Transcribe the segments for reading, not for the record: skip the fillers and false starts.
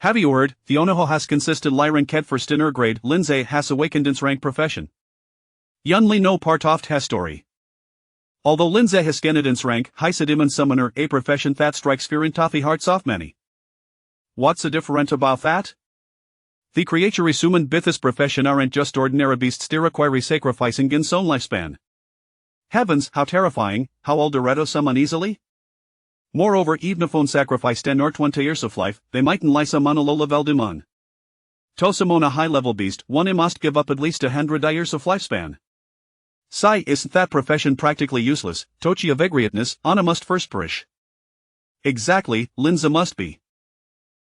Have you heard, the Onoho has consisted lyran ket for stinner grade, Lindsay has awakened ins rank profession. Yunli no part oft has story. Although Lindsay has skenned ins rank, hysediman summoner a profession that strikes fear in toffee hearts off many. What's a different about that? The creature summon bithis profession aren't just ordinary beasts they require sacrificing in own lifespan. Heavens, how terrifying, how Aldoredo summon easily? Moreover, even if one sacrificed 10 or 20 years of life, they mightn't lie summon a low level demon. To summon a high level beast, one must give up at least 100 years of lifespan. Sigh, isn't that profession practically useless? Tochi of egriatness, Anna must first perish. Exactly, Linza must be.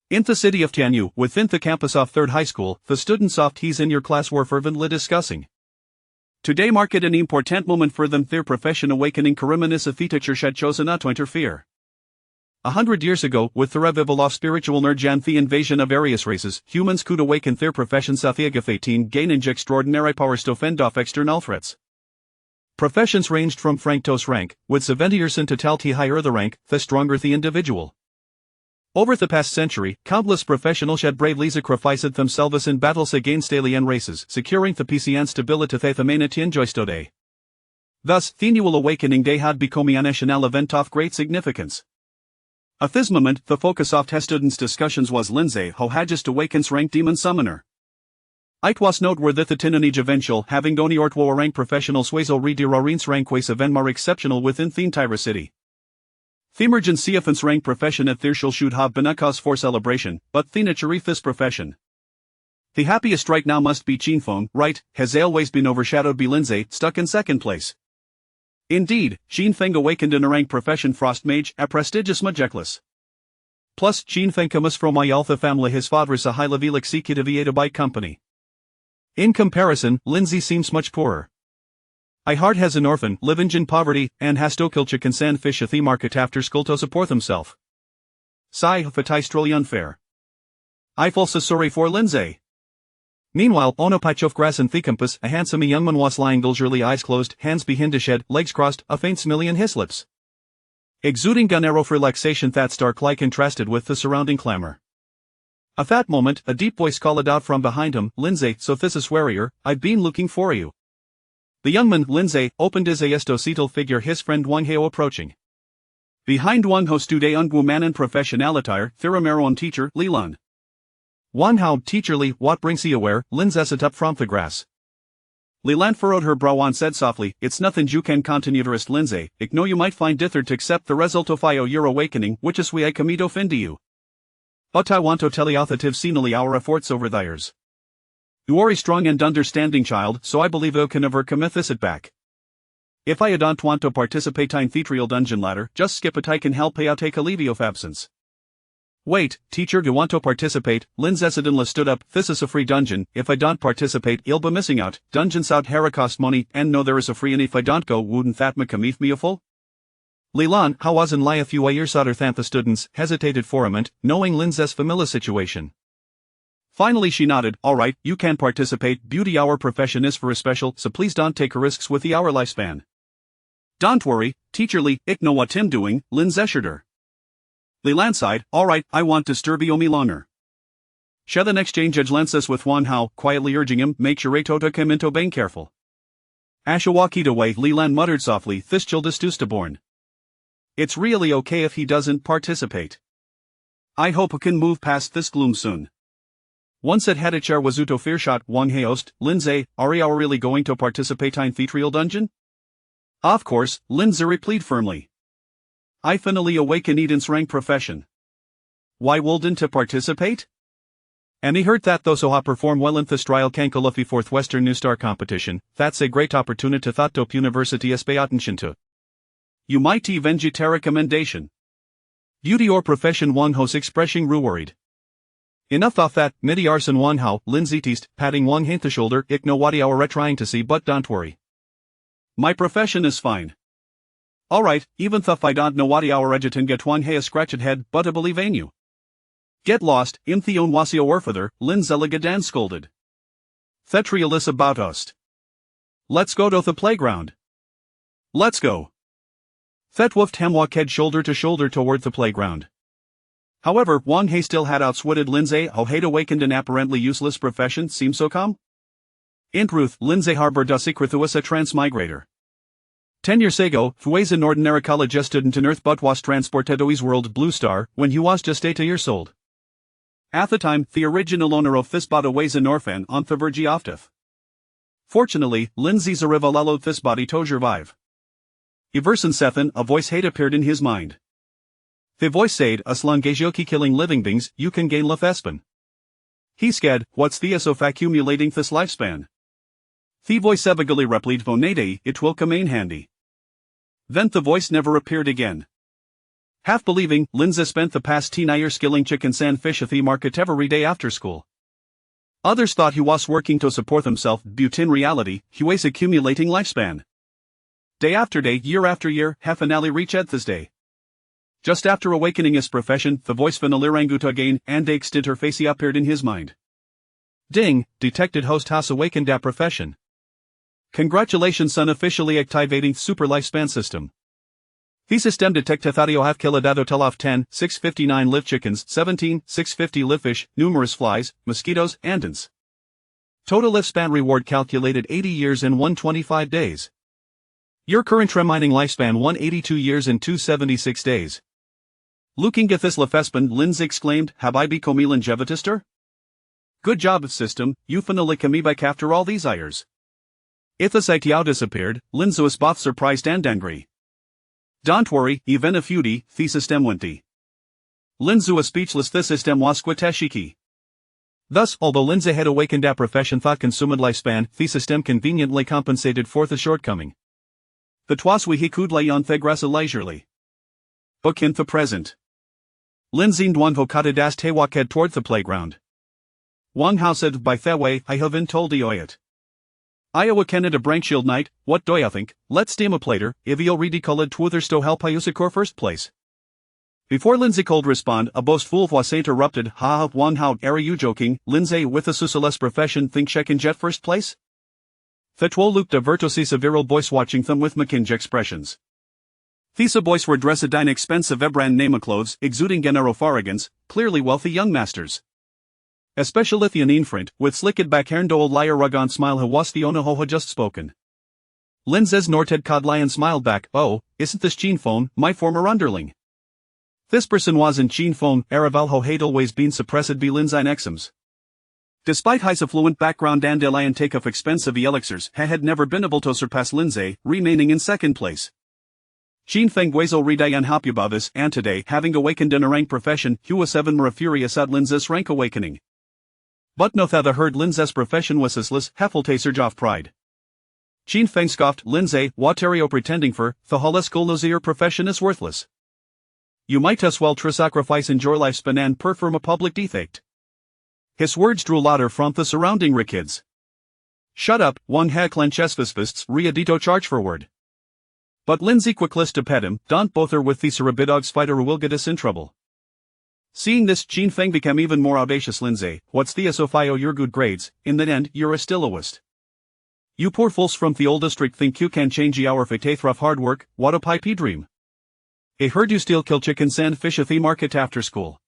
In the city of Tianyu, within the campus of 3rd High School, the students of he's in your class were fervently discussing. Today marked an important moment for them their profession awakening Karimanis of the teachers had chosen not to interfere. 100 years ago, with the revival of spiritual nurge and the invasion of various races, humans could awaken their professions of the Agafatin gaining extraordinary powers to fend off external threats. Professions ranged from frank to rank, with 70 years in totality higher the rank, the stronger the individual. Over the past century, countless professionals had bravely sacrificed themselves in battles against alien races, securing the peace and stability the humanity enjoys today. Thus, the annual Awakening Day had become a national event of great significance. At this moment, the focus of the students' discussions was Lindsay who had just awakens rank demon summoner. It was noteworthy that in an age eventual having doni ortwo rank professional swazo redirarins rank ways event more exceptional within the entire city. The emergency of its rank profession at there should have been a cause for celebration, but the nature of this profession. The happiest right now must be Chinfeng, right, has always been overshadowed by Lindsay, stuck in 2nd place. Indeed, Chinfeng awakened in a rank profession Frost Mage, a prestigious magicless. Plus, Chinfeng comes from my Alpha family, his father is a high level executive at a bike company. In comparison, Lindsay seems much poorer. I hard has an orphan, living in poverty, and has to kill chicken sand fish at the market after school to support himself. Sigh, fatistroly unfair. I feel so sorry for Lindsay. Meanwhile, on a patch of grass in the campus, a handsome young man was lying leisurely, eyes closed, hands behind his head, legs crossed, a faint smile on his lips. Exuding an air of relaxation that starkly contrasted with the surrounding clamor. At that moment, a deep voice called out from behind him, Lindsay, so this is warrior, I've been looking for you. The young man, Lindsay, opened his eyes to see figure his friend Wang Hao approaching. Behind Wang Hao stood a ungu man in professional attire, Thiramaron teacher, Li Lun. Wang Hao, teacher Li, what brings you aware, Lindsay sat up from the grass. Li Lan furrowed her brow and said softly, it's nothing you can continue to rest Lindsay, I know you might find dither to accept the result of your awakening, which is we I commit offend to you. But I want to tell you that I've seen our efforts over the years. You are a strong and understanding child, so I believe you can never commit this back. If I don't want to participate in the trial dungeon ladder, just skip it, I can help you take a leave of absence. Wait, teacher, you want to participate? Lindsay suddenly stood up, this is a free dungeon, if I don't participate, you'll be missing out, dungeons out here cost money, and no there is a free and if I don't go, wouldn't that make me a fool? Li Lan, how was in lie a few years other than the students, hesitated for a moment, knowing Lindsay's familiar situation. Finally she nodded, alright, you can participate, beauty our profession is for a special, so please don't take risks with our lifespan. Don't worry, teacher Li, I know what I'm doing, Lindsay assured her. Li Lan sighed, alright, I want to disturb you me longer. Shall then exchange lenses with Wang Hao, quietly urging him, make sure to come into being careful. Asha walked away, Li Lan muttered softly, this child is too stubborn. It's really okay if he doesn't participate. I hope we can move past this gloom soon. Once at Hadachar Wazuto Fearshot, Wang Haost, Lindsay, are you really going to participate in the trial dungeon? Of course, Lindsay replied firmly. I finally awaken Eden's rank profession. Why wouldn't to participate? And he heard that those who perform well in this trial can qualify for Western New Star competition, that's a great opportunity to thought top university as pay attention to. You might even get a recommendation. Beauty or profession Wang Hao's expressing worried. Enough of that, midi arson Wang Hao, Lindsay teased, patting Wang Hain the shoulder, I know what you are trying to see but don't worry. My profession is fine. Alright, even though I don't know what you are to get Wang Hai a scratched head but I believe in you. Get lost, in Theon Wasio Orfather, Lindsay Ligadan scolded. Thetrialis about us. Let's go to the playground. Let's go. Thet woofed Hemlock head shoulder to shoulder toward the playground. However, Wang He still had outwitted Lindsay, who had awakened an apparently useless profession, seemed so calm. In truth, Lindsay harbored a secret who was a transmigrator. 10 years ago, he was an ordinary college student on Earth but was transported to his world Blue Star when he was just 8 years old. At the time, the original owner of this body was an orphan on the verge of death. Fortunately, Lindsay's arrival allowed this body to survive. Ever since then, a voice had appeared in his mind. The voice said, as long as you keep killing living beings, you can gain lifespan. He said, what's the use of accumulating this lifespan? The voice eventually replied, vonade, it will come in handy. Then the voice never appeared again. Half believing, Lindsay spent the past 10 years killing chickens and fish at the market every day after school. Others thought he was working to support himself, but in reality, he was accumulating lifespan. Day after day, year after year, half finally reached this day. Just after awakening his profession, the voice Vanaliranguta again, and Dake's interface appeared in his mind. Ding, detected host has awakened that profession. Congratulations on officially activating Super Lifespan System. The system detected that you have killed a total of 10, 659 live chickens, 17, 650 live fish, numerous flies, mosquitoes, and ants. Total lifespan reward calculated 80 years and 125 days. Your current remaining lifespan 182 years and 276 days. Looking at this lifespan, Lindsay exclaimed, have I become a longevitister? Good job, system, you finally come back after all these years. If the site disappeared, Lindsay was both surprised and angry. Don't worry, even if you the system went. Lindsay was speechless, the system was quiteshiki. Thus, although Lindsay had awakened a profession that consumed lifespan, the system conveniently compensated for the shortcoming. The twas we he could lay on the grass leisurely. Book in the present. Lindsay and one vokata das te walked toward the playground. Wang Hao said, by the way, I have been told it. Iowa Canada Brankshield night, what do you think? Let's steam a plater, if you'll ready called twithers to help I secure first place. Before Lindsay could respond, a boastful was interrupted, ha Wang Hao, are you joking, Lindsay with a socialist profession think she can jet first place? Fetwol looked a virtuosi virile boys watching them with McKinge expressions. These boys were dressed in expensive brand name clothes, exuding general arrogance, clearly wealthy young masters. Especially the infant, with slicked back hair and old liar rug-on smile who was the owner who had just spoken. Lindsay's Norted Cod Lion smiled back, oh, isn't this Gene Phone, my former underling? This person was in Gene Phone, Araval who had always been suppressed by Lindsay Nexums. Despite his affluent background and a take of expensive elixirs, he had never been able to surpass Lindsay, remaining in second place. Gene Feng Guizhou Ridai unhappy about this, and today, having awakened in a rank profession, he was even more furious at Lindsay's rank awakening. But no the heard Lindsay's profession was useless, Heffelte surge off pride. Gene Feng scoffed, Lindsay, what are you pretending for, the whole school knows your profession is worthless. You might as well sacrifice in your lifespan and perform a public defect. His words drew laughter from the surrounding kids. Shut up, Wang He clenches his fists, readito charge forward. But Lindsay quickly to pet him, don't bother with the Cerebidog's fighter who will get us in trouble. Seeing this, Gene Feng became even more audacious. Lindsay, what's the SOFIO your good grades, in the end, you're a stillowist. You poor fools from the old district think you can change the hour faith of hard work, what a pipe dream. I heard you still kill chickens and fish at the market after school.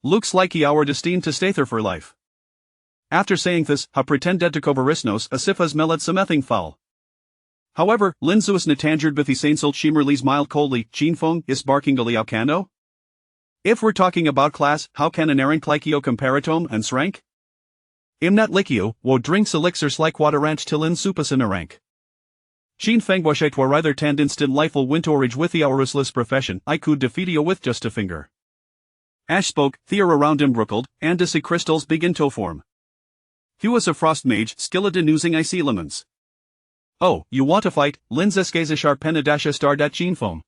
Looks like you are destined to stay there for life. After saying this, ha pretended to coverisnos as if as meled something foul. However, Lindsay was natangered with the sainsult shimmerly's mild coldly, Gene Feng is barking aliakando? If we're talking about class, how can an errant like you compare atome and rank? Im not likio, wo drinks elixirs like water ranch till in supas in a rank. Gene Feng washet war either tand instant lifeful wintorage with the useless profession, I could defeat you with just a finger. Ash spoke, Theor around him brookled, and dissy crystals begin to form. He was a frost mage, skilled in using icy elements. Oh, you want to fight, Lindsay skaze a sharp penadasha starred at Gene Feng.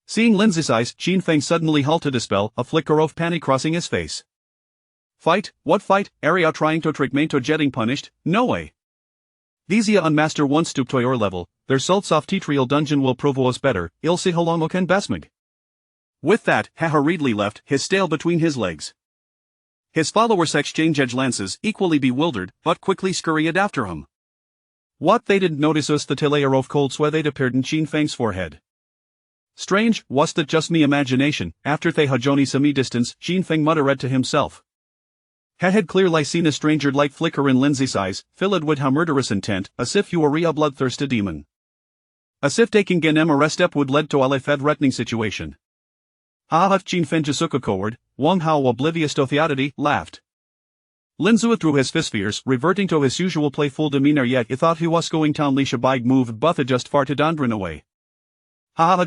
Seeing Lindsay's eyes, Gene Feng suddenly halted a spell, a flicker of panic crossing his face. Fight? What fight? Area trying to trick me to getting punished? No way. These ya unmaster one stoop to your level, their salts off Tetrial dungeon will prove us better, il si holongo ken basmig. With that, he hurriedly left, his tail between his legs. His followers exchanged lances, equally bewildered, but quickly scurried after him. What they didn't notice was the layer of cold sweat that appeared in Gene Feng's forehead. Strange, was that just me imagination? After the hajoni semi-distance, Jin Feng muttered to himself. Had clearly seen a stranger light flicker in Lindsay's eyes, filled with a murderous intent, as if you were a bloodthirsty demon. As if taking Genem a step would lead to a threatening situation. If Jin Feng Jisuka coward, Wang Hao oblivious to theodity, laughed. Lindsay withdrew his fistfears, reverting to his usual playful demeanor, yet he thought he was going to unleash a big move but just farted Dondrin away.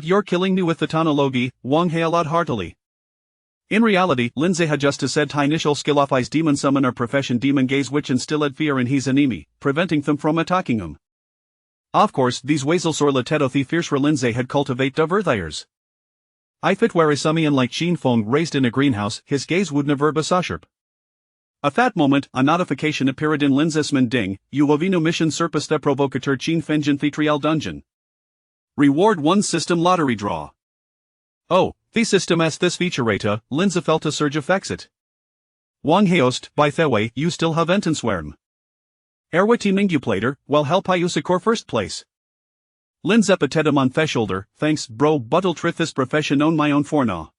You're killing me with the tanology, Wang Hao laughed heartily. In reality, Lindsay had just said his initial skill of his demon summoner profession demon gaze which instilled fear in his enemy, preventing them from attacking him. Of course, these wasel sur la tête the fierce Lindsay had cultivate diverthires. If it were a summian like Jin Feng raised in a greenhouse, his gaze would never be so sharp. At that moment, a notification appeared in Lindsay's ding, you have no mission surpassed the provocateur Jin Fengen Thetrial dungeon. Reward 1 system lottery draw. Oh, the system has this feature rata, Lindsay felt a surge affects it. Wang Haost, by the way, you still have Entenswerm. Erwa teaming you plater, well help I secure first place. Lindsay patted him on the shoulder, thanks bro but'll trith this profession own my own for now.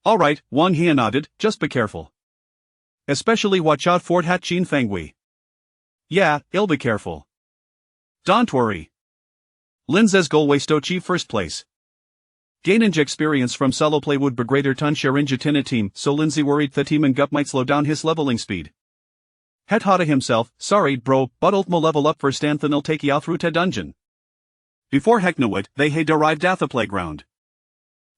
Alright, Wang Hao nodded, just be careful. Especially watch out for that Jin Fengwei. Yeah, I'll be careful. Don't worry. Lindsay's goal was to achieve first place. Gaining experience from solo play would be greater ton share in Jatina team, so Lindsay worried the team and Gup might slow down his leveling speed. Het Hada himself, sorry bro, but ultimo level up first and then I'll take you through to dungeon. Before heck knew it, they had arrived at the playground.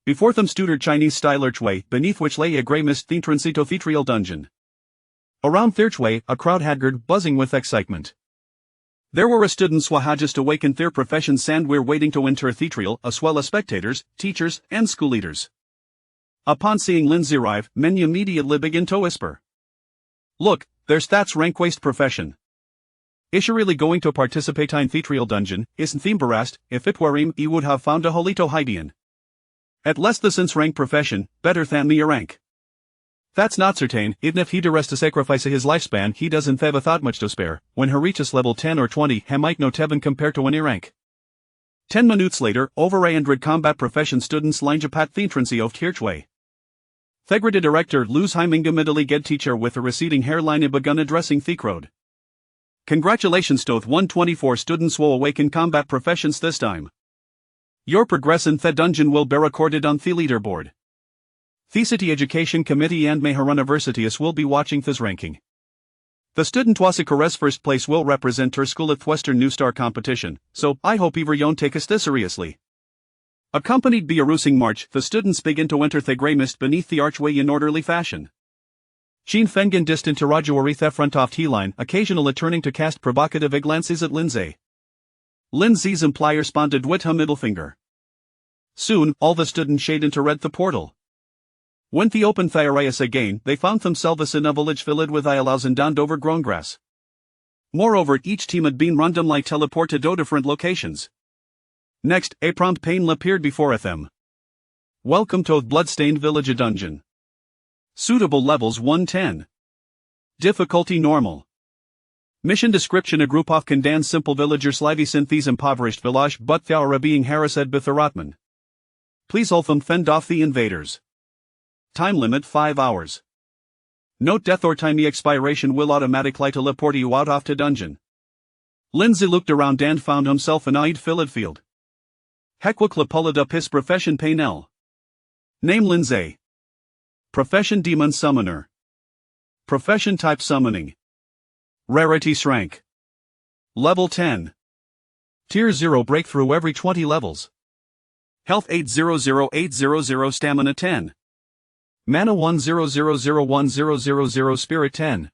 Before them stood Chinese style archway, beneath which lay a grey mist entrancito thetrial dungeon. Around the archway, a crowd haggard, buzzing with excitement. There were students who had just awakened their professions and were waiting to enter thetrial, as well as spectators, teachers, and school leaders. Upon seeing Lindsay arrive, many immediately began to whisper. Look, there's that's rank-waste profession. Is she really going to participate in thetrial dungeon? Isn't embarrassed, if it were him, he would have found a holito Hydian. At less the since rank profession, better than me a rank. That's not certain, even if he'd arrest to sacrifice his lifespan he doesn't have a thought much to spare, when he reaches level 10 or 20 he might no teben compare to any rank. 10 minutes later, over 100 combat profession students lined up at the entrance of Tirchway. Thegrade director Luz Heiminga middle get teacher with a receding hairline begun addressing Thecrode. Congratulations to 124 students will awaken combat professions this time. Your progress in the dungeon will be recorded on the leaderboard. The City Education Committee and Mahar Universities will be watching this ranking. The student Wasikares first place will represent her school at Western New Star competition, so I hope everyone take us this seriously. Accompanied by a roosing march, the students begin to enter the grey mist beneath the archway in orderly fashion. Jin Fengen distant to Rajuari the front off T-line, occasionally turning to cast provocative glances at Lindsay. Lindsay's employer responded with her middle finger. Soon, all the students shade into red the portal. When they opened the Arias again, they found themselves in a village filled with isles and downed overgrown grass. Moreover, each team had been randomly teleported to different locations. Next, a prompt pane appeared before them. Welcome to Bloodstained Village Dungeon. Suitable levels 110. Difficulty normal. Mission description: a group of condemned simple villagers live in these impoverished village but they are being harassed by Theratman. Please help them fend off the invaders. Time limit 5 hours. Note death or time expiration will automatically teleport you out of the dungeon. Lindsay looked around and found himself in a filled field. Hekwakla pulled up his profession Painel. Name Lindsay. Profession Demon Summoner. Profession Type Summoning. Rarity Rank. Level 10. Tier 0 breakthrough every 20 levels. Health 800800, Stamina 10. Mana 10001000, Spirit 10.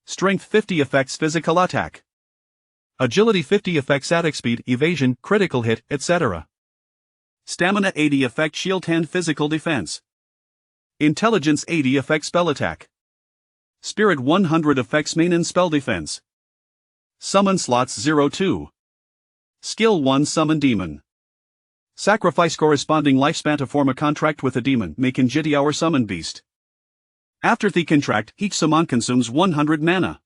Strength 50 affects physical attack. Agility 50 affects attack speed, evasion, critical hit, etc. Stamina 80 affects shield 10 physical defense. Intelligence 80 affects spell attack. Spirit 100 affects main and spell defense. Summon slots 02. Skill 1 Summon Demon. Sacrifice corresponding lifespan to form a contract with a demon, making Jitty our summon beast. After the contract, each summon consumes 100 mana.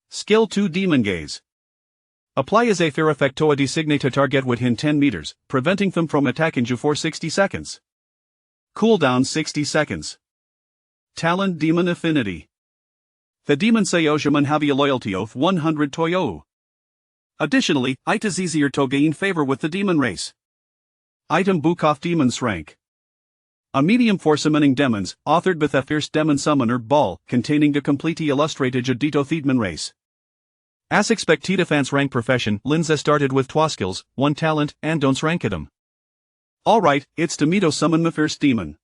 Skill 2 Demon Gaze. Apply as a fair effecto a designated target within 10 meters, preventing them from attacking you for 60 seconds. Cooldown 60 seconds. Talent Demon Affinity. The demon Sayojaman have a loyalty of 100 Toyo. Additionally, it is easier to gain favor with the demon race. Item Book of Demons Rank. A medium for summoning demons, authored with a fierce demon summoner ball, containing the complete illustrated Jadito Thiedman race. As expected fans rank profession, Lindsay started with 2 skills, 1 talent, and don't rank at 'em. Alright, it's to me to summon my first demon.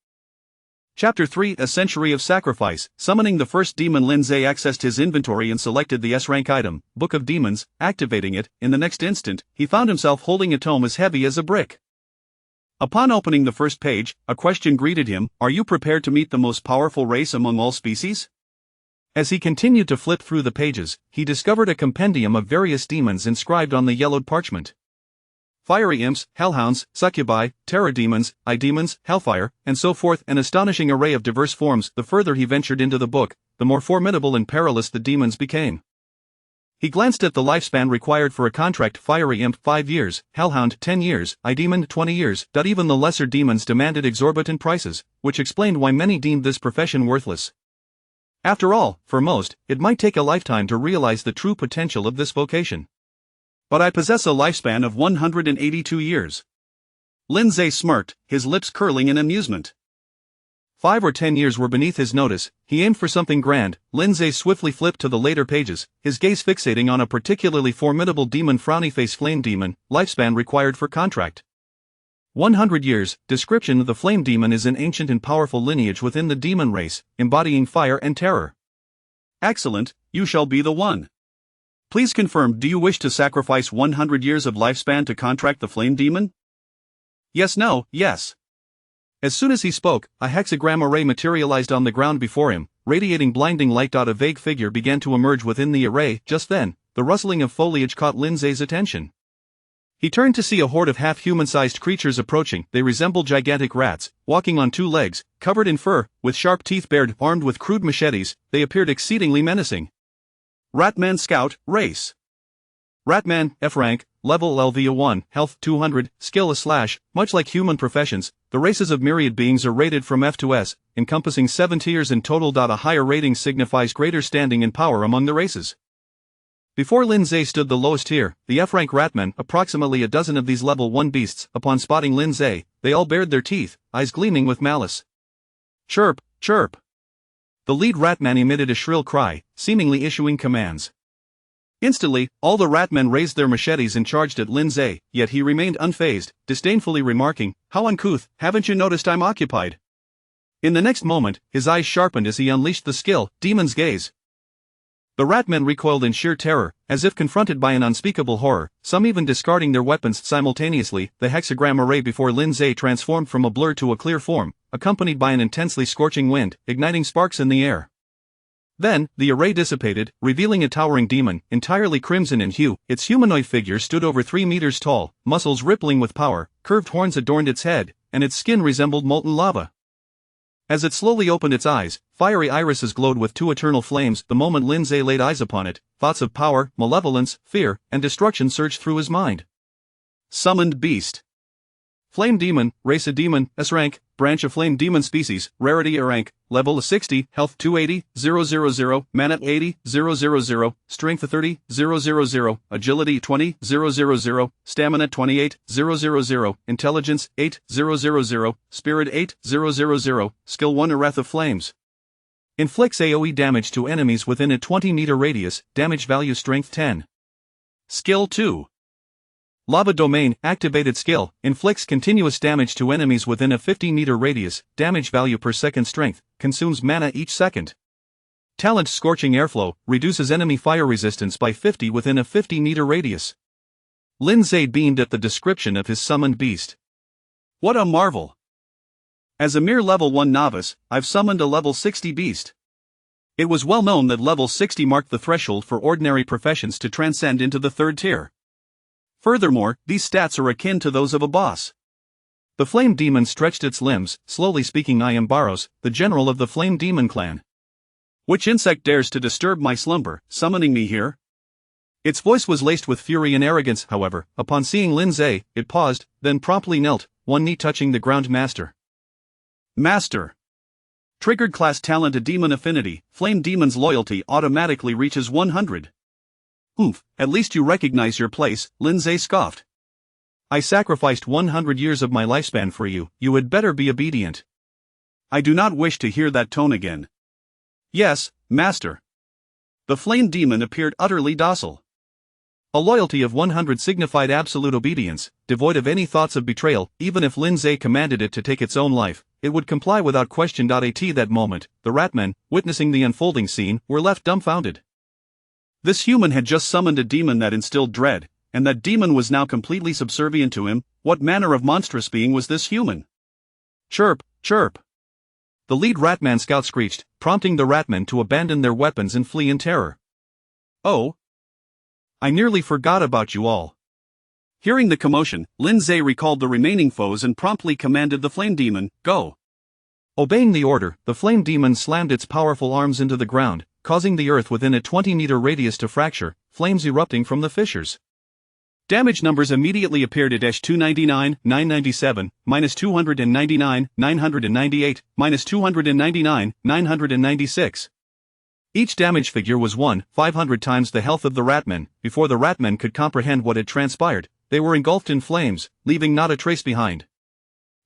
Chapter 3 A Century of Sacrifice. Summoning the first demon, Lindsay accessed his inventory and selected the S-rank item, Book of Demons. Activating it, in the next instant, he found himself holding a tome as heavy as a brick. Upon opening the first page, a question greeted him: are you prepared to meet the most powerful race among all species? As he continued to flip through the pages, he discovered a compendium of various demons inscribed on the yellowed parchment. Fiery imps, hellhounds, succubi, terror demons, eye demons, hellfire, and so forth, an astonishing array of diverse forms. The further he ventured into the book, the more formidable and perilous the demons became. He glanced at the lifespan required for a contract: fiery imp 5 years, hellhound 10 years, eye demon 20 years. Even the lesser demons demanded exorbitant prices, which explained why many deemed this profession worthless. After all, for most, it might take a lifetime to realize the true potential of this vocation. But I possess a lifespan of 182 years. Lindsay smirked, his lips curling in amusement. 5 or 10 years were beneath his notice. He aimed for something grand. Lindsay swiftly flipped to the later pages, his gaze fixating on a particularly formidable demon, Frowny Face Flame Demon. Lifespan required for contract: 100 years. Description: the Flame Demon is an ancient and powerful lineage within the demon race, embodying fire and terror. Excellent, you shall be the one. Please confirm, do you wish to sacrifice 100 years of lifespan to contract the Flame Demon? Yes, no, yes. As soon as he spoke, a hexagram array materialized on the ground before him, radiating blinding light. A vague figure began to emerge within the array. Just then, the rustling of foliage caught Lindsay's attention. He turned to see a horde of half-human-sized creatures approaching. They resembled gigantic rats, walking on 2 legs, covered in fur, with sharp teeth, bared, armed with crude machetes. They appeared exceedingly menacing. Ratman Scout, Race. Ratman, F rank, level LV 1, health 200, skill a slash. Much like human professions, the races of myriad beings are rated from F to S, encompassing 7 tiers in total. A higher rating signifies greater standing and power among the races. Before Lindsay stood the lowest tier, the F rank Ratman, approximately a dozen of these level 1 beasts. Upon spotting Lindsay, they all bared their teeth, eyes gleaming with malice. Chirp, chirp. The lead Ratman emitted a shrill cry, seemingly issuing commands. Instantly, all the Ratmen raised their machetes and charged at Lindsay, yet he remained unfazed, disdainfully remarking, "How uncouth, haven't you noticed I'm occupied?" In the next moment, his eyes sharpened as he unleashed the skill, Demon's Gaze. The Ratmen recoiled in sheer terror, as if confronted by an unspeakable horror, some even discarding their weapons simultaneously. The hexagram array before Lindsay transformed from a blur to a clear form, accompanied by an intensely scorching wind, igniting sparks in the air. Then, the array dissipated, revealing a towering demon, entirely crimson in hue. Its humanoid figure stood over 3 meters tall, muscles rippling with power, curved horns adorned its head, and its skin resembled molten lava. As it slowly opened its eyes, fiery irises glowed with 2 eternal flames. The moment Lindsay laid eyes upon it, thoughts of power, malevolence, fear, and destruction surged through his mind. Summoned Beast. Flame Demon, Race a Demon, S-rank, Branch of Flame Demon Species, Rarity A rank, Level 60, Health 280, 000, Mana 80, 000, Strength 30, 000, Agility 20, 000, Stamina 28, 000, Intelligence 8, 000, Spirit 8, 000, Skill 1 Wrath of Flames. Inflicts AoE damage to enemies within a 20-meter radius, damage value Strength 10. Skill 2. Lava Domain, activated skill, inflicts continuous damage to enemies within a 50-meter radius, damage value per second strength, consumes mana each second. Talent Scorching Airflow, reduces enemy fire resistance by 50 within a 50-meter radius. Lindsay beamed at the description of his summoned beast. What a marvel! As a mere level 1 novice, I've summoned a level 60 beast. It was well known that level 60 marked the threshold for ordinary professions to transcend into the 3rd tier. Furthermore, these stats are akin to those of a boss. The Flame Demon stretched its limbs, slowly speaking. I am Baros, the general of the Flame Demon clan. Which insect dares to disturb my slumber, summoning me here? Its voice was laced with fury and arrogance, however. Upon seeing Lindsay, it paused, then promptly knelt, one knee touching the ground. Master. Master. Triggered class talent. A demon affinity. Flame demon's loyalty automatically reaches 100. Oomph, at least you recognize your place, Lindsay scoffed. I sacrificed 100 years of my lifespan for you, you had better be obedient. I do not wish to hear that tone again. Yes, master. The flame demon appeared utterly docile. A loyalty of 100 signified absolute obedience, devoid of any thoughts of betrayal. Even if Lindsay commanded it to take its own life, it would comply without question. At that moment, the ratmen, witnessing the unfolding scene, were left dumbfounded. This human had just summoned a demon that instilled dread, and that demon was now completely subservient to him. What manner of monstrous being was this human? Chirp, chirp. The lead Ratman scout screeched, prompting the Ratmen to abandon their weapons and flee in terror. Oh! I nearly forgot about you all. Hearing the commotion, Lindsay recalled the remaining foes and promptly commanded the flame demon, go. Obeying the order, the flame demon slammed its powerful arms into the ground, causing the earth within a 20-meter radius to fracture, flames erupting from the fissures. Damage numbers immediately appeared at -299, 997, -299, 998, -299, 996. Each damage figure was 500 times the health of the Ratmen. Before the Ratmen could comprehend what had transpired, they were engulfed in flames, leaving not a trace behind.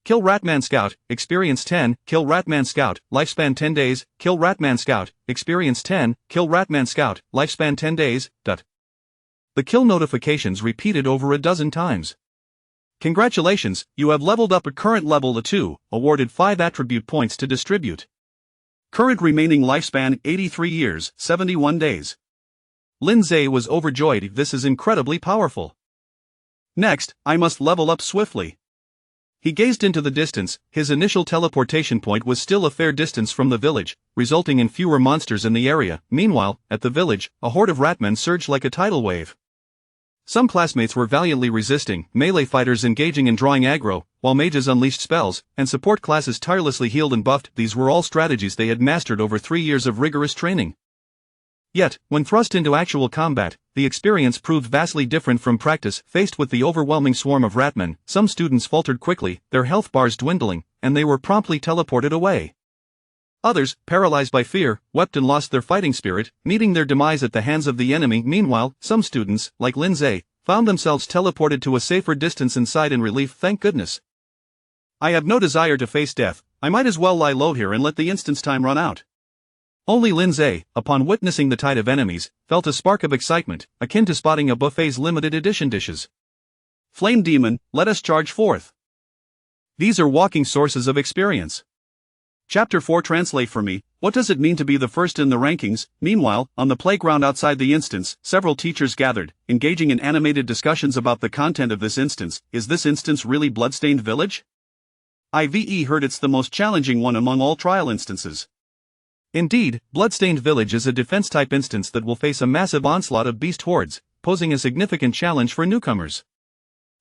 Kill Ratman Scout, experience 10, kill Ratman Scout, lifespan 10 days, kill Ratman Scout, experience 10, kill Ratman Scout, lifespan 10 days. The kill notifications repeated over a dozen times. Congratulations, you have leveled up a current level to 2, awarded 5 attribute points to distribute. Current remaining lifespan 83 years, 71 days. Lindsay was overjoyed. This is incredibly powerful. Next, I must level up swiftly. He gazed into the distance. His initial teleportation point was still a fair distance from the village, resulting in fewer monsters in the area. Meanwhile, at the village, a horde of Ratmen surged like a tidal wave. Some classmates were valiantly resisting, melee fighters engaging in drawing aggro, while mages unleashed spells, and support classes tirelessly healed and buffed. These were all strategies they had mastered over 3 years of rigorous training. Yet, when thrust into actual combat, the experience proved vastly different from practice. Faced with the overwhelming swarm of Ratmen, some students faltered quickly, their health bars dwindling, and they were promptly teleported away. Others, paralyzed by fear, wept and lost their fighting spirit, meeting their demise at the hands of the enemy. Meanwhile, some students, like Lindsay, found themselves teleported to a safer distance and sighed in relief. Thank goodness. I have no desire to face death, I might as well lie low here and let the instance time run out. Only Lindsay, upon witnessing the tide of enemies, felt a spark of excitement, akin to spotting a buffet's limited edition dishes. Flame Demon, let us charge forth. These are walking sources of experience. Chapter 4. Translate for me, what does it mean to be the first in the rankings? Meanwhile, on the playground outside the instance, several teachers gathered, engaging in animated discussions about the content of this instance. Is this instance really Bloodstained Village? I've heard it's the most challenging one among all trial instances. Indeed, Bloodstained Village is a defense-type instance that will face a massive onslaught of beast hordes, posing a significant challenge for newcomers.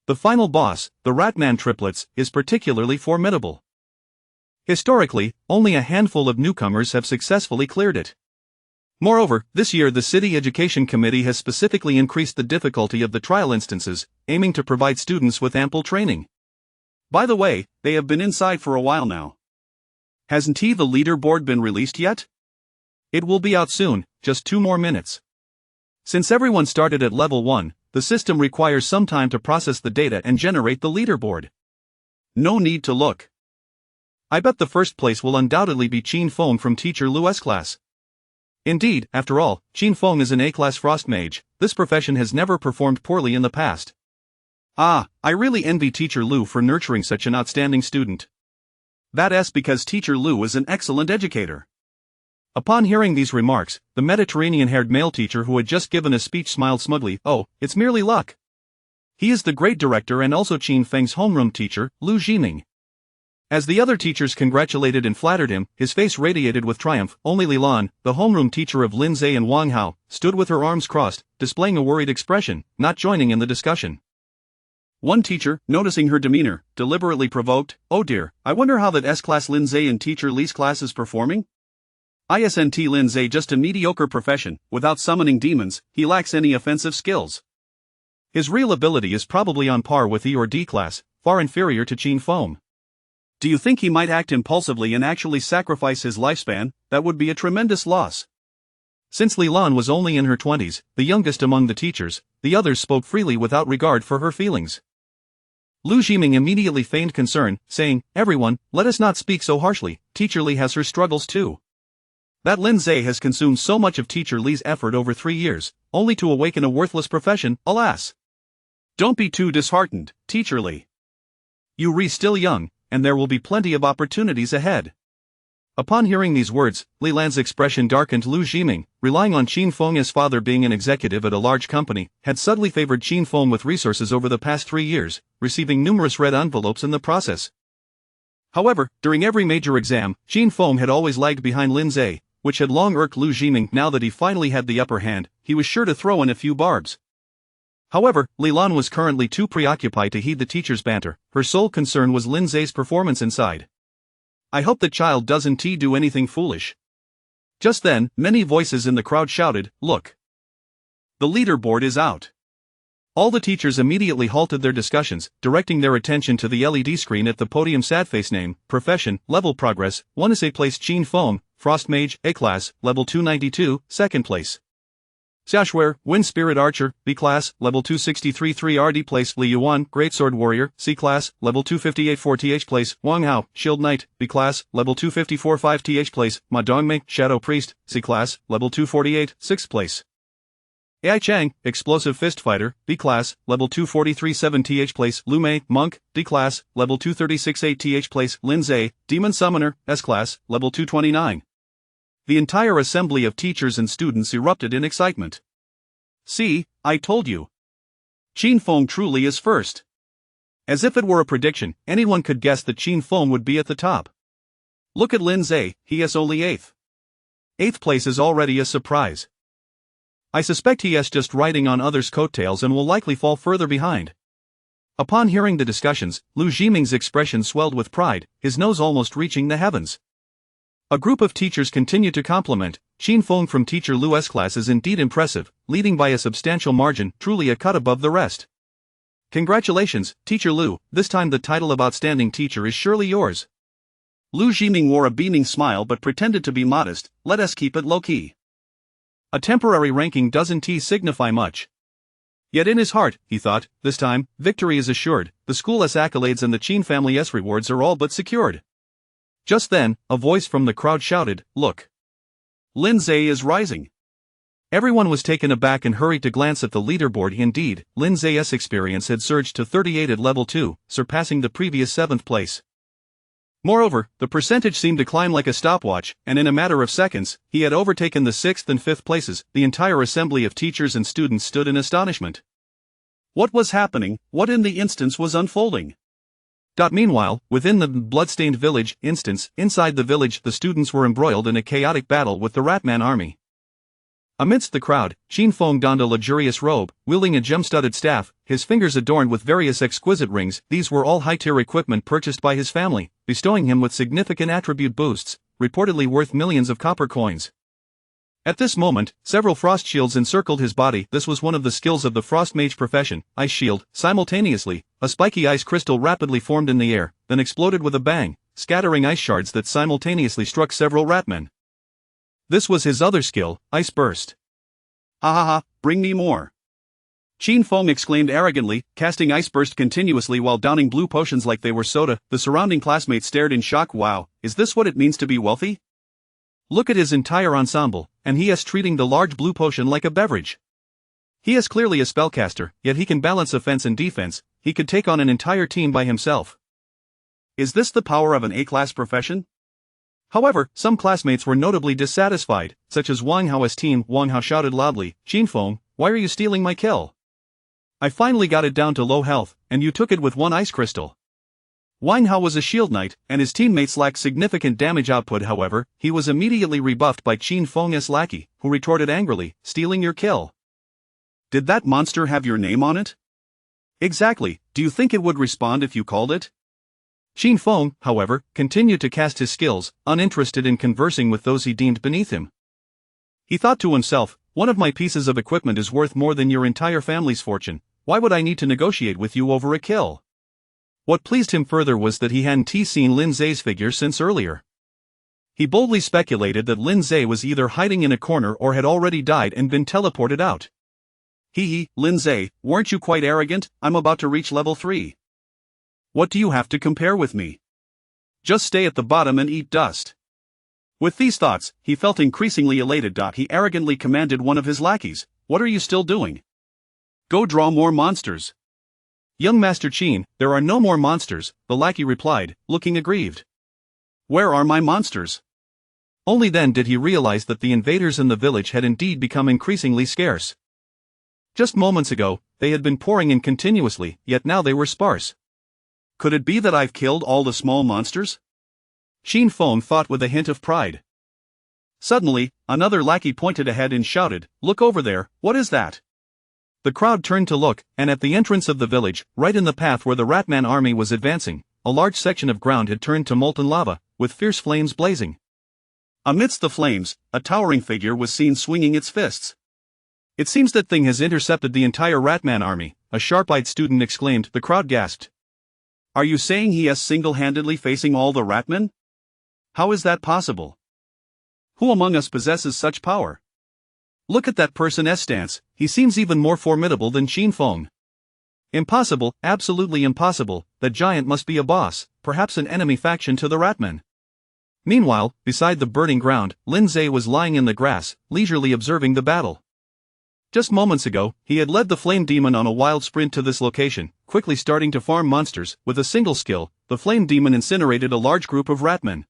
The final boss, the Ratman triplets, is particularly formidable. Historically, only a handful of newcomers have successfully cleared it. Moreover, this year the City Education Committee has specifically increased the difficulty of the trial instances, aiming to provide students with ample training. By the way, they have been inside for a while now. Hasn't the leaderboard been released yet? It will be out soon, just 2 more minutes. Since everyone started at level 1, the system requires some time to process the data and generate the leaderboard. No need to look. I bet the first place will undoubtedly be Qin Feng from Teacher Lu's class. Indeed, after all, Qin Feng is an A-class frost mage. This profession has never performed poorly in the past. I really envy Teacher Lu for nurturing such an outstanding student. That's because Teacher Lu is an excellent educator. Upon hearing these remarks, the Mediterranean-haired male teacher who had just given a speech smiled smugly. Oh, it's merely luck. He is the great director and also Qin Feng's homeroom teacher, Lu Jiming. As the other teachers congratulated and flattered him, his face radiated with triumph. Only Lilan, the homeroom teacher of Lindsay and Wang Hao, stood with her arms crossed, displaying a worried expression, not joining in the discussion. One teacher, noticing her demeanor, deliberately provoked, "Oh dear, I wonder how that S-class Lindsay and teacher Li's class is performing?" Isn't Lindsay just a mediocre profession? Without summoning demons, he lacks any offensive skills. His real ability is probably on par with E or D class, far inferior to Qin Feng. Do you think he might act impulsively and actually sacrifice his lifespan? That would be a tremendous loss. Since Li Lan was only in her 20s, the youngest among the teachers, the others spoke freely without regard for her feelings. Lu Jiming immediately feigned concern, saying, "Everyone, let us not speak so harshly, Teacher Li has her struggles too. That Lindsay has consumed so much of Teacher Li's effort over 3 years, only to awaken a worthless profession, alas. Don't be too disheartened, Teacher Li. You're still young, and there will be plenty of opportunities ahead." Upon hearing these words, Li Lan's expression darkened. Lu Jiming, relying on Qin Feng's father being an executive at a large company, had subtly favored Qin Feng with resources over the past 3 years, receiving numerous red envelopes in the process. However, during every major exam, Qin Feng had always lagged behind Lindsay, which had long irked Lu Jiming. Now that he finally had the upper hand, he was sure to throw in a few barbs. However, Li Lan was currently too preoccupied to heed the teacher's banter. Her sole concern was Lindsay's performance inside. "I hope the child doesn't do anything foolish." Just then, many voices in the crowd shouted, "Look! The leaderboard is out." All the teachers immediately halted their discussions, directing their attention to the LED screen at the podium. Sadface name, profession, level progress, 1 is A place Qin Feng, Frost Mage, A class, level 292, 2nd place. Xiaoxuer, Wind Spirit Archer, B class, level 263 3 RD place. Li Yuan, Greatsword Warrior, C class, level 258 4 TH place. Wang Hao, Shield Knight, B class, level 254 5 TH place. Ma Dongmei, Shadow Priest, C class, level 248, 6th place. Ai Chang, Explosive Fist Fighter, B class, level 243 7 TH place. Lu Mei, Monk, D class, level 236 8 TH place. Lindsay, Demon Summoner, S class, level 229. The entire assembly of teachers and students erupted in excitement. "See, I told you. Qin Feng truly is first." As if it were a prediction, anyone could guess that Qin Feng would be at the top. "Look at Lindsay, he is only 8th. 8th place is already a surprise. I suspect he is just riding on others' coattails and will likely fall further behind." Upon hearing the discussions, Lu Jiming's expression swelled with pride, his nose almost reaching the heavens. A group of teachers continued to compliment. "Qin Feng from Teacher Lu's class is indeed impressive, leading by a substantial margin, truly a cut above the rest. Congratulations, Teacher Lu, this time the title of Outstanding Teacher is surely yours." Lu Jiming wore a beaming smile but pretended to be modest. "Let us keep it low-key. A temporary ranking doesn't signify much." Yet in his heart, he thought, this time, victory is assured, the school's accolades and the Qin family's rewards are all but secured. Just then, a voice from the crowd shouted, "Look! Lindsay is rising." Everyone was taken aback and hurried to glance at the leaderboard. Indeed, Lindsay's experience had surged to 38 at level 2, surpassing the previous 7th place. Moreover, the percentage seemed to climb like a stopwatch, and in a matter of seconds, he had overtaken the 6th and 5th places. The entire assembly of teachers and students stood in astonishment. What was happening? What in the instance was unfolding? Meanwhile, within the bloodstained village, inside the village, the students were embroiled in a chaotic battle with the Ratman army. Amidst the crowd, Qin Feng donned a luxurious robe, wielding a gem-studded staff, his fingers adorned with various exquisite rings. These were all high-tier equipment purchased by his family, bestowing him with significant attribute boosts, reportedly worth millions of copper coins. At this moment, several frost shields encircled his body. This was one of the skills of the frost mage profession, ice shield. Simultaneously, a spiky ice crystal rapidly formed in the air, then exploded with a bang, scattering ice shards that simultaneously struck several ratmen. This was his other skill, Ice Burst. "Ha ha ha, bring me more!" Qin Feng exclaimed arrogantly, casting Ice Burst continuously while downing blue potions like they were soda. The surrounding classmates stared in shock. "Wow, is this what it means to be wealthy? Look at his entire ensemble, and he is treating the large blue potion like a beverage. He is clearly a spellcaster, yet he can balance offense and defense. He could take on an entire team by himself. Is this the power of an A-class profession?" However, some classmates were notably dissatisfied, such as Wang Hao's team. Wang Hao shouted loudly, "Qin Feng, why are you stealing my kill? I finally got it down to low health, and you took it with one ice crystal." Wang Hao was a shield knight, and his teammates lacked significant damage output. However, he was immediately rebuffed by Qin Feng's lackey, who retorted angrily, "Stealing your kill? Did that monster have your name on it?" "Exactly, do you think it would respond if you called it?" Xin Feng, however, continued to cast his skills, uninterested in conversing with those he deemed beneath him. He thought to himself, one of my pieces of equipment is worth more than your entire family's fortune, why would I need to negotiate with you over a kill? What pleased him further was that he hadn't seen Lin Zhe's figure since earlier. He boldly speculated that Lin Zhe was either hiding in a corner or had already died and been teleported out. Lin Zhe, weren't you quite arrogant? I'm about to reach level 3. What do you have to compare with me? Just stay at the bottom and eat dust. With these thoughts, he felt increasingly elated. He arrogantly commanded one of his lackeys, what are you still doing? Go draw more monsters. Young Master Qin, there are no more monsters, the lackey replied, looking aggrieved. Where are my monsters? Only then did he realize that the invaders in the village had indeed become increasingly scarce. Just moments ago, they had been pouring in continuously, yet now they were sparse. Could it be that I've killed all the small monsters? Xin Feng thought with a hint of pride. Suddenly, another lackey pointed ahead and shouted, look over there, what is that? The crowd turned to look, and at the entrance of the village, right in the path where the Ratman army was advancing, a large section of ground had turned to molten lava, with fierce flames blazing. Amidst the flames, a towering figure was seen swinging its fists. It seems that thing has intercepted the entire Ratman army, a sharp-eyed student exclaimed. The crowd gasped. Are you saying he is single-handedly facing all the Ratmen? How is that possible? Who among us possesses such power? Look at that person's stance, he seems even more formidable than Xin Feng. Impossible, absolutely impossible, that giant must be a boss, perhaps an enemy faction to the Ratmen. Meanwhile, beside the burning ground, Lin Zhe was lying in the grass, leisurely observing the battle. Just moments ago, he had led the flame demon on a wild sprint to this location, quickly starting to farm monsters. With a single skill, the flame demon incinerated a large group of Ratmen.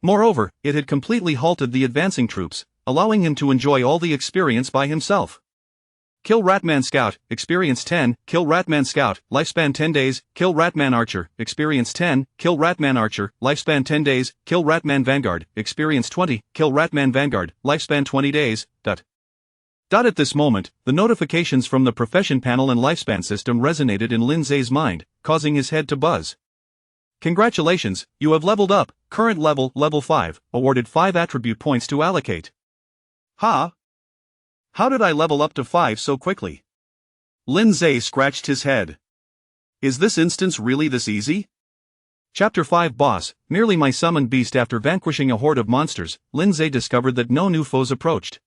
Moreover, it had completely halted the advancing troops, allowing him to enjoy all the experience by himself. Kill Ratman Scout, experience 10, kill Ratman Scout, lifespan 10 days, kill Ratman Archer, experience 10, kill Ratman Archer, lifespan 10 days, kill Ratman Vanguard, experience 20, kill Ratman Vanguard, lifespan 20 days. At this moment, the notifications from the profession panel and lifespan system resonated in Lin Zhe's mind, causing his head to buzz. Congratulations, you have leveled up, current level, level 5, awarded 5 attribute points to allocate. Ha! How did I level up to 5 so quickly? Lin Zhe scratched his head. Is this instance really this easy? Chapter 5 Boss, merely my summoned beast. After vanquishing a horde of monsters, Lin Zhe discovered that no new foes approached.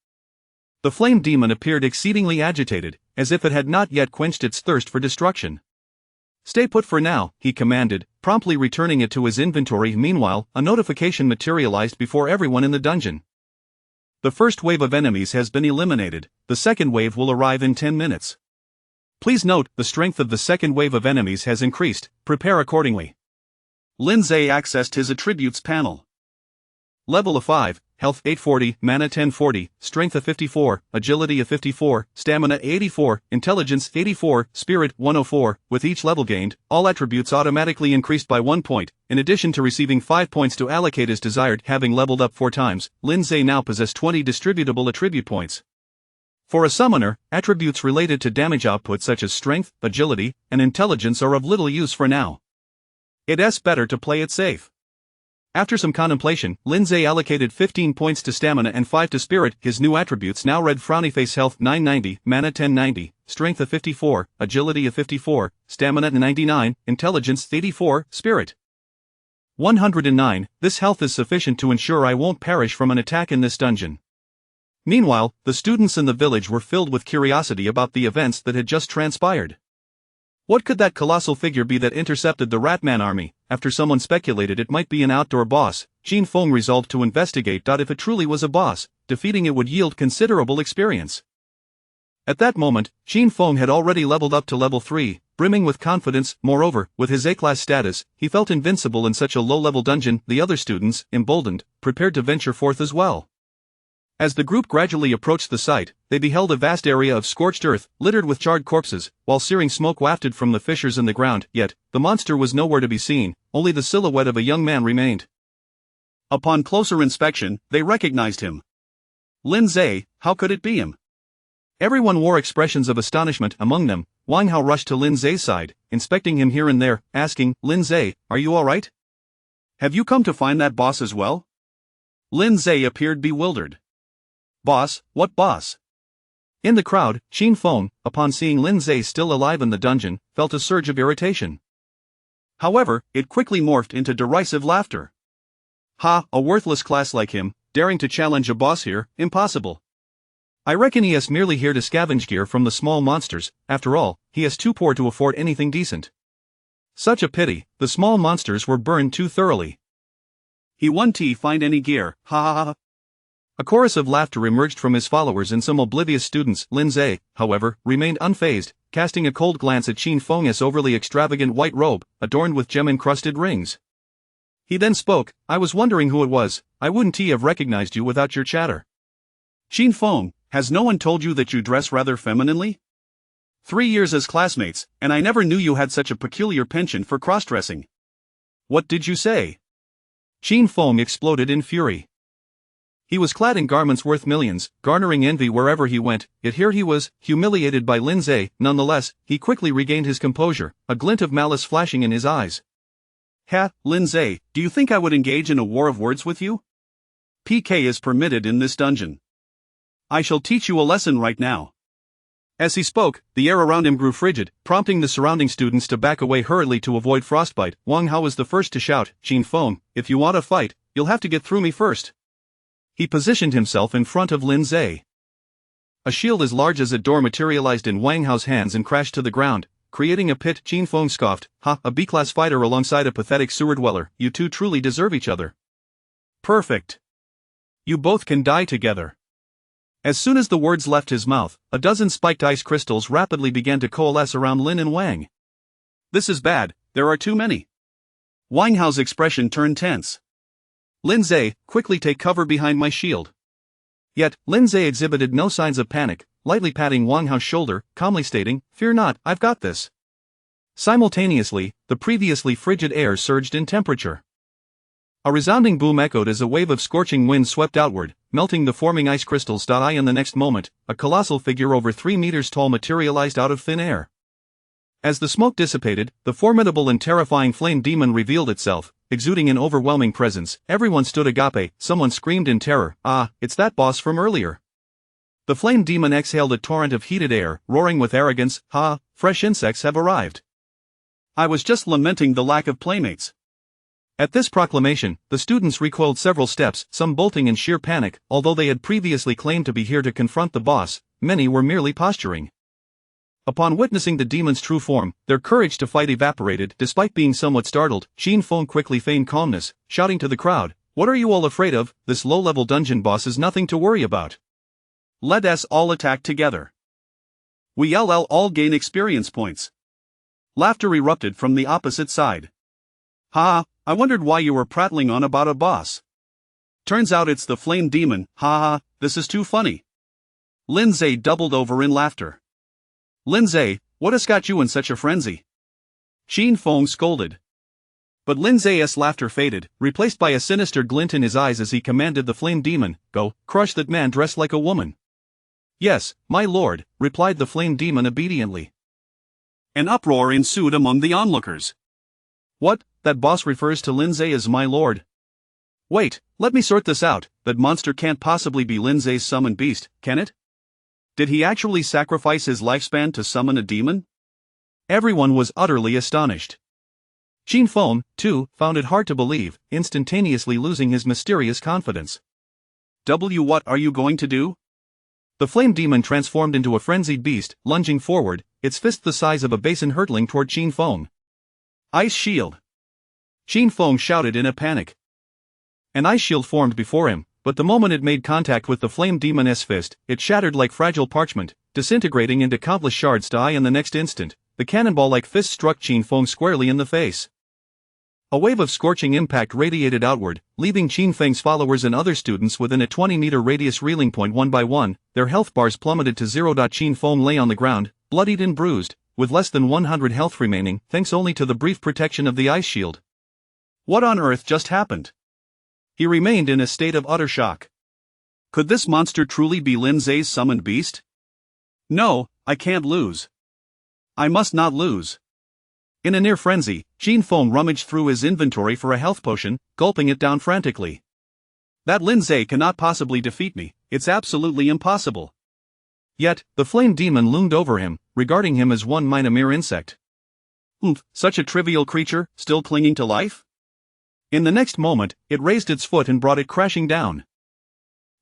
The flame demon appeared exceedingly agitated, as if it had not yet quenched its thirst for destruction. Stay put for now, he commanded, promptly returning it to his inventory. Meanwhile, a notification materialized before everyone in the dungeon. The first wave of enemies has been eliminated, the second wave will arrive in 10 minutes. Please note, the strength of the second wave of enemies has increased, prepare accordingly. Lin Zhe accessed his attributes panel. Level of 5, Health 840, Mana 1040, Strength of 54, Agility of 54, Stamina 84, Intelligence 84, Spirit 104. With each level gained, all attributes automatically increased by 1 point, in addition to receiving 5 points to allocate as desired. Having leveled up 4 times, Lin Zhe now possessed 20 distributable attribute points. For a summoner, attributes related to damage output such as Strength, Agility, and Intelligence are of little use for now. It's better to play it safe. After some contemplation, Lin Zhe allocated 15 points to Stamina and 5 to Spirit. His new attributes now read Frowny Face. Health 990, Mana 1090, Strength of 54, Agility of 54, Stamina 99, Intelligence 84, Spirit 109. This health is sufficient to ensure I won't perish from an attack in this dungeon. Meanwhile, the students in the village were filled with curiosity about the events that had just transpired. What could that colossal figure be that intercepted the Ratman army? After someone speculated it might be an outdoor boss, Xin Feng resolved to investigate. If it truly was a boss, defeating it would yield considerable experience. At that moment, Xin Feng had already leveled up to level 3, brimming with confidence. Moreover, with his A-class status, he felt invincible in such a low-level dungeon. The other students, emboldened, prepared to venture forth as well. As the group gradually approached the site, they beheld a vast area of scorched earth, littered with charred corpses, while searing smoke wafted from the fissures in the ground. Yet, the monster was nowhere to be seen, only the silhouette of a young man remained. Upon closer inspection, they recognized him. Lin Zhe, how could it be him? Everyone wore expressions of astonishment. Among them, Wang Hao rushed to Lin Zhe's side, inspecting him here and there, asking, "Lin Zhe, are you alright? Have you come to find that boss as well?" Lin Zhe appeared bewildered. "Boss? What boss?" In the crowd, Qin Feng, upon seeing Lin Zhe still alive in the dungeon, felt a surge of irritation. However, it quickly morphed into derisive laughter. "Ha, a worthless class like him, daring to challenge a boss here, impossible. I reckon he is merely here to scavenge gear from the small monsters. After all, he is too poor to afford anything decent. Such a pity, the small monsters were burned too thoroughly. He won't find any gear, ha ha ha." A chorus of laughter emerged from his followers and some oblivious students. Lin Zhe, however, remained unfazed, casting a cold glance at Qin Feng's overly extravagant white robe, adorned with gem-encrusted rings. He then spoke, "I was wondering who it was. I wouldn't have recognized you without your chatter. Qin Feng, has no one told you that you dress rather femininely? 3 years as classmates, and I never knew you had such a peculiar penchant for cross-dressing." "What did you say?" Qin Feng exploded in fury. He was clad in garments worth millions, garnering envy wherever he went, yet here he was, humiliated by Lin Zhe. Nonetheless, he quickly regained his composure, a glint of malice flashing in his eyes. "Ha, Lin Zhe, do you think I would engage in a war of words with you? PK is permitted in this dungeon. I shall teach you a lesson right now." As he spoke, the air around him grew frigid, prompting the surrounding students to back away hurriedly to avoid frostbite. Wang Hao was the first to shout, "Qin Feng, if you want a fight, you'll have to get through me first." He positioned himself in front of Lin Zhe. A shield as large as a door materialized in Wang Hao's hands and crashed to the ground, creating a pit. Qin Feng scoffed, "Ha, a B-class fighter alongside a pathetic sewer dweller, you two truly deserve each other. Perfect. You both can die together." As soon as the words left his mouth, a dozen spiked ice crystals rapidly began to coalesce around Lin and Wang. "This is bad, there are too many." Wang Hao's expression turned tense. "Lin Zhe, quickly take cover behind my shield." Yet, Lin Zhe exhibited no signs of panic, lightly patting Wang Hao's shoulder, calmly stating, "Fear not, I've got this." Simultaneously, the previously frigid air surged in temperature. A resounding boom echoed as a wave of scorching wind swept outward, melting the forming ice crystals. In the next moment, a colossal figure over 3 meters tall materialized out of thin air. As the smoke dissipated, the formidable and terrifying flame demon revealed itself, exuding an overwhelming presence. Everyone stood agape. Someone screamed in terror, "Ah, it's that boss from earlier." The flame demon exhaled a torrent of heated air, roaring with arrogance, "Ha, fresh insects have arrived. I was just lamenting the lack of playmates." At this proclamation, the students recoiled several steps, some bolting in sheer panic. Although they had previously claimed to be here to confront the boss, many were merely posturing. Upon witnessing the demon's true form, their courage to fight evaporated. Despite being somewhat startled, Qin Feng quickly feigned calmness, shouting to the crowd, "What are you all afraid of? This low-level dungeon boss is nothing to worry about. Let us all attack together. We'll all gain experience points." Laughter erupted from the opposite side. "Ha, I wondered why you were prattling on about a boss. Turns out it's the flame demon, ha ha, this is too funny." Lin Zhe doubled over in laughter. "Lin Zhe, what has got you in such a frenzy?" Qin Feng scolded. But Lin Zhe's laughter faded, replaced by a sinister glint in his eyes as he commanded the flame demon, "Go, crush that man dressed like a woman." "Yes, my lord," replied the flame demon obediently. An uproar ensued among the onlookers. "What, that boss refers to Lin Zhe as my lord? Wait, let me sort this out. That monster can't possibly be Lin Zhe's summoned beast, can it? Did he actually sacrifice his lifespan to summon a demon?" Everyone was utterly astonished. Qin Feng, too, found it hard to believe, instantaneously losing his mysterious confidence. What are you going to do?" The flame demon transformed into a frenzied beast, lunging forward, its fist the size of a basin hurtling toward Qin Feng. "Ice shield!" Qin Feng shouted in a panic. An ice shield formed before him, but the moment it made contact with the flame demon's fist, it shattered like fragile parchment, disintegrating into countless shards. In the next instant, the cannonball-like fist struck Qin Feng squarely in the face. A wave of scorching impact radiated outward, leaving Qin Feng's followers and other students within a 20-meter radius reeling. One by one, their health bars plummeted to 0. Qin Feng lay on the ground, bloodied and bruised, with less than 100 health remaining, thanks only to the brief protection of the ice shield. What on earth just happened? He remained in a state of utter shock. Could this monster truly be Lin Zhe's summoned beast? No, I can't lose. I must not lose. In a near frenzy, Qin Feng rummaged through his inventory for a health potion, gulping it down frantically. That Lindsay cannot possibly defeat me, it's absolutely impossible. Yet, the flame demon loomed over him, regarding him as one might a mere insect. Such a trivial creature, still clinging to life? In the next moment, it raised its foot and brought it crashing down.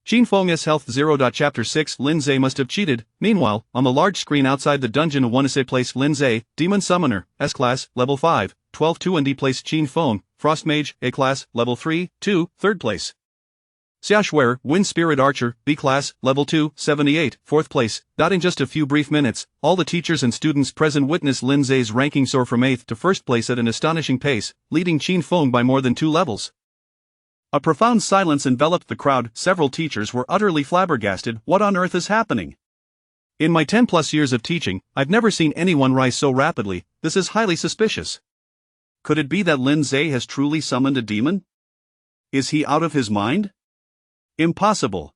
Qin Feng's Health 0. Chapter 6 Lindsay must have cheated. Meanwhile, on the large screen outside the dungeon of Wanase place Lindsay, Demon Summoner, S-Class, Level 5, 12-2 and D place Qin Feng, Frost Mage, A-Class, Level 3, 2, 3rd place. Xiaoxuer, Wind Spirit Archer, B-Class, Level 2, 78, 4th place. In just a few brief minutes, all the teachers and students present witnessed Lindsay's ranking soar from 8th to 1st place at an astonishing pace, leading Qin Feng by more than 2 levels. A profound silence enveloped the crowd. Several teachers were utterly flabbergasted. What on earth is happening? In my 10+ years of teaching, I've never seen anyone rise so rapidly. This is highly suspicious. Could it be that Lindsay has truly summoned a demon? Is he out of his mind? Impossible.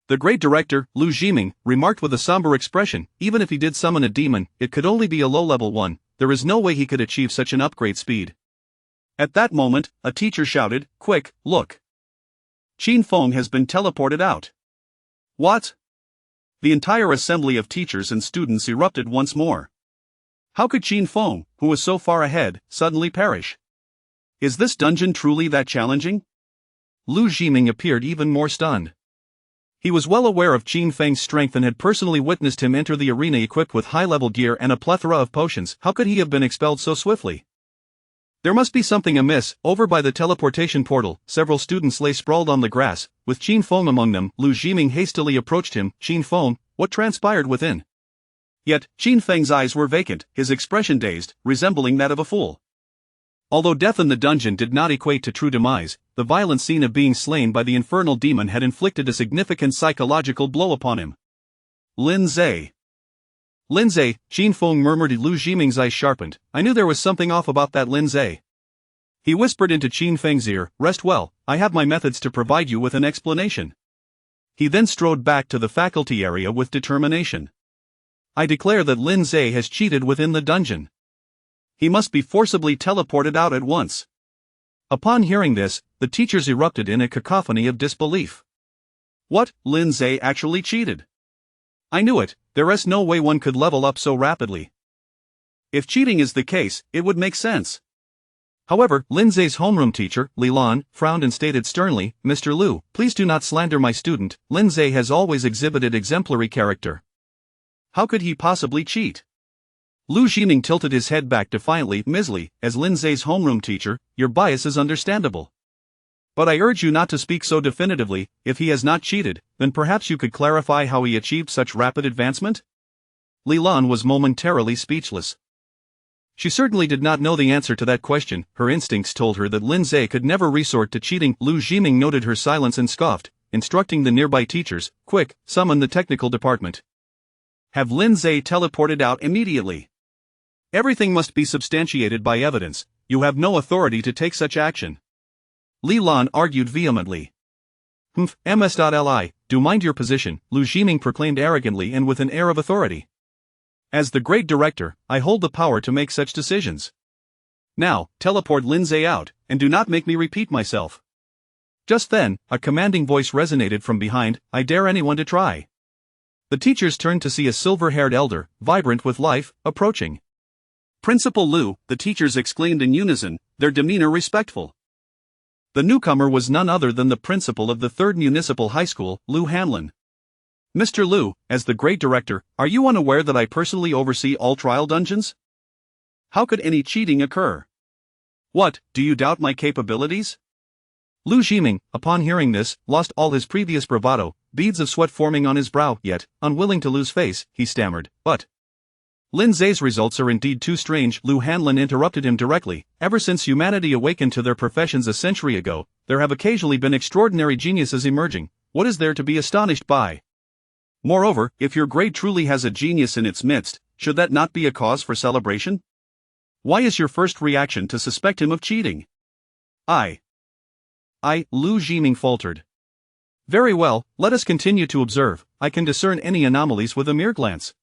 The great director, Lu Jiming, remarked with a somber expression, even if he did summon a demon, it could only be a low-level one. There is no way he could achieve such an upgrade speed. At that moment, a teacher shouted, "Quick, look! Qin Feng has been teleported out." What? The entire assembly of teachers and students erupted once more. How could Qin Feng, who was so far ahead, suddenly perish? Is this dungeon truly that challenging? Lu Jiming appeared even more stunned. He was well aware of Qin Feng's strength and had personally witnessed him enter the arena equipped with high-level gear and a plethora of potions. How could he have been expelled so swiftly? There must be something amiss. Over by the teleportation portal, several students lay sprawled on the grass, with Qin Feng among them. Lu Jiming hastily approached him. "Qin Feng, what transpired within?" Yet, Qin Feng's eyes were vacant, his expression dazed, resembling that of a fool. Although death in the dungeon did not equate to true demise, the violent scene of being slain by the infernal demon had inflicted a significant psychological blow upon him. Lindsay, Qin Feng murmured. Lu Jiming's eyes sharpened. "I knew there was something off about that Lindsay." He whispered into Qin Feng's ear, "Rest well, I have my methods to provide you with an explanation." He then strode back to the faculty area with determination. "I declare that Lindsay has cheated within the dungeon. He must be forcibly teleported out at once." Upon hearing this, the teachers erupted in a cacophony of disbelief. What? Lindsay actually cheated? I knew it, there is no way one could level up so rapidly. If cheating is the case, it would make sense. However, Lindsay's homeroom teacher, Li Lan, frowned and stated sternly, "Mr. Lu, please do not slander my student. Lindsay has always exhibited exemplary character. How could he possibly cheat?" Lu Jiming tilted his head back defiantly. "Ms. Li, as Lindsay's homeroom teacher, your bias is understandable. But I urge you not to speak so definitively. If he has not cheated, then perhaps you could clarify how he achieved such rapid advancement?" Li Lan was momentarily speechless. She certainly did not know the answer to that question. Her instincts told her that Lindsay could never resort to cheating. Lu Jiming noted her silence and scoffed, instructing the nearby teachers, "Quick, summon the technical department. Have Lindsay teleported out immediately. Everything must be substantiated by evidence. You have no authority to take such action." Li Lan argued vehemently. Ms.Li, do mind your position, Lu Jiming proclaimed arrogantly and with an air of authority. "As the great director, I hold the power to make such decisions. Now, teleport Lindsay out, and do not make me repeat myself." Just then, a commanding voice resonated from behind, "I dare anyone to try." The teachers turned to see a silver-haired elder, vibrant with life, approaching. "Principal Lu," the teachers exclaimed in unison, their demeanor respectful. The newcomer was none other than the principal of the 3rd Municipal High School, Lu Hanlin. "Mr. Lu, as the great director, are you unaware that I personally oversee all trial dungeons? How could any cheating occur? What, do you doubt my capabilities?" Lu Jiming, upon hearing this, lost all his previous bravado, beads of sweat forming on his brow, yet, unwilling to lose face, he stammered, "But Lindsay's results are indeed too strange." Lu Hanlin interrupted him directly. "Ever since humanity awakened to their professions a century ago, there have occasionally been extraordinary geniuses emerging. What is there to be astonished by? Moreover, if your grade truly has a genius in its midst, should that not be a cause for celebration? Why is your first reaction to suspect him of cheating?" Lu Jiming faltered. Very well, let us continue to observe. I can discern any anomalies with a mere glance.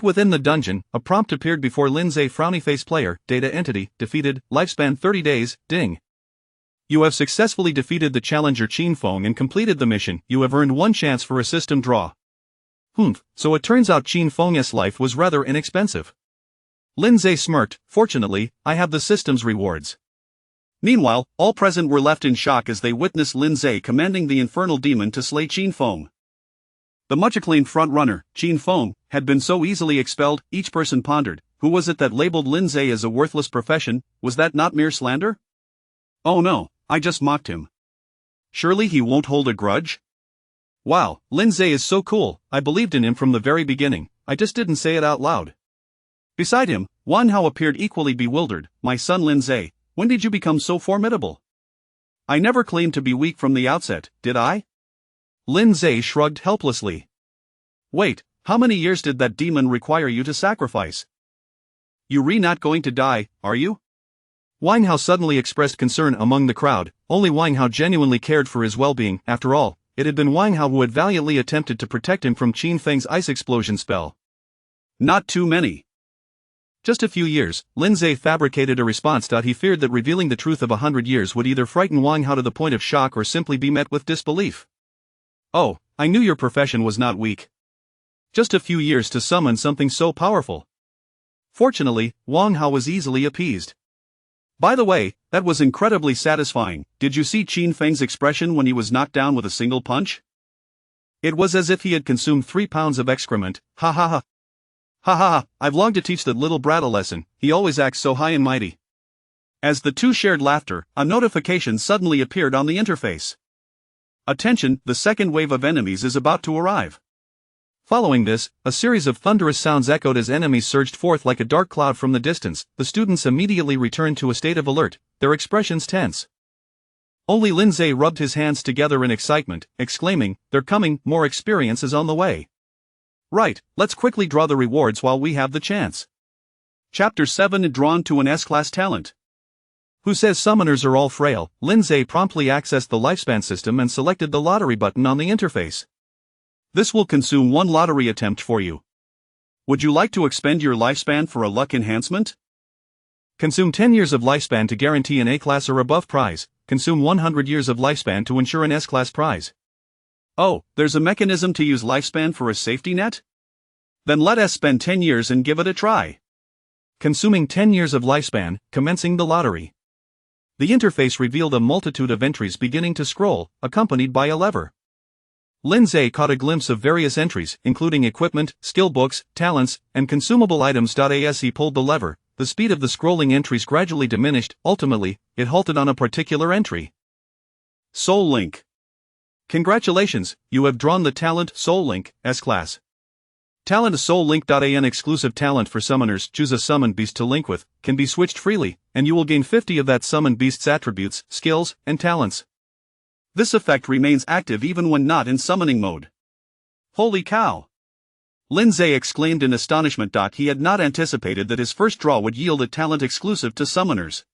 Within the dungeon, a prompt appeared before Lindsay. Frowny face player, data entity, defeated, lifespan 30 days, ding. You have successfully defeated the challenger Qin Feng and completed the mission. You have earned one chance for a system draw. So it turns out Qin Feng's life was rather inexpensive. Lindsay smirked. Fortunately, I have the system's rewards. Meanwhile, all present were left in shock as they witnessed Lindsay commanding the infernal demon to slay Qin Feng. The much-acclaimed front-runner, Qin Feng, had been so easily expelled. Each person pondered, who was it that labeled Lindsay as a worthless profession? Was that not mere slander? Oh no, I just mocked him. Surely he won't hold a grudge? Wow, Lindsay is so cool. I believed in him from the very beginning, I just didn't say it out loud. Beside him, Wang Hao appeared equally bewildered. My son Lindsay, when did you become so formidable? I never claimed to be weak from the outset, did I? Lindsay shrugged helplessly. Wait, how many years did that demon require you to sacrifice? You're not going to die, are you? Wang Hao suddenly expressed concern among the crowd. Only Wang Hao genuinely cared for his well-being. After all, it had been Wang Hao who had valiantly attempted to protect him from Qin Feng's ice explosion spell. Not too many. Just a few years. Lindsay fabricated a response. He feared that revealing the truth of 100 years would either frighten Wang Hao to the point of shock or simply be met with disbelief. Oh, I knew your profession was not weak. Just a few years to summon something so powerful. Fortunately, Wang Hao was easily appeased. By the way, that was incredibly satisfying. Did you see Qin Feng's expression when he was knocked down with a single punch? It was as if he had consumed 3 pounds of excrement. Ha ha ha. Ha ha ha, I've longed to teach that little brat a lesson, he always acts so high and mighty. As the two shared laughter, a notification suddenly appeared on the interface. Attention, the second wave of enemies is about to arrive. Following this, a series of thunderous sounds echoed as enemies surged forth like a dark cloud from the distance. The students immediately returned to a state of alert, their expressions tense. Only Lindsay rubbed his hands together in excitement, exclaiming, "They're coming, more experience is on the way." Right, let's quickly draw the rewards while we have the chance. Chapter 7 Drawn to an S-Class Talent. Who says summoners are all frail? Lindsay promptly accessed the lifespan system and selected the lottery button on the interface. This will consume 1 lottery attempt for you. Would you like to expend your lifespan for a luck enhancement? Consume 10 years of lifespan to guarantee an A-class or above prize. Consume 100 years of lifespan to ensure an S-class prize. Oh, there's a mechanism to use lifespan for a safety net? Then let us spend 10 years and give it a try. Consuming 10 years of lifespan, commencing the lottery. The interface revealed a multitude of entries beginning to scroll, accompanied by a lever. Lindsay caught a glimpse of various entries, including equipment, skill books, talents, and consumable items. As he pulled the lever, the speed of the scrolling entries gradually diminished. Ultimately, it halted on a particular entry. Soul Link. Congratulations, you have drawn the talent Soul Link, S-Class. Talent Soul Link.an exclusive talent for summoners. Choose a summoned beast to link with, can be switched freely, and you will gain 50 of that summoned beast's attributes, skills, and talents. This effect remains active even when not in summoning mode. Holy cow! Lindsay exclaimed in astonishment. He had not anticipated that his first draw would yield a talent exclusive to summoners.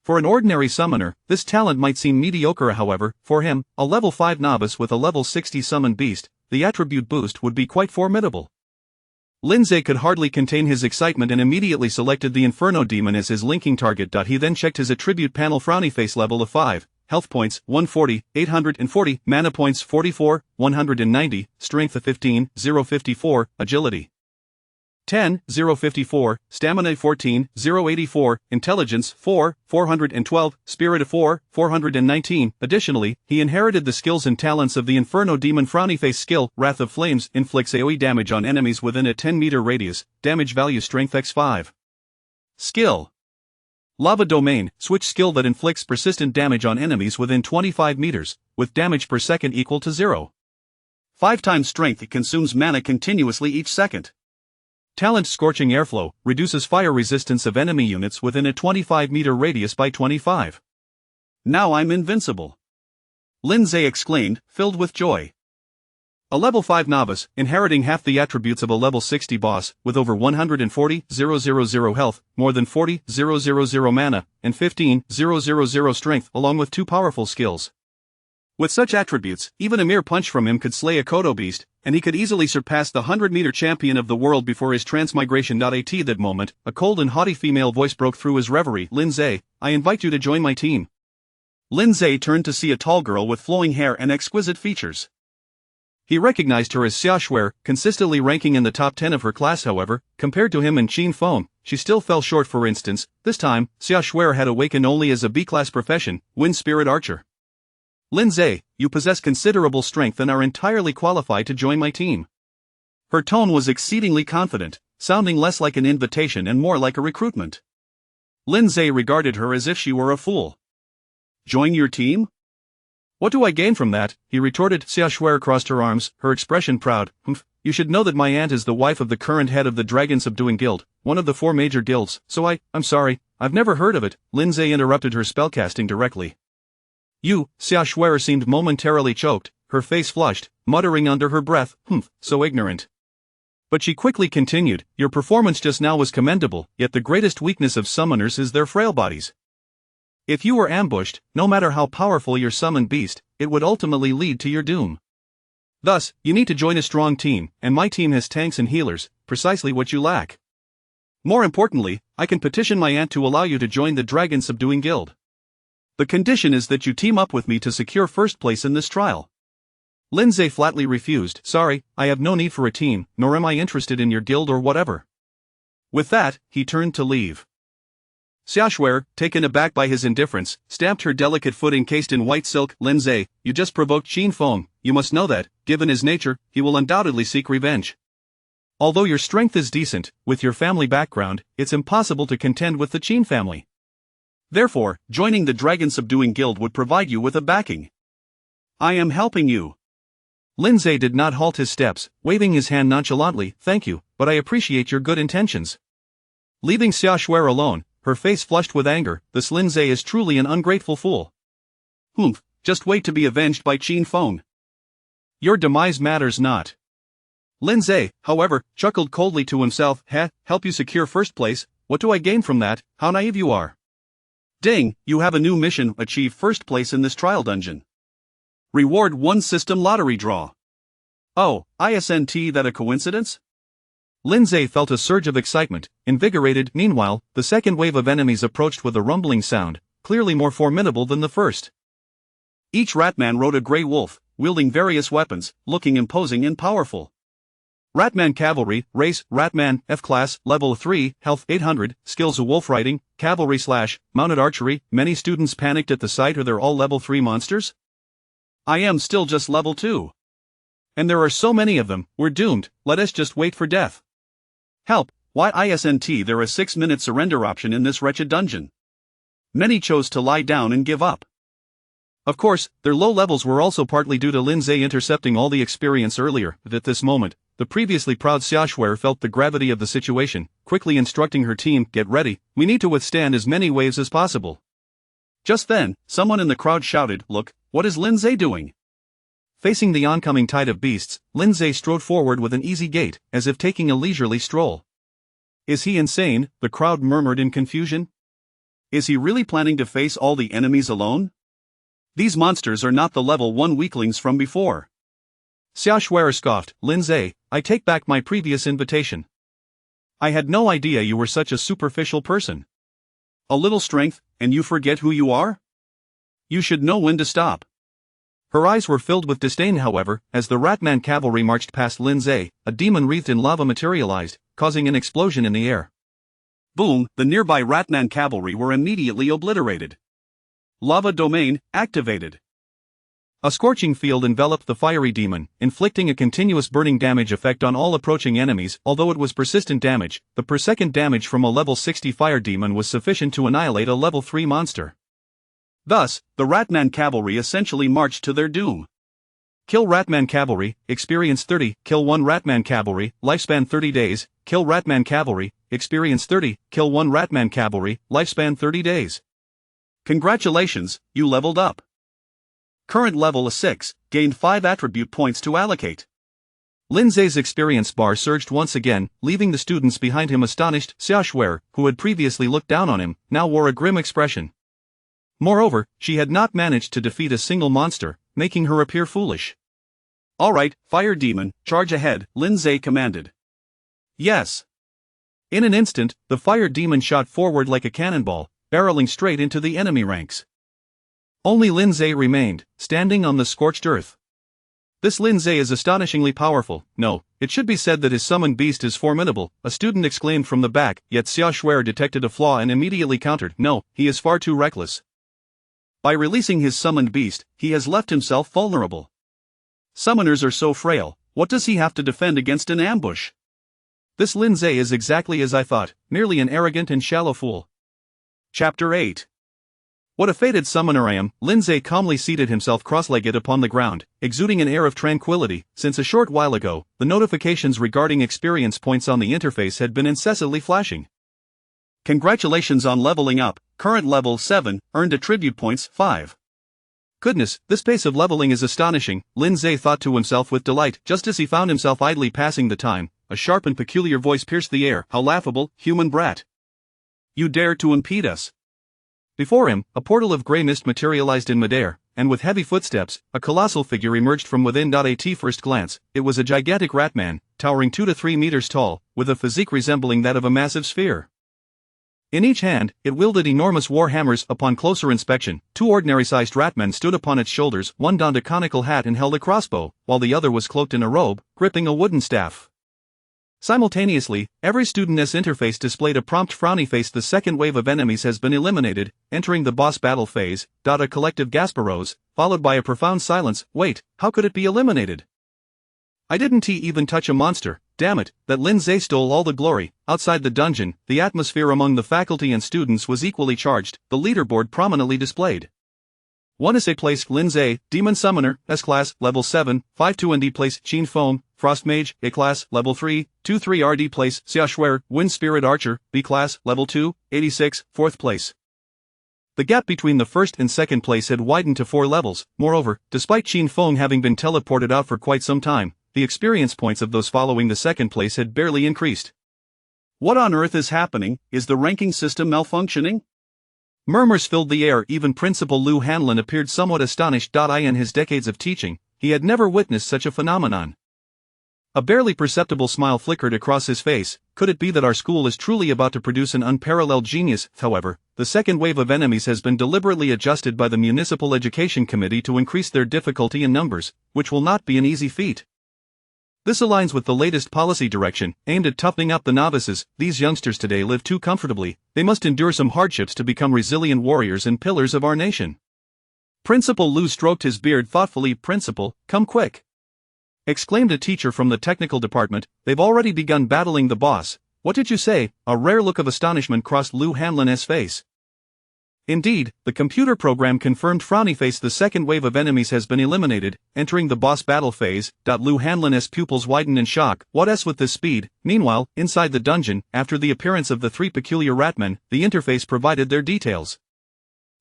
For an ordinary summoner, this talent might seem mediocre. However, for him, a level 5 novice with a level 60 summoned beast, the attribute boost would be quite formidable. Lindsay could hardly contain his excitement and immediately selected the Inferno Demon as his linking target. He then checked his attribute panel. Frowny face level of 5. Health points 140, 840, mana points 44, 190, strength of 15, 054, agility 10, 054, stamina 14, 084, intelligence 4, 412, spirit of 4, 419. Additionally, he inherited the skills and talents of the Inferno Demon. Frowny face skill, Wrath of Flames, inflicts AoE damage on enemies within a 10-meter radius, damage value strength x5. Skill. Lava Domain, switch skill that inflicts persistent damage on enemies within 25 meters, with damage per second equal to 0. 5 times strength. It consumes mana continuously each second. Talent Scorching Airflow, reduces fire resistance of enemy units within a 25-meter radius by 25. Now I'm invincible! Lindsay exclaimed, filled with joy. A level 5 novice, inheriting half the attributes of a level 60 boss, with over 140,000 health, more than 40,000 mana, and 15,000 strength, along with 2 powerful skills. With such attributes, even a mere punch from him could slay a Kodo beast, and he could easily surpass the 100-meter champion of the world before his transmigration. At that moment, a cold and haughty female voice broke through his reverie. Lindsay, I invite you to join my team. Lindsay turned to see a tall girl with flowing hair and exquisite features. He recognized her as Xia Shuer, consistently ranking in the top 10 of her class. However, compared to him and Qin Feng, she still fell short. For instance, this time, Xia Shuer had awakened only as a B-class profession, Wind Spirit Archer. Lindsay, you possess considerable strength and are entirely qualified to join my team. Her tone was exceedingly confident, sounding less like an invitation and more like a recruitment. Lindsay regarded her as if she were a fool. Join your team? What do I gain from that? He retorted. Xia Shuer crossed her arms, her expression proud. You should know that my aunt is the wife of the current head of the Dragon Subduing Guild, one of the 4 major guilds, so I'm sorry, I've never heard of it. Lindsay interrupted her spellcasting directly. You, Xia Shuer seemed momentarily choked, her face flushed, muttering under her breath, so ignorant. But she quickly continued, your performance just now was commendable, yet the greatest weakness of summoners is their frail bodies. If you were ambushed, no matter how powerful your summoned beast, it would ultimately lead to your doom. Thus, you need to join a strong team, and my team has tanks and healers, precisely what you lack. More importantly, I can petition my aunt to allow you to join the Dragon Subduing Guild. The condition is that you team up with me to secure first place in this trial. Lindsay flatly refused. Sorry, I have no need for a team, nor am I interested in your guild or whatever. With that, he turned to leave. Xia Shuer, taken aback by his indifference, stamped her delicate foot encased in white silk. Lindsay, you just provoked Qin Feng. You must know that, given his nature, he will undoubtedly seek revenge. Although your strength is decent, with your family background, it's impossible to contend with the Qin family. Therefore, joining the Dragon Subduing Guild would provide you with a backing. I am helping you. Lindsay did not halt his steps, waving his hand nonchalantly. Thank you, but I appreciate your good intentions. Leaving Xia Shuer alone, her face flushed with anger. This Lindsay is truly an ungrateful fool. Just wait to be avenged by Qin Feng. Your demise matters not. Lindsay, however, chuckled coldly to himself. Help you secure first place? What do I gain from that? How naive you are. Ding, you have a new mission, achieve first place in this trial dungeon. Reward 1 system lottery draw. Oh, isn't that a coincidence? Lindsay felt a surge of excitement, invigorated. Meanwhile, the second wave of enemies approached with a rumbling sound, clearly more formidable than the first. Each Ratman rode a grey wolf, wielding various weapons, looking imposing and powerful. Ratman Cavalry, Race, Ratman, F-Class, Level 3, Health 800, Skills Wolf Riding, Cavalry / Mounted Archery. Many students panicked at the sight. Are they all Level 3 monsters? I am still just Level 2. And there are so many of them, we're doomed, let us just wait for death. Help, why isn't there a 6-minute surrender option in this wretched dungeon? Many chose to lie down and give up. Of course, their low levels were also partly due to Lindsay intercepting all the experience earlier. At this moment, the previously proud Xia Shuer felt the gravity of the situation, quickly instructing her team, get ready, we need to withstand as many waves as possible. Just then, someone in the crowd shouted, look, what is Lindsay doing? Facing the oncoming tide of beasts, Lindsay strode forward with an easy gait, as if taking a leisurely stroll. Is he insane? The crowd murmured in confusion. Is he really planning to face all the enemies alone? These monsters are not the level 1 weaklings from before. Xia Shuer scoffed. Lindsay, I take back my previous invitation. I had no idea you were such a superficial person. A little strength, and you forget who you are? You should know when to stop. Her eyes were filled with disdain. However, as the Ratman Cavalry marched past Lindsay, a demon wreathed in lava materialized, causing an explosion in the air. Boom, the nearby Ratman Cavalry were immediately obliterated. Lava domain activated. A scorching field enveloped the fiery demon, inflicting a continuous burning damage effect on all approaching enemies. Although it was persistent damage, the per second damage from a level 60 fire demon was sufficient to annihilate a level 3 monster. Thus, the Ratman Cavalry essentially marched to their doom. Kill Ratman Cavalry, experience 30, kill 1 Ratman Cavalry, lifespan 30 days, kill Ratman Cavalry, experience 30, kill 1 Ratman Cavalry, lifespan 30 days. Congratulations, you leveled up. Current level is 6, gained 5 attribute points to allocate. Lindsay's experience bar surged once again, leaving the students behind him astonished. Xia Shuer, who had previously looked down on him, now wore a grim expression. Moreover, she had not managed to defeat a single monster, making her appear foolish. Alright, fire demon, charge ahead, Lindsay commanded. Yes. In an instant, the fire demon shot forward like a cannonball, barreling straight into the enemy ranks. Only Lindsay remained, standing on the scorched earth. This Lindsay is astonishingly powerful. No, it should be said that his summoned beast is formidable, a student exclaimed from the back, yet Xia Shuer detected a flaw and immediately countered, no, he is far too reckless. By releasing his summoned beast, he has left himself vulnerable. Summoners are so frail, what does he have to defend against an ambush? This Lindsay is exactly as I thought, merely an arrogant and shallow fool. Chapter 8. What a fated summoner I am. Lindsay calmly seated himself cross-legged upon the ground, exuding an air of tranquility, since a short while ago, the notifications regarding experience points on the interface had been incessantly flashing. Congratulations on leveling up, current level 7, earned attribute points 5. Goodness, this pace of leveling is astonishing, Lindsay thought to himself with delight, just as he found himself idly passing the time. A sharp and peculiar voice pierced the air. How laughable, human brat! You dare to impede us! Before him, a portal of grey mist materialized in midair, and with heavy footsteps, a colossal figure emerged from within. At first glance, it was a gigantic ratman, towering 2 to 3 meters tall, with a physique resembling that of a massive sphere. In each hand, it wielded enormous war hammers. Upon closer inspection, 2 ordinary-sized ratmen stood upon its shoulders. One donned a conical hat and held a crossbow, while the other was cloaked in a robe, gripping a wooden staff. Simultaneously, every student's interface displayed a prompt frowny face. The second wave of enemies has been eliminated, entering the boss battle phase. A collective gasp arose, followed by a profound silence. Wait, how could it be eliminated? I didn't even touch a monster, damn it, that Lindsay stole all the glory. Outside the dungeon, the atmosphere among the faculty and students was equally charged, the leaderboard prominently displayed. 1 essay place Lindsay, Demon Summoner, S-Class, Level 7, 5-2 ND place Qin Foam, Frost Mage, A-Class, Level 3, 2-3 RD place Xia Shuer, Wind Spirit Archer, B-Class, Level 2, 86, 4th place. The gap between the first and second place had widened to 4 levels. Moreover, despite Qin Foam having been teleported out for quite some time, the experience points of those following the second place had barely increased. What on earth is happening? Is the ranking system malfunctioning? Murmurs filled the air. Even Principal Lu Hanlin appeared somewhat astonished. In his decades of teaching, he had never witnessed such a phenomenon. A barely perceptible smile flickered across his face. Could it be that our school is truly about to produce an unparalleled genius? However, the second wave of enemies has been deliberately adjusted by the Municipal Education Committee to increase their difficulty in numbers, which will not be an easy feat. This aligns with the latest policy direction, aimed at toughening up the novices. These youngsters today live too comfortably. They must endure some hardships to become resilient warriors and pillars of our nation. Principal Lu stroked his beard thoughtfully. Principal, come quick! Exclaimed a teacher from the technical department. They've already begun battling the boss. What did you say? A rare look of astonishment crossed Lu Hanlin's face. Indeed, the computer program confirmed frowny face. The second wave of enemies has been eliminated, entering the boss battle phase. Lu Hanlin's pupils widened in shock. What's with this speed? Meanwhile, inside the dungeon, after the appearance of the 3 peculiar ratmen, the interface provided their details.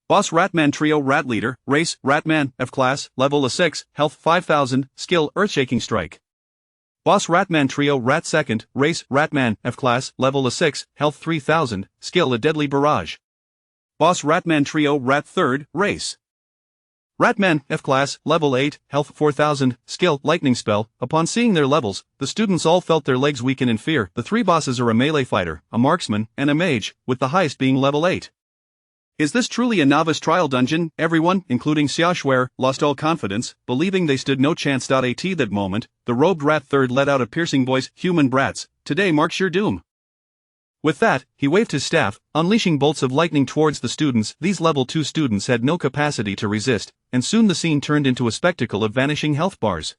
Boss Ratman Trio Rat Leader, Race, Ratman, F-Class, Level 6, Health 5000, Skill, Earthshaking Strike. Boss Ratman Trio Rat Second, Race, Ratman, F-Class, Level 6, Health 3000, Skill, A Deadly Barrage. Boss Ratman Trio Rat Third, Race. Ratman, F-Class, Level 8, Health 4000, Skill, Lightning Spell. Upon seeing their levels, the students all felt their legs weaken in fear. The 3 bosses are a melee fighter, a marksman, and a mage, with the highest being Level 8. Is this truly a novice trial dungeon? Everyone, including Xia Shuer, lost all confidence, believing they stood no chance. At that moment, the robed Rat Third let out a piercing voice. Human brats, today marks your doom. With that, he waved his staff, unleashing bolts of lightning towards the students. These level 2 students had no capacity to resist, and soon the scene turned into a spectacle of vanishing health bars.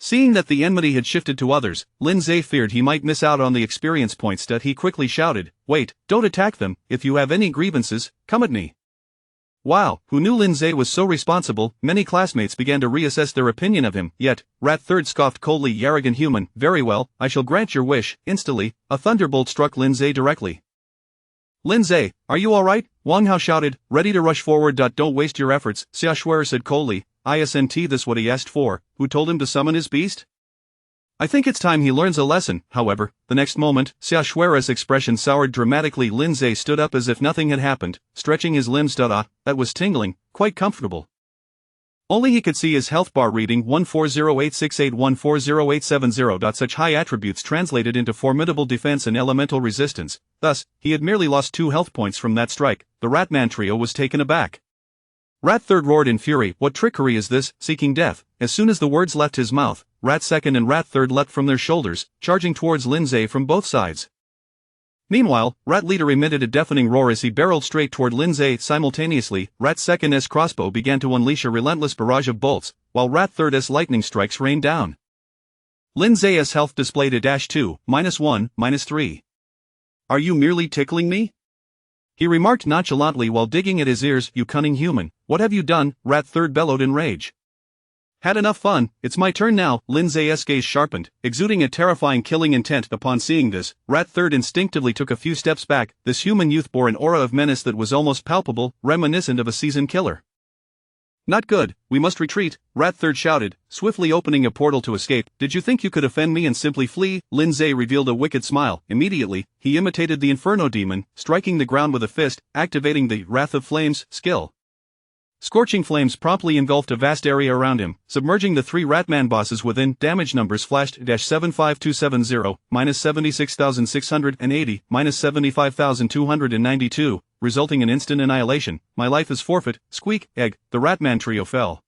Seeing that the enmity had shifted to others, Lindsay feared he might miss out on the experience points. He quickly shouted, "Wait, don't attack them. If you have any grievances, come at me." Wow, who knew Lindsay was so responsible? Many classmates began to reassess their opinion of him. Yet, Rat Third scoffed coldly. Arrogant human. Very well, I shall grant your wish. Instantly, a thunderbolt struck Lindsay directly. Lindsay, are you alright? Wang Hao shouted, ready to rush forward. Don't waste your efforts, Xia Shuer said coldly. Isn't this what he asked for? Who told him to summon his beast? I think it's time he learns a lesson. However, the next moment, Xia Shuer's expression soured dramatically. Lindsay stood up as if nothing had happened, stretching his limbs. That was tingling, quite comfortable. Only he could see his health bar reading 14086814080. Such high attributes translated into formidable defense and elemental resistance, thus, he had merely lost 2 health points from that strike. The Ratman trio was taken aback. Rat Third roared in fury, "What trickery is this, seeking death?" As soon as the words left his mouth, Rat Second and Rat Third leapt from their shoulders, charging towards Lindsay from both sides. Meanwhile, Rat Leader emitted a deafening roar as he barreled straight toward Lindsay. Simultaneously, Rat Second's crossbow began to unleash a relentless barrage of bolts, while Rat Third's lightning strikes rained down. Lindsay's health displayed a -2, -1, -3. "Are you merely tickling me?" he remarked nonchalantly while digging at his ears. "You cunning human, what have you done?" Rat Third bellowed in rage. "Had enough fun, it's my turn now." Lindsay's gaze sharpened, exuding a terrifying killing intent. Upon seeing this, Rat Third instinctively took a few steps back. This human youth bore an aura of menace that was almost palpable, reminiscent of a seasoned killer. "Not good, we must retreat," Rat Third shouted, swiftly opening a portal to escape. "Did you think you could offend me and simply flee?" Lindsay revealed a wicked smile. Immediately, he imitated the Inferno demon, striking the ground with a fist, activating the Wrath of Flames skill. Scorching flames promptly engulfed a vast area around him, submerging the 3 Ratman bosses within. Damage numbers flashed: -75270, -76,680, -75,292, resulting in instant annihilation. "My life is forfeit." Squeak, egg, the Ratman trio fell.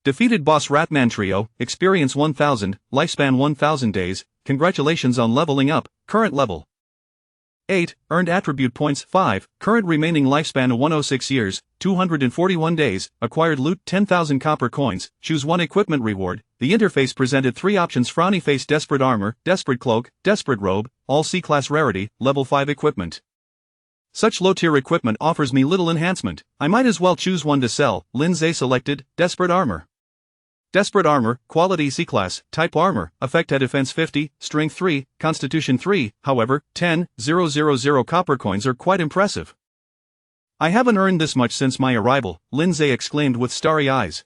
Defeated boss Ratman trio, experience 1000, lifespan 1000 days, congratulations on leveling up, current level 8, earned attribute points 5, current remaining lifespan 106 years, 241 days, acquired loot 10,000 copper coins, choose 1 equipment reward. The interface presented 3 options: Frowny Face, Desperate Armor, Desperate Cloak, Desperate Robe, all C-class rarity, level 5 equipment. Such low-tier equipment offers me little enhancement, I might as well choose one to sell. Lindsay selected Desperate Armor. Desperate Armor, quality C-class, type armor, effect at defense 50, strength 3, constitution 3, however, 10,000 copper coins are quite impressive. "I haven't earned this much since my arrival," Lindsay exclaimed with starry eyes.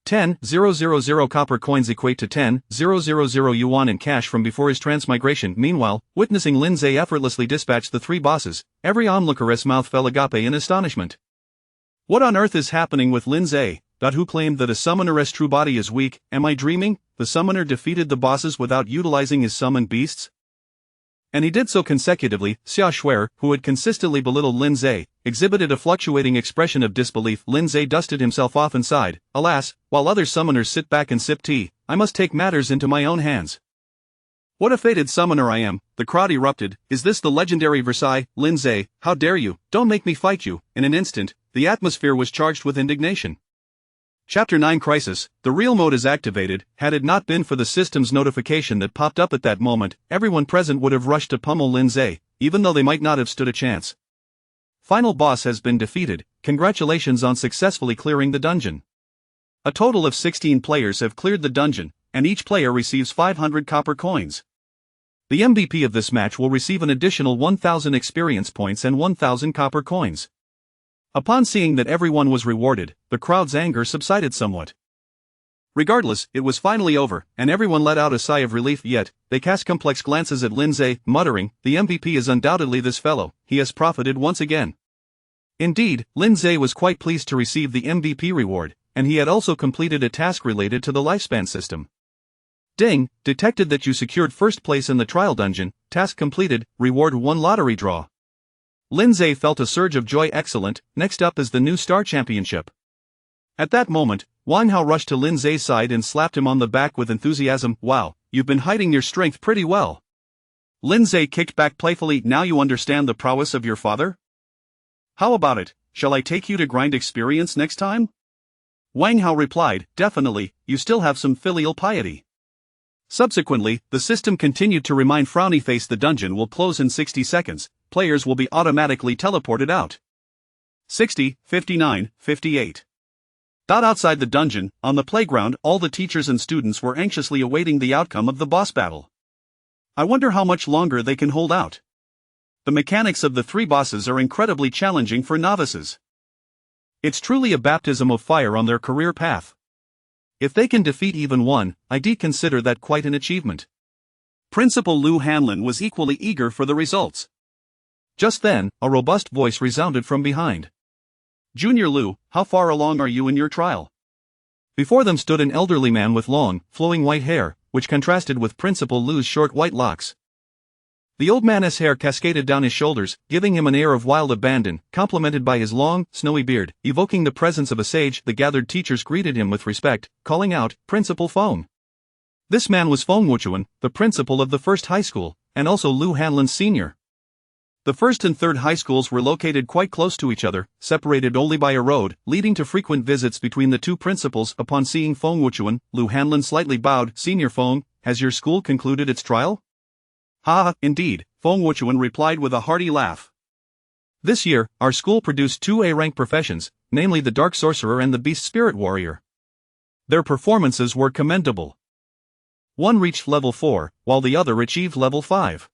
10,000 copper coins equate to 10,000 yuan in cash from before his transmigration. Meanwhile, witnessing Lindsay effortlessly dispatch the 3 bosses, every onlooker's mouth fell agape in astonishment. What on earth is happening with Lindsay? Who claimed that a summoner's true body is weak? Am I dreaming? The summoner defeated the bosses without utilizing his summoned beasts? And he did so consecutively. Xia Shuer, who had consistently belittled Lindsay, exhibited a fluctuating expression of disbelief. Lindsay dusted himself off and sighed, "Alas, while other summoners sit back and sip tea, I must take matters into my own hands. What a fated summoner I am." The crowd erupted. "Is this the legendary Versailles? Lindsay, how dare you? Don't make me fight you." In an instant, the atmosphere was charged with indignation. Chapter 9 Crisis. The real mode is activated. Had it not been for the system's notification that popped up at that moment, everyone present would have rushed to pummel Lindsay, even though they might not have stood a chance. Final boss has been defeated. Congratulations on successfully clearing the dungeon. A total of 16 players have cleared the dungeon, and each player receives 500 copper coins. The MVP of this match will receive an additional 1,000 experience points and 1,000 copper coins. Upon seeing that everyone was rewarded, the crowd's anger subsided somewhat. Regardless, it was finally over, and everyone let out a sigh of relief. Yet, they cast complex glances at Lindsay, muttering, "The MVP is undoubtedly this fellow, he has profited once again." Indeed, Lindsay was quite pleased to receive the MVP reward, and he had also completed a task related to the lifespan system. Ding, detected that you secured first place in the trial dungeon, task completed, reward 1 lottery draw. Lindsay felt a surge of joy. Excellent, next up is the new Star Championship. At that moment, Wang Hao rushed to Lindsay's side and slapped him on the back with enthusiasm. "Wow, you've been hiding your strength pretty well." Lindsay kicked back playfully. "Now you understand the prowess of your father? How about it, shall I take you to grind experience next time?" Wang Hao replied, "Definitely, you still have some filial piety." Subsequently, the system continued to remind Frowny Face the dungeon will close in 60 seconds. Players will be automatically teleported out. 60, 59, 58. Outside the dungeon, on the playground, all the teachers and students were anxiously awaiting the outcome of the boss battle. I wonder how much longer they can hold out. The mechanics of the 3 bosses are incredibly challenging for novices. It's truly a baptism of fire on their career path. If they can defeat even one, I'd consider that quite an achievement. Principal Liu Hanlin was equally eager for the results. Just then, a robust voice resounded from behind. "Junior Liu, how far along are you in your trial?" Before them stood an elderly man with long, flowing white hair, which contrasted with Principal Lu's short white locks. The old man's hair cascaded down his shoulders, giving him an air of wild abandon, complemented by his long, snowy beard, evoking the presence of a sage. The gathered teachers greeted him with respect, calling out, "Principal Fong." This man was Fong Wuchuan, the principal of the first high school, and also Lu Hanlon's senior. The first and third high schools were located quite close to each other, separated only by a road, leading to frequent visits between the two principals. Upon seeing Fong Wuchuan, Lu Hanlon slightly bowed. "Senior Fong, has your school concluded its trial?" "Ha, indeed," Fong Wuchuan replied with a hearty laugh. "This year, our school produced two A-rank professions, namely the Dark Sorcerer and the Beast Spirit Warrior. Their performances were commendable. One reached level 4, while the other achieved level 5.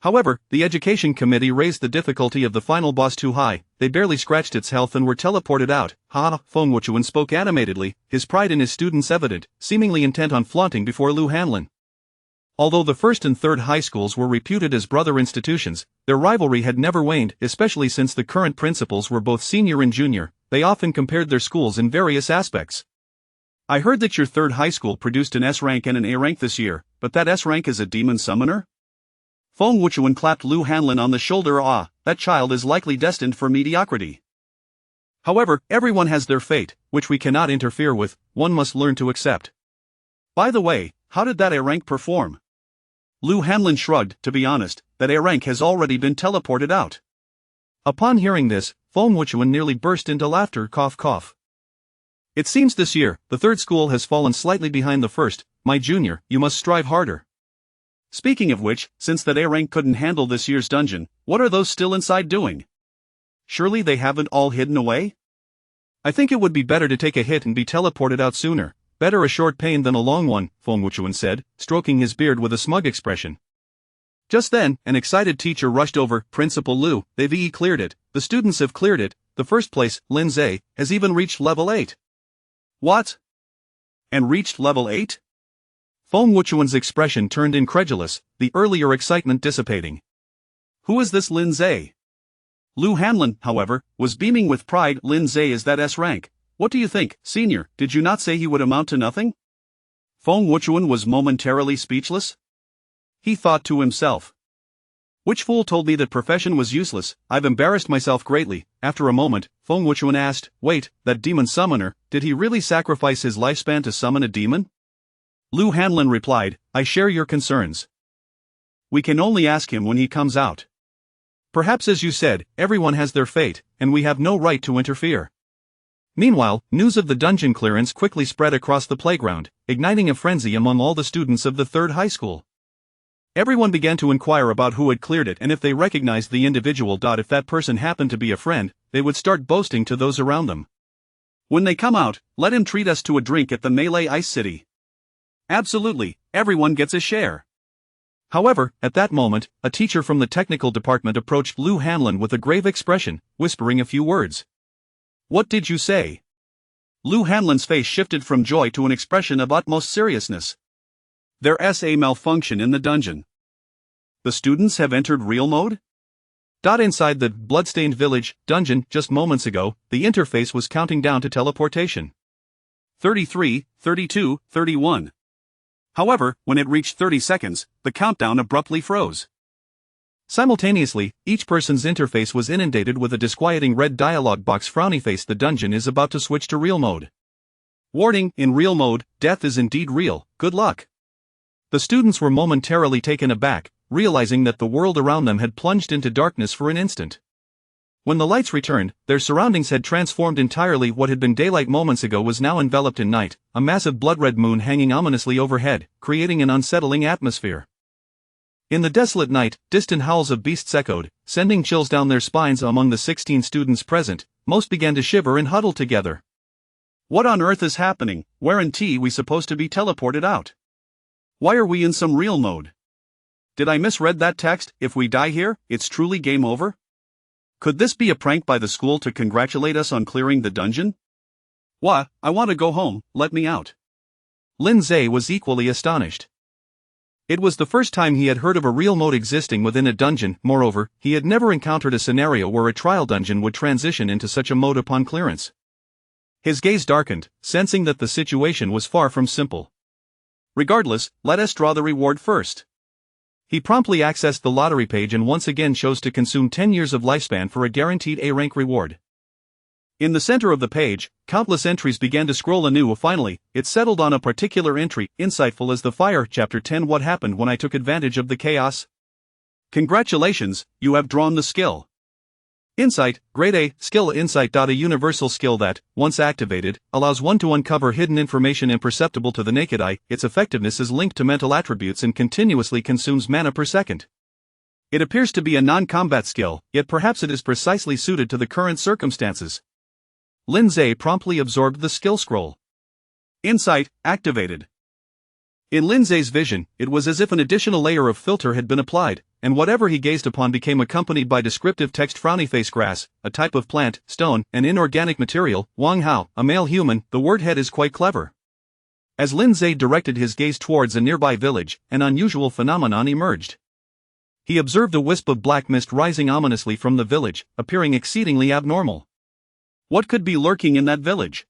However, the education committee raised the difficulty of the final boss too high. They barely scratched its health and were teleported out." "Ha!" Fong Wuchuan spoke animatedly, his pride in his students evident, seemingly intent on flaunting before Lu Hanlon. Although the first and third high schools were reputed as brother institutions, their rivalry had never waned, especially since the current principals were both senior and junior. They often compared their schools in various aspects. "I heard that your third high school produced an S rank and an A rank this year, but that S rank is a demon summoner?" Fong Wuchuan clapped Lu Hanlon on the shoulder. "Ah, that child is likely destined for mediocrity. However, everyone has their fate, which we cannot interfere with. One must learn to accept. By the way, how did that A rank perform?" Lu Hanlon shrugged. "To be honest, that A rank has already been teleported out." Upon hearing this, Fong Wuchuan nearly burst into laughter. Cough cough. "It seems this year, the third school has fallen slightly behind the first. My junior, you must strive harder. Speaking of which, since that A rank couldn't handle this year's dungeon, what are those still inside doing? Surely they haven't all hidden away? I think it would be better to take a hit and be teleported out sooner. Better a short pain than a long one," Fong Wuchuan said, stroking his beard with a smug expression. Just then, an excited teacher rushed over. "Principal Lu, they've cleared it. The students have cleared it. The first place, Lin Zhe, has even reached level 8. "What? And reached level 8? Fong Wuchuan's expression turned incredulous, the earlier excitement dissipating. "Who is this Lin Zhe?" Lu Hanlon, however, was beaming with pride. "Lin Zhe is that S rank. What do you think, senior? Did you not say he would amount to nothing?" Fong Wuchuan was momentarily speechless. He thought to himself, "Which fool told me that profession was useless? I've embarrassed myself greatly." After a moment, Fong Wuchuan asked, "Wait, that demon summoner, did he really sacrifice his lifespan to summon a demon?" Lu Hanlon replied, "I share your concerns. We can only ask him when he comes out. Perhaps, as you said, everyone has their fate, and we have no right to interfere." Meanwhile, news of the dungeon clearance quickly spread across the playground, igniting a frenzy among all the students of the third high school. Everyone began to inquire about who had cleared it and if they recognized the individual. If that person happened to be a friend, they would start boasting to those around them. "When they come out, let him treat us to a drink at the Melee Ice City. Absolutely, everyone gets a share." However, at that moment, a teacher from the technical department approached Lu Hanlon with a grave expression, whispering a few words. "What did you say?" Lu Hanlon's face shifted from joy to an expression of utmost seriousness. "There's a malfunction in the dungeon. The students have entered real mode?" Inside the Bloodstained Village dungeon, just moments ago, the interface was counting down to teleportation. 33, 32, 31. However, when it reached 30 seconds, the countdown abruptly froze. Simultaneously, each person's interface was inundated with a disquieting red dialog box. Frowny face. The dungeon is about to switch to real mode. Warning, in real mode, death is indeed real. Good luck. The students were momentarily taken aback, realizing that the world around them had plunged into darkness for an instant. When the lights returned, their surroundings had transformed entirely. What had been daylight moments ago was now enveloped in night, a massive blood-red moon hanging ominously overhead, creating an unsettling atmosphere. In the desolate night, distant howls of beasts echoed, sending chills down their spines. Among the 16 students present, most began to shiver and huddle together. "What on earth is happening? Weren't we supposed to be teleported out? Why are we in some real mode? Did I misread that text? If we die here, it's truly game over? Could this be a prank by the school to congratulate us on clearing the dungeon? What? I want to go home, let me out." Lin Zhe was equally astonished. It was the first time he had heard of a real mode existing within a dungeon. Moreover, he had never encountered a scenario where a trial dungeon would transition into such a mode upon clearance. His gaze darkened, sensing that the situation was far from simple. Regardless, let us draw the reward first. He promptly accessed the lottery page and once again chose to consume 10 years of lifespan for a guaranteed A-rank reward. In the center of the page, countless entries began to scroll anew. Finally, it settled on a particular entry, insightful as the fire. Chapter 10. What happened when I took advantage of the chaos? Congratulations, you have drawn the skill. Insight, Grade A, Skill Insight. A universal skill that, once activated, allows one to uncover hidden information imperceptible to the naked eye. Its effectiveness is linked to mental attributes and continuously consumes mana per second. It appears to be a non-combat skill, yet perhaps it is precisely suited to the current circumstances. Lindsay promptly absorbed the skill scroll. Insight, activated. In Lindsay's vision, it was as if an additional layer of filter had been applied, and whatever he gazed upon became accompanied by descriptive text. Frowny face grass, a type of plant, stone, an inorganic material, Wang Hao, a male human. The word head is quite clever. As Lindsay directed his gaze towards a nearby village, an unusual phenomenon emerged. He observed a wisp of black mist rising ominously from the village, appearing exceedingly abnormal. What could be lurking in that village?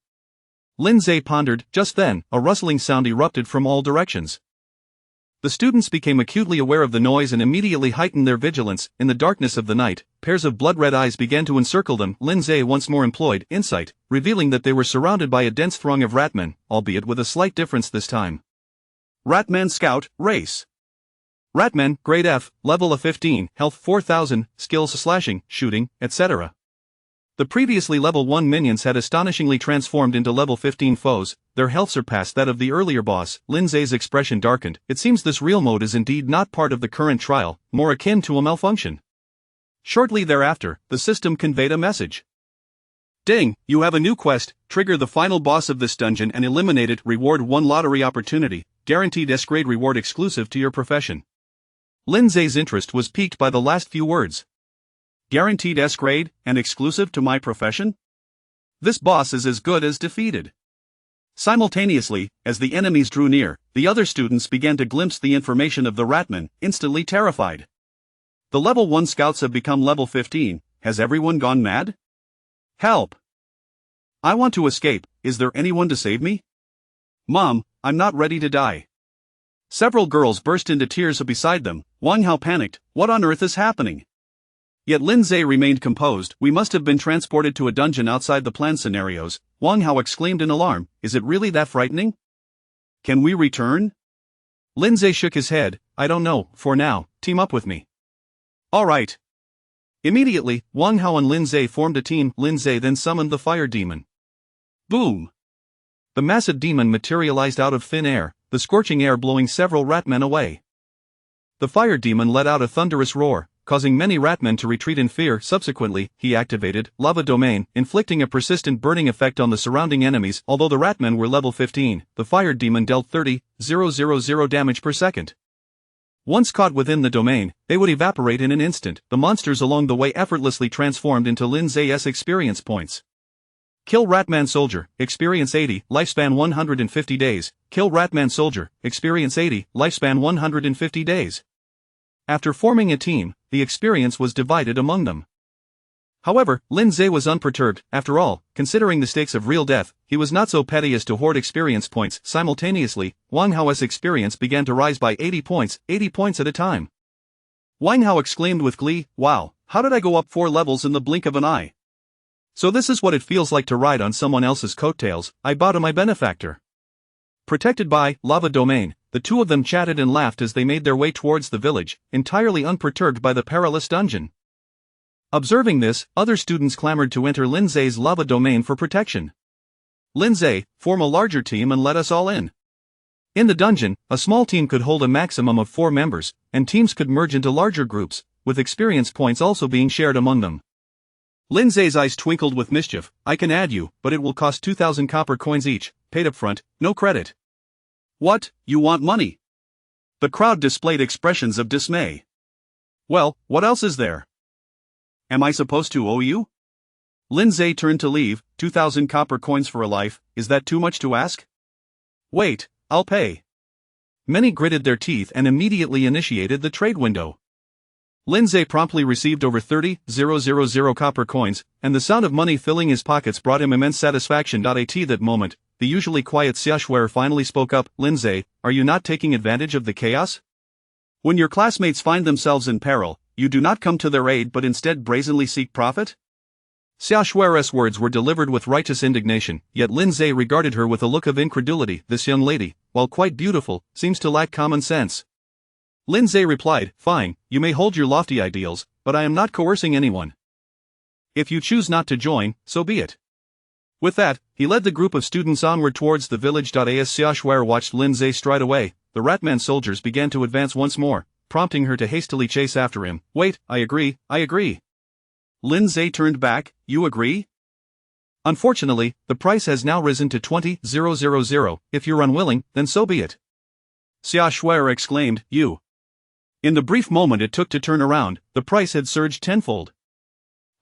Lindsay pondered. Just then, a rustling sound erupted from all directions. The students became acutely aware of the noise and immediately heightened their vigilance. In the darkness of the night, pairs of blood-red eyes began to encircle them. Lindsay once more employed insight, revealing that they were surrounded by a dense throng of ratmen, albeit with a slight difference this time. Ratman Scout, Race. Ratman, Grade F, Level of 15, Health 4000, Skills Slashing, Shooting, etc. The previously level 1 minions had astonishingly transformed into level 15 foes. Their health surpassed that of the earlier boss. Lindsay's expression darkened. It seems this real mode is indeed not part of the current trial, more akin to a malfunction. Shortly thereafter, the system conveyed a message. Ding, you have a new quest. Trigger the final boss of this dungeon and eliminate it. Reward 1 lottery opportunity, guaranteed S-grade reward exclusive to your profession. Lindsay's interest was piqued by the last few words. Guaranteed S-grade, and exclusive to my profession? This boss is as good as defeated. Simultaneously, as the enemies drew near, the other students began to glimpse the information of the ratman, instantly terrified. The level 1 scouts have become level 15, has everyone gone mad? Help! I want to escape, is there anyone to save me? Mom, I'm not ready to die. Several girls burst into tears beside them. Wang Hao panicked, what on earth is happening? Yet Lindsay remained composed. We must have been transported to a dungeon outside the planned scenarios. Wang Hao exclaimed in alarm, is it really that frightening? Can we return? Lindsay shook his head, I don't know, for now, team up with me. Alright. Immediately, Wang Hao and Lindsay formed a team. Lindsay then summoned the fire demon. Boom! The massive demon materialized out of thin air, the scorching air blowing several ratmen away. The fire demon let out a thunderous roar, causing many ratmen to retreat in fear. Subsequently, he activated Lava Domain, inflicting a persistent burning effect on the surrounding enemies. Although the ratmen were level 15, the fire demon dealt 30,000 damage per second. Once caught within the domain, they would evaporate in an instant. The monsters along the way effortlessly transformed into Lindsay's experience points. Kill Ratman Soldier, experience 80, lifespan 150 days. Kill Ratman Soldier, experience 80, lifespan 150 days. After forming a team, the experience was divided among them. However, Lindsay was unperturbed. After all, considering the stakes of real death, he was not so petty as to hoard experience points. Simultaneously, Wang Hao's experience began to rise by 80 points at a time. Wang Hao exclaimed with glee, wow, how did I go up 4 levels in the blink of an eye? So this is what it feels like to ride on someone else's coattails. I bow to my benefactor. Protected by Lava Domain, the two of them chatted and laughed as they made their way towards the village, entirely unperturbed by the perilous dungeon. Observing this, other students clamored to enter Lindsay's Lava Domain for protection. Lindsay, form a larger team and let us all in. In the dungeon, a small team could hold a maximum of 4 members, and teams could merge into larger groups, with experience points also being shared among them. Lindsay's eyes twinkled with mischief. I can add you, but it will cost 2,000 copper coins each, paid up front, no credit. What, you want money? The crowd displayed expressions of dismay. Well, what else is there? Am I supposed to owe you? Lindsay turned to leave. 2,000 copper coins for a life, is that too much to ask? Wait, I'll pay. Many gritted their teeth and immediately initiated the trade window. Lindsay promptly received over 30,000 copper coins, and the sound of money filling his pockets brought him immense satisfaction. At that moment, the usually quiet Xiaoxuer finally spoke up. Lindsay, are you not taking advantage of the chaos? When your classmates find themselves in peril, you do not come to their aid but instead brazenly seek profit? Xiaoxuer's words were delivered with righteous indignation, yet Lindsay regarded her with a look of incredulity. This young lady, while quite beautiful, seems to lack common sense. Lindsay replied, fine, you may hold your lofty ideals, but I am not coercing anyone. If you choose not to join, so be it. With that, he led the group of students onward towards the village. As Xiaoxuer watched Lindsay stride away, the Ratman soldiers began to advance once more, prompting her to hastily chase after him. Wait, I agree. Lindsay turned back, you agree? Unfortunately, the price has now risen to 20,000. If you're unwilling, then so be it. Xiaoxuer exclaimed, you. In the brief moment it took to turn around, the price had surged tenfold.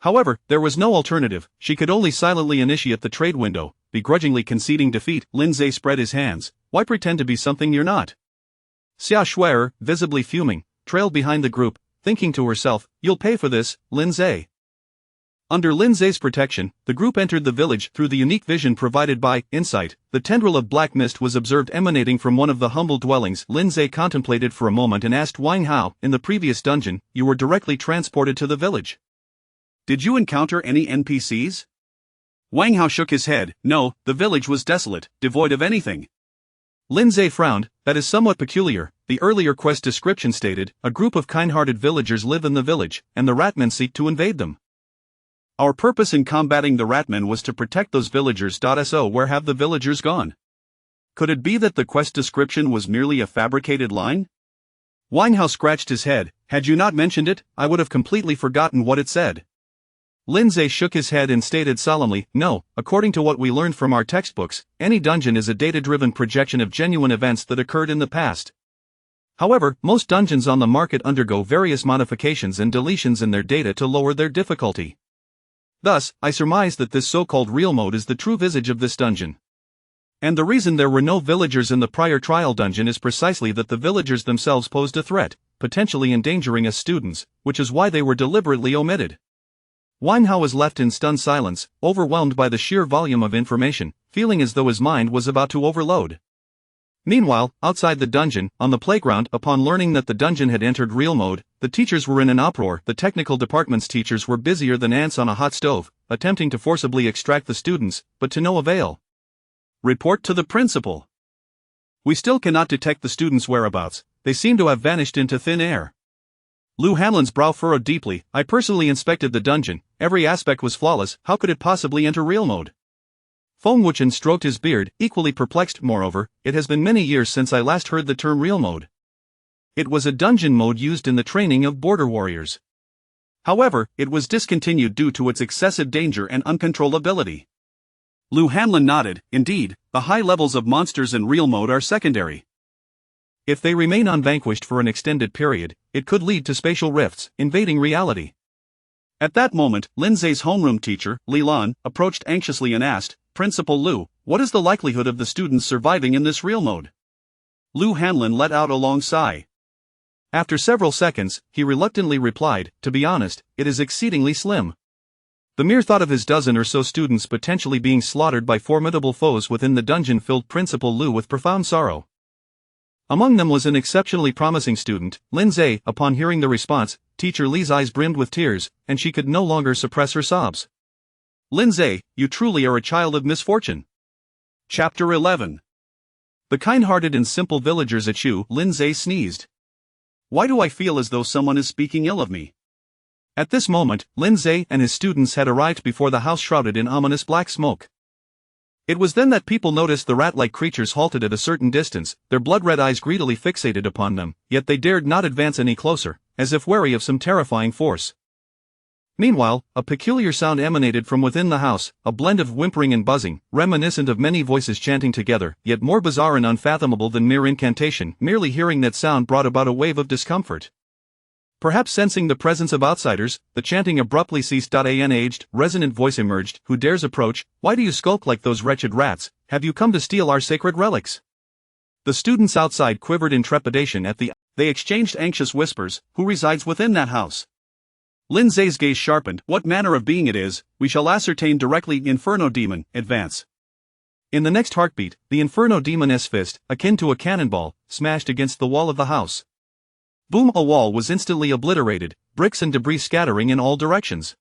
However, there was no alternative, she could only silently initiate the trade window, begrudgingly conceding defeat. Lindsay spread his hands, why pretend to be something you're not? Xiaoxuer, visibly fuming, trailed behind the group, thinking to herself, you'll pay for this, Lindsay. Under Lindsay's protection, the group entered the village through the unique vision provided by Insight. The tendril of black mist was observed emanating from one of the humble dwellings. Lindsay contemplated for a moment and asked Wang how, in the previous dungeon, you were directly transported to the village. Did you encounter any NPCs? Wang Hao shook his head, no, the village was desolate, devoid of anything. Lindsay frowned, that is somewhat peculiar. The earlier quest description stated, a group of kind-hearted villagers live in the village, and the Ratmen seek to invade them. Our purpose in combating the Ratmen was to protect those villagers. So where have the villagers gone? Could it be that the quest description was merely a fabricated line? Wang Hao scratched his head, had you not mentioned it, I would have completely forgotten what it said. Lindsay shook his head and stated solemnly, no, according to what we learned from our textbooks, any dungeon is a data-driven projection of genuine events that occurred in the past. However, most dungeons on the market undergo various modifications and deletions in their data to lower their difficulty. Thus, I surmise that this so-called real mode is the true visage of this dungeon. And the reason there were no villagers in the prior trial dungeon is precisely that the villagers themselves posed a threat, potentially endangering us students, which is why they were deliberately omitted. Wang Hao was left in stunned silence, overwhelmed by the sheer volume of information, feeling as though his mind was about to overload. Meanwhile, outside the dungeon, on the playground, upon learning that the dungeon had entered real mode, the teachers were in an uproar. The technical department's teachers were busier than ants on a hot stove, attempting to forcibly extract the students, but to no avail. Report to the principal. We still cannot detect the students' whereabouts, they seem to have vanished into thin air. Lu Hanlin's brow furrowed deeply, I personally inspected the dungeon, every aspect was flawless, how could it possibly enter real mode? Feng Wuchen stroked his beard, equally perplexed. Moreover, it has been many years since I last heard the term real mode. It was a dungeon mode used in the training of border warriors. However, it was discontinued due to its excessive danger and uncontrollability. Lu Hanlin nodded, indeed, the high levels of monsters in real mode are secondary. If they remain unvanquished for an extended period, it could lead to spatial rifts, invading reality. At that moment, Lindsay's homeroom teacher, Li Lan, approached anxiously and asked, Principal Lu, what is the likelihood of the students surviving in this real mode? Lu Hanlin let out a long sigh. After several seconds, he reluctantly replied, to be honest, it is exceedingly slim. The mere thought of his dozen or so students potentially being slaughtered by formidable foes within the dungeon filled Principal Lu with profound sorrow. Among them was an exceptionally promising student, Lindsay. Upon hearing the response, Teacher Li's eyes brimmed with tears, and she could no longer suppress her sobs. Lindsay, you truly are a child of misfortune. Chapter 11. The kind-hearted and simple villagers at Shu. Lindsay sneezed. Why do I feel as though someone is speaking ill of me? At this moment, Lindsay and his students had arrived before the house shrouded in ominous black smoke. It was then that people noticed the rat-like creatures halted at a certain distance, their blood-red eyes greedily fixated upon them, yet they dared not advance any closer, as if wary of some terrifying force. Meanwhile, a peculiar sound emanated from within the house, a blend of whimpering and buzzing, reminiscent of many voices chanting together, yet more bizarre and unfathomable than mere incantation. Merely hearing that sound brought about a wave of discomfort. Perhaps sensing the presence of outsiders, the chanting abruptly ceased. An aged, resonant voice emerged, who dares approach? Why do you skulk like those wretched rats? Have you come to steal our sacred relics? The students outside quivered in trepidation at the They exchanged anxious whispers, who resides within that house? Lindsay's gaze sharpened, what manner of being it is, we shall ascertain directly. Inferno demon, advance. In the next heartbeat, the Inferno demon's fist, akin to a cannonball, smashed against the wall of the house. Boom! A wall was instantly obliterated, bricks and debris scattering in all directions.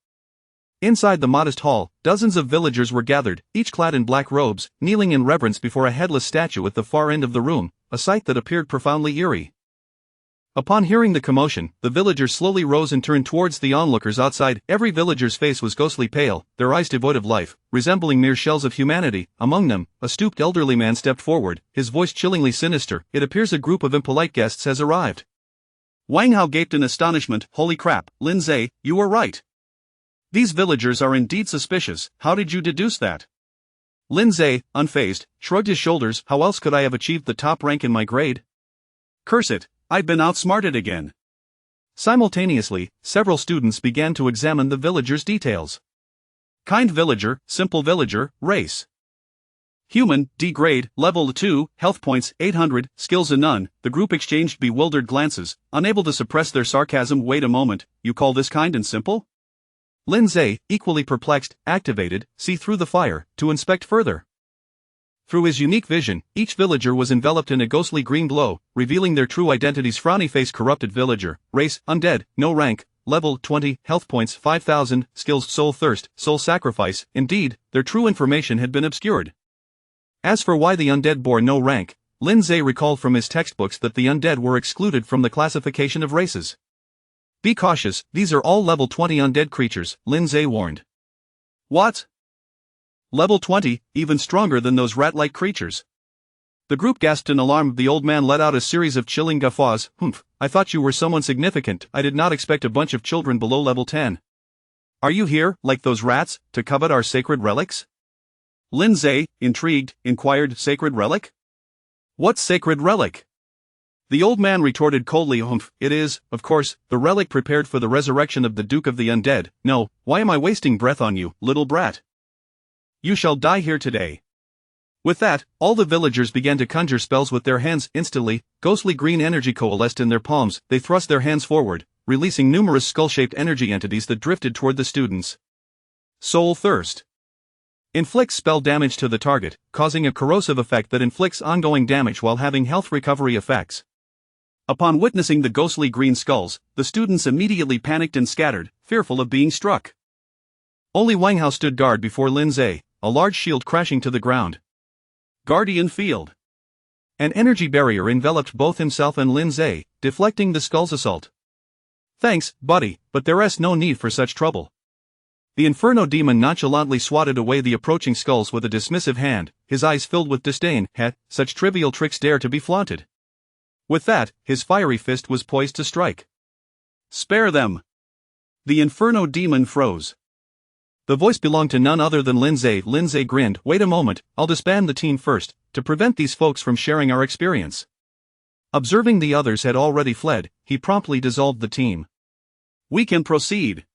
Inside the modest hall, dozens of villagers were gathered, each clad in black robes, kneeling in reverence before a headless statue at the far end of the room, a sight that appeared profoundly eerie. Upon hearing the commotion, the villagers slowly rose and turned towards the onlookers outside. Every villager's face was ghostly pale, their eyes devoid of life, resembling mere shells of humanity. Among them, a stooped elderly man stepped forward, his voice chillingly sinister. It appears a group of impolite guests has arrived. Wang Hao gaped in astonishment. Holy crap, Lindsay, you were right. These villagers are indeed suspicious. How did you deduce that? Lindsay, unfazed, shrugged his shoulders. How else could I have achieved the top rank in my grade? Curse it, I've been outsmarted again. Simultaneously, several students began to examine the villagers' details. Kind villager, simple villager, race. Human, D grade, level 2, health points 800, skills a none. The group exchanged bewildered glances, unable to suppress their sarcasm. Wait a moment, you call this kind and simple? Lindsay, equally perplexed, activated, see through the fire, to inspect further. Through his unique vision, each villager was enveloped in a ghostly green glow, revealing their true identities. Frowny face corrupted villager, race, undead, no rank, level 20, health points 5000, skills soul thirst, soul sacrifice. Indeed, their true information had been obscured. As for why the undead bore no rank, Lindsay recalled from his textbooks that the undead were excluded from the classification of races. Be cautious, these are all level 20 undead creatures, Lindsay warned. What? Level 20, even stronger than those rat-like creatures. The group gasped in alarm. The old man let out a series of chilling guffaws. Humph, I thought you were someone significant. I did not expect a bunch of children below level 10. Are you here, like those rats, to covet our sacred relics? Lindsay, intrigued, inquired. Sacred relic? What sacred relic? The old man retorted coldly. Humph, it is, of course, the relic prepared for the resurrection of the Duke of the Undead. No, why am I wasting breath on you, little brat? You shall die here today. With that, all the villagers began to conjure spells with their hands. Instantly, ghostly green energy coalesced in their palms. They thrust their hands forward, releasing numerous skull-shaped energy entities that drifted toward the students. Soul Thirst. Inflicts spell damage to the target, causing a corrosive effect that inflicts ongoing damage while having health recovery effects. Upon witnessing the ghostly green skulls, the students immediately panicked and scattered, fearful of being struck. Only Wang Hao stood guard before Lindsay, a large shield crashing to the ground. Guardian Field. An energy barrier enveloped both himself and Lindsay, deflecting the skull's assault. Thanks, buddy, but there's no need for such trouble. The Inferno demon nonchalantly swatted away the approaching skulls with a dismissive hand, his eyes filled with disdain. Such trivial tricks dare to be flaunted. With that, his fiery fist was poised to strike. Spare them! The Inferno demon froze. The voice belonged to none other than Lindsay. Lindsay grinned. Wait a moment, I'll disband the team first, to prevent these folks from sharing our experience. Observing the others had already fled, he promptly dissolved the team. We can proceed.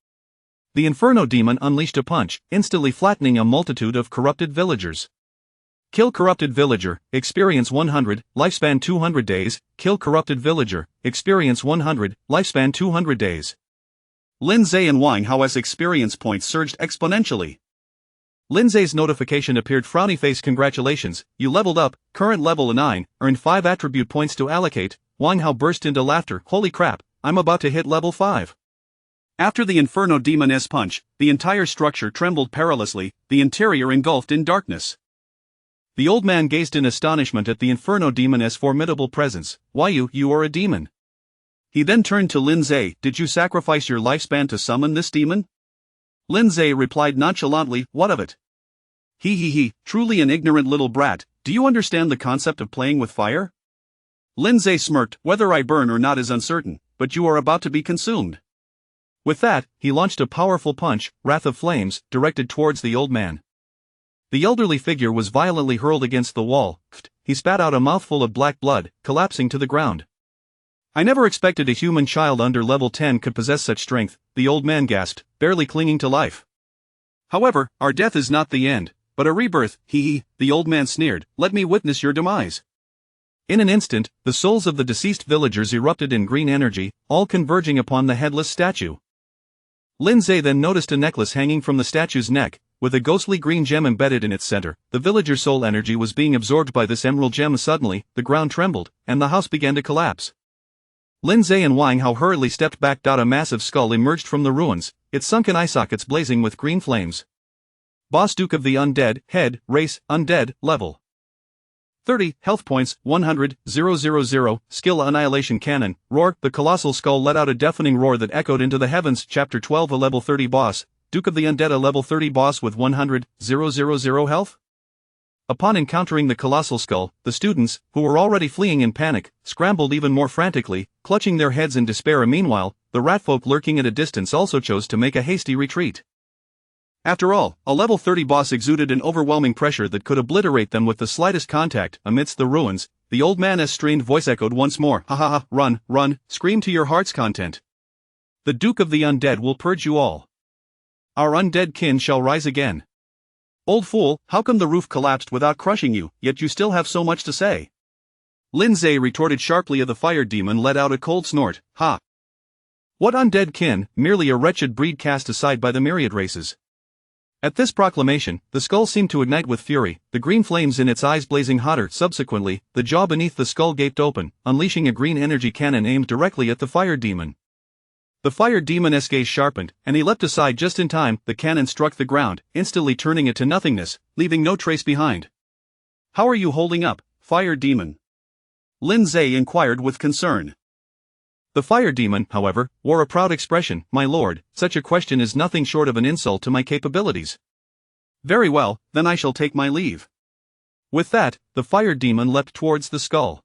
The Inferno demon unleashed a punch, instantly flattening a multitude of corrupted villagers. Kill corrupted villager, experience 100, lifespan 200 days, kill corrupted villager, experience 100, lifespan 200 days. Lindsay and Wang Hao's experience points surged exponentially. Lindsay's notification appeared. Frowny face. Congratulations, you leveled up, current level 9, earned 5 attribute points to allocate. Wang Hao burst into laughter. Holy crap, I'm about to hit level 5. After the Inferno demon's punch, the entire structure trembled perilously, the interior engulfed in darkness. The old man gazed in astonishment at the Inferno demon's formidable presence. Why you are a demon. He then turned to Lindsay. Did you sacrifice your lifespan to summon this demon? Lindsay replied nonchalantly, what of it? He, truly an ignorant little brat, do you understand the concept of playing with fire? Lindsay smirked. Whether I burn or not is uncertain, but you are about to be consumed. With that, he launched a powerful punch, Wrath of Flames, directed towards the old man. The elderly figure was violently hurled against the wall. He spat out a mouthful of black blood, collapsing to the ground. I never expected a human child under level 10 could possess such strength, the old man gasped, barely clinging to life. However, our death is not the end, but a rebirth. The old man sneered. Let me witness your demise. In an instant, the souls of the deceased villagers erupted in green energy, all converging upon the headless statue. Lindsay then noticed a necklace hanging from the statue's neck, with a ghostly green gem embedded in its center. The villager soul energy was being absorbed by this emerald gem. Suddenly, the ground trembled, and the house began to collapse. Lindsay and Wang Hao hurriedly stepped back. A massive skull emerged from the ruins, its sunken eye sockets blazing with green flames. Boss Duke of the Undead, head, race, undead, level 30, health points, 100, 000, skill annihilation cannon, roar. The colossal skull let out a deafening roar that echoed into the heavens. Chapter 12. A level 30 boss, Duke of the Undead. A level 30 boss with 100, 000 health? Upon encountering the colossal skull, the students, who were already fleeing in panic, scrambled even more frantically, clutching their heads in despair. Meanwhile, the ratfolk lurking at a distance also chose to make a hasty retreat. After all, a level 30 boss exuded an overwhelming pressure that could obliterate them with the slightest contact. Amidst the ruins, the old man's strained voice echoed once more. Ha ha ha, run, run, scream to your heart's content. The Duke of the Undead will purge you all. Our undead kin shall rise again. Old fool, how come the roof collapsed without crushing you, yet you still have so much to say? Lindsay retorted sharply. The fire demon let out a cold snort. Ha! What undead kin, merely a wretched breed cast aside by the myriad races. At this proclamation, the skull seemed to ignite with fury, the green flames in its eyes blazing hotter. Subsequently, the jaw beneath the skull gaped open, unleashing a green energy cannon aimed directly at the fire demon. The fire demon's gaze sharpened, and he leapt aside just in time. The cannon struck the ground, instantly turning it to nothingness, leaving no trace behind. How are you holding up, fire demon? Lindsay inquired with concern. The fire demon, however, wore a proud expression. My lord, such a question is nothing short of an insult to my capabilities. Very well, then I shall take my leave. With that, the fire demon leapt towards the skull.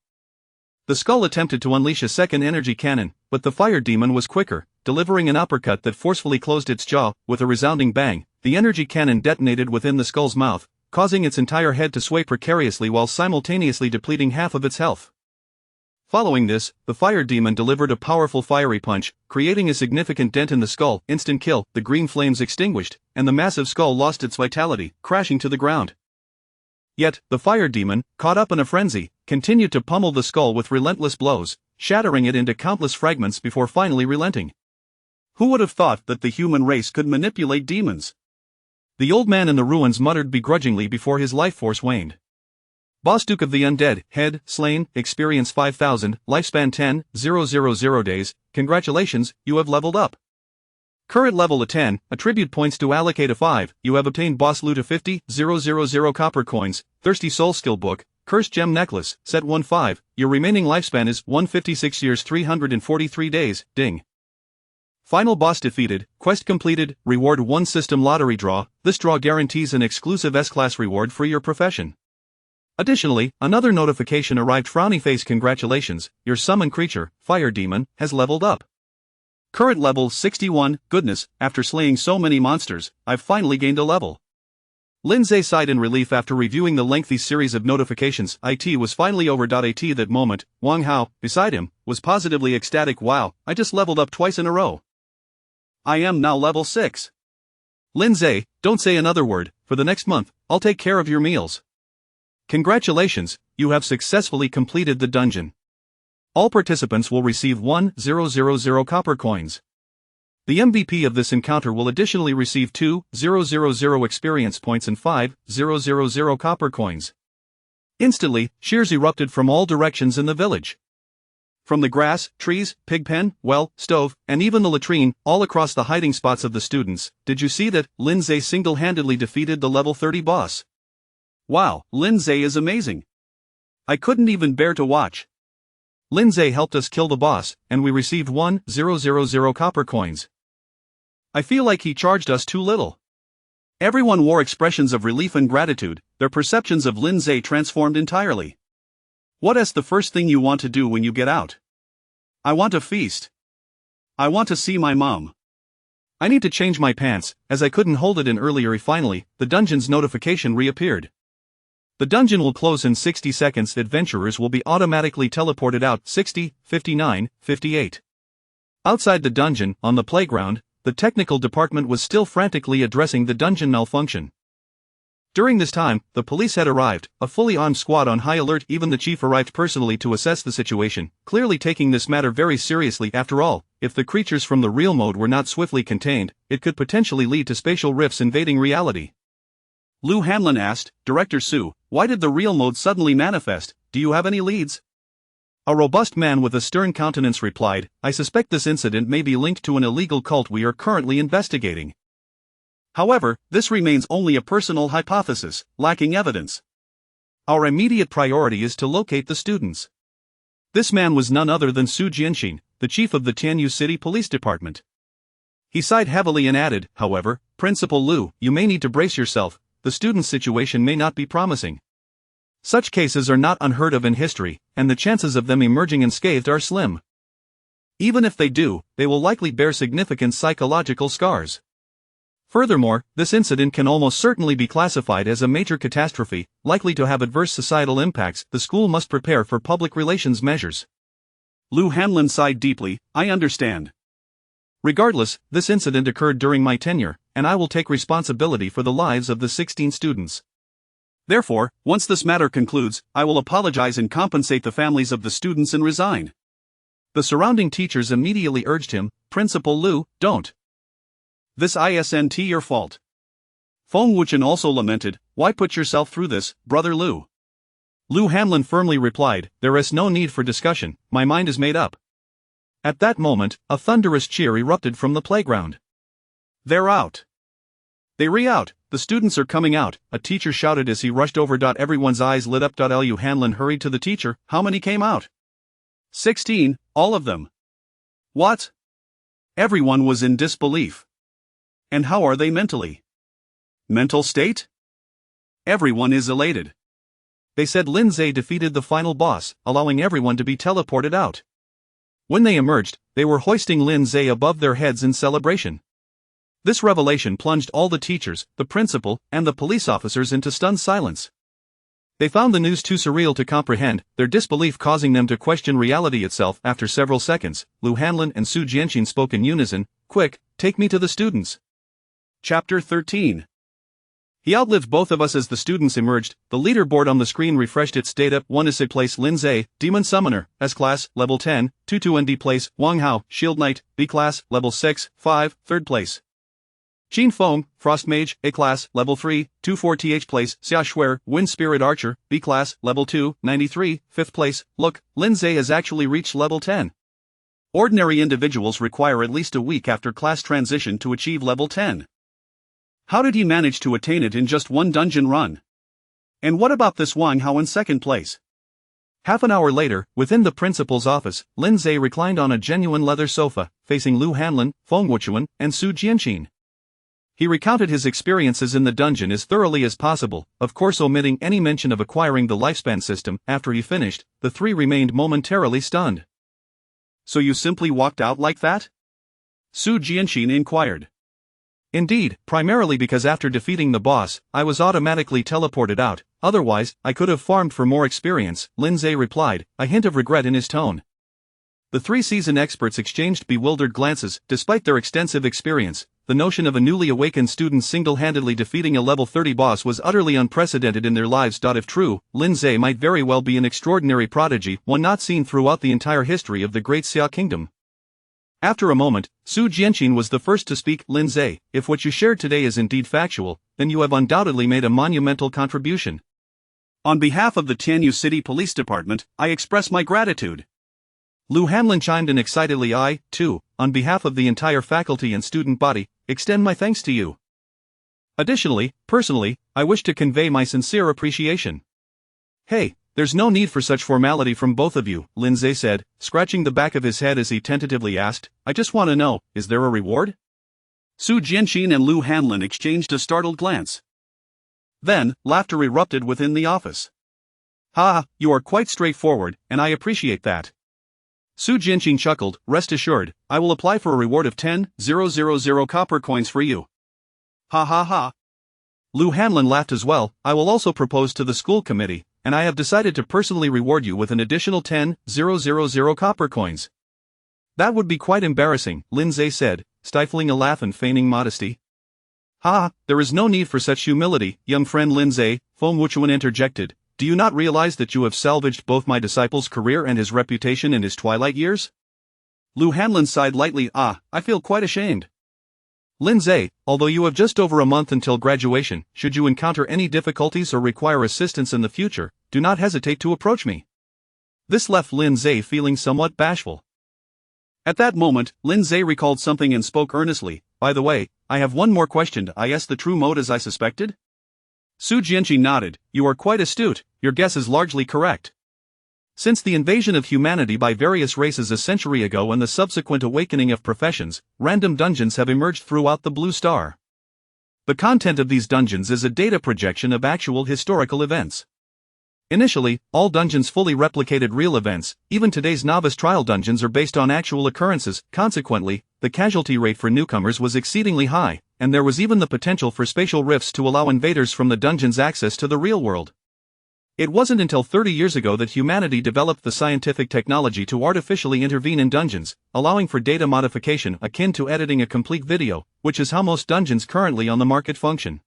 The skull attempted to unleash a second energy cannon, but the fire demon was quicker, delivering an uppercut that forcefully closed its jaw. With a resounding bang, the energy cannon detonated within the skull's mouth, causing its entire head to sway precariously while simultaneously depleting half of its health. Following this, the fire demon delivered a powerful fiery punch, creating a significant dent in the skull. Instant kill. The green flames extinguished, and the massive skull lost its vitality, crashing to the ground. Yet, the fire demon, caught up in a frenzy, continued to pummel the skull with relentless blows, shattering it into countless fragments before finally relenting. Who would have thought that the human race could manipulate demons? The old man in the ruins muttered begrudgingly before his life force waned. Boss Duke of the Undead, head, slain, experience 5,000, lifespan 10,000 days. Congratulations, you have leveled up. Current level of 10, attribute points to allocate of 5, you have obtained boss loot of 50,000 copper coins, thirsty soul skill book, cursed gem necklace, set 1-5, your remaining lifespan is 156 years 343 days, ding. Final boss defeated, quest completed, reward 1 system lottery draw. This draw guarantees an exclusive S-class reward for your profession. Additionally, another notification arrived. Frowny face. Congratulations, your summon creature, fire demon, has leveled up. Current level 61, goodness, after slaying so many monsters, I've finally gained a level. Lindsay sighed in relief after reviewing the lengthy series of notifications. It was finally over. At that moment, Wang Hao, beside him, was positively ecstatic. Wow, I just leveled up twice in a row. I am now level 6. Lindsay, don't say another word. For the next month, I'll take care of your meals. Congratulations, you have successfully completed the dungeon. All participants will receive 1,000 copper coins. The MVP of this encounter will additionally receive 2,000 experience points and 5,000 copper coins. Instantly, cheers erupted from all directions in the village. From the grass, trees, pig pen, well, stove, and even the latrine, all across the hiding spots of the students. Did you see that? Lindsay single-handedly defeated the level 30 boss. Wow, Lindsay is amazing. I couldn't even bear to watch. Lindsay helped us kill the boss, and we received 1,000 copper coins. I feel like he charged us too little. Everyone wore expressions of relief and gratitude, their perceptions of Lindsay transformed entirely. What's the first thing you want to do when you get out? I want a feast. I want to see my mom. I need to change my pants, as I couldn't hold it in earlier. Finally, the dungeon's notification reappeared. The dungeon will close in 60 seconds. Adventurers will be automatically teleported out. 60, 59, 58. Outside the dungeon, on the playground, the technical department was still frantically addressing the dungeon malfunction. During this time, the police had arrived, a fully armed squad on high alert. Even the chief arrived personally to assess the situation, clearly taking this matter very seriously. After all, if the creatures from the real mode were not swiftly contained, it could potentially lead to spatial rifts invading reality. Lou Hanlon asked, "Director Sue, why did the real mode suddenly manifest? Do you have any leads?" A robust man with a stern countenance replied, "I suspect this incident may be linked to an illegal cult we are currently investigating. However, this remains only a personal hypothesis, lacking evidence. Our immediate priority is to locate the students." This man was none other than Su Jianxin, the chief of the Tianyu City Police Department. He sighed heavily and added, "However, Principal Liu, you may need to brace yourself. The student's situation may not be promising. Such cases are not unheard of in history, and the chances of them emerging unscathed are slim. Even if they do, they will likely bear significant psychological scars. Furthermore, this incident can almost certainly be classified as a major catastrophe, likely to have adverse societal impacts. The school must prepare for public relations measures." Lou Hanlon sighed deeply, "I understand. Regardless, this incident occurred during my tenure, and I will take responsibility for the lives of the 16 students. Therefore, once this matter concludes, I will apologize and compensate the families of the students and resign." The surrounding teachers immediately urged him, "Principal Liu, don't. This isn't your fault." Feng Wuchen also lamented, "Why put yourself through this, Brother Liu?" Lou Hanlon firmly replied, "There is no need for discussion, my mind is made up." At that moment, a thunderous cheer erupted from the playground. "They're out. They re-out, the students are coming out," a teacher shouted as he rushed over. Everyone's eyes lit up. Liu Hanlon hurried to the teacher, "How many came out?" 16, all of them." "What?" Everyone was in disbelief. "And how are they mentally?" "Mental state?" "Everyone is elated. They said Lindsay defeated the final boss, allowing everyone to be teleported out. When they emerged, they were hoisting Lindsay above their heads in celebration." This revelation plunged all the teachers, the principal, and the police officers into stunned silence. They found the news too surreal to comprehend, their disbelief causing them to question reality itself. After several seconds, Lou Hanlon and Su Jianxin spoke in unison, "Quick, take me to the students." Chapter 13. He outlived both of us. As the students emerged, the leaderboard on the screen refreshed its data. 1 is place Lindsay, Demon Summoner, S-Class, Level 10, 2 ND place, Wang Hao, Shield Knight, B-Class, Level 6, 5, 3rd place. Qin Feng, Frost Mage, A-Class, Level 3, 2-4 TH place, Xia Shuer, Wind Spirit Archer, B-Class, Level 2, 93, 5th place. Look, Lindsay has actually reached Level 10. Ordinary individuals require at least a week after class transition to achieve Level 10. How did he manage to attain it in just one dungeon run? And what about this Wang Hao in 2nd place? Half an hour later, within the principal's office, Lindsay reclined on a genuine leather sofa, facing Lou Hanlon, Feng Wuchen, and Su Jianxin. He recounted his experiences in the dungeon as thoroughly as possible, of course omitting any mention of acquiring the lifespan system. After he finished, the three remained momentarily stunned. "So you simply walked out like that?" Su Jianxin inquired. "Indeed, primarily because after defeating the boss, I was automatically teleported out, otherwise, I could have farmed for more experience," Lindsay replied, a hint of regret in his tone. The three seasoned experts exchanged bewildered glances. Despite their extensive experience, the notion of a newly awakened student single-handedly defeating a level 30 boss was utterly unprecedented in their lives. If true, Lindsay might very well be an extraordinary prodigy, one not seen throughout the entire history of the Great Xia Kingdom. After a moment, Su Jianxin was the first to speak. "Lindsay, if what you shared today is indeed factual, then you have undoubtedly made a monumental contribution. On behalf of the Tianyu City Police Department, I express my gratitude." Lou Hanlon chimed in excitedly. "I, too, on behalf of the entire faculty and student body, extend my thanks to you. Additionally, personally, I wish to convey my sincere appreciation." "Hey, there's no need for such formality from both of you," Lindsay said, scratching the back of his head as he tentatively asked, "I just want to know, is there a reward?" Su Jianxin and Lou Hanlon exchanged a startled glance. Then, laughter erupted within the office. "Ha, you are quite straightforward, and I appreciate that." Su Jianxin chuckled, "Rest assured, I will apply for a reward of 10,000 copper coins for you." "Ha ha ha." Lou Hanlon laughed as well. "I will also propose to the school committee, and I have decided to personally reward you with an additional 10,000 copper coins." "That would be quite embarrassing," Lindsay said, stifling a laugh and feigning modesty. Ha, there is no need for such humility, young friend Lindsay, Feng Wuchuan interjected. Do you not realize that you have salvaged both my disciple's career and his reputation in his twilight years? Lu Hanlin sighed lightly. I feel quite ashamed. Lindsay, although you have just over a month until graduation, should you encounter any difficulties or require assistance in the future, do not hesitate to approach me. This left Lindsay feeling somewhat bashful. At that moment, Lindsay recalled something and spoke earnestly. By the way, I have one more question. Is the true mode as I suspected? Su Jianqi nodded. You are quite astute, your guess is largely correct. Since the invasion of humanity by various races a century ago and the subsequent awakening of professions, random dungeons have emerged throughout the Blue Star. The content of these dungeons is a data projection of actual historical events. Initially, all dungeons fully replicated real events. Even today's novice trial dungeons are based on actual occurrences. Consequently, the casualty rate for newcomers was exceedingly high, and there was even the potential for spatial rifts to allow invaders from the dungeons access to the real world. It wasn't until 30 years ago that humanity developed the scientific technology to artificially intervene in dungeons, allowing for data modification akin to editing a complete video, which is how most dungeons currently on the market function.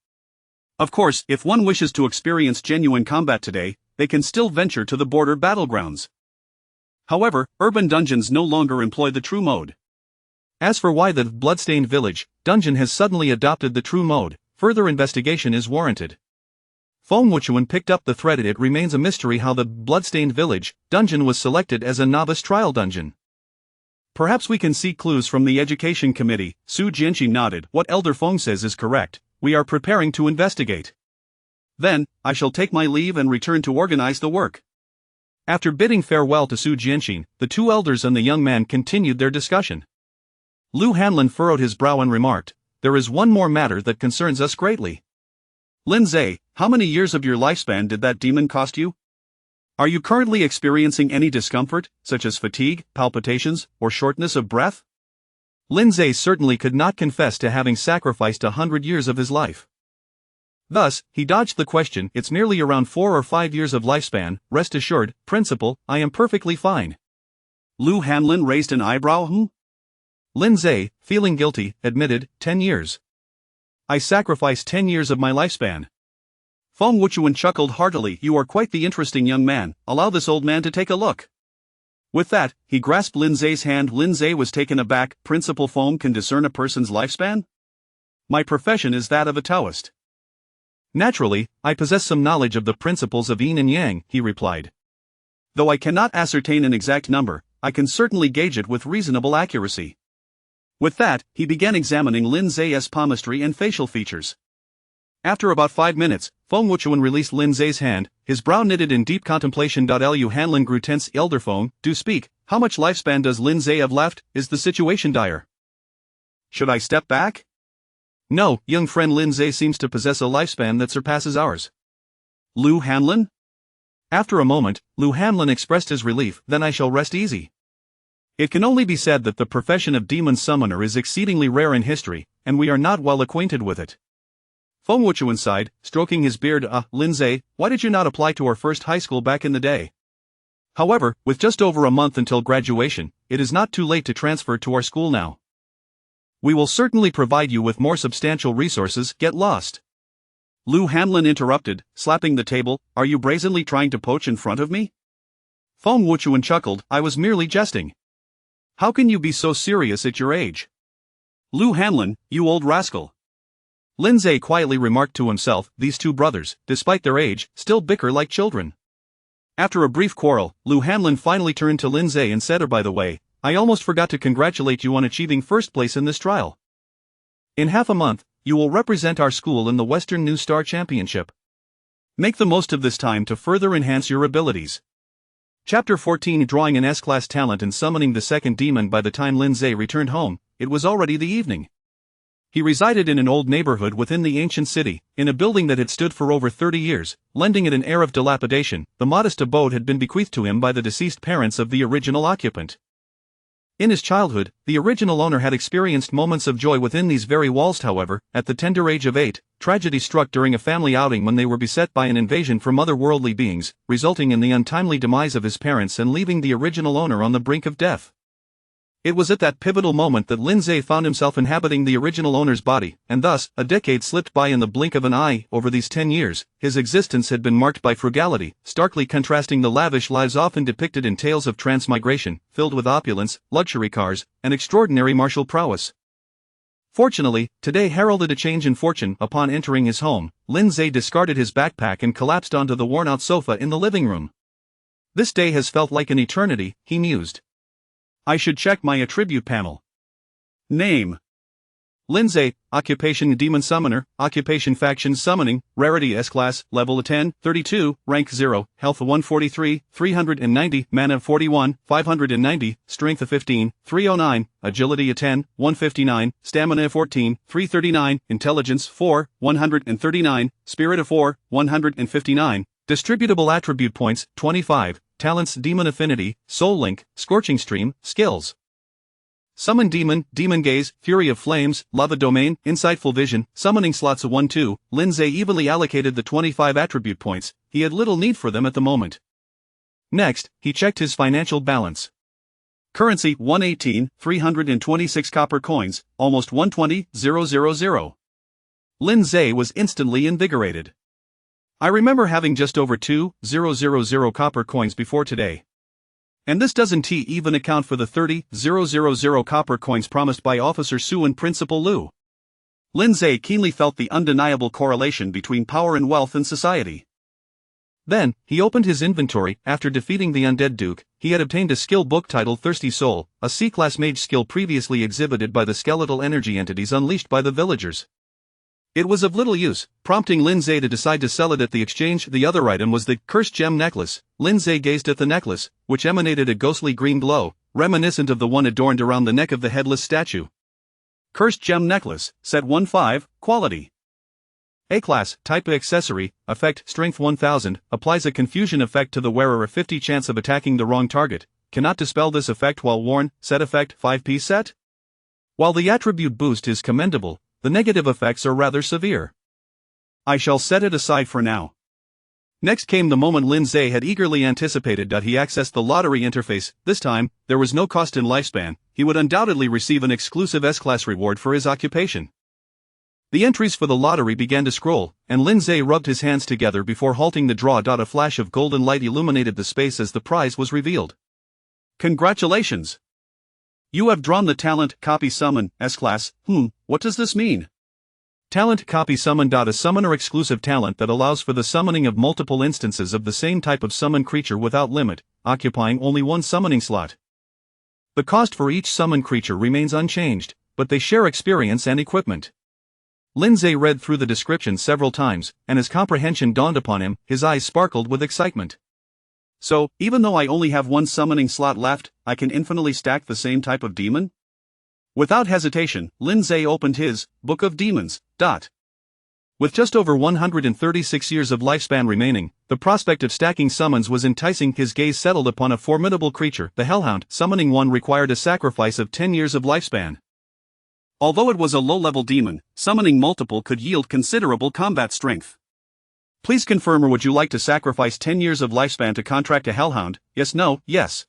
Of course, if one wishes to experience genuine combat today, they can still venture to the border battlegrounds. However, urban dungeons no longer employ the true mode. As for why the Bloodstained Village dungeon has suddenly adopted the true mode, further investigation is warranted. Feng Wuchuan picked up the thread. It remains a mystery how the Bloodstained Village dungeon was selected as a novice trial dungeon. Perhaps we can seek clues from the Education Committee. Su Jianqi nodded. What Elder Feng says is correct. We are preparing to investigate. Then, I shall take my leave and return to organize the work. After bidding farewell to Su Jianqi, the two elders and the young man continued their discussion. Lu Hanlin furrowed his brow and remarked, there is one more matter that concerns us greatly. Lindsay, how many years of your lifespan did that demon cost you? Are you currently experiencing any discomfort, such as fatigue, palpitations, or shortness of breath? Lindsay certainly could not confess to having sacrificed 100 years of his life. Thus, he dodged the question. It's merely around 4 or 5 years of lifespan. Rest assured, Principal, I am perfectly fine. Lu Hanlin raised an eyebrow. Lindsay, feeling guilty, admitted, 10 years. I sacrificed 10 years of my lifespan. Feng Wuchuan chuckled heartily. You are quite the interesting young man. Allow this old man to take a look. With that, he grasped Lindsay's hand. Lindsay was taken aback. Principal Feng can discern a person's lifespan? My profession is that of a Taoist. Naturally, I possess some knowledge of the principles of yin and yang, he replied. Though I cannot ascertain an exact number, I can certainly gauge it with reasonable accuracy. With that, he began examining Lindsay's palmistry and facial features. After about 5 minutes, Feng Wuchuan released Lindsay's hand, his brow knitted in deep contemplation. Lu Hanlin grew tense. Elder Feng, do speak. How much lifespan does Lindsay have left? Is the situation dire? Should I step back? No, young friend, Lindsay seems to possess a lifespan that surpasses ours. Lu Hanlin? After a moment, Lu Hanlin expressed his relief. Then I shall rest easy. It can only be said that the profession of demon summoner is exceedingly rare in history, and we are not well acquainted with it. Feng Wuchuan sighed, stroking his beard. Lindsay, why did you not apply to our first high school back in the day? However, with just over a month until graduation, it is not too late to transfer to our school now. We will certainly provide you with more substantial resources. Get lost. Lu Hanlin interrupted, slapping the table. Are you brazenly trying to poach in front of me? Feng Wuchuan chuckled. I was merely jesting. How can you be so serious at your age? Lu Hanlin, you old rascal. Lindsay quietly remarked to himself. These two brothers, despite their age, still bicker like children. After a brief quarrel, Lu Hanlin finally turned to Lindsay and said, by the way, I almost forgot to congratulate you on achieving first place in this trial. In half a month, you will represent our school in the Western New Star Championship. Make the most of this time to further enhance your abilities. Chapter 14. Drawing an S-class talent and summoning the second demon. By the time Lindsay returned home, it was already the evening. He resided in an old neighborhood within the ancient city, in a building that had stood for over 30 years, lending it an air of dilapidation. The modest abode had been bequeathed to him by the deceased parents of the original occupant. In his childhood, the original owner had experienced moments of joy within these very walls. However, at the tender age of 8, tragedy struck during a family outing when they were beset by an invasion from otherworldly beings, resulting in the untimely demise of his parents and leaving the original owner on the brink of death. It was at that pivotal moment that Lindsay found himself inhabiting the original owner's body, and thus, a decade slipped by in the blink of an eye. Over these 10 years, his existence had been marked by frugality, starkly contrasting the lavish lives often depicted in tales of transmigration, filled with opulence, luxury cars, and extraordinary martial prowess. Fortunately, today heralded a change in fortune. Upon entering his home, Lindsay discarded his backpack and collapsed onto the worn-out sofa in the living room. This day has felt like an eternity, he mused. I should check my attribute panel. Name: Lindsay. Occupation: Demon Summoner. Occupation: Faction Summoning. Rarity: S-Class. Level 10, 32. Rank 0. Health 143, 390. Mana 41, 590. Strength 15, 309. Agility 10, 159. Stamina 14, 339. Intelligence 4, 139. Spirit 4, 159. Distributable attribute points 25. Talents: Demon Affinity, Soul Link, Scorching Stream. Skills: Summon Demon, Demon Gaze, Fury of Flames, Lava Domain, Insightful Vision. Summoning slots 1-2. Lindsay evenly allocated the 25 attribute points. He had little need for them at the moment. Next, he checked his financial balance. Currency: 118, 326 copper coins, almost 120,000. Lindsay was instantly invigorated. I remember having just over 2,000 copper coins before today. And this doesn't even account for the 30,000 copper coins promised by Officer Sue and Principal Lou. Lindsay keenly felt the undeniable correlation between power and wealth in society. Then, he opened his inventory. After defeating the undead Duke, he had obtained a skill book titled Thirsty Soul, a C-class mage skill previously exhibited by the skeletal energy entities unleashed by the villagers. It was of little use, prompting Lindsay to decide to sell it at the exchange. The other item was the cursed gem necklace. Lindsay gazed at the necklace, which emanated a ghostly green glow, reminiscent of the one adorned around the neck of the headless statue. Cursed gem necklace, set 1-5, quality A-class, type accessory, effect, strength 1000, applies a confusion effect to the wearer, a 50 chance of attacking the wrong target, cannot dispel this effect while worn, set effect, 5p set. While the attribute boost is commendable, the negative effects are rather severe. I shall set it aside for now. Next came the moment Lindsay had eagerly anticipated. He accessed the lottery interface. This time, there was no cost in lifespan. He would undoubtedly receive an exclusive S-class reward for his occupation. The entries for the lottery began to scroll, and Lindsay rubbed his hands together before halting the draw. A flash of golden light illuminated the space as the prize was revealed. Congratulations! You have drawn the talent Copy Summon, S-Class. What does this mean? Talent Copy Summon. A summoner exclusive talent that allows for the summoning of multiple instances of the same type of summon creature without limit, occupying only one summoning slot. The cost for each summon creature remains unchanged, but they share experience and equipment. Lindsay read through the description several times, and as comprehension dawned upon him, his eyes sparkled with excitement. So, even though I only have one summoning slot left, I can infinitely stack the same type of demon? Without hesitation, Lindsay opened his Book of Demons. With just over 136 years of lifespan remaining, the prospect of stacking summons was enticing. His gaze settled upon a formidable creature, the Hellhound. Summoning one required a sacrifice of 10 years of lifespan. Although it was a low-level demon, summoning multiple could yield considerable combat strength. Please confirm, or would you like to sacrifice 10 years of lifespan to contract a Hellhound? Yes, no, yes.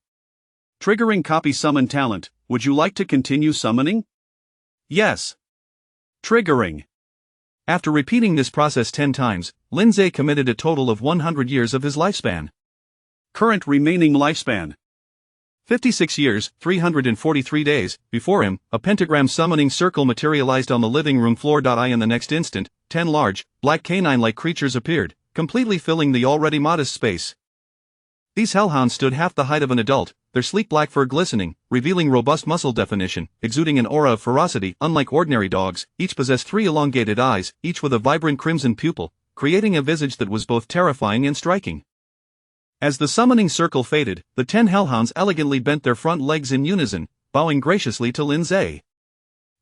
Triggering Copy Summon talent. Would you like to continue summoning? Yes. Triggering. After repeating this process 10 times, Lindsay committed a total of 100 years of his lifespan. Current remaining lifespan: 56 years, 343 days. Before him, a pentagram summoning circle materialized on the living room floor. In the next instant, 10 large, black canine-like creatures appeared, completely filling the already modest space. These hellhounds stood half the height of an adult, their sleek black fur glistening, revealing robust muscle definition, exuding an aura of ferocity. Unlike ordinary dogs, each possessed 3 elongated eyes, each with a vibrant crimson pupil, creating a visage that was both terrifying and striking. As the summoning circle faded, the 10 hellhounds elegantly bent their front legs in unison, bowing graciously to Lindsay.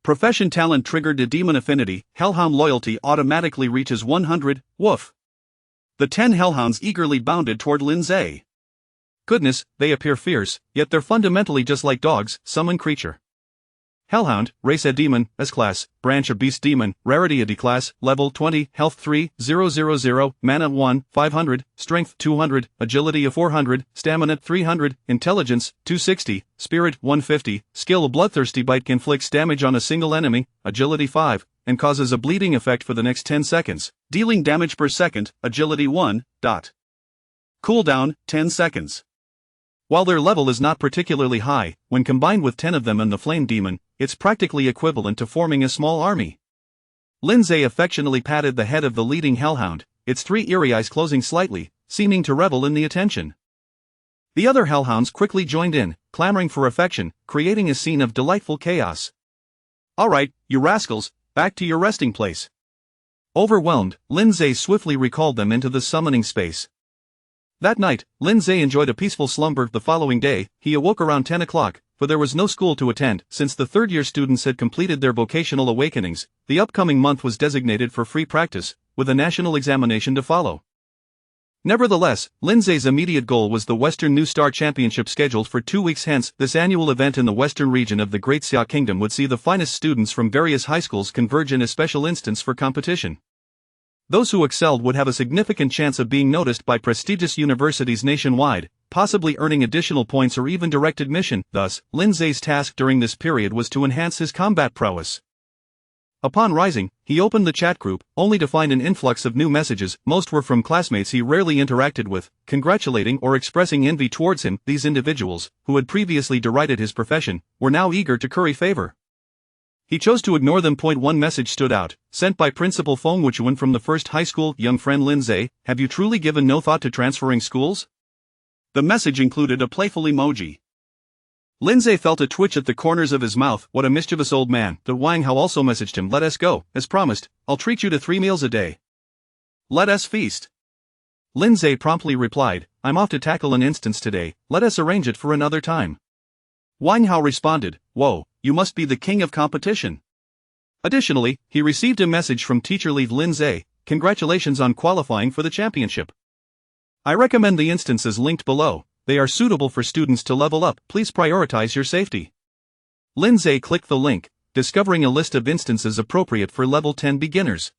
Profession talent triggered to demon affinity. Hellhound loyalty automatically reaches 100. Woof. The 10 hellhounds eagerly bounded toward Lindsay. Goodness, they appear fierce, yet they're fundamentally just like dogs. Summon creature. Hellhound, Race A Demon, S-Class, Branch of Beast Demon, Rarity A D-Class, Level 20, Health 3, 000, Mana 1, 500, Strength 200, Agility of 400, Stamina 300, Intelligence 260, Spirit 150, Skill Bloodthirsty Bite inflicts damage on a single enemy, Agility 5, and causes a bleeding effect for the next 10 seconds, dealing damage per second, Agility 1, dot. Cooldown, 10 seconds. While their level is not particularly high, when combined with 10 of them and the Flame Demon, it's practically equivalent to forming a small army. Lindsay affectionately patted the head of the leading Hellhound, its 3 eerie eyes closing slightly, seeming to revel in the attention. The other Hellhounds quickly joined in, clamoring for affection, creating a scene of delightful chaos. "Alright, you rascals, back to your resting place." Overwhelmed, Lindsay swiftly recalled them into the summoning space. That night, Lindsay enjoyed a peaceful slumber. The following day, he awoke around 10 o'clock, for there was no school to attend. Since the third-year students had completed their vocational awakenings, the upcoming month was designated for free practice, with a national examination to follow. Nevertheless, Lindsay's immediate goal was the Western New Star Championship scheduled for 2 weeks hence. This annual event in the western region of the Great Xia Kingdom would see the finest students from various high schools converge in a special instance for competition. Those who excelled would have a significant chance of being noticed by prestigious universities nationwide, possibly earning additional points or even direct admission. Thus, Lindsay's task during this period was to enhance his combat prowess. Upon rising, he opened the chat group, only to find an influx of new messages. Most were from classmates he rarely interacted with, congratulating or expressing envy towards him. These individuals, who had previously derided his profession, were now eager to curry favor. He chose to ignore them. One message stood out, sent by Principal Feng Wuchuan from the first high school. "Young friend Lindsay, have you truly given no thought to transferring schools?" The message included a playful emoji. Lindsay felt a twitch at the corners of his mouth. What a mischievous old man. The Wang Hao also messaged him, "Let us go, as promised, I'll treat you to 3 meals a day. Let us feast." Lindsay promptly replied, "I'm off to tackle an instance today, let us arrange it for another time." Wang Hao responded, "Whoa, you must be the king of competition." Additionally, he received a message from teacher lead Lindsay, "Congratulations on qualifying for the championship. I recommend the instances linked below, they are suitable for students to level up, please prioritize your safety." Lindsay clicked the link, discovering a list of instances appropriate for level 10 beginners.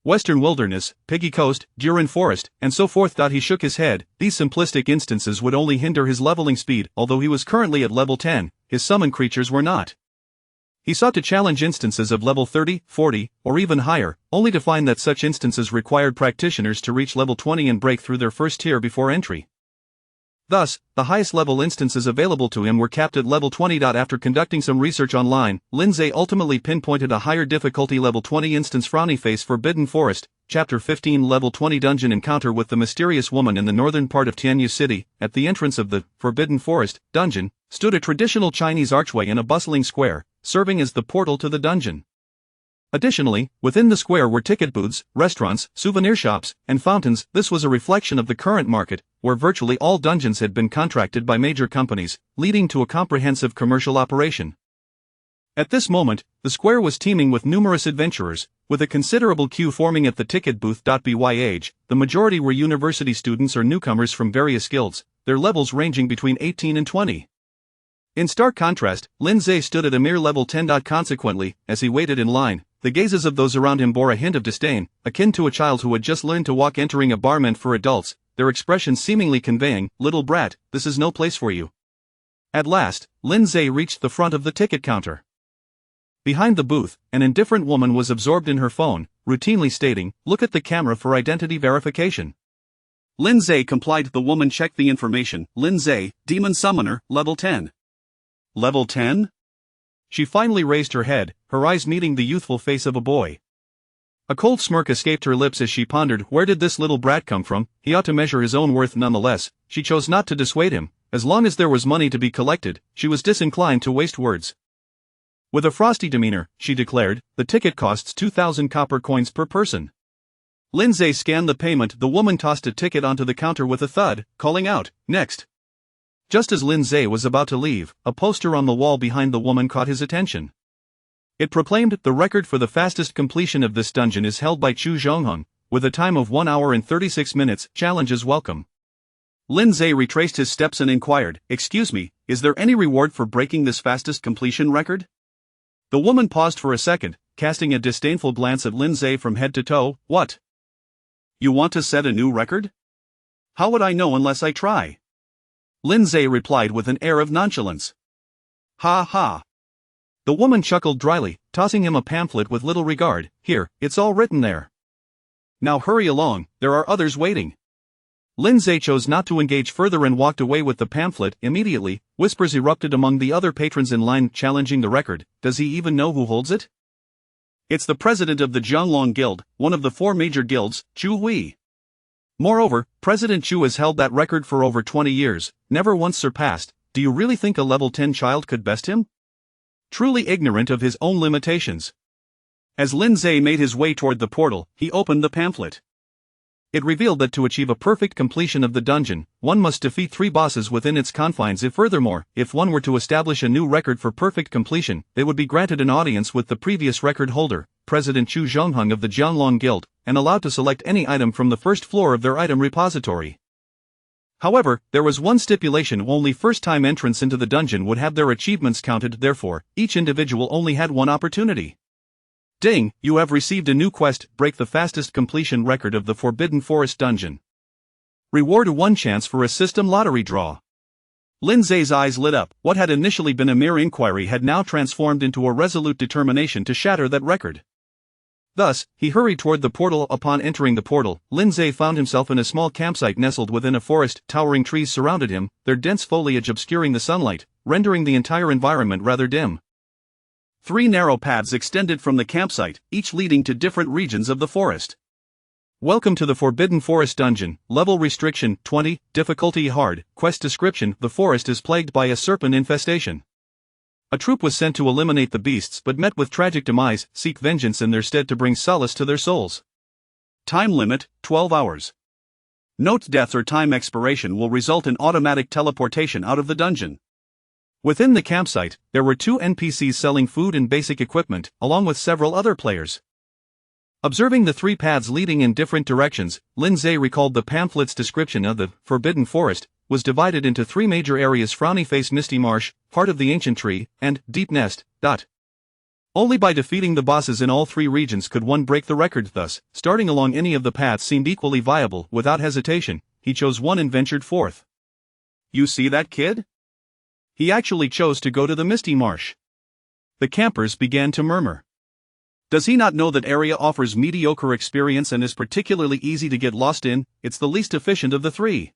Western Wilderness, Piggy Coast, Durin Forest, and so forth. He shook his head. These simplistic instances would only hinder his leveling speed. Although he was currently at level 10, his summon creatures were not. He sought to challenge instances of level 30, 40, or even higher, only to find that such instances required practitioners to reach level 20 and break through their first tier before entry. Thus, the highest level instances available to him were capped at level 20. After conducting some research online, Lindsay ultimately pinpointed a higher difficulty level 20 instance. Frowny Face, Forbidden Forest, Chapter 15. Level 20 Dungeon Encounter with the mysterious woman. In the northern part of Tianyu City, at the entrance of the Forbidden Forest dungeon, stood a traditional Chinese archway in a bustling square, serving as the portal to the dungeon. Additionally, within the square were ticket booths, restaurants, souvenir shops, and fountains. This was a reflection of the current market, where virtually all dungeons had been contracted by major companies, leading to a comprehensive commercial operation. At this moment, the square was teeming with numerous adventurers, with a considerable queue forming at the ticket booth. By age, the majority were university students or newcomers from various guilds, their levels ranging between 18 and 20. In stark contrast, Lindsay stood at a mere level 10. Consequently, as he waited in line, the gazes of those around him bore a hint of disdain, akin to a child who had just learned to walk entering a bar meant for adults, their expressions seemingly conveying, "Little brat, this is no place for you." At last, Lindsay reached the front of the ticket counter. Behind the booth, an indifferent woman was absorbed in her phone, routinely stating, "Look at the camera for identity verification." Lindsay complied. The woman checked the information. Lindsay, Demon Summoner, level 10. Level 10? She finally raised her head, her eyes meeting the youthful face of a boy. A cold smirk escaped her lips as she pondered, where did this little brat come from? He ought to measure his own worth. Nonetheless, she chose not to dissuade him. As long as there was money to be collected, she was disinclined to waste words. With a frosty demeanor, she declared, "The ticket costs 2,000 copper coins per person." Lindsay scanned the payment. The woman tossed a ticket onto the counter with a thud, calling out, "Next." Just as Lindsay was about to leave, a poster on the wall behind the woman caught his attention. It proclaimed, "The record for the fastest completion of this dungeon is held by Chu Zhongheng, with a time of 1 hour and 36 minutes, challenge is welcome." Lindsay retraced his steps and inquired, "Excuse me, is there any reward for breaking this fastest completion record?" The woman paused for a second, casting a disdainful glance at Lindsay from head to toe. What? You want to set a new record? How would I know unless I try? Lindsay replied with an air of nonchalance. Ha ha. The woman chuckled dryly, tossing him a pamphlet with little regard. Here, it's all written there. Now hurry along, there are others waiting. Lindsay chose not to engage further and walked away with the pamphlet. Immediately, whispers erupted among the other patrons in line challenging the record. Does he even know who holds it? It's the president of the Jianglong Guild, one of the 4 major guilds, Chu Hui. Moreover, President Chu has held that record for over 20 years, never once surpassed. Do you really think a level 10 child could best him? Truly ignorant of his own limitations. As Lindsay made his way toward the portal, he opened the pamphlet. It revealed that to achieve a perfect completion of the dungeon, one must defeat 3 bosses within its confines. If one were to establish a new record for perfect completion, they would be granted an audience with the previous record holder, President Chu Zhongheng of the Jianglong Guild, and allowed to select any item from the first floor of their item repository. However, there was one stipulation: only first-time entrants into the dungeon would have their achievements counted. Therefore, each individual only had one opportunity. Ding, you have received a new quest: break the fastest completion record of the Forbidden Forest dungeon. Reward: 1 chance for a system lottery draw. Lindsay's eyes lit up. What had initially been a mere inquiry had now transformed into a resolute determination to shatter that record. Thus, he hurried toward the portal. Upon entering the portal, Lindsay found himself in a small campsite nestled within a forest. Towering trees surrounded him, their dense foliage obscuring the sunlight, rendering the entire environment rather dim. 3 narrow paths extended from the campsite, each leading to different regions of the forest. Welcome to the Forbidden Forest dungeon. Level restriction 20, difficulty hard. Quest description: the forest is plagued by a serpent infestation. A troop was sent to eliminate the beasts but met with tragic demise. Seek vengeance in their stead to bring solace to their souls. Time limit: 12 hours. Note: death or time expiration will result in automatic teleportation out of the dungeon. Within the campsite, there were 2 NPCs selling food and basic equipment, along with several other players. Observing the 3 paths leading in different directions, Lindsay recalled the pamphlet's description of the Forbidden Forest was divided into 3 major areas: Frowny Face, Misty Marsh, Part of the Ancient Tree, and Deep Nest. Only by defeating the bosses in all 3 regions could one break the record. Thus, starting along any of the paths seemed equally viable. Without hesitation, he chose one and ventured forth. You see that kid? He actually chose to go to the Misty Marsh. The campers began to murmur. Does he not know that area offers mediocre experience and is particularly easy to get lost in? It's the least efficient of the 3.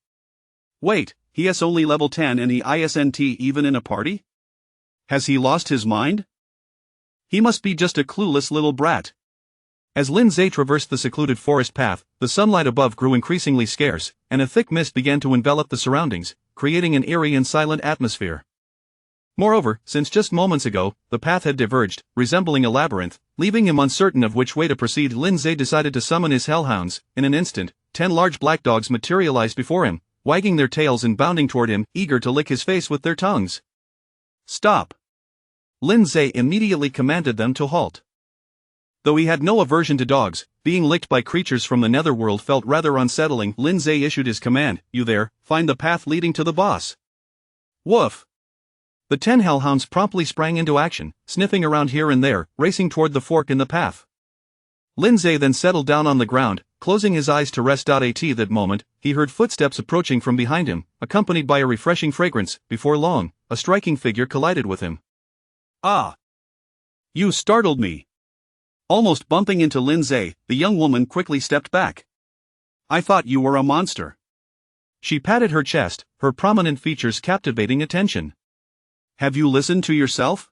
Wait, he is only level 10 and he isn't even in a party? Has he lost his mind? He must be just a clueless little brat. As Lindsay traversed the secluded forest path, the sunlight above grew increasingly scarce, and a thick mist began to envelop the surroundings, creating an eerie and silent atmosphere. Moreover, since just moments ago, the path had diverged, resembling a labyrinth, leaving him uncertain of which way to proceed. Lindsay decided to summon his hellhounds. In an instant, 10 large black dogs materialized before him, wagging their tails and bounding toward him, eager to lick his face with their tongues. Stop! Lindsay immediately commanded them to halt. Though he had no aversion to dogs, being licked by creatures from the netherworld felt rather unsettling. Lindsay issued his command: You there, find the path leading to the boss. Woof! The 10 hellhounds promptly sprang into action, sniffing around here and there, racing toward the fork in the path. Lindsay then settled down on the ground, closing his eyes to rest. At that moment, he heard footsteps approaching from behind him, accompanied by a refreshing fragrance. Before long, a striking figure collided with him. Ah! You startled me! Almost bumping into Lindsay, the young woman quickly stepped back. I thought you were a monster. She patted her chest, her prominent features captivating attention. Have you listened to yourself?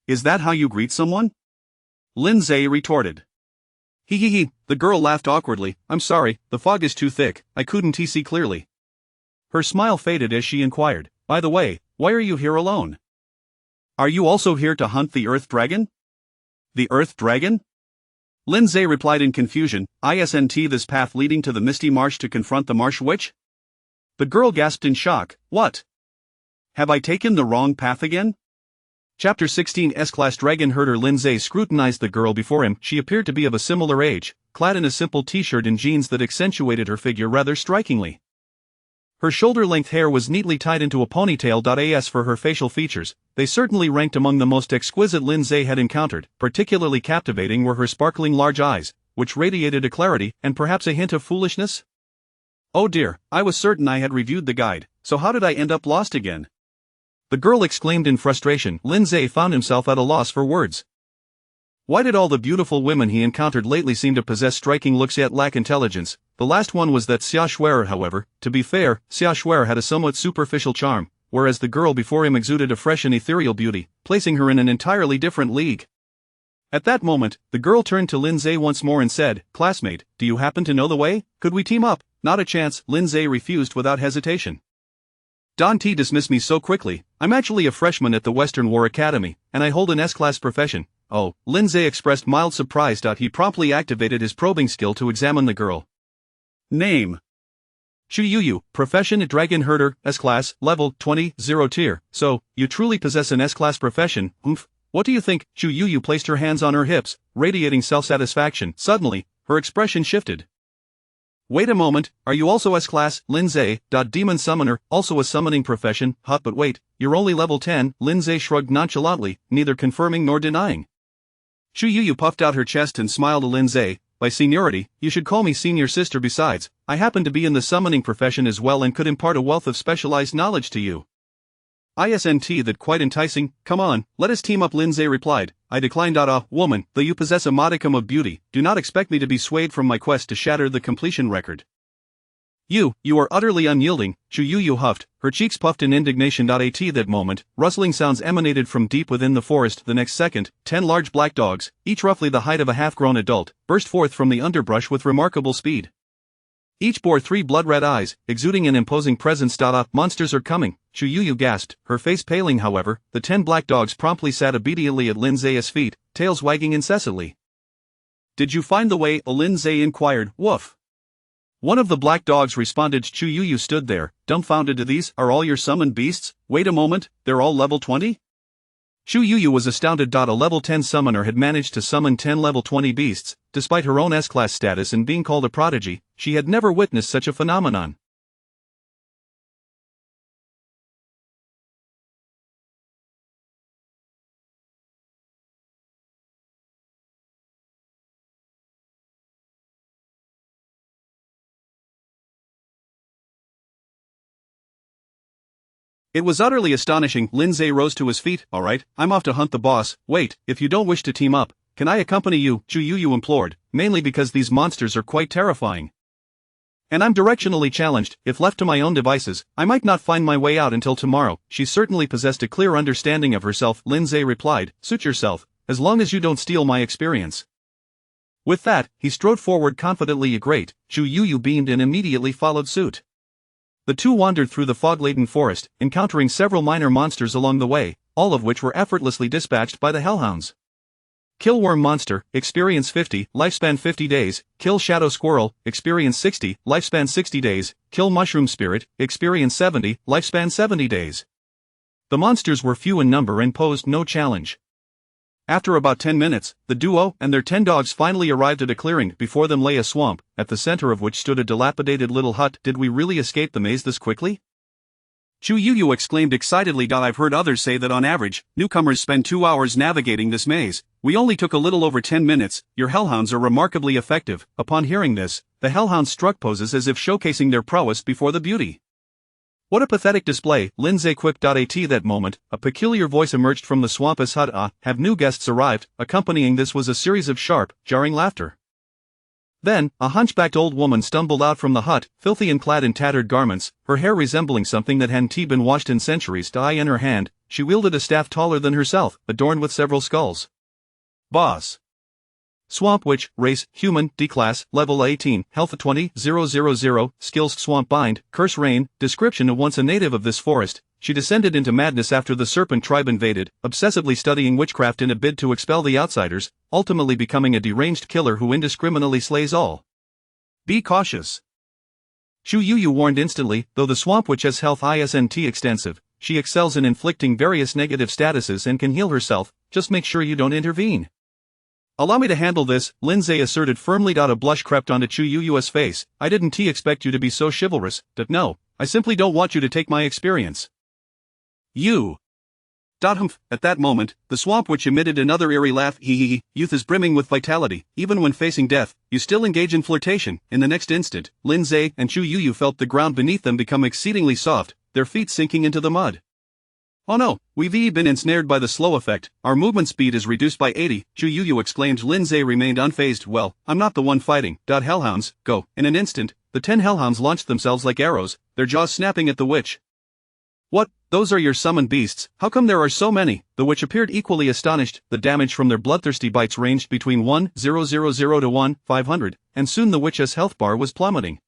Is that how you greet someone? Lindsay retorted. Hee, the girl laughed awkwardly. I'm sorry, the fog is too thick, I couldn't see clearly. Her smile faded as she inquired, By the way, why are you here alone? Are you also here to hunt the Earth Dragon? The Earth Dragon? Lindsay replied in confusion, Isn't this path leading to the Misty Marsh to confront the Marsh Witch? The girl gasped in shock, What? Have I taken the wrong path again? Chapter 16 S-Class Dragon Herder. Lindsay scrutinized the girl before him. She appeared to be of a similar age, clad in a simple t-shirt and jeans that accentuated her figure rather strikingly. Her shoulder-length hair was neatly tied into a ponytail. As for her facial features, they certainly ranked among the most exquisite Lindsay had encountered. Particularly captivating were her sparkling large eyes, which radiated a clarity and perhaps a hint of foolishness. Oh dear, I was certain I had reviewed the guide, so how did I end up lost again? The girl exclaimed in frustration. Lindsay found himself at a loss for words. Why did all the beautiful women he encountered lately seem to possess striking looks yet lack intelligence? The last one was that Xia Shuer, however. To be fair, Xia Shuer had a somewhat superficial charm, whereas the girl before him exuded a fresh and ethereal beauty, placing her in an entirely different league. At that moment, the girl turned to Lindsay once more and said, "Classmate, do you happen to know the way? Could we team up?" "Not a chance," Lindsay refused without hesitation. "Don't dismiss me so quickly. I'm actually a freshman at the Western War Academy, and I hold an S-class profession." "Oh," Lindsay expressed mild surprise. He promptly activated his probing skill to examine the girl. Name: Chu Yu, profession dragon herder, S-class, level 20, 0 tier. "So, you truly possess an S-class profession, oomph. What do you think?" Chu Yu placed her hands on her hips, radiating self-satisfaction. Suddenly, her expression shifted. "Wait a moment, are you also S-class, Lindsay? Demon summoner, also a summoning profession, huh? But wait, you're only level 10, Lindsay shrugged nonchalantly, neither confirming nor denying. Chu Yu puffed out her chest and smiled at Lindsay. "By seniority, you should call me senior sister. Besides, I happen to be in the summoning profession as well and could impart a wealth of specialized knowledge to you." "Isn't that quite enticing? Come on, let us team up," Lindsay replied. "I declined. Woman, though you possess a modicum of beauty, do not expect me to be swayed from my quest to shatter the completion record." You are utterly unyielding," Chu Yu huffed, her cheeks puffed in indignation. At that moment, rustling sounds emanated from deep within the forest. The next second, 10 large black dogs, each roughly the height of a half-grown adult, burst forth from the underbrush with remarkable speed. Each bore 3 blood-red eyes, exuding an imposing presence. "Monsters are coming," Chu Yu gasped, her face paling. However, the 10 black dogs promptly sat obediently at Lindsay's feet, tails wagging incessantly. "Did you find the way?" Lindsay inquired. "Woof." One of the black dogs responded. Chu Yu stood there, dumbfounded. "These are all your summoned beasts? Wait a moment, they're all level 20? Chu Yu was astounded. A level 10 summoner had managed to summon 10 level 20 beasts. Despite her own S-class status and being called a prodigy, she had never witnessed such a phenomenon. It was utterly astonishing. Lindsay rose to his feet. "All right, I'm off to hunt the boss." "Wait, if you don't wish to team up, can I accompany you?" Chu Yu implored, "mainly because these monsters are quite terrifying. And I'm directionally challenged. If left to my own devices, I might not find my way out until tomorrow." She certainly possessed a clear understanding of herself. Lindsay replied, "Suit yourself, as long as you don't steal my experience." With that, he strode forward confidently. "Great," Chu Yu beamed and immediately followed suit. The two wandered through the fog-laden forest, encountering several minor monsters along the way, all of which were effortlessly dispatched by the hellhounds. Kill worm monster, experience 50, lifespan 50 days, kill shadow squirrel, experience 60, lifespan 60 days, kill mushroom spirit, experience 70, lifespan 70 days. The monsters were few in number and posed no challenge. After about 10 minutes, the duo and their 10 dogs finally arrived at a clearing. Before them lay a swamp, at the center of which stood a dilapidated little hut. "Did we really escape the maze this quickly?" Chu Yu exclaimed excitedly. "I've heard others say that on average, newcomers spend 2 hours navigating this maze. We only took a little over 10 minutes, your hellhounds are remarkably effective." Upon hearing this, the hellhounds struck poses as if showcasing their prowess before the beauty. "What a pathetic display," Lindsay quipped. At that moment, a peculiar voice emerged from the swamp's hut. "Have new guests arrived?" Accompanying this was a series of sharp, jarring laughter. Then, a hunchbacked old woman stumbled out from the hut, filthy and clad in tattered garments, her hair resembling something that hadn't been washed in centuries. In her hand, she wielded a staff taller than herself, adorned with several skulls. "Boss." Swamp Witch, race, human, D-class, level 18, health 20,000, skills Swamp Bind, Curse Rain. Description: once a native of this forest, she descended into madness after the serpent tribe invaded, obsessively studying witchcraft in a bid to expel the outsiders, ultimately becoming a deranged killer who indiscriminately slays all. Be cautious. Chu Yu warned instantly. Though the Swamp Witch has health isn't extensive, she excels in inflicting various negative statuses and can heal herself, just make sure you don't intervene. Allow me to handle this, Lindsay asserted firmly. A blush crept onto Chu Yu's face. I didn't expect you to be so chivalrous. No, I simply don't want you to take my experience. You. Humph. At that moment, the swamp witch emitted another eerie laugh. Hee. Youth is brimming with vitality. Even when facing death, you still engage in flirtation. In the next instant, Lindsay and Chu Yu felt the ground beneath them become exceedingly soft, their feet sinking into the mud. Oh no, we've been ensnared by the slow effect. Our movement speed is reduced by 80, Chu Yu exclaimed. Lindsay remained unfazed. Well, I'm not the one fighting. Hellhounds, go. In an instant, the 10 hellhounds launched themselves like arrows, their jaws snapping at the witch. What? Those are your summoned beasts? How come there are so many? The witch appeared equally astonished. The damage from their bloodthirsty bites ranged between 1,000 to 1,500, and soon the witch's health bar was plummeting.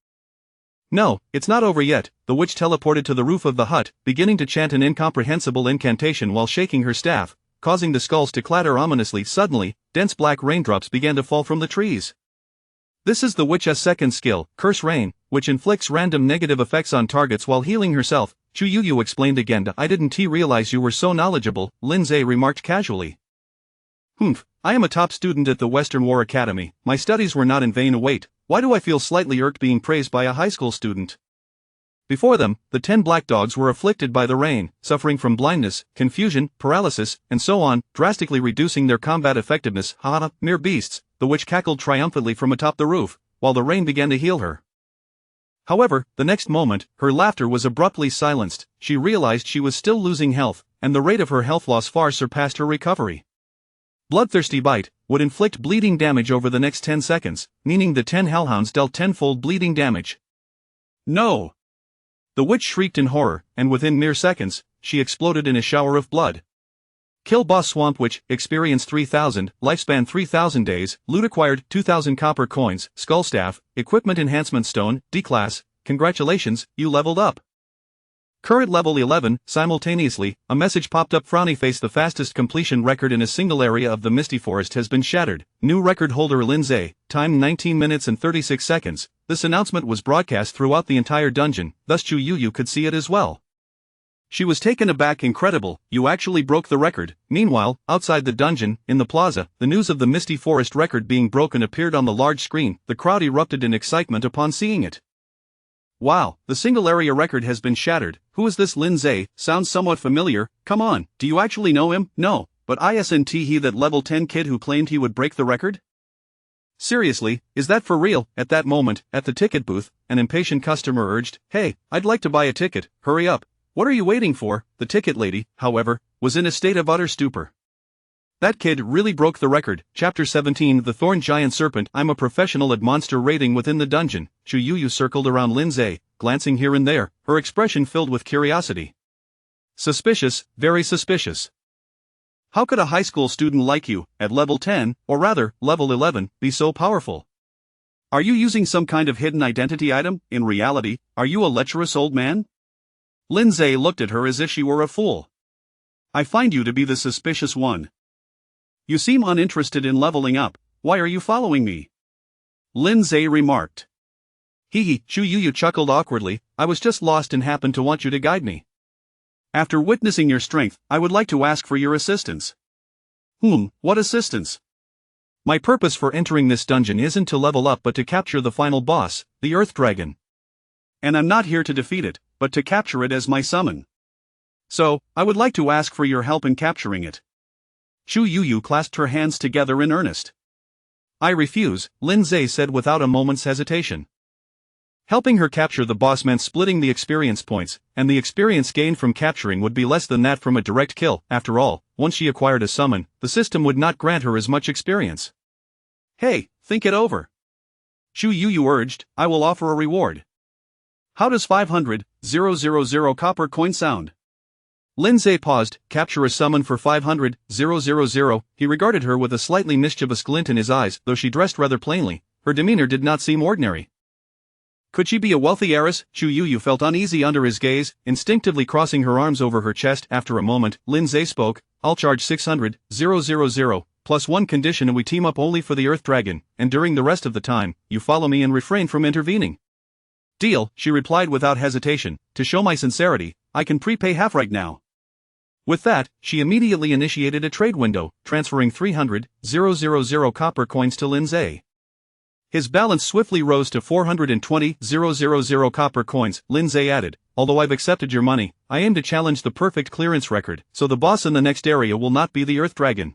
No, it's not over yet. The witch teleported to the roof of the hut, beginning to chant an incomprehensible incantation while shaking her staff, causing the skulls to clatter ominously. Suddenly, dense black raindrops began to fall from the trees. This is the witch's second skill, Curse Rain, which inflicts random negative effects on targets while healing herself, Chu Yu explained again. I didn't realize you were so knowledgeable, Lindsay remarked casually. I am a top student at the Western War Academy. My studies were not in vain. Wait, why do I feel slightly irked being praised by a high school student? Before them, the 10 black dogs were afflicted by the rain, suffering from blindness, confusion, paralysis, and so on, drastically reducing their combat effectiveness. Ha, mere beasts, the witch cackled triumphantly from atop the roof, while the rain began to heal her. However, the next moment, her laughter was abruptly silenced. She realized she was still losing health, and the rate of her health loss far surpassed her recovery. Bloodthirsty Bite would inflict bleeding damage over the next 10 seconds, meaning the 10 hellhounds dealt tenfold bleeding damage. No! The witch shrieked in horror, and within mere seconds, she exploded in a shower of blood. Kill Boss Swamp Witch, experience 3000, lifespan 3000 days, loot acquired 2000 copper coins, skull staff, equipment enhancement stone, D-class, congratulations, you leveled up. Current level 11, simultaneously, a message popped up. Frowny face. The fastest completion record in a single area of the Misty Forest has been shattered. New record holder Lindsay, time 19 minutes and 36 seconds. This announcement was broadcast throughout the entire dungeon, thus Chu Yu could see it as well. She was taken aback. Incredible, you actually broke the record. Meanwhile, outside the dungeon, in the plaza, the news of the Misty Forest record being broken appeared on the large screen. The crowd erupted in excitement upon seeing it. Wow, the single area record has been shattered. Who is this Lindsay? Sounds somewhat familiar. Come on, do you actually know him? No, but isn't he that level 10 kid who claimed he would break the record? Seriously, is that for real? At that moment, at the ticket booth, an impatient customer urged, Hey, I'd like to buy a ticket, hurry up. What are you waiting for? The ticket lady, however, was in a state of utter stupor. That kid really broke the record. Chapter 17. The Thorn Giant Serpent. I'm a professional at monster raiding within the dungeon. Chu Yu circled around Lindsay, glancing here and there, her expression filled with curiosity. Suspicious, very suspicious. How could a high school student like you, at level 10, or rather, level 11, be so powerful? Are you using some kind of hidden identity item? In reality, are you a lecherous old man? Lindsay looked at her as if she were a fool. I find you to be the suspicious one. You seem uninterested in leveling up. Why are you following me? Lindsay remarked. Hee, Chu Yu chuckled awkwardly. I was just lost and happened to want you to guide me. After witnessing your strength, I would like to ask for your assistance. What assistance? My purpose for entering this dungeon isn't to level up but to capture the final boss, the Earth Dragon. And I'm not here to defeat it, but to capture it as my summon. So, I would like to ask for your help in capturing it. Chu Yu clasped her hands together in earnest. I refuse, Lindsay said without a moment's hesitation. Helping her capture the boss meant splitting the experience points, and the experience gained from capturing would be less than that from a direct kill. After all, once she acquired a summon, the system would not grant her as much experience. Hey, think it over. Chu Yu urged, I will offer a reward. How does 500,000 copper coin sound? Lindsay paused. Capture a summon for 500,000. He regarded her with a slightly mischievous glint in his eyes. Though she dressed rather plainly, her demeanor did not seem ordinary. Could she be a wealthy heiress? Chu Yu felt uneasy under his gaze, instinctively crossing her arms over her chest. After a moment, Lindsay spoke. I'll charge 600,000, plus one condition, and we team up only for the Earth Dragon, and during the rest of the time, you follow me and refrain from intervening. Deal, she replied without hesitation. To show my sincerity, I can prepay half right now. With that, she immediately initiated a trade window, transferring 300,000 copper coins to Lindsay. His balance swiftly rose to 420,000 copper coins. Lindsay added, "Although I've accepted your money, I aim to challenge the perfect clearance record, so the boss in the next area will not be the Earth Dragon."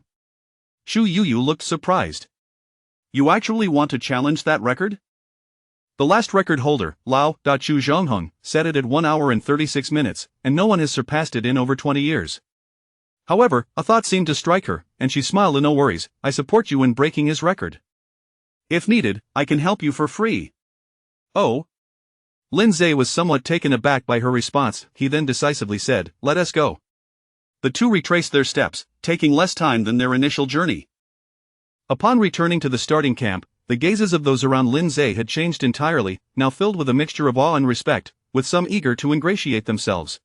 Chu Yuyu looked surprised. "You actually want to challenge that record?" The last record holder, Lao Chu Zhongheng, set it at 1 hour and 36 minutes, and no one has surpassed it in over 20 years. However, a thought seemed to strike her, and she smiled. "No worries, I support you in breaking his record. If needed, I can help you for free." "Oh?" Lindsay was somewhat taken aback by her response. He then decisively said, "Let us go." The two retraced their steps, taking less time than their initial journey. Upon returning to the starting camp, the gazes of those around Lindsay had changed entirely, now filled with a mixture of awe and respect, with some eager to ingratiate themselves.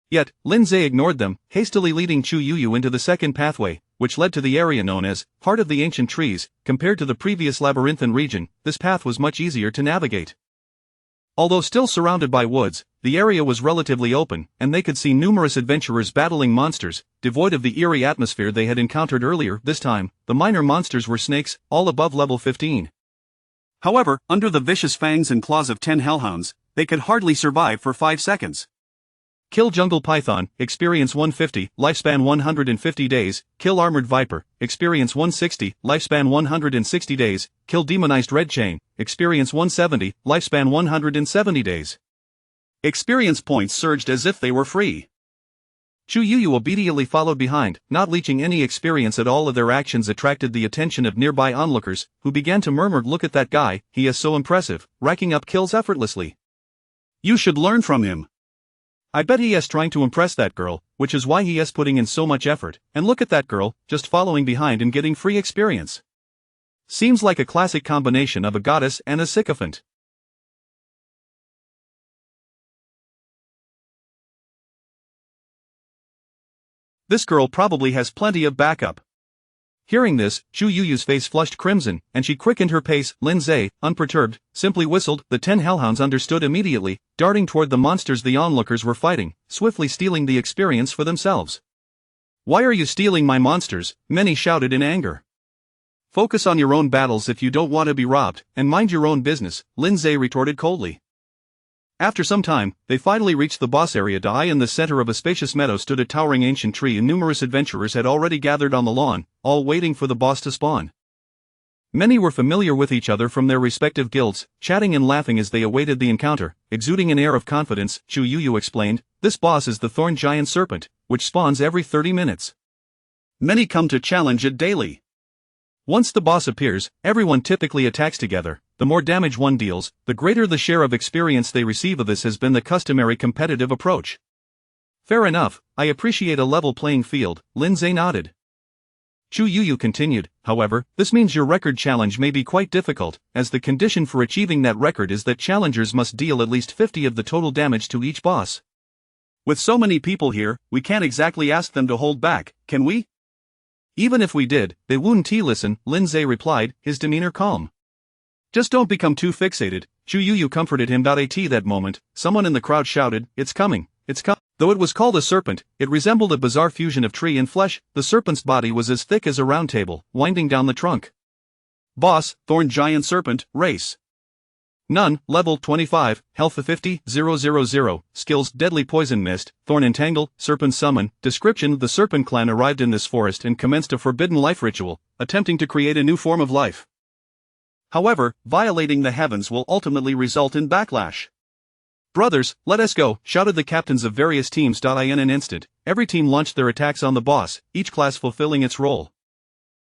Yet, Lindsay ignored them, hastily leading Chu Yuyu into the second pathway, which led to the area known as Heart of the Ancient Trees. Compared to the previous labyrinthine region, this path was much easier to navigate. Although still surrounded by woods, the area was relatively open, and they could see numerous adventurers battling monsters, devoid of the eerie atmosphere they had encountered earlier. This time, the minor monsters were snakes, all above level 15. However, under the vicious fangs and claws of 10 hellhounds, they could hardly survive for 5 seconds. Kill Jungle Python, experience 150, lifespan 150 days, kill Armored Viper, experience 160, lifespan 160 days, kill Demonized Red Chain, experience 170, lifespan 170 days. Experience points surged as if they were free. Chu Yuyu obediently followed behind, not leeching any experience at all. Of their actions attracted the attention of nearby onlookers, who began to murmur, "Look at that guy, he is so impressive, racking up kills effortlessly. You should learn from him. I bet he is trying to impress that girl, which is why he is putting in so much effort, and look at that girl, just following behind and getting free experience. Seems like a classic combination of a goddess and a sycophant." This girl probably has plenty of backup. Hearing this, Chu Yuyu's face flushed crimson, and she quickened her pace. Lindsay, unperturbed, simply whistled. The 10 hellhounds understood immediately, darting toward the monsters the onlookers were fighting, swiftly stealing the experience for themselves. "Why are you stealing my monsters?" many shouted in anger. "Focus on your own battles if you don't want to be robbed, and mind your own business," Lindsay retorted coldly. After some time, they finally reached the boss area. In the center of a spacious meadow stood a towering ancient tree, and numerous adventurers had already gathered on the lawn, all waiting for the boss to spawn. Many were familiar with each other from their respective guilds, chatting and laughing as they awaited the encounter, exuding an air of confidence. Chu Yuyu explained, "This boss is the Thorn Giant Serpent, which spawns every 30 minutes. Many come to challenge it daily. Once the boss appears, everyone typically attacks together. The more damage one deals, the greater the share of experience they receive. Of this has been the customary competitive approach." "Fair enough, I appreciate a level playing field," Lindsay nodded. Chu Yuyu continued, "However, this means your record challenge may be quite difficult, as the condition for achieving that record is that challengers must deal at least 50 of the total damage to each boss. With so many people here, we can't exactly ask them to hold back, can we?" "Even if we did, they wouldn't listen," Lindsay replied, his demeanor calm. "Just don't become too fixated," Chu Yuyu comforted him. At that moment, someone in the crowd shouted, "It's coming, it's coming." Though it was called a serpent, it resembled a bizarre fusion of tree and flesh. The serpent's body was as thick as a round table, winding down the trunk. "Boss, Thorn Giant Serpent, race. None, level 25, health 50,000, skills Deadly Poison Mist, Thorn Entangle, Serpent Summon." Description: the Serpent clan arrived in this forest and commenced a forbidden life ritual, attempting to create a new form of life. However, violating the heavens will ultimately result in backlash. "Brothers, let us go," shouted the captains of various teams. In an instant, every team launched their attacks on the boss, each class fulfilling its role.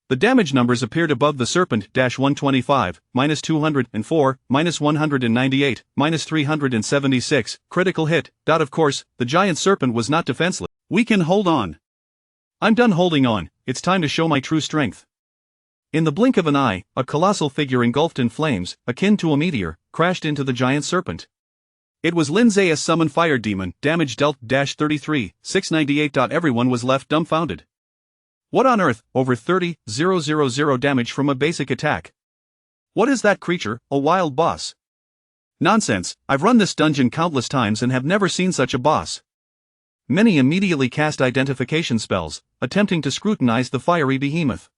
The damage numbers appeared above the serpent: -125, -204, -198, -376, critical hit. Of course, the giant serpent was not defenseless. "We can hold on. I'm done holding on, it's time to show my true strength." In the blink of an eye, a colossal figure engulfed in flames, akin to a meteor, crashed into the giant serpent. It was Lindsay as summoned fire demon, damage dealt -33, 698. Everyone was left dumbfounded. What on earth, over 30,000 damage from a basic attack? What is that creature, a wild boss? Nonsense, I've run this dungeon countless times and have never seen such a boss. Many immediately cast identification spells, attempting to scrutinize the fiery behemoth.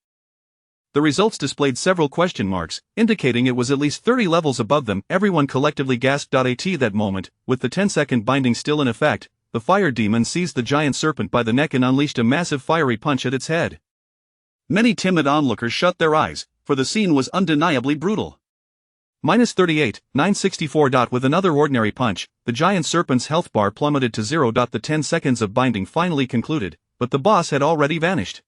The results displayed several question marks, indicating it was at least 30 levels above them. Everyone collectively gasped. At that moment, with the 10-second binding still in effect, the fire demon seized the giant serpent by the neck and unleashed a massive fiery punch at its head. Many timid onlookers shut their eyes, for the scene was undeniably brutal. -38, 964. With another ordinary punch, the giant serpent's health bar plummeted to 0. The 10 seconds of binding finally concluded, but the boss had already vanished.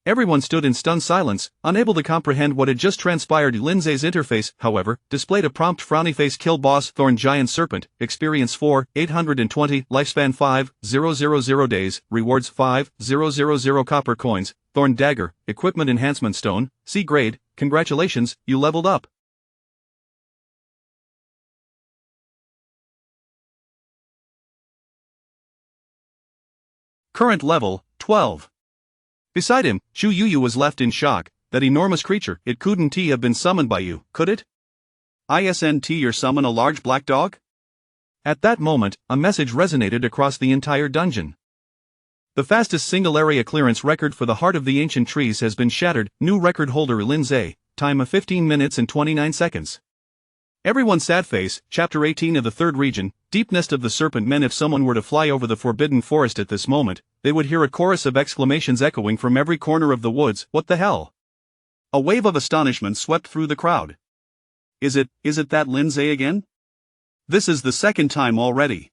Everyone stood in stunned silence, unable to comprehend what had just transpired. Lindsay's interface, however, displayed a prompt frowny face. Kill boss Thorn Giant Serpent, experience 4, 820, lifespan 5,000 days, rewards 5,000 copper coins, Thorn Dagger, equipment enhancement stone, C grade, congratulations, you leveled up. Current level, 12. Beside him, Shu Yuyu was left in shock. That enormous creature, it couldn't have been summoned by you, could it? Isn't you summon a large black dog? At that moment, a message resonated across the entire dungeon. The fastest single area clearance record for the Heart of the Ancient Trees has been shattered. New record holder Lindsay, time of 15 minutes and 29 seconds. Everyone sad face, Chapter 18 of the Third Region, Deep Nest of the Serpent Men. If someone were to fly over the Forbidden Forest at this moment, they would hear a chorus of exclamations echoing from every corner of the woods. What the hell? A wave of astonishment swept through the crowd. Is it that Lindsay again? This is the second time already.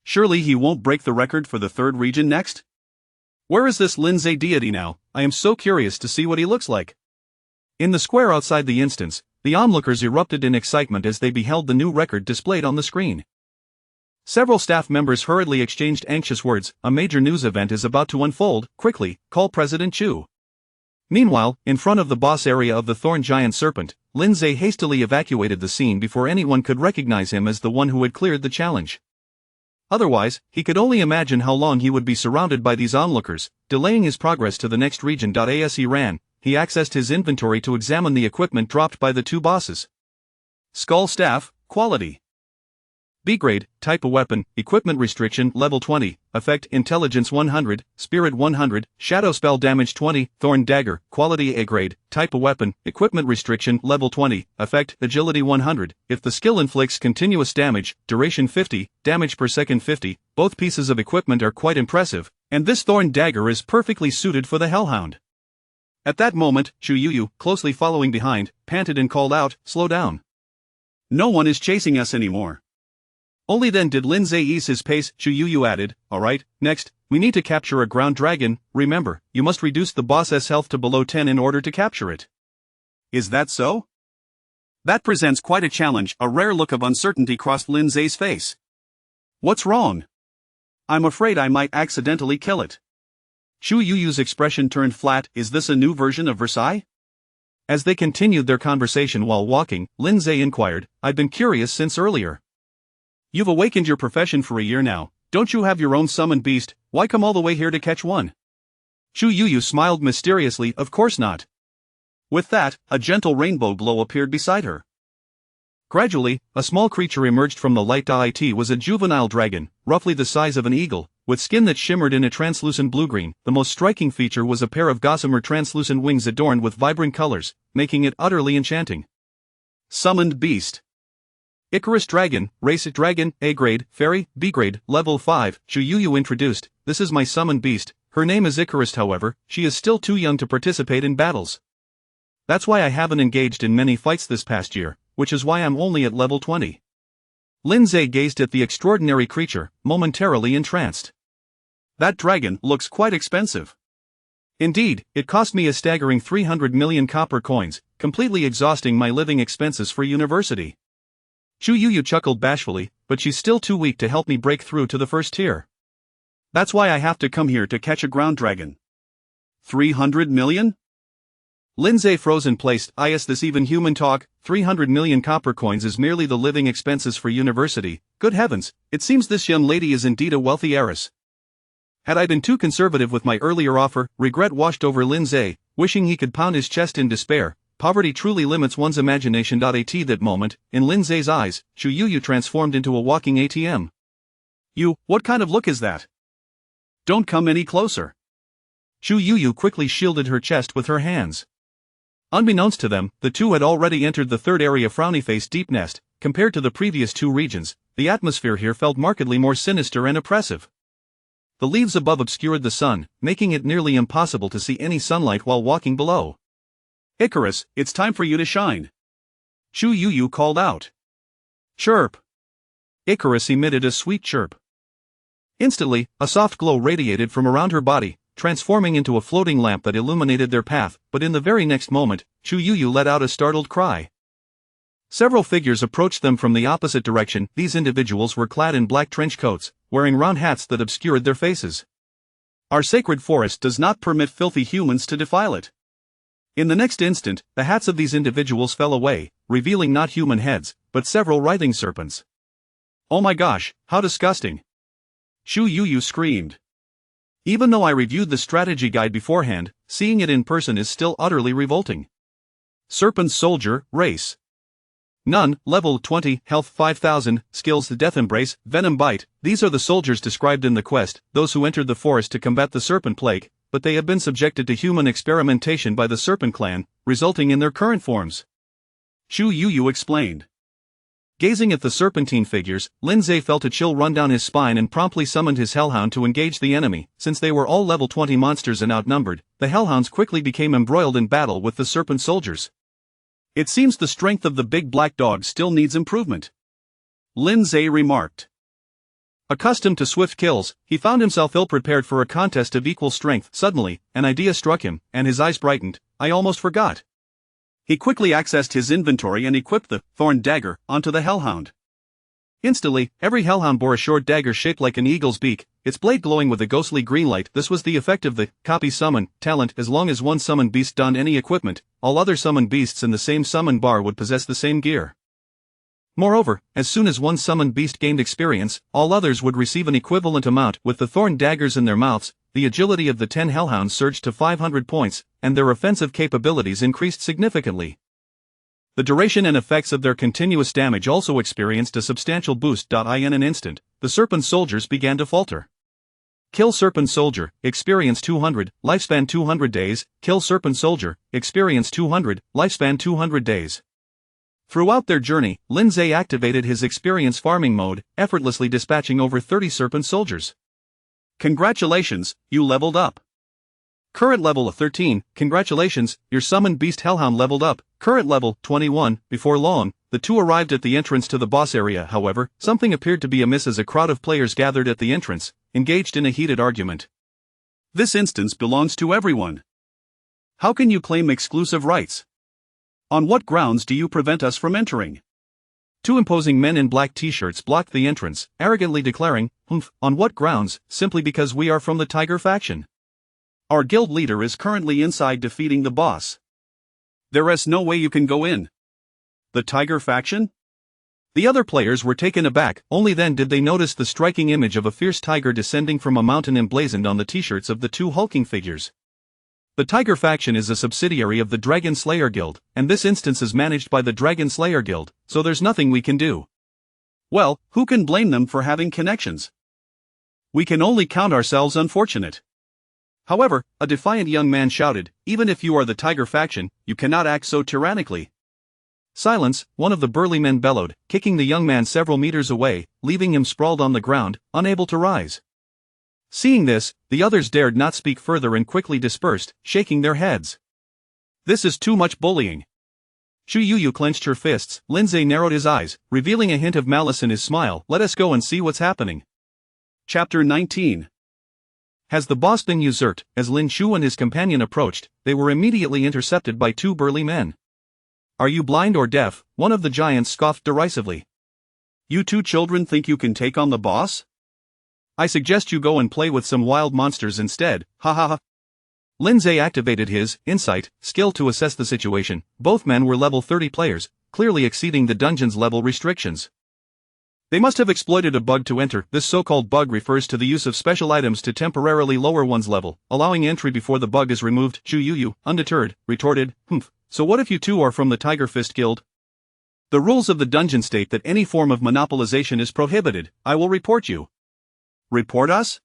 Surely he won't break the record for the Third Region next? Where is this Lindsay deity now? I am so curious to see what he looks like. In the square outside the instance, the onlookers erupted in excitement as they beheld the new record displayed on the screen. Several staff members hurriedly exchanged anxious words. A major news event is about to unfold. Quickly, call President Chu. Meanwhile, in front of the boss area of the Thorn Giant Serpent, Lindsay hastily evacuated the scene before anyone could recognize him as the one who had cleared the challenge. Otherwise, he could only imagine how long he would be surrounded by these onlookers, delaying his progress to the next region. As he ran, he accessed his inventory to examine the equipment dropped by the two bosses. Skull Staff, Quality B grade, type of weapon, equipment restriction, level 20, effect, intelligence 100, spirit 100, shadow spell damage 20, thorn dagger, quality A grade, type of weapon, equipment restriction, level 20, effect, agility 100, if the skill inflicts continuous damage, duration 50, damage per second 50, both pieces of equipment are quite impressive, and this thorn dagger is perfectly suited for the Hellhound. At that moment, Shu Yuyu, closely following behind, panted and called out, slow down. No one is chasing us anymore. Only then did Lindsay ease his pace. Shu Yuyu added, alright, next, we need to capture a ground dragon. Remember, you must reduce the boss's health to below 10 in order to capture it. Is that so? That presents quite a challenge. A rare look of uncertainty crossed Lindsay's face. What's wrong? I'm afraid I might accidentally kill it. Shu Yuyu's expression turned flat. Is this a new version of Versailles? As they continued their conversation while walking, Lindsay inquired, I've been curious since earlier. You've awakened your profession for a year now. Don't you have your own summoned beast? Why come all the way here to catch one? Shu Yuyu smiled mysteriously. Of course not. With that, a gentle rainbow glow appeared beside her. Gradually, a small creature emerged from the light. It was a juvenile dragon, roughly the size of an eagle, with skin that shimmered in a translucent blue-green. The most striking feature was a pair of gossamer translucent wings adorned with vibrant colors, making it utterly enchanting. Summoned beast. Icarus Dragon, Race Dragon, A grade, Fairy, B grade, level 5, Shu Yuyu introduced, this is my summoned beast. Her name is Icarus. However, she is still too young to participate in battles. That's why I haven't engaged in many fights this past year, which is why I'm only at level 20. Lindsay gazed at the extraordinary creature, momentarily entranced. That dragon looks quite expensive. Indeed, it cost me a staggering 300 million copper coins, completely exhausting my living expenses for university. Shu Yuyu chuckled bashfully, but she's still too weak to help me break through to the first tier. That's why I have to come here to catch a ground dragon. 300 million? Lindsay froze in place. Is this even human talk? 300 million copper coins is merely the living expenses for university. Good heavens, it seems this young lady is indeed a wealthy heiress. Had I been too conservative with my earlier offer, regret washed over Lindsay, wishing he could pound his chest in despair. Poverty truly limits one's imagination. At that moment, in Lindsay's eyes, Shu Yuyu transformed into a walking ATM. What kind of look is that? Don't come any closer. Chu Yu quickly shielded her chest with her hands. Unbeknownst to them, the two had already entered the third area Frowny Face Deep Nest. Compared to the previous two regions, the atmosphere here felt markedly more sinister and oppressive. The leaves above obscured the sun, making it nearly impossible to see any sunlight while walking below. Icarus, it's time for you to shine. Chu Yu called out. Chirp. Icarus emitted a sweet chirp. Instantly, a soft glow radiated from around her body, transforming into a floating lamp that illuminated their path, but in the very next moment, Chu Yu let out a startled cry. Several figures approached them from the opposite direction. These individuals were clad in black trench coats, wearing round hats that obscured their faces. Our sacred forest does not permit filthy humans to defile it. In the next instant, the hats of these individuals fell away, revealing not human heads, but several writhing serpents. Oh my gosh, how disgusting! Chu Yu screamed. Even though I reviewed the strategy guide beforehand, seeing it in person is still utterly revolting. Serpent Soldier, Race. None, Level 20, Health 5000, Skills Death Embrace, Venom Bite. These are the soldiers described in the quest, those who entered the forest to combat the serpent plague, but they have been subjected to human experimentation by the Serpent Clan, resulting in their current forms. Chu Yu explained. Gazing at the serpentine figures, Lindsay felt a chill run down his spine and promptly summoned his hellhound to engage the enemy. Since they were all level 20 monsters and outnumbered, the hellhounds quickly became embroiled in battle with the serpent soldiers. It seems the strength of the big black dog still needs improvement, Lindsay remarked. Accustomed to swift kills, he found himself ill-prepared for a contest of equal strength. Suddenly, an idea struck him, and his eyes brightened. I almost forgot. He quickly accessed his inventory and equipped the thorn dagger onto the hellhound. Instantly, every hellhound bore a short dagger shaped like an eagle's beak, its blade glowing with a ghostly green light. This was the effect of the copy summon talent. As long as one summoned beast donned any equipment, all other summoned beasts in the same summon bar would possess the same gear. Moreover, as soon as one summoned beast gained experience, all others would receive an equivalent amount. With the thorn daggers in their mouths, the agility of the 10 hellhounds surged to 500 points, and their offensive capabilities increased significantly. The duration and effects of their continuous damage also experienced a substantial boost. In an instant, the serpent soldiers began to falter. Kill Serpent Soldier, experience 200, lifespan 200 days, Kill Serpent Soldier, experience 200, lifespan 200 days. Throughout their journey, Lindsay activated his experience farming mode, effortlessly dispatching over 30 serpent soldiers. Congratulations, you leveled up. Current level of 13, congratulations, your summoned beast hellhound leveled up. Current level 21. Before long, the two arrived at the entrance to the boss area. However, something appeared to be amiss as a crowd of players gathered at the entrance, engaged in a heated argument. This instance belongs to everyone. How can you claim exclusive rights? On what grounds do you prevent us from entering? Two imposing men in black t-shirts blocked the entrance, arrogantly declaring, on what grounds? Simply because we are from the Tiger faction. Our guild leader is currently inside defeating the boss. There is no way you can go in. The Tiger faction? The other players were taken aback. Only then did they notice the striking image of a fierce tiger descending from a mountain emblazoned on the t-shirts of the two hulking figures. The Tiger faction is a subsidiary of the Dragon Slayer Guild, and this instance is managed by the Dragon Slayer Guild, so there's nothing we can do. Well, who can blame them for having connections? We can only count ourselves unfortunate. However, a defiant young man shouted, even if you are the Tiger faction, you cannot act so tyrannically. Silence, one of the burly men bellowed, kicking the young man several meters away, leaving him sprawled on the ground, unable to rise. Seeing this, the others dared not speak further and quickly dispersed, shaking their heads. This is too much bullying. Chu Yu clenched her fists. Lindsay narrowed his eyes, revealing a hint of malice in his smile. Let us go and see what's happening. Chapter 19. Has the boss been usurped? As Lin Shu and his companion approached, they were immediately intercepted by two burly men. Are you blind or deaf? One of the giants scoffed derisively. You two children think you can take on the boss? I suggest you go and play with some wild monsters instead, ha ha ha. Lindsay activated his insight skill to assess the situation. Both men were level 30 players, clearly exceeding the dungeon's level restrictions. They must have exploited a bug to enter. This so-called bug refers to the use of special items to temporarily lower one's level, allowing entry before the bug is removed. Chu Yu, undeterred, retorted, so what if you two are from the Tiger Fist Guild? The rules of the dungeon state that any form of monopolization is prohibited. I will report you. Report us?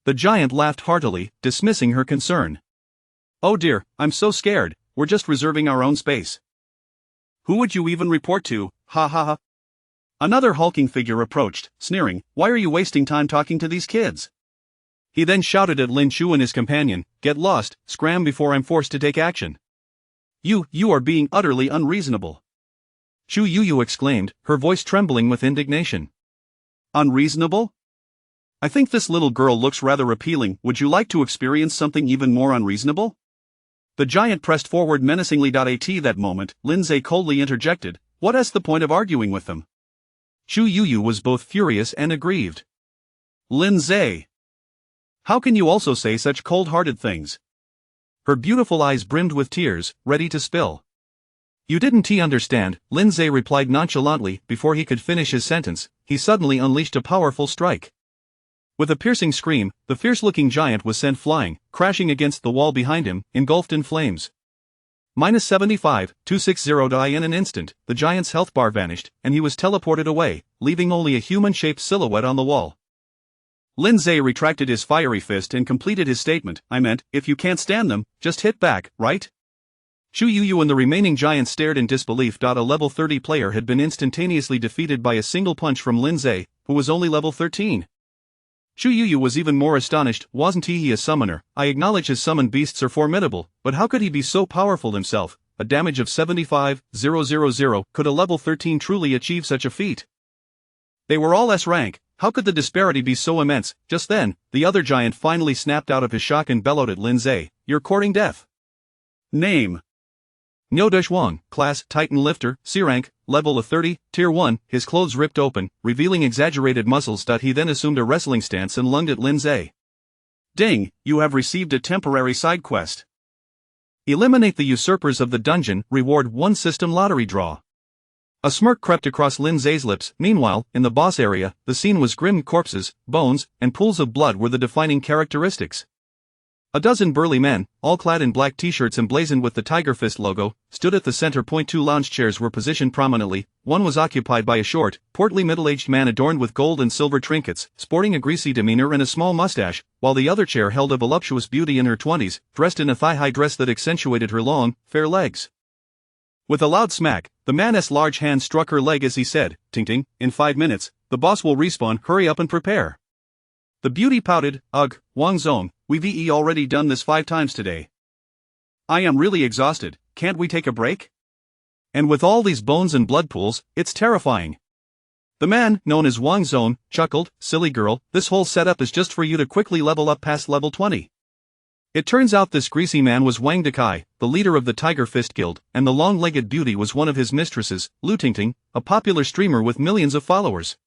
The giant laughed heartily, dismissing her concern. Oh dear, I'm so scared, we're just reserving our own space. Who would you even report to, ha ha ha? Another hulking figure approached, sneering, why are you wasting time talking to these kids? He then shouted at Lin Chu and his companion, get lost, scram before I'm forced to take action. You are being utterly unreasonable. Chu Yu exclaimed, her voice trembling with indignation. Unreasonable? I think this little girl looks rather appealing, would you like to experience something even more unreasonable? The giant pressed forward menacingly. At that moment, Lindsay coldly interjected, what is the point of arguing with them? Chu Yu was both furious and aggrieved. Lindsay! How can you also say such cold-hearted things? Her beautiful eyes brimmed with tears, ready to spill. You didn't understand, Lindsay replied nonchalantly. Before he could finish his sentence, he suddenly unleashed a powerful strike. With a piercing scream, the fierce-looking giant was sent flying, crashing against the wall behind him, engulfed in flames. -75, 260. In an instant, the giant's health bar vanished, and he was teleported away, leaving only a human-shaped silhouette on the wall. Lindsay retracted his fiery fist and completed his statement, I meant, if you can't stand them, just hit back, right? Chu Yu and the remaining giants stared in disbelief. A level 30 player had been instantaneously defeated by a single punch from Lindsay, who was only level 13. Chu Yu was even more astonished, wasn't he a summoner? I acknowledge his summoned beasts are formidable, but how could he be so powerful himself? A damage of 75,000, could a level 13 truly achieve such a feat? They were all S rank, how could the disparity be so immense? Just then, the other giant finally snapped out of his shock and bellowed at Lindsay, you're courting death. Name. Nyodush Wang, class, Titan Lifter, C-rank, level of 30, tier 1, his clothes ripped open, revealing exaggerated muscles. He then assumed a wrestling stance and lunged at Lindsay. Ding, you have received a temporary side quest. Eliminate the usurpers of the dungeon, reward 1 system lottery draw. A smirk crept across Lindsay's lips. Meanwhile, in the boss area, the scene was grim. Corpses, bones, and pools of blood were the defining characteristics. A dozen burly men, all clad in black t-shirts emblazoned with the Tiger Fist logo, stood at the center point. 2 lounge chairs were positioned prominently, one was occupied by a short, portly middle-aged man adorned with gold and silver trinkets, sporting a greasy demeanor and a small mustache, while the other chair held a voluptuous beauty in her 20s, dressed in a thigh-high dress that accentuated her long, fair legs. With a loud smack, the man's large hand struck her leg as he said, Ting-ting, in 5 minutes, the boss will respawn, hurry up and prepare. The beauty pouted, ugh, Wang Zong, we've already done this 5 times today. I am really exhausted, can't we take a break? And with all these bones and blood pools, it's terrifying. The man, known as Wang Zong, chuckled, silly girl, this whole setup is just for you to quickly level up past level 20. It turns out this greasy man was Wang Dekai, the leader of the Tiger Fist Guild, and the long-legged beauty was one of his mistresses, Lu Tingting, a popular streamer with millions of followers.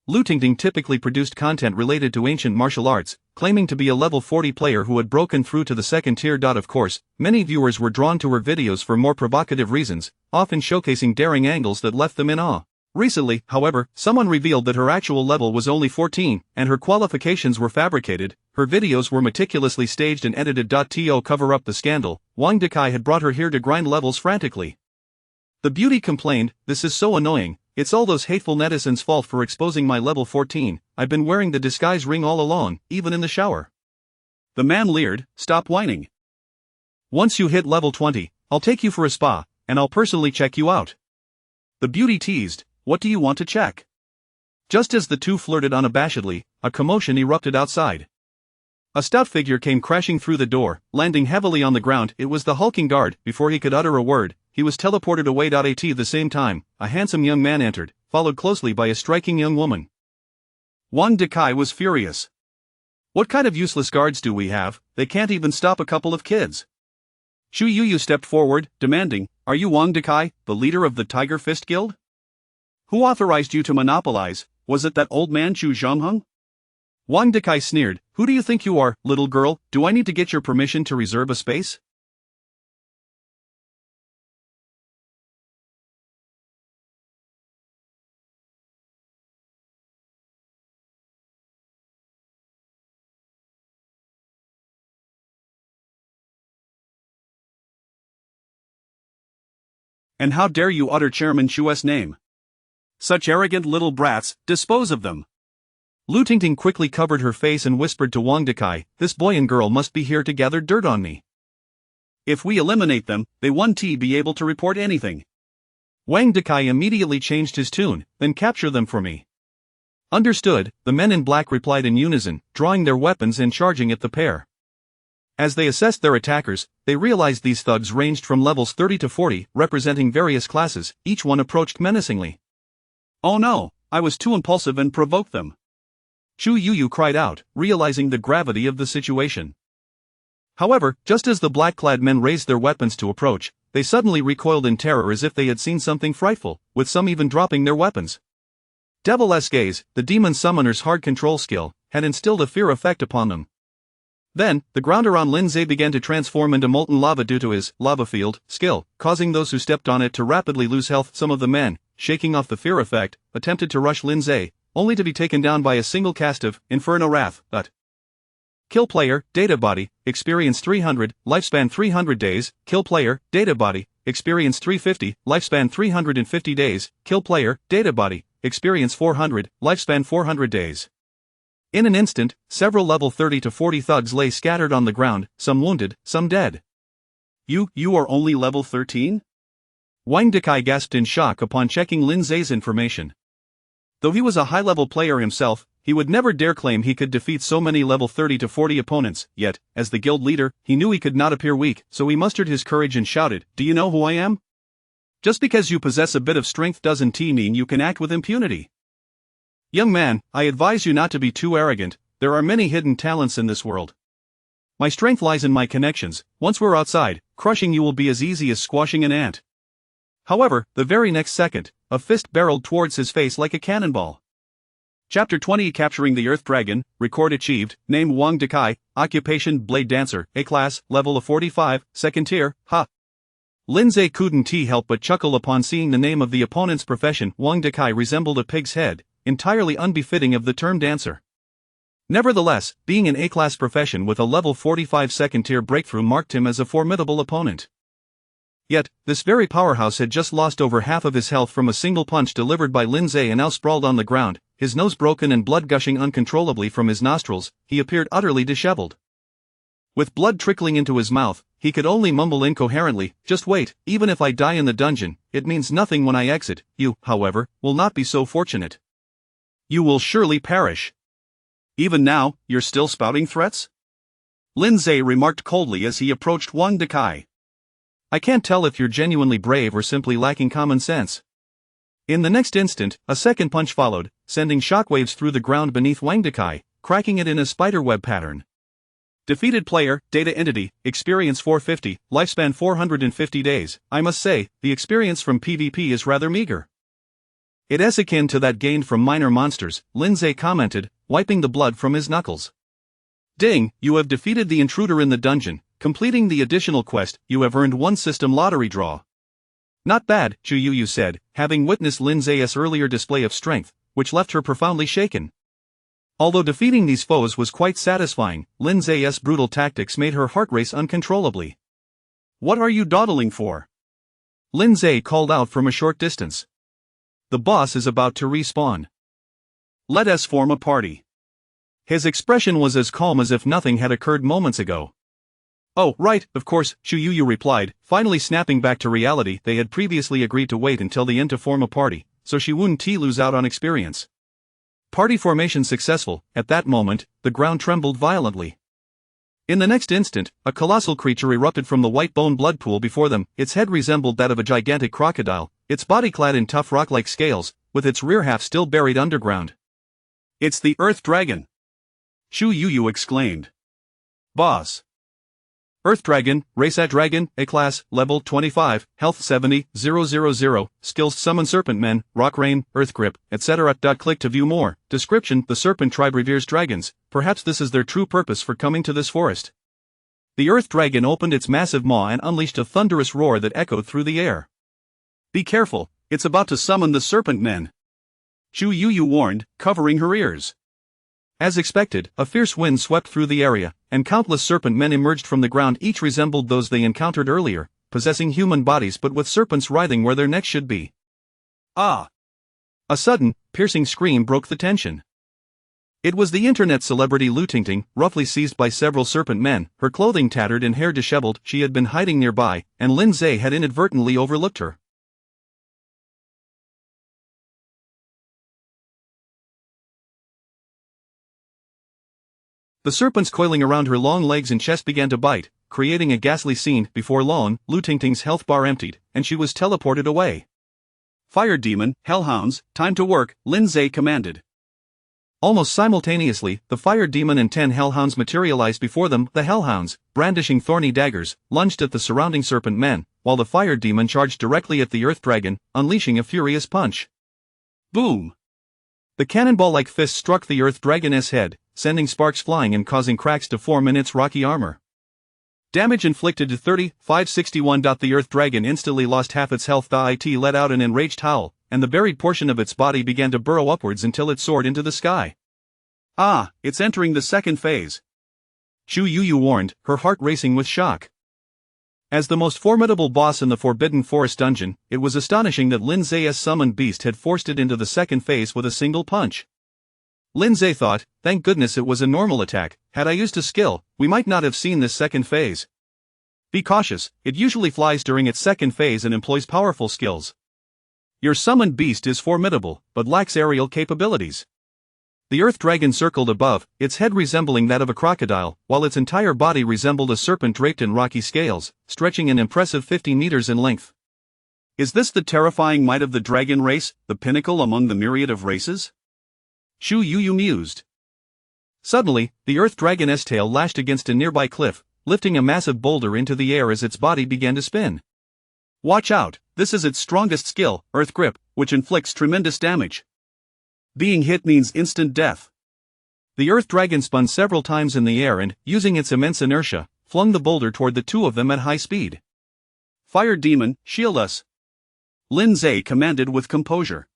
Lu Tingting typically produced content related to ancient martial arts, claiming to be a level 40 player who had broken through to the 2nd tier. Of course, many viewers were drawn to her videos for more provocative reasons, often showcasing daring angles that left them in awe. Recently, however, someone revealed that her actual level was only 14, and her qualifications were fabricated. Her videos were meticulously staged and edited. To cover up the scandal, Wang Dekai had brought her here to grind levels frantically. The beauty complained, this is so annoying. It's all those hateful netizens' fault for exposing my level 14, I've been wearing the disguise ring all along, even in the shower. The man leered, stop whining. Once you hit level 20, I'll take you for a spa, and I'll personally check you out. The beauty teased, what do you want to check? Just as the two flirted unabashedly, a commotion erupted outside. A stout figure came crashing through the door, landing heavily on the ground. It was the hulking guard. Before he could utter a word, he was teleported away. At the same time, a handsome young man entered, followed closely by a striking young woman. Wang Dekai was furious. What kind of useless guards do we have? They can't even stop a couple of kids. Chu Yu stepped forward, demanding, are you Wang Dekai, the leader of the Tiger Fist Guild? Who authorized you to monopolize? Was it that old man Chu Zhongheng? Wang Dekai sneered, who do you think you are, little girl? Do I need to get your permission to reserve a space? And how dare you utter Chairman Chu's name? Such arrogant little brats, dispose of them. Lu Tingting quickly covered her face and whispered to Wang Dekai, "This boy and girl must be here to gather dirt on me. If we eliminate them, they won't be able to report anything." Wang Dekai immediately changed his tune, "Then capture them for me." "Understood," the men in black replied in unison, drawing their weapons and charging at the pair. As they assessed their attackers, they realized these thugs ranged from levels 30 to 40, representing various classes. Each one approached menacingly. "Oh no, I was too impulsive and provoked them," Chu Yuyu cried out, realizing the gravity of the situation. However, just as the black-clad men raised their weapons to approach, they suddenly recoiled in terror as if they had seen something frightful, with some even dropping their weapons. Devil's gaze, the demon summoner's hard control skill, had instilled a fear effect upon them. Then, the ground around Linzei began to transform into molten lava due to his lava field skill, causing those who stepped on it to rapidly lose health. Some of the men, shaking off the fear effect, attempted to rush Linzei, only to be taken down by a single cast of Inferno Wrath. Kill player, data body, experience 300, lifespan 300 days, kill player, data body, experience 350, lifespan 350 days, kill player, data body, experience 400, lifespan 400 days. In an instant, several level 30 to 40 thugs lay scattered on the ground, some wounded, some dead. You are only level 13? Wang Dekai gasped in shock upon checking Linzei's information. Though he was a high-level player himself, he would never dare claim he could defeat so many level 30 to 40 opponents, yet, as the guild leader, he knew he could not appear weak, so he mustered his courage and shouted, "Do you know who I am? Just because you possess a bit of strength doesn't mean you can act with impunity. Young man, I advise you not to be too arrogant. There are many hidden talents in this world. My strength lies in my connections. Once we're outside, crushing you will be as easy as squashing an ant." However, the very next second, a fist barreled towards his face like a cannonball. Chapter 20 Capturing the Earth Dragon, record achieved, name Wang Dekai, occupation Blade Dancer, A-class, level of 45, second tier, ha. Linzei couldn't help but chuckle upon seeing the name of the opponent's profession. Wang Dekai resembled a pig's head, entirely unbefitting of the term dancer. Nevertheless, being an A-class profession with a level 45 second tier breakthrough marked him as a formidable opponent. Yet, this very powerhouse had just lost over half of his health from a single punch delivered by Linzei and now sprawled on the ground, his nose broken and blood gushing uncontrollably from his nostrils. He appeared utterly disheveled. With blood trickling into his mouth, he could only mumble incoherently, "Just wait, even if I die in the dungeon, it means nothing when I exit. You, however, will not be so fortunate. You will surely perish. Even now, you're still spouting threats?" Linzei remarked coldly as he approached Wang Dekai. "I can't tell if you're genuinely brave or simply lacking common sense." In the next instant, a second punch followed, sending shockwaves through the ground beneath Wang Dekai, cracking it in a spiderweb pattern. Defeated player, data entity, experience 450, lifespan 450 days. I must say, the experience from PvP is rather meager. It is akin to that gained from minor monsters, Linzei commented, wiping the blood from his knuckles. Ding, you have defeated the intruder in the dungeon. Completing the additional quest, you have earned one system lottery draw. Not bad, Chu Yuyu said, having witnessed Linzei's earlier display of strength, which left her profoundly shaken. Although defeating these foes was quite satisfying, Linzei's brutal tactics made her heart race uncontrollably. "What are you dawdling for?" Linzei called out from a short distance. "The boss is about to respawn. Let us form a party." His expression was as calm as if nothing had occurred moments ago. "Oh, right, of course," Chu Yuyu replied, finally snapping back to reality. They had previously agreed to wait until the end to form a party, so she wouldn't lose out on experience. Party formation successful. At that moment, the ground trembled violently. In the next instant, a colossal creature erupted from the white bone blood pool before them. Its head resembled that of a gigantic crocodile, its body clad in tough rock-like scales, with its rear half still buried underground. "It's the Earth Dragon!" Chu Yuyu exclaimed. "Boss! Earth Dragon, Race at Dragon, A-class, level 25, health 70, 000, skills summon serpent men, rock rain, earth grip, etc. Click to view more. Description: the serpent tribe reveres dragons, perhaps this is their true purpose for coming to this forest. The Earth Dragon opened its massive maw and unleashed a thunderous roar that echoed through the air. "Be careful, it's about to summon the serpent men," Chu Yuyu warned, covering her ears. As expected, a fierce wind swept through the area, and countless serpent men emerged from the ground. Each resembled those they encountered earlier, possessing human bodies but with serpents writhing where their necks should be. Ah! A sudden, piercing scream broke the tension. It was the internet celebrity Lu Tingting, roughly seized by several serpent men, her clothing tattered and hair disheveled. She had been hiding nearby, and Lindsay had inadvertently overlooked her. The serpents coiling around her long legs and chest began to bite, creating a ghastly scene. Before long, Lu Tingting's health bar emptied, and she was teleported away. Fire demon, hellhounds, time to work, Lindsay commanded. Almost simultaneously, the fire demon and 10 hellhounds materialized before them. The hellhounds, brandishing thorny daggers, lunged at the surrounding serpent men, while the fire demon charged directly at the earth dragon, unleashing a furious punch. Boom! The cannonball-like fist struck the earth dragon's head, sending sparks flying and causing cracks to form in its rocky armor. Damage inflicted to 3561. The earth dragon instantly lost half its health. It let out an enraged howl, and the buried portion of its body began to burrow upwards until it soared into the sky. Ah, it's entering the second phase. Chu Yu warned, her heart racing with shock. As the most formidable boss in the Forbidden Forest dungeon, it was astonishing that Lindsay's summoned beast had forced it into the second phase with a single punch. Lindsay thought, thank goodness it was a normal attack. Had I used a skill, we might not have seen this second phase. Be cautious, it usually flies during its second phase and employs powerful skills. Your summoned beast is formidable, but lacks aerial capabilities. The earth dragon circled above, its head resembling that of a crocodile, while its entire body resembled a serpent draped in rocky scales, stretching an impressive 50 meters in length. Is this the terrifying might of the dragon race, the pinnacle among the myriad of races? Chu Yu mused. Suddenly, the earth dragon's tail lashed against a nearby cliff, lifting a massive boulder into the air as its body began to spin. Watch out, this is its strongest skill, Earth Grip, which inflicts tremendous damage. Being hit means instant death. The earth dragon spun several times in the air and, using its immense inertia, flung the boulder toward the two of them at high speed. Fire demon, shield us! Lindsay commanded with composure.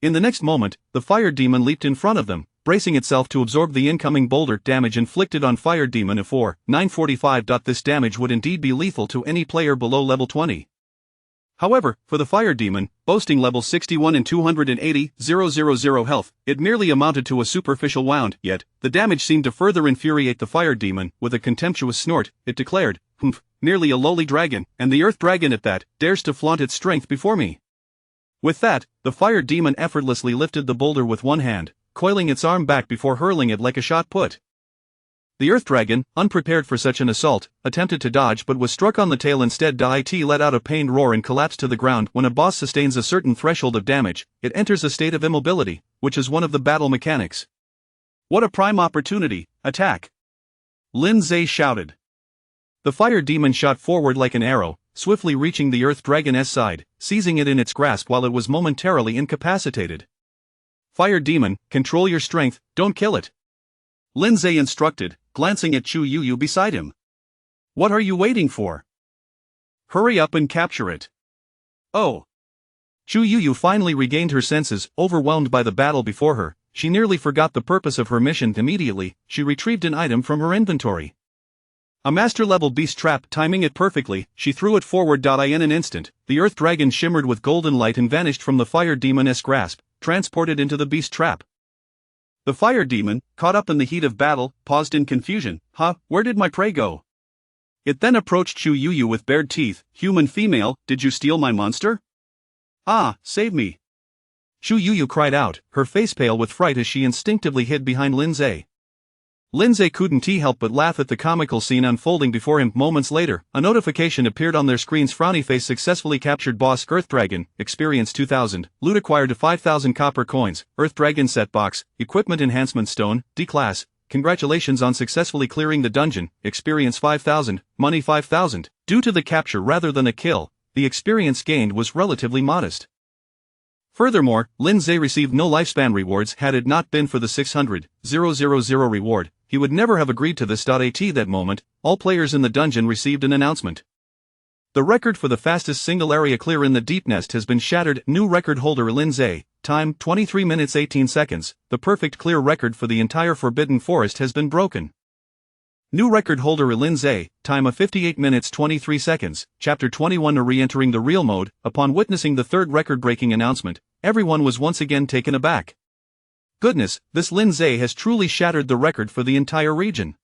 In the next moment, the fire demon leaped in front of them, bracing itself to absorb the incoming boulder. Damage inflicted on fire demon of 945. This damage would indeed be lethal to any player below level 20. However, for the fire demon, boasting level 61 and 280,000 health, it merely amounted to a superficial wound. Yet, the damage seemed to further infuriate the fire demon. With a contemptuous snort, it declared, "Humph, merely a lowly dragon, and the earth dragon at that, dares to flaunt its strength before me." With that, the fire demon effortlessly lifted the boulder with one hand, coiling its arm back before hurling it like a shot put. The earth dragon, unprepared for such an assault, attempted to dodge but was struck on the tail instead. It let out a pained roar and collapsed to the ground. When a boss sustains a certain threshold of damage, it enters a state of immobility, which is one of the battle mechanics. What a prime opportunity, attack! Lindsay shouted. The fire demon shot forward like an arrow, swiftly reaching the earth dragon's side, seizing it in its grasp while it was momentarily incapacitated. Fire demon, control your strength, don't kill it. Lindsay instructed, glancing at Chu Yu beside him. What are you waiting for? Hurry up and capture it. Oh. Chu Yu finally regained her senses, overwhelmed by the battle before her. She nearly forgot the purpose of her mission. Immediately, she retrieved an item from her inventory. A master-level beast trap. Timing it perfectly, she threw it forward. In an instant, the earth dragon shimmered with golden light and vanished from the fire demon's grasp, transported into the beast trap. The fire demon, caught up in the heat of battle, paused in confusion. Where did my prey go? It then approached Chu Yu with bared teeth. Human female, did you steal my monster? Ah, save me! Chu Yu cried out, her face pale with fright as she instinctively hid behind Lindsay. Lindsay couldn't help but laugh at the comical scene unfolding before him. Moments later, a notification appeared on their screens. Frowny face successfully captured boss Earth Dragon, experience 2000, loot acquired to 5000 copper coins, Earth Dragon set box, equipment enhancement stone, D-class, congratulations on successfully clearing the dungeon, experience 5000, money 5000. Due to the capture rather than a kill, the experience gained was relatively modest. Furthermore, Lindsay received no lifespan rewards. Had it not been for the 600,000 reward, he would never have agreed to this. At that moment, all players in the dungeon received an announcement. The record for the fastest single area clear in the Deep Nest has been shattered. New record holder Lindsay, time 23 minutes 18 seconds, the perfect clear record for the entire Forbidden Forest has been broken. New record holder Lindsay, time of 58 minutes 23 seconds, Chapter 21. Re-entering the real mode. Upon witnessing the third record-breaking announcement, everyone was once again taken aback. Goodness, this Lindsay has truly shattered the record for the entire region.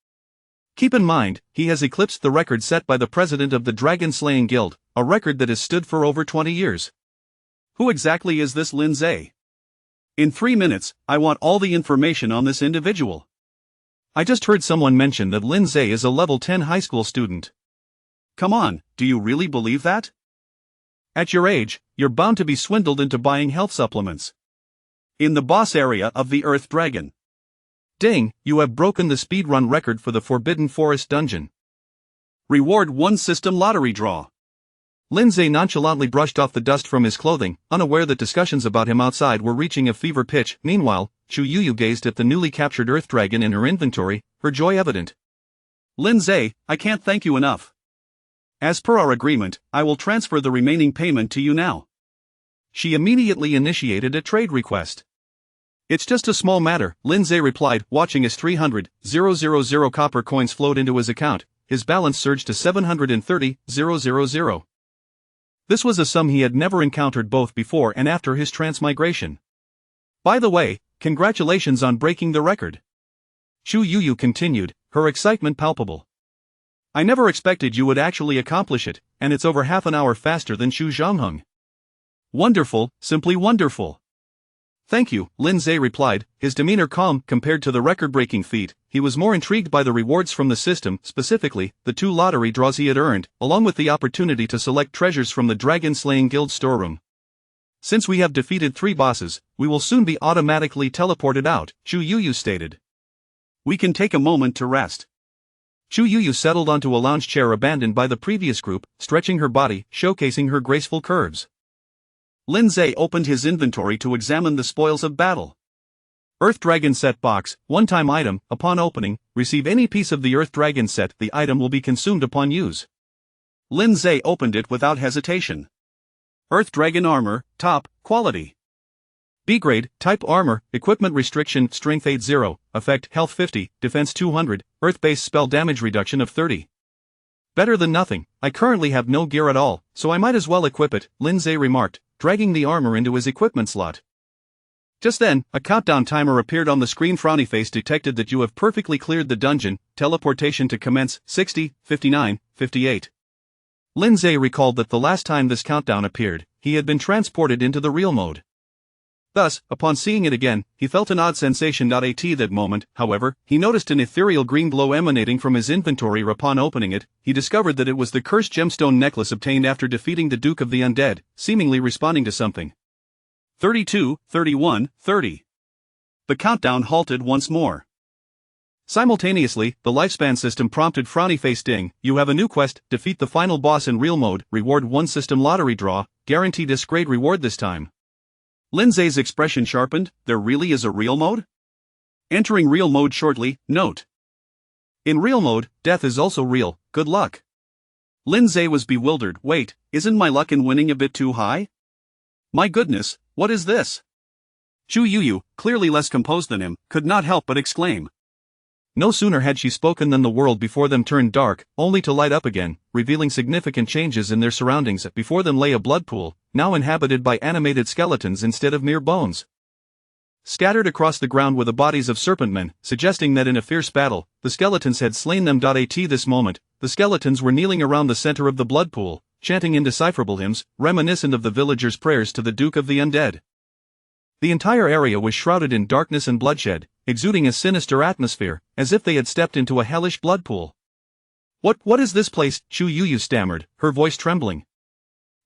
Keep in mind, he has eclipsed the record set by the president of the Dragon Slaying Guild, a record that has stood for over 20 years. Who exactly is this Lindsay? In 3 minutes, I want all the information on this individual. I just heard someone mention that Lindsay is a level 10 high school student. Come on, do you really believe that? At your age, you're bound to be swindled into buying health supplements. In the boss area of the Earth Dragon. Dang, you have broken the speedrun record for the Forbidden Forest dungeon. Reward 1 system lottery draw. Lindsay nonchalantly brushed off the dust from his clothing, unaware that discussions about him outside were reaching a fever pitch. Meanwhile, Chu Yuyu gazed at the newly captured Earth Dragon in her inventory, her joy evident. Lindsay, I can't thank you enough. As per our agreement, I will transfer the remaining payment to you now. She immediately initiated a trade request. It's just a small matter, Lindsay replied, watching as 300,000 copper coins flowed into his account. His balance surged to 730,000. This was a sum he had never encountered both before and after his transmigration. By the way, congratulations on breaking the record. Chu Yuyu continued, her excitement palpable. I never expected you would actually accomplish it, and it's over half an hour faster than Xu Zhangheng. Wonderful, simply wonderful. Thank you, Lindsay replied, his demeanor calm compared to the record-breaking feat. He was more intrigued by the rewards from the system, specifically, the 2 lottery draws he had earned, along with the opportunity to select treasures from the Dragon Slaying Guild storeroom. Since we have defeated 3 bosses, we will soon be automatically teleported out, Chu Yuyu stated. We can take a moment to rest. Chu Yuyu settled onto a lounge chair abandoned by the previous group, stretching her body, showcasing her graceful curves. Lindsay opened his inventory to examine the spoils of battle. Earth Dragon Set Box, one-time item, upon opening, receive any piece of the Earth Dragon set, the item will be consumed upon use. Lindsay opened it without hesitation. Earth Dragon Armor, top, quality. B-grade, type armor, equipment restriction, strength 80, effect, health 50, defense 200, earth-based spell damage reduction of 30. Better than nothing, I currently have no gear at all, so I might as well equip it, Lindsay remarked, dragging the armor into his equipment slot. Just then, a countdown timer appeared on the screen. Frownyface detected that you have perfectly cleared the dungeon, teleportation to commence, 60, 59, 58. Lindsay recalled that the last time this countdown appeared, he had been transported into the real mode. Thus, upon seeing it again, he felt an odd sensation. At that moment, however, he noticed an ethereal green glow emanating from his inventory. Upon opening it, he discovered that it was the cursed gemstone necklace obtained after defeating the Duke of the Undead, seemingly responding to something. 32, 31, 30. The countdown halted once more. Simultaneously, the lifespan system prompted Frownyface. Ding, you have a new quest, defeat the final boss in real mode, reward 1 system lottery draw, guaranteed this grade reward this time. Lindsay's expression sharpened, there really is a real mode? Entering real mode shortly, note. In real mode, death is also real, good luck. Lindsay was bewildered. Wait, isn't my luck in winning a bit too high? My goodness, what is this? Chu Yuyu, clearly less composed than him, could not help but exclaim. No sooner had she spoken than the world before them turned dark, only to light up again, revealing significant changes in their surroundings. Before them lay a blood pool, now inhabited by animated skeletons instead of mere bones. Scattered across the ground were the bodies of serpentmen, suggesting that in a fierce battle, the skeletons had slain them. At this moment, the skeletons were kneeling around the center of the blood pool, chanting indecipherable hymns, reminiscent of the villagers' prayers to the Duke of the Undead. The entire area was shrouded in darkness and bloodshed, exuding a sinister atmosphere, as if they had stepped into a hellish blood pool. What is this place? Chu Yuyu stammered, her voice trembling.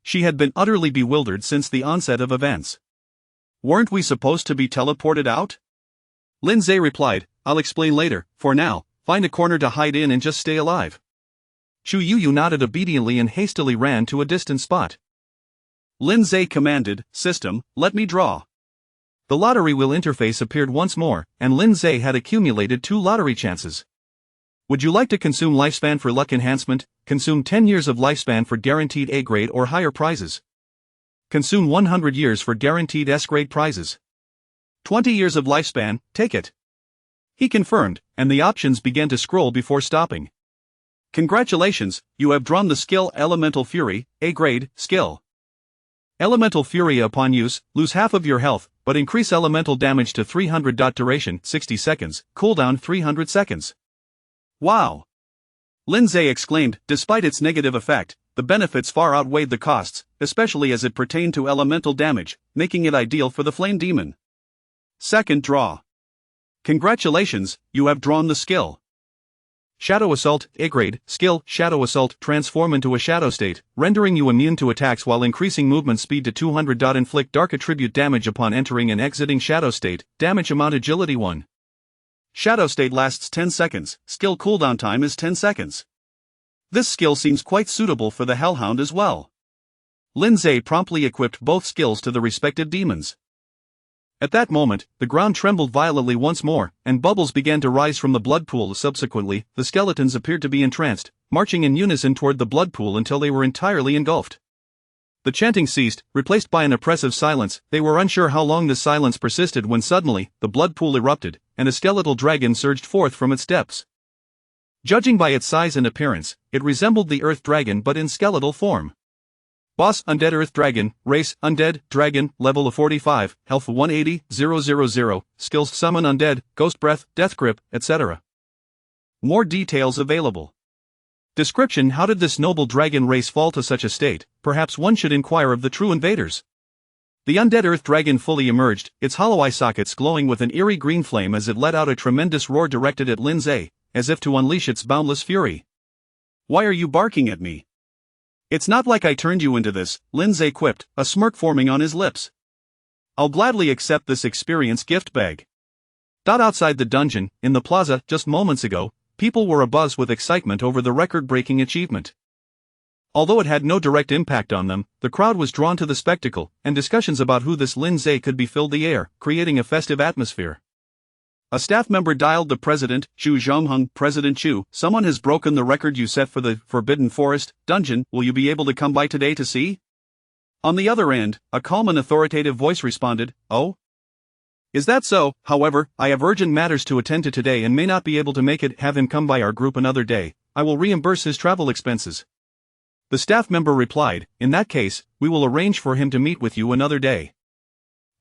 She had been utterly bewildered since the onset of events. Weren't we supposed to be teleported out? Lindsay replied, I'll explain later, for now, find a corner to hide in and just stay alive. Chu Yuyu nodded obediently and hastily ran to a distant spot. Lindsay commanded, System, let me draw. The lottery wheel interface appeared once more, and Lindsay had accumulated 2 lottery chances. Would you like to consume lifespan for luck enhancement? Consume 10 years of lifespan for guaranteed A-grade or higher prizes. Consume 100 years for guaranteed S-grade prizes. 20 years of lifespan, take it. He confirmed, and the options began to scroll before stopping. Congratulations, you have drawn the skill Elemental Fury, A-grade, skill. Elemental Fury upon use, lose half of your health, but increase elemental damage to 300. Duration 60 seconds, cooldown 300 seconds. Wow! Lindsay exclaimed. Despite its negative effect, the benefits far outweighed the costs, especially as it pertained to elemental damage, making it ideal for the Flame Demon. Second draw. Congratulations, you have drawn the skill. Shadow Assault, A grade, skill, Shadow Assault, transform into a shadow state, rendering you immune to attacks while increasing movement speed to 200. Inflict dark attribute damage upon entering and exiting shadow state, damage amount agility 1. Shadow state lasts 10 seconds, skill cooldown time is 10 seconds. This skill seems quite suitable for the Hellhound as well. Lindsay promptly equipped both skills to the respective demons. At that moment, the ground trembled violently once more, and bubbles began to rise from the blood pool. Subsequently, the skeletons appeared to be entranced, marching in unison toward the blood pool until they were entirely engulfed. The chanting ceased, replaced by an oppressive silence. They were unsure how long this silence persisted when suddenly, the blood pool erupted, and a skeletal dragon surged forth from its depths. Judging by its size and appearance, it resembled the Earth Dragon but in skeletal form. Boss Undead Earth Dragon, Race Undead Dragon, Level of 45, Health 180,000, Skills Summon Undead, Ghost Breath, Death Grip, etc. More details available. Description: how did this noble dragon race fall to such a state? Perhaps one should inquire of the true invaders. The Undead Earth Dragon fully emerged, its hollow eye sockets glowing with an eerie green flame as it let out a tremendous roar directed at Lindsay, as if to unleash its boundless fury. Why are you barking at me? It's not like I turned you into this, Lindsay quipped, a smirk forming on his lips. I'll gladly accept this experience gift bag. Outside the dungeon, in the plaza, just moments ago, people were abuzz with excitement over the record-breaking achievement. Although it had no direct impact on them, the crowd was drawn to the spectacle, and discussions about who this Lindsay could be filled the air, creating a festive atmosphere. A staff member dialed the president, Chu Zhongheng. President Chu, someone has broken the record you set for the Forbidden Forest dungeon. Will you be able to come by today to see? On the other end, a calm and authoritative voice responded, Oh? Is that so? However, I have urgent matters to attend to today and may not be able to make it. Have him come by our group another day. I will reimburse his travel expenses. The staff member replied, In that case, we will arrange for him to meet with you another day.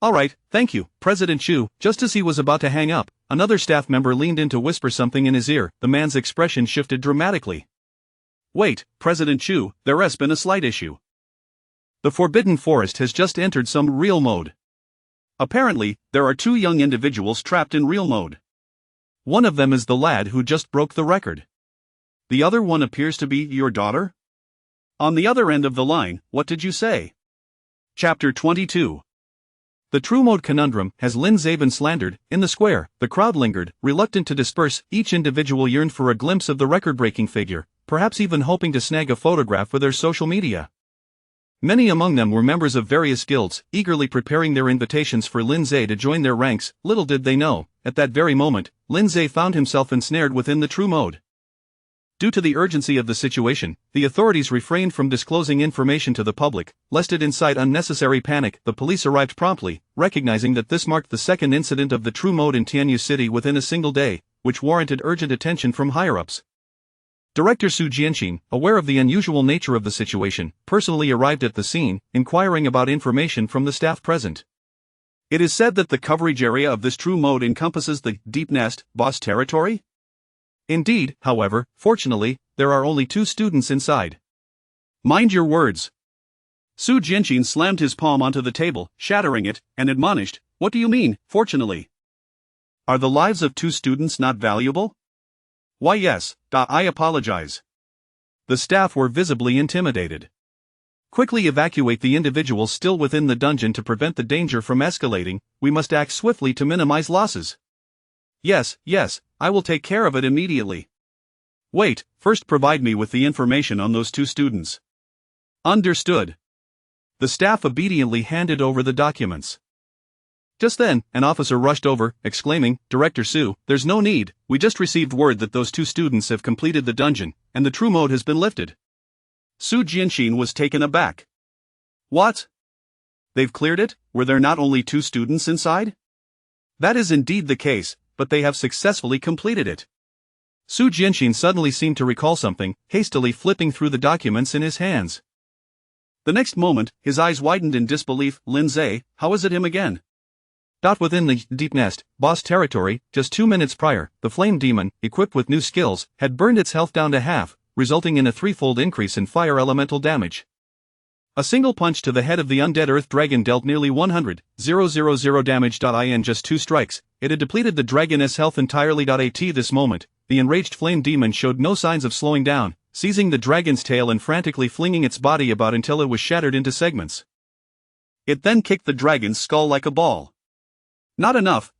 All right, thank you, President Chu. Just as he was about to hang up, another staff member leaned in to whisper something in his ear. The man's expression shifted dramatically. Wait, President Chu, there has been a slight issue. The Forbidden Forest has just entered some real mode. Apparently, there are two young individuals trapped in real mode. One of them is the lad who just broke the record. The other one appears to be your daughter? On the other end of the line, what did you say? Chapter 22. The True Mode Conundrum. Has Lindsay been slandered? In the square, the crowd lingered, reluctant to disperse. Each individual yearned for a glimpse of the record-breaking figure, perhaps even hoping to snag a photograph for their social media. Many among them were members of various guilds, eagerly preparing their invitations for Lindsay to join their ranks. Little did they know, at that very moment, Lindsay found himself ensnared within the True Mode. Due to the urgency of the situation, the authorities refrained from disclosing information to the public, lest it incite unnecessary panic. The police arrived promptly, recognizing that this marked the second incident of the True Mode in Tianyu City within a single day, which warranted urgent attention from higher-ups. Director Su Jianxin, aware of the unusual nature of the situation, personally arrived at the scene, inquiring about information from the staff present. It is said that the coverage area of this True Mode encompasses the Deep Nest boss territory? Indeed, however, fortunately, there are only 2 students inside. Mind your words. Su Jianxin slammed his palm onto the table, shattering it, and admonished, What do you mean, fortunately? Are the lives of 2 students not valuable? Why yes, I apologize. The staff were visibly intimidated. Quickly evacuate the individuals still within the dungeon to prevent the danger from escalating. We must act swiftly to minimize losses. Yes, I will take care of it immediately. Wait, first provide me with the information on those 2 students. Understood. The staff obediently handed over the documents. Just then, an officer rushed over, exclaiming, Director Su, there's no need, we just received word that those 2 students have completed the dungeon, and the True Mode has been lifted. Su Jianxin was taken aback. What? They've cleared it? Were there not only 2 students inside? That is indeed the case, but they have successfully completed it. Su Jianxin suddenly seemed to recall something, hastily flipping through the documents in his hands. The next moment, his eyes widened in disbelief. Lindsay, how is it him again? Within the Deep Nest, boss territory, just 2 minutes prior, the Flame Demon, equipped with new skills, had burned its health down to half, resulting in a threefold increase in fire elemental damage. A single punch to the head of the undead Earth Dragon dealt nearly 100,000 damage. In just 2 strikes, it had depleted the dragon's health entirely. At this moment, the enraged Flame Demon showed no signs of slowing down, seizing the dragon's tail and frantically flinging its body about until it was shattered into segments. It then kicked the dragon's skull like a ball. Not enough,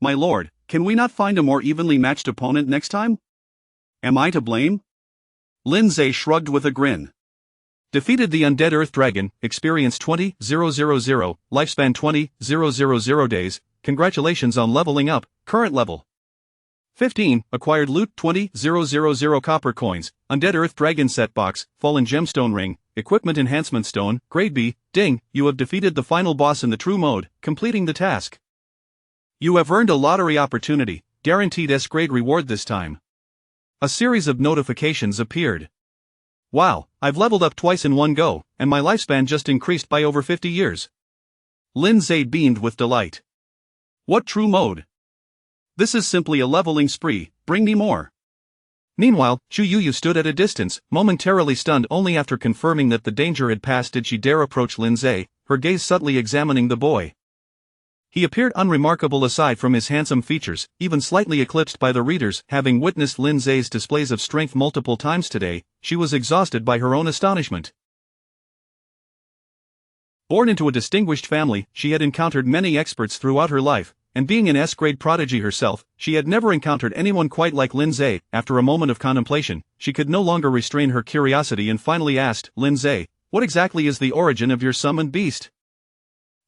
my lord, can we not find a more evenly matched opponent next time? Am I to blame? Lindsay shrugged with a grin. Defeated the undead Earth Dragon, experience 20,000, lifespan 20,000 days, congratulations on leveling up, current level. 15, acquired loot 20,000 copper coins, undead Earth Dragon set box, fallen gemstone ring, equipment enhancement stone, grade B, ding, you have defeated the final boss in the true mode, completing the task. You have earned a lottery opportunity, guaranteed S-grade reward this time. A series of notifications appeared. Wow, I've leveled up twice in one go, and my lifespan just increased by over 50 years. Lindsay beamed with delight. What true mode? This is simply a leveling spree, bring me more. Meanwhile, Chu Yu stood at a distance, momentarily stunned. Only after confirming that the danger had passed did she dare approach Lindsay, her gaze subtly examining the boy. He appeared unremarkable aside from his handsome features, even slightly eclipsed by the readers. Having witnessed Lindsay's displays of strength multiple times today, she was exhausted by her own astonishment. Born into a distinguished family, she had encountered many experts throughout her life, and being an S-grade prodigy herself, she had never encountered anyone quite like Lindsay. After a moment of contemplation, she could no longer restrain her curiosity and finally asked, Lindsay, what exactly is the origin of your summoned beast?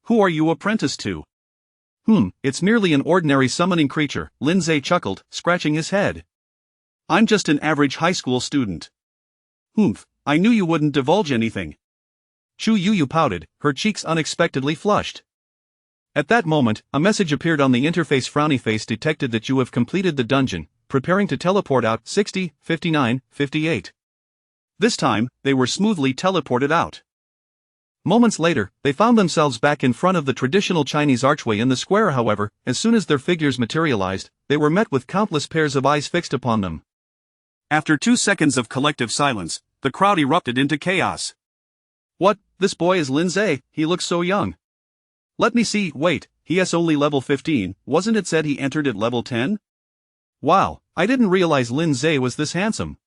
Who are you apprenticed to? It's merely an ordinary summoning creature, Lindsay chuckled, scratching his head. I'm just an average high school student. I knew you wouldn't divulge anything. Chu Yu pouted, her cheeks unexpectedly flushed. At that moment, a message appeared on the interface. Frowny face detected that you have completed the dungeon, preparing to teleport out 60, 59, 58. This time, they were smoothly teleported out. Moments later, they found themselves back in front of the traditional Chinese archway in the square. However, as soon as their figures materialized, they were met with countless pairs of eyes fixed upon them. After 2 seconds of collective silence, the crowd erupted into chaos. What, this boy is Lindsay, he looks so young. Let me see, wait, he is only level 15, wasn't it said he entered at level 10? Wow, I didn't realize Lindsay was this handsome.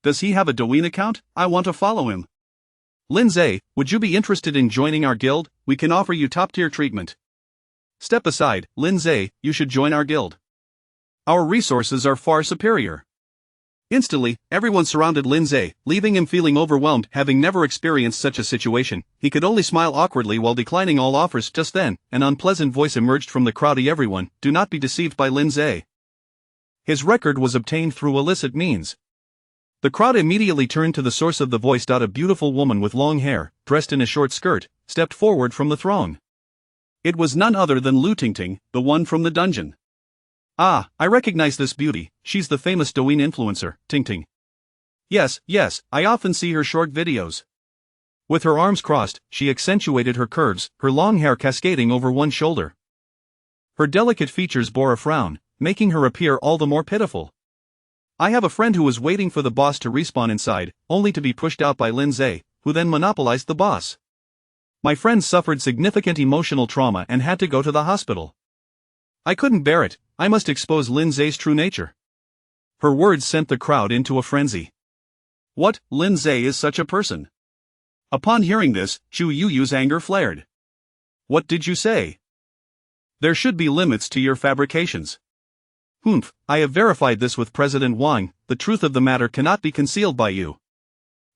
Does he have a Douyin account? I want to follow him. Lindsay, would you be interested in joining our guild? We can offer you top-tier treatment. Step aside, Lindsay, you should join our guild. Our resources are far superior. Instantly, everyone surrounded Lindsay, leaving him feeling overwhelmed. Having never experienced such a situation, he could only smile awkwardly while declining all offers. Just then, an unpleasant voice emerged from the crowd. Everyone, do not be deceived by Lindsay. His record was obtained through illicit means. The crowd immediately turned to the source of the voice. A beautiful woman with long hair, dressed in a short skirt, stepped forward from the throng. It was none other than Lu Tingting, the one from the dungeon. Ah, I recognize this beauty, she's the famous Douyin influencer, Tingting. Yes, I often see her short videos. With her arms crossed, she accentuated her curves, her long hair cascading over one shoulder. Her delicate features bore a frown, making her appear all the more pitiful. I have a friend who was waiting for the boss to respawn inside, only to be pushed out by Lindsay, who then monopolized the boss. My friend suffered significant emotional trauma and had to go to the hospital. I couldn't bear it, I must expose Lindsay's true nature. Her words sent the crowd into a frenzy. What, Lindsay is such a person? Upon hearing this, Chu Yu's anger flared. What did you say? There should be limits to your fabrications. I have verified this with President Wang, the truth of the matter cannot be concealed by you.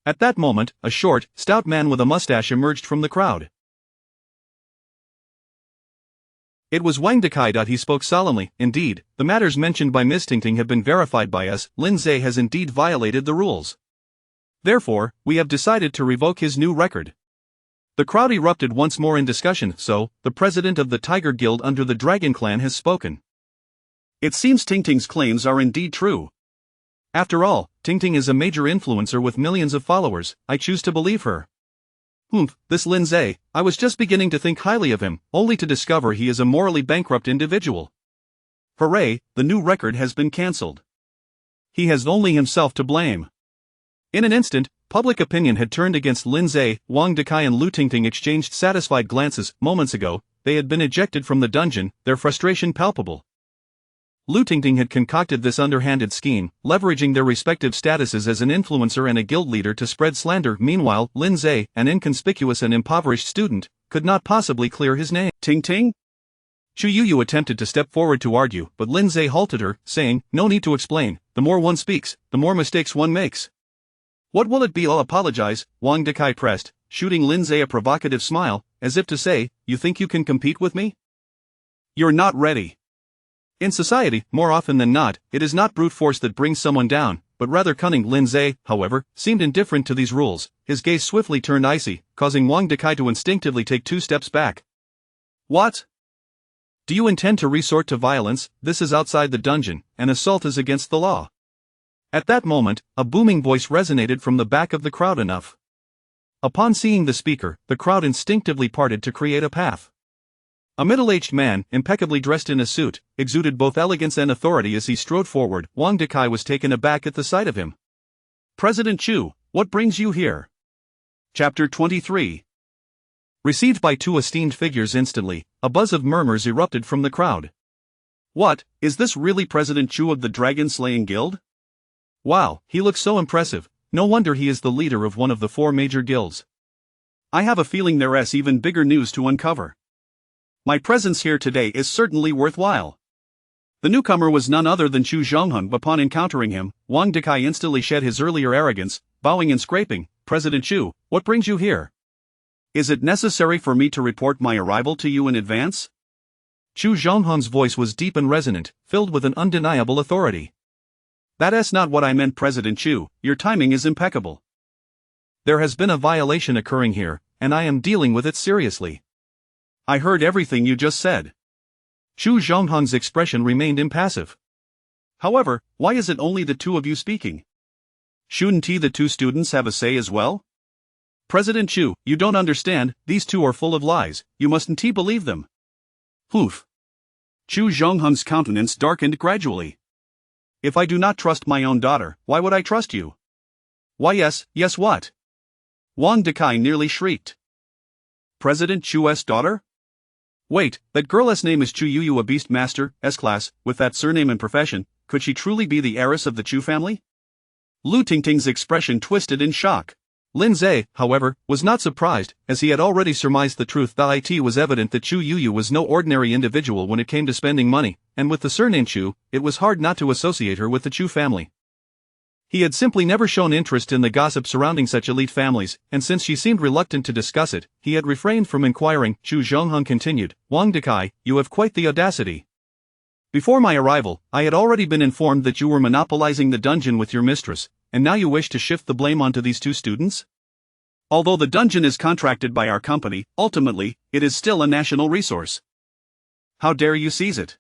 At that moment, a short, stout man with a mustache emerged from the crowd. It was Wang Dekai. He spoke solemnly, indeed, the matters mentioned by Miss Tingting have been verified by us, Lindsay has indeed violated the rules. Therefore, we have decided to revoke his new record. The crowd erupted once more in discussion. So, the president of the Tiger Guild under the Dragon Clan has spoken. It seems Tingting's claims are indeed true. After all, Tingting is a major influencer with millions of followers, I choose to believe her. This Lindsay, I was just beginning to think highly of him, only to discover he is a morally bankrupt individual. Hooray, the new record has been cancelled. He has only himself to blame. In an instant, public opinion had turned against Lindsay. Wang Dekai and Lu Tingting exchanged satisfied glances. Moments ago, they had been ejected from the dungeon, their frustration palpable. Lu Tingting had concocted this underhanded scheme, leveraging their respective statuses as an influencer and a guild leader to spread slander. Meanwhile, Lindsay, an inconspicuous and impoverished student, could not possibly clear his name. Ting Ting? Chu Yuyu attempted to step forward to argue, but Lindsay halted her, saying, "No need to explain. The more one speaks, the more mistakes one makes." "What will it be? I'll apologize," Wang Dekai pressed, shooting Lindsay a provocative smile, as if to say, "You think you can compete with me? You're not ready." In society, more often than not, it is not brute force that brings someone down, but rather cunning. Lindsay, however, seemed indifferent to these rules. His gaze swiftly turned icy, causing Wang Dekai to instinctively take 2 steps back. "What? Do you intend to resort to violence? This is outside the dungeon, and assault is against the law." At that moment, a booming voice resonated from the back of the crowd. Enough. Upon seeing the speaker, the crowd instinctively parted to create a path. A middle-aged man, impeccably dressed in a suit, exuded both elegance and authority as he strode forward. Wang Dekai was taken aback at the sight of him. "President Chu, what brings you here?" Chapter 23. Received by 2 esteemed figures instantly, a buzz of murmurs erupted from the crowd. "What, is this really President Chu of the Dragon Slaying Guild? Wow, he looks so impressive, no wonder he is the leader of one of the 4 major guilds. I have a feeling there's even bigger news to uncover. My presence here today is certainly worthwhile." The newcomer was none other than Chu Zhongheng. Upon encountering him, Wang Dekai instantly shed his earlier arrogance, bowing and scraping. "President Chu, what brings you here? Is it necessary for me to report my arrival to you in advance?" Chu Zhongheng's voice was deep and resonant, filled with an undeniable authority. "That's not what I meant, President Chu. Your timing is impeccable. There has been a violation occurring here, and I am dealing with it seriously." "I heard everything you just said." Chu Zhongheng's expression remained impassive. "However, why is it only the 2 of you speaking? Shouldn't the 2 students have a say as well?" "President Chu, you don't understand, these 2 are full of lies, you mustn't believe them." "Poof." Chu Zhongheng's countenance darkened gradually. "If I do not trust my own daughter, why would I trust you?" "Why yes what?" Wang Dekai nearly shrieked. "President Chu's daughter? Wait, that girl's name is Chu Yuyu, a beast master, S-class, with that surname and profession. Could she truly be the heiress of the Chu family?" Lu Tingting's expression twisted in shock. Lindsay, however, was not surprised, as he had already surmised the truth. It was evident that Chu Yuyu was no ordinary individual when it came to spending money, and with the surname Chu, it was hard not to associate her with the Chu family. He had simply never shown interest in the gossip surrounding such elite families, and since she seemed reluctant to discuss it, he had refrained from inquiring. Chu Zhongheng continued, "Wang Dekai, you have quite the audacity. Before my arrival, I had already been informed that you were monopolizing the dungeon with your mistress, and now you wish to shift the blame onto these 2 students? Although the dungeon is contracted by our company, ultimately, it is still a national resource. How dare you seize it?"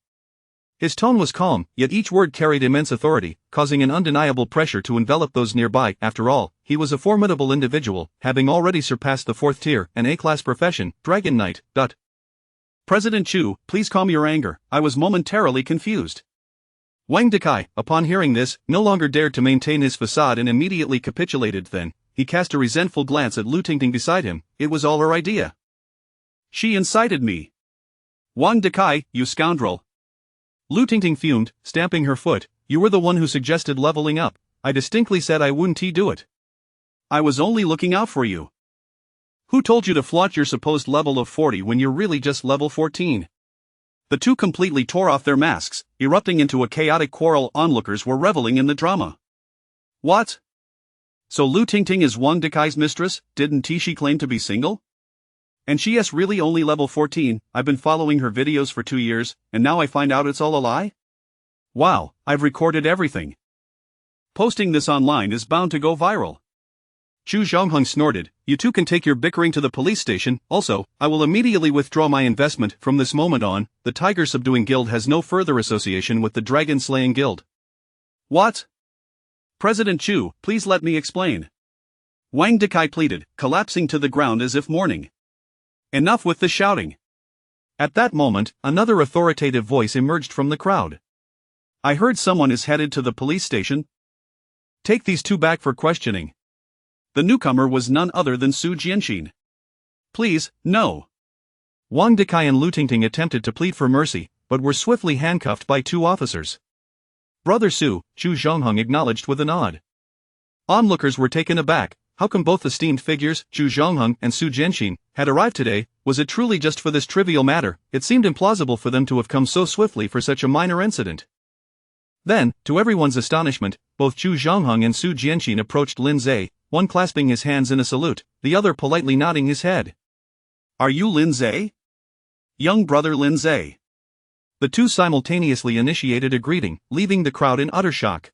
His tone was calm, yet each word carried immense authority, causing an undeniable pressure to envelop those nearby. After all, he was a formidable individual, having already surpassed the 4th tier, an A-class profession, Dragon Knight. "President Chu, please calm your anger, I was momentarily confused." Wang Dekai, upon hearing this, no longer dared to maintain his facade and immediately capitulated. Then, he cast a resentful glance at Lu Tingting beside him. "It was all her idea. She incited me. Wang Dekai, you scoundrel." Lu Tingting fumed, stamping her foot. "You were the one who suggested leveling up. I distinctly said I wouldn't do it. I was only looking out for you. Who told you to flaunt your supposed level of 40 when you're really just level 14? The 2 completely tore off their masks, erupting into a chaotic quarrel. Onlookers were reveling in the drama. "What? So Lu Tingting is Wang Dekai's mistress? Didn't she claim to be single? And she is really only level 14, I've been following her videos for 2 years, and now I find out it's all a lie? Wow, I've recorded everything. Posting this online is bound to go viral." Chu Zhongheng snorted, "You 2 can take your bickering to the police station. Also, I will immediately withdraw my investment. From this moment on, the Tiger Subduing Guild has no further association with the Dragon Slaying Guild." "What? President Chu, please let me explain." Wang Dekai pleaded, collapsing to the ground as if mourning. Enough with the shouting. At that moment, another authoritative voice emerged from the crowd. I heard someone is headed to the police station. Take these two back for questioning. The newcomer was none other than Su Jianxin. Please, no. Wang Dekai and Lu Tingting attempted to plead for mercy, but were swiftly handcuffed by two officers. Brother Su, Chu Zhongheng acknowledged with a nod. Onlookers were taken aback. How come both esteemed figures, Chu Zhongheng and Su Jianxin, had arrived today? Was it truly just for this trivial matter? It seemed implausible for them to have come so swiftly for such a minor incident. Then, to everyone's astonishment, both Chu Zhongheng and Su Jianxin approached Lin Zhe, one clasping his hands in a salute, the other politely nodding his head. Are you Lin Zhe? Young brother Lin Zhe. The two simultaneously initiated a greeting, leaving the crowd in utter shock.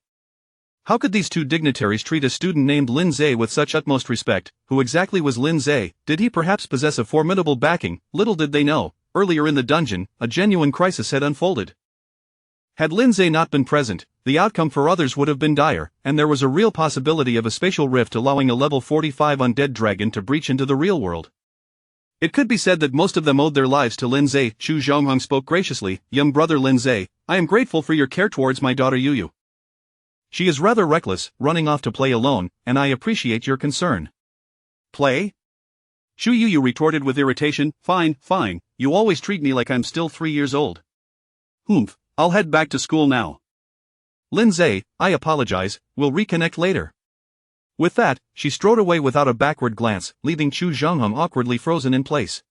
How could these two dignitaries treat a student named Lin Zhe with such utmost respect? Who exactly was Lin Zhe? Did he perhaps possess a formidable backing? Little did they know, earlier in the dungeon, a genuine crisis had unfolded. Had Lin Zhe not been present, the outcome for others would have been dire, and there was a real possibility of a spatial rift allowing a level 45 undead dragon to breach into the real world. It could be said that most of them owed their lives to Lin Zhe. Chu Zhongheng spoke graciously. Young brother Lin Zhe, I am grateful for your care towards my daughter Yuyu. She is rather reckless, running off to play alone, and I appreciate your concern. Play? Chu Yuyu retorted with irritation. Fine, fine, you always treat me like I'm still 3 years old. Humph, I'll head back to school now. Lin Zhe, I apologize, we'll reconnect later. With that, she strode away without a backward glance, leaving Chu Zhongheng awkwardly frozen in place.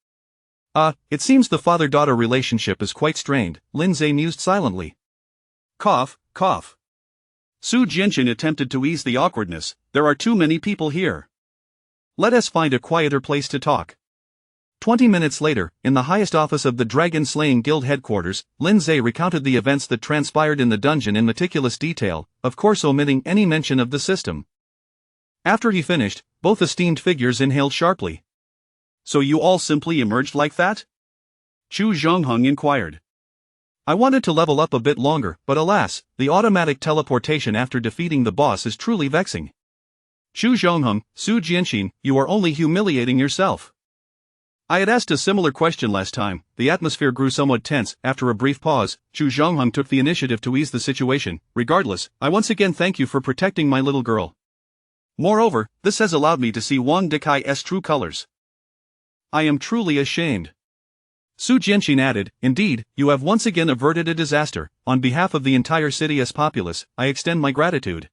It seems the father-daughter relationship is quite strained, Lin Zhe mused silently. Cough, cough. Su Jianxin attempted to ease the awkwardness. There are too many people here. Let us find a quieter place to talk. 20 minutes later, in the highest office of the Dragon Slaying Guild headquarters, Lin Zhe recounted the events that transpired in the dungeon in meticulous detail, of course omitting any mention of the system. After he finished, both esteemed figures inhaled sharply. So you all simply emerged like that? Chu Zhongheng inquired. I wanted to level up a bit longer, but alas, the automatic teleportation after defeating the boss is truly vexing. Chu Zhongheng, Su Jianxin, you are only humiliating yourself. I had asked a similar question last time. The atmosphere grew somewhat tense. After a brief pause, Chu Zhongheng took the initiative to ease the situation. Regardless, I once again thank you for protecting my little girl. Moreover, this has allowed me to see Wang Dekai's true colors. I am truly ashamed. Su Jianxin added, indeed, you have once again averted a disaster. On behalf of the entire city's populace, I extend my gratitude.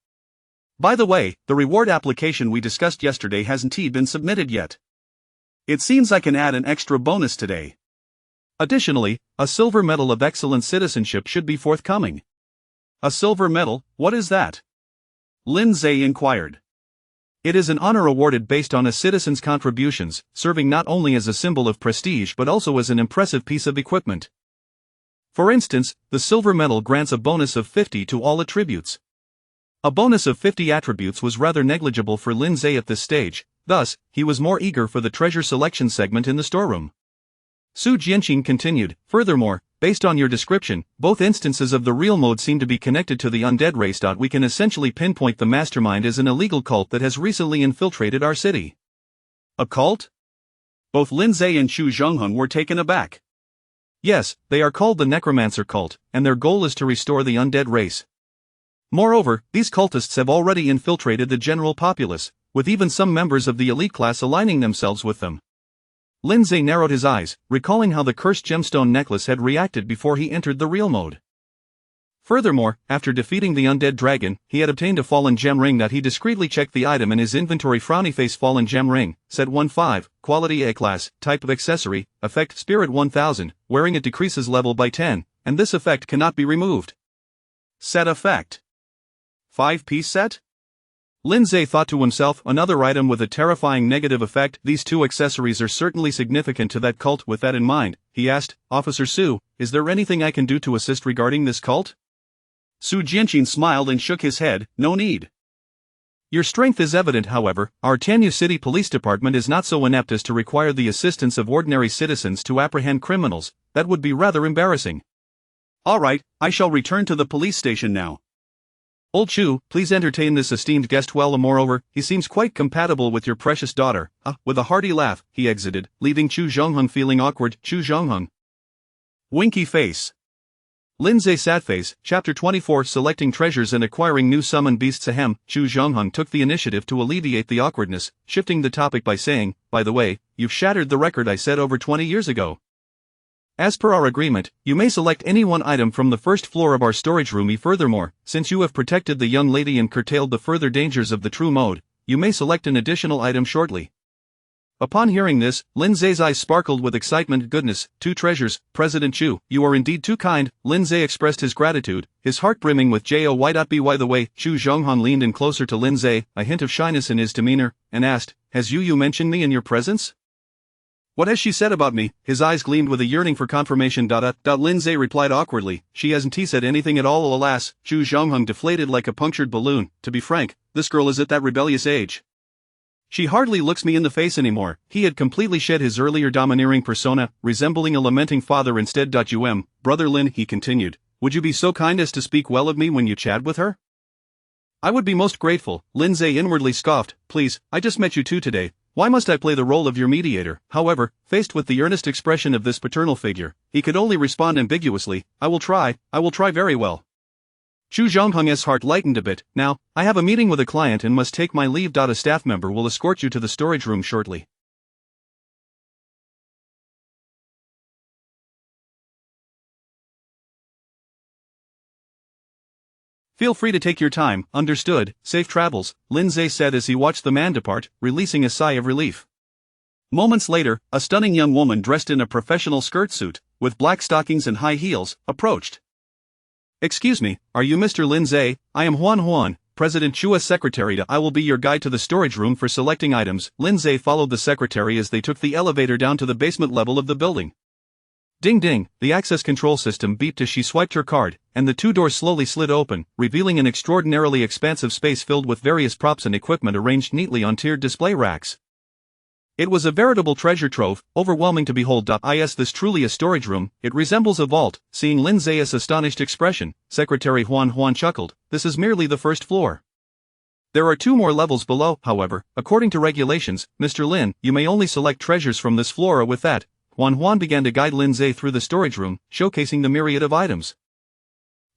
By the way, the reward application we discussed yesterday hasn't been submitted yet. It seems I can add an extra bonus today. Additionally, a silver medal of excellent citizenship should be forthcoming. A silver medal, what is that? Lin Zhe inquired. It is an honor awarded based on a citizen's contributions, serving not only as a symbol of prestige but also as an impressive piece of equipment. For instance, the silver medal grants a bonus of 50 to all attributes. A bonus of 50 attributes was rather negligible for Lin Zhe at this stage, thus, he was more eager for the treasure selection segment in the storeroom. Su Jianxin continued, furthermore, based on your description, both instances of the real mode seem to be connected to the undead race. We can essentially pinpoint the mastermind as an illegal cult that has recently infiltrated our city. A cult? Both Lin Zhe and Chu Zhongheng were taken aback. Yes, they are called the Necromancer cult, and their goal is to restore the undead race. Moreover, these cultists have already infiltrated the general populace, with even some members of the elite class aligning themselves with them. Lin Zhe narrowed his eyes, recalling how the cursed gemstone necklace had reacted before he entered the real mode. Furthermore, after defeating the undead dragon, he had obtained a fallen gem ring that he discreetly checked the item in his inventory. Frowny face. Fallen gem ring, set 1-5, quality A class, type of accessory, effect spirit 1000, wearing it decreases level by 10, and this effect cannot be removed. Set effect. 5-piece set? Lin Zhe thought to himself, another item with a terrifying negative effect. These two accessories are certainly significant to that cult. With that in mind, he asked, Officer Su, is there anything I can do to assist regarding this cult? Su Jianxin smiled and shook his head, no need. Your strength is evident. However, our Tianyu City Police Department is not so inept as to require the assistance of ordinary citizens to apprehend criminals. That would be rather embarrassing. All right, I shall return to the police station now. Old Chu, please entertain this esteemed guest well. Moreover, he seems quite compatible with your precious daughter. With a hearty laugh, he exited, leaving Chu Zhongheng feeling awkward. Chu Zhongheng. Winky face. Lindsay sad face. Chapter 24 Selecting treasures and acquiring new summon beasts. Ahem. Chu Zhongheng took the initiative to alleviate the awkwardness, shifting the topic by saying, by the way, you've shattered the record I set over 20 years ago. As per our agreement, you may select any one item from the first floor of our storage room. Furthermore, since you have protected the young lady and curtailed the further dangers of the true mode, you may select an additional item shortly. Upon hearing this, Lindsay's eyes sparkled with excitement. Goodness, 2 treasures, President Chu, you are indeed too kind. Lindsay expressed his gratitude, his heart brimming with joy. By the way, Chu Zhongheng leaned in closer to Lindsay, a hint of shyness in his demeanor, and asked, has you mentioned me in your presence? What has she said about me? His eyes gleamed with a yearning for confirmation. Lindsay replied awkwardly, she hasn't said anything at all. Alas, Chu Zhongheng deflated like a punctured balloon. To be frank, this girl is at that rebellious age. She hardly looks me in the face anymore. He had completely shed his earlier domineering persona, resembling a lamenting father instead. Brother Lin, he continued, would you be so kind as to speak well of me when you chat with her? I would be most grateful. Lindsay inwardly scoffed, please, I just met you two today. Why must I play the role of your mediator? However, faced with the earnest expression of this paternal figure, he could only respond ambiguously, I will try very well. Chu Zhongheng's heart lightened a bit. Now, I have a meeting with a client and must take my leave. A staff member will escort you to the storage room shortly. Feel free to take your time, understood, safe travels, Lindsay said as he watched the man depart, releasing a sigh of relief. Moments later, a stunning young woman dressed in a professional skirt suit, with black stockings and high heels, approached. Excuse me, are you Mr. Lindsay? I am Huan, President Chua's secretary. I will be your guide to the storage room for selecting items. Lindsay followed the secretary as they took the elevator down to the basement level of the building. Ding ding, the access control system beeped as she swiped her card, and the 2 doors slowly slid open, revealing an extraordinarily expansive space filled with various props and equipment arranged neatly on tiered display racks. It was a veritable treasure trove, overwhelming to behold. Is this truly a storage room? It resembles a vault. Seeing Lindsay's astonished expression, Secretary Huan chuckled, this is merely the first floor. There are 2 more levels below. However, according to regulations, Mr. Lin, you may only select treasures from this floor. With that, Huan began to guide Lindsay through the storage room, showcasing the myriad of items.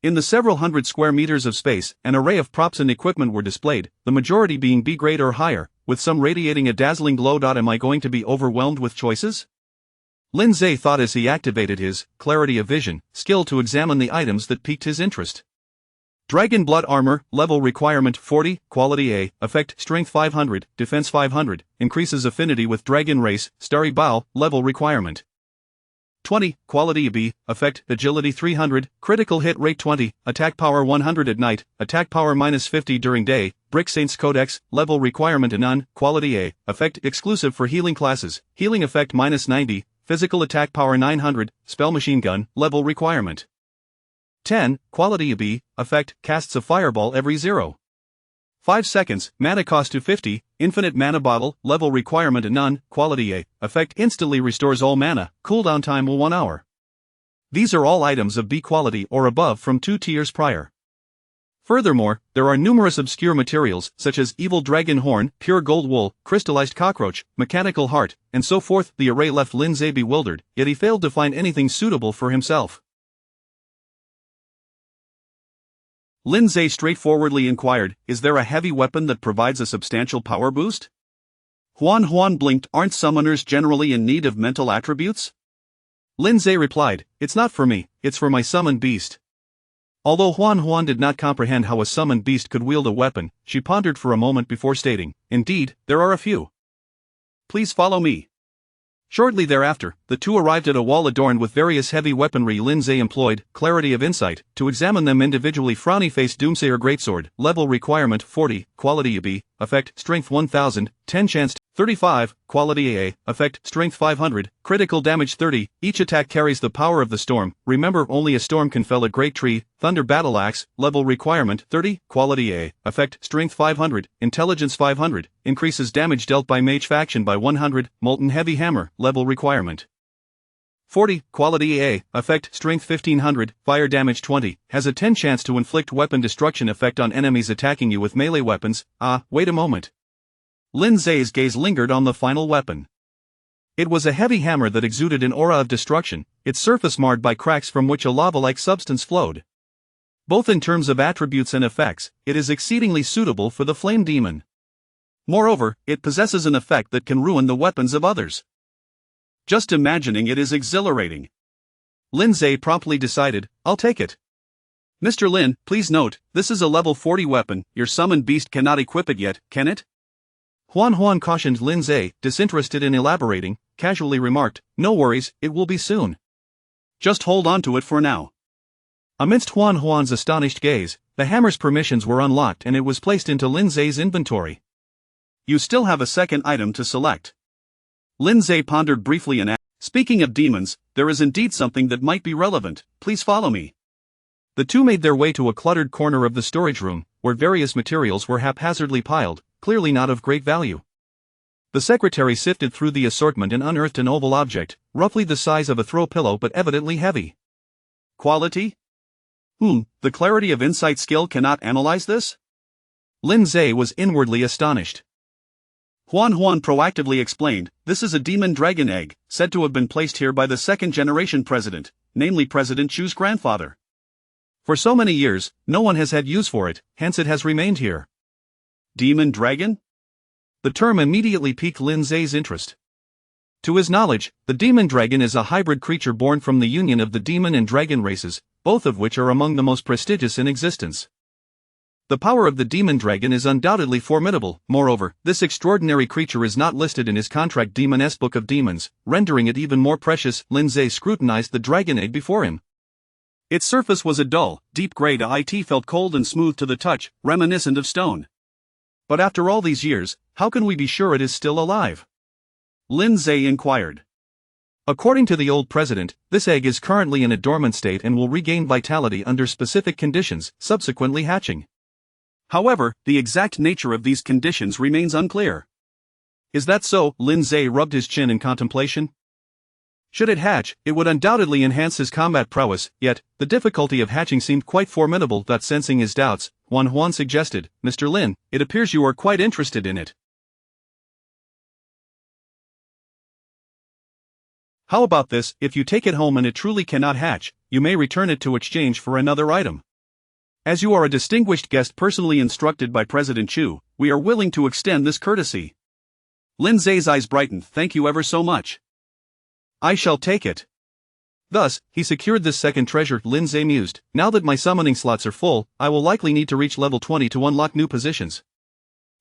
In the several hundred square meters of space, an array of props and equipment were displayed, the majority being B grade or higher, with some radiating a dazzling glow. Am I going to be overwhelmed with choices? Lindsay thought as he activated his clarity of vision skill to examine the items that piqued his interest. Dragon Blood Armor, Level Requirement 40, Quality A, Effect Strength 500, Defense 500, increases affinity with Dragon Race, Starry Bow, Level Requirement 20, Quality B, Effect Agility 300, Critical Hit Rate 20, Attack Power 100 at night, Attack Power -50 during day, Brick Saints Codex, Level Requirement None, Quality A, Effect Exclusive for Healing Classes, Healing Effect -90, Physical Attack Power 900, Spell Machine Gun, Level Requirement 10, Quality B, Effect, casts a fireball every 0.5 seconds, mana cost to 50, Infinite Mana Bottle, Level Requirement None, Quality A, Effect instantly restores all mana, cooldown time 1 hour. These are all items of B quality or above from 2 tiers prior. Furthermore, there are numerous obscure materials such as Evil Dragon Horn, Pure Gold Wool, Crystallized Cockroach, Mechanical Heart, and so forth. The array left Lindsay bewildered, yet he failed to find anything suitable for himself. Lindsay straightforwardly inquired, is there a heavy weapon that provides a substantial power boost? Huan blinked, aren't summoners generally in need of mental attributes? Lindsay replied, it's not for me, it's for my summoned beast. Although Huan did not comprehend how a summoned beast could wield a weapon, she pondered for a moment before stating, indeed, there are a few. Please follow me. Shortly thereafter, the 2 arrived at a wall adorned with various heavy weaponry. Lindsay employed clarity of insight to examine them individually. Frowny-faced Doomsayer Greatsword, Level Requirement 40, Quality B, Effect Strength 1000, 10 Chance 35, Quality A, Effect Strength 500, Critical Damage 30, each attack carries the power of the storm. Remember, only a storm can fell a great tree. Thunder Battle Axe, Level Requirement 30, Quality A, Effect Strength 500, Intelligence 500, increases damage dealt by Mage Faction by 100, Molten Heavy Hammer, Level Requirement 40, quality A, effect, strength 1500, fire damage 20, has a 10 chance to inflict weapon destruction effect on enemies attacking you with melee weapons. Wait a moment. Lindsay's gaze lingered on the final weapon. It was a heavy hammer that exuded an aura of destruction, its surface marred by cracks from which a lava-like substance flowed. Both in terms of attributes and effects, it is exceedingly suitable for the flame demon. Moreover, it possesses an effect that can ruin the weapons of others. Just imagining it is exhilarating. Lindsay promptly decided, I'll take it. Mr. Lin, please note, this is a level 40 weapon, your summoned beast cannot equip it yet, can it? Huan cautioned Lindsay, disinterested in elaborating, casually remarked, no worries, it will be soon. Just hold on to it for now. Amidst Huan's astonished gaze, the hammer's permissions were unlocked and it was placed into Lindsay's inventory. You still have a second item to select. Lindsay pondered briefly and asked, speaking of demons, there is indeed something that might be relevant, please follow me. The two made their way to a cluttered corner of the storage room, where various materials were haphazardly piled, clearly not of great value. The secretary sifted through the assortment and unearthed an oval object, roughly the size of a throw pillow but evidently heavy. Quality? The clarity of insight skill cannot analyze this? Lindsay was inwardly astonished. Huan proactively explained, this is a demon dragon egg, said to have been placed here by the second-generation president, namely President Chu's grandfather. For so many years, no one has had use for it, hence it has remained here. Demon dragon? The term immediately piqued Lindsay's interest. To his knowledge, the demon dragon is a hybrid creature born from the union of the demon and dragon races, both of which are among the most prestigious in existence. The power of the demon dragon is undoubtedly formidable. Moreover, this extraordinary creature is not listed in his contract Demoness Book of Demons, rendering it even more precious. Lindsay scrutinized the dragon egg before him. Its surface was a dull, deep gray it felt cold and smooth to the touch, reminiscent of stone. But after all these years, how can we be sure it is still alive? Lindsay inquired. According to the old president, this egg is currently in a dormant state and will regain vitality under specific conditions, subsequently hatching. However, the exact nature of these conditions remains unclear. Is that so? Lindsay rubbed his chin in contemplation. Should it hatch, it would undoubtedly enhance his combat prowess, yet, the difficulty of hatching seemed quite formidable. Sensing his doubts, Huan suggested, Mr. Lin, it appears you are quite interested in it. How about this, if you take it home and it truly cannot hatch, you may return it to exchange for another item. As you are a distinguished guest personally instructed by President Chu, we are willing to extend this courtesy. Lindsay's eyes brightened. Thank you ever so much. I shall take it. Thus, he secured this second treasure. Lindsay mused, now that my summoning slots are full, I will likely need to reach level 20 to unlock new positions.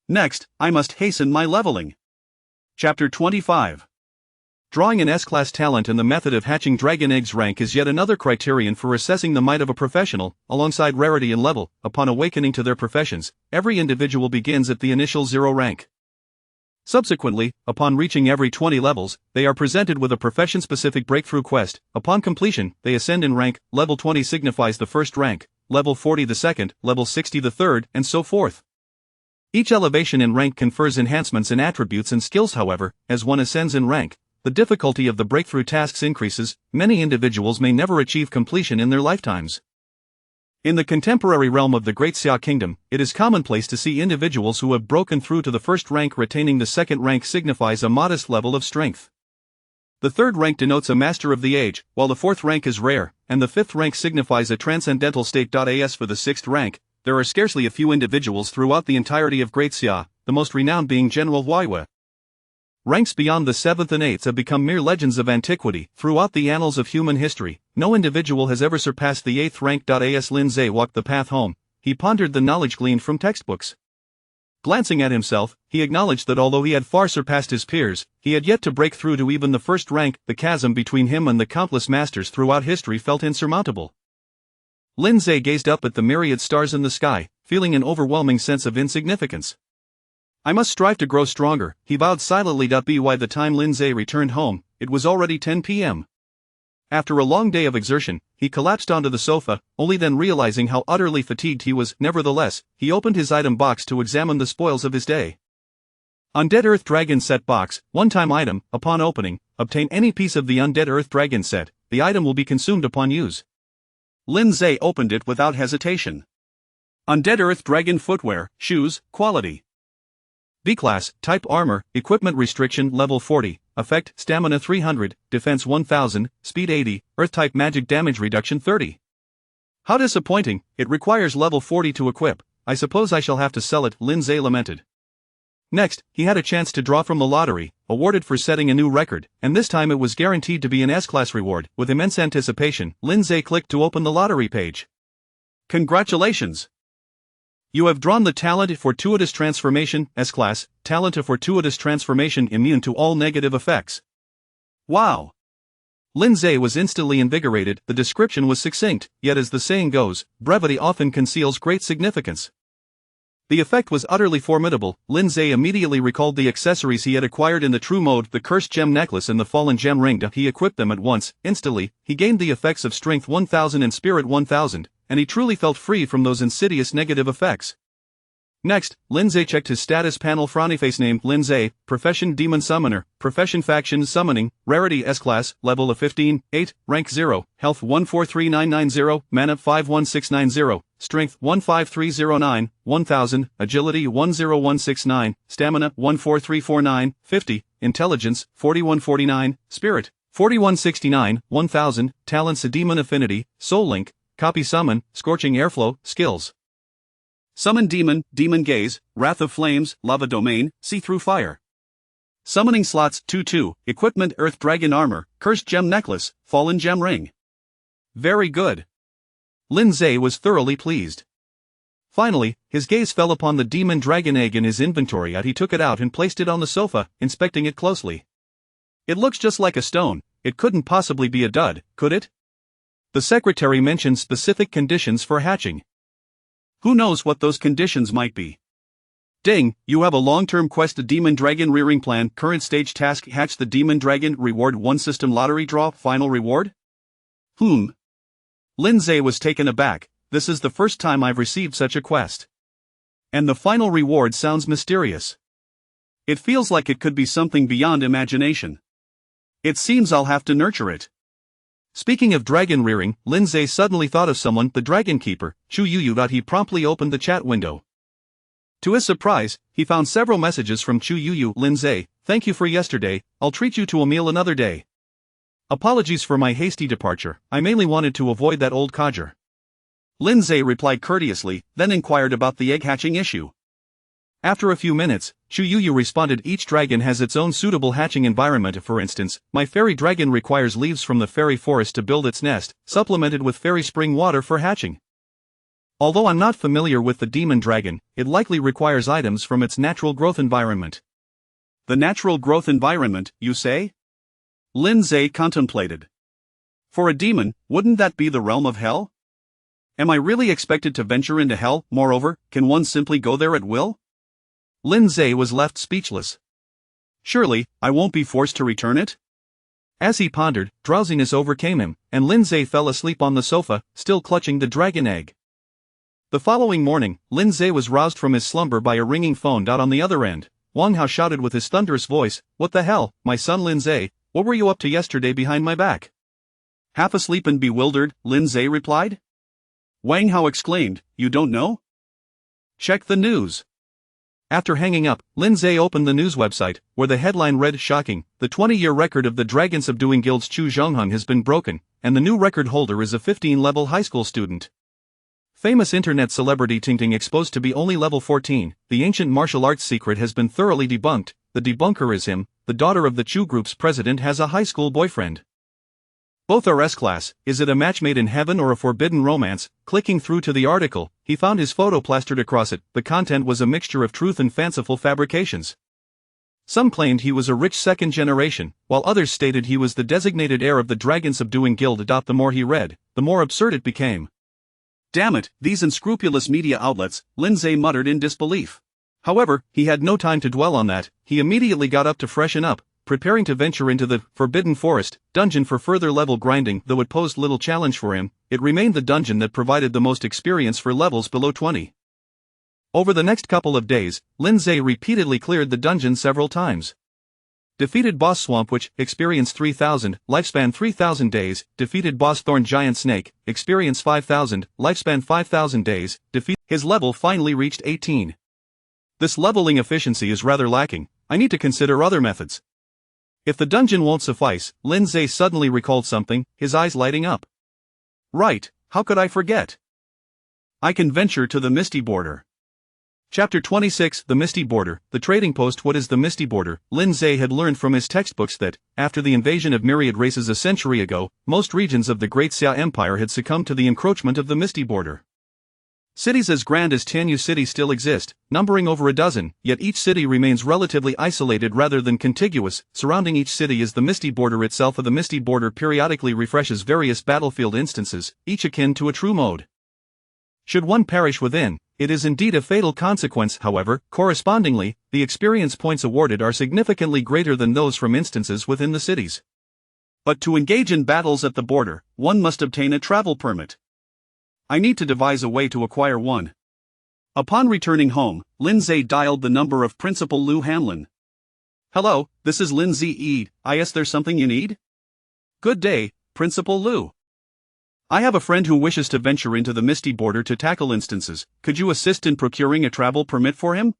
Next, I must hasten my leveling. Chapter 25. Drawing an S-class talent and the method of hatching dragon eggs. Rank is yet another criterion for assessing the might of a professional, alongside rarity and level. Upon awakening to their professions, every individual begins at the initial 0 rank. Subsequently, upon reaching every 20 levels, they are presented with a profession-specific breakthrough quest. Upon completion, they ascend in rank. Level 20 signifies the first rank, level 40 the second, level 60 the third, and so forth. Each elevation in rank confers enhancements in attributes and skills. However, as one ascends in rank, the difficulty of the breakthrough tasks increases. Many individuals may never achieve completion in their lifetimes. In the contemporary realm of the Great Xia Kingdom, it is commonplace to see individuals who have broken through to the first rank. Retaining the second rank signifies a modest level of strength. The third rank denotes a master of the age, while the fourth rank is rare, and the fifth rank signifies a transcendental state. As for the sixth rank, there are scarcely a few individuals throughout the entirety of Great Xia, the most renowned being General Huaiwe. Ranks beyond the 7th and 8th have become mere legends of antiquity. Throughout the annals of human history, no individual has ever surpassed the 8th rank. As Lindsay walked the path home, he pondered the knowledge gleaned from textbooks. Glancing at himself, he acknowledged that although he had far surpassed his peers, he had yet to break through to even the first rank. The chasm between him and the countless masters throughout history felt insurmountable. Lindsay gazed up at the myriad stars in the sky, feeling an overwhelming sense of insignificance. I must strive to grow stronger, he vowed silently. By the time Lindsay returned home, it was already 10 p.m. After a long day of exertion, he collapsed onto the sofa, only then realizing how utterly fatigued he was. Nevertheless, he opened his item box to examine the spoils of his day. Undead Earth Dragon Set Box, one-time item, upon opening, obtain any piece of the Undead Earth Dragon set, the item will be consumed upon use. Lindsay opened it without hesitation. Undead Earth Dragon Footwear, Shoes, Quality. B-Class, Type Armor, Equipment Restriction Level 40, Effect, Stamina 300, Defense 1000, Speed 80, Earth-Type Magic Damage Reduction 30. How disappointing, it requires level 40 to equip. I suppose I shall have to sell it, Lindsay lamented. Next, he had a chance to draw from the lottery, awarded for setting a new record, and this time it was guaranteed to be an S-Class reward. With immense anticipation, Lindsay clicked to open the lottery page. Congratulations! You have drawn the Talent Fortuitous Transformation, S-Class, Talent Fortuitous Transformation immune to all negative effects. Wow! Lindsay was instantly invigorated. The description was succinct, yet as the saying goes, brevity often conceals great significance. The effect was utterly formidable. Lindsay immediately recalled the accessories he had acquired in the true mode, the cursed gem necklace and the fallen gem ring. He equipped them at once. Instantly, he gained the effects of Strength 1000 and Spirit 1000, and he truly felt free from those insidious negative effects. Next, Lindsay checked his status panel. Frownyface name, Lindsay, Profession Demon Summoner, Profession Faction Summoning, Rarity S-Class, Level of 15, 8, Rank 0, Health 143990, Mana 51690, Strength 15309, 1000, Agility 10169, Stamina 14349, 50, Intelligence 4149, Spirit 4169, 1000, Talents Demon Affinity, Soul Link, Copy Summon, Scorching Airflow, Skills. Summon Demon, Demon Gaze, Wrath of Flames, Lava Domain, See-Through Fire. Summoning slots 2-2, Equipment Earth Dragon Armor, Cursed Gem Necklace, Fallen Gem Ring. Very good. Lindsay was thoroughly pleased. Finally, his gaze fell upon the Demon Dragon Egg in his inventory. He took it out and placed it on the sofa, inspecting it closely. It looks just like a stone. It couldn't possibly be a dud, could it? The secretary mentioned specific conditions for hatching. Who knows what those conditions might be? Ding, you have a long-term quest, a Demon Dragon rearing plan, current stage task, hatch the Demon Dragon, reward 1 system lottery draw, final reward? Lindsay was taken aback. This is the first time I've received such a quest. And the final reward sounds mysterious. It feels like it could be something beyond imagination. It seems I'll have to nurture it. Speaking of dragon rearing, Lindsay suddenly thought of someone, the Dragon Keeper, Chu Yu. He promptly opened the chat window. To his surprise, he found several messages from Chu Yu. Lindsay, thank you for yesterday, I'll treat you to a meal another day. Apologies for my hasty departure, I mainly wanted to avoid that old codger. Lindsay replied courteously, then inquired about the egg hatching issue. After a few minutes, Chu Yu responded, each dragon has its own suitable hatching environment. For instance, my fairy dragon requires leaves from the fairy forest to build its nest, supplemented with fairy spring water for hatching. Although I'm not familiar with the demon dragon, it likely requires items from its natural growth environment. The natural growth environment, you say? Lindsay contemplated. For a demon, wouldn't that be the realm of hell? Am I really expected to venture into hell? Moreover, can one simply go there at will? Lindsay was left speechless. Surely, I won't be forced to return it? As he pondered, drowsiness overcame him, and Lindsay fell asleep on the sofa, still clutching the dragon egg. The following morning, Lindsay was roused from his slumber by a ringing phone. On the other end, Wang Hao shouted with his thunderous voice, "What the hell, my son Lindsay, what were you up to yesterday behind my back?" Half asleep and bewildered, Lindsay replied. Wang Hao exclaimed, "You don't know? Check the news." After hanging up, Lindsay opened the news website, where the headline read, "Shocking, the 20-year record of the Dragon Subduing Guild's Chu Zhongheng has been broken, and the new record holder is a 15-level high school student." Famous internet celebrity Tingting exposed to be only level 14, the ancient martial arts secret has been thoroughly debunked. The debunker is him, the daughter of the Chu Group's president has a high school boyfriend. Both are S-Class. Is it a match made in heaven or a forbidden romance? Clicking through to the article, he found his photo plastered across it. The content was a mixture of truth and fanciful fabrications. Some claimed he was a rich second generation, while others stated he was the designated heir of the Dragon Subduing Guild. The more he read, the more absurd it became. Damn it, these unscrupulous media outlets, Lindsay muttered in disbelief. However, he had no time to dwell on that. He immediately got up to freshen up, preparing to venture into the Forbidden Forest dungeon for further level grinding. Though it posed little challenge for him, it remained the dungeon that provided the most experience for levels below 20. Over the next couple of days, Lindsay repeatedly cleared the dungeon several times. Defeated boss Swamp Witch, experience 3000, lifespan 3000 days, defeated boss Thorn Giant Snake, experience 5000, lifespan 5000 days, His level finally reached 18. This leveling efficiency is rather lacking. I need to consider other methods. If the dungeon won't suffice, Lindsay suddenly recalled something, his eyes lighting up. Right, how could I forget? I can venture to the Misty Border. Chapter 26, The Misty Border, The Trading Post. What is the Misty Border? Lindsay had learned from his textbooks that, after the invasion of myriad races a century ago, most regions of the Great Xia Empire had succumbed to the encroachment of the Misty Border. Cities as grand as Tianyu City still exist, numbering over a dozen, yet each city remains relatively isolated rather than contiguous. Surrounding each city is the Misty Border itself. The Misty Border periodically refreshes various battlefield instances, each akin to a true mode. Should one perish within, it is indeed a fatal consequence. However, correspondingly, the experience points awarded are significantly greater than those from instances within the cities. But to engage in battles at the border, one must obtain a travel permit. I need to devise a way to acquire one. Upon returning home, Lindsay dialed the number of Principal Lou Hanlon. Hello, this is Lindsay E. Is there something you need? Good day, Principal Lou. I have a friend who wishes to venture into the Misty Border to tackle instances. Could you assist in procuring a travel permit for him?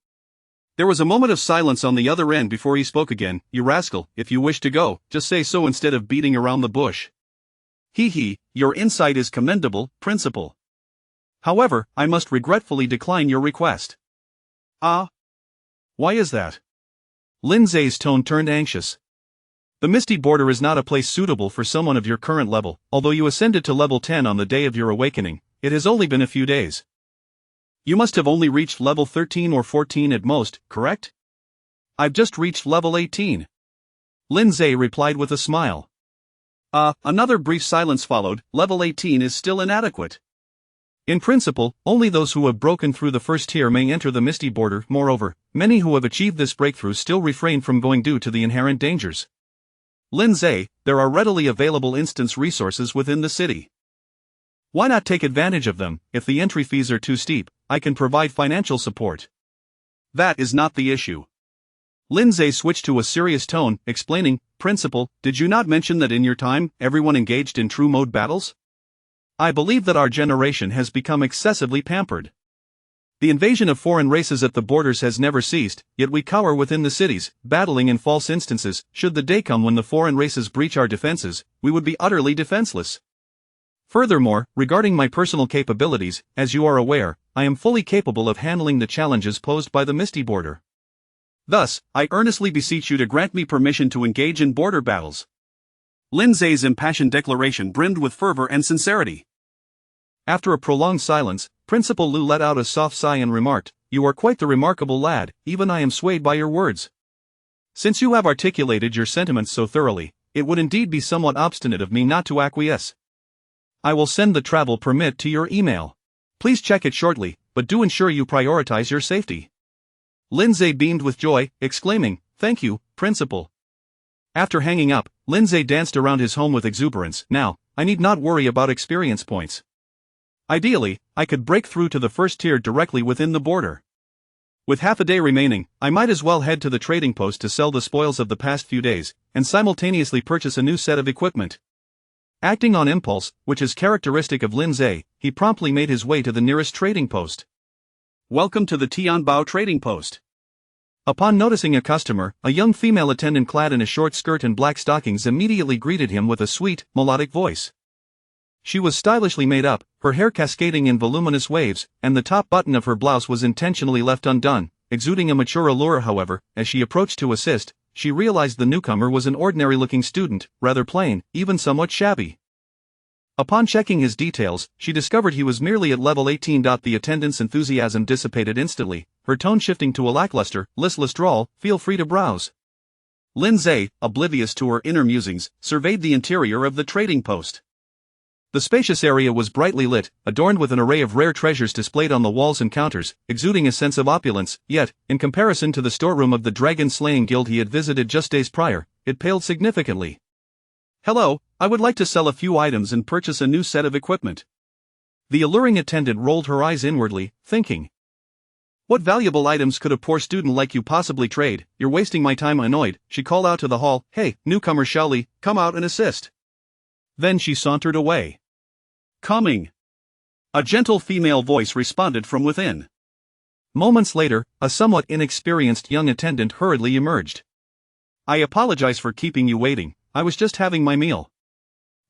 There was a moment of silence on the other end before he spoke again. You rascal, if you wish to go, just say so instead of beating around the bush. Your insight is commendable, Principal. However, I must regretfully decline your request. Ah? Why is that? Lindsay's tone turned anxious. The Misty Border is not a place suitable for someone of your current level. Although you ascended to level 10 on the day of your awakening, it has only been a few days. You must have only reached level 13 or 14 at most, correct? I've just reached level 18. Lindsay replied with a smile. Another brief silence followed. Level 18 is still inadequate. In principle, only those who have broken through the first tier may enter the Misty Border. Moreover, many who have achieved this breakthrough still refrain from going due to the inherent dangers. Lindsay, there are readily available instance resources within the city. Why not take advantage of them? If the entry fees are too steep, I can provide financial support. That is not the issue. Lindsay switched to a serious tone, explaining, Principal, did you not mention that in your time, everyone engaged in true mode battles? I believe that our generation has become excessively pampered. The invasion of foreign races at the borders has never ceased, yet we cower within the cities, battling in false instances. Should the day come when the foreign races breach our defenses, we would be utterly defenseless. Furthermore, regarding my personal capabilities, as you are aware, I am fully capable of handling the challenges posed by the Misty Border. Thus, I earnestly beseech you to grant me permission to engage in border battles. Lindsay's impassioned declaration brimmed with fervor and sincerity. After a prolonged silence, Principal Lou let out a soft sigh and remarked, You are quite the remarkable lad, even I am swayed by your words. Since you have articulated your sentiments so thoroughly, it would indeed be somewhat obstinate of me not to acquiesce. I will send the travel permit to your email. Please check it shortly, but do ensure you prioritize your safety. Lindsay beamed with joy, exclaiming, Thank you, Principal. After hanging up, Lindsay danced around his home with exuberance. Now, I need not worry about experience points. Ideally, I could break through to the first tier directly within the border. With half a day remaining, I might as well head to the trading post to sell the spoils of the past few days, and simultaneously purchase a new set of equipment. Acting on impulse, which is characteristic of Lindsay, he promptly made his way to the nearest trading post. Welcome to the Tianbao trading post. Upon noticing a customer, a young female attendant clad in a short skirt and black stockings immediately greeted him with a sweet, melodic voice. She was stylishly made up, her hair cascading in voluminous waves, and the top button of her blouse was intentionally left undone, exuding a mature allure. However, as she approached to assist, she realized the newcomer was an ordinary-looking student, rather plain, even somewhat shabby. Upon checking his details, she discovered he was merely at level 18. The attendant's enthusiasm dissipated instantly, her tone shifting to a lackluster, listless drawl, Feel free to browse. Lindsay, oblivious to her inner musings, surveyed the interior of the trading post. The spacious area was brightly lit, adorned with an array of rare treasures displayed on the walls and counters, exuding a sense of opulence, yet, in comparison to the storeroom of the dragon-slaying guild he had visited just days prior, it paled significantly. Hello, I would like to sell a few items and purchase a new set of equipment. The alluring attendant rolled her eyes inwardly, thinking. What valuable items could a poor student like you possibly trade? You're wasting my time. Annoyed, she called out to the hall, "Hey, newcomer Shelley, come out and assist." Then she sauntered away. "Coming." A gentle female voice responded from within. Moments later, a somewhat inexperienced young attendant hurriedly emerged. "I apologize for keeping you waiting, I was just having my meal."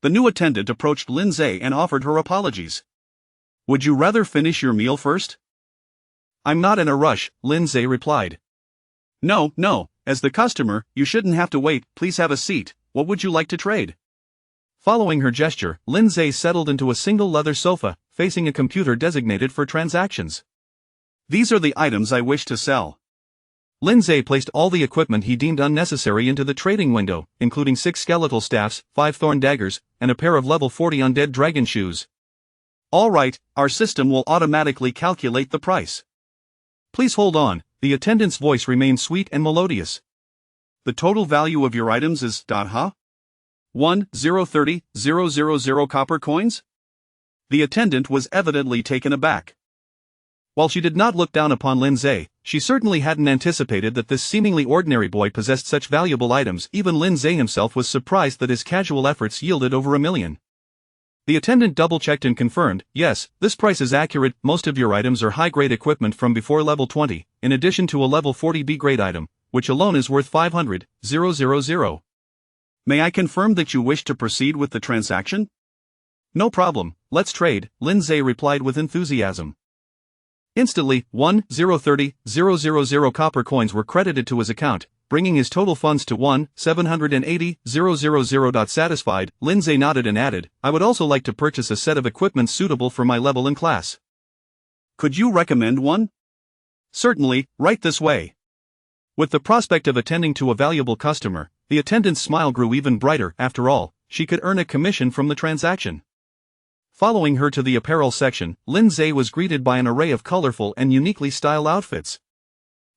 The new attendant approached Lindsay and offered her apologies. "Would you rather finish your meal first?" "I'm not in a rush," Lindsay replied. No, as the customer, you shouldn't have to wait. Please have a seat. What would you like to trade?" Following her gesture, Lindsay settled into a single leather sofa, facing a computer designated for transactions. "These are the items I wish to sell." Lindsay placed all the equipment he deemed unnecessary into the trading window, including 6 skeletal staffs, 5 thorn daggers, and a pair of level 40 undead dragon shoes. "All right, our system will automatically calculate the price." "Please hold on," the attendant's voice remained sweet and melodious. "The total value of your items is, 1,030,000 copper coins?" The attendant was evidently taken aback. While she did not look down upon Lindsay, she certainly hadn't anticipated that this seemingly ordinary boy possessed such valuable items. Even Lindsay himself was surprised that his casual efforts yielded over $1 million. The attendant double-checked and confirmed, "Yes, this price is accurate. Most of your items are high-grade equipment from before level 20, in addition to a level 40 B-grade item, which alone is worth 500,000. May I confirm that you wish to proceed with the transaction?" "No problem, let's trade," Lindsay replied with enthusiasm. Instantly, 1,030,000 copper coins were credited to his account, bringing his total funds to 1,780,000. Satisfied, Lindsay nodded and added, "I would also like to purchase a set of equipment suitable for my level and class." "Could you recommend one?" "Certainly, right this way." With the prospect of attending to a valuable customer, the attendant's smile grew even brighter. After all, she could earn a commission from the transaction. Following her to the apparel section, Lindsay was greeted by an array of colorful and uniquely styled outfits.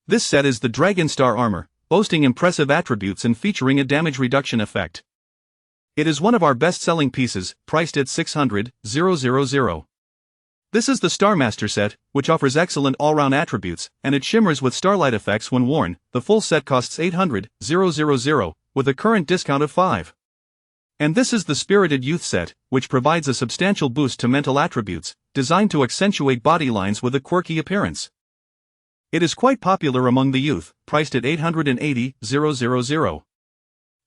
This set is the Dragon Star armor, boasting impressive attributes and featuring a damage reduction effect. It is one of our best-selling pieces, priced at 600,000. This is the Starmaster set, which offers excellent all-round attributes, and it shimmers with starlight effects when worn. The full set costs 800,000, with a current discount of 5. And this is the Spirited Youth set, which provides a substantial boost to mental attributes, designed to accentuate body lines with a quirky appearance. It is quite popular among the youth, priced at 880,000.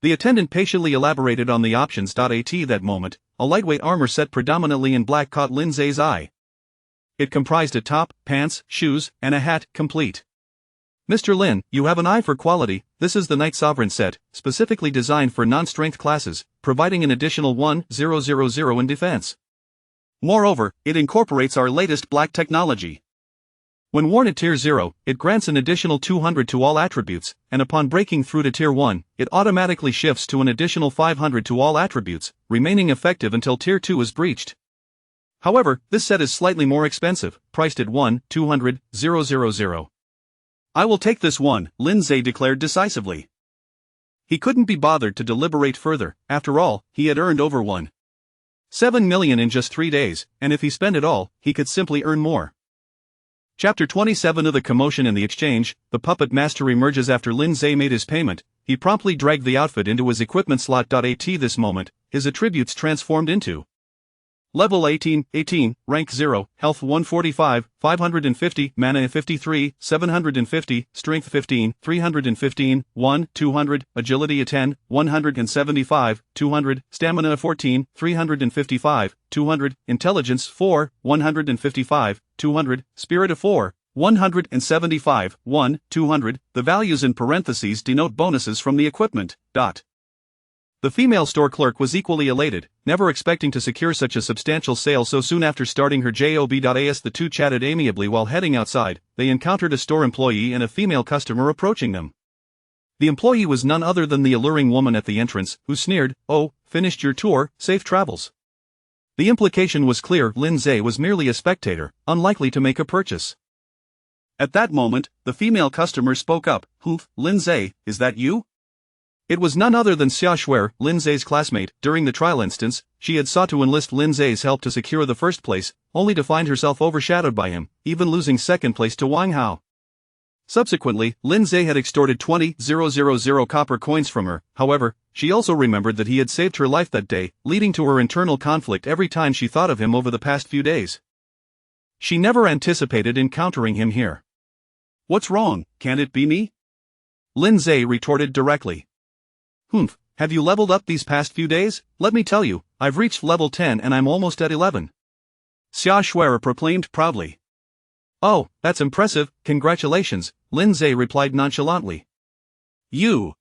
The attendant patiently elaborated on the options. At that moment, a lightweight armor set predominantly in black caught Lindsay's eye. It comprised a top, pants, shoes, and a hat, complete. "Mr. Lin, you have an eye for quality. This is the Knight Sovereign set, specifically designed for non-strength classes, providing an additional 1,000 in defense. Moreover, it incorporates our latest black technology. When worn at Tier 0, it grants an additional 200 to all attributes, and upon breaking through to Tier 1, it automatically shifts to an additional 500 to all attributes, remaining effective until Tier 2 is breached. However, this set is slightly more expensive, priced at 1,200,000. "I will take this one," Lindsay declared decisively. He couldn't be bothered to deliberate further. After all, he had earned over $1.7 million in just 3 days, and if he spent it all, he could simply earn more. Chapter 27 of The Commotion in the Exchange. The puppet master emerges after Lindsay made his payment. He promptly dragged the outfit into his equipment slot. At this moment, his attributes transformed into Level 18, Rank 0, Health 145, 550, Mana 53, 750, Strength 15, 315, 1, 200, Agility 10, 175, 200, Stamina 14, 355, 200, Intelligence 4, 155, 200, Spirit 4, 175, 1, 200. The values in parentheses denote bonuses from the equipment. The female store clerk was equally elated, never expecting to secure such a substantial sale so soon after starting her job. As the two chatted amiably while heading outside, they encountered a store employee and a female customer approaching them. The employee was none other than the alluring woman at the entrance, who sneered, "Oh, finished your tour, safe travels." The implication was clear: Lindsay was merely a spectator, unlikely to make a purchase. At that moment, the female customer spoke up. "Lindsay, is that you?" It was none other than Xia Shuer, Lindsay's classmate. During the trial instance, she had sought to enlist Lindsay's help to secure the first place, only to find herself overshadowed by him, even losing second place to Wang Hao. Subsequently, Lindsay had extorted 20,000 copper coins from her. However, she also remembered that he had saved her life that day, leading to her internal conflict every time she thought of him over the past few days. She never anticipated encountering him here. What's wrong, can't it be me? Lindsay retorted directly. Humph, have you leveled up these past few days? Let me tell you, I've reached level 10 and I'm almost at 11. Xia Shuer proclaimed proudly. Oh, that's impressive, congratulations, Lindsay replied nonchalantly. You.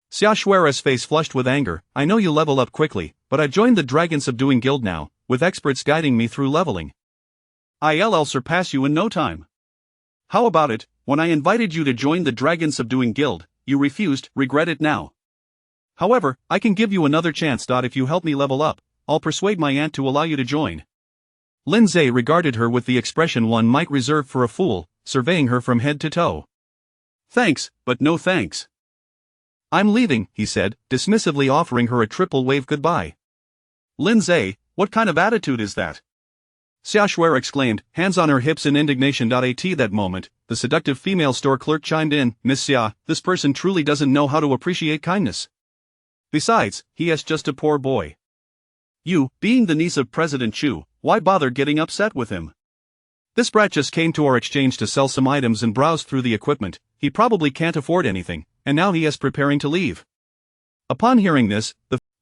Xia Shuer's face flushed with anger. I know you level up quickly, but I've joined the Dragon Subduing Guild now, with experts guiding me through leveling. I'll surpass you in no time. How about it, when I invited you to join the Dragon Subduing Guild, you refused, regret it now. However, I can give you another chance. If you help me level up, I'll persuade my aunt to allow you to join. Lindsay regarded her with the expression one might reserve for a fool, surveying her from head to toe. Thanks, but no thanks. I'm leaving, he said, dismissively offering her a triple wave goodbye. Lindsay, what kind of attitude is that? Xia Shuer exclaimed, hands on her hips in indignation. At that moment, the seductive female store clerk chimed in, Miss Xia, this person truly doesn't know how to appreciate kindness. Besides, he is just a poor boy. You, being the niece of President Chu, why bother getting upset with him? This brat just came to our exchange to sell some items and browse through the equipment. He probably can't afford anything, and now he is preparing to leave. Upon hearing this,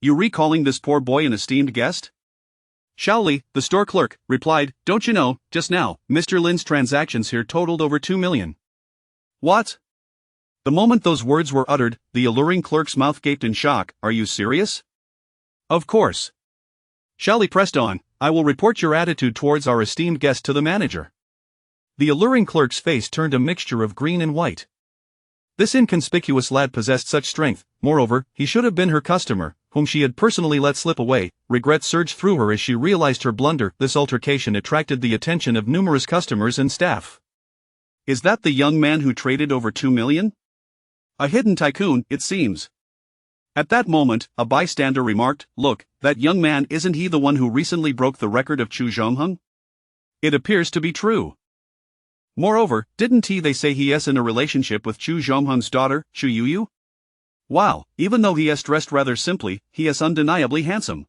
You recalling this poor boy an esteemed guest? Shaoli, the store clerk, replied, don't you know, just now, Mr. Lin's transactions here totaled over 2 million. What? The moment those words were uttered, the alluring clerk's mouth gaped in shock. Are you serious? Of course. Shaoli pressed on, I will report your attitude towards our esteemed guest to the manager. The alluring clerk's face turned a mixture of green and white. This inconspicuous lad possessed such strength. Moreover, he should have been her customer, whom she had personally let slip away. Regret surged through her as she realized her blunder. This altercation attracted the attention of numerous customers and staff. Is that the young man who traded over 2 million? A hidden tycoon, it seems. At that moment, a bystander remarked, look, that young man, isn't he the one who recently broke the record of Chu Zhongheng? It appears to be true. Moreover, didn't they say he is in a relationship with Chu Zhongheng's daughter, Chu Yuyu? Wow, even though he is dressed rather simply, he is undeniably handsome.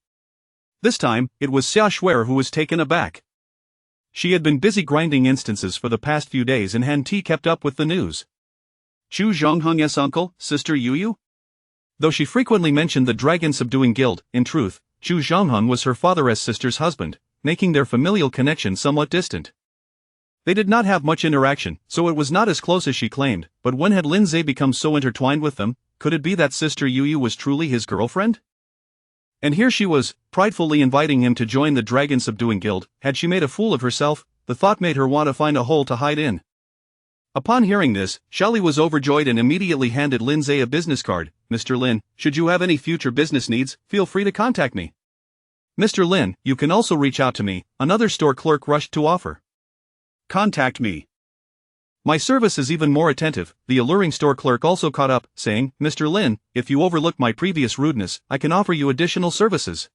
This time, it was Xia Shuer who was taken aback. She had been busy grinding instances for the past few days and hadn't kept up with the news. Chu Zhongheng's uncle, Sister Yuyu? Though she frequently mentioned the Dragon Subduing Guild, in truth, Chu Zhongheng was her father's sister's husband, making their familial connection somewhat distant. They did not have much interaction, so it was not as close as she claimed, but when had Lindsay become so intertwined with them? Could it be that Sister Yuyu was truly his girlfriend? And here she was, pridefully inviting him to join the Dragon Subduing Guild. Had she made a fool of herself? The thought made her want to find a hole to hide in. Upon hearing this, Shaoli was overjoyed and immediately handed Lindsay a business card. Mr. Lin, should you have any future business needs, feel free to contact me. Mr. Lin, you can also reach out to me, another store clerk rushed to offer. Contact me. My service is even more attentive. The alluring store clerk also caught up, saying, Mr. Lin, if you overlook my previous rudeness, I can offer you additional services.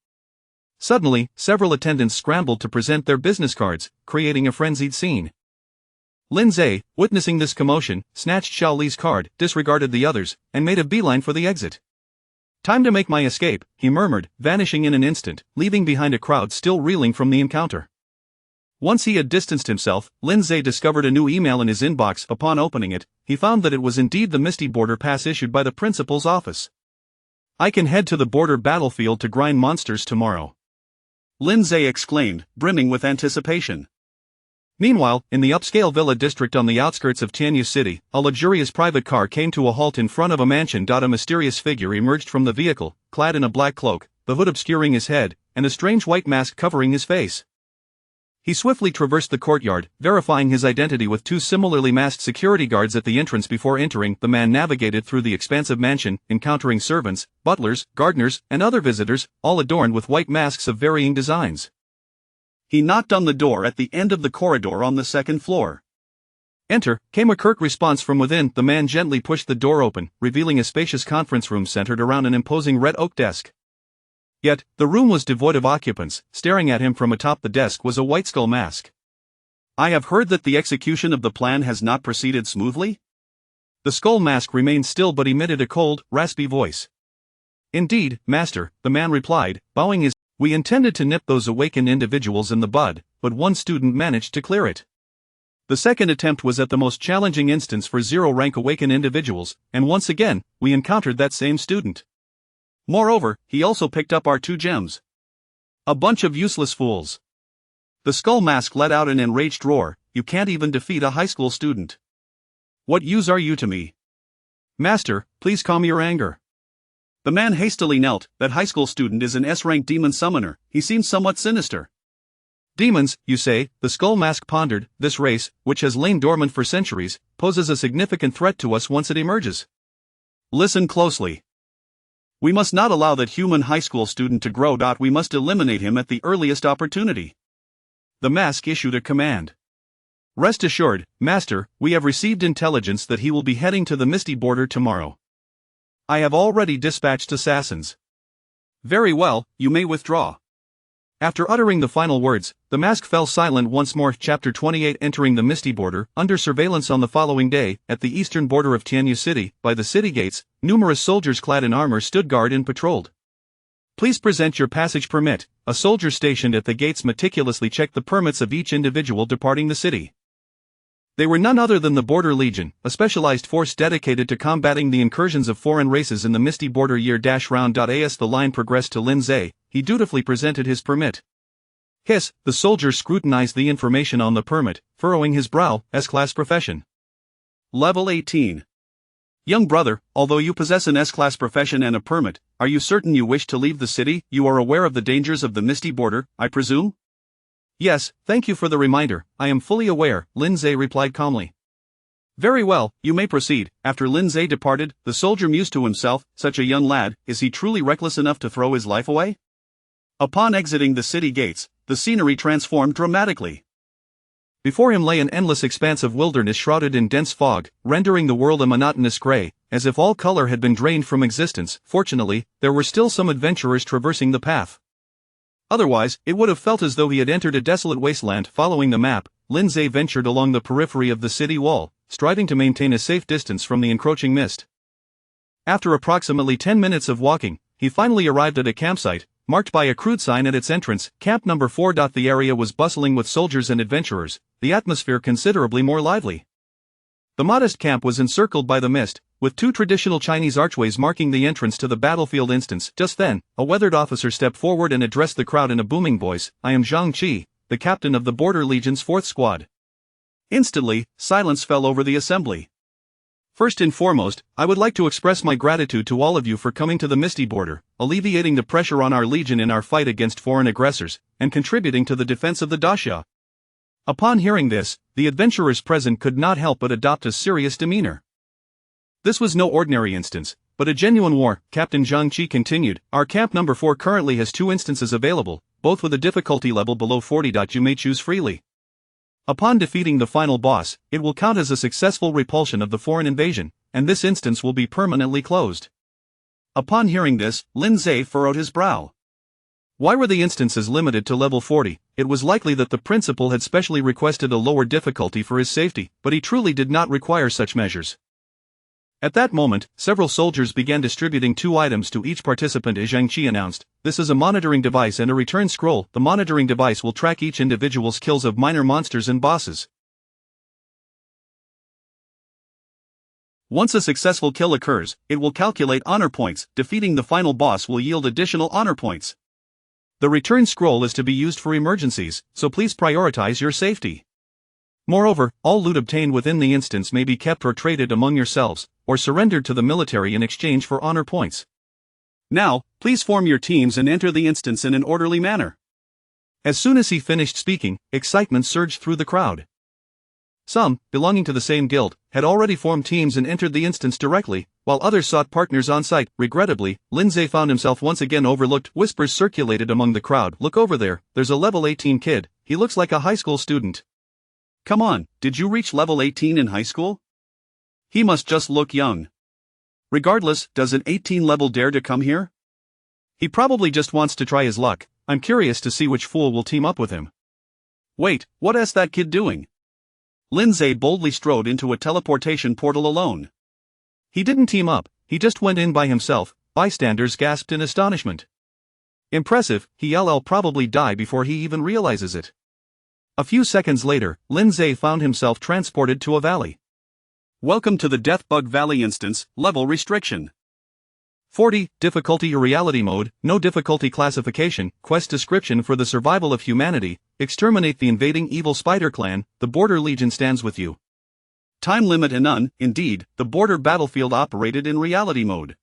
Suddenly, several attendants scrambled to present their business cards, creating a frenzied scene. Lindsay, witnessing this commotion, snatched Shaoli's card, disregarded the others, and made a beeline for the exit. Time to make my escape, he murmured, vanishing in an instant, leaving behind a crowd still reeling from the encounter. Once he had distanced himself, Lindsay discovered a new email in his inbox. Upon opening it, he found that it was indeed the Misty Border Pass issued by the principal's office. I can head to the border battlefield to grind monsters tomorrow. Lindsay exclaimed, brimming with anticipation. Meanwhile, in the upscale villa district on the outskirts of Tianyu City, a luxurious private car came to a halt in front of a mansion. A mysterious figure emerged from the vehicle, clad in a black cloak, the hood obscuring his head, and a strange white mask covering his face. He swiftly traversed the courtyard, verifying his identity with two similarly masked security guards at the entrance before entering. The man navigated through the expansive mansion, encountering servants, butlers, gardeners, and other visitors, all adorned with white masks of varying designs. He knocked on the door at the end of the corridor on the second floor. Enter, came a curt response from within. The man gently pushed the door open, revealing a spacious conference room centered around an imposing red oak desk. Yet, the room was devoid of occupants. Staring at him from atop the desk was a white skull mask. I have heard that the execution of the plan has not proceeded smoothly? The skull mask remained still but emitted a cold, raspy voice. Indeed, master, the man replied, bowing his. We intended to nip those awakened individuals in the bud, but one student managed to clear it. The second attempt was at the most challenging instance for zero-rank awakened individuals, and once again, we encountered that same student. Moreover, he also picked up our 2 gems. A bunch of useless fools. The skull mask let out an enraged roar. You can't even defeat a high school student. What use are you to me? Master, please calm your anger. The man hastily knelt. That high school student is an S-rank demon summoner. He seems somewhat sinister. Demons, you say? The skull mask pondered. This race, which has lain dormant for centuries, poses a significant threat to us once it emerges. Listen closely. We must not allow that human high school student to grow. We must eliminate him at the earliest opportunity. The mask issued a command. Rest assured, master, we have received intelligence that he will be heading to the Misty Border tomorrow. I have already dispatched assassins. Very well, you may withdraw. After uttering the final words, the mask fell silent once more. Chapter 28. Entering the Misty Border. Under surveillance on the following day, at the eastern border of Tianyu City, by the city gates, numerous soldiers clad in armor stood guard and patrolled. Please present your passage permit. A soldier stationed at the gates meticulously checked the permits of each individual departing the city. They were none other than the Border Legion, a specialized force dedicated to combating the incursions of foreign races in the Misty Border. Round. As the line progressed to Lin Zhe, he dutifully presented his permit. Hiss, the soldier scrutinized the information on the permit, furrowing his brow. S-class profession. Level 18. Young brother, although you possess an S-class profession and a permit, are you certain you wish to leave the city? You are aware of the dangers of the Misty Border, I presume? Yes, thank you for the reminder. I am fully aware, Lin Zhe replied calmly. Very well, you may proceed. After Lin Zhe departed, the soldier mused to himself, such a young lad, is he truly reckless enough to throw his life away? Upon exiting the city gates, the scenery transformed dramatically. Before him lay an endless expanse of wilderness shrouded in dense fog, rendering the world a monotonous gray, as if all color had been drained from existence. Fortunately, there were still some adventurers traversing the path. Otherwise, it would have felt as though he had entered a desolate wasteland. Following the map, Lin Zhe ventured along the periphery of the city wall, striving to maintain a safe distance from the encroaching mist. After approximately 10 minutes of walking, he finally arrived at a campsite, marked by a crude sign at its entrance, Camp Number 4. The area was bustling with soldiers and adventurers, the atmosphere considerably more lively. The modest camp was encircled by the mist, with 2 traditional Chinese archways marking the entrance to the battlefield. Just then, a weathered officer stepped forward and addressed the crowd in a booming voice. I am Zhang Qi, the captain of the Border Legion's 4th Squad. Instantly, silence fell over the assembly. First and foremost, I would like to express my gratitude to all of you for coming to the Misty Border, alleviating the pressure on our Legion in our fight against foreign aggressors, and contributing to the defense of the Daxia. Upon hearing this, the adventurers present could not help but adopt a serious demeanor. This was no ordinary instance, but a genuine war. Captain Zhang Qi continued. Our Camp Number 4 currently has 2 instances available, both with a difficulty level below 40. You may choose freely. Upon defeating the final boss, it will count as a successful repulsion of the foreign invasion, and this instance will be permanently closed. Upon hearing this, Lin Zhe furrowed his brow. Why were the instances limited to level 40? It was likely that the principal had specially requested a lower difficulty for his safety, but he truly did not require such measures. At that moment, several soldiers began distributing 2 items to each participant. As Zhang Qi announced, this is a monitoring device and a return scroll. The monitoring device will track each individual's kills of minor monsters and bosses. Once a successful kill occurs, it will calculate honor points. Defeating the final boss will yield additional honor points. The return scroll is to be used for emergencies, so please prioritize your safety. Moreover, all loot obtained within the instance may be kept or traded among yourselves, or surrendered to the military in exchange for honor points. Now, please form your teams and enter the instance in an orderly manner. As soon as he finished speaking, excitement surged through the crowd. Some, belonging to the same guild, had already formed teams and entered the instance directly, while others sought partners on site. Regrettably, Lin Zhe found himself once again overlooked. Whispers circulated among the crowd. Look over there, there's a level 18 kid, he looks like a high school student. Come on, did you reach level 18 in high school? He must just look young. Regardless, does an 18 level dare to come here? He probably just wants to try his luck. I'm curious to see which fool will team up with him. Wait, what is that kid doing? Lindsay boldly strode into a teleportation portal alone. He didn't team up, he just went in by himself. Bystanders gasped in astonishment. Impressive, he'll probably die before he even realizes it. A few seconds later, Lindsay found himself transported to a valley. Welcome to the Deathbug Valley instance, level restriction. 40, difficulty or reality mode, no difficulty classification, quest description for the survival of humanity, exterminate the invading evil spider clan, the Border Legion stands with you. Time limit and none, indeed, the border battlefield operated in reality mode.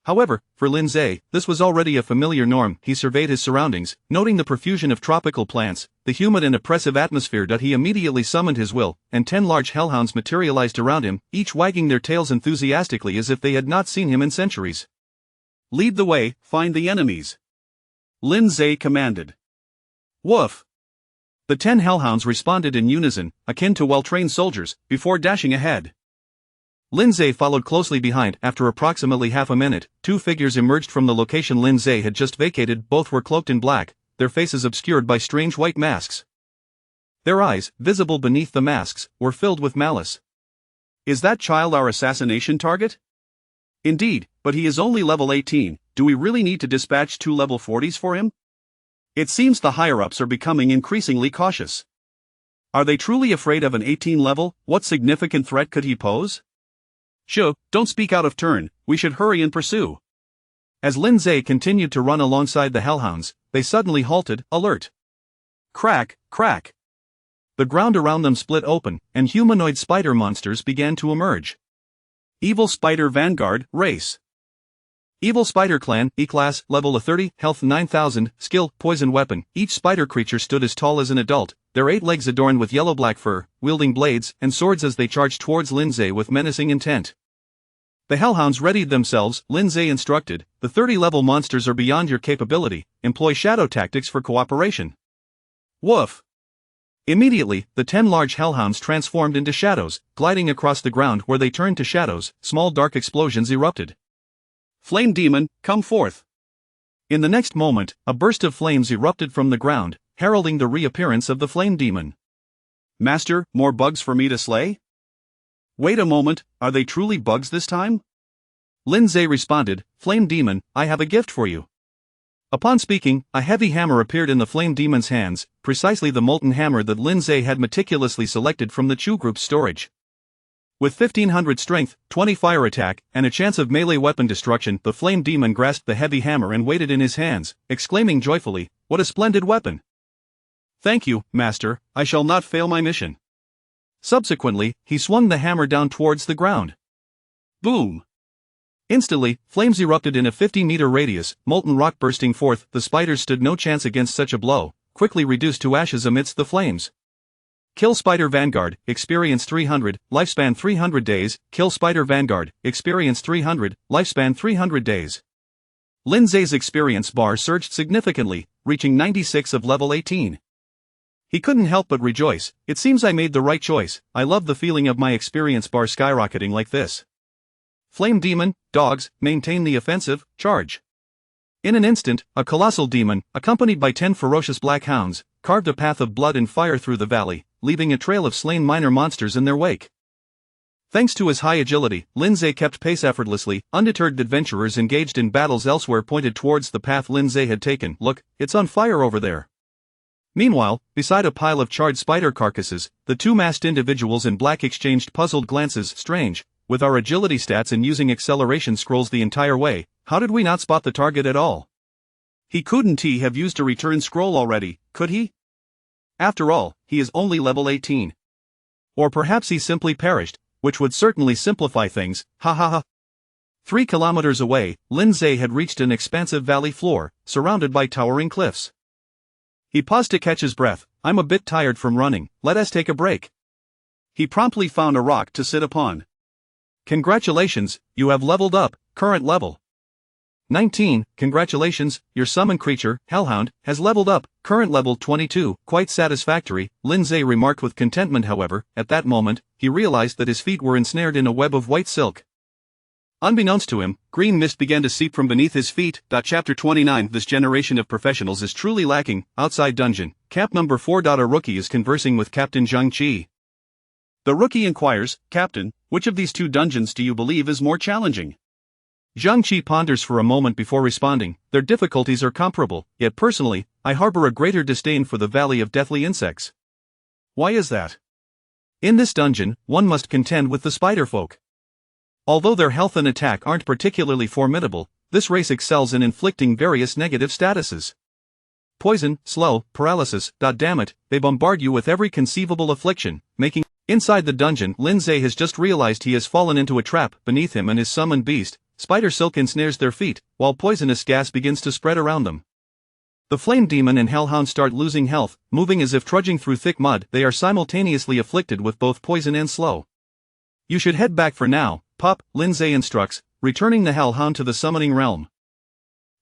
However, for Lindsay, this was already a familiar norm. He surveyed his surroundings, noting the profusion of tropical plants, the humid and oppressive atmosphere that he immediately summoned his will, and 10 large hellhounds materialized around him, each wagging their tails enthusiastically as if they had not seen him in centuries. Lead the way, find the enemies. Lindsay commanded. Woof! The 10 hellhounds responded in unison, akin to well-trained soldiers, before dashing ahead. Lindsay followed closely behind. After approximately half a minute, 2 figures emerged from the location Lindsay had just vacated. Both were cloaked in black, their faces obscured by strange white masks. Their eyes, visible beneath the masks, were filled with malice. Is that child our assassination target? Indeed, but he is only level 18, do we really need to dispatch 2 level 40s for him? It seems the higher-ups are becoming increasingly cautious. Are they truly afraid of an 18 level? What significant threat could he pose? Shoo, don't speak out of turn, we should hurry and pursue. As Lindsay continued to run alongside the hellhounds, they suddenly halted, alert. Crack, crack. The ground around them split open, and humanoid spider monsters began to emerge. Evil Spider Vanguard, race. Evil Spider Clan, E-Class, level 30, health 9000, skill, poison weapon. Each spider creature stood as tall as an adult, their 8 legs adorned with yellow-black fur, wielding blades and swords as they charged towards Lindsay with menacing intent. The hellhounds readied themselves, Lindsay instructed. The 30-level monsters are beyond your capability, employ shadow tactics for cooperation. Woof! Immediately, the 10 large hellhounds transformed into shadows, gliding across the ground. Where they turned to shadows, small dark explosions erupted. Flame Demon, come forth! In the next moment, a burst of flames erupted from the ground, heralding the reappearance of the Flame Demon. Master, more bugs for me to slay? Wait a moment, are they truly bugs this time? Lindsay responded, Flame Demon, I have a gift for you. Upon speaking, a heavy hammer appeared in the Flame Demon's hands, precisely the molten hammer that Lindsay had meticulously selected from the Chew Group's storage. With 1500 strength, 20 fire attack, and a chance of melee weapon destruction, the Flame Demon grasped the heavy hammer and weighed it in his hands, exclaiming joyfully, what a splendid weapon! Thank you, Master, I shall not fail my mission. Subsequently, he swung the hammer down towards the ground. Boom! Instantly, flames erupted in a 50-meter radius, molten rock bursting forth. The spiders stood no chance against such a blow, quickly reduced to ashes amidst the flames. Kill Spider Vanguard, experience 300, lifespan 300 days. Kill Spider Vanguard, experience 300, lifespan 300 days. Lindsay's experience bar surged significantly, reaching 96 of level 18. He couldn't help but rejoice. It seems I made the right choice. I love the feeling of my experience bar skyrocketing like this. Flame Demon, dogs, maintain the offensive, charge. In an instant, a colossal demon, accompanied by 10 ferocious black hounds, carved a path of blood and fire through the valley, leaving a trail of slain minor monsters in their wake. Thanks to his high agility, Lindsay kept pace effortlessly. Undeterred adventurers engaged in battles elsewhere pointed towards the path Lindsay had taken. Look, it's on fire over there. Meanwhile, beside a pile of charred spider carcasses, the 2 masked individuals in black exchanged puzzled glances. Strange, with our agility stats and using acceleration scrolls the entire way, how did we not spot the target at all? He couldn't have used a return scroll already, could he? After all, he is only level 18. Or perhaps he simply perished, which would certainly simplify things, ha ha ha. 3 kilometers away, Lindsay had reached an expansive valley floor, surrounded by towering cliffs. He paused to catch his breath. I'm a bit tired from running, let us take a break. He promptly found a rock to sit upon. Congratulations, you have leveled up, current level. 19. Congratulations, your summon creature, Hellhound, has leveled up, current level 22, quite satisfactory, Lindsay remarked with contentment. However, at that moment, he realized that his feet were ensnared in a web of white silk. Unbeknownst to him, green mist began to seep from beneath his feet. Chapter 29. This generation of professionals is truly lacking. Outside dungeon, Cap number 4. A rookie is conversing with Captain Zhang Qi. The rookie inquires, Captain, which of these two dungeons do you believe is more challenging? Zhang Qi ponders for a moment before responding. Their difficulties are comparable, yet personally, I harbor a greater disdain for the Valley of Deathly Insects. Why is that? In this dungeon, one must contend with the spider folk. Although their health and attack aren't particularly formidable, this race excels in inflicting various negative statuses. Poison, slow, paralysis, damn it, they bombard you with every conceivable affliction, making... Inside the dungeon, Lindsay has just realized he has fallen into a trap. Beneath him and his summoned beast, spider silk ensnares their feet, while poisonous gas begins to spread around them. The flame demon and hellhound start losing health, moving as if trudging through thick mud. They are simultaneously afflicted with both poison and slow. You should head back for now, pup, Lindsay instructs, returning the hellhound to the summoning realm.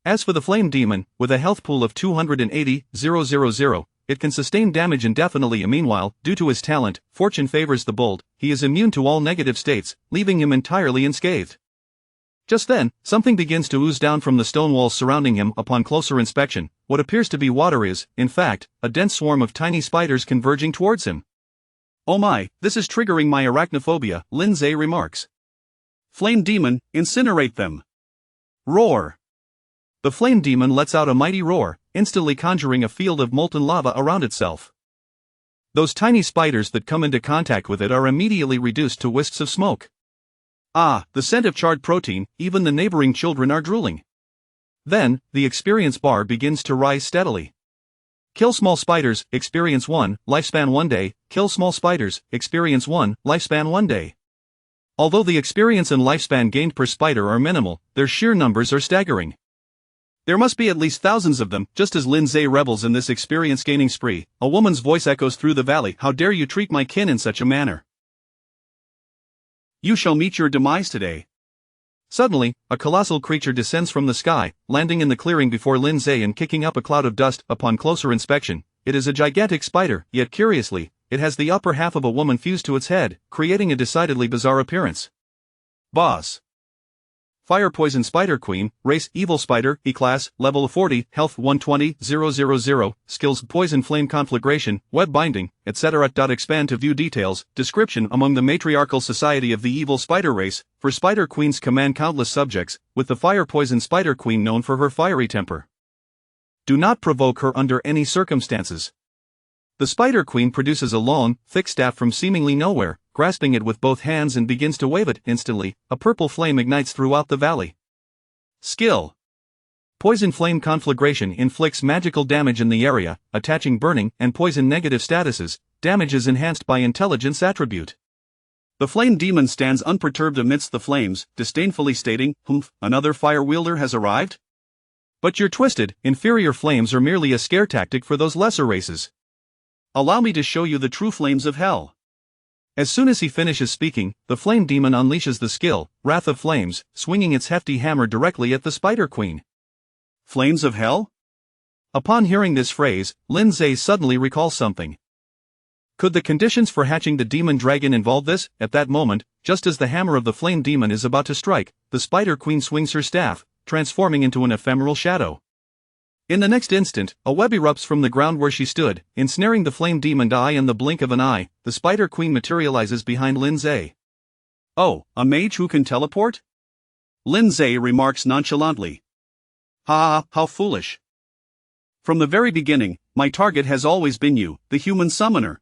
As for the flame demon, with a health pool of 280,000, it can sustain damage indefinitely. Meanwhile, due to his talent, fortune favors the bold, he is immune to all negative states, leaving him entirely unscathed. Just then, something begins to ooze down from the stone walls surrounding him. Upon closer inspection, what appears to be water is, in fact, a dense swarm of tiny spiders converging towards him. Oh my, this is triggering my arachnophobia, Lindsay remarks. Flame demon, incinerate them. Roar. The flame demon lets out a mighty roar, instantly conjuring a field of molten lava around itself. Those tiny spiders that come into contact with it are immediately reduced to wisps of smoke. Ah, the scent of charred protein, even the neighboring children are drooling. Then, the experience bar begins to rise steadily. Kill small spiders, experience 1, lifespan 1 day, kill small spiders, experience 1, lifespan 1 day. Although the experience and lifespan gained per spider are minimal, their sheer numbers are staggering. There must be at least thousands of them. Just as Lindsay revels in this experience-gaining spree, a woman's voice echoes through the valley. How dare you treat my kin in such a manner? You shall meet your demise today. Suddenly, a colossal creature descends from the sky, landing in the clearing before Lindsay and kicking up a cloud of dust. Upon closer inspection, it is a gigantic spider, yet curiously, it has the upper half of a woman fused to its head, creating a decidedly bizarre appearance. Boss. Fire Poison Spider Queen, Race Evil Spider, E-Class, Level 40, Health 120,000, Skills Poison Flame Conflagration, Web Binding, etc. Expand to view details. Description: among the matriarchal society of the evil spider race, for Spider Queens command countless subjects, with the Fire Poison Spider Queen known for her fiery temper. Do not provoke her under any circumstances. The Spider Queen produces a long, thick staff from seemingly nowhere, grasping it with both hands and begins to wave it. Instantly, a purple flame ignites throughout the valley. Skill: Poison Flame Conflagration inflicts magical damage in the area, attaching burning and poison negative statuses. Damage is enhanced by intelligence attribute. The flame demon stands unperturbed amidst the flames, disdainfully stating, "Humph, another fire wielder has arrived?" But you're twisted. Inferior flames are merely a scare tactic for those lesser races. Allow me to show you the true flames of hell. As soon as he finishes speaking, the flame demon unleashes the skill, Wrath of Flames, swinging its hefty hammer directly at the Spider Queen. Flames of hell? Upon hearing this phrase, Lindsay suddenly recalls something. Could the conditions for hatching the demon dragon involve this? At that moment, just as the hammer of the flame demon is about to strike, the Spider Queen swings her staff, transforming into an ephemeral shadow. In the next instant, a web erupts from the ground where she stood, ensnaring the flame demon. In the blink of an eye, the Spider Queen materializes behind Lindsay. Oh, a mage who can teleport? Lindsay remarks nonchalantly. Ha, how foolish. From the very beginning, my target has always been you, the human summoner.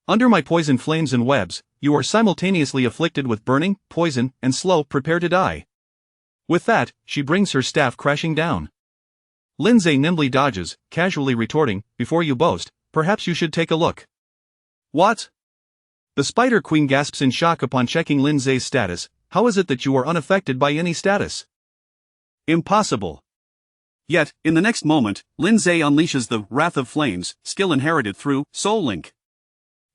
Under my poison flames and webs, you are simultaneously afflicted with burning, poison, and slow. Prepare to die. With that, she brings her staff crashing down. Lindsay nimbly dodges, casually retorting, "Before you boast, perhaps you should take a look." What? The Spider Queen gasps in shock upon checking Lindsay's status. How is it that you are unaffected by any status? Impossible. Yet, in the next moment, Lindsay unleashes the Wrath of Flames, skill inherited through Soul Link.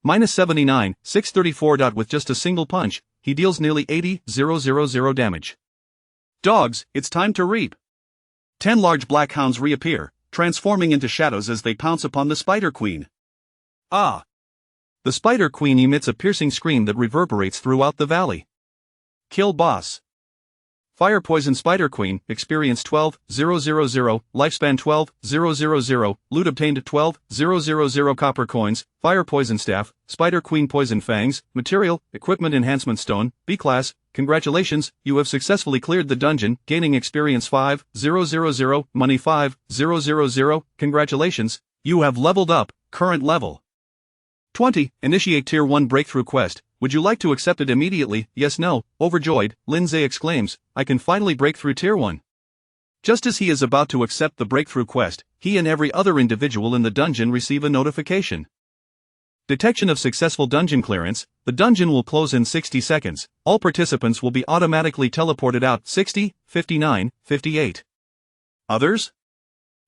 -79, 634. With just a single punch, he deals nearly 80,000 damage. Dogs, it's time to reap. 10 large black hounds reappear, transforming into shadows as they pounce upon the Spider Queen. Ah! The Spider Queen emits a piercing scream that reverberates throughout the valley. Kill boss. Fire Poison Spider Queen, experience 12,000, lifespan 12,000, loot obtained 12,000 copper coins, Fire Poison Staff, Spider Queen Poison Fangs, material, equipment enhancement stone, B-class, congratulations, you have successfully cleared the dungeon, gaining experience 5,000, money 5,000, congratulations, you have leveled up, current level 20, initiate Tier 1 breakthrough quest. Would you like to accept it immediately? Yes, no. Overjoyed, Lindsay exclaims, I can finally break through Tier 1. Just as he is about to accept the breakthrough quest, he and every other individual in the dungeon receive a notification. Detection of successful dungeon clearance. The dungeon will close in 60 seconds. All participants will be automatically teleported out 60, 59, 58. Others?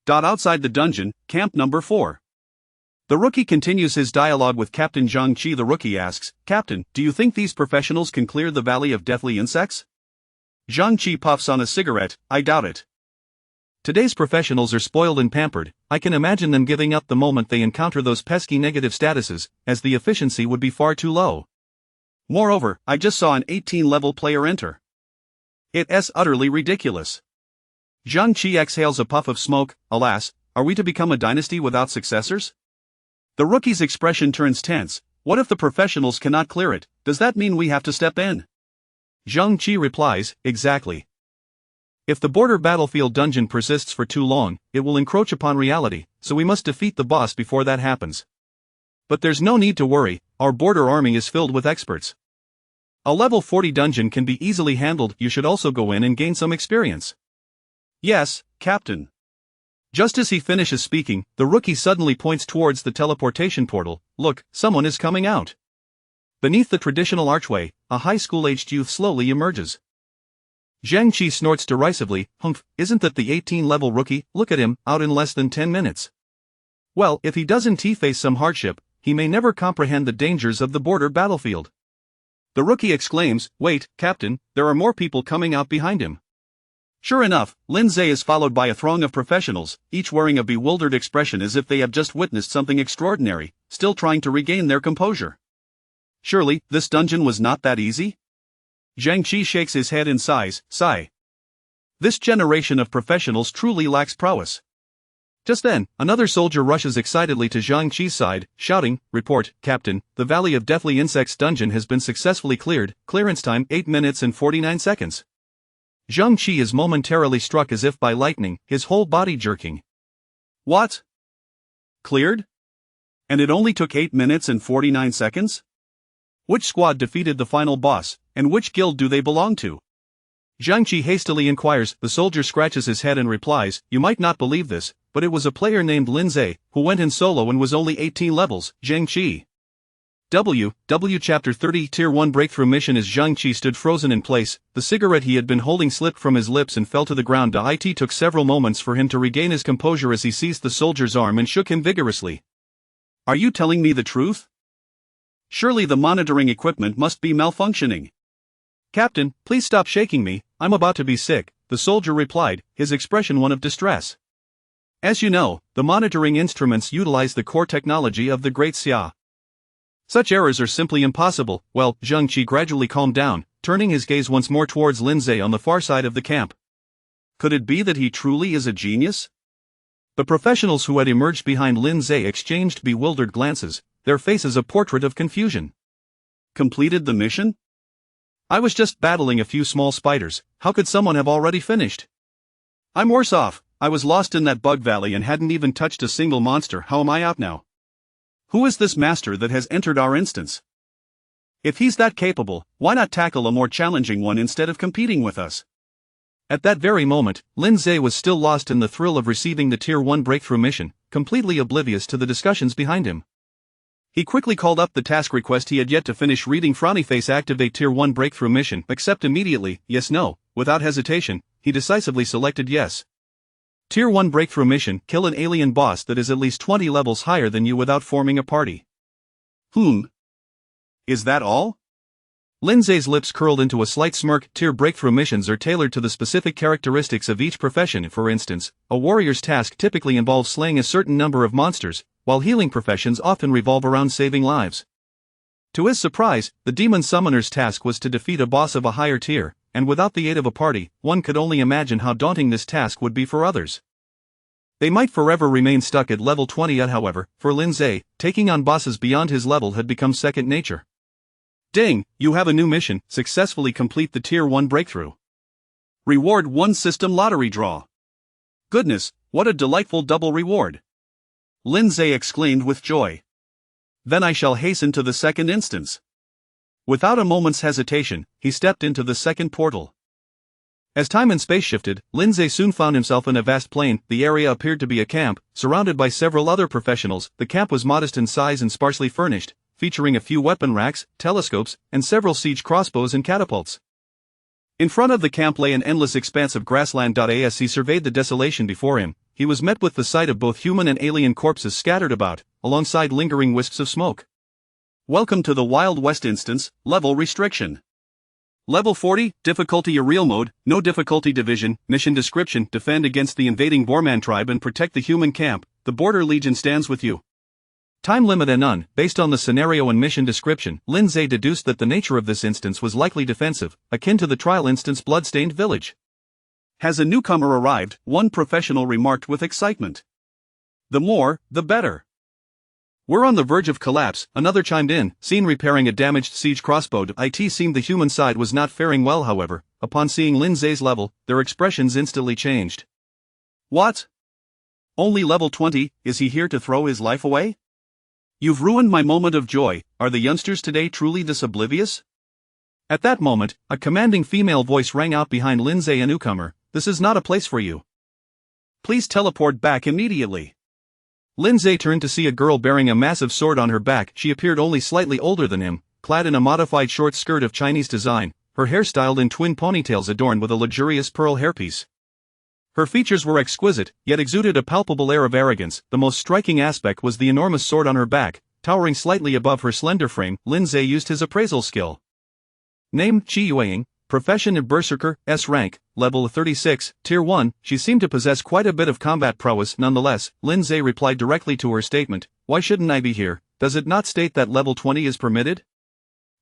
Outside the dungeon, camp number 4. The rookie continues his dialogue with Captain Zhang Qi. The rookie asks, Captain, do you think these professionals can clear the Valley of Deathly Insects? Zhang Qi puffs on a cigarette, I doubt it. Today's professionals are spoiled and pampered. I can imagine them giving up the moment they encounter those pesky negative statuses, as the efficiency would be far too low. Moreover, I just saw an 18-level player enter. It's utterly ridiculous. Zhang Qi exhales a puff of smoke. Alas, are we to become a dynasty without successors? The rookie's expression turns tense. What if the professionals cannot clear it? Does that mean we have to step in? Zhang Qi replies, exactly. If the border battlefield dungeon persists for too long, it will encroach upon reality, so we must defeat the boss before that happens. But there's no need to worry, our border army is filled with experts. A level 40 dungeon can be easily handled. You should also go in and gain some experience. Yes, Captain. Just as he finishes speaking, the rookie suddenly points towards the teleportation portal. Look, someone is coming out. Beneath the traditional archway, a high school-aged youth slowly emerges. Zhang Qi snorts derisively, humph, isn't that the 18-level rookie? Look at him, out in less than 10 minutes. Well, if he doesn't face some hardship, he may never comprehend the dangers of the border battlefield. The rookie exclaims, wait, Captain, there are more people coming out behind him. Sure enough, Lindsay is followed by a throng of professionals, each wearing a bewildered expression as if they have just witnessed something extraordinary, still trying to regain their composure. Surely, this dungeon was not that easy? Zhang Qi shakes his head and sighs, sigh. This generation of professionals truly lacks prowess. Just then, another soldier rushes excitedly to Zhang Qi's side, shouting, Report, Captain, the Valley of Deathly Insects dungeon has been successfully cleared, clearance time 8 minutes and 49 seconds. Zhang Qi is momentarily struck as if by lightning, his whole body jerking. What? Cleared? And it only took 8 minutes and 49 seconds? Which squad defeated the final boss, and which guild do they belong to? Zhang Qi hastily inquires. The soldier scratches his head and replies, You might not believe this, but it was a player named Lindsay, who went in solo and was only 18 levels, Zhang Qi. Chapter 30 Tier 1 Breakthrough Mission. As Zhang Qi stood frozen in place, the cigarette he had been holding slipped from his lips and fell to the ground. It took several moments for him to regain his composure as he seized the soldier's arm and shook him vigorously. Are you telling me the truth? Surely the monitoring equipment must be malfunctioning. Captain, please stop shaking me, I'm about to be sick, the soldier replied, his expression one of distress. As you know, the monitoring instruments utilize the core technology of the Great Xia. Such errors are simply impossible. Well, Zhang Qi gradually calmed down, turning his gaze once more towards Lindsay on the far side of the camp. Could it be that he truly is a genius? The professionals who had emerged behind Lindsay exchanged bewildered glances, their faces a portrait of confusion. Completed the mission? I was just battling a few small spiders, how could someone have already finished? I'm worse off, I was lost in that bug valley and hadn't even touched a single monster. How am I out now? Who is this master that has entered our instance? If he's that capable, why not tackle a more challenging one instead of competing with us? At that very moment, Lindsay was still lost in the thrill of receiving the Tier 1 breakthrough mission, completely oblivious to the discussions behind him. He quickly called up the task request he had yet to finish reading. Frowny face. Activate Tier 1 breakthrough mission. Accept immediately. Yes, no. Without hesitation, he decisively selected yes. Tier 1 breakthrough mission. Kill an alien boss that is at least 20 levels higher than you without forming a party. Is that all? Lindsay's lips curled into a slight smirk. Tier breakthrough missions are tailored to the specific characteristics of each profession. For instance, a warrior's task typically involves slaying a certain number of monsters, while healing professions often revolve around saving lives. To his surprise, the demon summoner's task was to defeat a boss of a higher tier, and without the aid of a party, one could only imagine how daunting this task would be for others. They might forever remain stuck at level 20. However, for Lindsay, taking on bosses beyond his level had become second nature. Ding, you have a new mission: successfully complete the Tier 1 breakthrough. Reward 1 system lottery draw. Goodness, what a delightful double reward! Lindsay exclaimed with joy. Then I shall hasten to the second instance. Without a moment's hesitation, he stepped into the second portal. As time and space shifted, Lindsay soon found himself in a vast plain. The area appeared to be a camp, surrounded by several other professionals. The camp was modest in size and sparsely furnished, featuring a few weapon racks, telescopes, and several siege crossbows and catapults. In front of the camp lay an endless expanse of grassland. As he surveyed the desolation before him, he was met with the sight of both human and alien corpses scattered about, alongside lingering wisps of smoke. Welcome to the Wild West instance, level restriction. Level 40, difficulty Aerial mode, no difficulty division, mission description: defend against the invading Borman tribe and protect the human camp, the Border Legion stands with you. Time limit and none. Based on the scenario and mission description, Lindsay deduced that the nature of this instance was likely defensive, akin to the trial instance Bloodstained Village. Has a newcomer arrived? One professional remarked with excitement. The more, the better. We're on the verge of collapse, another chimed in, seen repairing a damaged siege crossbow. It seemed the human side was not faring well. However, upon seeing Lindsay's level, their expressions instantly changed. What? Only level 20, is he here to throw his life away? You've ruined my moment of joy. Are the youngsters today truly this oblivious? At that moment, a commanding female voice rang out behind Lindsay. A newcomer, this is not a place for you. Please teleport back immediately. Lindsay turned to see a girl bearing a massive sword on her back. She appeared only slightly older than him, clad in a modified short skirt of Chinese design, her hair styled in twin ponytails adorned with a luxurious pearl hairpiece. Her features were exquisite, yet exuded a palpable air of arrogance. The most striking aspect was the enormous sword on her back, towering slightly above her slender frame. Lindsay used his appraisal skill. Name: Chi Yueying, profession Berserker, S rank, level 36, Tier 1. She seemed to possess quite a bit of combat prowess. Nonetheless, Lindsay replied directly to her statement. Why shouldn't I be here? Does it not state that level 20 is permitted?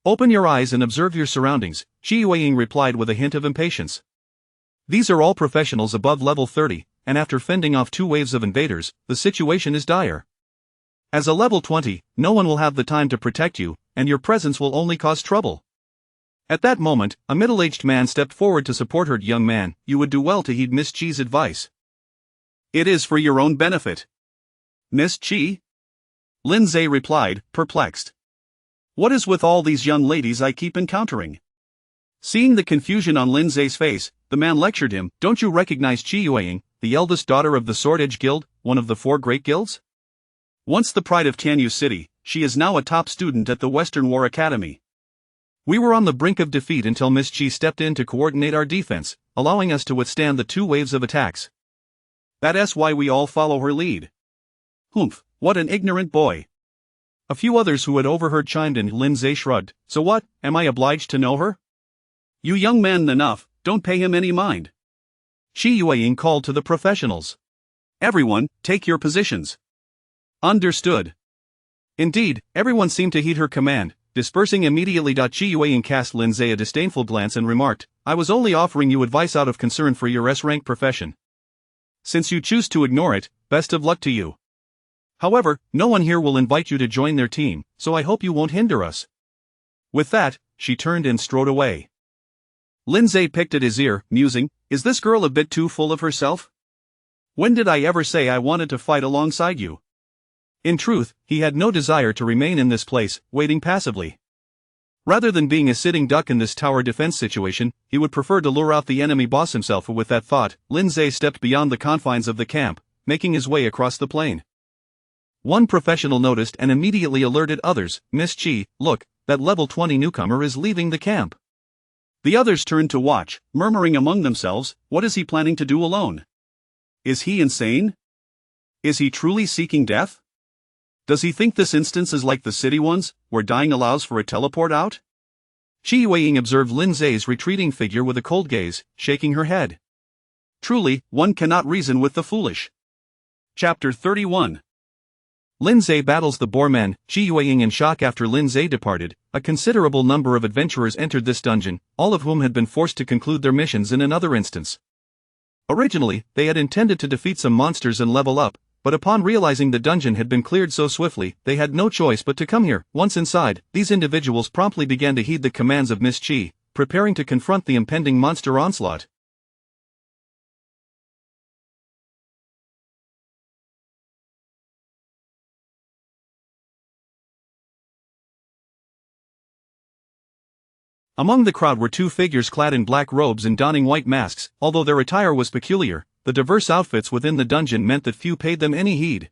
Open your eyes and observe your surroundings, Chi Yueying replied with a hint of impatience. These are all professionals above level 30, and after fending off 2 waves of invaders, the situation is dire. As a level 20, no one will have the time to protect you, and your presence will only cause trouble. At that moment, a middle-aged man stepped forward to support her. Young man, you would do well to heed Miss Chi's advice. It is for your own benefit. Miss Chi? Lindsay replied, perplexed. What is with all these young ladies I keep encountering? Seeing the confusion on Lindsay's face, the man lectured him. Don't you recognize Chi Yueying, the eldest daughter of the Sword Edge Guild, one of the 4 great guilds? Once the pride of Tianyu City, she is now a top student at the Western War Academy. We were on the brink of defeat until Miss Chi stepped in to coordinate our defense, allowing us to withstand the 2 waves of attacks. That's why we all follow her lead. Humph, what an ignorant boy. A few others who had overheard chimed in. Lindsay shrugged. So what, am I obliged to know her? You young man enough, don't pay him any mind. Chi Yueying called to the professionals. Everyone, take your positions. Understood. Indeed, everyone seemed to heed her command, dispersing immediately. Chi Yueying cast Lindsay a disdainful glance and remarked, I was only offering you advice out of concern for your S-rank profession. Since you choose to ignore it, best of luck to you. However, no one here will invite you to join their team, so I hope you won't hinder us. With that, she turned and strode away. Lindsay picked at his ear, musing, is this girl a bit too full of herself? When did I ever say I wanted to fight alongside you? In truth, he had no desire to remain in this place, waiting passively. Rather than being a sitting duck in this tower defense situation, he would prefer to lure out the enemy boss himself. With that thought, Lindsay stepped beyond the confines of the camp, making his way across the plain. One professional noticed and immediately alerted others, Miss Chi, look, that level 20 newcomer is leaving the camp. The others turned to watch, murmuring among themselves, what is he planning to do alone? Is he insane? Is he truly seeking death? Does he think this instance is like the city ones, where dying allows for a teleport out? Qi Weiying observed Lin Zhe's retreating figure with a cold gaze, shaking her head. Truly, one cannot reason with the foolish. Chapter 31. Lin Zhe battles the boar men. Qi Weiying in shock after Lin Zhe departed. A considerable number of adventurers entered this dungeon, all of whom had been forced to conclude their missions in another instance. Originally, they had intended to defeat some monsters and level up, but upon realizing the dungeon had been cleared so swiftly, they had no choice but to come here. Once inside, these individuals promptly began to heed the commands of Miss Qi, preparing to confront the impending monster onslaught. Among the crowd were two figures clad in black robes and donning white masks. Although their attire was peculiar, the diverse outfits within the dungeon meant that few paid them any heed.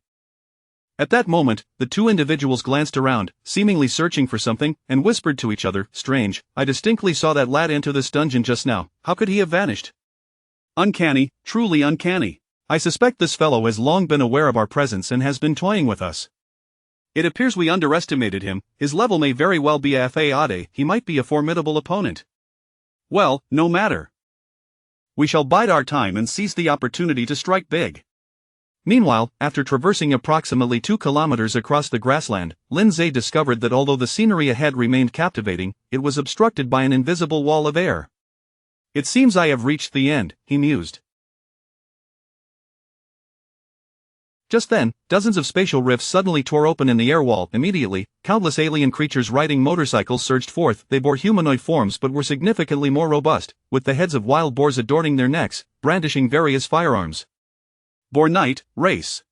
At that moment, the two individuals glanced around, seemingly searching for something, and whispered to each other, "Strange, I distinctly saw that lad enter this dungeon just now. How could he have vanished? Uncanny, truly uncanny. I suspect this fellow has long been aware of our presence and has been toying with us. It appears we underestimated him. His level may very well be FAAD, he might be a formidable opponent. Well, no matter. We shall bide our time and seize the opportunity to strike big." Meanwhile, after traversing approximately 2 kilometers across the grassland, Lin Zhe discovered that although the scenery ahead remained captivating, it was obstructed by an invisible wall of air. "It seems I have reached the end," he mused. Just then, dozens of spatial rifts suddenly tore open in the air wall. Immediately, countless alien creatures riding motorcycles surged forth. They bore humanoid forms but were significantly more robust, with the heads of wild boars adorning their necks, brandishing various firearms. Boar Knight, Race.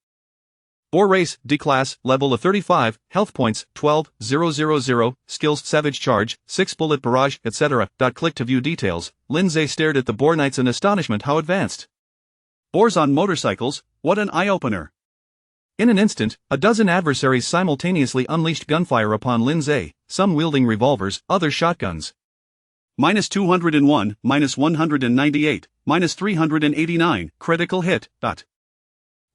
Boar Race, D-Class, Level of 35, Health Points, 12,000, Skills Savage Charge, 6 Bullet Barrage, etc. Click to view details. Lin Zhe stared at the Boar Knights in astonishment. How advanced. Boars on motorcycles, what an eye-opener. In an instant, a dozen adversaries simultaneously unleashed gunfire upon Lin Zhe, some wielding revolvers, others shotguns. -201, -198, -389, critical hit.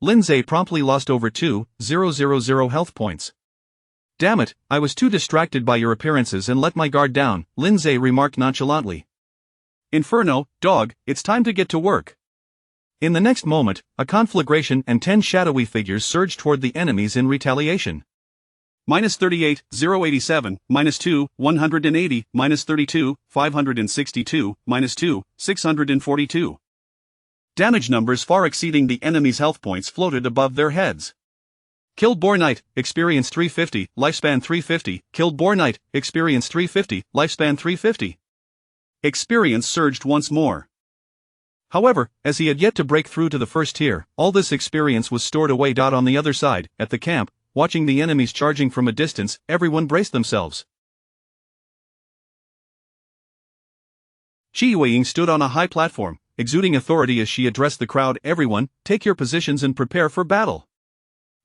Lin Zhe promptly lost over 2,000 health points. "Damn it, I was too distracted by your appearances and let my guard down," Lin Zhe remarked nonchalantly. "Inferno, dog, it's time to get to work." In the next moment, a conflagration and 10 shadowy figures surged toward the enemies in retaliation. -38, 087, -2, 180, -32, 562, -2, 642. Damage numbers far exceeding the enemy's health points floated above their heads. Killed Boar Knight, experience 350, lifespan 350. Killed Boar Knight, experience 350, lifespan 350. Experience surged once more. However, as he had yet to break through to the first tier, all this experience was stored away. On the other side, at the camp, watching the enemies charging from a distance, everyone braced themselves. Qi Weiying stood on a high platform, exuding authority as she addressed the crowd. "Everyone, take your positions and prepare for battle."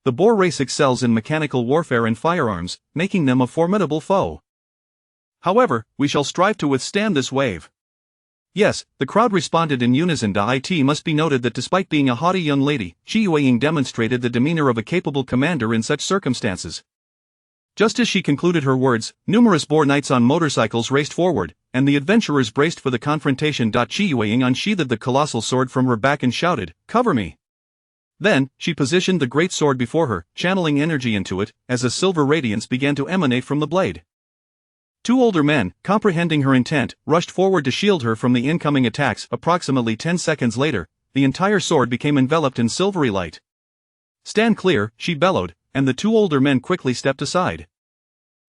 The Boar race excels in mechanical warfare and firearms, making them a formidable foe. However, we shall strive to withstand this wave. Yes, the crowd responded in unison. It must be noted that despite being a haughty young lady, Qi Weiying demonstrated the demeanor of a capable commander in such circumstances. Just as she concluded her words, numerous Boar Knights on motorcycles raced forward, and the adventurers braced for the confrontation. Qi Weiying unsheathed the colossal sword from her back and shouted, "Cover me!" Then, she positioned the great sword before her, channeling energy into it, as a silver radiance began to emanate from the blade. Two older men, comprehending her intent, rushed forward to shield her from the incoming attacks. Approximately 10 seconds later, the entire sword became enveloped in silvery light. "Stand clear," she bellowed, and the two older men quickly stepped aside.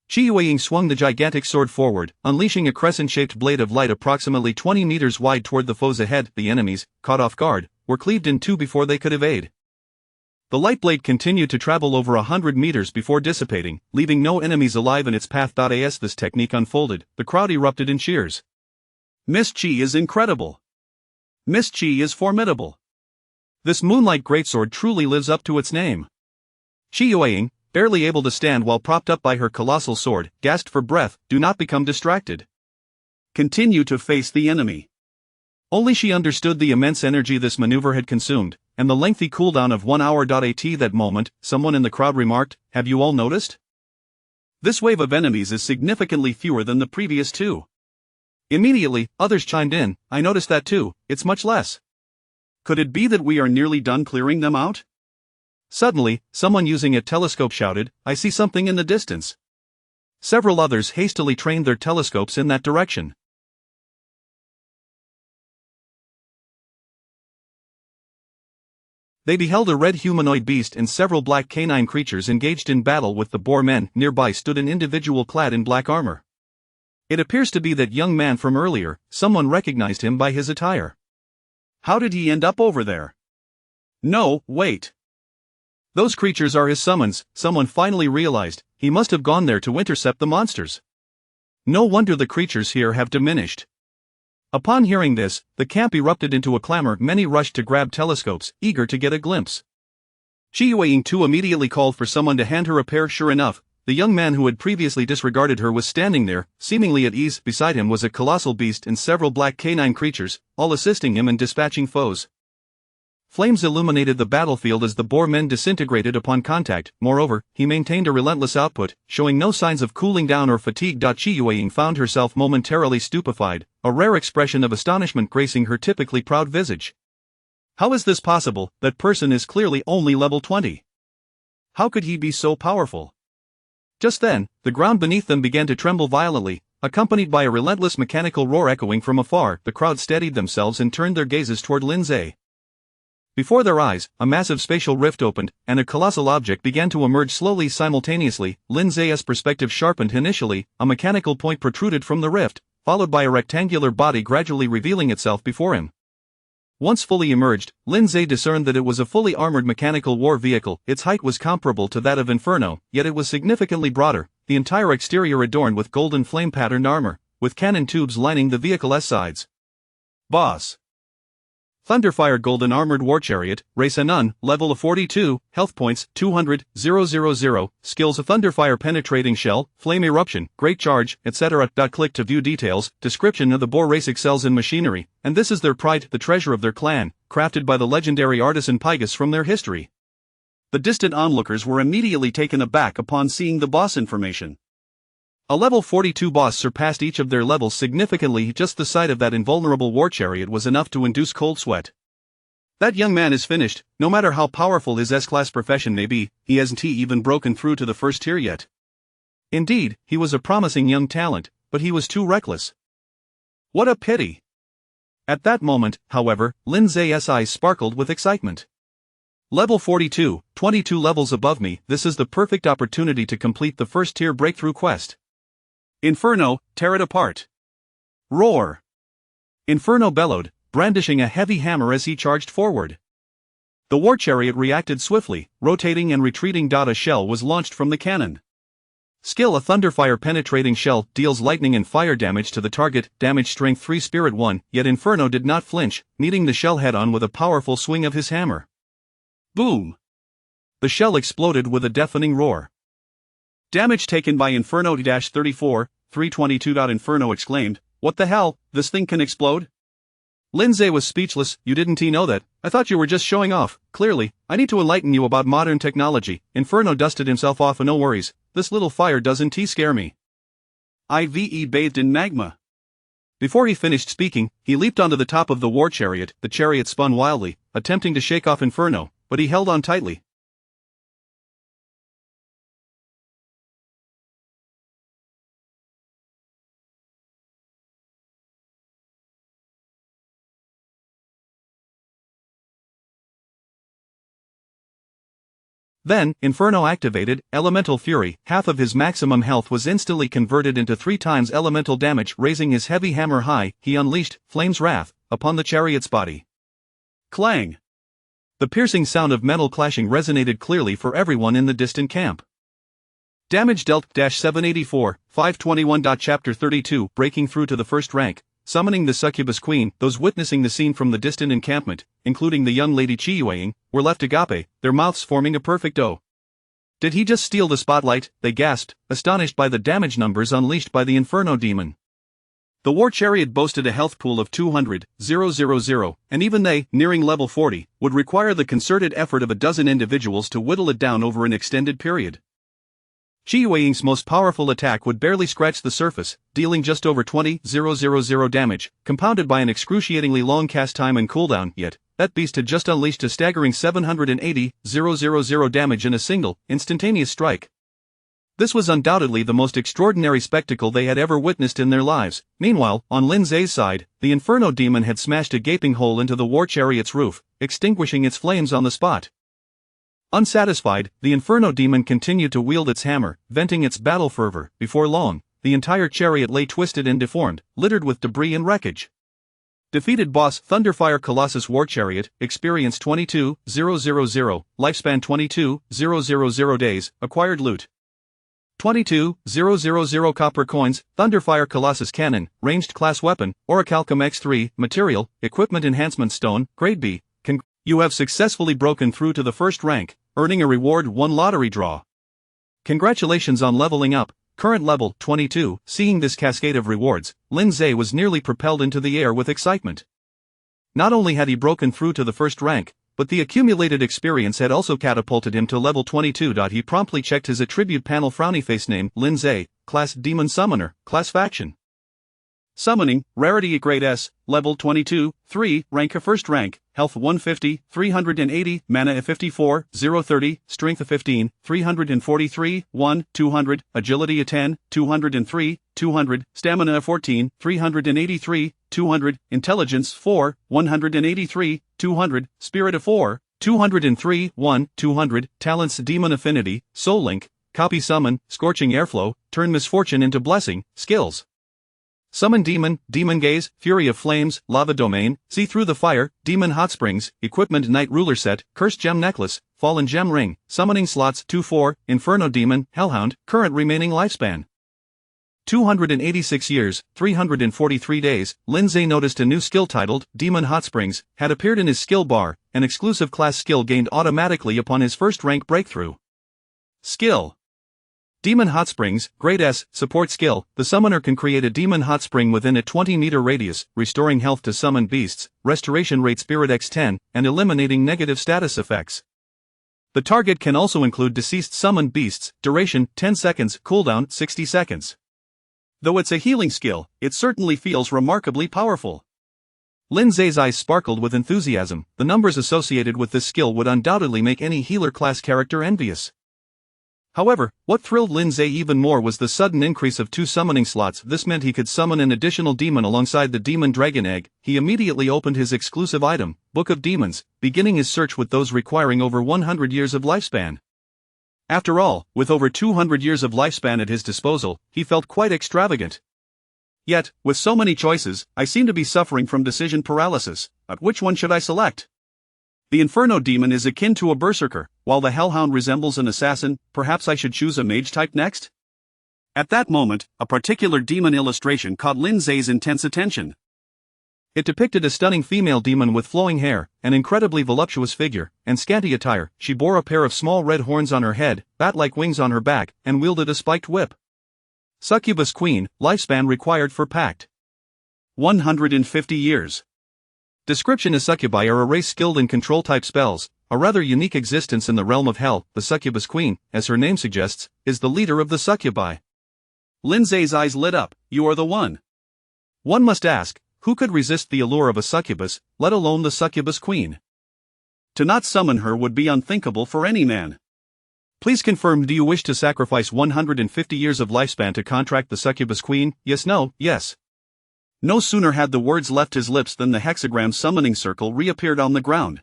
Qi Weiying swung the gigantic sword forward, unleashing a crescent-shaped blade of light approximately 20 meters wide toward the foes ahead. The enemies, caught off guard, were cleaved in two before they could evade. The light blade continued to travel over 100 meters before dissipating, leaving no enemies alive in its path. As this technique unfolded, the crowd erupted in cheers. "Miss Qi is incredible. Miss Qi is formidable. This Moonlight Greatsword truly lives up to its name." Qi Weiying, barely able to stand while propped up by her colossal sword, gasped for breath. "Do not become distracted. Continue to face the enemy." Only she understood the immense energy this maneuver had consumed, and the lengthy cooldown of 1 hour. At that moment, someone in the crowd remarked, "Have you all noticed? This wave of enemies is significantly fewer than the previous two." Immediately, others chimed in, I noticed that too, it's much less. Could it be that we are nearly done clearing them out? Suddenly, someone using a telescope shouted, I see something in the distance. Several others hastily trained their telescopes in that direction. They beheld a red humanoid beast and several black canine creatures engaged in battle with the boar men. Nearby stood an individual clad in black armor. It appears to be that young man from earlier. Someone recognized him by his attire. How did he end up over there? No, wait. Those creatures are his summons. Someone finally realized. He must have gone there to intercept the monsters. No wonder the creatures here have diminished. Upon hearing this, the camp erupted into a clamor. Many rushed to grab telescopes, eager to get a glimpse. Shi Yueying too immediately called for someone to hand her a pair. Sure enough, the young man who had previously disregarded her was standing there, seemingly at ease. Beside him was a colossal beast and several black canine creatures, all assisting him in dispatching foes. Flames illuminated the battlefield as the boar men disintegrated upon contact. Moreover, he maintained a relentless output, showing no signs of cooling down or fatigue. Shi Yueying found herself momentarily stupefied, a rare expression of astonishment gracing her typically proud visage. How is this possible? That person is clearly only level 20. How could he be so powerful? Just then, the ground beneath them began to tremble violently, accompanied by a relentless mechanical roar echoing from afar. The crowd steadied themselves and turned their gazes toward Lindsay. Before their eyes, a massive spatial rift opened, and a colossal object began to emerge slowly simultaneously. Lindsay's perspective sharpened initially, a mechanical point protruded from the rift, followed by a rectangular body gradually revealing itself before him. Once fully emerged, Lindsay discerned that it was a fully armored mechanical war vehicle. Its height was comparable to that of Inferno, yet it was significantly broader, the entire exterior adorned with golden flame-patterned armor, with cannon tubes lining the vehicle's sides. Boss. Thunderfire Golden Armored War Chariot, Race Anon, Level of 42, Health Points, 200, 000, Skills: a Thunderfire Penetrating Shell, Flame Eruption, Great Charge, etc. Click to view details. Description: of the boar race excels in machinery, and this is their pride, the treasure of their clan, crafted by the legendary artisan Pygus from their history. The distant onlookers were immediately taken aback upon seeing the boss information. A level 42 boss surpassed each of their levels significantly. Just the sight of that invulnerable war chariot was enough to induce cold sweat. That young man is finished. No matter how powerful his S-class profession may be, he hasn't even broken through to the first tier yet. Indeed, he was a promising young talent, but he was too reckless. What a pity! At that moment, however, Lindsay's eyes sparkled with excitement. Level 42, 22 levels above me. This is the perfect opportunity to complete the first tier breakthrough quest. Inferno, tear it apart. Roar! Inferno bellowed, brandishing a heavy hammer as he charged forward. The war chariot reacted swiftly, rotating and retreating. A shell was launched from the cannon. Skill: a Thunderfire Penetrating Shell, deals lightning and fire damage to the target, damage strength 3, spirit 1, yet Inferno did not flinch, meeting the shell head-on with a powerful swing of his hammer. Boom! The shell exploded with a deafening roar. Damage taken by Inferno-34, 322. Inferno exclaimed, "What the hell, this thing can explode?" Lindsay was speechless. "You didn't know that? I thought you were just showing off. Clearly, I need to enlighten you about modern technology." Inferno dusted himself off. "No worries, this little fire doesn't scare me. I've bathed in magma." Before he finished speaking, he leaped onto the top of the war chariot. The chariot spun wildly, attempting to shake off Inferno, but he held on tightly. Then, Inferno activated Elemental Fury. Half of his maximum health was instantly converted into 3 times elemental damage. Raising his heavy hammer high, he unleashed Flame's Wrath upon the chariot's body. Clang! The piercing sound of metal clashing resonated clearly for everyone in the distant camp. Damage dealt -784, 521. Chapter 32. Breaking through to the first rank, summoning the Succubus Queen. Those witnessing the scene from the distant encampment, including the young lady Shi Yueying, were left agape, their mouths forming a perfect O. Did he just steal the spotlight? They gasped, astonished by the damage numbers unleashed by the Inferno demon. The war chariot boasted a health pool of 200,000, and even they, nearing level 40, would require the concerted effort of a dozen individuals to whittle it down over an extended period. Chi Yueying's most powerful attack would barely scratch the surface, dealing just over 20,000 damage, compounded by an excruciatingly long cast time and cooldown, yet that beast had just unleashed a staggering 780,000 damage in a single, instantaneous strike. This was undoubtedly the most extraordinary spectacle they had ever witnessed in their lives. Meanwhile, on Lin Zhe's side, the Inferno Demon had smashed a gaping hole into the war chariot's roof, extinguishing its flames on the spot. Unsatisfied, the Inferno Demon continued to wield its hammer, venting its battle fervor. Before long, the entire chariot lay twisted and deformed, littered with debris and wreckage. Defeated boss Thunderfire Colossus War Chariot, experience 22,000, lifespan 22,000 days, acquired loot 22,000 copper coins, Thunderfire Colossus Cannon, ranged class weapon, Orichalcum X3, material, equipment enhancement stone, grade B. You have successfully broken through to the first rank, earning a reward 1 lottery draw. Congratulations on leveling up, current level 22. Seeing this cascade of rewards, Lin Zhe was nearly propelled into the air with excitement. Not only had he broken through to the first rank, but the accumulated experience had also catapulted him to level 22. He promptly checked his attribute panel. Frowny face name, Lin Zhe, class Demon Summoner, class Faction. Summoning, Rarity Grade S, Level 22, 3, Rank A First Rank, Health 150, 380, Mana A 54, 030, Strength A 15, 343, 1, 200, Agility A 10, 203, 200, Stamina A 14, 383, 200, Intelligence 4, 183, 200, Spirit A 4, 203, 1, 200, Talents Demon Affinity, Soul Link, Copy Summon, Scorching Airflow, Turn Misfortune into Blessing, Skills. Summon Demon, Demon Gaze, Fury of Flames, Lava Domain, See Through the Fire, Demon Hot Springs, Equipment Knight Ruler Set, Cursed Gem Necklace, Fallen Gem Ring, Summoning Slots 2-4, Inferno Demon, Hellhound, Current Remaining Lifespan 286 years, 343 days. Lin Zhe noticed a new skill titled Demon Hot Springs had appeared in his skill bar, an exclusive class skill gained automatically upon his first rank breakthrough. Skill Demon Hot Springs, Grade S, Support Skill. The summoner can create a Demon Hot Spring within a 20-meter radius, restoring health to summoned beasts, restoration rate Spirit X10, and eliminating negative status effects. The target can also include deceased summoned beasts, duration 10 seconds, cooldown 60 seconds. Though it's a healing skill, it certainly feels remarkably powerful. Lin Zhe's eyes sparkled with enthusiasm. The numbers associated with this skill would undoubtedly make any healer class character envious. However, what thrilled Lin Zhe even more was the sudden increase of 2 summoning slots. This meant he could summon an additional demon alongside the Demon Dragon Egg. He immediately opened his exclusive item, Book of Demons, beginning his search with those requiring over 100 years of lifespan. After all, with over 200 years of lifespan at his disposal, he felt quite extravagant. Yet, with so many choices, I seem to be suffering from decision paralysis. Which one should I select? The Inferno Demon is akin to a berserker, while the Hellhound resembles an assassin. Perhaps I should choose a mage type next? At that moment, a particular demon illustration caught Lin Zhe's intense attention. It depicted a stunning female demon with flowing hair, an incredibly voluptuous figure, and scanty attire. She bore a pair of small red horns on her head, bat-like wings on her back, and wielded a spiked whip. Succubus Queen, lifespan required for Pact 150 years. Description: as succubi are a race skilled in control-type spells, a rather unique existence in the realm of hell. The Succubus Queen, as her name suggests, is the leader of the succubi. Lin Zhe's eyes lit up. You are the one. One must ask, who could resist the allure of a succubus, let alone the Succubus Queen? To not summon her would be unthinkable for any man. Please confirm, do you wish to sacrifice 150 years of lifespan to contract the Succubus Queen? Yes, no, yes. No sooner had the words left his lips than the hexagram summoning circle reappeared on the ground.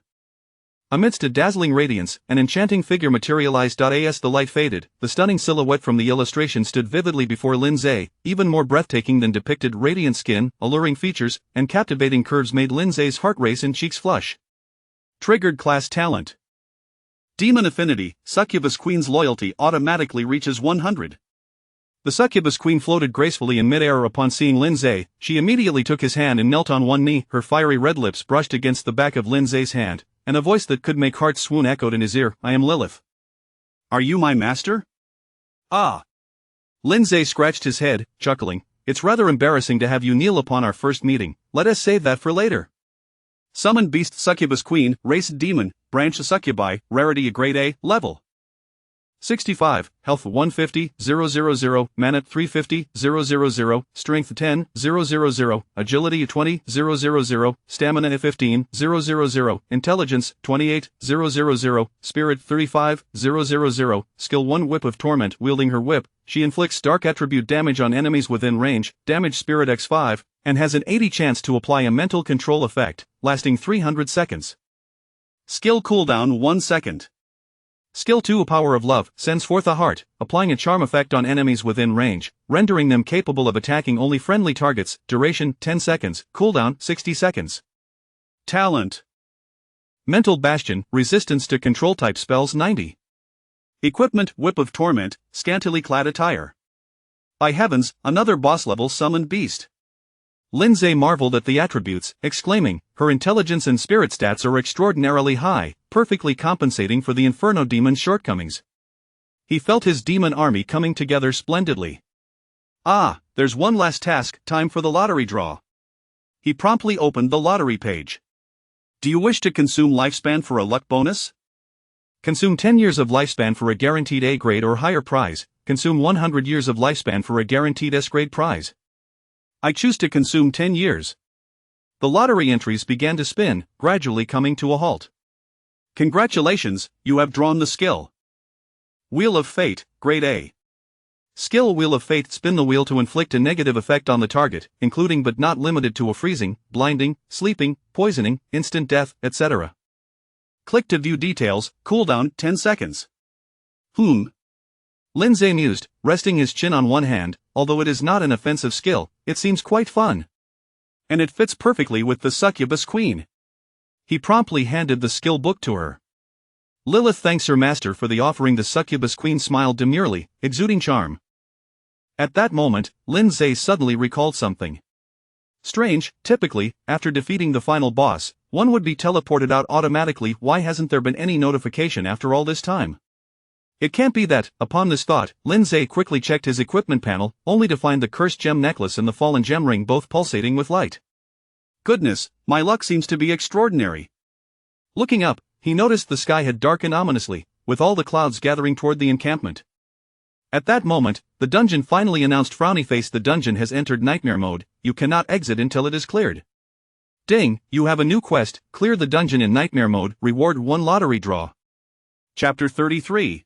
Amidst a dazzling radiance, an enchanting figure materialized. As the light faded, the stunning silhouette from the illustration stood vividly before Lin Zhe. Even more breathtaking than depicted, radiant skin, alluring features, and captivating curves made Lin Zhe's heart race and cheeks flush. Triggered class talent. Demon Affinity, Succubus Queen's loyalty automatically reaches 100. The Succubus Queen floated gracefully in midair upon seeing Lin Zhe. She immediately took his hand and knelt on one knee. Her fiery red lips brushed against the back of Lin Zhe's hand, and a voice that could make hearts swoon echoed in his ear. I am Lilith. Are you my master? Ah. Lin Zhe scratched his head, chuckling. It's rather embarrassing to have you kneel upon our first meeting. Let us save that for later. Summoned Beast Succubus Queen, Race Demon, Branch Succubi, Rarity Grade A, Level 65, health 150, 000, mana 350, 000, strength 10, 000, agility 20, 000, stamina 15, 000, intelligence 28, 000, spirit 35, 000, skill 1 whip of torment. Wielding her whip, she inflicts dark attribute damage on enemies within range, damage spirit x5, and has an 80 chance to apply a mental control effect, lasting 300 seconds. Skill cooldown 1 second. Skill 2 Power of Love sends forth a heart, applying a charm effect on enemies within range, rendering them capable of attacking only friendly targets, duration 10 seconds, cooldown 60 seconds. Talent. Mental Bastion, resistance to control type spells 90. Equipment Whip of Torment, scantily clad attire. By heavens, another boss level summoned beast. Lindsay marveled at the attributes, exclaiming, her intelligence and spirit stats are extraordinarily high, perfectly compensating for the Inferno Demon's shortcomings. He felt his demon army coming together splendidly. Ah, there's one last task, time for the lottery draw. He promptly opened the lottery page. Do you wish to consume lifespan for a luck bonus? Consume 10 years of lifespan for a guaranteed A grade or higher prize. Consume 100 years of lifespan for a guaranteed S grade prize. I choose to consume 10 years. The lottery entries began to spin, gradually coming to a halt. Congratulations, you have drawn the skill. Wheel of Fate, Grade A. Skill Wheel of Fate. Spin the wheel to inflict a negative effect on the target, including but not limited to a freezing, blinding, sleeping, poisoning, instant death, etc. Click to view details, cooldown 10 seconds. Lindsay mused, resting his chin on one hand. Although it is not an offensive skill, it seems quite fun. And it fits perfectly with the Succubus Queen. He promptly handed the skill book to her. Lilith thanks her master for the offering. The Succubus Queen smiled demurely, exuding charm. At that moment, Lindsay suddenly recalled something strange. Typically, after defeating the final boss, one would be teleported out automatically. Why hasn't there been any notification after all this time? It can't be that. Upon this thought, Lindsay quickly checked his equipment panel, only to find the cursed gem necklace and the fallen gem ring both pulsating with light. Goodness, my luck seems to be extraordinary. Looking up, he noticed the sky had darkened ominously, with all the clouds gathering toward the encampment. At that moment, the dungeon finally announced, frowny face, the dungeon has entered nightmare mode. You cannot exit until it is cleared. Ding, you have a new quest, clear the dungeon in nightmare mode, reward 1 lottery draw. Chapter 33.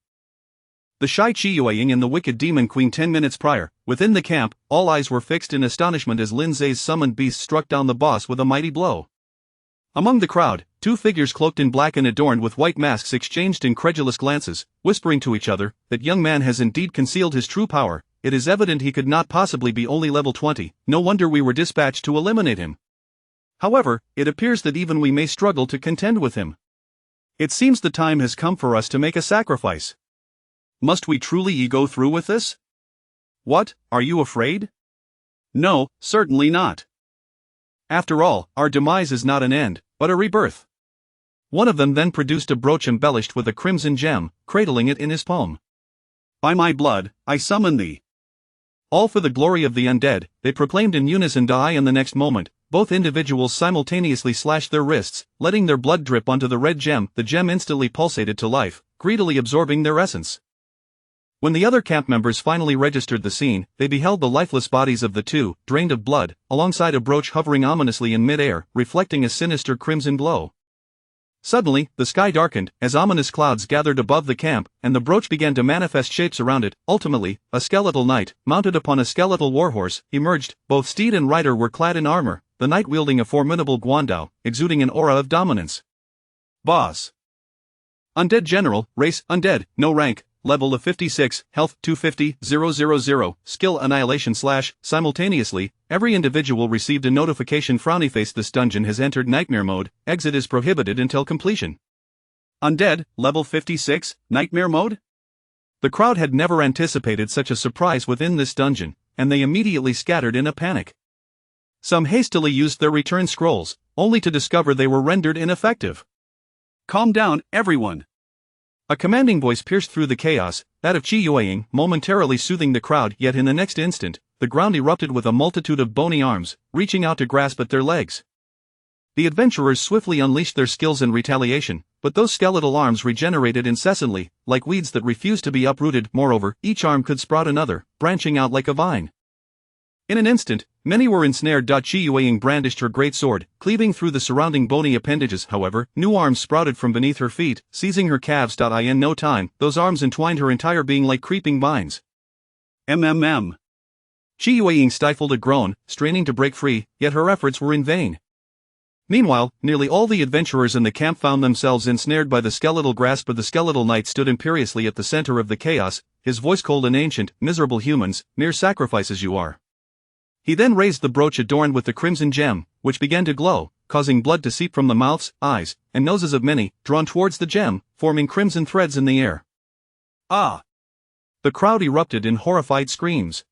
The shy Chiyueying and the wicked demon queen. 10 minutes prior, within the camp, all eyes were fixed in astonishment as Lindsay's summoned beast struck down the boss with a mighty blow. Among the crowd, 2 figures cloaked in black and adorned with white masks exchanged incredulous glances, whispering to each other, that young man has indeed concealed his true power. It is evident he could not possibly be only level 20, no wonder we were dispatched to eliminate him. However, it appears that even we may struggle to contend with him. It seems the time has come for us to make a sacrifice. Must we truly go through with this? What, are you afraid? No, certainly not. After all, our demise is not an end, but a rebirth. One of them then produced a brooch embellished with a crimson gem, cradling it in his palm. By my blood, I summon thee. All for the glory of the undead, they proclaimed in unison. Die, and the next moment, both individuals simultaneously slashed their wrists, letting their blood drip onto the red gem. The gem instantly pulsated to life, greedily absorbing their essence. When the other camp members finally registered the scene, they beheld the lifeless bodies of the 2, drained of blood, alongside a brooch hovering ominously in mid-air, reflecting a sinister crimson glow. Suddenly, the sky darkened, as ominous clouds gathered above the camp, and the brooch began to manifest shapes around it. Ultimately, a skeletal knight, mounted upon a skeletal warhorse, emerged. Both steed and rider were clad in armor, the knight wielding a formidable guandao, exuding an aura of dominance. Boss. Undead General, race, undead, no rank. Level of 56, health 250, 000, skill annihilation / simultaneously, every individual received a notification. Frowny face, this dungeon has entered nightmare mode, exit is prohibited until completion. Undead, level 56, nightmare mode? The crowd had never anticipated such a surprise within this dungeon, and they immediately scattered in a panic. Some hastily used their return scrolls, only to discover they were rendered ineffective. Calm down, everyone. A commanding voice pierced through the chaos, that of Chiyueying, momentarily soothing the crowd. Yet in the next instant, the ground erupted with a multitude of bony arms, reaching out to grasp at their legs. The adventurers swiftly unleashed their skills in retaliation, but those skeletal arms regenerated incessantly, like weeds that refuse to be uprooted. Moreover, each arm could sprout another, branching out like a vine. In an instant, many were ensnared. Qi Yueying brandished her great sword, cleaving through the surrounding bony appendages. However, new arms sprouted from beneath her feet, seizing her calves. In no time, those arms entwined her entire being like creeping vines. Qi Yueying stifled a groan, straining to break free, yet her efforts were in vain. Meanwhile, nearly all the adventurers in the camp found themselves ensnared by the skeletal grasp of the skeletal knight. Stood imperiously at the center of the chaos, his voice cold and ancient. Miserable humans, mere sacrifices you are. He then raised the brooch adorned with the crimson gem, which began to glow, causing blood to seep from the mouths, eyes, and noses of many, drawn towards the gem, forming crimson threads in the air. Ah! The crowd erupted in horrified screams.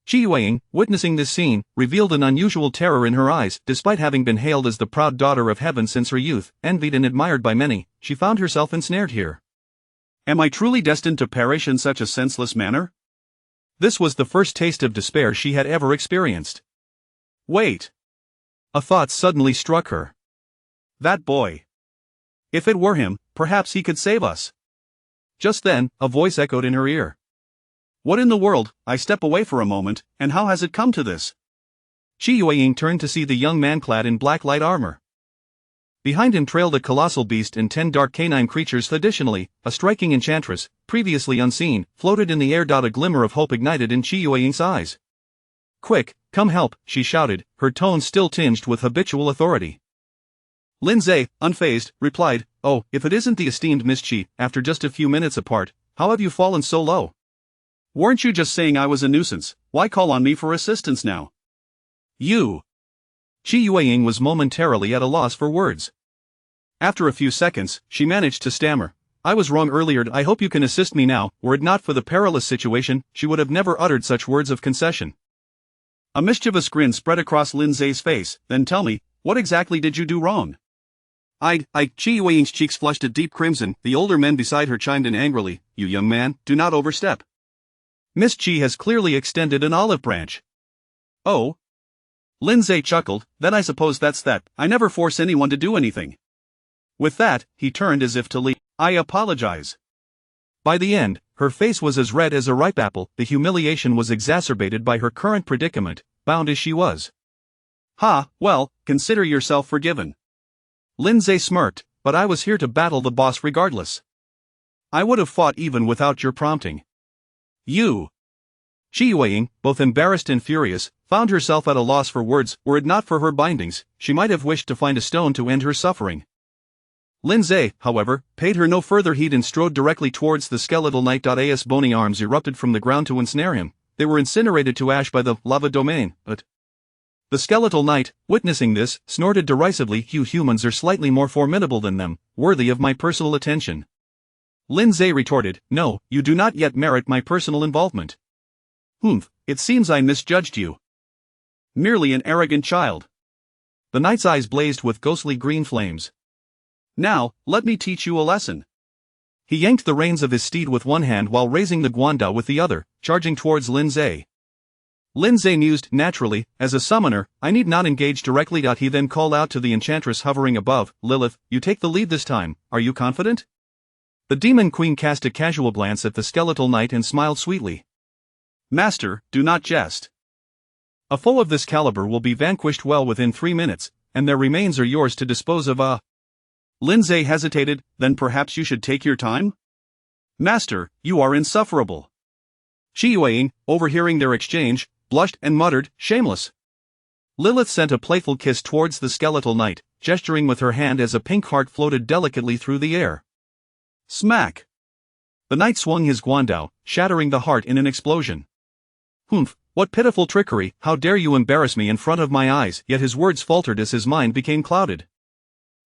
Qi Yueying, witnessing this scene, revealed an unusual terror in her eyes. Despite having been hailed as the proud daughter of heaven since her youth, envied and admired by many, she found herself ensnared here. Am I truly destined to perish in such a senseless manner? This was the first taste of despair she had ever experienced. Wait! A thought suddenly struck her. That boy! If it were him, perhaps he could save us. Just then, a voice echoed in her ear. What in the world? I step away for a moment, and how has it come to this? Qi Yueying turned to see the young man clad in black light armor. Behind him trailed a colossal beast and 10 dark canine creatures. Additionally, a striking enchantress, previously unseen, floated in the air. A glimmer of hope ignited in Qi Yueying's eyes. Quick, come help, she shouted, her tone still tinged with habitual authority. Lindsay, unfazed, replied, Oh, if it isn't the esteemed Miss Qi. After just a few minutes apart, how have you fallen so low? Weren't you just saying I was a nuisance? Why call on me for assistance now? You! Qi Yueying was momentarily at a loss for words. After a few seconds, she managed to stammer. I was wrong earlier. I hope you can assist me now. Were it not for the perilous situation, she would have never uttered such words of concession. A mischievous grin spread across Lindsay's face. Then tell me, what exactly did you do wrong? Qi Yueying's cheeks flushed a deep crimson. The older men beside her chimed in angrily. You young man, do not overstep. Miss Qi has clearly extended an olive branch. Oh? Lindsay chuckled. Then I suppose that's that. I never force anyone to do anything. With that, he turned as if to leave. I apologize. By the end, her face was as red as a ripe apple. The humiliation was exacerbated by her current predicament, bound as she was. Ha, well, consider yourself forgiven. Lindsay smirked, but I was here to battle the boss regardless. I would have fought even without your prompting. You! Qi Yueying, both embarrassed and furious, found herself at a loss for words. Were it not for her bindings, she might have wished to find a stone to end her suffering. Lindsay, however, paid her no further heed and strode directly towards the skeletal knight. As bony arms erupted from the ground to ensnare him, they were incinerated to ash by the lava domain. But the skeletal knight, witnessing this, snorted derisively. You humans are slightly more formidable than them, worthy of my personal attention. Lindsay retorted, No, you do not yet merit my personal involvement. Humph, it seems I misjudged you. Merely an arrogant child. The knight's eyes blazed with ghostly green flames. Now, let me teach you a lesson. He yanked the reins of his steed with one hand while raising the guandao with the other, charging towards Lindsay. Lindsay mused. Naturally, as a summoner, I need not engage directly. He then called out to the enchantress hovering above, Lilith, you take the lead this time, are you confident? The demon queen cast a casual glance at the skeletal knight and smiled sweetly. Master, do not jest. A foe of this caliber will be vanquished well within 3 minutes, and their remains are yours to dispose of. Lindsay hesitated. Then perhaps you should take your time? Master, you are insufferable. Qi Yueying, overhearing their exchange, blushed and muttered, Shameless. Lilith sent a playful kiss towards the skeletal knight, gesturing with her hand as a pink heart floated delicately through the air. Smack! The knight swung his guandao, shattering the heart in an explosion. Humph, what pitiful trickery, how dare you embarrass me in front of my eyes? Yet his words faltered as his mind became clouded.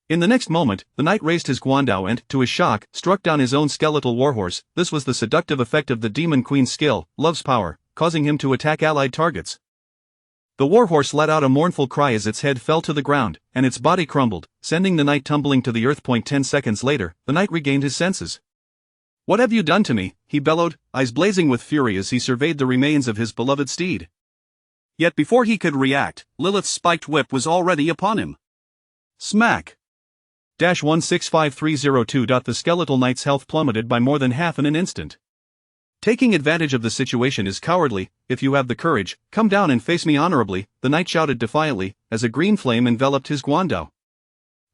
In the next moment, the knight raised his guandao and, to his shock, struck down his own skeletal warhorse. This was the seductive effect of the demon queen's skill, love's power, causing him to attack allied targets. The warhorse let out a mournful cry as its head fell to the ground, and its body crumbled, sending the knight tumbling to the earth. 10 seconds later, the knight regained his senses. What have you done to me? He bellowed, eyes blazing with fury as he surveyed the remains of his beloved steed. Yet before he could react, Lilith's spiked whip was already upon him. Smack! 165302. The skeletal knight's health plummeted by more than half in an instant. Taking advantage of the situation is cowardly. If you have the courage, come down and face me honorably, the knight shouted defiantly, as a green flame enveloped his guandao.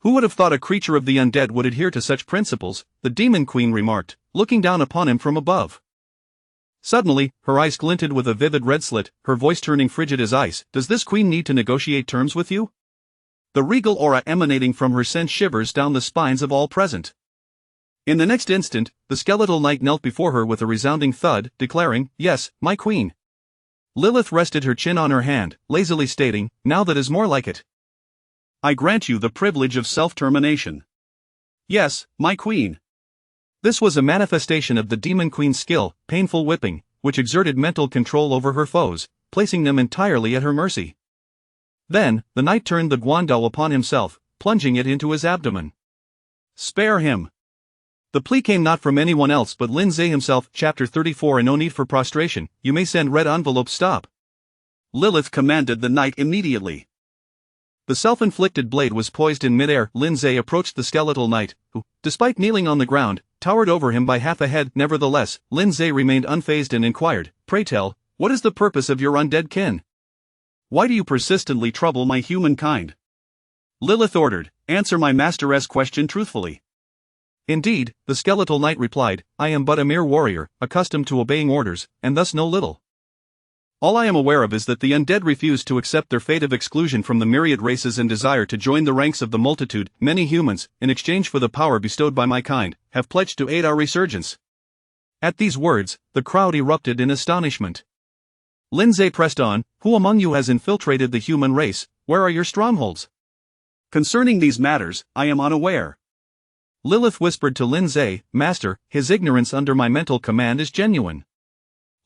Who would have thought a creature of the undead would adhere to such principles, the demon queen remarked, looking down upon him from above. Suddenly, her eyes glinted with a vivid red slit, her voice turning frigid as ice. Does this queen need to negotiate terms with you? The regal aura emanating from her sent shivers down the spines of all present. In the next instant, the skeletal knight knelt before her with a resounding thud, declaring, "Yes, my queen." Lilith rested her chin on her hand, lazily stating, "Now that is more like it. I grant you the privilege of self-termination." "Yes, my queen." This was a manifestation of the demon queen's skill, painful whipping, which exerted mental control over her foes, placing them entirely at her mercy. Then, the knight turned the guandao upon himself, plunging it into his abdomen. "Spare him." The plea came not from anyone else but Lindsay himself. Chapter 34. And no need for prostration, you may send red envelope. Stop. Lilith commanded the knight immediately. The self-inflicted blade was poised in midair. Lindsay approached the skeletal knight, who, despite kneeling on the ground, towered over him by half a head. Nevertheless, Lindsay remained unfazed and inquired, "Pray tell, what is the purpose of your undead kin? Why do you persistently trouble my humankind?" Lilith ordered, "Answer my master's question truthfully." Indeed, the skeletal knight replied, "I am but a mere warrior, accustomed to obeying orders, and thus know little. All I am aware of is that the undead refuse to accept their fate of exclusion from the myriad races and desire to join the ranks of the multitude. Many humans, in exchange for the power bestowed by my kind, have pledged to aid our resurgence." At these words, the crowd erupted in astonishment. Lindsay pressed on, "Who among you has infiltrated the human race? Where are your strongholds?" "Concerning these matters, I am unaware." Lilith whispered to Lindsay, "Master, his ignorance under my mental command is genuine."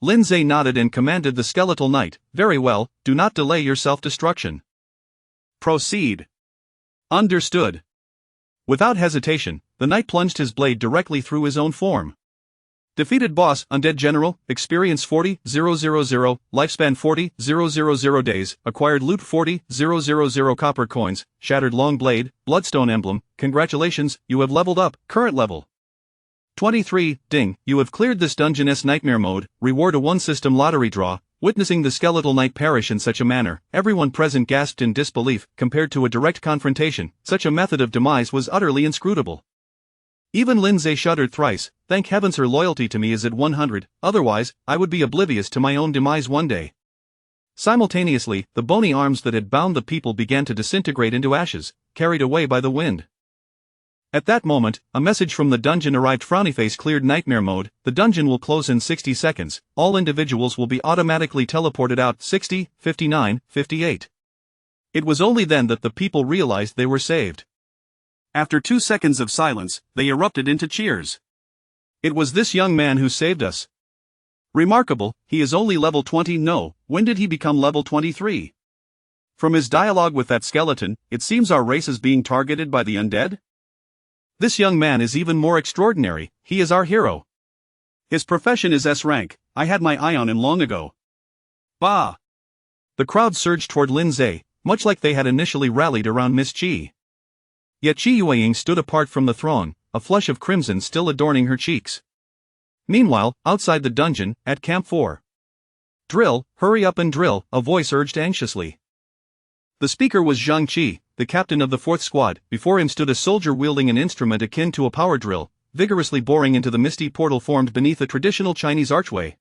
Lindsay nodded and commanded the skeletal knight, "Very well, do not delay your self-destruction. Proceed." Understood. Without hesitation, the knight plunged his blade directly through his own form. Defeated boss, undead general, experience 40,000, lifespan 40,000 days, acquired loot 40,000 copper coins, shattered long blade, bloodstone emblem, congratulations, you have leveled up, current level 23, ding, you have cleared this dungeon's nightmare mode, reward a 1 system lottery draw. Witnessing the skeletal knight perish in such a manner, everyone present gasped in disbelief. Compared to a direct confrontation, such a method of demise was utterly inscrutable. Even Lindsay shuddered thrice. Thank heavens her loyalty to me is at 100, otherwise, I would be oblivious to my own demise one day. Simultaneously, the bony arms that had bound the people began to disintegrate into ashes, carried away by the wind. At that moment, a message from the dungeon arrived. Frownyface cleared nightmare mode. The dungeon will close in 60 seconds. All individuals will be automatically teleported out. 60, 59, 58. It was only then that the people realized they were saved. After 2 seconds of silence, they erupted into cheers. It was this young man who saved us. Remarkable, he is only level 20. No, when did he become level 23? From his dialogue with that skeleton, it seems our race is being targeted by the undead? This young man is even more extraordinary, he is our hero. His profession is S rank, I had my eye on him long ago. Bah! The crowd surged toward Lindsay, much like they had initially rallied around Miss Chi. Yet Chi Yueying stood apart from the throng, a flush of crimson still adorning her cheeks. Meanwhile, outside the dungeon, at Camp 4. "Drill, hurry up and drill," a voice urged anxiously. The speaker was Zhang Qi, the captain of the 4th Squad. Before him stood a soldier wielding an instrument akin to a power drill, vigorously boring into the misty portal formed beneath a traditional Chinese archway.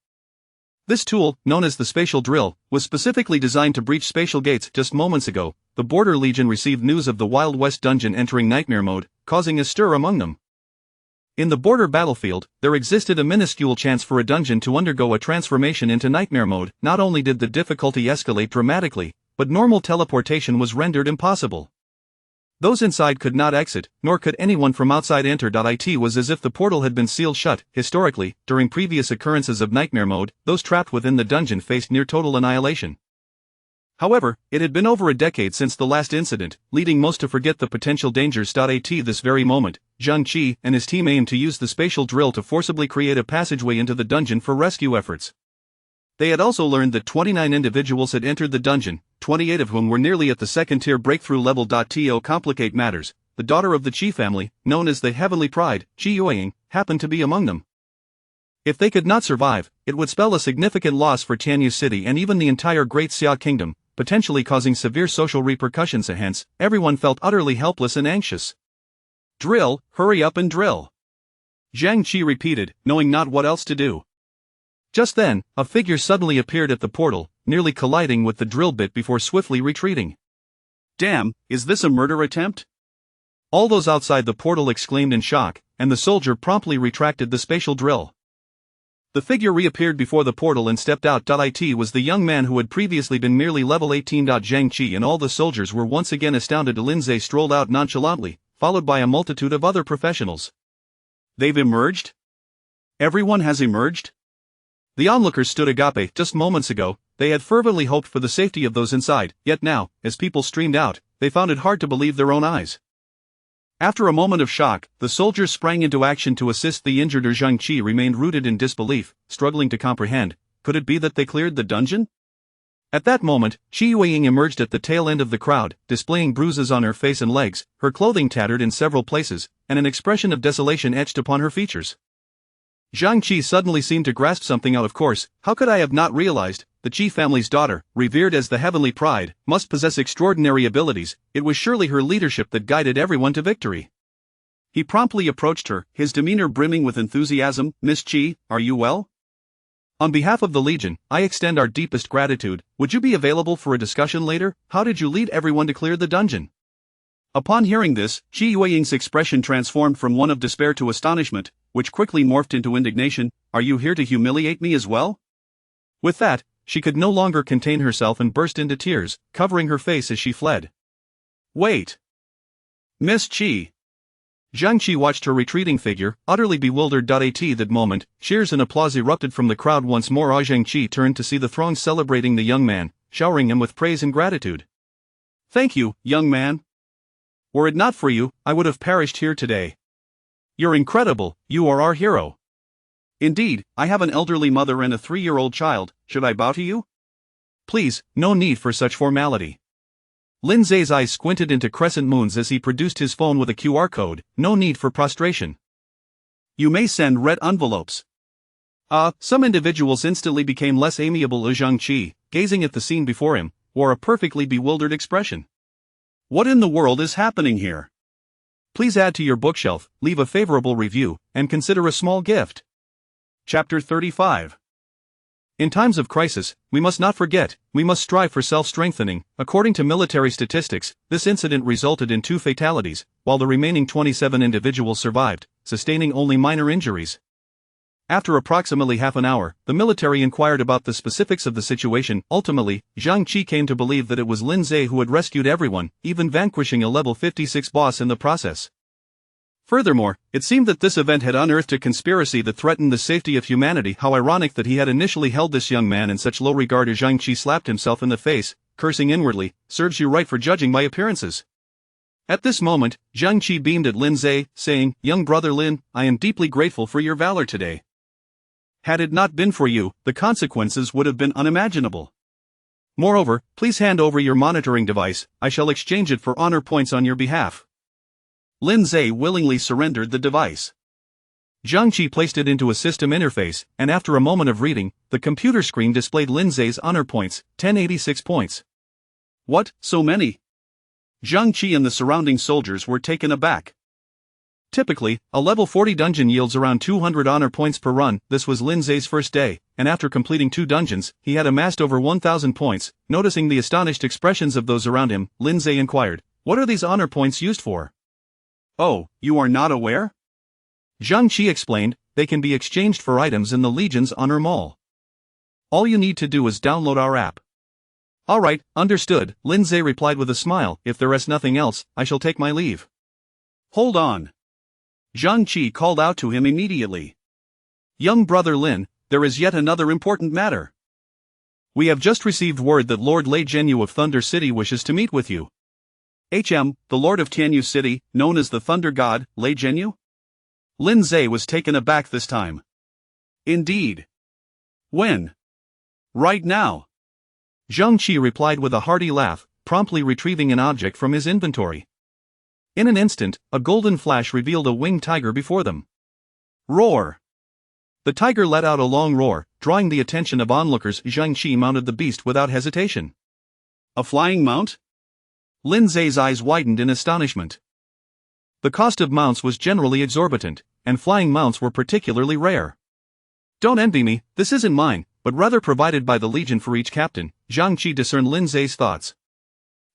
This tool, known as the spatial drill, was specifically designed to breach spatial gates. Just moments ago, the Border Legion received news of the Wild West dungeon entering nightmare mode, causing a stir among them. In the border battlefield, there existed a minuscule chance for a dungeon to undergo a transformation into nightmare mode. Not only did the difficulty escalate dramatically, but normal teleportation was rendered impossible. Those inside could not exit, nor could anyone from outside enter. It was as if the portal had been sealed shut. Historically, during previous occurrences of nightmare mode, those trapped within the dungeon faced near total annihilation. However, it had been over a decade since the last incident, leading most to forget the potential dangers. At this very moment, Zhang Qi and his team aimed to use the spatial drill to forcibly create a passageway into the dungeon for rescue efforts. They had also learned that 29 individuals had entered the dungeon, 28 of whom were nearly at the second-tier breakthrough level. To complicate matters, the daughter of the Qi family, known as the Heavenly Pride, Qi Yueying, happened to be among them. If they could not survive, it would spell a significant loss for Tianyu City and even the entire Great Xia Kingdom, potentially causing severe social repercussions. Hence, everyone felt utterly helpless and anxious. Drill, hurry up and drill. Zhang Qi repeated, knowing not what else to do. Just then, a figure suddenly appeared at the portal, nearly colliding with the drill bit before swiftly retreating. Damn, is this a murder attempt? All those outside the portal exclaimed in shock, and the soldier promptly retracted the spatial drill. The figure reappeared before the portal and stepped out. It was the young man who had previously been merely level 18. Zhang Qi and all the soldiers were once again astounded. Lin Zhe strolled out nonchalantly, followed by a multitude of other professionals. They've emerged? Everyone has emerged? The onlookers stood agape. Just moments ago, they had fervently hoped for the safety of those inside, yet now, as people streamed out, they found it hard to believe their own eyes. After a moment of shock, the soldiers sprang into action to assist the injured. Zhang Qi remained rooted in disbelief, struggling to comprehend. Could it be that they cleared the dungeon? At that moment, Qi Yueying emerged at the tail end of the crowd, displaying bruises on her face and legs, her clothing tattered in several places, and an expression of desolation etched upon her features. Zhang Qi suddenly seemed to grasp something. Of course, how could I have not realized? The Qi family's daughter, revered as the Heavenly Pride, must possess extraordinary abilities. It was surely her leadership that guided everyone to victory. He promptly approached her, his demeanor brimming with enthusiasm. Miss Qi, are you well? On behalf of the Legion, I extend our deepest gratitude. Would you be available for a discussion later? How did you lead everyone to clear the dungeon? Upon hearing this, Qi Yueying's expression transformed from one of despair to astonishment, which quickly morphed into indignation. Are you here to humiliate me as well? With that, she could no longer contain herself and burst into tears, covering her face as she fled. Wait! Miss Qi! Zhang Qi watched her retreating figure, utterly bewildered. At that moment, cheers and applause erupted from the crowd once more. Zhang Qi turned to see the throng celebrating the young man, showering him with praise and gratitude. Thank you, young man. Were it not for you, I would have perished here today. You're incredible, you are our hero. Indeed, I have an elderly mother and a 3-year-old child. Should I bow to you? Please, no need for such formality. Lin Zhe's eyes squinted into crescent moons as he produced his phone with a QR code. No need for prostration. You may send red envelopes. Some individuals instantly became less amiable. Zhang Qi, gazing at the scene before him, wore a perfectly bewildered expression. What in the world is happening here? Please add to your bookshelf, leave a favorable review, and consider a small gift. Chapter 35. In times of crisis, we must not forget, we must strive for self-strengthening. According to military statistics, this incident resulted in 2 fatalities, while the remaining 27 individuals survived, sustaining only minor injuries. After approximately half an hour, the military inquired about the specifics of the situation. Ultimately, Zhang Qi came to believe that it was Lin Zhe who had rescued everyone, even vanquishing a level 56 boss in the process. Furthermore, it seemed that this event had unearthed a conspiracy that threatened the safety of humanity. How ironic that he had initially held this young man in such low regard. Zhang Qi slapped himself in the face, cursing inwardly. Serves you right for judging by appearances. At this moment, Zhang Qi beamed at Lin Zhe, saying, Young brother Lin, I am deeply grateful for your valor today. Had it not been for you, the consequences would have been unimaginable. Moreover, please hand over your monitoring device. I shall exchange it for honor points on your behalf. Lin Zhe willingly surrendered the device. Zhang Qi placed it into a system interface, and after a moment of reading, the computer screen displayed Lin Zhe's honor points, 1086 points. What, so many? Zhang Qi and the surrounding soldiers were taken aback. Typically, a level 40 dungeon yields around 200 honor points per run. This was Lin Zhe's first day, and after completing 2 dungeons, he had amassed over 1,000 points. Noticing the astonished expressions of those around him, Lin Zhe inquired, What are these honor points used for? Oh, you are not aware? Zhang Qi explained, they can be exchanged for items in the Legion's Honor Mall. All you need to do is download our app. Alright, understood, Lin Zhe replied with a smile. If there is nothing else, I shall take my leave. Hold on. Zhang Qi called out to him immediately. Young brother Lin, there is yet another important matter. We have just received word that Lord Lei Zhenyu of Thunder City wishes to meet with you. The Lord of Tianyu City, known as the Thunder God, Lei Zhenyu? Lin Zhe was taken aback this time. Indeed. When? Right now. Zhang Qi replied with a hearty laugh, promptly retrieving an object from his inventory. In an instant, a golden flash revealed a winged tiger before them. Roar! The tiger let out a long roar, drawing the attention of onlookers. Zhang Qi mounted the beast without hesitation. A flying mount? Lin Zhe's eyes widened in astonishment. The cost of mounts was generally exorbitant, and flying mounts were particularly rare. Don't envy me, this isn't mine, but rather provided by the Legion for each captain. Zhang Qi discerned Lin Zhe's thoughts.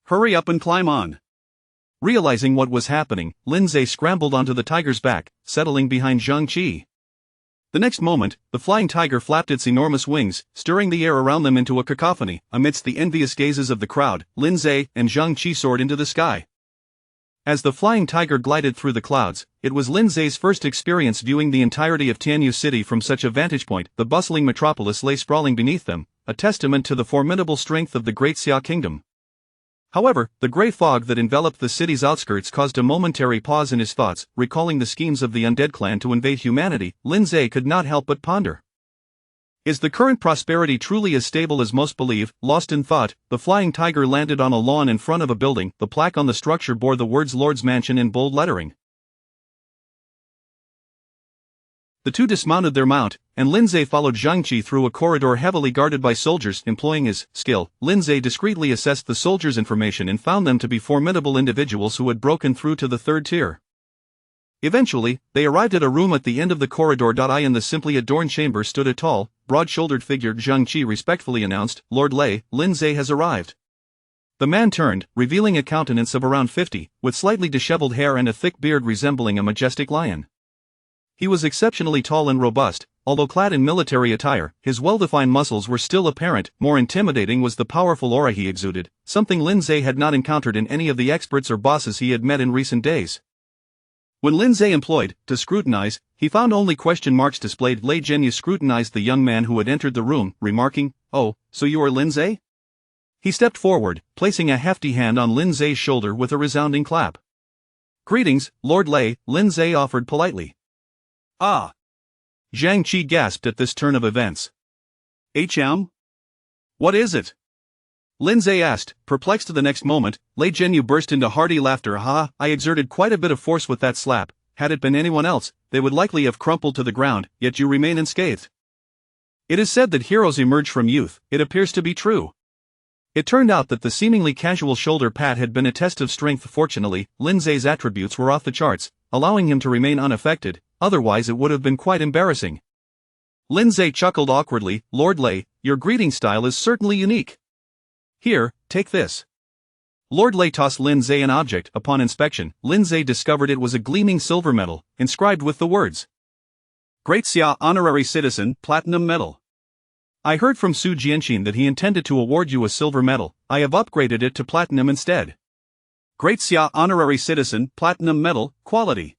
Hurry up and climb on. Realizing what was happening, Lin Zhe scrambled onto the tiger's back, settling behind Zhang Qi. The next moment, the flying tiger flapped its enormous wings, stirring the air around them into a cacophony. Amidst the envious gazes of the crowd, Lin Zhe and Zhang Qi soared into the sky. As the flying tiger glided through the clouds, it was Lin Zhe's first experience viewing the entirety of Tianyu City from such a vantage point. The bustling metropolis lay sprawling beneath them, a testament to the formidable strength of the Great Xia Kingdom. However, the grey fog that enveloped the city's outskirts caused a momentary pause in his thoughts. Recalling the schemes of the undead clan to invade humanity, Lin Zhe could not help but ponder. Is the current prosperity truly as stable as most believe? Lost in thought, the flying tiger landed on a lawn in front of a building. The plaque on the structure bore the words Lord's Mansion in bold lettering. The two dismounted their mount, and Lin Zhe followed Zhang Qi through a corridor heavily guarded by soldiers. Employing his skill, Lin Zhe discreetly assessed the soldiers' information and found them to be formidable individuals who had broken through to the third tier. Eventually, they arrived at a room at the end of the corridor. In the simply adorned chamber stood a tall, broad-shouldered figure. Zhang Qi respectfully announced, "Lord Lei, Lin Zhe has arrived." The man turned, revealing a countenance of around 50, with slightly disheveled hair and a thick beard resembling a majestic lion. He was exceptionally tall and robust, although clad in military attire. His well-defined muscles were still apparent. More intimidating was the powerful aura he exuded, something Lin Zhe had not encountered in any of the experts or bosses he had met in recent days. When Lin Zhe employed to scrutinize, he found only question marks displayed. Lei Zhenyu scrutinized the young man who had entered the room, remarking, "Oh, so you are Lin Zhe?" He stepped forward, placing a hefty hand on Lin Zhe's shoulder with a resounding clap. "Greetings, Lord Lei," Lin Zhe offered politely. Ah! Zhang Qi gasped at this turn of events. What is it? Lin Zhe asked, perplexed. The next moment, Lei Zhenyu burst into hearty laughter. "Ha, I exerted quite a bit of force with that slap. Had it been anyone else, they would likely have crumpled to the ground, yet you remain unscathed. It is said that heroes emerge from youth. It appears to be true." It turned out that the seemingly casual shoulder pat had been a test of strength. Fortunately, Lin Zhe's attributes were off the charts, allowing him to remain unaffected, otherwise it would have been quite embarrassing. Lin Zhe chuckled awkwardly, "Lord Lei, your greeting style is certainly unique. Here, take this." Lord Lei tossed Lin Zhe an object. Upon inspection, Lin Zhe discovered it was a gleaming silver medal, inscribed with the words, "Great Xia Honorary Citizen, Platinum Medal. I heard from Su Jianqin that he intended to award you a silver medal. I have upgraded it to platinum instead. Great Xia Honorary Citizen, Platinum Medal, Quality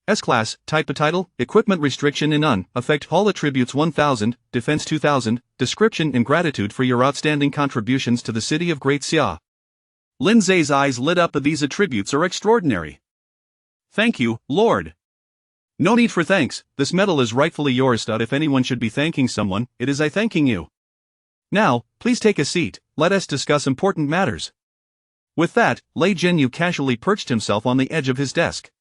S-Class, Type A Title, Equipment Restriction in None, Effect Hall Attributes 1000, Defense 2000, Description in gratitude for your outstanding contributions to the city of Great Xia." Lin Zhe's eyes lit up. "These attributes are extraordinary. Thank you, Lord." "No need for thanks, this medal is rightfully yours. If anyone should be thanking someone, it is I thanking you. Now, please take a seat, let us discuss important matters." With that, Lei Zhenyu casually perched himself on the edge of his desk.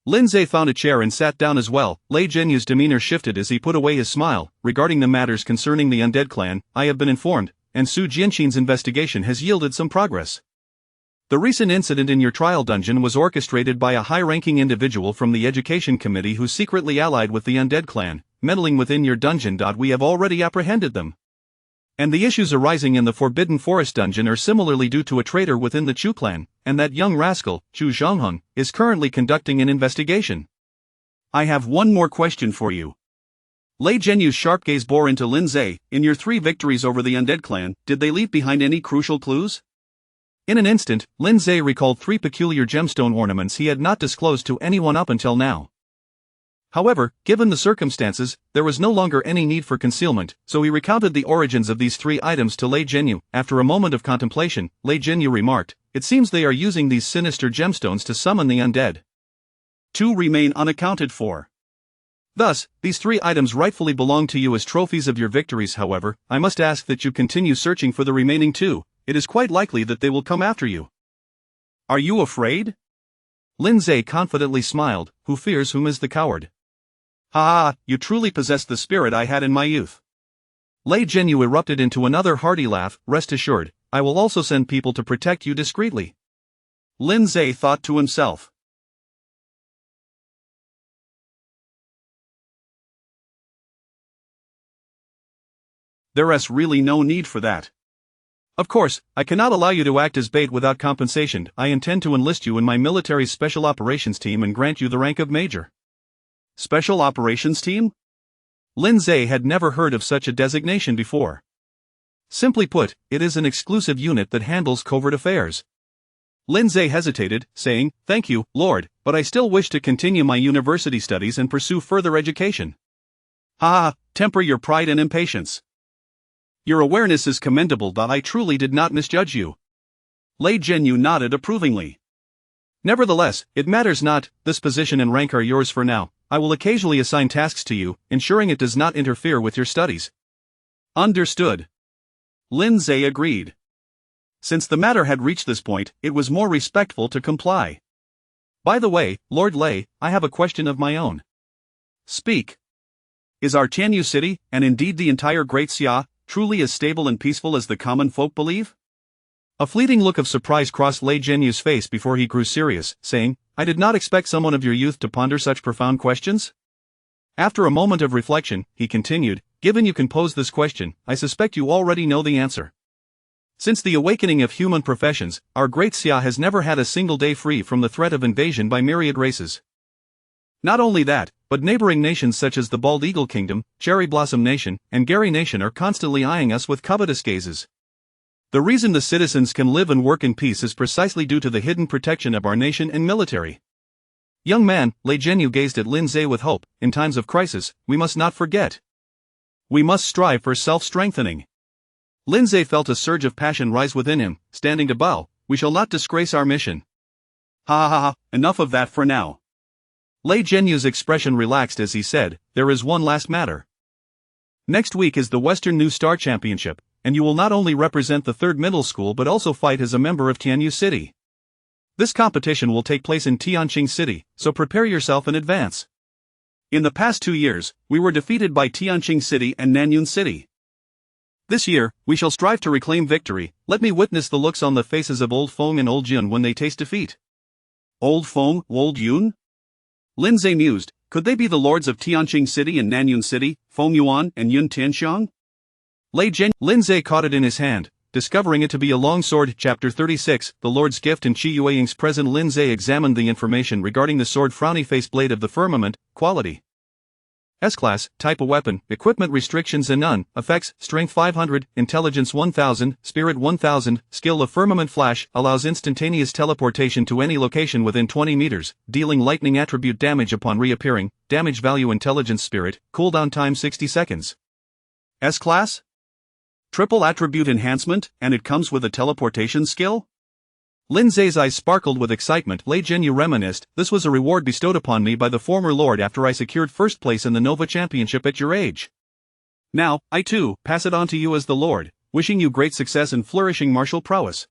Lin Zhe found a chair and sat down as well. Lei Zhenyu's demeanor shifted as he put away his smile. "Regarding the matters concerning the undead clan, I have been informed, and Su Jianqin's investigation has yielded some progress. The recent incident in your trial dungeon was orchestrated by a high-ranking individual from the Education Committee who secretly allied with the undead clan, meddling within your dungeon. We have already apprehended them. And the issues arising in the Forbidden Forest dungeon are similarly due to a traitor within the Chu clan, and that young rascal, Chu Zhongheng, is currently conducting an investigation." "I have one more question for you." Lei Zhenyu's sharp gaze bore into Lin Zhe. "In your 3 victories over the undead clan, did they leave behind any crucial clues?" In an instant, Lin Zhe recalled 3 peculiar gemstone ornaments he had not disclosed to anyone up until now. However, given the circumstances, there was no longer any need for concealment, so he recounted the origins of these 3 items to Lei Zhenyu. After a moment of contemplation, Lei Zhenyu remarked, "It seems they are using these sinister gemstones to summon the undead. 2 remain unaccounted for. Thus, these 3 items rightfully belong to you as trophies of your victories. However, I must ask that you continue searching for the remaining 2, it is quite likely that they will come after you." "Are you afraid?" Lindsay confidently smiled, who fears whom is the coward. Ha ha, you truly possess the spirit I had in my youth. Lei Zhenyu erupted into another hearty laugh. Rest assured, I will also send people to protect you discreetly. Lindsay thought to himself. There's really no need for that. Of course, I cannot allow you to act as bait without compensation. I intend to enlist you in my military's special operations team and grant you the rank of major. Special operations team? Lindsay had never heard of such a designation before. Simply put, it is an exclusive unit that handles covert affairs. Lindsay hesitated, saying, "Thank you, Lord, but I still wish to continue my university studies and pursue further education." Ha ha, temper your pride and impatience. Your awareness is commendable, but I truly did not misjudge you. Lei Zhenyu nodded approvingly. Nevertheless, it matters not, this position and rank are yours for now. I will occasionally assign tasks to you, ensuring it does not interfere with your studies. Understood. Lindsay agreed. Since the matter had reached this point, it was more respectful to comply. By the way, Lord Lei, I have a question of my own. Speak. Is our Tianyu city, and indeed the entire Great Xia, truly as stable and peaceful as the common folk believe? A fleeting look of surprise crossed Lei Zhenyu's face before he grew serious, saying, I did not expect someone of your youth to ponder such profound questions. After a moment of reflection, he continued, given you can pose this question, I suspect you already know the answer. Since the awakening of human professions, our Great Xia has never had a single day free from the threat of invasion by myriad races. Not only that, but neighboring nations such as the Bald Eagle Kingdom, Cherry Blossom Nation, and Gary Nation are constantly eyeing us with covetous gazes. The reason the citizens can live and work in peace is precisely due to the hidden protection of our nation and military. Young man, Lei Zhenyu gazed at Lindsay with hope. In times of crisis, we must not forget. We must strive for self-strengthening. Lindsay felt a surge of passion rise within him, standing to bow. We shall not disgrace our mission. Ha ha ha, enough of that for now. Lei Zhenyu's expression relaxed as he said, there is one last matter. Next week is the Western New Star Championship, and you will not only represent the 3rd middle school but also fight as a member of Tianyu City. This competition will take place in Tianqing City, so prepare yourself in advance. In the past 2 years, we were defeated by Tianqing City and Nanyun City. This year, we shall strive to reclaim victory. Let me witness the looks on the faces of Old Feng and Old Yun when they taste defeat. Old Feng, Old Yun? Lindsay mused, could they be the lords of Tianqing City and Nanyun City, Feng Yuan and Yun Tianxiang? Lindsay caught it in his hand, discovering it to be a long sword. Chapter 36, The Lord's Gift in Qi Yueying's present. Lindsay examined the information regarding the sword. Frowny face blade of the firmament, quality S-class, type of weapon, equipment restrictions and none, effects, strength 500, intelligence 1000, spirit 1000, skill of firmament flash, allows instantaneous teleportation to any location within 20 meters, dealing lightning attribute damage upon reappearing, damage value intelligence spirit, cooldown time 60 seconds. S-class? Triple attribute enhancement, and it comes with a teleportation skill? Lindsay's eyes sparkled with excitement. Lei Zhenyu reminisced, this was a reward bestowed upon me by the former lord after I secured first place in the Nova Championship at your age. Now, I too, pass it on to you as the lord, wishing you great success and flourishing martial prowess.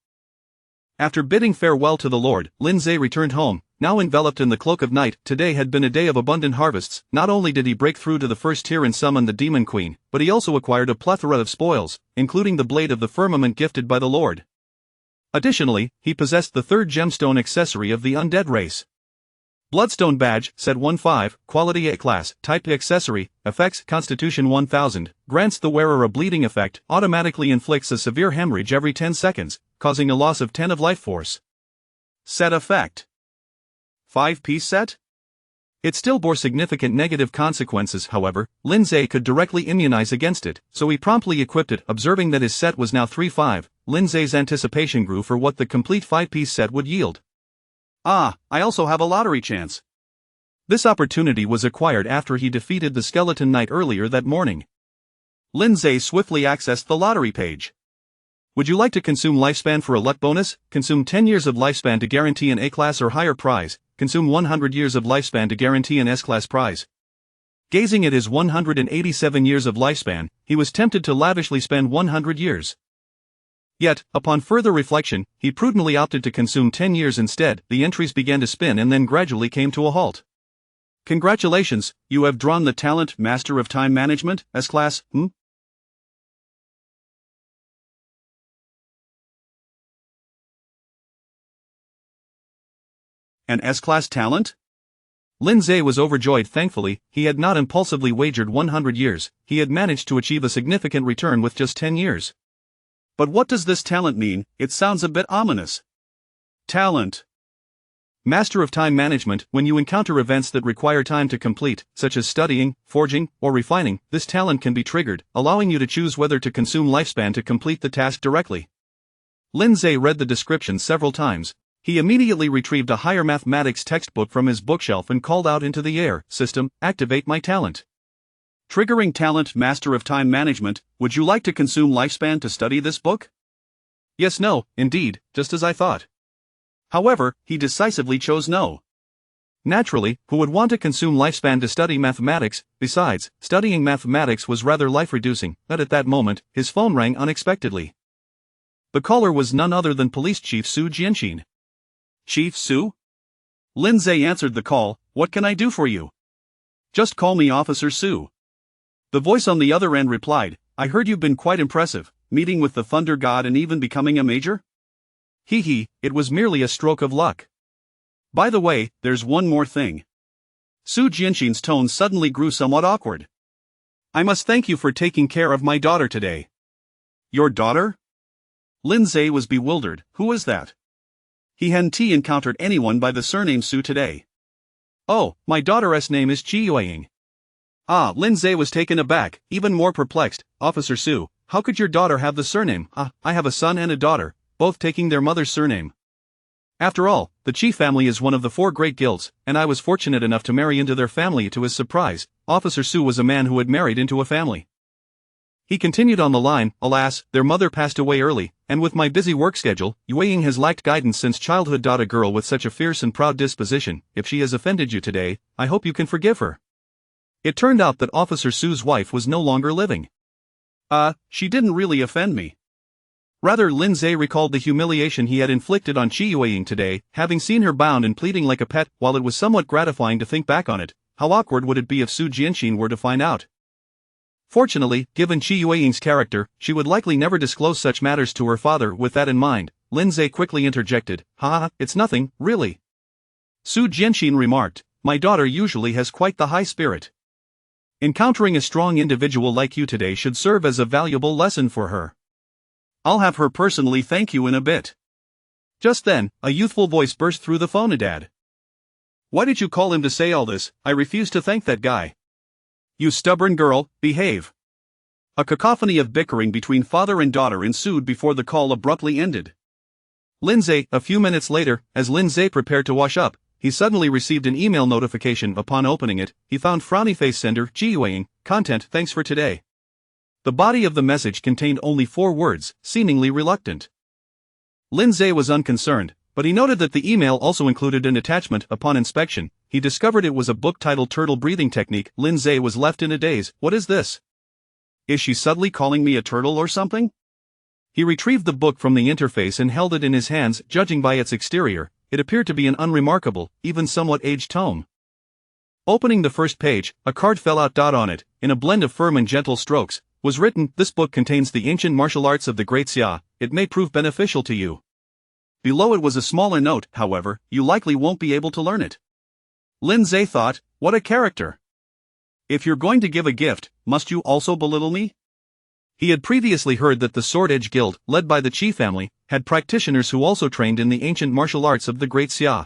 After bidding farewell to the lord, Lindsay returned home, now enveloped in the cloak of night. Today had been a day of abundant harvests. Not only did he break through to the first tier and summon the Demon Queen, but he also acquired a plethora of spoils, including the blade of the firmament gifted by the lord. Additionally, he possessed the 3rd gemstone accessory of the undead race. Bloodstone badge, set 1-5, quality A class, type accessory, effects, constitution 1000, grants the wearer a bleeding effect, automatically inflicts a severe hemorrhage every 10 seconds, causing a loss of 10 of life force. Set effect. 5-piece set? It still bore significant negative consequences. However, Lindsay could directly immunize against it, so he promptly equipped it. Observing that his set was now 3-5, Lindsay's anticipation grew for what the complete 5-piece set would yield. Ah, I also have a lottery chance. This opportunity was acquired after he defeated the Skeleton Knight earlier that morning. Lindsay swiftly accessed the lottery page. Would you like to consume lifespan for a luck bonus? Consume 10 years of lifespan to guarantee an A-class or higher prize. Consume 100 years of lifespan to guarantee an S-class prize. Gazing at his 187 years of lifespan, he was tempted to lavishly spend 100 years. Yet, upon further reflection, he prudently opted to consume 10 years instead. The entries began to spin and then gradually came to a halt. Congratulations, you have drawn the talent Master of Time Management, S-Class, An S-Class talent? Lindsay was overjoyed. Thankfully, he had not impulsively wagered 100 years, he had managed to achieve a significant return with just 10 years. But what does this talent mean? It sounds a bit ominous. Talent. Master of Time Management. When you encounter events that require time to complete, such as studying, forging, or refining, this talent can be triggered, allowing you to choose whether to consume lifespan to complete the task directly. Lindsay read the description several times. He immediately retrieved a higher mathematics textbook from his bookshelf and called out into the air, "System, activate my talent." Triggering talent Master of Time Management. Would you like to consume lifespan to study this book? Yes, no, indeed, just as I thought. However, he decisively chose no. Naturally, who would want to consume lifespan to study mathematics? Besides, studying mathematics was rather life-reducing. But at that moment, his phone rang unexpectedly. The caller was none other than Police Chief Su Jianxin. Chief Su? Lindsay answered the call. What can I do for you? Just call me Officer Su. The voice on the other end replied, I heard you've been quite impressive, meeting with the Thunder God and even becoming a major? Hee, it was merely a stroke of luck. By the way, there's one more thing. Su Jianxin's tone suddenly grew somewhat awkward. I must thank you for taking care of my daughter today. Your daughter? Lindsay was bewildered. Who is that? He hadn't encountered anyone by the surname Su today. Oh, my daughter's name is Chi Yueying. Ah, Lindsay was taken aback, even more perplexed. Officer Su, how could your daughter have the surname? I have a son and a daughter, both taking their mother's surname. After all, the Chi family is one of the 4 great guilds, and I was fortunate enough to marry into their family. To his surprise, Officer Su was a man who had married into a family. He continued on the line, alas, their mother passed away early, and with my busy work schedule, Yueying has lacked guidance since childhood. A girl with such a fierce and proud disposition, if she has offended you today, I hope you can forgive her. It turned out that Officer Su's wife was no longer living. She didn't really offend me. Rather, Lindsay recalled the humiliation he had inflicted on Chi Yueying today, having seen her bound and pleading like a pet. While it was somewhat gratifying to think back on it, how awkward would it be if Su Jianxin were to find out? Fortunately, given Chi Yueying's character, she would likely never disclose such matters to her father. With that in mind, Lindsay quickly interjected, it's nothing, really. Su Jianxin remarked, my daughter usually has quite the high spirit. Encountering a strong individual like you today should serve as a valuable lesson for her. I'll have her personally thank you in a bit. Just then, a youthful voice burst through the phone. Dad. Why did you call him to say all this? I refuse to thank that guy. You stubborn girl, behave. A cacophony of bickering between father and daughter ensued before the call abruptly ended. Lindsay, a few minutes later, as Lindsay prepared to wash up, he suddenly received an email notification. Upon opening it, he found frowny face sender, Chi Yueying, content, thanks for today. The body of the message contained only 4 words, seemingly reluctant. Lindsay was unconcerned, but he noted that the email also included an attachment. Upon inspection, he discovered it was a book titled Turtle Breathing Technique. Lindsay was left in a daze. What is this? Is she subtly calling me a turtle or something? He retrieved the book from the interface and held it in his hands. Judging by its exterior, it appeared to be an unremarkable, even somewhat aged tome. Opening the first page, a card fell out. On it, in a blend of firm and gentle strokes, was written, this book contains the ancient martial arts of the Great Xia, it may prove beneficial to you. Below it was a smaller note, however, you likely won't be able to learn it. Lindsay thought, what a character. If you're going to give a gift, must you also belittle me? He had previously heard that the Sword Edge Guild, led by the Chi family, had practitioners who also trained in the ancient martial arts of the Great Xia.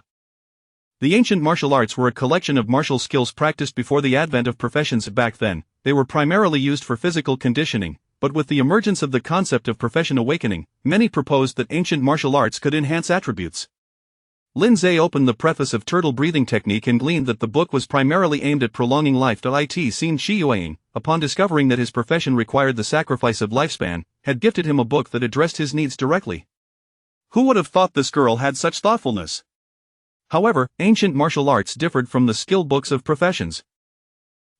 The ancient martial arts were a collection of martial skills practiced before the advent of professions. Back then, they were primarily used for physical conditioning, but with the emergence of the concept of profession awakening, many proposed that ancient martial arts could enhance attributes. Lindsay opened the preface of Turtle Breathing Technique and gleaned that the book was primarily aimed at prolonging life. It seemed Chi Yueying, upon discovering that his profession required the sacrifice of lifespan, had gifted him a book that addressed his needs directly. Who would have thought this girl had such thoughtfulness? However, ancient martial arts differed from the skill books of professions.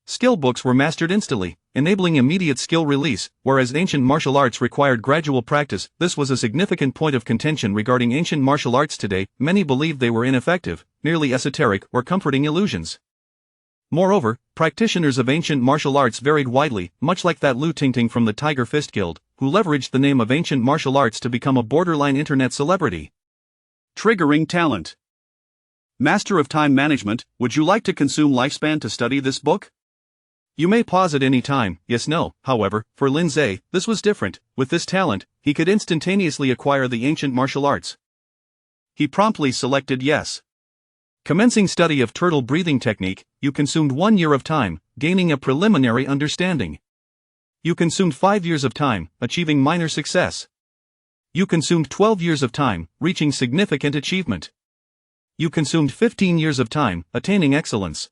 Skill books were mastered instantly, enabling immediate skill release, whereas ancient martial arts required gradual practice. This was a significant point of contention regarding ancient martial arts today. Many believed they were ineffective, merely esoteric, or comforting illusions. Moreover, practitioners of ancient martial arts varied widely, much like that Lu Tingting from the Tiger Fist Guild, who leveraged the name of ancient martial arts to become a borderline internet celebrity. Triggering talent. Master of time management, would you like to consume lifespan to study this book? You may pause at any time, yes no. However, for Lindsay, this was different. With this talent, he could instantaneously acquire the ancient martial arts. He promptly selected yes. Commencing study of turtle breathing technique, you consumed 1 year of time, gaining a preliminary understanding. You consumed 5 years of time, achieving minor success. You consumed 12 years of time, reaching significant achievement. You consumed 15 years of time, attaining excellence.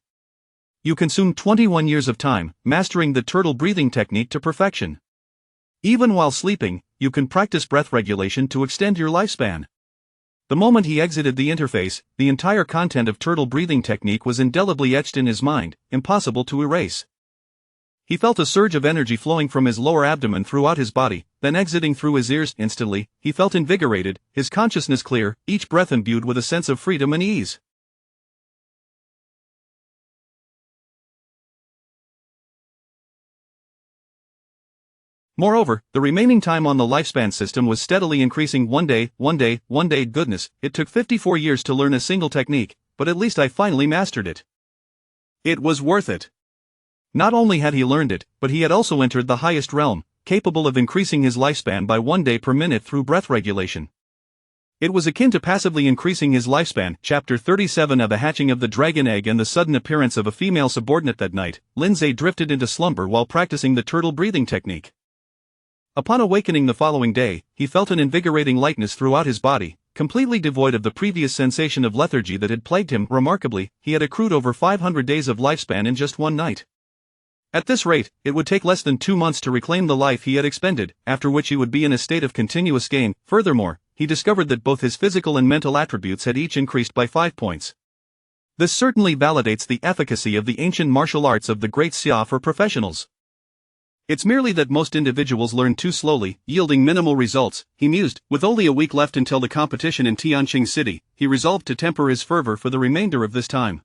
You consumed 21 years of time, mastering the turtle breathing technique to perfection. Even while sleeping, you can practice breath regulation to extend your lifespan. The moment he exited the interface, the entire content of turtle breathing technique was indelibly etched in his mind, impossible to erase. He felt a surge of energy flowing from his lower abdomen throughout his body, then exiting through his ears. Instantly, he felt invigorated, his consciousness clear, each breath imbued with a sense of freedom and ease. Moreover, the remaining time on the lifespan system was steadily increasing. One day. Goodness, it took 54 years to learn a single technique, but at least I finally mastered it. It was worth it. Not only had he learned it, but he had also entered the highest realm, capable of increasing his lifespan by 1 day per minute through breath regulation. It was akin to passively increasing his lifespan. Chapter 37 of The Hatching of the Dragon Egg and the sudden appearance of a female subordinate that night, Lindsay drifted into slumber while practicing the turtle breathing technique. Upon awakening the following day, he felt an invigorating lightness throughout his body, completely devoid of the previous sensation of lethargy that had plagued him. Remarkably, he had accrued over 500 days of lifespan in just one night. At this rate, it would take less than 2 months to reclaim the life he had expended, after which he would be in a state of continuous gain. Furthermore, he discovered that both his physical and mental attributes had each increased by 5 points. This certainly validates the efficacy of the ancient martial arts of the Great Xia for professionals. It's merely that most individuals learn too slowly, yielding minimal results, he mused. With only a week left until the competition in Tianqing City, he resolved to temper his fervor for the remainder of this time.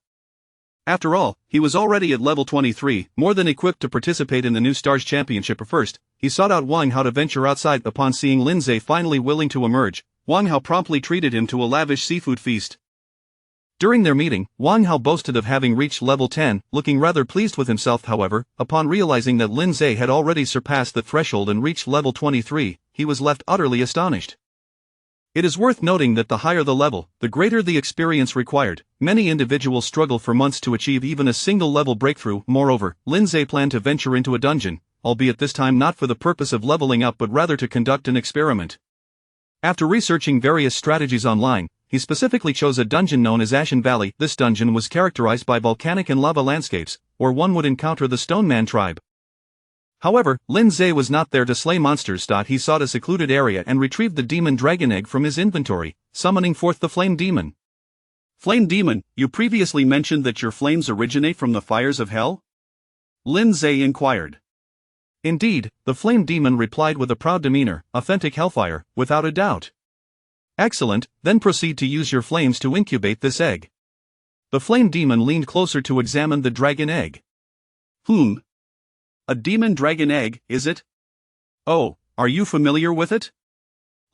After all, he was already at level 23, more than equipped to participate in the new Stars Championship. First, he sought out Wang Hao to venture outside. Upon seeing Lindsay finally willing to emerge, Wang Hao promptly treated him to a lavish seafood feast. During their meeting, Wang Hao boasted of having reached level 10, looking rather pleased with himself. However, upon realizing that Lindsay had already surpassed the threshold and reached level 23, he was left utterly astonished. It is worth noting that the higher the level, the greater the experience required. Many individuals struggle for months to achieve even a single level breakthrough. Moreover, Lindsay planned to venture into a dungeon, albeit this time not for the purpose of leveling up but rather to conduct an experiment. After researching various strategies online, he specifically chose a dungeon known as Ashen Valley. This dungeon was characterized by volcanic and lava landscapes, where one would encounter the Stoneman tribe. However, Lindsay was not there to slay monsters. He sought a secluded area and retrieved the demon dragon egg from his inventory, summoning forth the flame demon. Flame demon, you previously mentioned that your flames originate from the fires of hell? Lindsay inquired. Indeed, the flame demon replied with a proud demeanor, authentic hellfire, without a doubt. Excellent, then proceed to use your flames to incubate this egg. The flame demon leaned closer to examine the dragon egg. A demon dragon egg, is it? Oh, are you familiar with it?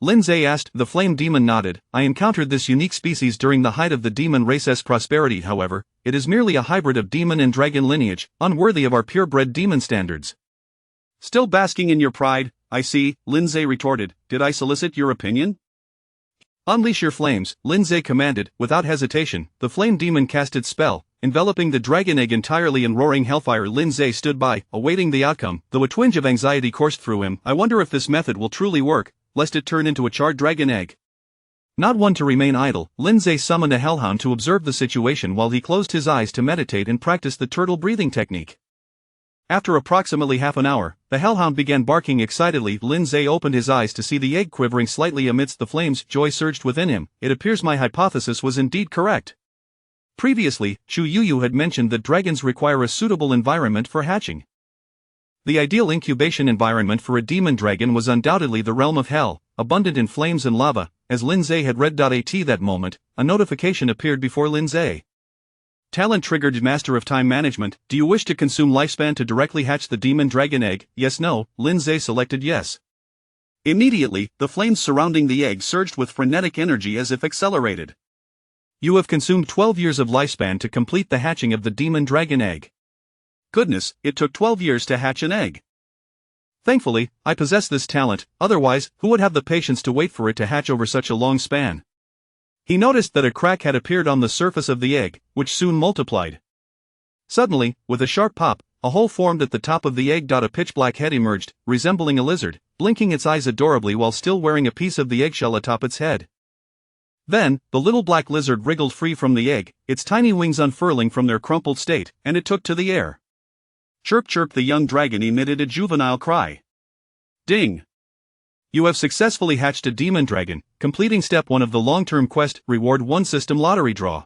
Lindsay asked. The flame demon nodded. I encountered this unique species during the height of the demon race's prosperity. However, it is merely a hybrid of demon and dragon lineage, unworthy of our purebred demon standards. Still basking in your pride, I see, Lindsay retorted. Did I solicit your opinion? Unleash your flames, Lindsay commanded. Without hesitation, the flame demon cast its spell, enveloping the dragon egg entirely in roaring hellfire. Lindsay stood by, awaiting the outcome, though a twinge of anxiety coursed through him. I wonder if this method will truly work, lest it turn into a charred dragon egg. Not one to remain idle, Lindsay summoned a hellhound to observe the situation while he closed his eyes to meditate and practice the turtle breathing technique. After approximately half an hour, the hellhound began barking excitedly. Lindsay opened his eyes to see the egg quivering slightly amidst the flames. Joy surged within him. It appears my hypothesis was indeed correct. Previously, Chu Yuyu had mentioned that dragons require a suitable environment for hatching. The ideal incubation environment for a demon dragon was undoubtedly the realm of hell, abundant in flames and lava. As Lindsay had read.at that moment, a notification appeared before Lindsay. Talent triggered. Master of Time Management. Do you wish to consume lifespan to directly hatch the demon dragon egg? Yes, no. Lindsay selected yes. Immediately, the flames surrounding the egg surged with frenetic energy as if accelerated. You have consumed 12 years of lifespan to complete the hatching of the demon dragon egg. Goodness, it took 12 years to hatch an egg. Thankfully, I possess this talent, otherwise, who would have the patience to wait for it to hatch over such a long span? He noticed that a crack had appeared on the surface of the egg, which soon multiplied. Suddenly, with a sharp pop, a hole formed at the top of the egg. A pitch-black head emerged, resembling a lizard, blinking its eyes adorably while still wearing a piece of the eggshell atop its head. Then, the little black lizard wriggled free from the egg, its tiny wings unfurling from their crumpled state, and it took to the air. Chirp chirp, the young dragon emitted a juvenile cry. Ding! You have successfully hatched a demon dragon, completing Step 1 of the long-term quest, Reward 1 System Lottery Draw.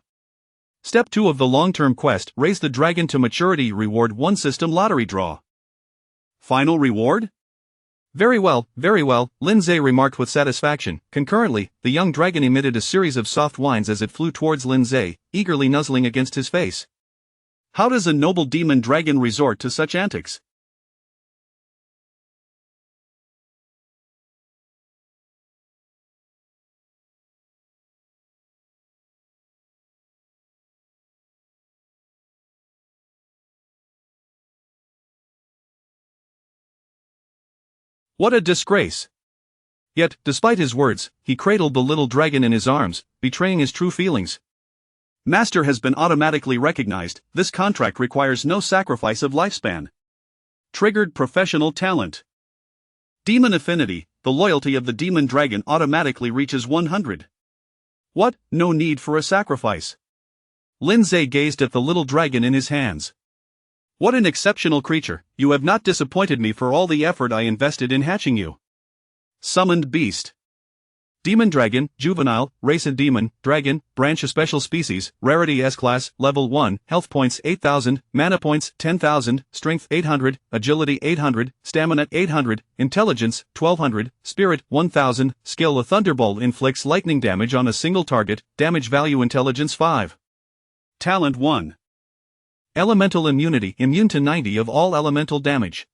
Step 2 of the long-term quest, Raise the Dragon to Maturity, Reward 1 System Lottery Draw. Final reward? Very well, Lindsay remarked with satisfaction. Concurrently, the young dragon emitted a series of soft whines as it flew towards Lindsay, eagerly nuzzling against his face. How does a noble demon dragon resort to such antics? What a disgrace! Yet, despite his words, he cradled the little dragon in his arms, betraying his true feelings. Master has been automatically recognized. This contract requires no sacrifice of lifespan. Triggered professional talent. Demon affinity. The loyalty of the demon dragon automatically reaches 100. What? No need for a sacrifice. Lindsay gazed at the little dragon in his hands. What an exceptional creature. You have not disappointed me for all the effort I invested in hatching you. Summoned beast. Demon dragon, juvenile, race a demon, dragon, branch a special species, rarity S-class, level 1, health points 8,000, mana points 10,000, strength 800, agility 800, stamina 800, intelligence 1,200, spirit 1,000, skill a thunderbolt inflicts lightning damage on a single target, damage value intelligence 5. Talent 1. Elemental immunity, immune to 90 of all elemental damage.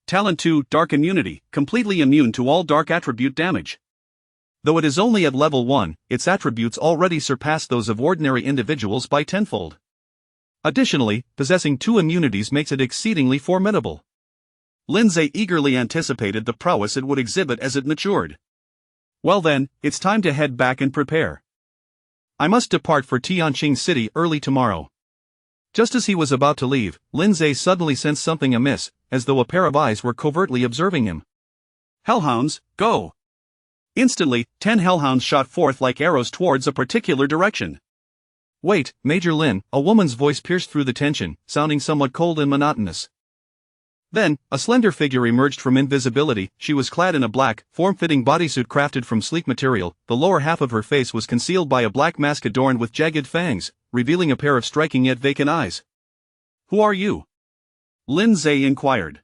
Talent 2, dark immunity, completely immune to all dark attribute damage. Though it is only at level 1, its attributes already surpass those of ordinary individuals by tenfold. Additionally, possessing 2 immunities makes it exceedingly formidable. Lindsay eagerly anticipated the prowess it would exhibit as it matured. Well then, it's time to head back and prepare. I must depart for Tianqing City early tomorrow. Just as he was about to leave, Lindsay suddenly sensed something amiss, as though a pair of eyes were covertly observing him. Hellhounds, go! Instantly, 10 hellhounds shot forth like arrows towards a particular direction. Wait, Major Lin, a woman's voice pierced through the tension, sounding somewhat cold and monotonous. Then, a slender figure emerged from invisibility. She was clad in a black, form-fitting bodysuit crafted from sleek material. The lower half of her face was concealed by a black mask adorned with jagged fangs, revealing a pair of striking yet vacant eyes. Who are you? Lindsay inquired.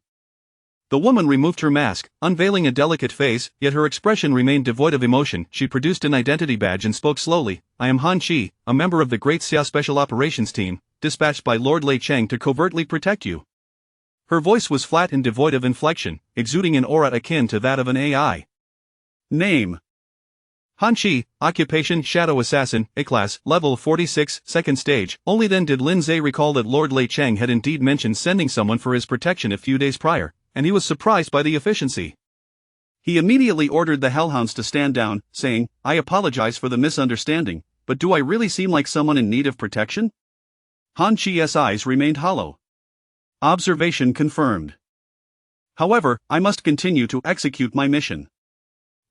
The woman removed her mask, unveiling a delicate face, yet her expression remained devoid of emotion. She produced an identity badge and spoke slowly. I am Han Qi, a member of the Great Xia Special Operations Team, dispatched by Lord Lei Cheng to covertly protect you. Her voice was flat and devoid of inflection, exuding an aura akin to that of an AI. Name: Han Qi, occupation Shadow Assassin, A-class, level 46, second stage. Only then did Lindsay recall that Lord Lei Cheng had indeed mentioned sending someone for his protection a few days prior, and he was surprised by the efficiency. He immediately ordered the hellhounds to stand down, saying, I apologize for the misunderstanding, but do I really seem like someone in need of protection? Han Qi's eyes remained hollow. Observation confirmed. However, I must continue to execute my mission.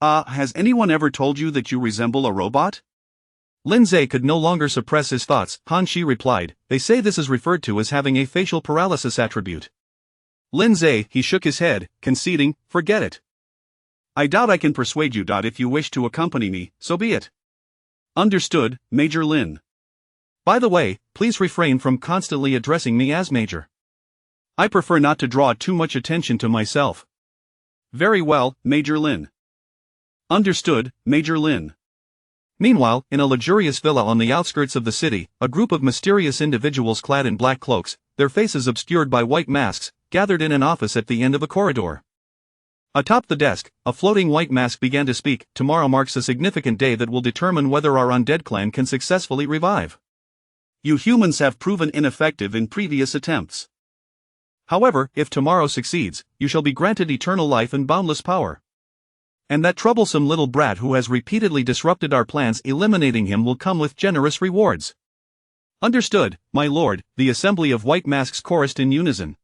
Has anyone ever told you that you resemble a robot? Lindsay could no longer suppress his thoughts. Han Qi replied, they say this is referred to as having a facial paralysis attribute. Lindsay, he shook his head, conceding, forget it. I doubt I can persuade you. If you wish to accompany me, so be it. Understood, Major Lin. By the way, please refrain from constantly addressing me as Major. I prefer not to draw too much attention to myself. Very well, Major Lin. Understood, Major Lin. Meanwhile, in a luxurious villa on the outskirts of the city, a group of mysterious individuals clad in black cloaks, their faces obscured by white masks, gathered in an office at the end of a corridor. Atop the desk, a floating white mask began to speak. Tomorrow marks a significant day that will determine whether our undead clan can successfully revive. You humans have proven ineffective in previous attempts. However, if tomorrow succeeds, you shall be granted eternal life and boundless power. And that troublesome little brat who has repeatedly disrupted our plans, eliminating him will come with generous rewards. Understood, my lord, the assembly of white masks chorused in unison.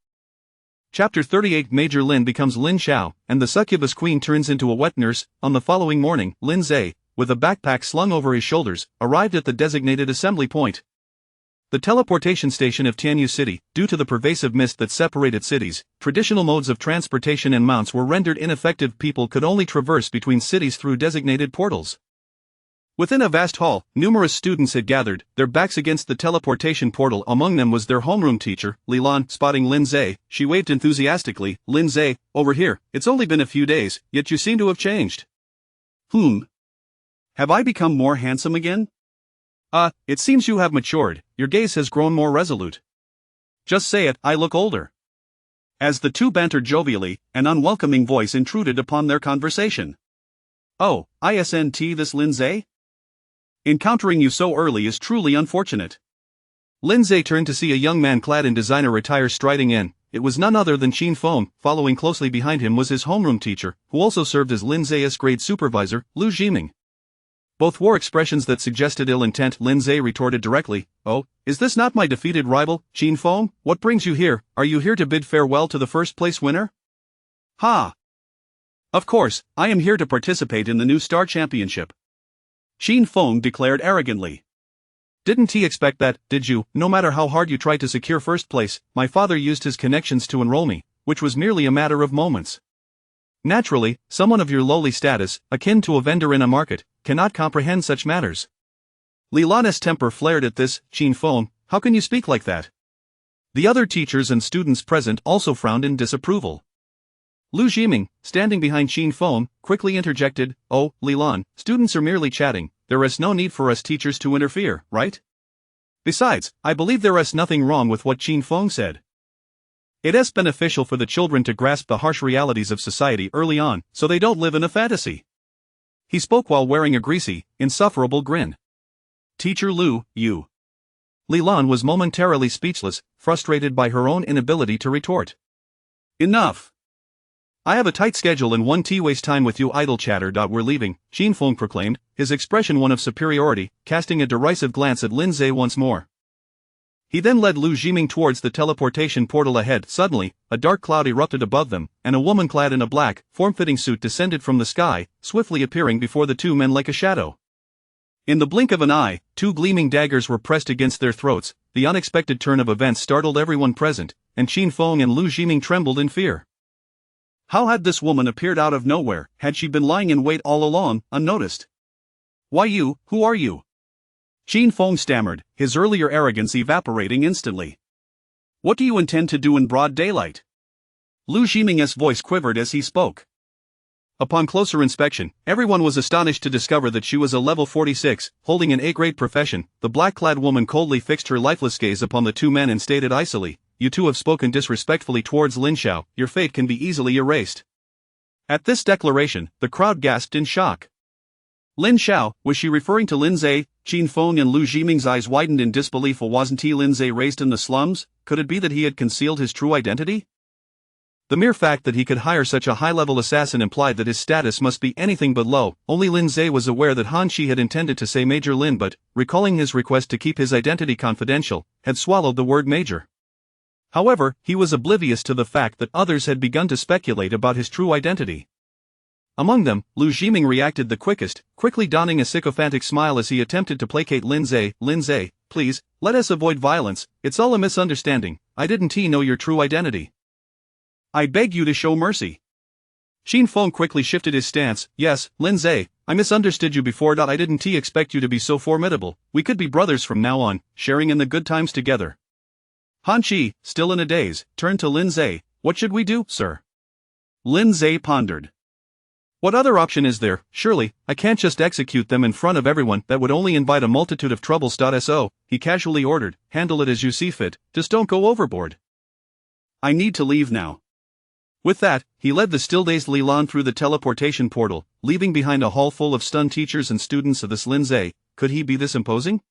Chapter 38 Major Lin becomes Lin Xiao, and the succubus queen turns into a wet nurse. On the following morning, Lin Zhe, with a backpack slung over his shoulders, arrived at the designated assembly point. The teleportation station of Tianyu City. Due to the pervasive mist that separated cities, traditional modes of transportation and mounts were rendered ineffective. People could only traverse between cities through designated portals. Within a vast hall, numerous students had gathered, their backs against the teleportation portal. Among them was their homeroom teacher, Li Lan. Spotting Lin Zhe, she waved enthusiastically. Lin Zhe, over here, it's only been a few days, yet you seem to have changed. Have I become more handsome again? It seems you have matured, your gaze has grown more resolute. Just say it, I look older. As the two bantered jovially, an unwelcoming voice intruded upon their conversation. Oh, isn't this Lin Zhe? Encountering you so early is truly unfortunate. Lin Zhe turned to see a young man clad in designer attire striding in. It was none other than Qin Feng. Following closely behind him was his homeroom teacher, who also served as Lin Zhe's grade supervisor, Lu Jiming. Both wore expressions that suggested ill intent. Lin Zhe retorted directly, "Oh, is this not my defeated rival, Qin Feng? What brings you here? Are you here to bid farewell to the first place winner?" Ha! Of course, I am here to participate in the new Star Championship. Qin Feng declared arrogantly. Didn't he expect that, did you? No matter how hard you tried to secure first place, my father used his connections to enroll me, which was merely a matter of moments. Naturally, someone of your lowly status, akin to a vendor in a market, cannot comprehend such matters. Li Lan's temper flared at this. Qin Feng, how can you speak like that? The other teachers and students present also frowned in disapproval. Lu Jiming, standing behind Qin Feng, quickly interjected, "Oh, Li Lan, students are merely chatting, there is no need for us teachers to interfere, right? Besides, I believe there is nothing wrong with what Qin Feng said. It is beneficial for the children to grasp the harsh realities of society early on, so they don't live in a fantasy." He spoke while wearing a greasy, insufferable grin. "Teacher Lu, you." Li Lan was momentarily speechless, frustrated by her own inability to retort. "Enough. I have a tight schedule and won't waste time with you idle chatter. We're leaving," Qin Feng proclaimed, his expression one of superiority, casting a derisive glance at Lin Zhe once more. He then led Lu Jiming towards the teleportation portal ahead. Suddenly, a dark cloud erupted above them, and a woman clad in a black, form-fitting suit descended from the sky, swiftly appearing before the two men like a shadow. In the blink of an eye, two gleaming daggers were pressed against their throats. The unexpected turn of events startled everyone present, and Qin Feng and Lu Jiming trembled in fear. How had this woman appeared out of nowhere? Had she been lying in wait all along, unnoticed? "Why you, who are you?" Qin Feng stammered, his earlier arrogance evaporating instantly. "What do you intend to do in broad daylight?" Lu Jiming's voice quivered as he spoke. Upon closer inspection, everyone was astonished to discover that she was a level 46, holding an A-grade profession. The black-clad woman coldly fixed her lifeless gaze upon the two men and stated icily, "You two have spoken disrespectfully towards Lin Xiao, your fate can be easily erased." At this declaration, the crowd gasped in shock. Lin Xiao, was she referring to Lin Zhe? Qin Feng and Lu Jiming's eyes widened in disbelief. Wasn't he Lin Zhe raised in the slums? Could it be that he had concealed his true identity? The mere fact that he could hire such a high-level assassin implied that his status must be anything but low. Only Lin Zhe was aware that Han Shi had intended to say Major Lin, but, recalling his request to keep his identity confidential, had swallowed the word major. However, he was oblivious to the fact that others had begun to speculate about his true identity. Among them, Lu Jiming reacted the quickest, quickly donning a sycophantic smile as he attempted to placate Lin Zhe. "Lin Zhe, please, let us avoid violence, it's all a misunderstanding, I didn't know your true identity. I beg you to show mercy." Qin Feng quickly shifted his stance. "Yes, Lin Zhe, I misunderstood you before. I didn't expect you to be so formidable, we could be brothers from now on, sharing in the good times together." Han Chi, still in a daze, turned to Lin Zhe. What should we do, sir? Lin Zhe pondered. What other option is there? Surely, I can't just execute them in front of everyone. That would only invite a multitude of troubles. So, he casually ordered, handle it as you see fit, just don't go overboard. I need to leave now. With that, he led the still-dazed Li Lan through the teleportation portal, leaving behind a hall full of stunned teachers and students of this Lin Zhe. Could he be this imposing?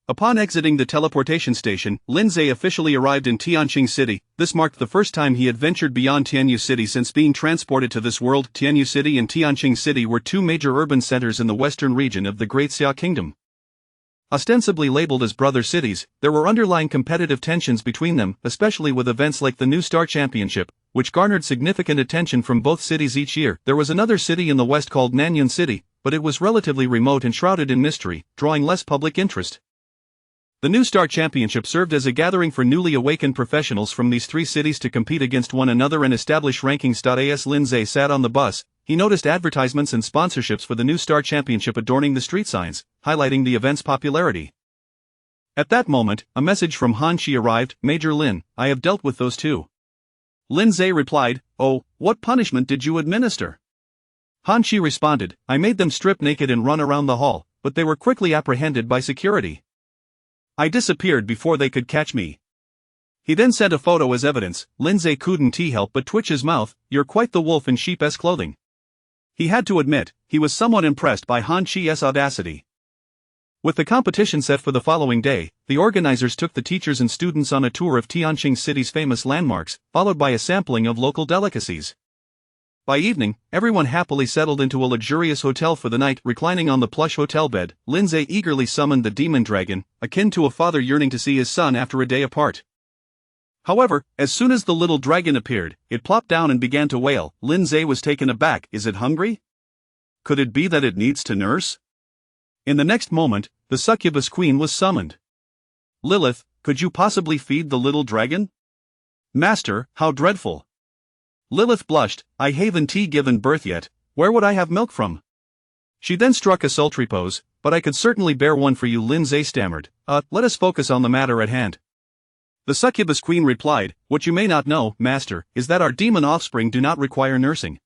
Upon exiting the teleportation station, Lin Zhe officially arrived in Tianqing City. This marked the first time he had ventured beyond Tianyu City since being transported to this world. Tianyu City and Tianqing City were two major urban centers in the western region of the Great Xia Kingdom. Ostensibly labeled as brother cities, there were underlying competitive tensions between them, especially with events like the New Star Championship, which garnered significant attention from both cities each year. There was another city in the west called Nanyun City, but it was relatively remote and shrouded in mystery, drawing less public interest. The New Star Championship served as a gathering for newly awakened professionals from these three cities to compete against one another and establish rankings. As Lin Zhe sat on the bus, he noticed advertisements and sponsorships for the New Star Championship adorning the street signs, highlighting the event's popularity. At that moment, a message from Han Chi arrived. Major Lin, I have dealt with those two. Lin Zhe replied, oh, what punishment did you administer? Han Chi responded, I made them strip naked and run around the hall, but they were quickly apprehended by security. I disappeared before they could catch me. He then sent a photo as evidence. Lin Zhe couldn't help but twitch his mouth. You're quite the wolf in sheep's clothing. He had to admit, he was somewhat impressed by Han Chi's audacity. With the competition set for the following day, the organizers took the teachers and students on a tour of Tianqing City's famous landmarks, followed by a sampling of local delicacies. By evening, everyone happily settled into a luxurious hotel for the night. Reclining on the plush hotel bed, Lin Zhe eagerly summoned the demon dragon, akin to a father yearning to see his son after a day apart. However, as soon as the little dragon appeared, it plopped down and began to wail. Lin Zhe was taken aback. Is it hungry? Could it be that it needs to nurse? In the next moment, the succubus queen was summoned. Lilith, could you possibly feed the little dragon? Master, how dreadful! Lilith blushed. I haven't given birth yet, where would I have milk from? She then struck a sultry pose, but I could certainly bear one for you. Lin Zhe stammered. Let us focus on the matter at hand. The succubus queen replied, what you may not know, master, is that our demon offspring do not require nursing.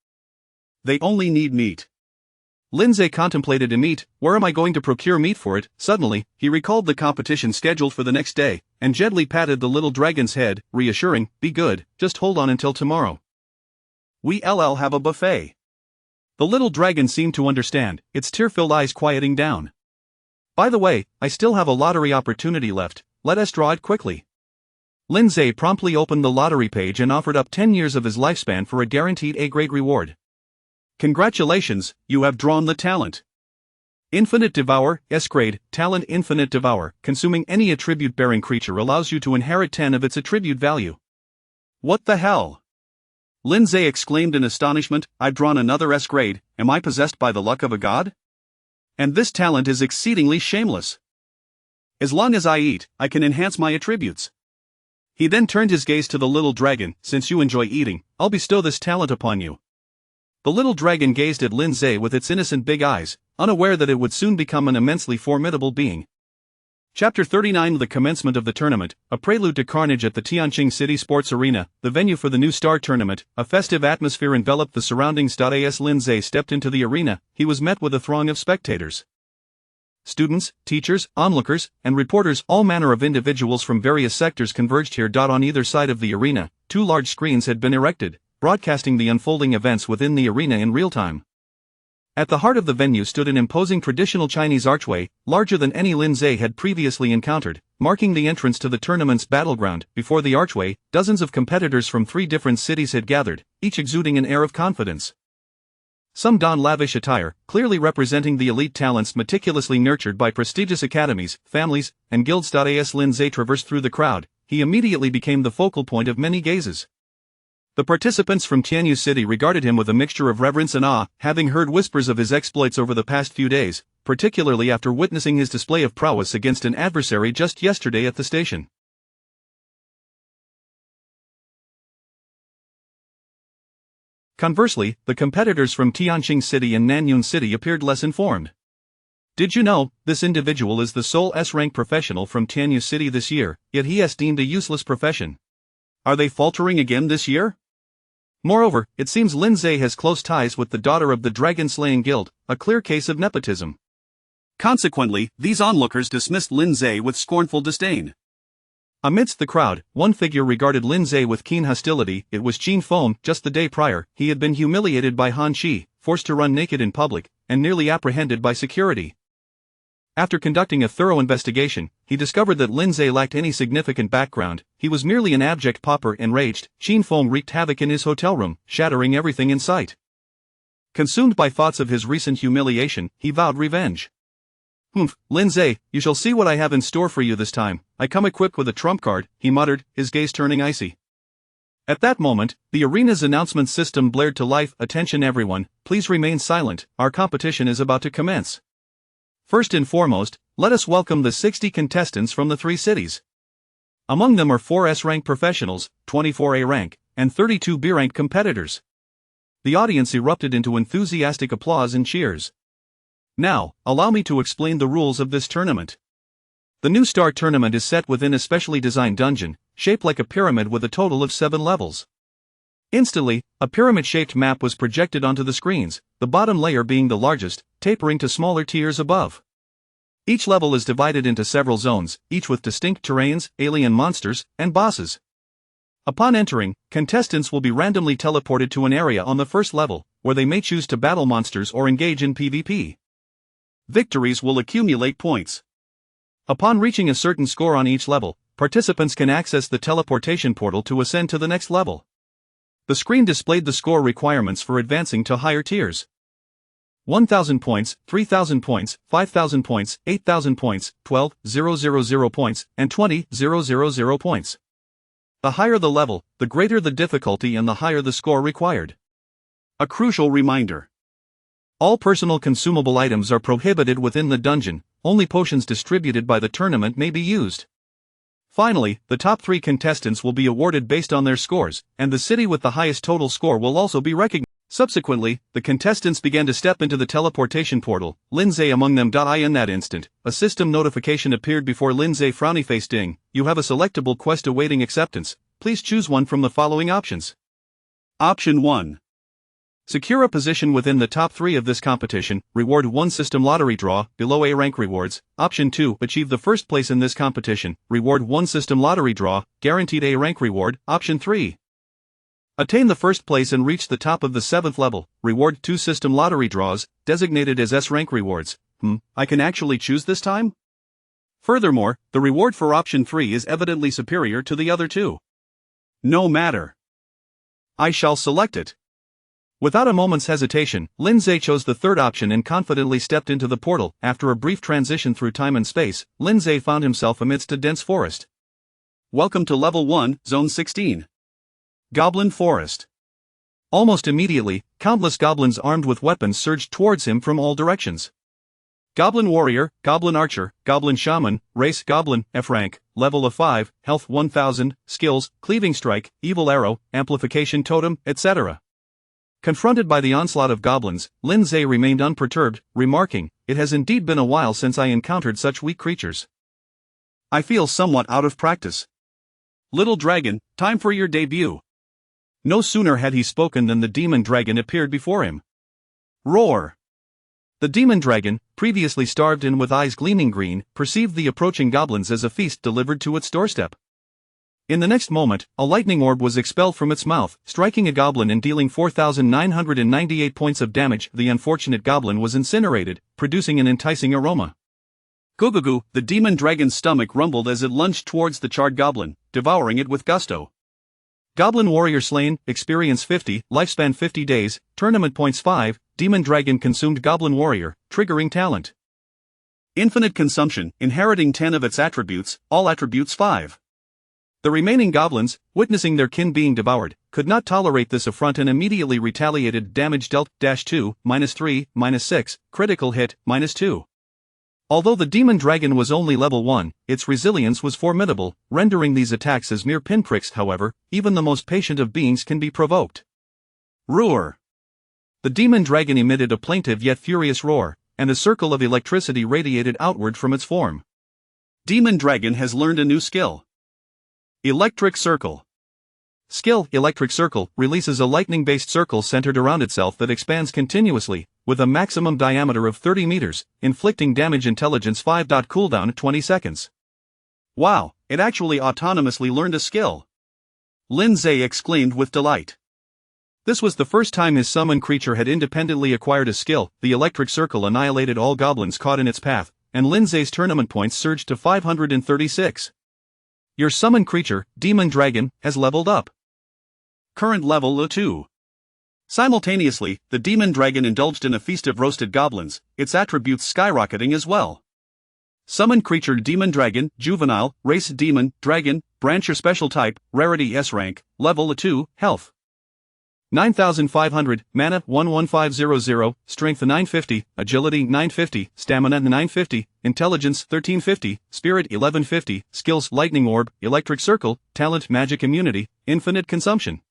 They only need meat. Lin Zhe contemplated a meat. Where am I going to procure meat for it? Suddenly, he recalled the competition scheduled for the next day, and gently patted the little dragon's head, reassuring, be good, just hold on until tomorrow. We'll have a buffet. The little dragon seemed to understand, its tear-filled eyes quieting down. By the way, I still have a lottery opportunity left, let us draw it quickly. Lin Zhe promptly opened the lottery page and offered up 10 years of his lifespan for a guaranteed A-grade reward. Congratulations, you have drawn the talent. Infinite Devour, S-grade, talent Infinite Devour, consuming any attribute-bearing creature allows you to inherit 10 of its attribute value. What the hell? Lin Zhe exclaimed in astonishment, I've drawn another S-grade, am I possessed by the luck of a god? And this talent is exceedingly shameless. As long as I eat, I can enhance my attributes. He then turned his gaze to the little dragon, since you enjoy eating, I'll bestow this talent upon you. The little dragon gazed at Lin Zhe with its innocent big eyes, unaware that it would soon become an immensely formidable being. Chapter 39 The commencement of the tournament, a prelude to carnage at the Tianqing City Sports Arena, the venue for the New Star Tournament. A festive atmosphere enveloped the surroundings. As Lin Zhe stepped into the arena, he was met with a throng of spectators. Students, teachers, onlookers, and reporters, all manner of individuals from various sectors converged here. On either side of the arena, two large screens had been erected, broadcasting the unfolding events within the arena in real time. At the heart of the venue stood an imposing traditional Chinese archway, larger than any Lin Zhe had previously encountered, marking the entrance to the tournament's battleground. Before the archway, dozens of competitors from 3 different cities had gathered, each exuding an air of confidence. Some donned lavish attire, clearly representing the elite talents meticulously nurtured by prestigious academies, families, and guilds. As Lin Zhe traversed through the crowd, he immediately became the focal point of many gazes. The participants from Tianyu City regarded him with a mixture of reverence and awe, having heard whispers of his exploits over the past few days, particularly after witnessing his display of prowess against an adversary just yesterday at the station. Conversely, the competitors from Tianqing City and Nanyun City appeared less informed. Did you know, this individual is the sole S-rank professional from Tianyu City this year, yet he is deemed a useless profession. Are they faltering again this year? Moreover, it seems Lindsay has close ties with the daughter of the Dragon-Slaying Guild, a clear case of nepotism. Consequently, these onlookers dismissed Lindsay with scornful disdain. Amidst the crowd, one figure regarded Lindsay with keen hostility. It was Qin Feng. Just the day prior, he had been humiliated by Han Qi, forced to run naked in public, and nearly apprehended by security. After conducting a thorough investigation, he discovered that Lindsay lacked any significant background. He was merely an abject pauper. Enraged, Qin Feng wreaked havoc in his hotel room, shattering everything in sight. Consumed by thoughts of his recent humiliation, he vowed revenge. "Humph, Lindsay, you shall see what I have in store for you this time. I come equipped with a trump card," he muttered, his gaze turning icy. At that moment, the arena's announcement system blared to life. "Attention everyone, please remain silent, our competition is about to commence. First and foremost, let us welcome the 60 contestants from the 3 cities. Among them are 4 S-rank professionals, 24 A-rank, and 32 B-rank competitors." The audience erupted into enthusiastic applause and cheers. Now, allow me to explain the rules of this tournament. The New Star tournament is set within a specially designed dungeon, shaped like a pyramid with a total of 7 levels. Instantly, a pyramid-shaped map was projected onto the screens, the bottom layer being the largest, tapering to smaller tiers above. Each level is divided into several zones, each with distinct terrains, alien monsters, and bosses. Upon entering, contestants will be randomly teleported to an area on the first level, where they may choose to battle monsters or engage in PvP. Victories will accumulate points. Upon reaching a certain score on each level, participants can access the teleportation portal to ascend to the next level. The screen displayed the score requirements for advancing to higher tiers. 1,000 points, 3,000 points, 5,000 points, 8,000 points, 12,000 points, and 20,000 points. The higher the level, the greater the difficulty and the higher the score required. A crucial reminder. All personal consumable items are prohibited within the dungeon, only potions distributed by the tournament may be used. Finally, the top 3 contestants will be awarded based on their scores, and the city with the highest total score will also be recognized. Subsequently, the contestants began to step into the teleportation portal, Lindsay among them. In that instant, a system notification appeared before Lindsay. Frowny face. Ding, you have a selectable quest awaiting acceptance. Please choose one from the following options. Option 1. Secure a position within the top 3 of this competition, reward 1 system lottery draw, below A-rank rewards. Option 2. Achieve the first place in this competition, reward 1 system lottery draw, guaranteed A-rank reward. Option 3. Attain the first place and reach the top of the 7th level, reward 2 system lottery draws, designated as S-rank rewards. I can actually choose this time? Furthermore, the reward for option 3 is evidently superior to the other 2. No matter. I shall select it. Without a moment's hesitation, Lindsay chose the 3rd option and confidently stepped into the portal. After a brief transition through time and space, Lindsay found himself amidst a dense forest. Welcome to Level 1, Zone 16. Goblin Forest. Almost immediately, countless goblins armed with weapons surged towards him from all directions. Goblin Warrior, Goblin Archer, Goblin Shaman, Race Goblin, F-rank, Level of 5, Health 1000, Skills, Cleaving Strike, Evil Arrow, Amplification Totem, etc. Confronted by the onslaught of goblins, Lindsay remained unperturbed, remarking, "It has indeed been a while since I encountered such weak creatures. I feel somewhat out of practice. Little dragon, time for your debut." No sooner had he spoken than the demon dragon appeared before him. Roar! The demon dragon, previously starved and with eyes gleaming green, perceived the approaching goblins as a feast delivered to its doorstep. In the next moment, a lightning orb was expelled from its mouth, striking a goblin and dealing 4,998 points of damage. The unfortunate goblin was incinerated, producing an enticing aroma. Goo-goo-goo, the demon dragon's stomach rumbled as it lunged towards the charred goblin, devouring it with gusto. Goblin Warrior slain, experience 50, lifespan 50 days, tournament points 5, Demon Dragon consumed Goblin Warrior, triggering talent. Infinite consumption, inheriting 10 of its attributes, all attributes 5. The remaining goblins, witnessing their kin being devoured, could not tolerate this affront and immediately retaliated. Damage dealt, -2, -3, -6, critical hit, -2. Although the demon dragon was only level 1, its resilience was formidable, rendering these attacks as mere pinpricks. However, even the most patient of beings can be provoked. Roar! The demon dragon emitted a plaintive yet furious roar, and a circle of electricity radiated outward from its form. Demon Dragon has learned a new skill. Electric Circle. Skill: Electric Circle releases a lightning-based circle centered around itself that expands continuously, with a maximum diameter of 30 meters, inflicting damage. Intelligence 5. Cooldown 20 seconds. Wow, it actually autonomously learned a skill. Lindsay exclaimed with delight. This was the first time his summoned creature had independently acquired a skill. The Electric Circle annihilated all goblins caught in its path, and Lindsay's tournament points surged to 536. Your summoned creature, Demon Dragon, has leveled up. Current level 2. Simultaneously, the Demon Dragon indulged in a feast of roasted goblins, its attributes skyrocketing as well. Summoned creature Demon Dragon, Juvenile, Race Demon, Dragon, Branch or Special Type, Rarity S rank, Level 2, Health 9,500, Mana 11500, Strength 950, Agility 950, Stamina 950, Intelligence 1350, Spirit 1150, Skills Lightning Orb, Electric Circle, Talent Magic Immunity, Infinite Consumption.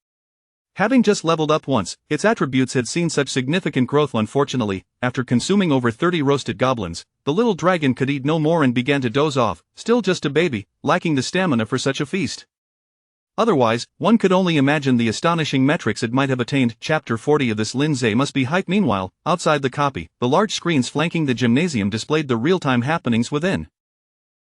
Having just leveled up once, its attributes had seen such significant growth. Unfortunately, after consuming over 30 roasted goblins, the little dragon could eat no more and began to doze off, still just a baby, lacking the stamina for such a feast. Otherwise, one could only imagine the astonishing metrics it might have attained. Chapter 40 of this Lindsay must be hype. Meanwhile, outside the copy, the large screens flanking the gymnasium displayed the real-time happenings within.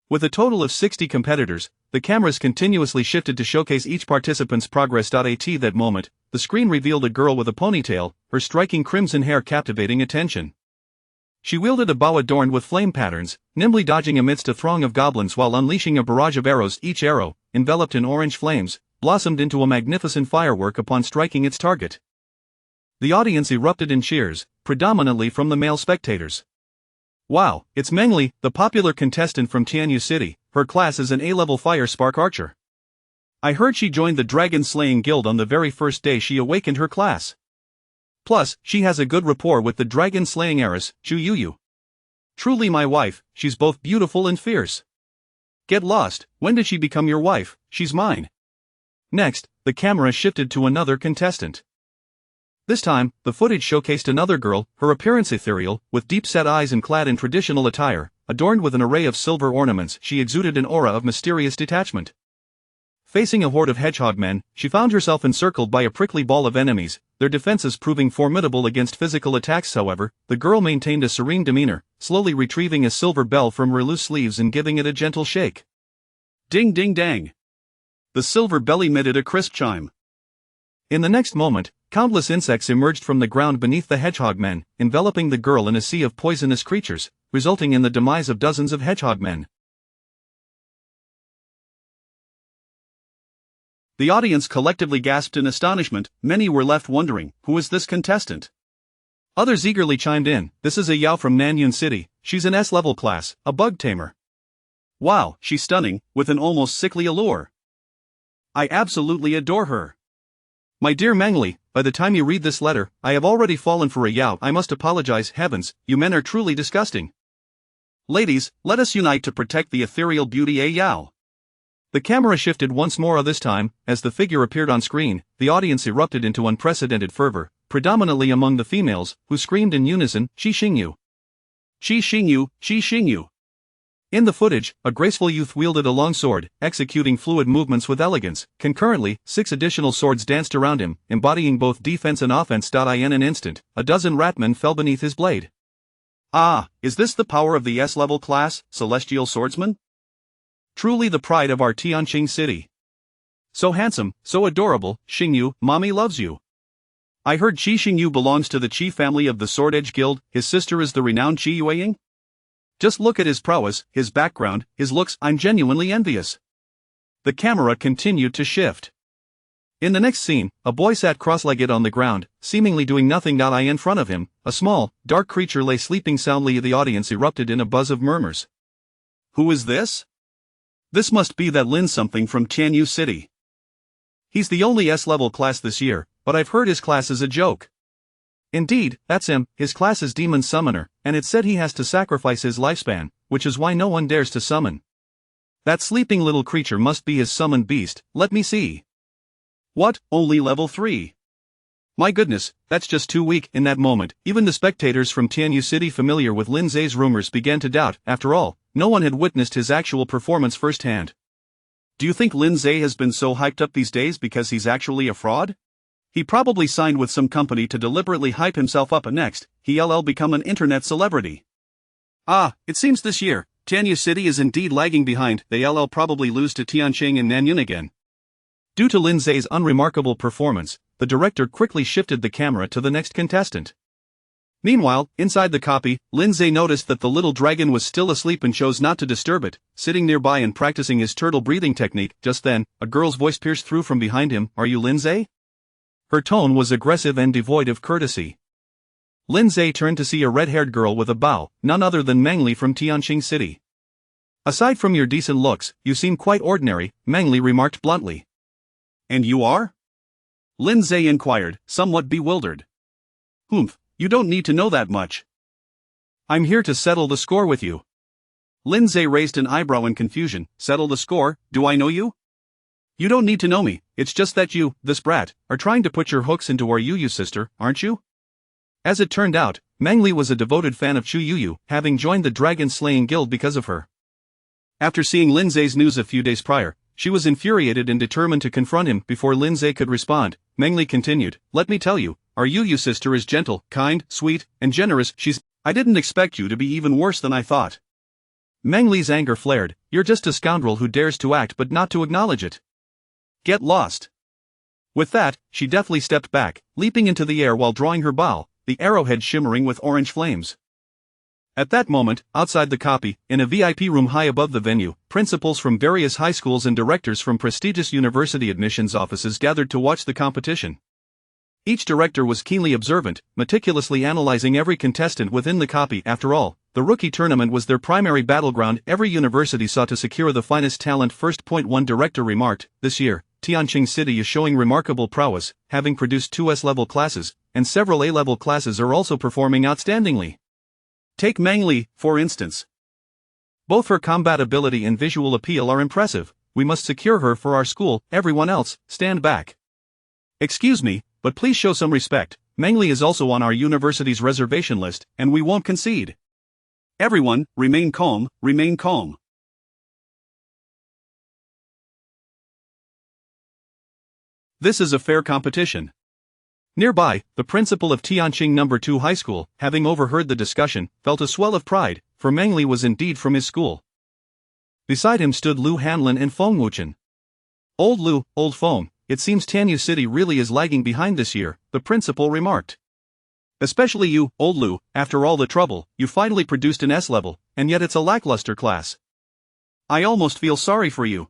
With a total of 60 competitors, the cameras continuously shifted to showcase each participant's progress. At that moment, the screen revealed a girl with a ponytail, her striking crimson hair captivating attention. She wielded a bow adorned with flame patterns, nimbly dodging amidst a throng of goblins while unleashing a barrage of arrows. Each arrow, enveloped in orange flames, blossomed into a magnificent firework upon striking its target. The audience erupted in cheers, predominantly from the male spectators. Wow, it's Mengli, the popular contestant from Tianyu City. Her class is an A-level fire spark archer. I heard she joined the Dragon Slaying Guild on the very first day she awakened her class. Plus, she has a good rapport with the Dragon Slaying heiress, Zhu Yuyu. Truly my wife, she's both beautiful and fierce. Get lost, when did she become your wife? She's mine. Next, the camera shifted to another contestant. This time, the footage showcased another girl, her appearance ethereal, with deep-set eyes and clad in traditional attire, adorned with an array of silver ornaments. She exuded an aura of mysterious detachment. Facing a horde of hedgehog men, she found herself encircled by a prickly ball of enemies, their defenses proving formidable against physical attacks. However, the girl maintained a serene demeanor, slowly retrieving a silver bell from her loose sleeves and giving it a gentle shake. Ding ding dang. The silver bell emitted a crisp chime. In the next moment, countless insects emerged from the ground beneath the hedgehog men, enveloping the girl in a sea of poisonous creatures, resulting in the demise of dozens of hedgehog men. The audience collectively gasped in astonishment. Many were left wondering, who is this contestant? Others eagerly chimed in, this is a Yao from Nanyun City, she's an S-level class, a bug tamer. Wow, she's stunning, with an almost sickly allure. I absolutely adore her. My dear Mengli, by the time you read this letter, I have already fallen for a Yao. I must apologize. Heavens, you men are truly disgusting. Ladies, let us unite to protect the ethereal beauty A Yao. The camera shifted once more. This time, as the figure appeared on screen, the audience erupted into unprecedented fervor, predominantly among the females, who screamed in unison, Shi Xingyu. Shi Xingyu, Shi Xingyu. In the footage, a graceful youth wielded a long sword, executing fluid movements with elegance. Concurrently, 6 additional swords danced around him, embodying both defense and offense. In an instant, a dozen ratmen fell beneath his blade. Ah, is this the power of the S-level class, Celestial Swordsman? Truly the pride of our Tianqing city. So handsome, so adorable, Xingyu, mommy loves you. I heard Qi Xingyu belongs to the Qi family of the Sword Edge Guild. His sister is the renowned Qi Yueying? Just look at his prowess, his background, his looks. I'm genuinely envious. The camera continued to shift. In the next scene, a boy sat cross-legged on the ground, seemingly doing nothing. In front of him, a small, dark creature lay sleeping soundly. The audience erupted in a buzz of murmurs. Who is this? This must be that Lin something from Tianyu City. He's the only S-level class this year, but I've heard his class is a joke. Indeed, that's him. His class is Demon Summoner, and it's said he has to sacrifice his lifespan, which is why no one dares to summon. That sleeping little creature must be his summoned beast. Let me see. What, only level 3? My goodness, that's just too weak. In that moment, even the spectators from Tianyu City familiar with Lin Zhe's rumors began to doubt. After all, no one had witnessed his actual performance firsthand. Do you think Lin Zhe has been so hyped up these days because he's actually a fraud? He probably signed with some company to deliberately hype himself up, and next, he'll become an internet celebrity. It seems this year, Tianyu City is indeed lagging behind. They'll probably lose to Tianjin and Nanyun again. Due to Lin Zhe's unremarkable performance, the director quickly shifted the camera to the next contestant. Meanwhile, inside the copy, Lin Zhe noticed that the little dragon was still asleep and chose not to disturb it, sitting nearby and practicing his turtle breathing technique. Just then, a girl's voice pierced through from behind him. Are you Lin Zhe? Her tone was aggressive and devoid of courtesy. Lin Zhe turned to see a red-haired girl with a bow, none other than Meng Li from Tianjin City. Aside from your decent looks, you seem quite ordinary, Meng Li remarked bluntly. And you are? Lin Zhe inquired, somewhat bewildered. Humph, you don't need to know that much. I'm here to settle the score with you. Lin Zhe raised an eyebrow in confusion. Settle the score? Do I know you? You don't need to know me, it's just that you, this brat, are trying to put your hooks into our Yu sister, aren't you? As it turned out, Meng Li was a devoted fan of Chu Yu, having joined the Dragon Slaying Guild because of her. After seeing Lin Zhe's news a few days prior, she was infuriated and determined to confront him. Before Lin Zhe could respond, Meng Li continued, let me tell you, our Yu sister is gentle, kind, sweet, and generous. I didn't expect you to be even worse than I thought. Meng Li's anger flared. You're just a scoundrel who dares to act but not to acknowledge it. Get lost. With that, she deftly stepped back, leaping into the air while drawing her bow, the arrowhead shimmering with orange flames. At that moment, outside the copy, in a VIP room high above the venue, principals from various high schools and directors from prestigious university admissions offices gathered to watch the competition. Each director was keenly observant, meticulously analyzing every contestant within the copy. After all, the rookie tournament was their primary battleground. Every university sought to secure the finest talent first. One director remarked, this year, Tianjin City is showing remarkable prowess, having produced 2 S-level classes, and several A-level classes are also performing outstandingly. Take Meng Li, for instance. Both her combat ability and visual appeal are impressive. We must secure her for our school. Everyone else, stand back. Excuse me, but please show some respect. Meng Li is also on our university's reservation list, and we won't concede. Everyone, remain calm, remain calm. This is a fair competition. Nearby, the principal of Tianjin No. 2 High School, having overheard the discussion, felt a swell of pride, for Meng Li was indeed from his school. Beside him stood Lu Hanlin and Feng Wuchen. Old Lu, old Feng, it seems Tianyu City really is lagging behind this year, the principal remarked. Especially you, old Lu, after all the trouble, you finally produced an S-level, and yet it's a lackluster class. I almost feel sorry for you.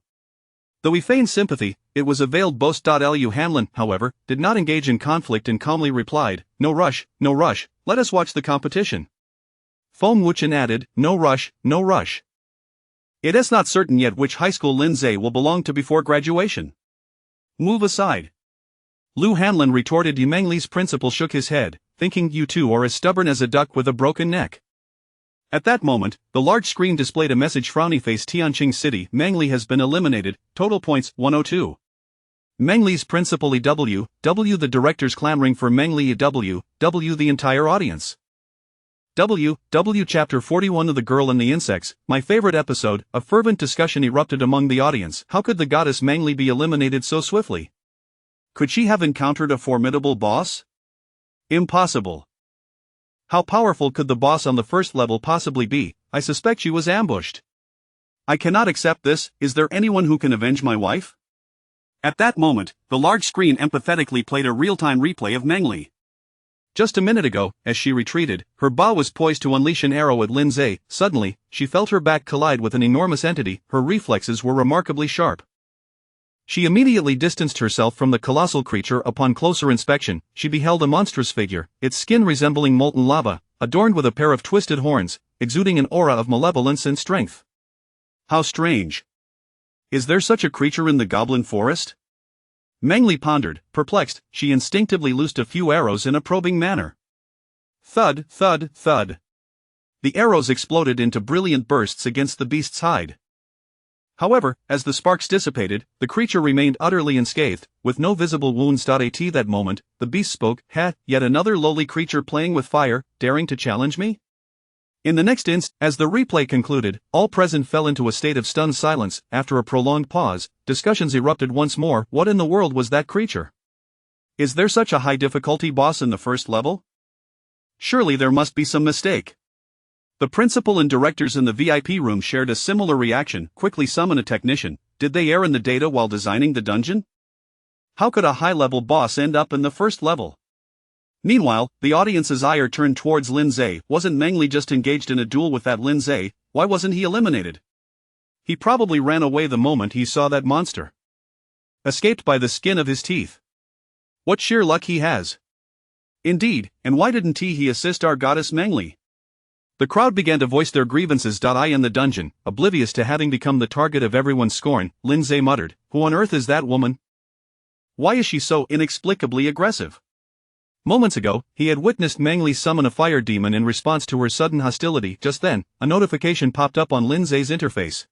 Though he feigned sympathy, it was a veiled boast. Lu Hanlin, however, did not engage in conflict and calmly replied, no rush, let us watch the competition. Feng Wuchen added, no rush. It is not certain yet which high school Lin Zhe will belong to before graduation. Move aside. Lu Hanlin retorted. Meng Li's principal shook his head, thinking you two are as stubborn as a duck with a broken neck. At that moment, the large screen displayed a message. Frowny face. Tianjin City, Meng Li has been eliminated, total points 102. Meng Li's principal EW, the directors clamoring for Meng Li EW, the entire audience. Chapter 41 of The Girl and the Insects, my favorite episode. A fervent discussion erupted among the audience. How could the goddess Meng Li be eliminated so swiftly? Could she have encountered a formidable boss? Impossible. How powerful could the boss on the first level possibly be? I suspect she was ambushed. I cannot accept this. Is there anyone who can avenge my wife? At that moment, the large screen empathetically played a real-time replay of Meng Li. Just a minute ago, as she retreated, her bow was poised to unleash an arrow at Lin Zhe. Suddenly, she felt her back collide with an enormous entity. Her reflexes were remarkably sharp. She immediately distanced herself from the colossal creature. Upon closer inspection, she beheld a monstrous figure, its skin resembling molten lava, adorned with a pair of twisted horns, exuding an aura of malevolence and strength. How strange. Is there such a creature in the goblin forest? Meng Li pondered, perplexed. She instinctively loosed a few arrows in a probing manner. Thud, thud, thud. The arrows exploded into brilliant bursts against the beast's hide. However, as the sparks dissipated, the creature remained utterly unscathed, with no visible wounds. At that moment, the beast spoke. Yet another lowly creature playing with fire, daring to challenge me? In the next instant, as the replay concluded, all present fell into a state of stunned silence. After a prolonged pause, discussions erupted once more. What in the world was that creature? Is there such a high difficulty boss in the first level? Surely there must be some mistake. The principal and directors in the VIP room shared a similar reaction. Quickly summon a technician. Did they err in the data while designing the dungeon? How could a high-level boss end up in the first level? Meanwhile, the audience's ire turned towards Lindsay. Wasn't Mengli just engaged in a duel with that Lindsay? Why wasn't he eliminated? He probably ran away the moment he saw that monster. Escaped by the skin of his teeth. What sheer luck he has. Indeed, and why didn't he assist our goddess Mengli? The crowd began to voice their grievances. I in the dungeon, oblivious to having become the target of everyone's scorn, Lindsay muttered, "Who on earth is that woman? Why is she so inexplicably aggressive?" Moments ago, he had witnessed Mengli summon a fire demon in response to her sudden hostility. Just then, a notification popped up on Lindsay's interface.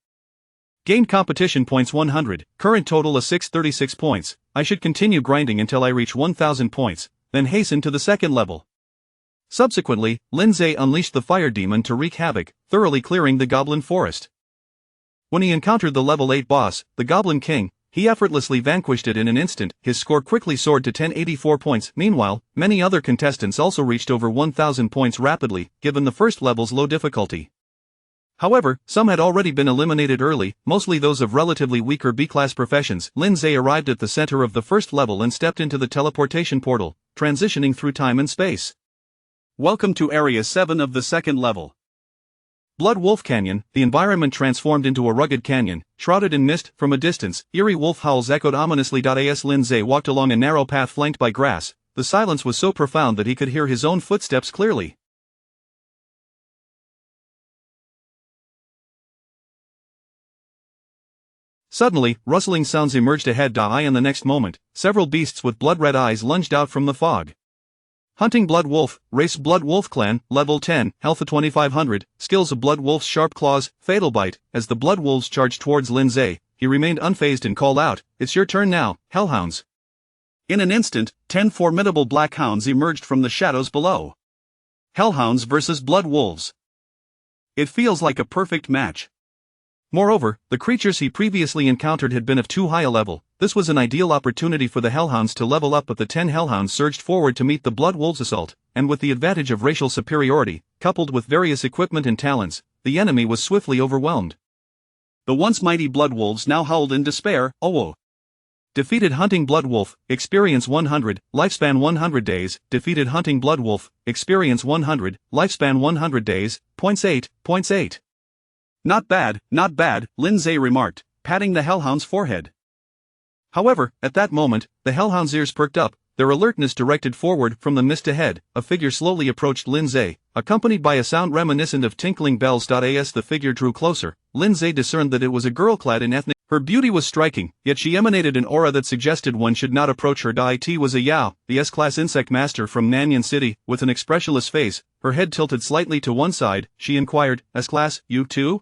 Gained competition points 100, current total is 636 points. I should continue grinding until I reach 1000 points, then hasten to the second level. Subsequently, Lindsay unleashed the fire demon to wreak havoc, thoroughly clearing the goblin forest. When he encountered the level 8 boss, the Goblin King, he effortlessly vanquished it in an instant. His score quickly soared to 1084 points. Meanwhile, many other contestants also reached over 1000 points rapidly, given the first level's low difficulty. However, some had already been eliminated early, mostly those of relatively weaker B-class professions. Lindsay arrived at the center of the first level and stepped into the teleportation portal, transitioning through time and space. Welcome to Area 7 of the second level. Blood Wolf Canyon. The environment transformed into a rugged canyon, shrouded in mist. From a distance, eerie wolf howls echoed ominously. As Lindsay walked along a narrow path flanked by grass, the silence was so profound that he could hear his own footsteps clearly. Suddenly, rustling sounds emerged ahead. In the next moment, several beasts with blood-red eyes lunged out from the fog. Hunting Blood Wolf, Race Blood Wolf Clan, Level 10, Health 2500, Skills of Blood Wolf's Sharp Claws, Fatal Bite. As the Blood Wolves charged towards Lindsay, he remained unfazed and called out, "It's your turn now, Hellhounds." In an instant, 10 formidable black hounds emerged from the shadows below. Hellhounds versus Blood Wolves. It feels like a perfect match. Moreover, the creatures he previously encountered had been of too high a level. This was an ideal opportunity for the Hellhounds to level up, but the 10 Hellhounds surged forward to meet the Blood Wolves' assault, and with the advantage of racial superiority, coupled with various equipment and talents, the enemy was swiftly overwhelmed. The once mighty Blood Wolves now howled in despair. "Oh! Defeated Hunting Blood Wolf, experience 100, lifespan 100 days. Defeated Hunting Blood Wolf, experience 100, lifespan 100 days, points 8. Not bad, Lindsay remarked, patting the Hellhound's forehead. However, at that moment, the Hellhound's ears perked up, their alertness directed forward. From the mist ahead, a figure slowly approached Lindsay, accompanied by a sound reminiscent of tinkling bells. As the figure drew closer, Lindsay discerned that it was a girl clad in ethnic. Her beauty was striking, yet she emanated an aura that suggested one should not approach her. It was a Yao, the S-class insect master from Nanyan City. With an expressionless face, her head tilted slightly to one side, she inquired, "S-class, you too?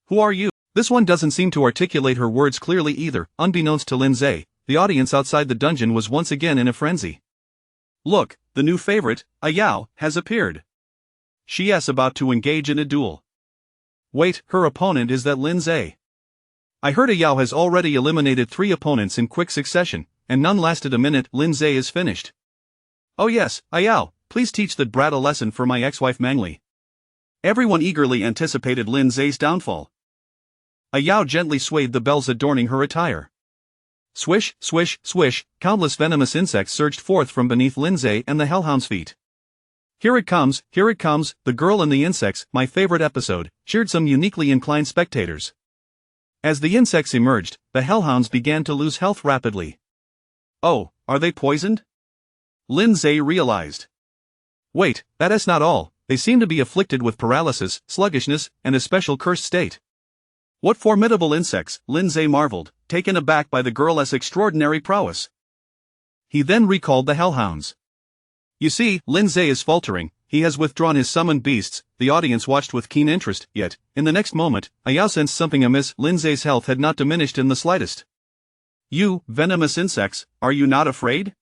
Who are you?" This one doesn't seem to articulate her words clearly either. Unbeknownst to Lindsay, the audience outside the dungeon was once again in a frenzy. Look, the new favorite, a Yao, has appeared. She is about to engage in a duel. Wait, her opponent is that Lindsay? I heard a Yao has already eliminated 3 opponents in quick succession, and none lasted a minute. Lindsay is finished. Oh yes, a Yao, please teach that brat a lesson for my ex-wife Mengli. Everyone eagerly anticipated Lindsay's downfall. A Yao gently swayed the bells adorning her attire. Swish, swish, swish, countless venomous insects surged forth from beneath Lindsay and the Hellhound's feet. Here it comes, the girl and the insects, my favorite episode, cheered some uniquely inclined spectators. As the insects emerged, the Hellhounds began to lose health rapidly. Oh, are they poisoned? Lindsay realized. Wait, that is not all, they seem to be afflicted with paralysis, sluggishness, and a special cursed state. What formidable insects, Lindsay marveled, taken aback by the girl's extraordinary prowess. He then recalled the Hellhounds. You see, Lindsay is faltering, he has withdrawn his summoned beasts. The audience watched with keen interest, yet, in the next moment, Ayao sensed something amiss. Lindsay's health had not diminished in the slightest. You, venomous insects, are you not afraid?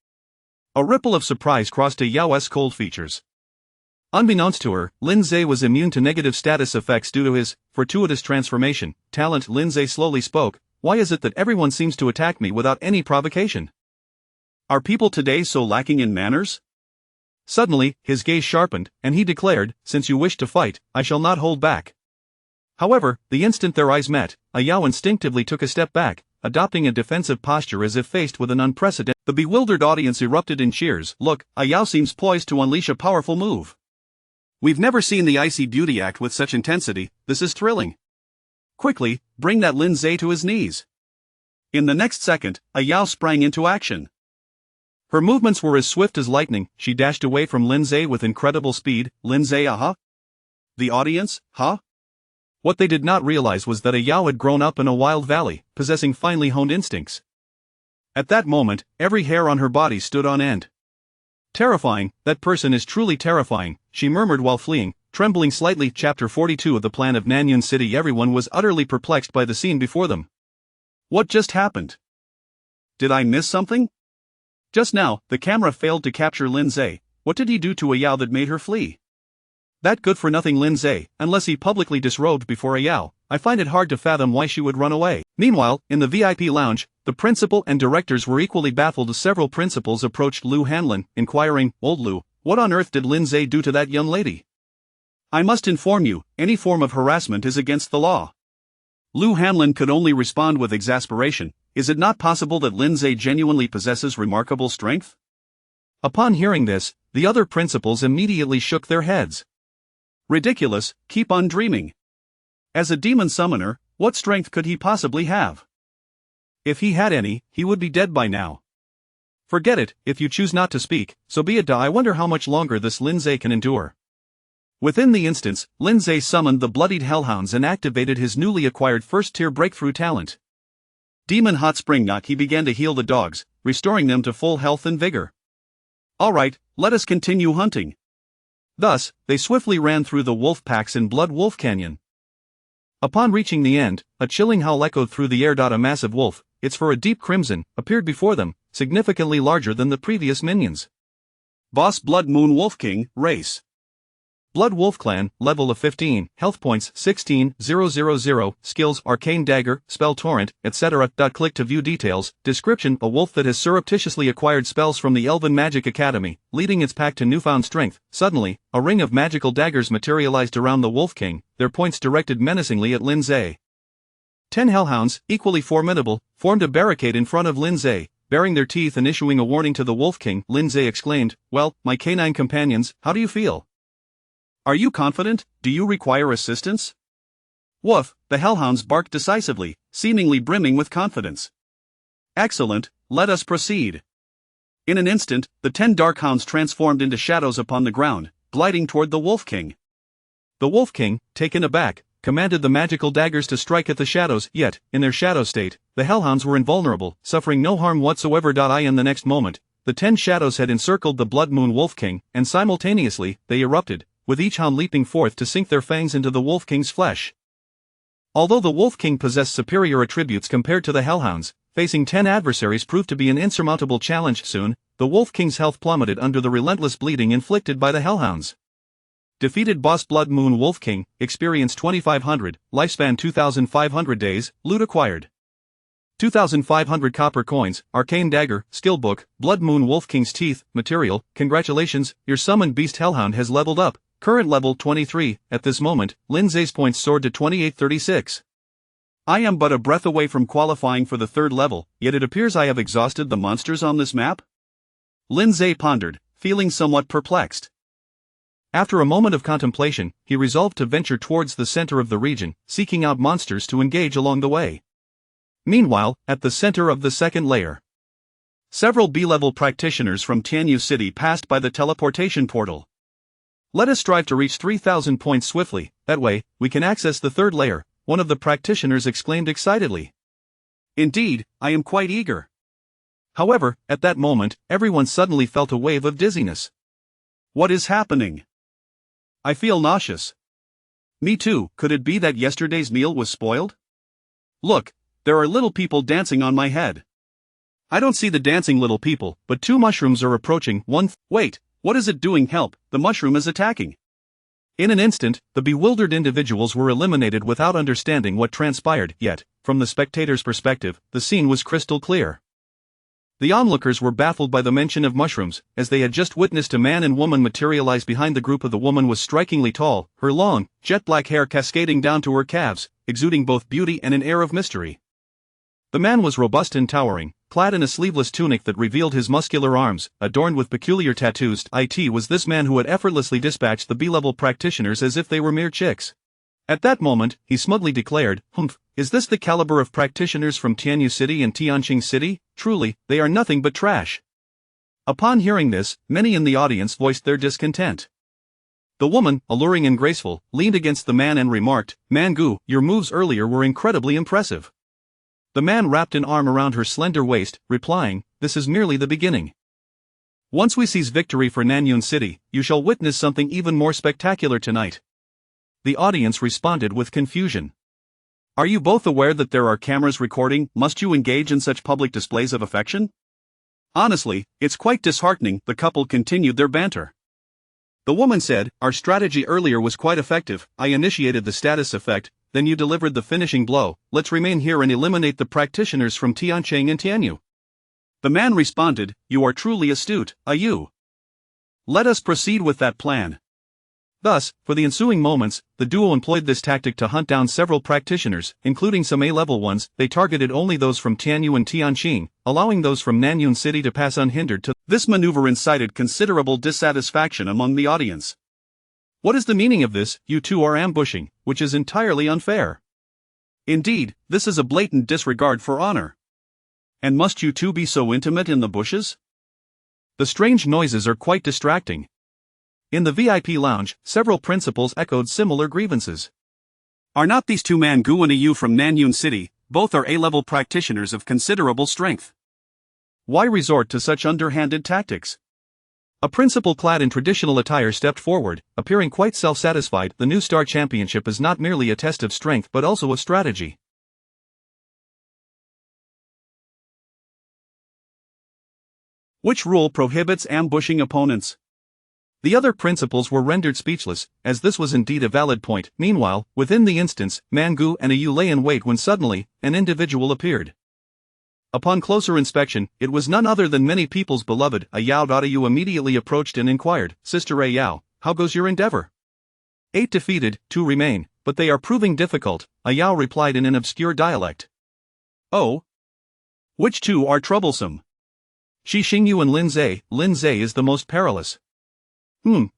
A ripple of surprise crossed Ayao's cold features. Unbeknownst to her, Lindsay was immune to negative status effects due to his fortuitous transformation. Talent. Lindsay slowly spoke, why is it that everyone seems to attack me without any provocation? Are people today so lacking in manners? Suddenly, his gaze sharpened, and he declared, since you wish to fight, I shall not hold back. However, the instant their eyes met, Ayao instinctively took a step back, adopting a defensive posture as if faced with an unprecedented. The bewildered audience erupted in cheers. Look, Ayao seems poised to unleash a powerful move. We've never seen the icy beauty act with such intensity. This is thrilling. Quickly, bring that Lindsay to his knees. In the next second, Ayao sprang into action. Her movements were as swift as lightning. She dashed away from Lindsay with incredible speed. Lindsay, The audience, What they did not realize was that Ayao had grown up in a wild valley, possessing finely honed instincts. At that moment, every hair on her body stood on end. Terrifying, that person is truly terrifying, she murmured while fleeing, trembling slightly. Chapter 42 of the Plan of Nanyun City. Everyone was utterly perplexed by the scene before them. What just happened? Did I miss something? Just now, the camera failed to capture Lindsay. What did he do to Ayao that made her flee? That good-for-nothing Lindsay, unless he publicly disrobed before Ayao, I find it hard to fathom why she would run away. Meanwhile, in the VIP lounge, the principal and directors were equally baffled. Several principals approached Lu Hanlin, inquiring, Old Lu, what on earth did Lindsay do to that young lady? I must inform you, any form of harassment is against the law. Lu Hanlin could only respond with exasperation. Is it not possible that Lindsay genuinely possesses remarkable strength? Upon hearing this, the other principals immediately shook their heads. Ridiculous, keep on dreaming. As a demon summoner, what strength could he possibly have? If he had any, he would be dead by now. Forget it, if you choose not to speak, so be it. I wonder how much longer this Lindsay can endure. Within the instance, Lindsay summoned the bloodied hellhounds and activated his newly acquired first-tier breakthrough talent. Demon Hot Spring Knock. He began to heal the dogs, restoring them to full health and vigor. Alright, let us continue hunting. Thus, they swiftly ran through the wolf packs in Blood Wolf Canyon. Upon reaching the end, a chilling howl echoed through the air. A massive wolf, its fur a deep crimson, appeared before them, significantly larger than the previous minions. Boss Blood Moon Wolf King, race. Blood Wolf Clan, level of 15, health points 16,000, skills Arcane Dagger, Spell Torrent, etc. Click to view details. Description: a wolf that has surreptitiously acquired spells from the Elven Magic Academy, leading its pack to newfound strength. Suddenly, a ring of magical daggers materialized around the Wolf King, their points directed menacingly at Lindsay. 10 hellhounds, equally formidable, formed a barricade in front of Lindsay, baring their teeth and issuing a warning to the Wolf King. Lindsay exclaimed, "Well, my canine companions, how do you feel? Are you confident? Do you require assistance?" Woof, the hellhounds barked decisively, seemingly brimming with confidence. Excellent, let us proceed. In an instant, the 10 dark hounds transformed into shadows upon the ground, gliding toward the Wolf King. The Wolf King, taken aback, commanded the magical daggers to strike at the shadows, yet, in their shadow state, the hellhounds were invulnerable, suffering no harm whatsoever. In the next moment, the 10 shadows had encircled the Blood Moon Wolf King, and simultaneously, they erupted, with each hound leaping forth to sink their fangs into the Wolf King's flesh. Although the Wolf King possessed superior attributes compared to the hellhounds, facing 10 adversaries proved to be an insurmountable challenge. Soon, the Wolf King's health plummeted under the relentless bleeding inflicted by the hellhounds. Defeated boss Blood Moon Wolf King, experience 2500, lifespan 2500 days, loot acquired. 2,500 copper coins, Arcane Dagger, Skill Book, Blood Moon Wolf King's Teeth, Material. Congratulations, your summoned beast Hellhound has leveled up, current level 23. At this moment, Lindsay's points soared to 2836. I am but a breath away from qualifying for the 3rd level, yet it appears I have exhausted the monsters on this map? Lindsay pondered, feeling somewhat perplexed. After a moment of contemplation, he resolved to venture towards the center of the region, seeking out monsters to engage along the way. Meanwhile, at the center of the 2nd layer, several B-level practitioners from Tianyu City passed by the teleportation portal. Let us strive to reach 3,000 points swiftly, that way, we can access the 3rd layer, one of the practitioners exclaimed excitedly. Indeed, I am quite eager. However, at that moment, everyone suddenly felt a wave of dizziness. What is happening? I feel nauseous. Me too, could it be that yesterday's meal was spoiled? Look, there are little people dancing on my head. I don't see the dancing little people, but two mushrooms are approaching. Wait, what is it doing? Help, the mushroom is attacking. In an instant, the bewildered individuals were eliminated without understanding what transpired, yet, from the spectator's perspective, the scene was crystal clear. The onlookers were baffled by the mention of mushrooms, as they had just witnessed a man and woman materialize behind the group. The woman was strikingly tall, her long, jet-black hair cascading down to her calves, exuding both beauty and an air of mystery. The man was robust and towering, clad in a sleeveless tunic that revealed his muscular arms, adorned with peculiar tattoos. It was this man who had effortlessly dispatched the B-level practitioners as if they were mere chicks. At that moment, he smugly declared, is this the caliber of practitioners from Tianyu City and Tianqing City? Truly, they are nothing but trash. Upon hearing this, many in the audience voiced their discontent. The woman, alluring and graceful, leaned against the man and remarked, "Mangu, your moves earlier were incredibly impressive." The man wrapped an arm around her slender waist, replying, "This is merely the beginning. Once we seize victory for Nanyun City, you shall witness something even more spectacular tonight." The audience responded with confusion. "Are you both aware that there are cameras recording? Must you engage in such public displays of affection? Honestly, it's quite disheartening." The couple continued their banter. The woman said, "Our strategy earlier was quite effective. I initiated the status effect, then you delivered the finishing blow. Let's remain here and eliminate the practitioners from Tianqing and Tianyu." The man responded, "You are truly astute, you. Let us proceed with that plan." Thus, for the ensuing moments, the duo employed this tactic to hunt down several practitioners, including some A-level ones. They targeted only those from Tianyu and Tianqing, allowing those from Nanyun City to pass unhindered. This maneuver incited considerable dissatisfaction among the audience. "What is the meaning of this? You two are ambushing, which is entirely unfair. Indeed, this is a blatant disregard for honor. And must you two be so intimate in the bushes? The strange noises are quite distracting." In the VIP lounge, several principals echoed similar grievances. "Are not these two Mangu and you from Nanyun City? Both are A-level practitioners of considerable strength. Why resort to such underhanded tactics?" A principal clad in traditional attire stepped forward, appearing quite self-satisfied. "The new Star Championship is not merely a test of strength but also of strategy. Which rule prohibits ambushing opponents?" The other principals were rendered speechless, as this was indeed a valid point. Meanwhile, within the instance, Mangu and Yu lay in wait when suddenly, an individual appeared. Upon closer inspection, it was none other than many people's beloved Yao. Yu immediately approached and inquired, "Sister Yao, how goes your endeavor?" 8 defeated, 2 remain, but they are proving difficult, Yao replied in an obscure dialect. "Oh? Which two are troublesome?" "Qi Xingyu and Lin Zhe. Lin Zhe is the most perilous."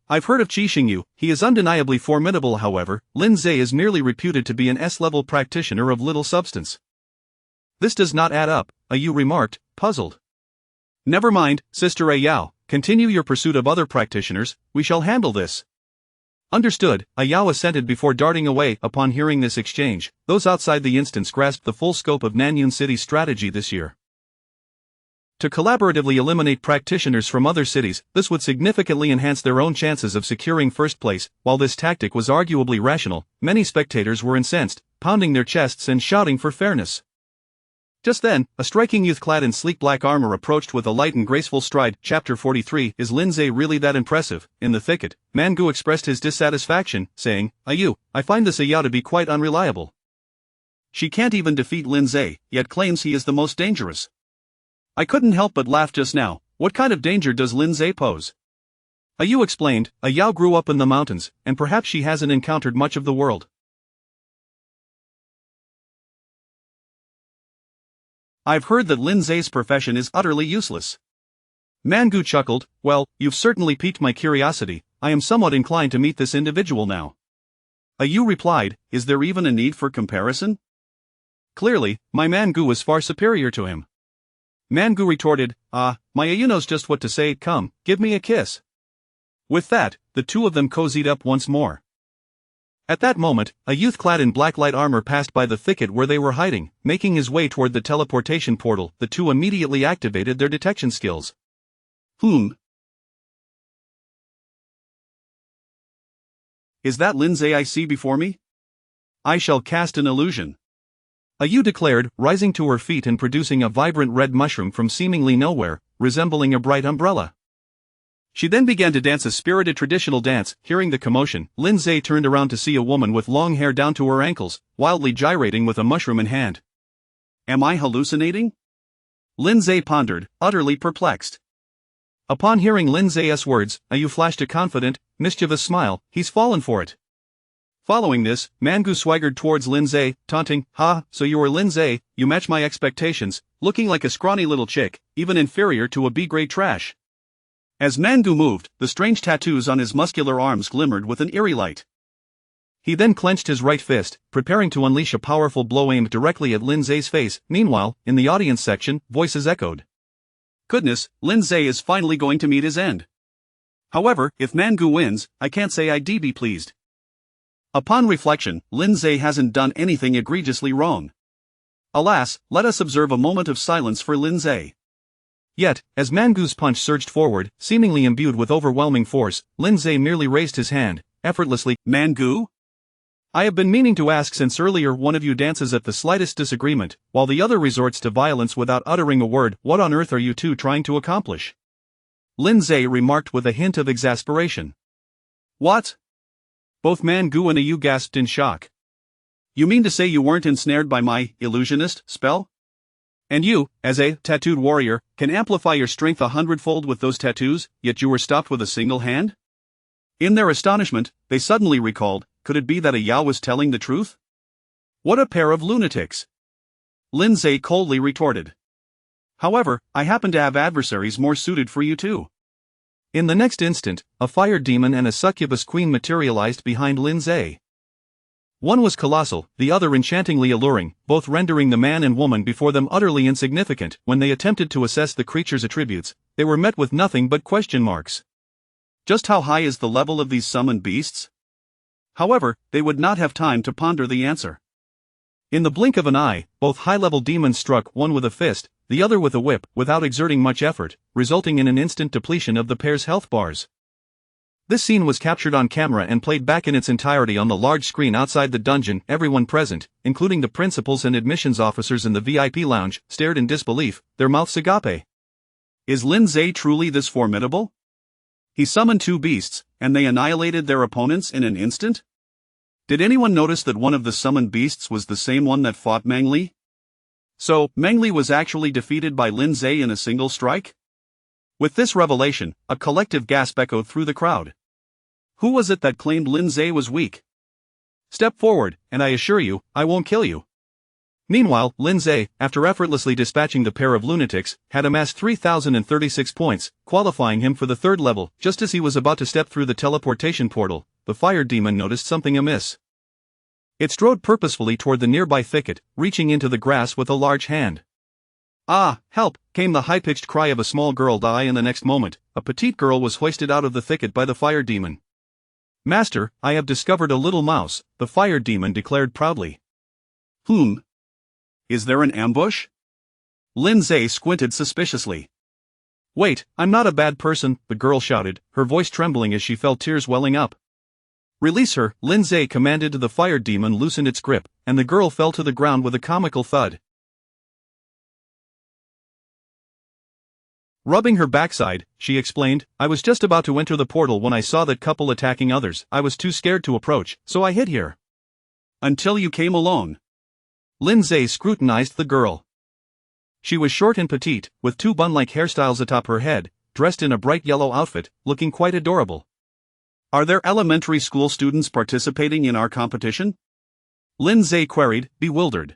I've heard of Qi Xingyu. He is undeniably formidable. However, Lin Zhe is merely reputed to be an S-level practitioner of little substance. This does not add up, Yu remarked, puzzled. "Never mind, Sister Yao, continue your pursuit of other practitioners, we shall handle this." "Understood," Yao assented before darting away. Upon hearing this exchange, those outside the instance grasped the full scope of Nanyun City's strategy this year. To collaboratively eliminate practitioners from other cities, this would significantly enhance their own chances of securing first place. While this tactic was arguably rational, many spectators were incensed, pounding their chests and shouting for fairness. Just then, a striking youth clad in sleek black armor approached with a light and graceful stride. Chapter 43. Is Lin Zhe really that impressive? In the thicket, Mangu expressed his dissatisfaction, saying, I find this Yao to be quite unreliable. She can't even defeat Lin Zhe, yet claims he is the most dangerous. I couldn't help but laugh just now. What kind of danger does Lin Zhe pose?" Yu explained, Yao grew up in the mountains, and perhaps she hasn't encountered much of the world. "I've heard that Lin Zhe's profession is utterly useless." Mangu chuckled, "Well, you've certainly piqued my curiosity. I am somewhat inclined to meet this individual now." Yu replied, "Is there even a need for comparison? Clearly, my Mangu is far superior to him." Mangu retorted, my Yu knows just what to say. "Come, give me a kiss." With that, the two of them cozied up once more. At that moment, a youth clad in black light armor passed by the thicket where they were hiding, making his way toward the teleportation portal. The two immediately activated their detection skills. Is that Lindsay I see before me? I shall cast an illusion. You declared, rising to her feet and producing a vibrant red mushroom from seemingly nowhere, resembling a bright umbrella. She then began to dance a spirited traditional dance. Hearing the commotion, Lindsay turned around to see a woman with long hair down to her ankles, wildly gyrating with a mushroom in hand. Am I hallucinating? Lindsay pondered, utterly perplexed. Upon hearing Lindsay's words, you flashed a confident, mischievous smile. He's fallen for it. Following this, Mangu swaggered towards Lindsay, taunting, "Ha, so you are Lindsay, you match my expectations, looking like a scrawny little chick, even inferior to a B-grade trash." As Mangu moved, the strange tattoos on his muscular arms glimmered with an eerie light. He then clenched his right fist, preparing to unleash a powerful blow aimed directly at Lindsay's face. Meanwhile, in the audience section, voices echoed. Goodness, Lindsay is finally going to meet his end. However, if Mangu wins, I can't say I'd be pleased. Upon reflection, Lindsay hasn't done anything egregiously wrong. Alas, let us observe a moment of silence for Lindsay. Yet, as Mangu's punch surged forward, seemingly imbued with overwhelming force, Lindsay merely raised his hand, effortlessly. Mangu? I have been meaning to ask since earlier. One of you dances at the slightest disagreement, while the other resorts to violence without uttering a word. What on earth are you two trying to accomplish? Lindsay remarked with a hint of exasperation. What? Both Mangu and you gasped in shock. You mean to say you weren't ensnared by my illusionist spell? And you, as a tattooed warrior, can amplify your strength 100-fold with those tattoos, yet you were stopped with a single hand? In their astonishment, they suddenly recalled, could it be that a Yao was telling the truth? What a pair of lunatics! Lindsay coldly retorted. However, I happen to have adversaries more suited for you too. In the next instant, a fire demon and a succubus queen materialized behind Lindsay. One was colossal, the other enchantingly alluring, both rendering the man and woman before them utterly insignificant. When they attempted to assess the creature's attributes, they were met with nothing but question marks. Just how high is the level of these summoned beasts? However, they would not have time to ponder the answer. In the blink of an eye, both high-level demons struck, one with a fist, the other with a whip, without exerting much effort, resulting in an instant depletion of the pair's health bars. This scene was captured on camera and played back in its entirety on the large screen outside the dungeon. Everyone present, including the principals and admissions officers in the VIP lounge, stared in disbelief, their mouths agape. Is Lindsay truly this formidable? He summoned two beasts, and they annihilated their opponents in an instant? Did anyone notice that one of the summoned beasts was the same one that fought Mengli? So, Mengli was actually defeated by Lindsay in a single strike? With this revelation, a collective gasp echoed through the crowd. Who was it that claimed Lindsay was weak? Step forward, and I assure you, I won't kill you. Meanwhile, Lindsay, after effortlessly dispatching the pair of lunatics, had amassed 3,036 points, qualifying him for the third level. Just as he was about to step through the teleportation portal, the fire demon noticed something amiss. It strode purposefully toward the nearby thicket, reaching into the grass with a large hand. Ah, help, came the high-pitched cry of a small girl. In the next moment, a petite girl was hoisted out of the thicket by the fire demon. Master, I have discovered a little mouse, the fire demon declared proudly. Is there an ambush? Lindsay squinted suspiciously. Wait, I'm not a bad person, the girl shouted, her voice trembling as she felt tears welling up. Release her, Lindsay commanded. The fire demon loosened its grip, and the girl fell to the ground with a comical thud. Rubbing her backside, she explained, I was just about to enter the portal when I saw that couple attacking others. I was too scared to approach, so I hid here. Until you came along. Lindsay scrutinized the girl. She was short and petite, with two bun-like hairstyles atop her head, dressed in a bright yellow outfit, looking quite adorable. Are there elementary school students participating in our competition? Lindsay queried, bewildered.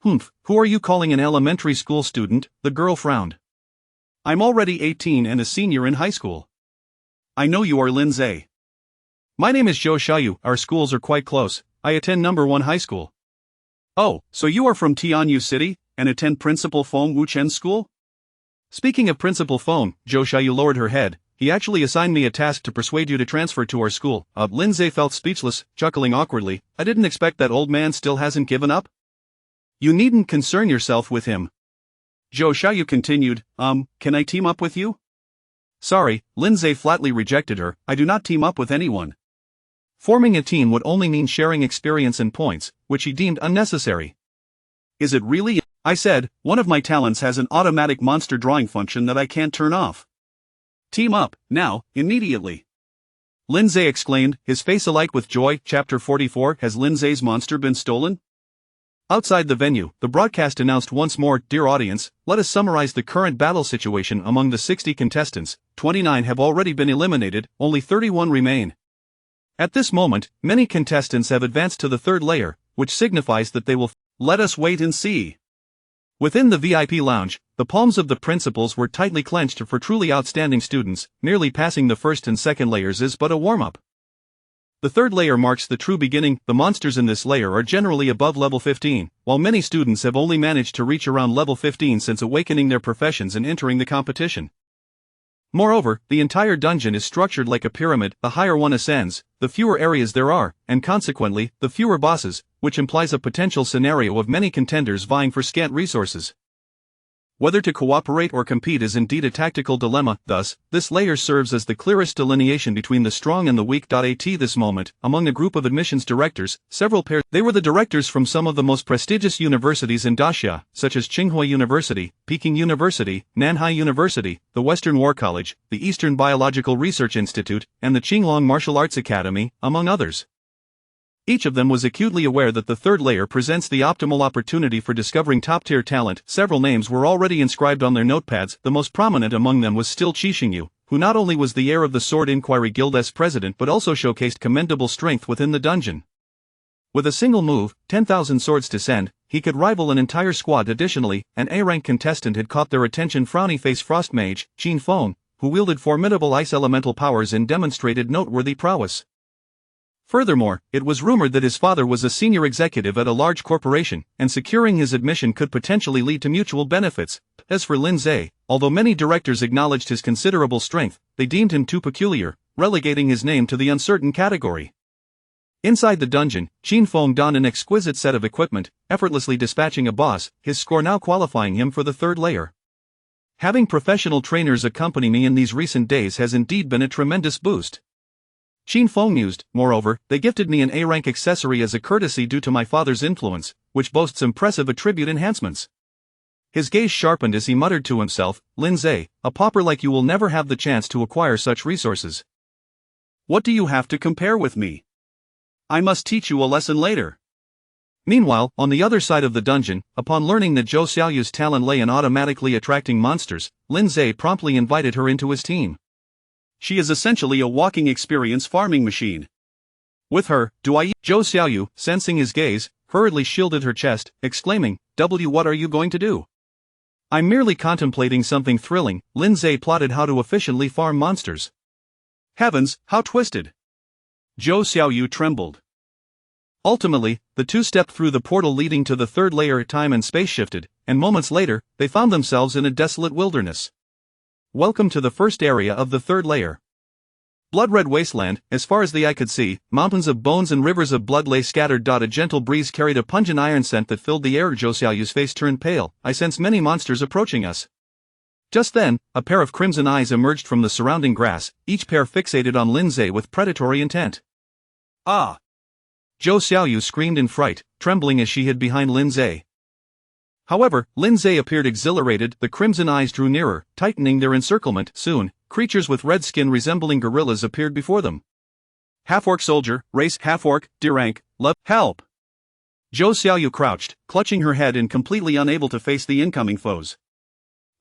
Who are you calling an elementary school student? The girl frowned. I'm already 18 and a senior in high school. I know you are Lindsay. My name is Zhou Xiaoyu. Our schools are quite close. I attend number 1 high school. Oh, so you are from Tianyu City, and attend Principal Feng Wuchen's school? Speaking of Principal Feng, Zhou Xiaoyu lowered her head. He actually assigned me a task to persuade you to transfer to our school. Lindsay felt speechless, chuckling awkwardly. I didn't expect that old man still hasn't given up. You needn't concern yourself with him. Zhou Xiaoyu continued, can I team up with you? Sorry, Lindsay flatly rejected her, I do not team up with anyone. Forming a team would only mean sharing experience and points, which he deemed unnecessary. Is it really? I said, one of my talents has an automatic monster drawing function that I can't turn off. Team up, now, immediately. Lindsay exclaimed, his face alight with joy. Chapter 44. Has Lindsay's monster been stolen? Outside the venue, the broadcast announced once more, "Dear audience, let us summarize the current battle situation among the 60 contestants. 29 have already been eliminated, only 31 remain. At this moment, many contestants have advanced to the third layer, which signifies that they will. Let us wait and see." Within the VIP lounge, the palms of the principals were tightly clenched for truly outstanding students. Merely passing the first and second layers is but a warm-up. The third layer marks the true beginning. The monsters in this layer are generally above level 15, while many students have only managed to reach around level 15 since awakening their professions and entering the competition. Moreover, the entire dungeon is structured like a pyramid. The higher one ascends, the fewer areas there are, and consequently, the fewer bosses, which implies a potential scenario of many contenders vying for scant resources. Whether to cooperate or compete is indeed a tactical dilemma. Thus, this layer serves as the clearest delineation between the strong and the weak. At this moment, among a group of admissions directors, several pairs. They were the directors from some of the most prestigious universities in Daxia, such as Tsinghua University, Peking University, Nanhai University, the Western War College, the Eastern Biological Research Institute, and the Qinglong Martial Arts Academy, among others. Each of them was acutely aware that the third layer presents the optimal opportunity for discovering top-tier talent. Several names were already inscribed on their notepads. The most prominent among them was still Qi Xingyu, who not only was the heir of the Sword Inquiry Guild's president but also showcased commendable strength within the dungeon. With a single move, 10,000 swords to send, he could rival an entire squad. Additionally, an A-rank contestant had caught their attention. Frowny-face frost mage, Qin Feng, who wielded formidable ice elemental powers and demonstrated noteworthy prowess. Furthermore, it was rumored that his father was a senior executive at a large corporation, and securing his admission could potentially lead to mutual benefits. As for Lindsay, although many directors acknowledged his considerable strength, they deemed him too peculiar, relegating his name to the uncertain category. Inside the dungeon, Qin Feng donned an exquisite set of equipment, effortlessly dispatching a boss, his score now qualifying him for the third layer. Having professional trainers accompany me in these recent days has indeed been a tremendous boost. Qin Feng mused. Moreover, they gifted me an A-rank accessory as a courtesy due to my father's influence, which boasts impressive attribute enhancements. His gaze sharpened as he muttered to himself, "Lindsay, a pauper like you will never have the chance to acquire such resources. What do you have to compare with me? I must teach you a lesson later." Meanwhile, on the other side of the dungeon, upon learning that Zhou Xiaoyu's talent lay in automatically attracting monsters, Lindsay promptly invited her into his team. She is essentially a walking experience farming machine. With her, Zhou Xiaoyu, sensing his gaze, hurriedly shielded her chest, exclaiming, "What are you going to do?" "I'm merely contemplating something thrilling." Lindsay plotted how to efficiently farm monsters. Heavens, how twisted! Zhou Xiaoyu trembled. Ultimately, the two stepped through the portal leading to the third layer. Time and space shifted, and moments later, they found themselves in a desolate wilderness. Welcome to the first area of the third layer. Blood-red wasteland. As far as the eye could see, mountains of bones and rivers of blood lay scattered. A gentle breeze carried a pungent iron scent that filled the air. Zhou Xiaoyu's face turned pale. "I sense many monsters approaching us." Just then, a pair of crimson eyes emerged from the surrounding grass, each pair fixated on Lindsay with predatory intent. "Ah!" Zhou Xiaoyu screamed in fright, trembling as she hid behind Lindsay. However, Lindsay appeared exhilarated. The crimson eyes drew nearer, tightening their encirclement. Soon, creatures with red skin resembling gorillas appeared before them. "Half-orc soldier, race half-orc, D-rank, love, help!" Zhou Xiaoyu crouched, clutching her head and completely unable to face the incoming foes.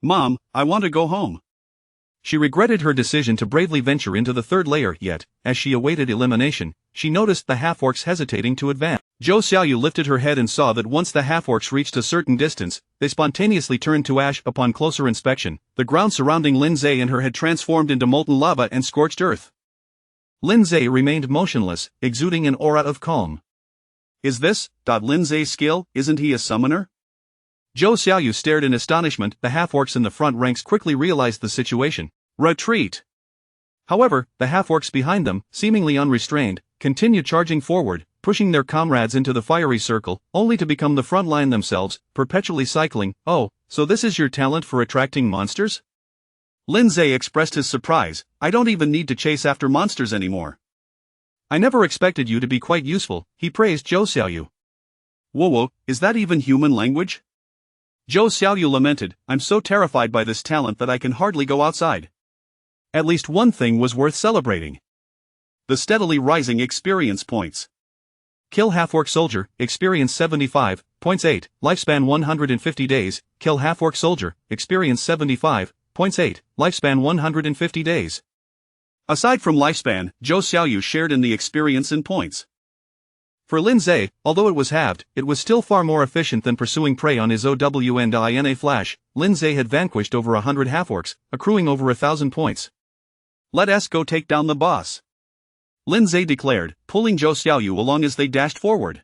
"Mom, I want to go home." She regretted her decision to bravely venture into the third layer, yet, as she awaited elimination, she noticed the half-orcs hesitating to advance. Zhou Xiaoyu lifted her head and saw that once the half-orcs reached a certain distance, they spontaneously turned to ash. Upon closer inspection, the ground surrounding Lindsay and her had transformed into molten lava and scorched earth. Lindsay remained motionless, exuding an aura of calm. "Is this, Lindsay's skill? Isn't he a summoner?" Zhou Xiaoyu stared in astonishment. The half-orcs in the front ranks quickly realized the situation. "Retreat!" However, the half-orcs behind them, seemingly unrestrained, continued charging forward, pushing their comrades into the fiery circle, only to become the front line themselves, perpetually cycling. "Oh, so this is your talent for attracting monsters?" Lindsay expressed his surprise. "I don't even need to chase after monsters anymore." I never expected you to be quite useful, he praised Zhou Xiaoyu. Whoa, is that even human language? Zhou Xiaoyu lamented, I'm so terrified by this talent that I can hardly go outside. At least one thing was worth celebrating. The steadily rising experience points. Kill half-orc soldier, experience 75, points 8, lifespan 150 days, kill half-orc soldier, experience 75, points 8, lifespan 150 days. Aside from lifespan, Zhou Xiaoyu shared in the experience and points. For Lin Zhe, although it was halved, it was still far more efficient than pursuing prey on his OWNDINA flash. Lin Zhe had vanquished over 100 half-orcs, accruing over 1,000 points. Let us go take down the boss, Lin Zhe declared, pulling Zhou Xiaoyu along as they dashed forward.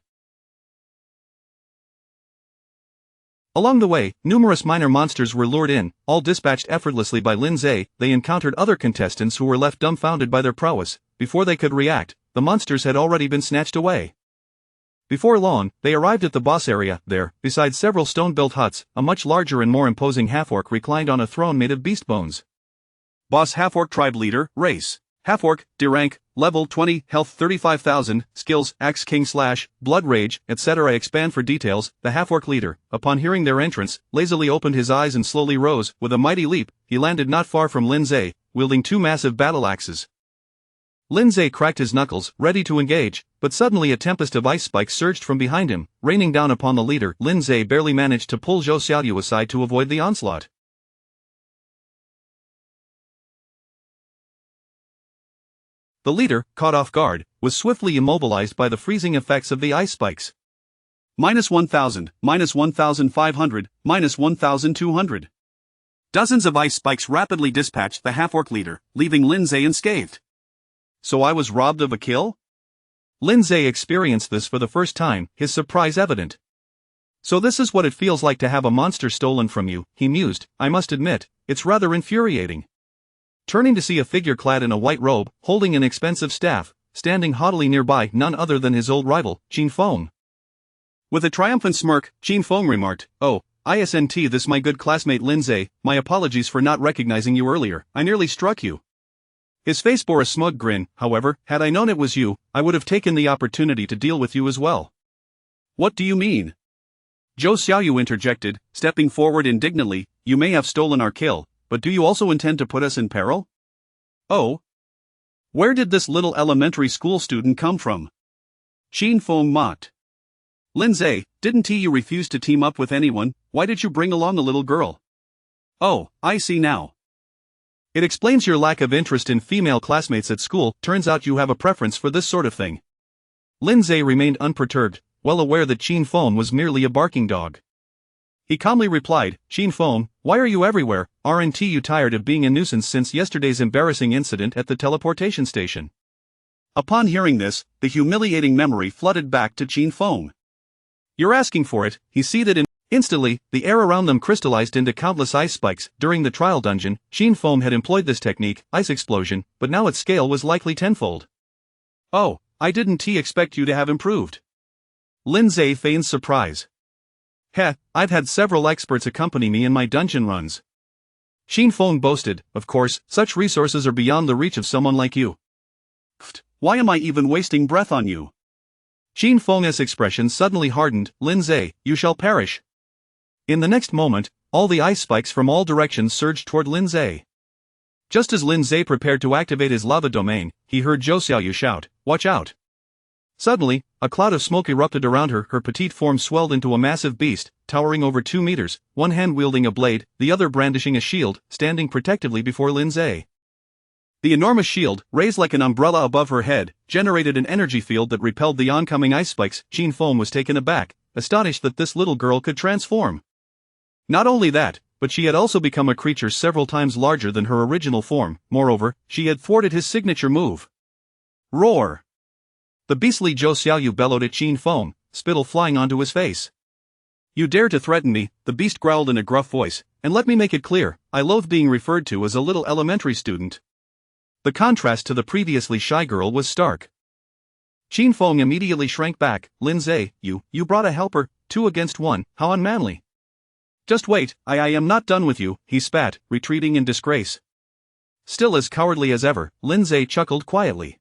Along the way, numerous minor monsters were lured in, all dispatched effortlessly by Lin Zhe. They encountered other contestants who were left dumbfounded by their prowess. Before they could react, the monsters had already been snatched away. Before long, they arrived at the boss area. There, beside several stone-built huts, a much larger and more imposing half-orc reclined on a throne made of beast bones. Boss half-orc tribe leader, race. Half-orc, D rank, level 20, health 35,000, skills, Axe King Slash, Blood Rage, etc. Expand for details. The half-orc leader, upon hearing their entrance, lazily opened his eyes and slowly rose. With a mighty leap, he landed not far from Lin Zhe, wielding two massive battle axes. Lin Zhe cracked his knuckles, ready to engage, but suddenly a tempest of ice spikes surged from behind him, raining down upon the leader. Lin Zhe barely managed to pull Zhou Xiaoyu aside to avoid the onslaught. The leader, caught off guard, was swiftly immobilized by the freezing effects of the ice spikes. -1,000, -1,500, -1,200. Dozens of ice spikes rapidly dispatched the half-orc leader, leaving Lin Zhe unscathed. So I was robbed of a kill? Lin Zhe experienced this for the first time, his surprise evident. So this is what it feels like to have a monster stolen from you, he mused. I must admit, it's rather infuriating. Turning to see a figure clad in a white robe, holding an expensive staff, standing haughtily nearby, none other than his old rival, Qin Feng. With a triumphant smirk, Qin Feng remarked, "Oh, isn't this my good classmate Lin Zhe, my apologies for not recognizing you earlier, I nearly struck you." His face bore a smug grin. However, had I known it was you, I would have taken the opportunity to deal with you as well. What do you mean? Zhou Xiaoyu interjected, stepping forward indignantly. You may have stolen our kill, but do you also intend to put us in peril? Oh? Where did this little elementary school student come from? Qin Feng mocked. Lin Zhe, didn't you refuse to team up with anyone? Why did you bring along a little girl? Oh, I see now. It explains your lack of interest in female classmates at school. Turns out you have a preference for this sort of thing. Lin Zhe remained unperturbed, well aware that Qin Feng was merely a barking dog. He calmly replied, Qin Feng, why are you everywhere? Aren't you tired of being a nuisance since yesterday's embarrassing incident at the teleportation station? Upon hearing this, the humiliating memory flooded back to Qin Feng. You're asking for it, he seethed in. Instantly, the air around them crystallized into countless ice spikes. During the trial dungeon, Qin Feng had employed this technique, ice explosion, but now its scale was likely tenfold. Oh, I didn't expect you to have improved. Lin Zhe feigned surprise. I've had several experts accompany me in my dungeon runs. Qin Feng boasted, of course, such resources are beyond the reach of someone like you. Why am I even wasting breath on you? Qin Feng's expression suddenly hardened. Lin Zhe, you shall perish. In the next moment, all the ice spikes from all directions surged toward Lin Zhe. Just as Lin Zhe prepared to activate his lava domain, he heard Zhou Xiaoyu shout, watch out. Suddenly, a cloud of smoke erupted around her. Her petite form swelled into a massive beast, towering over 2 meters, one hand wielding a blade, the other brandishing a shield, standing protectively before Lin Zhe. The enormous shield, raised like an umbrella above her head, generated an energy field that repelled the oncoming ice spikes. Qin Feng was taken aback, astonished that this little girl could transform. Not only that, but she had also become a creature several times larger than her original form. Moreover, she had thwarted his signature move. Roar! The beastly Zhou Xiaoyu bellowed at Qin Feng, spittle flying onto his face. You dare to threaten me, the beast growled in a gruff voice, and let me make it clear, I loathe being referred to as a little elementary student. The contrast to the previously shy girl was stark. Qin Feng immediately shrank back. Lin Zhe, you brought a helper, 2 against 1, how unmanly. Just wait, I am not done with you, he spat, retreating in disgrace. Still as cowardly as ever, Lin Zhe chuckled quietly.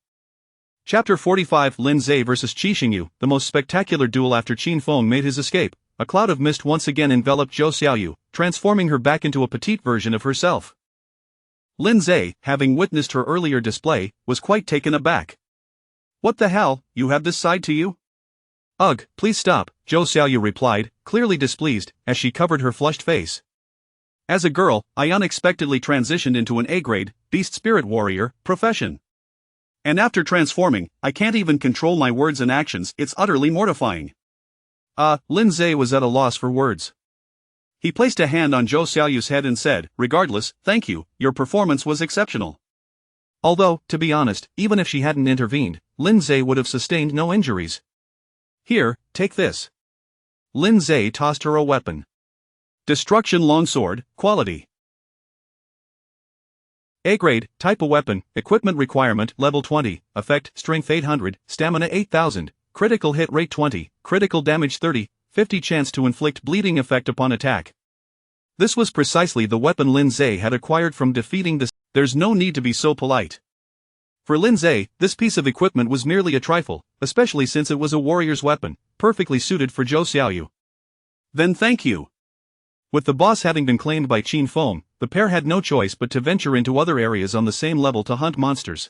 Chapter 45 Lin Zhe vs. Qi Xingyu. The most spectacular duel after Qin Feng made his escape. A cloud of mist once again enveloped Zhou Xiaoyu, transforming her back into a petite version of herself. Lin Zhe, having witnessed her earlier display, was quite taken aback. "What the hell, you have this side to you?" "Ugh, please stop," Zhou Xiaoyu replied, clearly displeased, as she covered her flushed face. "As a girl, I unexpectedly transitioned into an A-grade, beast spirit warrior, profession. And after transforming, I can't even control my words and actions. It's utterly mortifying." Lin Zhe was at a loss for words. He placed a hand on Zhou Xiaoyu's head and said, "Regardless, thank you, your performance was exceptional." Although, to be honest, even if she hadn't intervened, Lin Zhe would have sustained no injuries. "Here, take this." Lin Zhe tossed her a weapon. Destruction Longsword, Quality A-grade, type of weapon, equipment requirement, level 20, effect, strength 800, stamina 8000, critical hit rate 20, critical damage 30, 50 chance to inflict bleeding effect upon attack. This was precisely the weapon Lin Zhe had acquired from defeating the... There's no need to be so polite. For Lin Zhe, this piece of equipment was merely a trifle, especially since it was a warrior's weapon, perfectly suited for Zhou Xiaoyu. "Then thank you." With the boss having been claimed by Qin Feng, the pair had no choice but to venture into other areas on the same level to hunt monsters.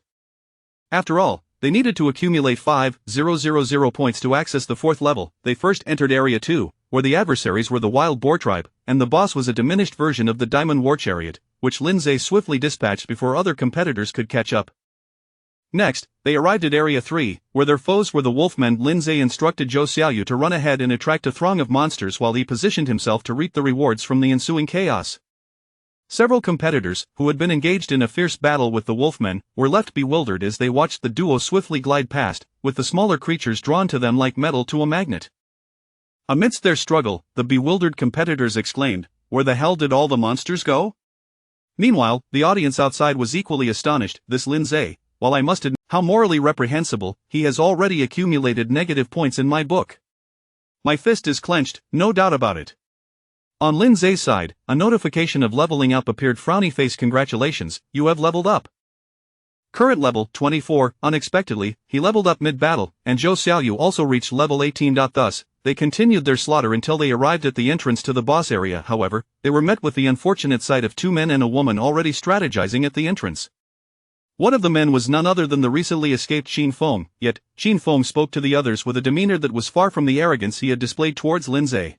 After all, they needed to accumulate 5,000 points to access the 4th level. They first entered Area 2, where the adversaries were the Wild Boar tribe, and the boss was a diminished version of the Diamond War Chariot, which Lin Zhe swiftly dispatched before other competitors could catch up. Next, they arrived at Area 3, where their foes were the Wolfmen. Lin Zhe instructed Zhou Xiaoyu to run ahead and attract a throng of monsters while he positioned himself to reap the rewards from the ensuing chaos. Several competitors, who had been engaged in a fierce battle with the Wolfmen, were left bewildered as they watched the duo swiftly glide past, with the smaller creatures drawn to them like metal to a magnet. Amidst their struggle, the bewildered competitors exclaimed, "Where the hell did all the monsters go?" Meanwhile, the audience outside was equally astonished. This Lin Zhe, while I must admit how morally reprehensible, he has already accumulated negative points in my book. My fist is clenched, no doubt about it. On Lin Zhe's side, a notification of leveling up appeared. Frowny face. "Congratulations, you have leveled up. Current level 24, unexpectedly, he leveled up mid-battle, and Zhou Xiaoyu also reached level 18. Thus, they continued their slaughter until they arrived at the entrance to the boss area. However, they were met with the unfortunate sight of 2 men and a woman already strategizing at the entrance. One of the men was none other than the recently escaped Qin Feng, yet, Qin Feng spoke to the others with a demeanor that was far from the arrogance he had displayed towards Lin Zhe.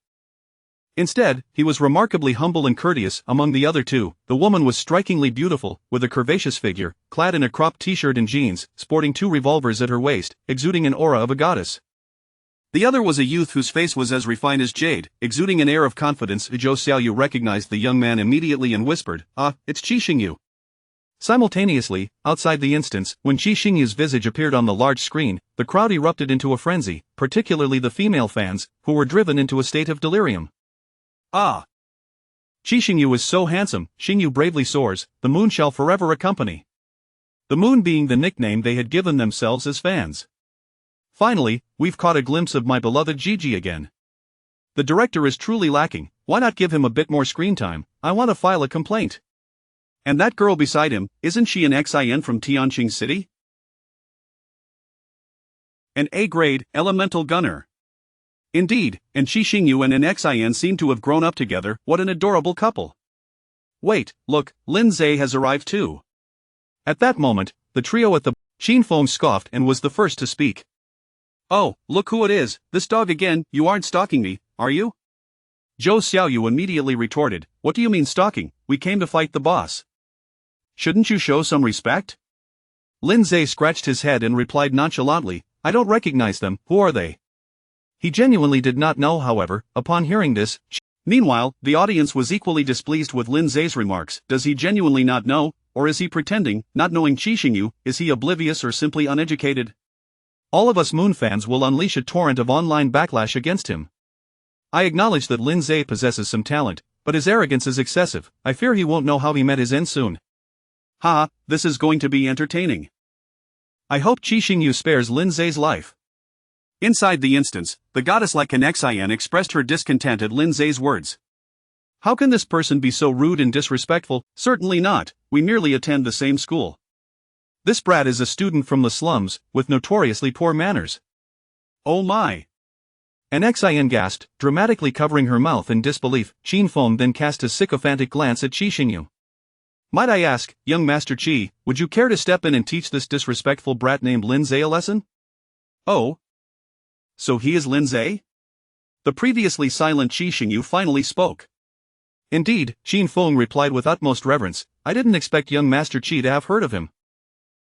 Instead, he was remarkably humble and courteous. Among the other two, the woman was strikingly beautiful, with a curvaceous figure, clad in a cropped t-shirt and jeans, sporting 2 revolvers at her waist, exuding an aura of a goddess. The other was a youth whose face was as refined as jade, exuding an air of confidence. Zhou Xiaoyu recognized the young man immediately and whispered, "Ah, it's Qi Xingyu." Simultaneously, outside the instance, when Qi Xingyu's visage appeared on the large screen, the crowd erupted into a frenzy, particularly the female fans, who were driven into a state of delirium. "Ah! Qi Xingyu is so handsome, Xingyu bravely soars, the moon shall forever accompany." The moon being the nickname they had given themselves as fans. "Finally, we've caught a glimpse of my beloved Gigi again. The director is truly lacking, why not give him a bit more screen time? I want to file a complaint. And that girl beside him, isn't she an XIN from Tianqing City? An A-grade, elemental gunner. Indeed, and Qi Xingyu and an XIN seem to have grown up together. What an adorable couple. Wait, look, Lin Zhe has arrived too." At that moment, the trio at the Qin Feng scoffed and was the first to speak. "Oh, look who it is, this dog again. You aren't stalking me, are you?" Zhou Xiaoyu immediately retorted, "What do you mean stalking? We came to fight the boss. Shouldn't you show some respect?" Lin Zhe scratched his head and replied nonchalantly, "I don't recognize them. Who are they?" He genuinely did not know. However, upon hearing this, meanwhile, the audience was equally displeased with Lin Zhe's remarks. Does he genuinely not know, or is he pretending, not knowing Qi Xingyu? Is he oblivious or simply uneducated? All of us Moon fans will unleash a torrent of online backlash against him. I acknowledge that Lin Zhe possesses some talent, but his arrogance is excessive. I fear he won't know how he met his end soon. Ha, this is going to be entertaining. I hope Qi Xingyu spares Lin Zhe's life. Inside the instance, the goddess-like Xian expressed her discontent at Lin Zhe's words. How can this person be so rude and disrespectful? Certainly not, we merely attend the same school. This brat is a student from the slums, with notoriously poor manners. Oh my. An Xin gasped, dramatically covering her mouth in disbelief. Qin Feng then cast a sycophantic glance at Qi Xingyu. Might I ask, young Master Qi, would you care to step in and teach this disrespectful brat named Lindsay a lesson? Oh. So he is Lindsay? The previously silent Qi Xingyu finally spoke. Indeed, Qin Feng replied with utmost reverence. I didn't expect young Master Qi to have heard of him.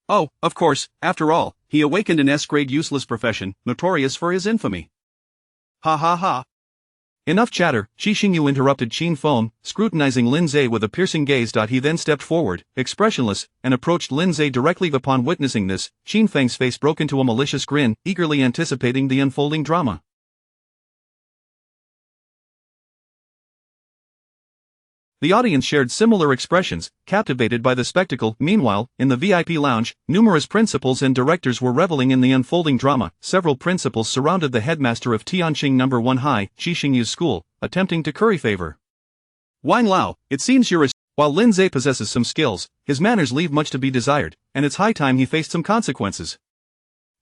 Oh, of course, after all, he awakened an S-grade useless profession, notorious for his infamy. Ha ha ha. Enough chatter, Qi Xingyu interrupted Qin Feng, scrutinizing Lindsay with a piercing gaze. He then stepped forward, expressionless, and approached Lindsay directly. Upon witnessing this, Qin Feng's face broke into a malicious grin, eagerly anticipating the unfolding drama. The audience shared similar expressions, captivated by the spectacle. Meanwhile, in the VIP lounge, numerous principals and directors were reveling in the unfolding drama. Several principals surrounded the headmaster of Tianqing No. 1 High, Qi Xingyu's school, attempting to curry favor. Wang Lao, it seems you're While Lindsay possesses some skills, his manners leave much to be desired, and it's high time he faced some consequences.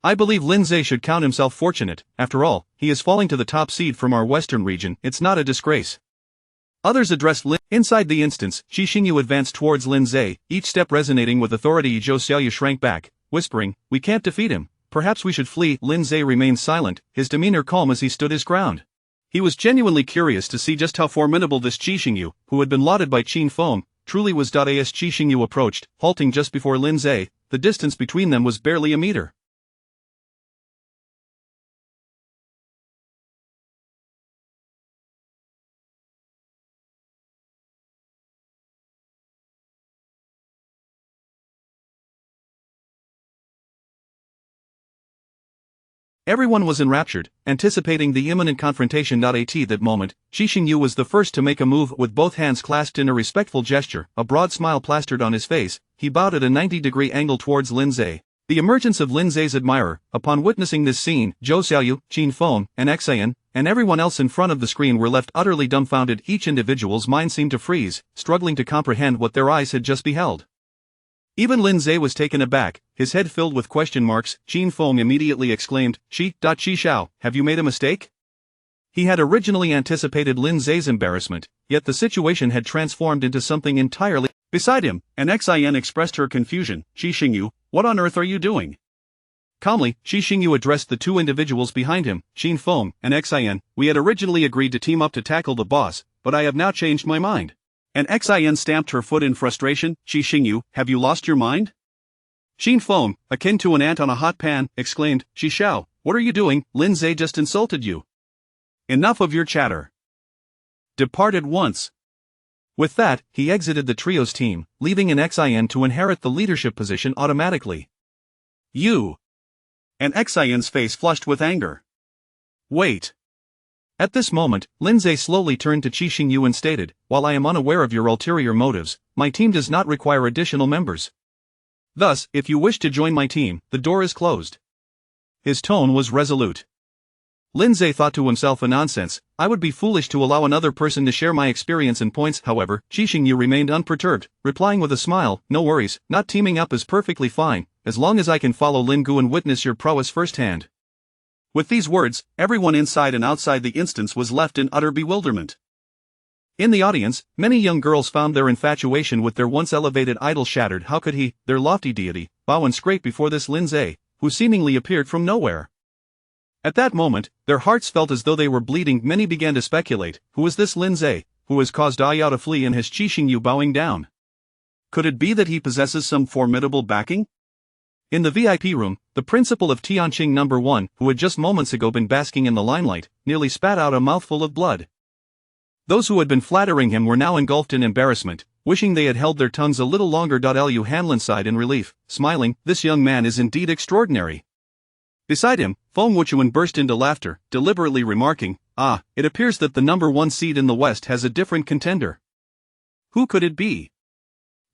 I believe Lindsay should count himself fortunate. After all, he is falling to the top seed from our western region. It's not a disgrace. Others addressed Lin. Inside the instance, Qi Xingyu advanced towards Lindsay, each step resonating with authority. Zhou Xiaoyu shrank back, whispering, "We can't defeat him. Perhaps we should flee." Lindsay remained silent, his demeanor calm as he stood his ground. He was genuinely curious to see just how formidable this Qi Xingyu, who had been lauded by Qin Feng, truly was. As Qi Xingyu approached, halting just before Lindsay, the distance between them was barely a meter. Everyone was enraptured, anticipating the imminent confrontation. At that moment, Qi Xingyu was the first to make a move. With both hands clasped in a respectful gesture, a broad smile plastered on his face, he bowed at a 90-degree angle towards Lindsay. The emergence of Lindsay's admirer. Upon witnessing this scene, Zhou Xiaoyu, Qin Feng, and Xin, and everyone else in front of the screen were left utterly dumbfounded. Each individual's mind seemed to freeze, struggling to comprehend what their eyes had just beheld. Even Lindsay was taken aback, his head filled with question marks. Qin Feng immediately exclaimed, Qi Xiao, have you made a mistake? He had originally anticipated Lindsay's embarrassment, yet the situation had transformed into something entirely. Beside him, an Xin expressed her confusion. Qi Xingyu, what on earth are you doing? Calmly, Qi Xingyu addressed the two individuals behind him, Qin Feng and Xin. We had originally agreed to team up to tackle the boss, but I have now changed my mind. And Xin stamped her foot in frustration. Qi Xingyu, have you lost your mind? Qin Feng, akin to an ant on a hot pan, exclaimed, Qi Xiao, what are you doing? Lindsay just insulted you. Enough of your chatter. Depart at once. With that, he exited the trio's team, leaving an Xin to inherit the leadership position automatically. You. And Xion's face flushed with anger. Wait. At this moment, Lindsay slowly turned to Qi Xingyu and stated, while I am unaware of your ulterior motives, my team does not require additional members. Thus, if you wish to join my team, the door is closed. His tone was resolute. Lindsay thought to himself, a nonsense, I would be foolish to allow another person to share my experience and points. However, Qi Xingyu remained unperturbed, replying with a smile, no worries, not teaming up is perfectly fine, as long as I can follow Lin Gu and witness your prowess firsthand. With these words, everyone inside and outside the instance was left in utter bewilderment. In the audience, many young girls found their infatuation with their once elevated idol shattered. How could he, their lofty deity, bow and scrape before this Lindsay, who seemingly appeared from nowhere? At that moment, their hearts felt as though they were bleeding. Many began to speculate, who is this Lindsay, who has caused Yao to flee and has Qi Xingyu bowing down? Could it be that he possesses some formidable backing? In the VIP room, the principal of Tianqing No. 1, who had just moments ago been basking in the limelight, nearly spat out a mouthful of blood. Those who had been flattering him were now engulfed in embarrassment, wishing they had held their tongues a little longer. Liu Hanlin sighed in relief, smiling, this young man is indeed extraordinary. Beside him, Feng Wuchuan burst into laughter, deliberately remarking, it appears that the No. 1 seed in the West has a different contender. Who could it be?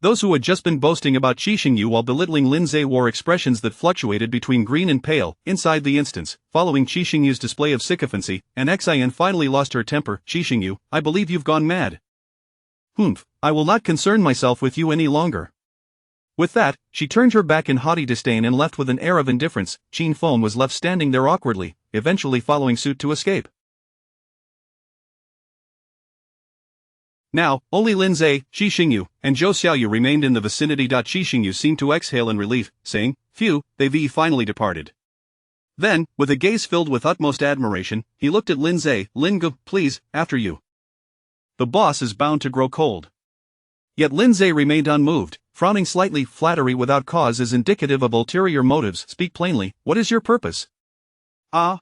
Those who had just been boasting about Qi Xingyu while belittling Lindsay wore expressions that fluctuated between green and pale. Inside the instance, following Qi Xingyu's display of sycophancy, an Xin finally lost her temper. Qi Xingyu, I believe you've gone mad. Humph, I will not concern myself with you any longer. With that, she turned her back in haughty disdain and left with an air of indifference. Qin Feng was left standing there awkwardly, eventually following suit to escape. Now, only Lin Zhe, Qi Xingyu, and Zhou Xiaoyu remained in the vicinity. Qi Xingyu seemed to exhale in relief, saying, "Phew, they've finally departed." Then, with a gaze filled with utmost admiration, he looked at Lin Zhe. "Lin Gu, please, after you. The boss is bound to grow cold." Yet Lin Zhe remained unmoved, frowning slightly. "Flattery without cause is indicative of ulterior motives. Speak plainly, what is your purpose?" "Ah."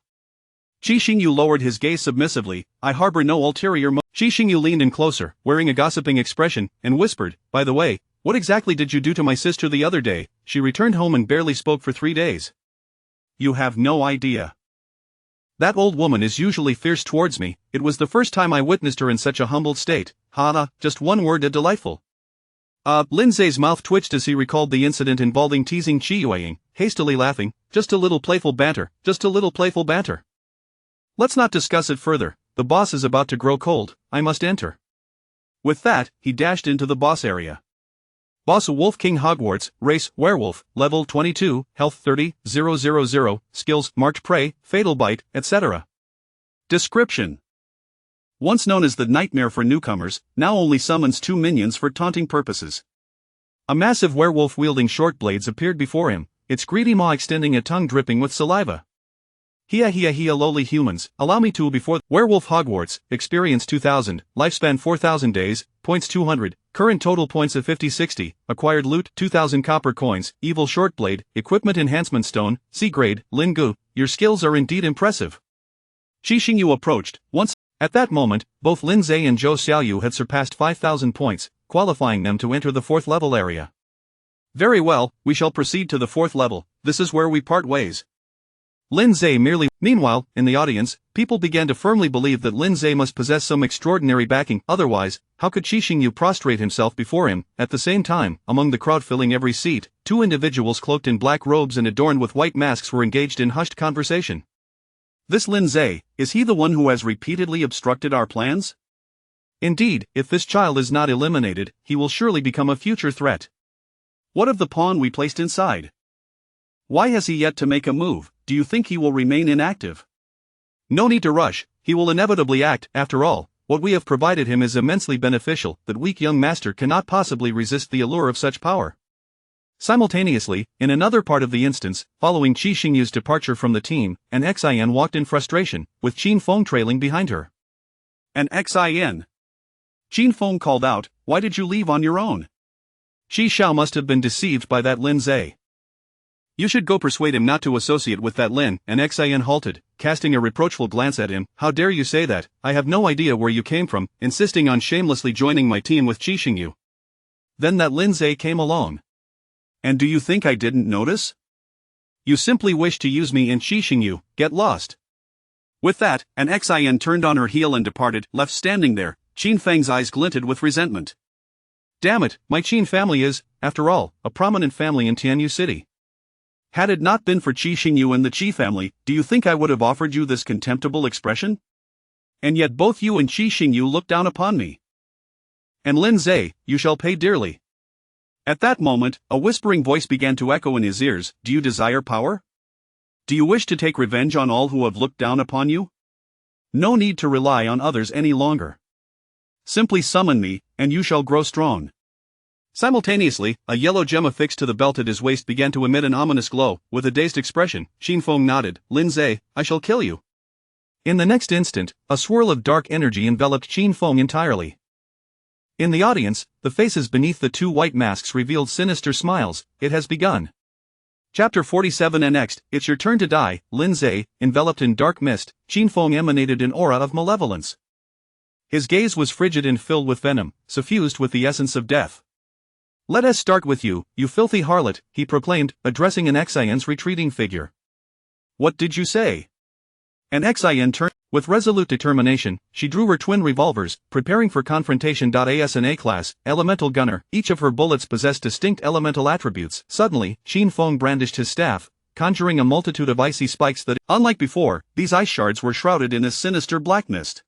Qi Xingyu lowered his gaze submissively. "I harbor no ulterior motive." Qi Xingyu leaned in closer, wearing a gossiping expression, and whispered, "By the way, what exactly did you do to my sister the other day? She returned home and barely spoke for 3 days." "You have no idea. That old woman is usually fierce towards me. It was the first time I witnessed her in such a humbled state. Just one word, delightful." Lin Zhe's mouth twitched as he recalled the incident involving teasing Qi Yueying, hastily laughing, "Just a little playful banter, just a little playful banter. Let's not discuss it further. The boss is about to grow cold, I must enter." With that, he dashed into the boss area. Boss Wolf King Hogwarts, race, werewolf, level 22, health 30,000, skills, marked prey, fatal bite, etc. Description: once known as the nightmare for newcomers, now only summons 2 minions for taunting purposes. A massive werewolf wielding short blades appeared before him, its greedy maw extending a tongue dripping with saliva. Hia lowly humans, allow me to before Werewolf Hogwarts, experience 2000, lifespan 4000 days, points 200, current total points of 50-60, acquired loot 2000 copper coins, evil shortblade, equipment enhancement stone, C grade, Lin Gu, your skills are indeed impressive. Qi Xingyu approached, once. At that moment, both Lin Zhe and Zhou Xiaoyu had surpassed 5000 points, qualifying them to enter the 4th level area. "Very well, we shall proceed to the 4th level, this is where we part ways." Lin Zhe merely. Meanwhile, in the audience, people began to firmly believe that Lin Zhe must possess some extraordinary backing, otherwise, how could Qi Xingyu prostrate himself before him? At the same time, among the crowd filling every seat, 2 individuals cloaked in black robes and adorned with white masks were engaged in hushed conversation. "This Lin Zhe, is he the one who has repeatedly obstructed our plans? Indeed, if this child is not eliminated, he will surely become a future threat. What of the pawn we placed inside? Why has he yet to make a move? Do you think he will remain inactive?" "No need to rush, he will inevitably act. After all, what we have provided him is immensely beneficial. That weak young master cannot possibly resist the allure of such power." Simultaneously, in another part of the instance, following Qi Xingyu's departure from the team, an Xin walked in frustration, with Qin Feng trailing behind her. "An Xin?" Qin Feng called out, "Why did you leave on your own?" "Qi Xiao must have been deceived by that Lin Zhe. You should go persuade him not to associate with that Lin." And Xin halted, casting a reproachful glance at him. "How dare you say that? I have no idea where you came from, insisting on shamelessly joining my team with Qi Xingyu. Then that Lin Zhe came along. And do you think I didn't notice? You simply wish to use me in Qi Xingyu, get lost." With that, an Xin turned on her heel and departed, left standing there. Qin Feng's eyes glinted with resentment. "Damn it, my Qin family is, after all, a prominent family in Tianyu City. Had it not been for Qi Xingyu and the Qi family, do you think I would have offered you this contemptible expression? And yet both you and Qi Xingyu look down upon me. And Lin Zhe, you shall pay dearly." At that moment, a whispering voice began to echo in his ears. "Do you desire power? Do you wish to take revenge on all who have looked down upon you? No need to rely on others any longer. Simply summon me, and you shall grow strong." Simultaneously, a yellow gem affixed to the belt at his waist began to emit an ominous glow. With a dazed expression, Qin Feng nodded. "Lin Zhe, I shall kill you." In the next instant, a swirl of dark energy enveloped Qin Feng entirely. In the audience, the faces beneath the 2 white masks revealed sinister smiles. It has begun. Chapter 47. And next, it's your turn to die. Lin Zhe, enveloped in dark mist, Qin Feng emanated an aura of malevolence. His gaze was frigid and filled with venom, suffused with the essence of death. "Let us start with you, you filthy harlot," he proclaimed, addressing an Xion's retreating figure. "What did you say?" An Xion turned. With resolute determination, she drew her twin revolvers, preparing for confrontation. As an A-class, elemental gunner, each of her bullets possessed distinct elemental attributes. Suddenly, Qin Feng brandished his staff, conjuring a multitude of icy spikes that, unlike before, these ice shards were shrouded in a sinister black mist.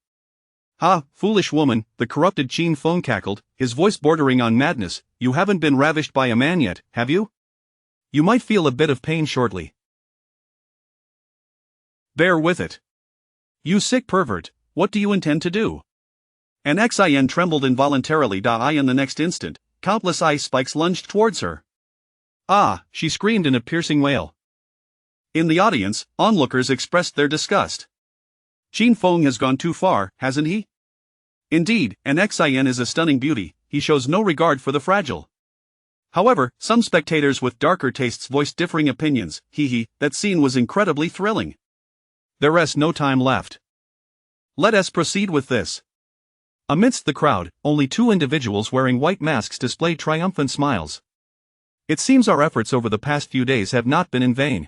"Ha, foolish woman," the corrupted Qin Feng cackled, his voice bordering on madness, "You haven't been ravished by a man yet, have you? You might feel a bit of pain shortly. Bear with it. You sick pervert, what do you intend to do?" An Xin trembled involuntarily. In the next instant, countless ice spikes lunged towards her. "Ah!" she screamed in a piercing wail. In the audience, onlookers expressed their disgust. Qin Feng has gone too far, hasn't he? Indeed, an Xin is a stunning beauty, he shows no regard for the fragile. However, some spectators with darker tastes voiced differing opinions. That scene was incredibly thrilling. There's no time left. Let us proceed with this. Amidst the crowd, only two individuals wearing white masks displayed triumphant smiles. It seems our efforts over the past few days have not been in vain.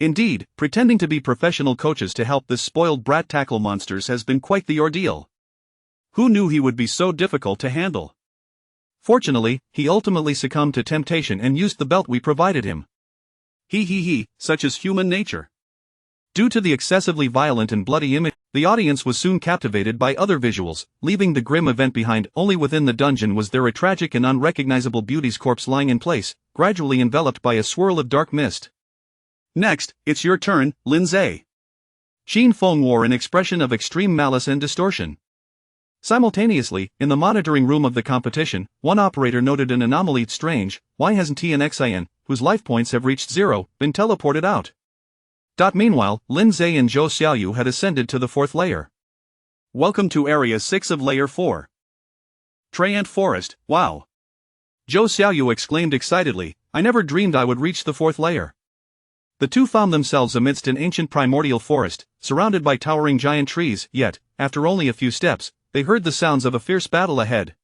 Indeed, pretending to be professional coaches to help this spoiled brat tackle monsters has been quite the ordeal. Who knew he would be so difficult to handle? Fortunately, he ultimately succumbed to temptation and used the belt we provided him. Such is human nature. Due to the excessively violent and bloody image, the audience was soon captivated by other visuals. Leaving the grim event behind, only within the dungeon was there a tragic and unrecognizable beauty's corpse lying in place, gradually enveloped by a swirl of dark mist. Next, it's your turn, Lindsay. Qin Feng wore an expression of extreme malice and distortion. Simultaneously, in the monitoring room of the competition, one operator noted an anomaly. Strange, why hasn't an Xin, whose life points have reached 0, been teleported out? Meanwhile, Lindsay and Zhou Xiaoyu had ascended to the 4th layer. Welcome to Area 6 of Layer 4. Traiant Forest, wow. Zhou Xiaoyu exclaimed excitedly, I never dreamed I would reach the 4th layer. The two found themselves amidst an ancient primordial forest, surrounded by towering giant trees, yet, after only a few steps, they heard the sounds of a fierce battle ahead.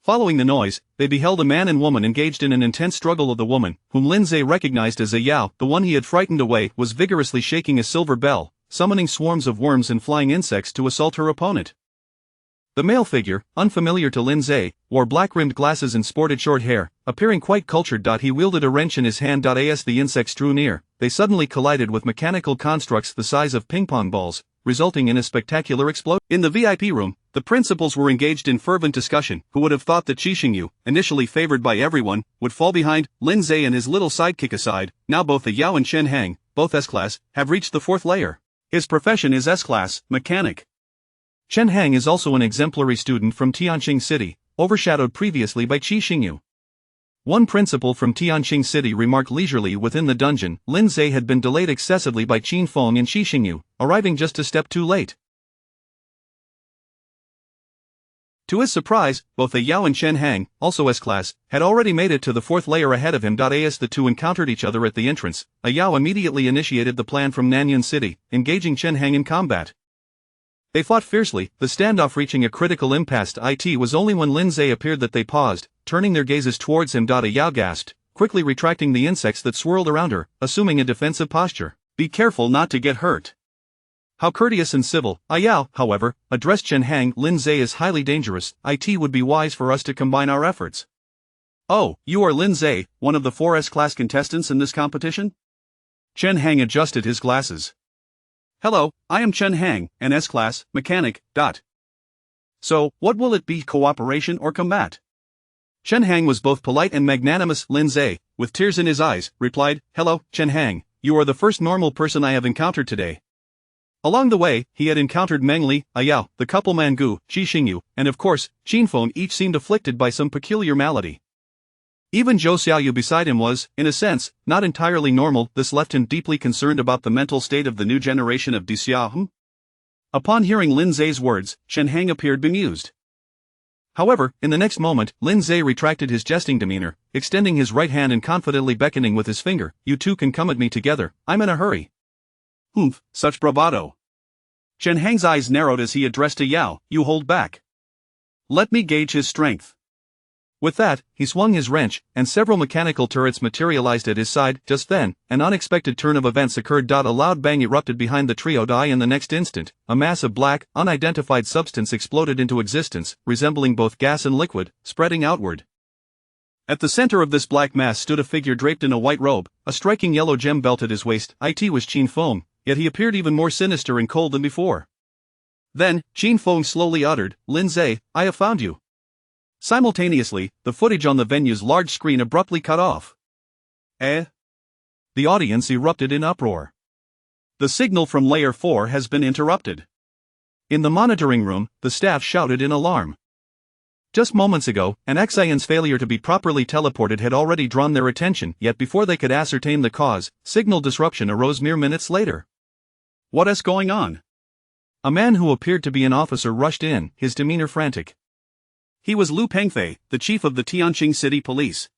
Following the noise, they beheld a man and woman engaged in an intense struggle. The woman, whom Lindsay recognized as a Yao, the one he had frightened away, was vigorously shaking a silver bell, summoning swarms of worms and flying insects to assault her opponent. The male figure, unfamiliar to Lindsay, wore black-rimmed glasses and sported short hair, appearing quite cultured. He wielded a wrench in his hand. As the insects drew near, they suddenly collided with mechanical constructs the size of ping-pong balls, resulting in a spectacular explosion. In the VIP room, the principals were engaged in fervent discussion. Who would have thought that Qixingyu, initially favored by everyone, would fall behind? Lindsay and his little sidekick aside, now both the Yao and Chen Hang, both S-class, have reached the 4th layer. His profession is S-class, mechanic. Chen Hang is also an exemplary student from Tianqing City, overshadowed previously by Qixingyu. One principal from Tianqing City remarked leisurely within the dungeon, Lindsay had been delayed excessively by Qin Feng and Qixingyu, arriving just a step too late. To his surprise, both the Yao and Chen Hang, also S-class, had already made it to the 4th layer ahead of him. As the two encountered each other at the entrance, a Yao immediately initiated the plan from Nanyun City, engaging Chen Hang in combat. They fought fiercely, the standoff reaching a critical impasse. It was only when Lindsay appeared that they paused, turning their gazes towards him. A Yao gasped, quickly retracting the insects that swirled around her, assuming a defensive posture. Be careful not to get hurt. How courteous and civil. A Yao, however, addressed Chen Hang. Lindsay is highly dangerous. It would be wise for us to combine our efforts. Oh, you are Lindsay, one of the 4 S-class contestants in this competition? Chen Hang adjusted his glasses. Hello, I am Chen Hang, an S-class, mechanic. So, what will it be, cooperation or combat? Chen Hang was both polite and magnanimous. Lindsay, with tears in his eyes, replied, Hello, Chen Hang, you are the first normal person I have encountered today. Along the way, he had encountered Meng Li, a Yao, the couple Mangu, Qixingyu, and of course, Qin Feng. Each seemed afflicted by some peculiar malady. Even Zhou Xiaoyu beside him was, in a sense, not entirely normal. This left him deeply concerned about the mental state of the new generation of Dixiaohum. Upon hearing Lindsay's words, Chen Hang appeared bemused. However, in the next moment, Lindsay retracted his jesting demeanor, extending his right hand and confidently beckoning with his finger, You two can come at me together, I'm in a hurry. Humph, such bravado. Chen Hang's eyes narrowed as he addressed a Yao, You hold back. Let me gauge his strength. With that, he swung his wrench, and several mechanical turrets materialized at his side. Just then, an unexpected turn of events occurred. A loud bang erupted behind the trio. In the next instant, a mass of black, unidentified substance exploded into existence, resembling both gas and liquid, spreading outward. At the center of this black mass stood a figure draped in a white robe, a striking yellow gem belt at his waist. It was Qin Feng, yet he appeared even more sinister and cold than before. Then, Qin Feng slowly uttered, Lindsay, I have found you. Simultaneously, the footage on the venue's large screen abruptly cut off. Eh? The audience erupted in uproar. The signal from Layer 4 has been interrupted. In the monitoring room, the staff shouted in alarm. Just moments ago, an Xian's failure to be properly teleported had already drawn their attention, yet before they could ascertain the cause, signal disruption arose mere minutes later. What is going on? A man who appeared to be an officer rushed in, his demeanor frantic. He was Lu Pengfei, the chief of the Tianqing City Police.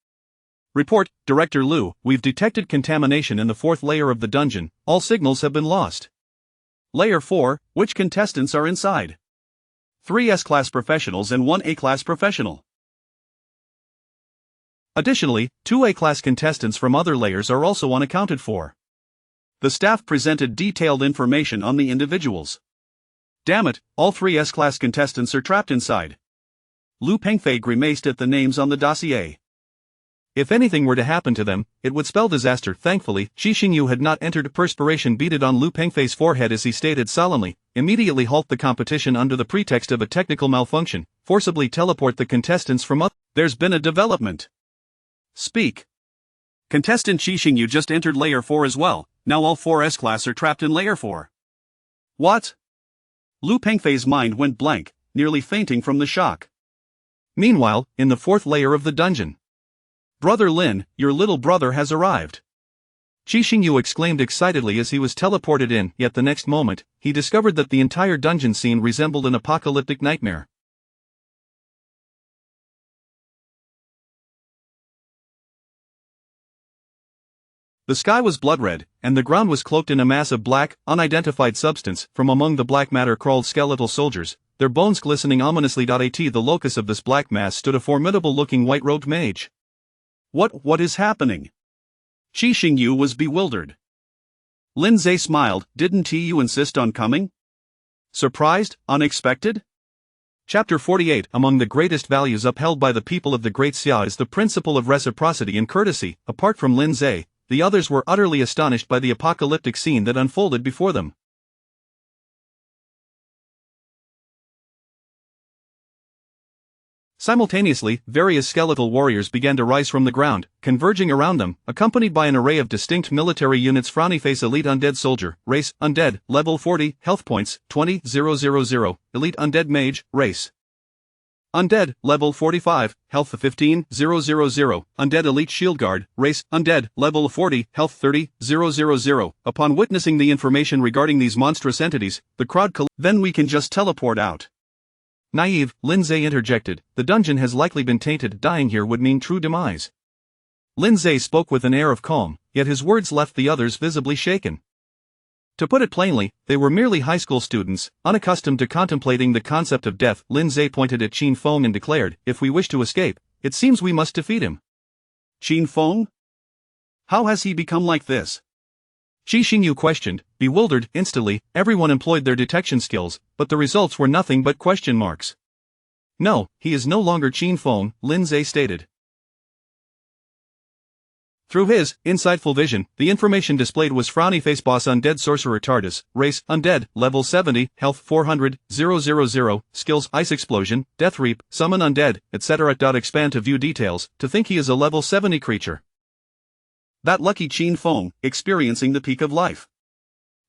Report, Director Lu, we've detected contamination in the 4th layer of the dungeon, all signals have been lost. Layer 4, which contestants are inside? 3 S-class professionals and 1 A-class professional. Additionally, 2 A-class contestants from other layers are also unaccounted for. The staff presented detailed information on the individuals. Damn it, all 3 S-class contestants are trapped inside. Lu Pengfei grimaced at the names on the dossier. If anything were to happen to them, it would spell disaster. Thankfully, Qi Xingyu had not entered. Perspiration beaded on Lu Pengfei's forehead as he stated solemnly, immediately halt the competition under the pretext of a technical malfunction, forcibly teleport the contestants from other. There's been a development. Speak. Contestant Qi Xingyu just entered Layer 4 as well, now all 4 S-class are trapped in Layer 4. What? Lu Pengfei's mind went blank, nearly fainting from the shock. Meanwhile, in the 4th layer of the dungeon. Brother Lin, your little brother has arrived. Qi Xingyu exclaimed excitedly as he was teleported in, yet the next moment, he discovered that the entire dungeon scene resembled an apocalyptic nightmare. The sky was blood red, and the ground was cloaked in a mass of black, unidentified substance. From among the black matter crawled skeletal soldiers, their bones glistening ominously. At the locus of this black mass stood a formidable-looking white-robed mage. What is happening? Qi Xingyu was bewildered. Lin Zhe smiled, didn't you insist on coming? Surprised, unexpected? Chapter 48. Among the greatest values upheld by the people of the Great Xia is the principle of reciprocity and courtesy. Apart from Lin Zhe, the others were utterly astonished by the apocalyptic scene that unfolded before them. Simultaneously, various skeletal warriors began to rise from the ground, converging around them, accompanied by an array of distinct military units. Frowny face elite undead soldier, race, undead, level 40, health points, 20,000, elite undead mage, race. Undead, level 45, health 15,000, undead elite shield guard, race, undead, level 40, health 30,000. Upon witnessing the information regarding these monstrous entities, the crowd Then we can just teleport out. Naive, Lin Zhe interjected, the dungeon has likely been tainted. Dying here would mean true demise. Lin Zhe spoke with an air of calm, yet his words left the others visibly shaken. To put it plainly, they were merely high school students, unaccustomed to contemplating the concept of death. Lin Zhe pointed at Qin Feng and declared, if we wish to escape, it seems we must defeat him. Qin Feng? How has he become like this? Qi Xingyu questioned, bewildered. Instantly, everyone employed their detection skills, but the results were nothing but question marks. No, he is no longer Qin Feng, Lin Zhe stated. Through his insightful vision, the information displayed was frowny face boss undead sorcerer Tardis, race undead, level 70, health 400,000, skills ice explosion, death reap, summon undead, etc. Expand to view details, to think he is a level 70 creature. That lucky Qin Feng, experiencing the peak of life.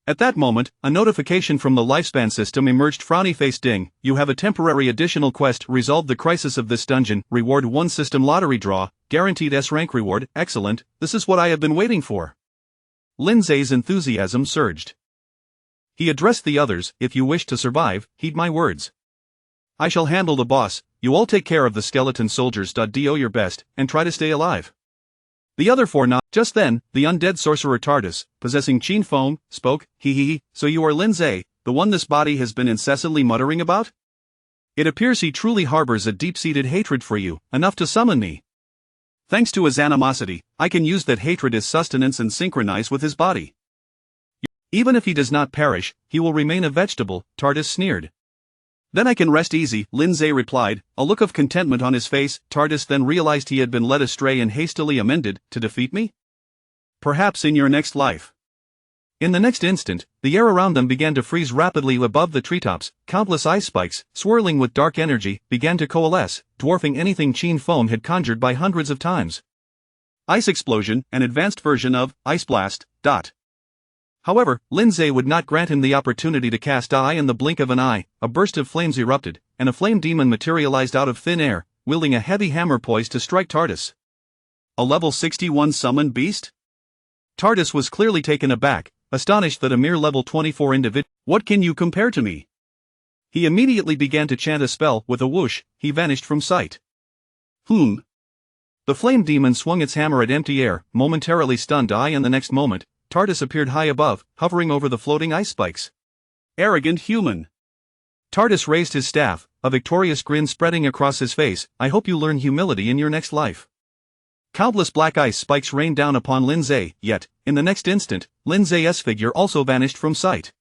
At that moment, a notification from the lifespan system emerged. Frowny face ding, you have a temporary additional quest. Resolve the crisis of this dungeon, reward 1 system lottery draw, guaranteed S rank reward. Excellent, this is what I have been waiting for. Lin Zhe's enthusiasm surged. He addressed the others, if you wish to survive, heed my words. I shall handle the boss, you all take care of the skeleton soldiers. Do your best, and try to stay alive. The other 4 not. Just then, the undead sorcerer Tardis, possessing Qin Feng, spoke, he, so you are Lin Zhe, the one this body has been incessantly muttering about? It appears he truly harbors a deep-seated hatred for you, enough to summon me. Thanks to his animosity, I can use that hatred as sustenance and synchronize with his body. Even if he does not perish, he will remain a vegetable, Tardis sneered. Then I can rest easy, Lin Zhe replied, a look of contentment on his face. Tardis then realized he had been led astray and hastily amended, to defeat me? Perhaps in your next life. In the next instant, the air around them began to freeze rapidly above the treetops. Countless ice spikes, swirling with dark energy, began to coalesce, dwarfing anything Qin foam had conjured by hundreds of times. Ice explosion, an advanced version of Ice Blast. However, Lindsay would not grant him the opportunity to cast eye in the blink of an eye. A burst of flames erupted, and a flame demon materialized out of thin air, wielding a heavy hammer poised to strike Tardis. A level 61 summoned beast? Tardis was clearly taken aback, astonished that a mere level 24 individual. What can you compare to me? He immediately began to chant a spell. With a whoosh, he vanished from sight. The flame demon swung its hammer at empty air, momentarily stunned eye, and the next moment, Tardis appeared high above, hovering over the floating ice spikes. Arrogant human. Tardis raised his staff, a victorious grin spreading across his face. I hope you learn humility in your next life. Countless black ice spikes rained down upon Lindsay, yet, in the next instant, Lindsay's figure also vanished from sight.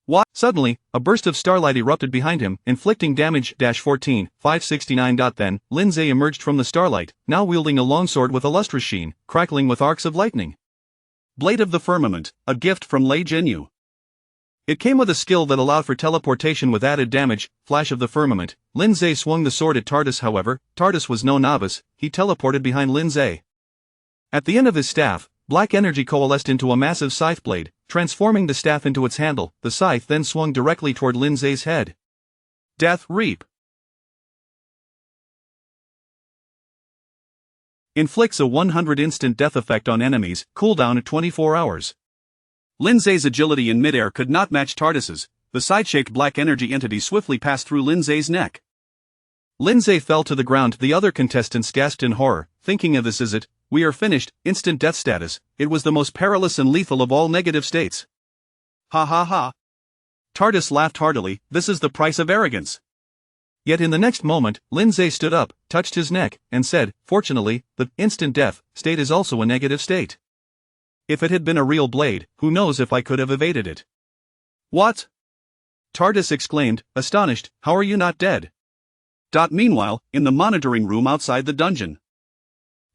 What? Suddenly, a burst of starlight erupted behind him, inflicting damage. 14, 569. Then, Lindsay emerged from the starlight, now wielding a longsword with a lustrous sheen, crackling with arcs of lightning. Blade of the Firmament, a gift from Lei Jinyu. It came with a skill that allowed for teleportation with added damage. Flash of the Firmament. Lindsay swung the sword at Tardis. However, Tardis was no novice, he teleported behind Lindsay. At the end of his staff, black energy coalesced into a massive scythe blade, transforming the staff into its handle. The scythe then swung directly toward Lindsay's head. Death Reap. Inflicts a 100 instant death effect on enemies, cooldown at 24 hours. Lindsay's agility in midair could not match Tardis's. The side-shaped black energy entity swiftly passed through Lindsay's neck. Lindsay fell to the ground. The other contestants gasped in horror, thinking of this is it, we are finished, instant death status. It was the most perilous and lethal of all negative states. Ha ha ha. Tardis laughed heartily. This is the price of arrogance. Yet in the next moment, Lindsay stood up, touched his neck, and said, fortunately, the instant death state is also a negative state. If it had been a real blade, who knows if I could have evaded it. What? Tardis exclaimed, astonished, how are you not dead? Meanwhile, in the monitoring room outside the dungeon.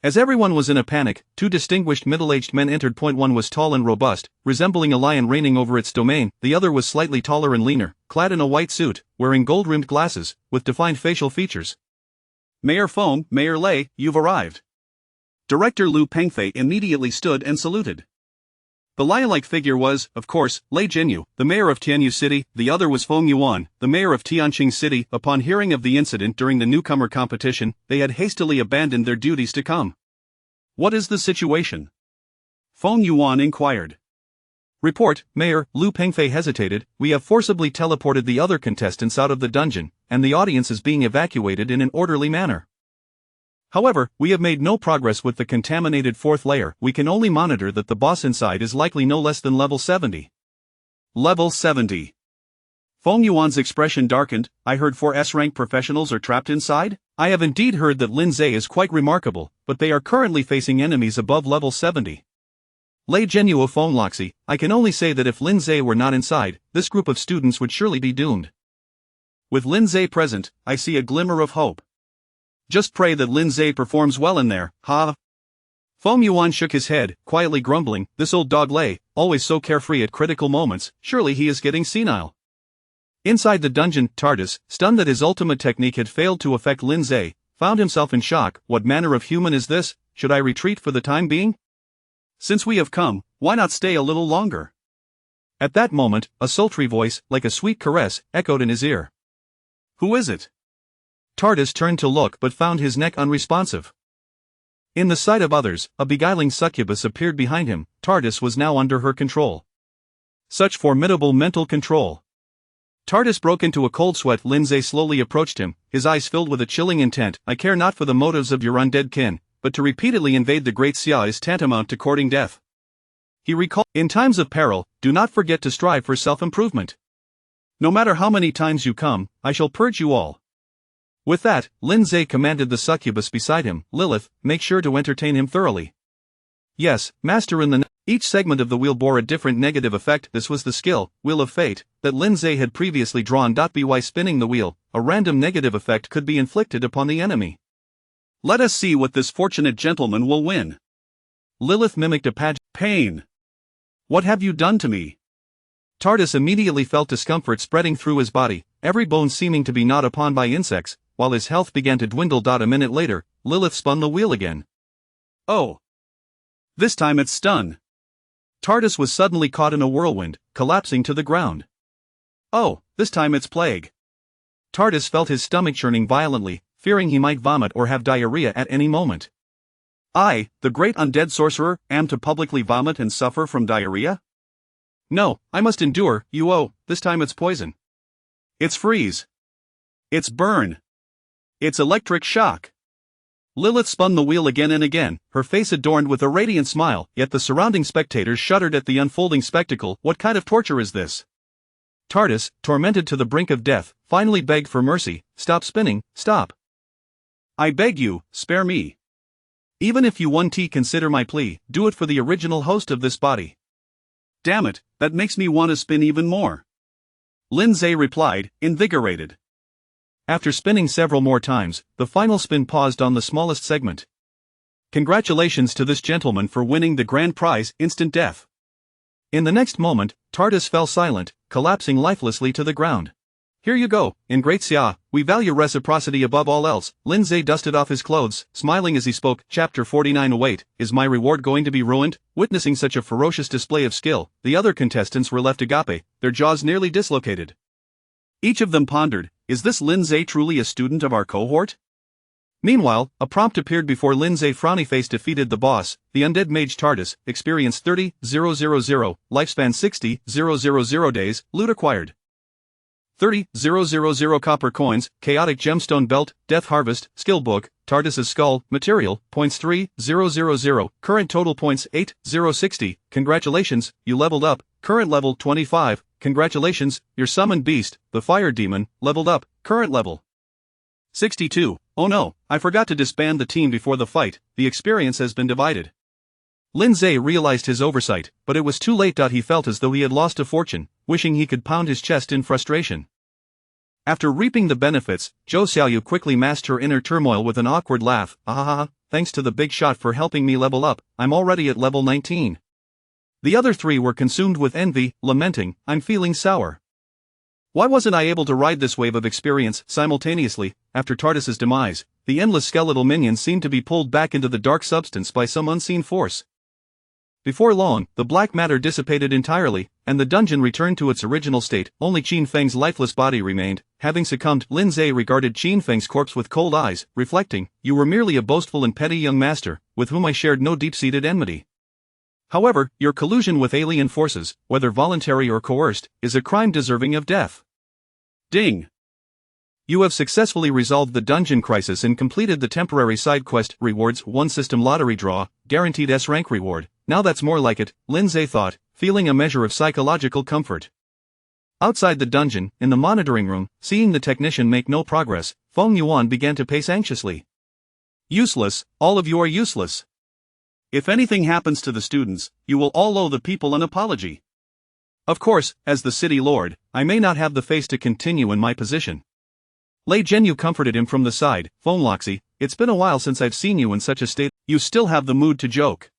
As everyone was in a panic, two distinguished middle-aged men entered. One was tall and robust, resembling a lion reigning over its domain. The other was slightly taller and leaner, clad in a white suit, wearing gold-rimmed glasses, with defined facial features. Mayor Foam, Mayor Lei, you've arrived. Director Lu Pengfei immediately stood and saluted. The lion-like figure was, of course, Lei Jinyu, the mayor of Tianyu City. The other was Feng Yuan, the mayor of Tianqing City. Upon hearing of the incident during the newcomer competition, they had hastily abandoned their duties to come. What is the situation? Feng Yuan inquired. Report, Mayor. Lu Pengfei hesitated. We have forcibly teleported the other contestants out of the dungeon, and the audience is being evacuated in an orderly manner. However, we have made no progress with the contaminated fourth layer. We can only monitor that the boss inside is likely no less than level 70. Level 70. Feng Yuan's expression darkened. I heard 4 S-rank professionals are trapped inside? I have indeed heard that Lindsay is quite remarkable, but they are currently facing enemies above level 70. Lei Jinyu of Feng Loxi, I can only say that if Lindsay were not inside, this group of students would surely be doomed. With Lindsay present, I see a glimmer of hope. Just pray that Lindsay performs well in there, ha? Feng Yuan shook his head, quietly grumbling, this old dog Lei, always so carefree at critical moments, surely he is getting senile. Inside the dungeon, Tardis, stunned that his ultimate technique had failed to affect Lindsay, found himself in shock. What manner of human is this? Should I retreat for the time being? Since we have come, why not stay a little longer? At that moment, a sultry voice, like a sweet caress, echoed in his ear. Who is it? Tardis turned to look but found his neck unresponsive. In the sight of others, a beguiling succubus appeared behind him. Tardis was now under her control. Such formidable mental control. Tardis broke into a cold sweat. Lindsay slowly approached him, his eyes filled with a chilling intent. I care not for the motives of your undead kin, but to repeatedly invade the Great Xia is tantamount to courting death. He recalled, in times of peril, do not forget to strive for self-improvement. No matter how many times you come, I shall purge you all. With that, Lindsay commanded the succubus beside him, Lilith, make sure to entertain him thoroughly. Yes, master. In the each segment of the wheel bore a different negative effect. This was the skill, Wheel of Fate, that Lindsay had previously drawn. By spinning the wheel, a random negative effect could be inflicted upon the enemy. Let us see what this fortunate gentleman will win. Lilith mimicked a pain. What have you done to me? Tardis immediately felt discomfort spreading through his body, every bone seeming to be gnawed upon by insects, while his health began to dwindle. A minute later, Lilith spun the wheel again. Oh. This time it's stun. Tardis was suddenly caught in a whirlwind, collapsing to the ground. Oh, this time it's plague. Tardis felt his stomach churning violently, fearing he might vomit or have diarrhea at any moment. I, the great undead sorcerer, am to publicly vomit and suffer from diarrhea? No, I must endure. This time it's poison. It's freeze. It's burn. It's electric shock. Lilith spun the wheel again and again, her face adorned with a radiant smile, yet the surrounding spectators shuddered at the unfolding spectacle. What kind of torture is this? Tardis, tormented to the brink of death, finally begged for mercy. Stop spinning, stop. I beg you, spare me. Even if you won't consider my plea, do it for the original host of this body. Damn it, that makes me want to spin even more. Lindsay replied, invigorated. After spinning several more times, the final spin paused on the smallest segment. Congratulations to this gentleman for winning the grand prize, instant death. In the next moment, Tardis fell silent, collapsing lifelessly to the ground. Here you go, Ingratia, we value reciprocity above all else. Lindsay dusted off his clothes, smiling as he spoke. Chapter 49. Wait, is my reward going to be ruined? Witnessing such a ferocious display of skill, the other contestants were left agape, their jaws nearly dislocated. Each of them pondered, is this Lindsay truly a student of our cohort? Meanwhile, a prompt appeared before Lindsay. Frowny Face defeated the boss, the undead mage Tardis, experience 30,000, lifespan 60,000 days, loot acquired. 30,000 copper coins, chaotic gemstone belt, death harvest, skill book, Tardis's skull, material, points 3,000, current total points 8,060, congratulations, you leveled up, current level 25, congratulations, your summoned beast, the fire demon, leveled up, current level 62, oh no, I forgot to disband the team before the fight, the experience has been divided. Lindsay realized his oversight, but it was too late. He felt as though he had lost a fortune, wishing he could pound his chest in frustration. After reaping the benefits, Zhou Xiaoyu quickly masked her inner turmoil with an awkward laugh. Thanks to the big shot for helping me level up, I'm already at level 19. The other three were consumed with envy, lamenting, I'm feeling sour. Why wasn't I able to ride this wave of experience simultaneously? After Tardis's demise, the endless skeletal minions seemed to be pulled back into the dark substance by some unseen force. Before long, the black matter dissipated entirely, and the dungeon returned to its original state. Only Qin Feng's lifeless body remained. Having succumbed, Lindsay regarded Qin Feng's corpse with cold eyes, reflecting, you were merely a boastful and petty young master, with whom I shared no deep-seated enmity. However, your collusion with alien forces, whether voluntary or coerced, is a crime deserving of death. Ding! You have successfully resolved the dungeon crisis and completed the temporary side quest. Rewards: 1 system lottery draw, guaranteed S-rank reward. Now that's more like it, Lindsay thought, feeling a measure of psychological comfort. Outside the dungeon, in the monitoring room, seeing the technician make no progress, Feng Yuan began to pace anxiously. Useless, all of you are useless. If anything happens to the students, you will all owe the people an apology. Of course, as the city lord, I may not have the face to continue in my position. Lei Zhenyu comforted him from the side. Feng Loxi, it's been a while since I've seen you in such a state. You still have the mood to joke.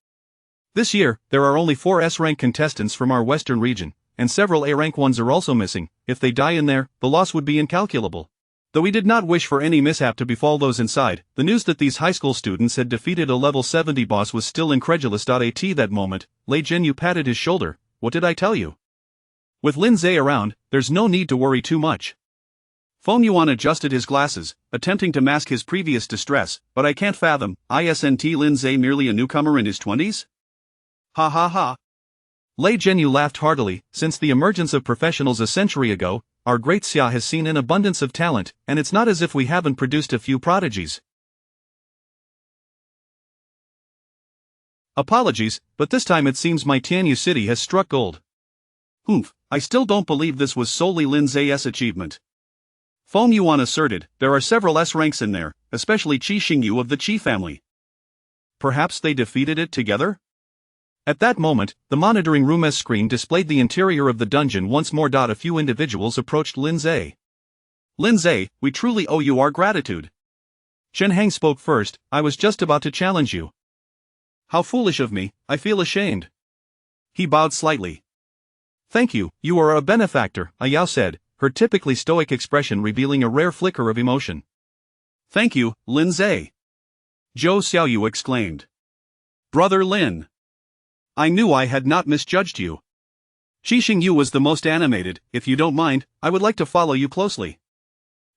This year, there are only 4 S-rank contestants from our western region, and several A-rank ones are also missing. If they die in there, the loss would be incalculable. Though we did not wish for any mishap to befall those inside, the news that these high school students had defeated a level 70 boss was still incredulous. At that moment, Lei Zhenyu patted his shoulder. What did I tell you? With Lindsay around, there's no need to worry too much. Feng Yuan adjusted his glasses, attempting to mask his previous distress, but I can't fathom, isn't Lindsay merely a newcomer in his 20s? Ha ha ha. Lei Zhenyu laughed heartily. Since the emergence of professionals a century ago, our great Xia has seen an abundance of talent, and it's not as if we haven't produced a few prodigies. Apologies, but this time it seems my Tianyu city has struck gold. Humph, I still don't believe this was solely Lindsay's achievement. Feng Yuan asserted, there are several S ranks in there, especially Qi Xingyu of the Qi family. Perhaps they defeated it together? At that moment, the monitoring room's screen displayed the interior of the dungeon once more. A few individuals approached Lindsay. Lindsay, we truly owe you our gratitude. Chen Hang spoke first. I was just about to challenge you. How foolish of me, I feel ashamed. He bowed slightly. Thank you, you are a benefactor, Ayao said, her typically stoic expression revealing a rare flicker of emotion. Thank you, Lin Zhe. Zhou Xiaoyu exclaimed. Brother Lin. I knew I had not misjudged you. Xixing Yu was the most animated. If you don't mind, I would like to follow you closely.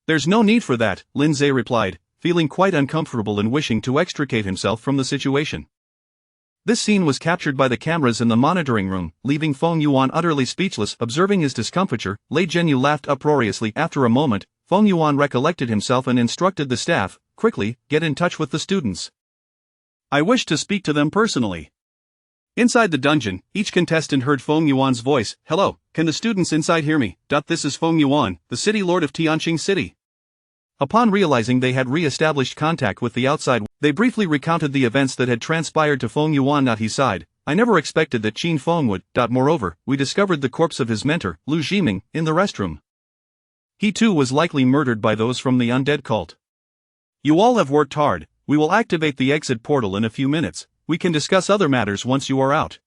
There's no need for that, Lin Zhe replied, feeling quite uncomfortable and wishing to extricate himself from the situation. This scene was captured by the cameras in the monitoring room, leaving Feng Yuan utterly speechless. Observing his discomfiture, Lei Zhenyu laughed uproariously. After a moment, Feng Yuan recollected himself and instructed the staff, quickly, get in touch with the students. I wish to speak to them personally. Inside the dungeon, each contestant heard Feng Yuan's voice. Hello, can the students inside hear me? This is Feng Yuan, the city lord of Tianqing City. Upon realizing they had re-established contact with the outside, they briefly recounted the events that had transpired to Feng Yuan. He sighed. I never expected that Qin Feng would. Moreover, we discovered the corpse of his mentor, Lu Zhiming, in the restroom. He too was likely murdered by those from the undead cult. You all have worked hard. We will activate the exit portal in a few minutes. We can discuss other matters once you are out.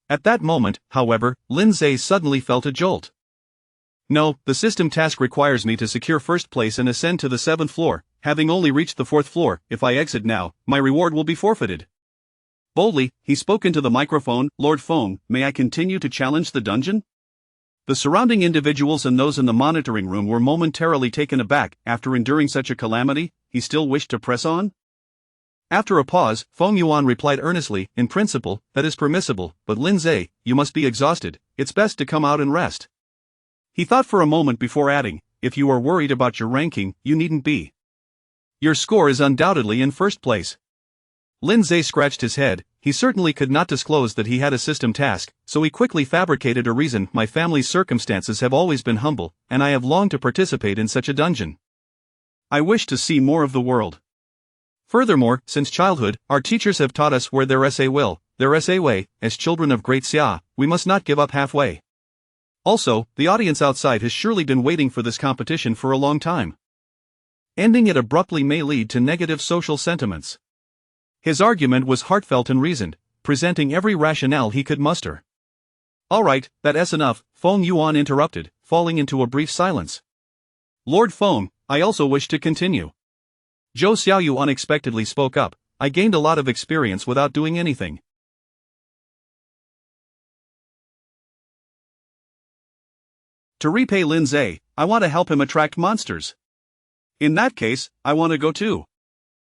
At that moment, however, Lin Zhe suddenly felt a jolt. No, the system task requires me to secure first place and ascend to the 7th floor. Having only reached the 4th floor, if I exit now, my reward will be forfeited. Boldly, he spoke into the microphone. Lord Feng, may I continue to challenge the dungeon? The surrounding individuals and those in the monitoring room were momentarily taken aback. After enduring such a calamity, he still wished to press on? After a pause, Feng Yuan replied earnestly, in principle, that is permissible, but Lin Zhe, you must be exhausted. It's best to come out and rest. He thought for a moment before adding, if you are worried about your ranking, you needn't be. Your score is undoubtedly in first place. Lin Zhe scratched his head. He certainly could not disclose that he had a system task, so he quickly fabricated a reason. My family's circumstances have always been humble, and I have longed to participate in such a dungeon. I wish to see more of the world. Furthermore, since childhood, our teachers have taught us where there is a will, there is a way. As children of great Xia, we must not give up halfway. Also, the audience outside has surely been waiting for this competition for a long time. Ending it abruptly may lead to negative social sentiments. His argument was heartfelt and reasoned, presenting every rationale he could muster. All right, that's enough, Feng Yuan interrupted, falling into a brief silence. Lord Feng, I also wish to continue. Zhou Xiaoyu unexpectedly spoke up. I gained a lot of experience without doing anything. To repay Lin Zhe, I want to help him attract monsters. In that case, I want to go too.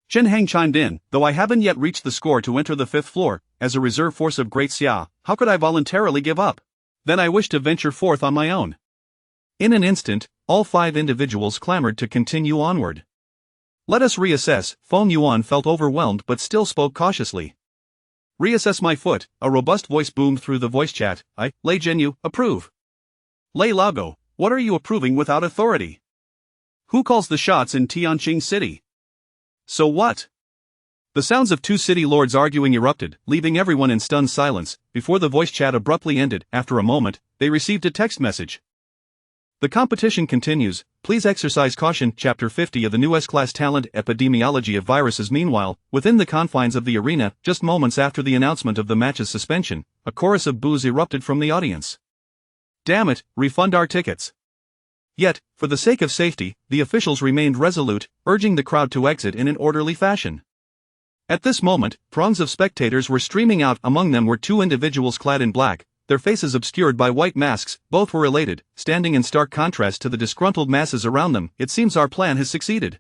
Chen Heng chimed in, though I haven't yet reached the score to enter the 5th floor, as a reserve force of Great Xia, how could I voluntarily give up? Then I wish to venture forth on my own. In an instant, all 5 individuals clamored to continue onward. Let us reassess. Feng Yuan felt overwhelmed but still spoke cautiously. Reassess my foot, a robust voice boomed through the voice chat. Lei Zhenyu, approve. Lei Lago, what are you approving without authority? Who calls the shots in Tianqing City? So what? The sounds of 2 city lords arguing erupted, leaving everyone in stunned silence. Before the voice chat abruptly ended, after a moment, they received a text message. The competition continues. Please exercise caution. Chapter 50 of the new S-Class Talent Epidemiology of Viruses. Meanwhile, within the confines of the arena, just moments after the announcement of the match's suspension, a chorus of boos erupted from the audience. Damn it, refund our tickets. Yet, for the sake of safety, the officials remained resolute, urging the crowd to exit in an orderly fashion. At this moment, throngs of spectators were streaming out. Among them were 2 individuals clad in black, their faces obscured by white masks. Both were elated, standing in stark contrast to the disgruntled masses around them. It seems our plan has succeeded.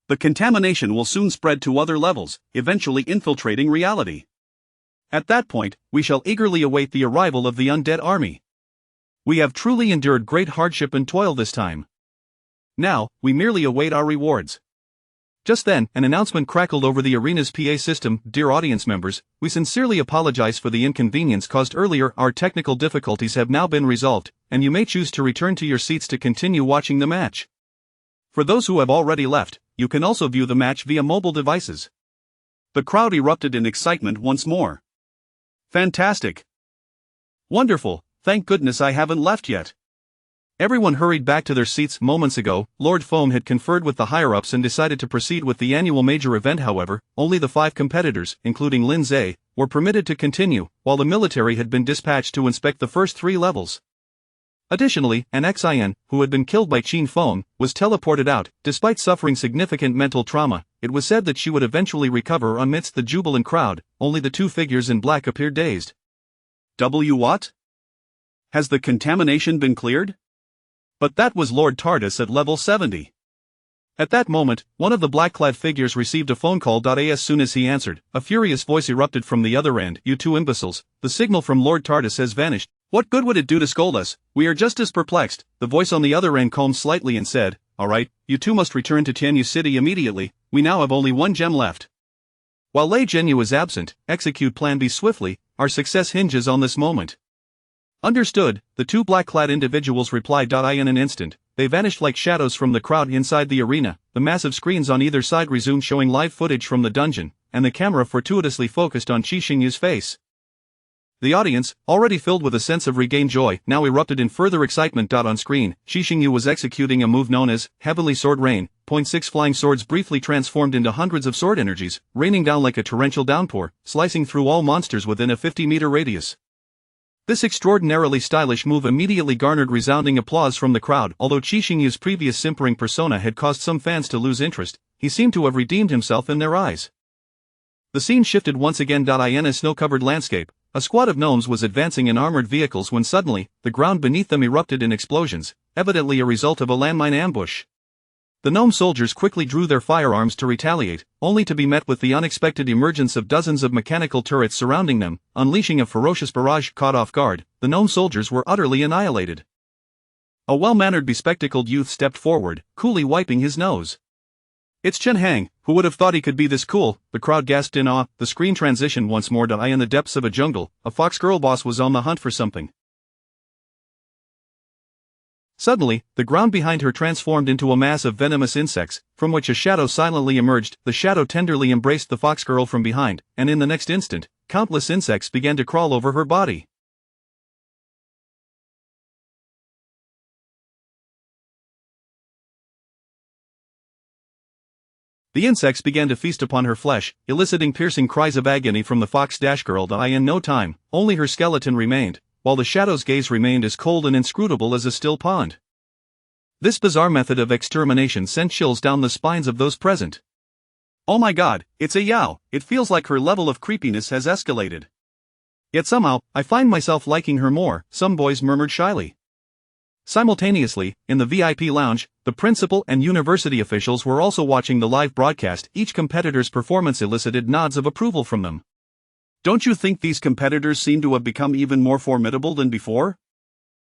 The contamination will soon spread to other levels, eventually infiltrating reality. At that point, we shall eagerly await the arrival of the undead army. We have truly endured great hardship and toil this time. Now, we merely await our rewards. Just then, an announcement crackled over the arena's PA system. Dear audience members, we sincerely apologize for the inconvenience caused earlier. Our technical difficulties have now been resolved, and you may choose to return to your seats to continue watching the match. For those who have already left, you can also view the match via mobile devices. The crowd erupted in excitement once more. Fantastic! Wonderful, thank goodness I haven't left yet. Everyone hurried back to their seats. Moments ago, Lord Feng had conferred with the higher-ups and decided to proceed with the annual major event. However, only the 5 competitors, including Lin Zhe, were permitted to continue, while the military had been dispatched to inspect the first 3 levels. Additionally, an XIN, who had been killed by Qin Feng, was teleported out. Despite suffering significant mental trauma, it was said that she would eventually recover amidst the jubilant crowd. Only the 2 figures in black appeared dazed. What? Has the contamination been cleared? But that was Lord TARDIS at level 70. At that moment, one of the black-clad figures received a phone call. As soon as he answered, a furious voice erupted from the other end. "You 2 imbeciles, the signal from Lord TARDIS has vanished. What good would it do to scold us? We are just as perplexed." The voice on the other end calmed slightly and said, "Alright, you 2 must return to Tianyu City immediately. We now have only 1 gem left." While Lei Zhenyu is absent, execute Plan B swiftly. Our success hinges on this moment. Understood, the 2 black-clad individuals replied. In an instant, they vanished like shadows from the crowd inside the arena. The massive screens on either side resumed showing live footage from the dungeon, and the camera fortuitously focused on Qi Xingyu's face. The audience, already filled with a sense of regained joy, now erupted in further excitement. On screen, Qi Xingyu was executing a move known as Heavenly Sword Rain. 6 flying swords briefly transformed into hundreds of sword energies, raining down like a torrential downpour, slicing through all monsters within a 50-meter radius. This extraordinarily stylish move immediately garnered resounding applause from the crowd. Although Qi Xingyu's previous simpering persona had caused some fans to lose interest, he seemed to have redeemed himself in their eyes. The scene shifted once again. In a snow-covered landscape, a squad of gnomes was advancing in armored vehicles when suddenly, the ground beneath them erupted in explosions, evidently a result of a landmine ambush. The gnome soldiers quickly drew their firearms to retaliate, only to be met with the unexpected emergence of dozens of mechanical turrets surrounding them, unleashing a ferocious barrage. Caught off guard, the gnome soldiers were utterly annihilated. A well-mannered bespectacled youth stepped forward, coolly wiping his nose. "It's Chen Hang, who would have thought he could be this cool?" The crowd gasped in awe. The screen transitioned once more. In the depths of a jungle, a fox girl boss was on the hunt for something. Suddenly, the ground behind her transformed into a mass of venomous insects, from which a shadow silently emerged. The shadow tenderly embraced the fox girl from behind, and in the next instant, countless insects began to crawl over her body. The insects began to feast upon her flesh, eliciting piercing cries of agony from the fox-girl. In no time, only her skeleton remained, while the shadow's gaze remained as cold and inscrutable as a still pond. This bizarre method of extermination sent chills down the spines of those present. "Oh my god, it's a Yao, it feels like her level of creepiness has escalated. Yet somehow, I find myself liking her more," some boys murmured shyly. Simultaneously, in the VIP lounge, the principal and university officials were also watching the live broadcast. Each competitor's performance elicited nods of approval from them. "Don't you think these competitors seem to have become even more formidable than before?"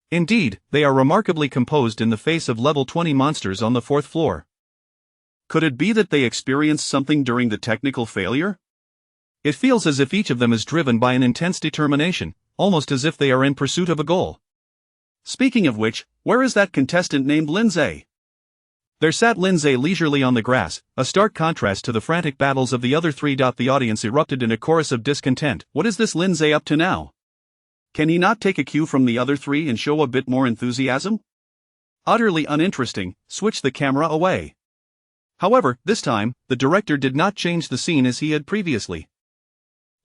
"Indeed, they are remarkably composed in the face of level 20 monsters on the 4th floor." "Could it be that they experienced something during the technical failure?" "It feels as if each of them is driven by an intense determination, almost as if they are in pursuit of a goal." "Speaking of which, where is that contestant named Lindsay?" There sat Lindsay leisurely on the grass, a stark contrast to the frantic battles of the other 3. The audience erupted in a chorus of discontent. "What is this Lindsay up to now? Can he not take a cue from the other 3 and show a bit more enthusiasm? Utterly uninteresting, switch the camera away." However, this time, the director did not change the scene as he had previously.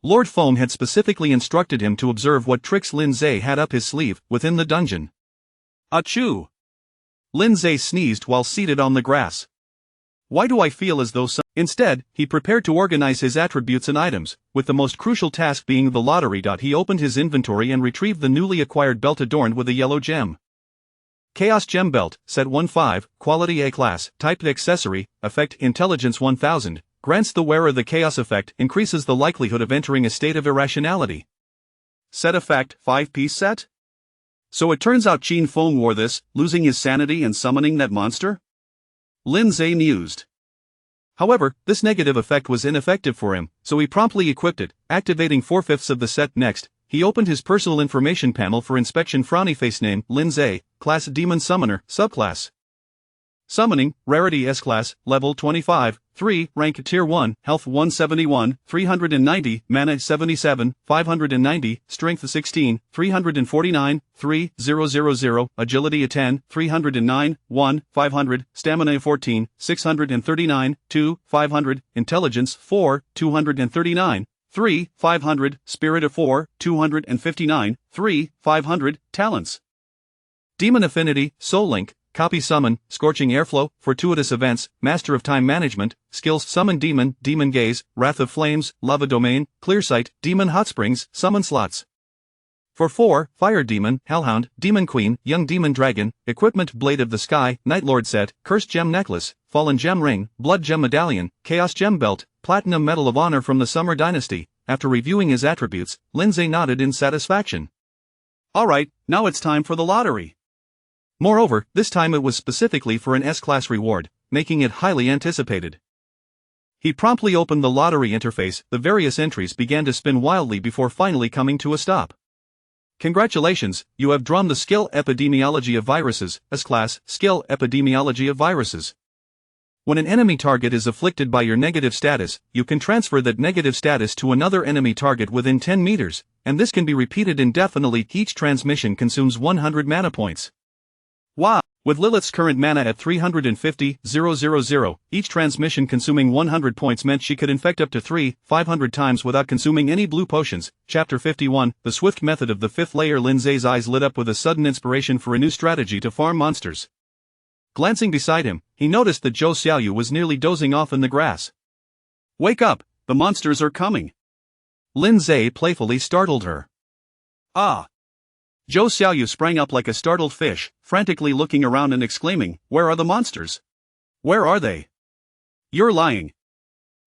Lord Foam had specifically instructed him to observe what tricks Lindsay had up his sleeve within the dungeon. "Achoo!" Lindsay sneezed while seated on the grass. "Why do I feel as though some—" Instead, he prepared to organize his attributes and items, with the most crucial task being the lottery. He opened his inventory and retrieved the newly acquired belt adorned with a yellow gem. Chaos Gem Belt, Set 1-5, Quality A Class, Type Accessory, Effect Intelligence 1000, grants the wearer the Chaos Effect, increases the likelihood of entering a state of irrationality. Set Effect, 5-piece set? So it turns out Qin Feng wore this, losing his sanity and summoning that monster? Lindsay mused. However, this negative effect was ineffective for him, so he promptly equipped it, activating 4/5 of the set. Next, he opened his personal information panel for inspection. Frowny face. Name, Lindsay, Class Demon Summoner, Subclass. Summoning, Rarity S-Class, Level 25, 3, Rank Tier 1, Health 171, 390, Mana 77, 590, Strength 16, 349, 3,000, Agility 10, 309, 1, 500, Stamina 14, 639, 2, 500, Intelligence 4, 239, 3, 500, Spirit of 4, 259, 3, 500, Talents. Demon Affinity, Soul Link, Copy Summon, Scorching Airflow, Fortuitous Events, Master of Time Management, Skills Summon Demon, Demon Gaze, Wrath of Flames, Lava Domain, Clearsight, Demon Hot Springs, Summon Slots. For 4, Fire Demon, Hellhound, Demon Queen, Young Demon Dragon, Equipment Blade of the Sky, Night Lord Set, Cursed Gem Necklace, Fallen Gem Ring, Blood Gem Medallion, Chaos Gem Belt, Platinum Medal of Honor from the Summer Dynasty. After reviewing his attributes, Lindsay nodded in satisfaction. Alright, now it's time for the lottery. Moreover, this time it was specifically for an S-Class reward, making it highly anticipated. He promptly opened the lottery interface. The various entries began to spin wildly before finally coming to a stop. Congratulations, you have drawn the skill Epidemiology of Viruses, S-Class, skill Epidemiology of Viruses. When an enemy target is afflicted by your negative status, you can transfer that negative status to another enemy target within 10 meters, and this can be repeated indefinitely. Each transmission consumes 100 mana points. Wow! With Lilith's current mana at 350,000, each transmission consuming 100 points meant she could infect up to 500 times without consuming any blue potions. Chapter 51, The Swift Method of the Fifth Layer. Lindsay's eyes lit up with a sudden inspiration for a new strategy to farm monsters. Glancing beside him, he noticed that Zhou Xiaoyu was nearly dozing off in the grass. Wake up, the monsters are coming. Lindsay playfully startled her. Ah! Zhou Xiaoyu sprang up like a startled fish, frantically looking around and exclaiming, "Where are the monsters? Where are they? You're lying."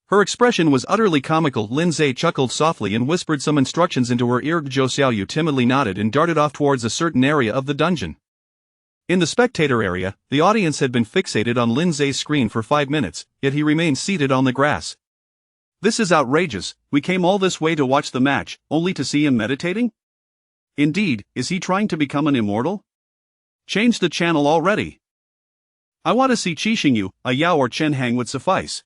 Her expression was utterly comical. Lindsay chuckled softly and whispered some instructions into her ear. Zhou Xiaoyu timidly nodded and darted off towards a certain area of the dungeon. In the spectator area, the audience had been fixated on Lindsay's screen for 5 minutes, yet he remained seated on the grass. This is outrageous. We came all this way to watch the match, only to see him meditating? Indeed, is he trying to become an immortal? Change the channel already. I want to see Qi Xingyu, a Yao or Chen Hang would suffice.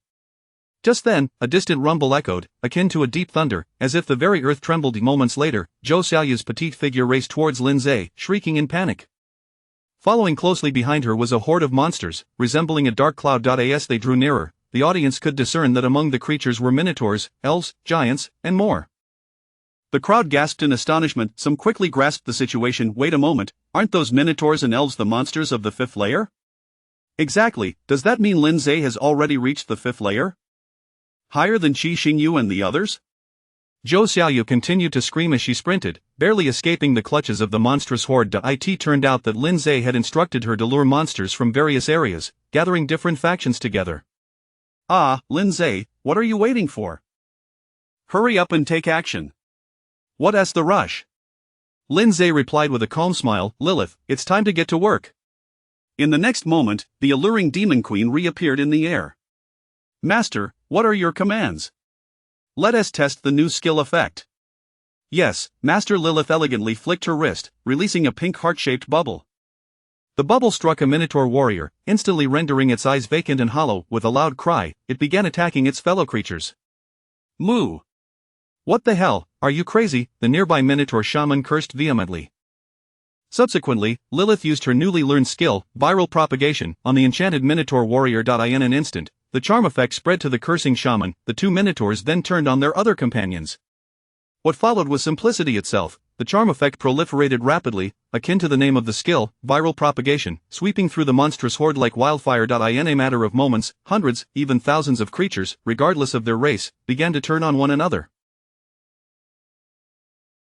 Just then, a distant rumble echoed, akin to a deep thunder, as if the very earth trembled. Moments later, Zhou Xiaoyu's petite figure raced towards Lindsay, shrieking in panic. Following closely behind her was a horde of monsters, resembling a dark cloud. As they drew nearer, the audience could discern that among the creatures were minotaurs, elves, giants, and more. The crowd gasped in astonishment. Some quickly grasped the situation. Wait a moment, aren't those minotaurs and elves the monsters of the fifth layer? Exactly. Does that mean Lindsay has already reached the fifth layer? Higher than Qi Xingyu and the others? Zhou Xiaoyu continued to scream as she sprinted, barely escaping the clutches of the monstrous horde. It turned out that Lindsay had instructed her to lure monsters from various areas, gathering different factions together. Ah, Lindsay, what are you waiting for? Hurry up and take action. What's the rush? Lindsay replied with a calm smile, Lilith, it's time to get to work. In the next moment, the alluring demon queen reappeared in the air. Master, what are your commands? Let us test the new skill effect. Yes, Master. Lilith elegantly flicked her wrist, releasing a pink heart-shaped bubble. The bubble struck a minotaur warrior, instantly rendering its eyes vacant and hollow. With a loud cry, it began attacking its fellow creatures. Moo! What the hell, are you crazy? The nearby minotaur shaman cursed vehemently. Subsequently, Lilith used her newly learned skill, viral propagation, on the enchanted minotaur warrior. In an instant, the charm effect spread to the cursing shaman. The two minotaurs then turned on their other companions. What followed was simplicity itself. The charm effect proliferated rapidly, akin to the name of the skill, viral propagation, sweeping through the monstrous horde like wildfire. In a matter of moments, hundreds, even thousands of creatures, regardless of their race, began to turn on one another.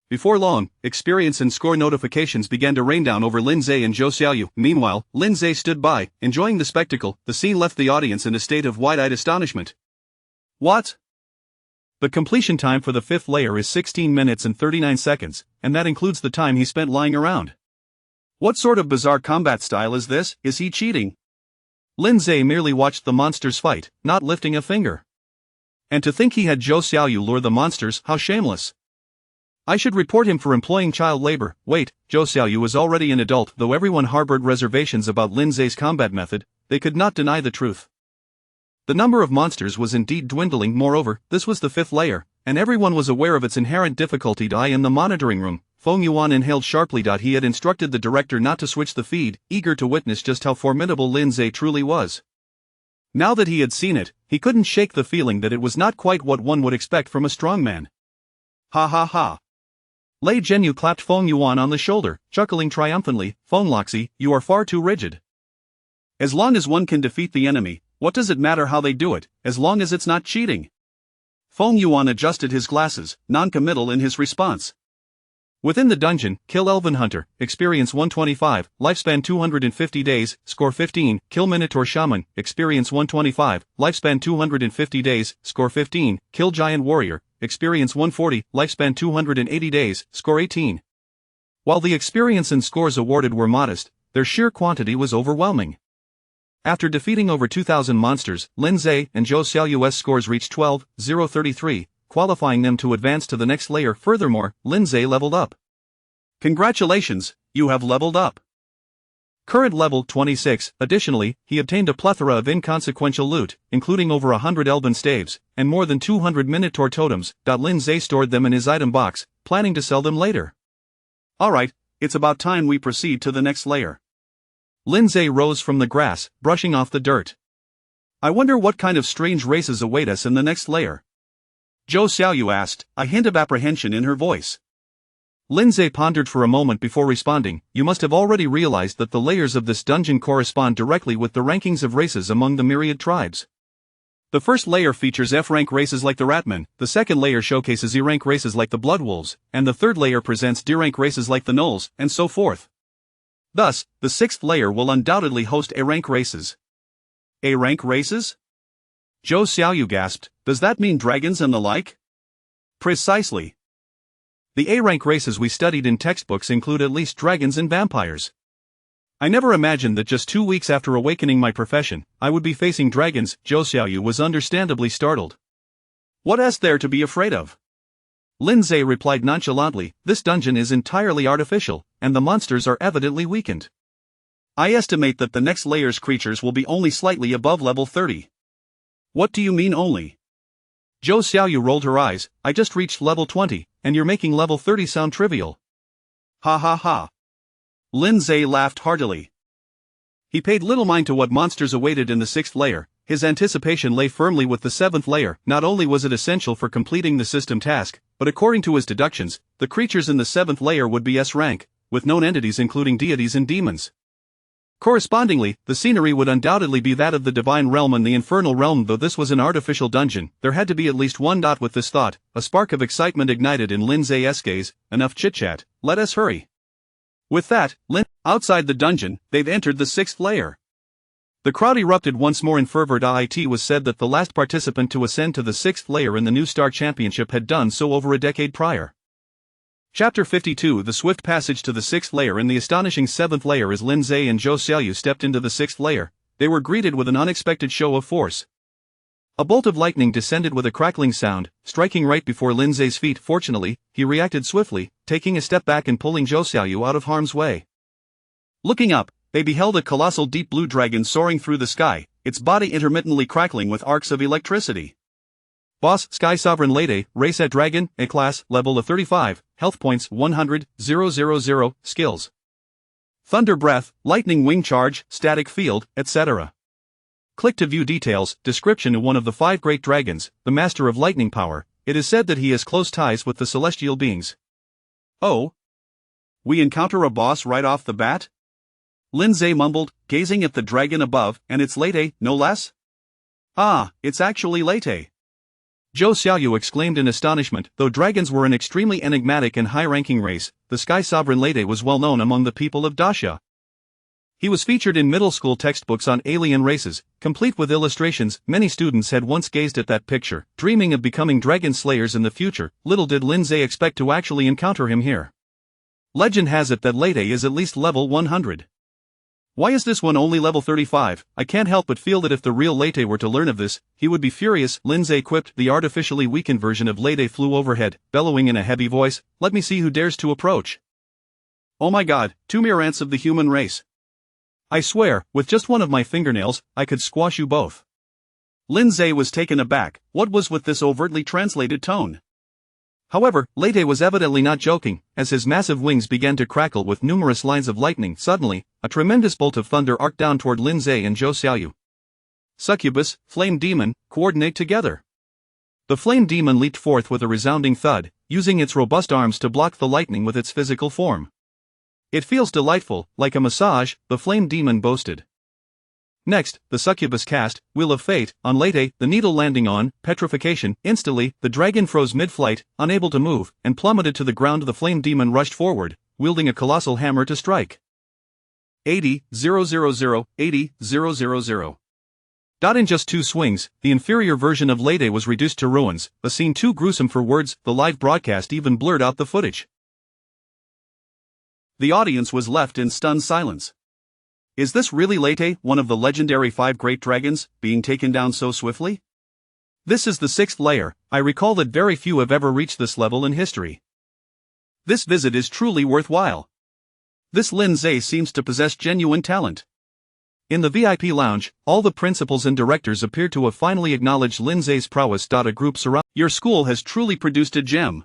Before long, experience and score notifications began to rain down over Lindsay and Zhou Xiaoyu. Meanwhile, Lindsay stood by, enjoying the spectacle. The scene left the audience in a state of wide-eyed astonishment. What? The completion time for the fifth layer is 16 minutes and 39 seconds, and that includes the time he spent lying around. What sort of bizarre combat style is this? Is he cheating? Lindsay merely watched the monsters fight, not lifting a finger. And to think he had Zhou Xiaoyu lure the monsters, how shameless. I should report him for employing child labor. Wait, Zhou Xiaoyu was already an adult. Though everyone harbored reservations about Lindsay's combat method, they could not deny the truth. The number of monsters was indeed dwindling. Moreover, this was the fifth layer, and everyone was aware of its inherent difficulty. In the monitoring room, Feng Yuan inhaled sharply. He had instructed the director not to switch the feed, eager to witness just how formidable Lindsay truly was. Now that he had seen it, he couldn't shake the feeling that it was not quite what one would expect from a strongman. Ha ha ha. Lei Zhenyu clapped Feng Yuan on the shoulder, chuckling triumphantly. Feng Loxi, you are far too rigid. As long as one can defeat the enemy, what does it matter how they do it, as long as it's not cheating? Feng Yuan adjusted his glasses, non-committal in his response. Within the dungeon, kill Elven Hunter, experience 125, lifespan 250 days, score 15, kill Minotaur Shaman, experience 125, lifespan 250 days, score 15, kill Giant Warrior, experience 140, lifespan 280 days, score 18. While the experience and scores awarded were modest, their sheer quantity was overwhelming. After defeating over 2,000 monsters, Lin Zhe and Zhou Xiaoyu's scores reached 12,033, qualifying them to advance to the next layer. Furthermore, Lin Zhe leveled up. Congratulations, you have leveled up. Current level 26. Additionally, he obtained a plethora of inconsequential loot, including over 100 Elven staves, and more than 200 Minotaur totems. Lin Zhe stored them in his item box, planning to sell them later. Alright, it's about time we proceed to the next layer. Lin Zhe rose from the grass, brushing off the dirt. I wonder what kind of strange races await us in the next layer. Zhou Xiaoyu asked, a hint of apprehension in her voice. Lin Zhe pondered for a moment before responding. You must have already realized that the layers of this dungeon correspond directly with the rankings of races among the myriad tribes. The first layer features F-rank races like the Ratmen, the second layer showcases E-rank races like the Bloodwolves, and the third layer presents D-rank races like the Gnolls, and so forth. Thus, the sixth layer will undoubtedly host A-rank races. A-rank races? Zhou Xiaoyu gasped, does that mean dragons and the like? Precisely. The A-rank races we studied in textbooks include at least dragons and vampires. I never imagined that just 2 weeks after awakening my profession, I would be facing dragons. Zhou Xiaoyu was understandably startled. What is there to be afraid of? Lin Zhe replied nonchalantly, this dungeon is entirely artificial, and the monsters are evidently weakened. I estimate that the next layer's creatures will be only slightly above level 30. What do you mean only? Zhou Xiaoyu rolled her eyes, I just reached level 20, and you're making level 30 sound trivial. Ha ha ha. Lin Zhe laughed heartily. He paid little mind to what monsters awaited in the sixth layer. His anticipation lay firmly with the seventh layer. Not only was it essential for completing the system task, but according to his deductions, the creatures in the seventh layer would be S-rank, with known entities including deities and demons. Correspondingly, the scenery would undoubtedly be that of the divine realm and the infernal realm. Though this was an artificial dungeon, there had to be at least one. With this thought, a spark of excitement ignited in Lin Zhe's gaze. Enough chit-chat, let us hurry. With that, outside the dungeon, they've entered the sixth layer. The crowd erupted once more in fervor. It was said that the last participant to ascend to the sixth layer in the New Star Championship had done so over a decade prior. Chapter 52. The swift passage to the sixth layer. In the astonishing seventh layer, as Lin Zhe and Zhou Xiaoyu stepped into the sixth layer, they were greeted with an unexpected show of force. A bolt of lightning descended with a crackling sound, striking right before Lin Zhe's feet. Fortunately, he reacted swiftly, taking a step back and pulling Zhou Xiaoyu out of harm's way. Looking up, they beheld a colossal deep blue dragon soaring through the sky, its body intermittently crackling with arcs of electricity. Boss, Sky Sovereign Lede, Race at Dragon, A-Class, level of 35, health points 100, 000, skills. Thunder Breath, Lightning Wing Charge, Static Field, etc. Click to view details. Description: one of the 5 great dragons, the master of lightning power, it is said that he has close ties with the celestial beings. Oh? We encounter a boss right off the bat? Lin Zhe mumbled, gazing at the dragon above, and it's Lede, no less? Ah, it's actually Lede. Zhou Xiaoyu exclaimed in astonishment. Though dragons were an extremely enigmatic and high-ranking race, the Sky Sovereign Lede was well known among the people of Daxia. He was featured in middle school textbooks on alien races, complete with illustrations. Many students had once gazed at that picture, dreaming of becoming dragon slayers in the future. Little did Lin Zhe expect to actually encounter him here. Legend has it that Lede is at least level 100. Why is this one only level 35? I can't help but feel that if the real Lede were to learn of this, he would be furious. Lin Zhe quipped. The artificially weakened version of Lede flew overhead, bellowing in a heavy voice, let me see who dares to approach. Oh my god, 2 mere ants of the human race. I swear, with just one of my fingernails, I could squash you both. Lin Zhe was taken aback. What was with this overtly translated tone? However, Lede was evidently not joking, as his massive wings began to crackle with numerous lines of lightning. Suddenly, a tremendous bolt of thunder arced down toward Lin Zhe and Zhou Xiaoyu. Succubus, Flame Demon, coordinate together. The Flame Demon leaped forth with a resounding thud, using its robust arms to block the lightning with its physical form. It feels delightful, like a massage, the flame demon boasted. Next, the succubus cast, Wheel of Fate, on Leyte, the needle landing on petrification. Instantly, the dragon froze mid-flight, unable to move, and plummeted to the ground. The flame demon rushed forward, wielding a colossal hammer to strike. 80,000, 80,000. In just 2 swings, the inferior version of Leyte was reduced to ruins, a scene too gruesome for words. The live broadcast even blurred out the footage. The audience was left in stunned silence. Is this really Leyte, one of the legendary 5 great dragons, being taken down so swiftly? This is the 6th layer. I recall that very few have ever reached this level in history. This visit is truly worthwhile. This Lindsay seems to possess genuine talent. In the VIP lounge, all the principals and directors appeared to have finally acknowledged Lindsay's prowess. A group surrounded. Your school has truly produced a gem.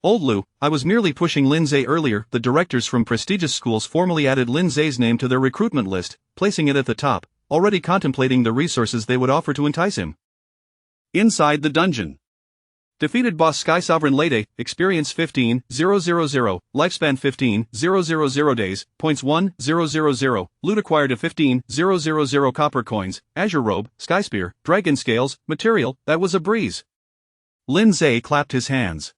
Old Lou, I was merely pushing Lindsay earlier. The directors from prestigious schools formally added Lindsay's name to their recruitment list, placing it at the top, already contemplating the resources they would offer to entice him. Inside the dungeon. Defeated boss Sky Sovereign Leyte, experience 15,000, lifespan 15,000 days, points 1,000, loot acquired of 15,000 copper coins, azure robe, sky spear, dragon scales, material. That was a breeze. Lindsay clapped his hands.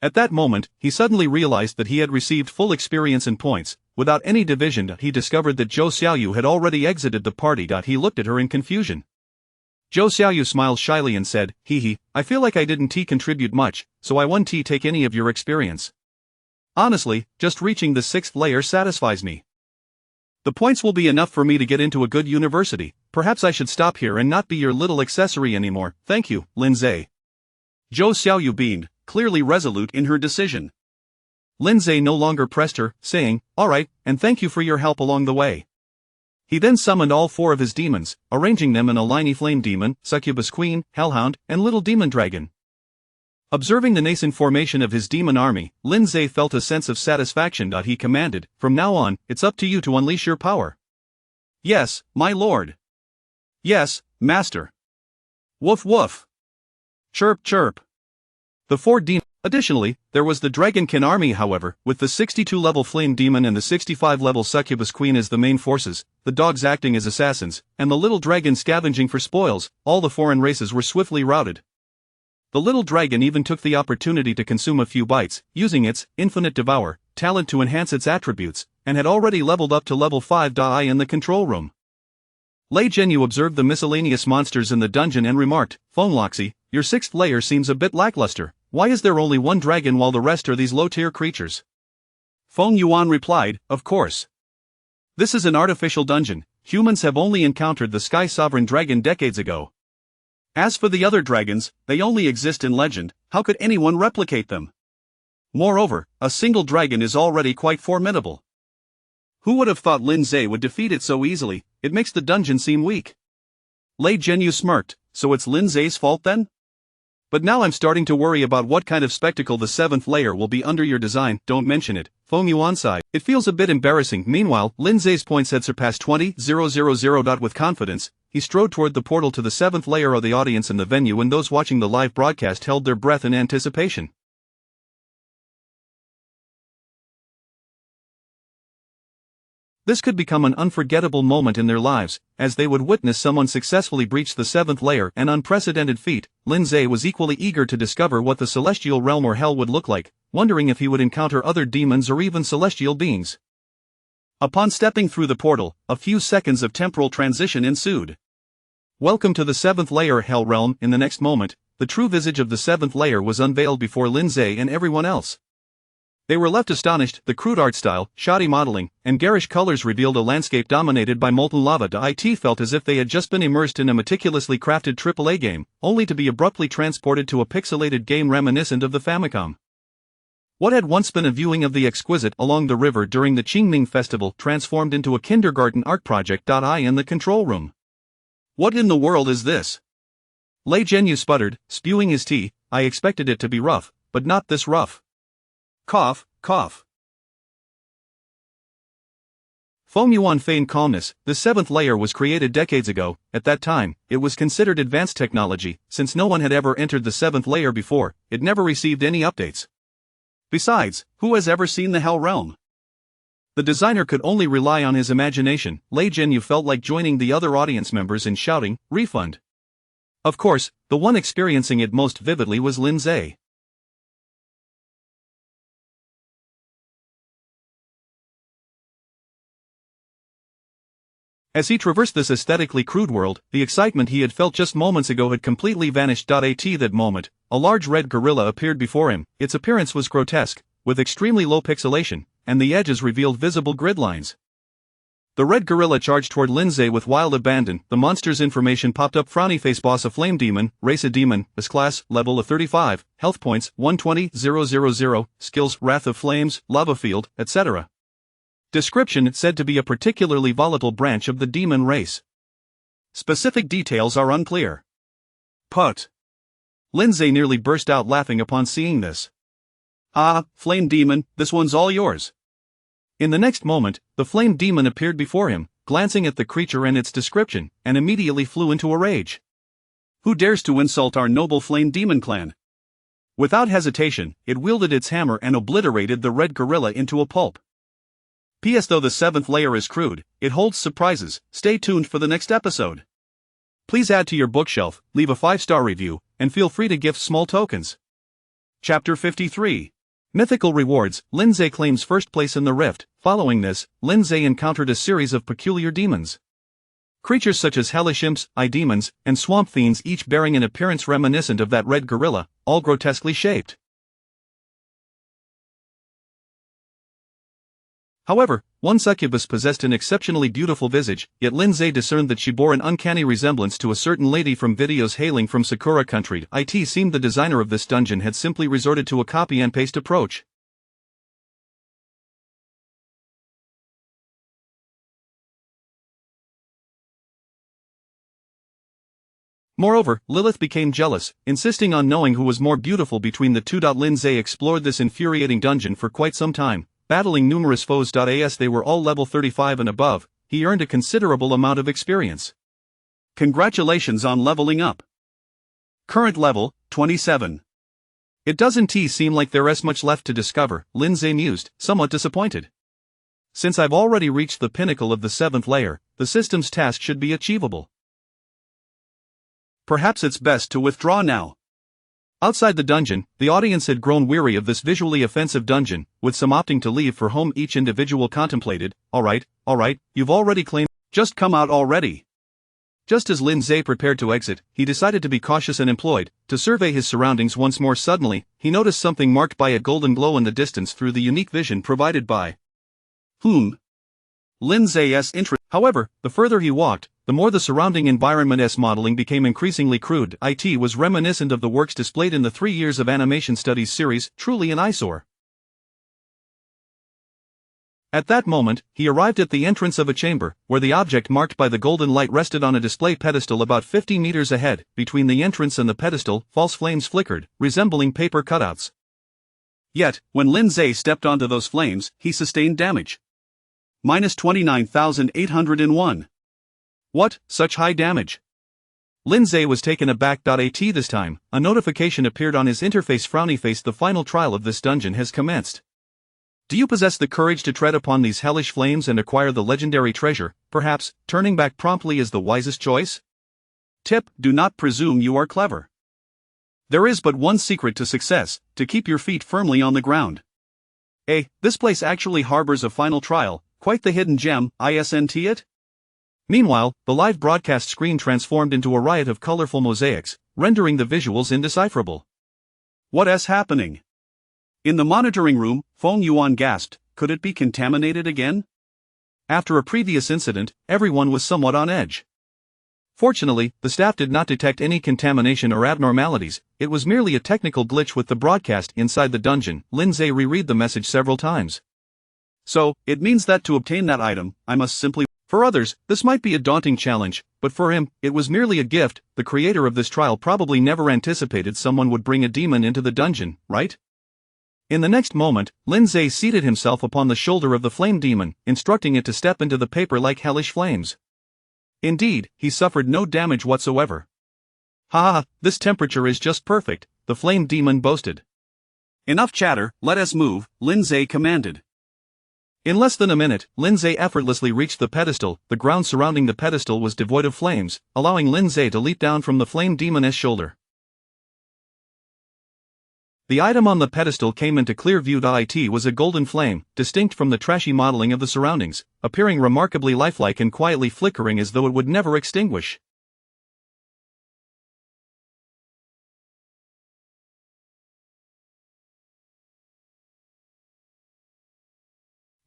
At that moment, he suddenly realized that he had received full experience and points. Without any division, he discovered that Zhou Xiaoyu had already exited the party. He looked at her in confusion. Zhou Xiaoyu smiled shyly and said, "Hee, I feel like I didn't contribute much, so I won't take any of your experience. Honestly, just reaching the 6th layer satisfies me. The points will be enough for me to get into a good university. Perhaps I should stop here and not be your little accessory anymore. Thank you, Lindsay." Zhou Xiaoyu beamed, clearly resolute in her decision. Lindsay no longer pressed her, saying, "All right, and thank you for your help along the way." He then summoned all 4 of his demons, arranging them in a liney flame demon, succubus queen, hellhound, and little demon dragon. Observing the nascent formation of his demon army, Lindsay felt a sense of satisfaction. He commanded, "From now on, it's up to you to unleash your power." "Yes, my lord." "Yes, master." "Woof woof." "Chirp chirp." The 4 demons. Additionally, there was the Dragonkin army. However, with the 62-level flame demon and the 65-level succubus queen as the main forces, the dogs acting as assassins, and the little dragon scavenging for spoils, all the foreign races were swiftly routed. The little dragon even took the opportunity to consume a few bites, using its infinite devour talent to enhance its attributes, and had already leveled up to level 5. In the control room, Lei Zhenyu observed the miscellaneous monsters in the dungeon and remarked, "Phonloxy, your 6th layer seems a bit lackluster. Why is there only 1 dragon while the rest are these low-tier creatures?" Feng Yuan replied, "Of course. This is an artificial dungeon. Humans have only encountered the Sky Sovereign dragon decades ago. As for the other dragons, they only exist in legend. How could anyone replicate them? Moreover, a single dragon is already quite formidable. Who would have thought Lindsay would defeat it so easily? It makes the dungeon seem weak." Lei Zhenyu smirked, "So it's Lindsay's fault then? But now I'm starting to worry about what kind of spectacle the 7th layer will be under your design." "Don't mention it," Feng Yuan sighed. "It feels a bit embarrassing." Meanwhile, Lindsay's points had surpassed 20,000. With confidence, he strode toward the portal to the 7th layer. Of the audience in the venue and those watching the live broadcast held their breath in anticipation. This could become an unforgettable moment in their lives, as they would witness someone successfully breach the 7th layer, an unprecedented feat. Lindsay was equally eager to discover what the celestial realm or hell would look like, wondering if he would encounter other demons or even celestial beings. Upon stepping through the portal, a few seconds of temporal transition ensued. "Welcome to the 7th layer, Hell Realm." In the next moment, the true visage of the 7th layer was unveiled before Lindsay and everyone else. They were left astonished. The crude art style, shoddy modeling, and garish colors revealed a landscape dominated by molten lava. It felt as if they had just been immersed in a meticulously crafted AAA game, only to be abruptly transported to a pixelated game reminiscent of the Famicom. What had once been a viewing of the exquisite along the river during the Qingming festival transformed into a kindergarten art project. In the control room. "What in the world is this?" Lei Zhenyu sputtered, spewing his tea. "I expected it to be rough, but not this rough." Cough, cough. Feng Yuan feigned calmness. The seventh layer was created decades ago. At that time, it was considered advanced technology, since no one had ever entered the seventh layer before. It never received any updates. Besides, who has ever seen the Hell Realm? The designer could only rely on his imagination. Lei Jinyu felt like joining the other audience members in shouting, "Refund!" Of course, the one experiencing it most vividly was Lin Zhe. As he traversed this aesthetically crude world, the excitement he had felt just moments ago had completely vanished. At that moment, a large red gorilla appeared before him. Its appearance was grotesque, with extremely low pixelation, and the edges revealed visible grid lines. The red gorilla charged toward Lin Zhe with wild abandon. The monster's information popped up. Frowny face. Boss: a flame demon, race a demon, S-class, level of 35, health points 120,000, skills wrath of flames, lava field, etc. Description: said to be a particularly volatile branch of the demon race. Specific details are unclear. Put. Lin Zhe nearly burst out laughing upon seeing this. Ah, flame demon, this one's all yours. In the next moment, the flame demon appeared before him, glancing at the creature and its description, and immediately flew into a rage. Who dares to insult our noble flame demon clan? Without hesitation, it wielded its hammer and obliterated the red gorilla into a pulp. P.S. Though the seventh layer is crude, it holds surprises. Stay tuned for the next episode. Please add to your bookshelf, leave a 5-star review, and feel free to gift small tokens. Chapter 53. Mythical Rewards. Lin Zhe claims first place in the rift. Following this, Lin Zhe encountered a series of peculiar demons. Creatures such as hellish imps, eye demons, and swamp fiends, each bearing an appearance reminiscent of that red gorilla, all grotesquely shaped. However, one succubus possessed an exceptionally beautiful visage, yet Lin Zhe discerned that she bore an uncanny resemblance to a certain lady from videos hailing from Sakura country. It seemed the designer of this dungeon had simply resorted to a copy and paste approach. Moreover, Lilith became jealous, insisting on knowing who was more beautiful between the two. Lin Zhe explored this infuriating dungeon for quite some time, battling numerous foes. As they were all level 35 and above, he earned a considerable amount of experience. Congratulations on leveling up. Current level, 27. It doesn't seem like there's much left to discover, Lin Zhe mused, somewhat disappointed. Since I've already reached the pinnacle of the seventh layer, the system's task should be achievable. Perhaps it's best to withdraw now. Outside the dungeon, the audience had grown weary of this visually offensive dungeon, with some opting to leave for home. Each individual contemplated, alright, you've already claimed, just come out already. Just as Lin Zhe prepared to exit, he decided to be cautious and employed, to survey his surroundings once more. Suddenly, he noticed something marked by a golden glow in the distance through the unique vision provided by Lin Zhe's interest. However, the further he walked, the more the surrounding environment's modeling became increasingly crude. It was reminiscent of the works displayed in the 3 Years of Animation Studies series, truly an eyesore. At that moment, he arrived at the entrance of a chamber, where the object marked by the golden light rested on a display pedestal about 50 meters ahead. Between the entrance and the pedestal, false flames flickered, resembling paper cutouts. Yet, when Lin Zhe stepped onto those flames, he sustained damage. Minus 29,801. What, such high damage? Lin Zhe was taken aback. This time, a notification appeared on his interface. Frowny face. The final trial of this dungeon has commenced. Do you possess the courage to tread upon these hellish flames and acquire the legendary treasure? Perhaps, turning back promptly is the wisest choice? Tip: do not presume you are clever. There is but one secret to success: to keep your feet firmly on the ground. This place actually harbors a final trial, quite the hidden gem, isn't it? Meanwhile, the live broadcast screen transformed into a riot of colorful mosaics, rendering the visuals indecipherable. What's happening? In the monitoring room, Feng Yuan gasped, could it be contaminated again? After a previous incident, everyone was somewhat on edge. Fortunately, the staff did not detect any contamination or abnormalities. It was merely a technical glitch with the broadcast inside the dungeon. Lin Zhe reread the message several times. So, it means that to obtain that item, I must simply... For others, this might be a daunting challenge, but for him, it was merely a gift. The creator of this trial probably never anticipated someone would bring a demon into the dungeon, right? In the next moment, Lindsay seated himself upon the shoulder of the flame demon, instructing it to step into the paper like hellish flames. Indeed, he suffered no damage whatsoever. "Ha ha, this temperature is just perfect," the flame demon boasted. "Enough chatter, let us move," Lindsay commanded. In less than a minute, Lindsay effortlessly reached the pedestal. The ground surrounding the pedestal was devoid of flames, allowing Lindsay to leap down from the flame demon's shoulder. The item on the pedestal came into clear view. It was a golden flame, distinct from the trashy modeling of the surroundings, appearing remarkably lifelike and quietly flickering as though it would never extinguish.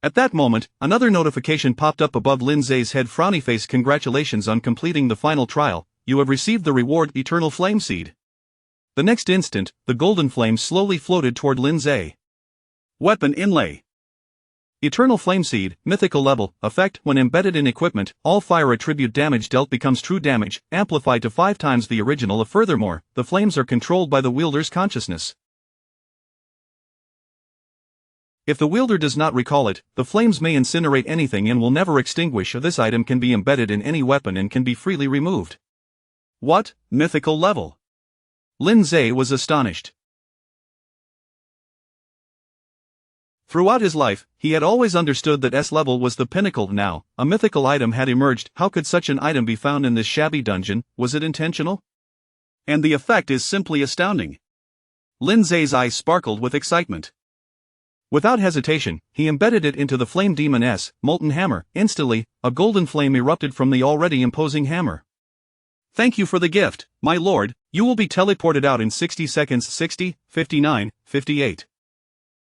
At that moment, another notification popped up above Lindsay's head. Frowny face. "Congratulations on completing the final trial, you have received the reward, Eternal Flame Seed." The next instant, the golden flame slowly floated toward Lindsay. Weapon inlay. Eternal Flame Seed, mythical level, effect. When embedded in equipment, all fire attribute damage dealt becomes true damage, amplified to 5 times the original. Furthermore, the flames are controlled by the wielder's consciousness. If the wielder does not recall it, the flames may incinerate anything and will never extinguish. This item can be embedded in any weapon and can be freely removed. What? Mythical level? Lindsay was astonished. Throughout his life, he had always understood that S level was the pinnacle. Now, a mythical item had emerged. How could such an item be found in this shabby dungeon? Was it intentional? And the effect is simply astounding. Lindsay's eyes sparkled with excitement. Without hesitation, he embedded it into the flame demon's molten hammer. Instantly, a golden flame erupted from the already imposing hammer. "Thank you for the gift, my lord. You will be teleported out in 60 seconds. 60, 59, 58.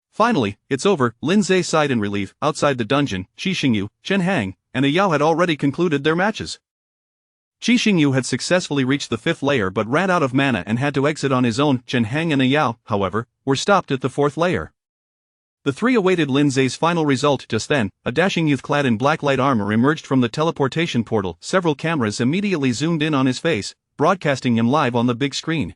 Finally, it's over, Lindsay sighed in relief. Outside the dungeon, Qi Xingyu, Chen Hang, and a Yao had already concluded their matches. Qi Xingyu had successfully reached the 5th layer but ran out of mana and had to exit on his own. Chen Hang and a Yao, however, were stopped at the 4th layer. The three awaited Lindsay's final result. Just then, a dashing youth clad in black light armor emerged from the teleportation portal. Several cameras immediately zoomed in on his face, broadcasting him live on the big screen.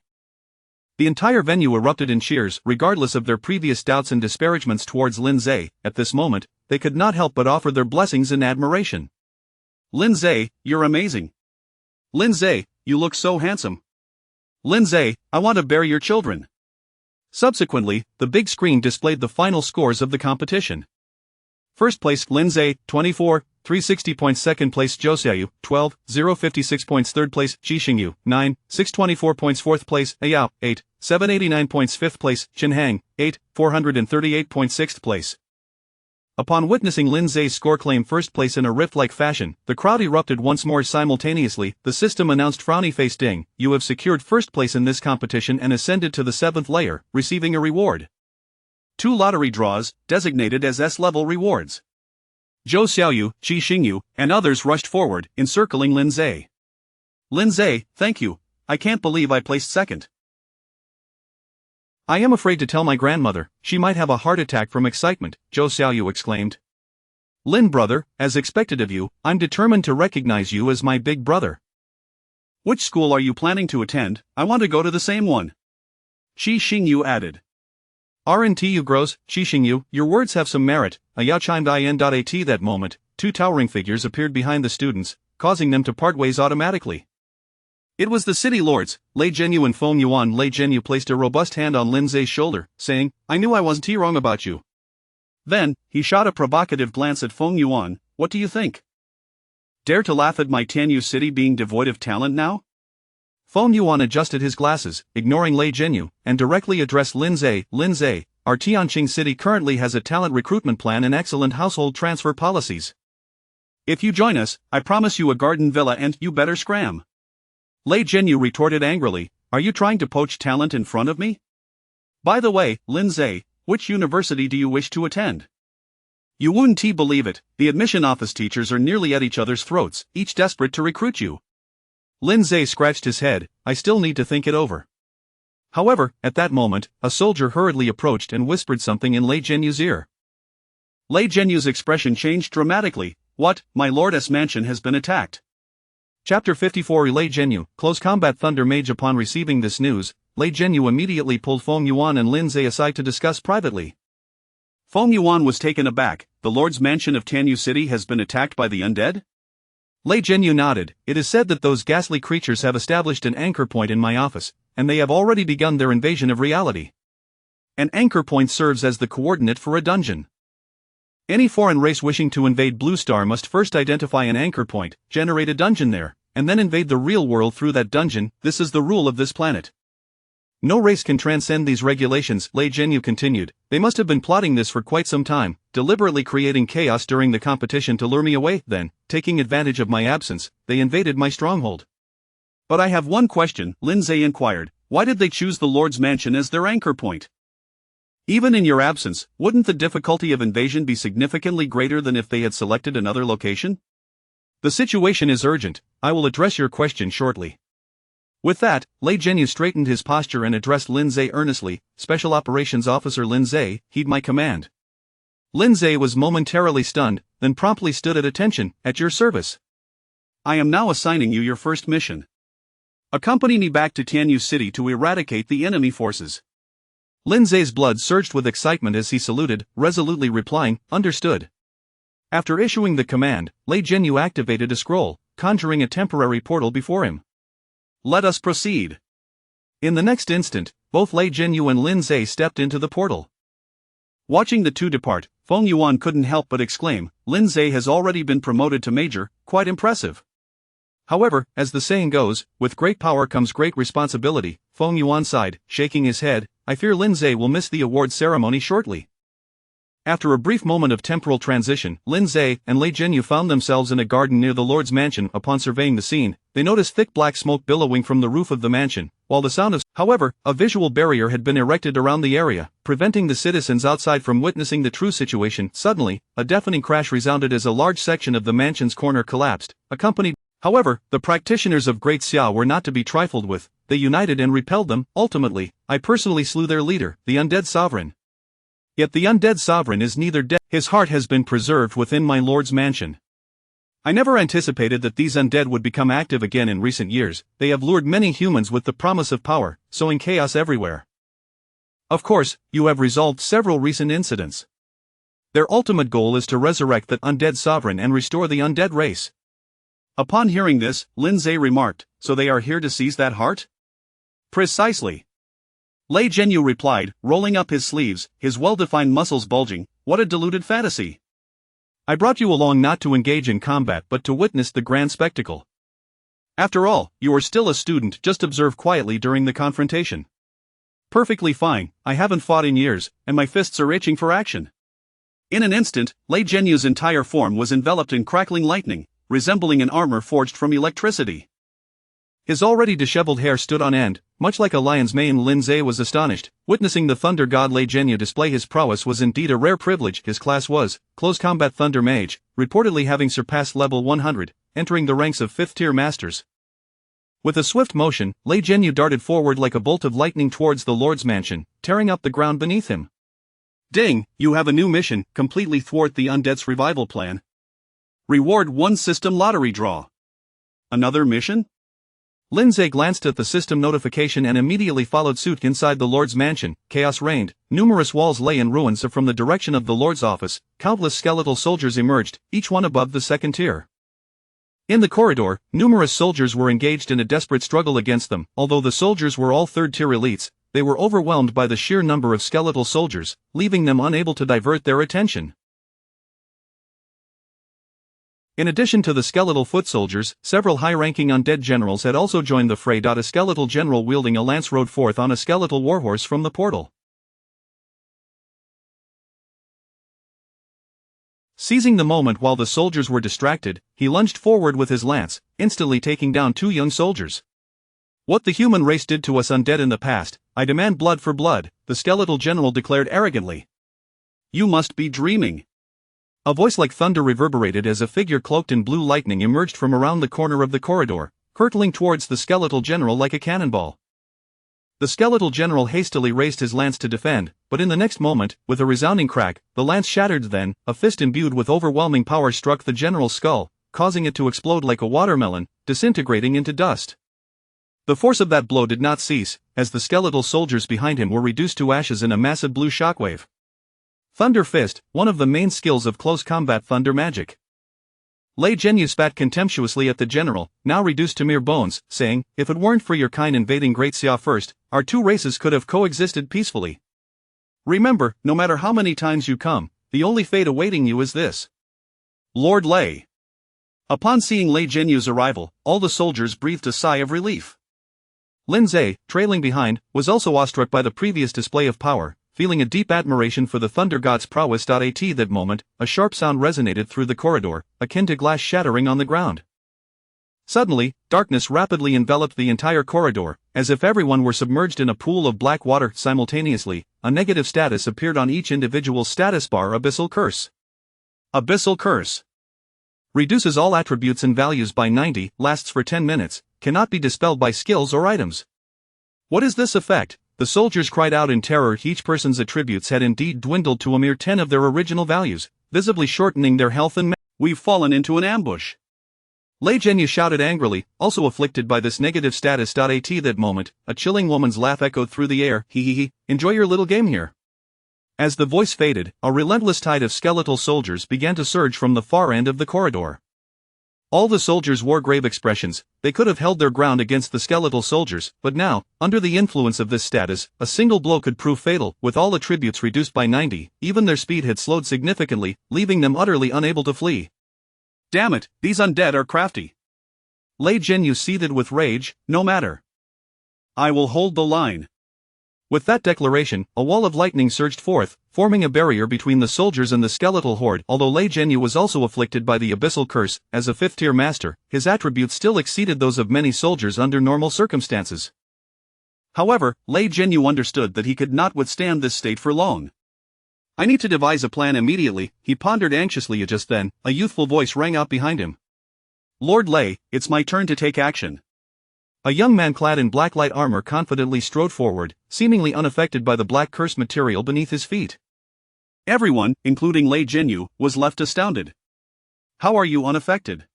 The entire venue erupted in cheers. Regardless of their previous doubts and disparagements towards Lindsay, at this moment, they could not help but offer their blessings and admiration. "Lindsay, you're amazing. Lindsay, you look so handsome. Lindsay, I want to bear your children." Subsequently, the big screen displayed the final scores of the competition. First place, Lindsay, 24, 360 points. Second place, Zhou Xiaoyu, 12, 056 points. Third place, Qi Xingyu, 9, 624 points. Fourth place, Yao, 8, 789 points. Fifth place, Chen Hang, 8, 438 points. Sixth place. Upon witnessing Lindsay's score claim first place in a rift-like fashion, the crowd erupted once more simultaneously. The system announced, "Frowny face ding, you have secured first place in this competition and ascended to the 7th layer, receiving a reward. 2 lottery draws, designated as S-level rewards." Zhou Xiaoyu, Qi Xingyu, and others rushed forward, encircling Lindsay. "Lindsay, thank you. I can't believe I placed second." "I am afraid to tell my grandmother, she might have a heart attack from excitement," Zhou Xiaoyu exclaimed. "Lin brother, as expected of you, I'm determined to recognize you as my big brother." "Which school are you planning to attend? I want to go to the same one," Qi Xingyu added. "RNTU grows, Qi Xingyu, your words have some merit," a Yao chimed in. At that moment, 2 towering figures appeared behind the students, causing them to part ways automatically. It was the city lords, Lei Zhenyu and Feng Yuan. Lei Zhenyu placed a robust hand on Lindsay's shoulder, saying, "I knew I wasn't wrong about you." Then, he shot a provocative glance at Feng Yuan. "What do you think? Dare to laugh at my Tianyu city being devoid of talent now?" Feng Yuan adjusted his glasses, ignoring Lei Zhenyu, and directly addressed Lindsay. "Lindsay, our Tianqing city currently has a talent recruitment plan and excellent household transfer policies. If you join us, I promise you a garden villa and you better scram." Lei Zhenyu retorted angrily, "Are you trying to poach talent in front of me? By the way, Lindsay, which university do you wish to attend? You wouldn't believe it, the admission office teachers are nearly at each other's throats, each desperate to recruit you." Lindsay scratched his head. "I still need to think it over." However, at that moment, a soldier hurriedly approached and whispered something in Lei Zhenyu's ear. Lei Zhenyu's expression changed dramatically. "What, my lord's mansion has been attacked?" Chapter 54. Lei Zhenyu, Close Combat. Thunder Mage. Upon receiving this news, Lei Zhenyu immediately pulled Feng Yuan and Lin Zhe aside to discuss privately. Feng Yuan was taken aback. The Lord's mansion of Tanyu City has been attacked by the undead? Lei Zhenyu nodded. It is said that those ghastly creatures have established an anchor point in my office, and they have already begun their invasion of reality. An anchor point serves as the coordinate for a dungeon. Any foreign race wishing to invade Blue Star must first identify an anchor point, generate a dungeon there, and then invade the real world through that dungeon. This is the rule of this planet. No race can transcend these regulations, Lei Zhenyu continued. They must have been plotting this for quite some time, deliberately creating chaos during the competition to lure me away. Then, taking advantage of my absence, they invaded my stronghold. But I have one question, Lin Zhe inquired. Why did they choose the Lord's mansion as their anchor point? Even in your absence, wouldn't the difficulty of invasion be significantly greater than if they had selected another location? The situation is urgent. I will address your question shortly. With that, Lei Zhenyu straightened his posture and addressed Lin Zhe earnestly. Special Operations Officer Lin Zhe, heed my command. Lin Zhe was momentarily stunned, then promptly stood at attention. At your service. I am now assigning you your first mission. Accompany me back to Tanyu City to eradicate the enemy forces. Lin Zhe's blood surged with excitement as he saluted, resolutely replying, understood. After issuing the command, Lei Zhenyu activated a scroll, conjuring a temporary portal before him. Let us proceed. In the next instant, both Lei Zhenyu and Lin Zhe stepped into the portal. Watching the two depart, Feng Yuan couldn't help but exclaim, Lin Zhe has already been promoted to major, quite impressive. However, as the saying goes, with great power comes great responsibility. Feng Yuan sighed, shaking his head. I fear Lin Zhe will miss the award ceremony shortly. After a brief moment of temporal transition, Lin Zhe and Lei Zhenyu found themselves in a garden near the Lord's mansion. Upon surveying the scene, they noticed thick black smoke billowing from the roof of the mansion, while the sound of... However, a visual barrier had been erected around the area, preventing the citizens outside from witnessing the true situation. Suddenly, a deafening crash resounded as a large section of the mansion's corner collapsed, accompanied... However, the practitioners of Great Xia were not to be trifled with. They united and repelled them. Ultimately, I personally slew their leader, the undead sovereign. Yet the undead sovereign is neither dead, his heart has been preserved within my lord's mansion. I never anticipated that these undead would become active again in recent years. They have lured many humans with the promise of power, sowing chaos everywhere. Of course, you have resolved several recent incidents. Their ultimate goal is to resurrect the undead sovereign and restore the undead race. Upon hearing this, Lin Zhe remarked, so they are here to seize that heart? Precisely. Lei Zhenyu replied, rolling up his sleeves, his well-defined muscles bulging. What a deluded fantasy. I brought you along not to engage in combat but to witness the grand spectacle. After all, you are still a student, just observe quietly during the confrontation. Perfectly fine, I haven't fought in years, and my fists are itching for action. In an instant, Lei Zhenyu's entire form was enveloped in crackling lightning, resembling an armor forged from electricity. His already disheveled hair stood on end, much like a lion's mane. Lin Zhe was astonished. Witnessing the thunder god Lei Zhenyu display his prowess was indeed a rare privilege. His class was Close Combat Thunder Mage, reportedly having surpassed level 100, entering the ranks of 5th-tier masters. With a swift motion, Lei Zhenyu darted forward like a bolt of lightning towards the Lord's mansion, tearing up the ground beneath him. Ding, you have a new mission, completely thwart the undead's revival plan. Reward 1 system lottery draw. Another mission? Lin Zhe glanced at the system notification and immediately followed suit. Inside the Lord's mansion, chaos reigned. Numerous walls lay in ruins. From the direction of the Lord's office, countless skeletal soldiers emerged, each one above the 2nd tier. In the corridor, numerous soldiers were engaged in a desperate struggle against them. Although the soldiers were all 3rd-tier elites, they were overwhelmed by the sheer number of skeletal soldiers, leaving them unable to divert their attention. In addition to the skeletal foot soldiers, several high-ranking undead generals had also joined the fray. A skeletal general wielding a lance rode forth on a skeletal warhorse from the portal. Seizing the moment while the soldiers were distracted, he lunged forward with his lance, instantly taking down 2 young soldiers. What the human race did to us undead in the past, I demand blood for blood, the skeletal general declared arrogantly. You must be dreaming. A voice like thunder reverberated as a figure cloaked in blue lightning emerged from around the corner of the corridor, hurtling towards the skeletal general like a cannonball. The skeletal general hastily raised his lance to defend, but in the next moment, with a resounding crack, the lance shattered. Then, a fist imbued with overwhelming power struck the general's skull, causing it to explode like a watermelon, disintegrating into dust. The force of that blow did not cease, as the skeletal soldiers behind him were reduced to ashes in a massive blue shockwave. Thunder Fist, one of the main skills of close combat thunder magic. Lei Zhenyu spat contemptuously at the general, now reduced to mere bones, saying, "If it weren't for your kind invading Great Xia first, our two races could have coexisted peacefully. Remember, no matter how many times you come, the only fate awaiting you is this." Lord Lei. Upon seeing Lei Zhenyu's arrival, all the soldiers breathed a sigh of relief. Lin Zhe, trailing behind, was also awestruck by the previous display of power, feeling a deep admiration for the thunder god's prowess. At that moment, a sharp sound resonated through the corridor, akin to glass shattering on the ground. Suddenly, darkness rapidly enveloped the entire corridor, as if everyone were submerged in a pool of black water. Simultaneously, a negative status appeared on each individual status bar. Abyssal Curse. Abyssal Curse. Reduces all attributes and values by 90, lasts for 10 minutes, cannot be dispelled by skills or items. What is this effect? The soldiers cried out in terror. Each person's attributes had indeed dwindled to a mere 10 of their original values, visibly shortening their health and We've fallen into an ambush. Lei Zhenyu shouted angrily, also afflicted by this negative status. At that moment, a chilling woman's laugh echoed through the air. He, enjoy your little game here. As the voice faded, a relentless tide of skeletal soldiers began to surge from the far end of the corridor. All the soldiers wore grave expressions. They could have held their ground against the skeletal soldiers, but now, under the influence of this status, a single blow could prove fatal. With all attributes reduced by 90, even their speed had slowed significantly, leaving them utterly unable to flee. Damn it, these undead are crafty. Lei Zhenyu seethed with rage. No matter. I will hold the line. With that declaration, a wall of lightning surged forth, forming a barrier between the soldiers and the skeletal horde. Although Lei Zhenyu was also afflicted by the Abyssal Curse, as a 5th-tier master, his attributes still exceeded those of many soldiers under normal circumstances. However, Lei Zhenyu understood that he could not withstand this state for long. I need to devise a plan immediately, he pondered anxiously. Just then, a youthful voice rang out behind him. Lord Lei, it's my turn to take action. A young man clad in black light armor confidently strode forward, seemingly unaffected by the black curse material beneath his feet. Everyone, including Lei Zhenyu, was left astounded. How are you unaffected?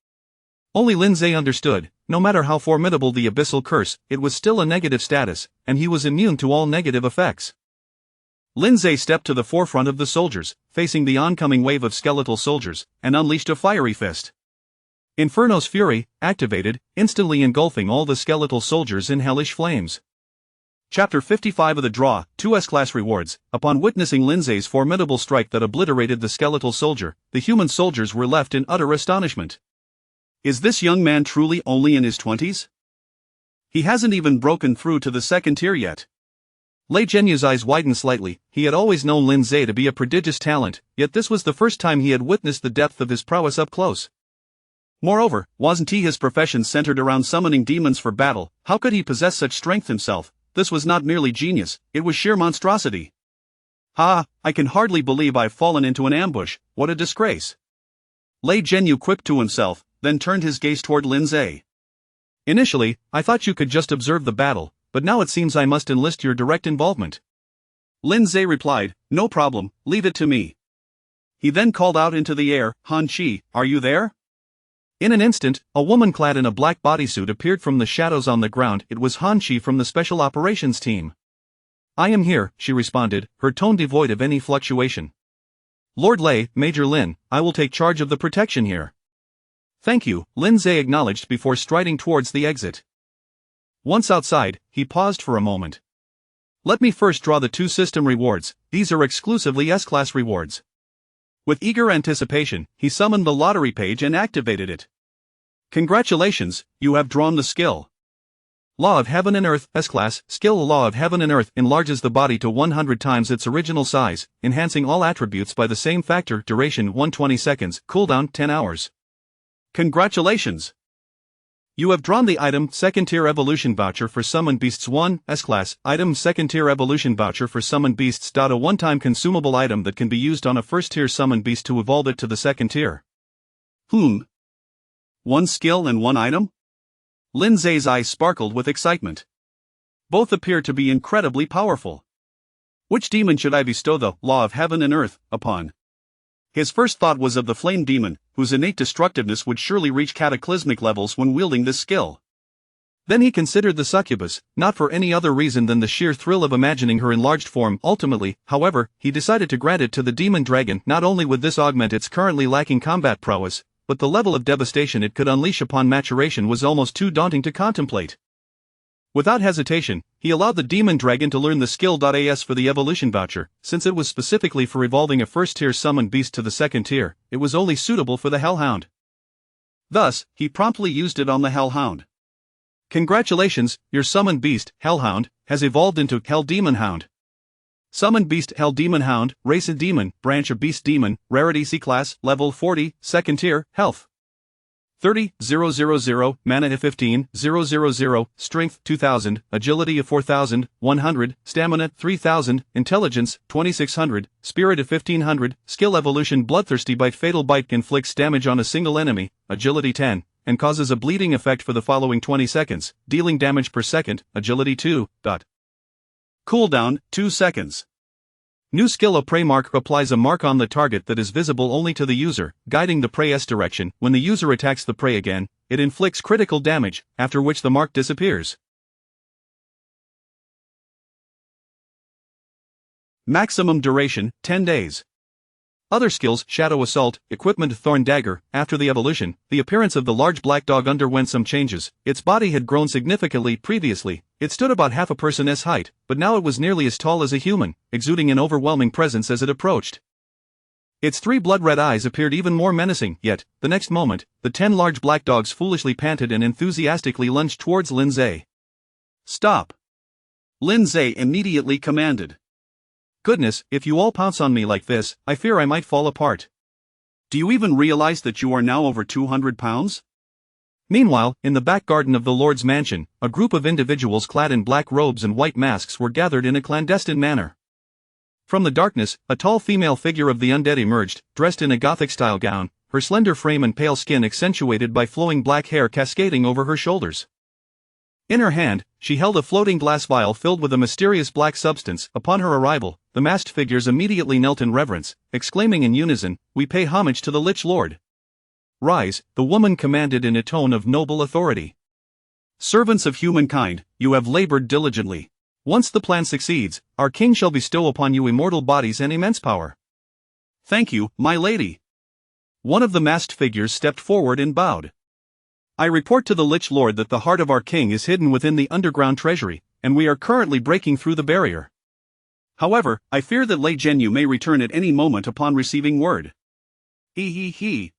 Only Lin Zhe understood. No matter how formidable the Abyssal Curse, it was still a negative status, and he was immune to all negative effects. Lin Zhe stepped to the forefront of the soldiers, facing the oncoming wave of skeletal soldiers, and unleashed a fiery fist. Inferno's Fury, activated, instantly engulfing all the skeletal soldiers in hellish flames. Chapter 55 of the Draw, 2 S-Class Rewards. Upon witnessing Lin Zhe's formidable strike that obliterated the skeletal soldier, the human soldiers were left in utter astonishment. Is this young man truly only in his 20s? He hasn't even broken through to the 2nd tier yet. Lei Zhenyu's eyes widened slightly. He had always known Lin Zhe to be a prodigious talent, yet this was the first time he had witnessed the depth of his prowess up close. Moreover, wasn't his profession centered around summoning demons for battle? How could he possess such strength himself? This was not merely genius, it was sheer monstrosity. Ha, I can hardly believe I've fallen into an ambush, what a disgrace. Lei Zhenyu quipped to himself, then turned his gaze toward Lin Zhe. Initially, I thought you could just observe the battle, but now it seems I must enlist your direct involvement. Lin Zhe replied, no problem, leave it to me. He then called out into the air, Han Qi, are you there? In an instant, a woman clad in a black bodysuit appeared from the shadows on the ground. It was Han Qi from the Special Operations Team. I am here, she responded, her tone devoid of any fluctuation. Lord Lei, Major Lin, I will take charge of the protection here. Thank you, Lin Zhe acknowledged before striding towards the exit. Once outside, he paused for a moment. Let me first draw the 2 system rewards. These are exclusively S-Class rewards. With eager anticipation, he summoned the lottery page and activated it. Congratulations, you have drawn the skill. Law of Heaven and Earth, S-Class, skill. Law of Heaven and Earth enlarges the body to 100 times its original size, enhancing all attributes by the same factor. Duration 120 seconds, cooldown 10 hours. Congratulations! You have drawn the item 2nd tier evolution voucher for Summoned Beasts 1, S-Class, item 2nd tier evolution voucher for Summoned Beasts. A one-time consumable item that can be used on a 1st tier summoned beast to evolve it to the 2nd tier. 1 skill and 1 item? Lin Zhe's eyes sparkled with excitement. Both appear to be incredibly powerful. Which demon should I bestow the Law of Heaven and Earth upon? His first thought was of the Flame Demon, whose innate destructiveness would surely reach cataclysmic levels when wielding this skill. Then he considered the succubus, not for any other reason than the sheer thrill of imagining her enlarged form. Ultimately, however, he decided to grant it to the demon dragon. Not only would this augment its currently lacking combat prowess, but the level of devastation it could unleash upon maturation was almost too daunting to contemplate. Without hesitation, he allowed the demon dragon to learn the skill.as for the evolution voucher. Since it was specifically for evolving a first-tier summoned beast to the second tier, it was only suitable for the Hellhound. Thus, he promptly used it on the Hellhound. Congratulations, your summoned beast, Hellhound, has evolved into Hell Demon Hound. Summoned beast Hell Demon Hound, race of demon, branch of beast demon, rarity C-class, level 40, second tier, health 30,000, mana of 15,000, strength 2000, agility of 4100, stamina 3000, intelligence 2600, spirit of 1500, skill evolution bloodthirsty bite fatal bite inflicts damage on a single enemy, agility 10, and causes a bleeding effect for the following 20 seconds, dealing damage per second, agility 2. Cooldown 2 seconds. New skill. A prey mark applies a mark on the target that is visible only to the user, guiding the prey's direction. When the user attacks the prey again, it inflicts critical damage, after which the mark disappears. Maximum duration 10 days. Other skills: Shadow Assault, Equipment Thorn Dagger. After the evolution, the appearance of the large black dog underwent some changes. Its body had grown significantly. Previously, it stood about half a person's height, but now it was nearly as tall as a human, exuding an overwhelming presence as it approached. Its 3 blood-red eyes appeared even more menacing, yet, the next moment, the 10 large black dogs foolishly panted and enthusiastically lunged towards Lindsay. "Stop!" Lindsay immediately commanded. "Goodness, if you all pounce on me like this, I fear I might fall apart. Do you even realize that you are now over 200 pounds? Meanwhile, in the back garden of the Lord's mansion, a group of individuals clad in black robes and white masks were gathered in a clandestine manner. From the darkness, a tall female figure of the undead emerged, dressed in a Gothic-style gown, her slender frame and pale skin accentuated by flowing black hair cascading over her shoulders. In her hand, she held a floating glass vial filled with a mysterious black substance. Upon her arrival, the masked figures immediately knelt in reverence, exclaiming in unison, "We pay homage to the Lich Lord." "Rise," the woman commanded in a tone of noble authority. "Servants of humankind, you have labored diligently. Once the plan succeeds, our king shall bestow upon you immortal bodies and immense power." "Thank you, my lady." One of the masked figures stepped forward and bowed. "I report to the Lich Lord that the heart of our king is hidden within the underground treasury, and we are currently breaking through the barrier. However, I fear that Lei Zhenyu may return at any moment upon receiving word." He.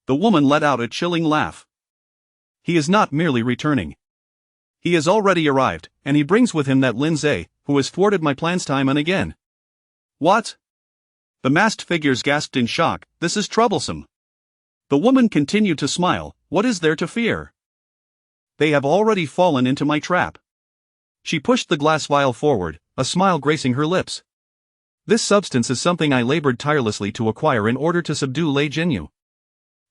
The woman let out a chilling laugh. "He is not merely returning. He has already arrived, and he brings with him that Lindsay, who has thwarted my plans time and again." "What?" The masked figures gasped in shock. "This is troublesome." The woman continued to smile. "What is there to fear? They have already fallen into my trap." She pushed the glass vial forward, a smile gracing her lips. "This substance is something I labored tirelessly to acquire in order to subdue Lei Zhenyu.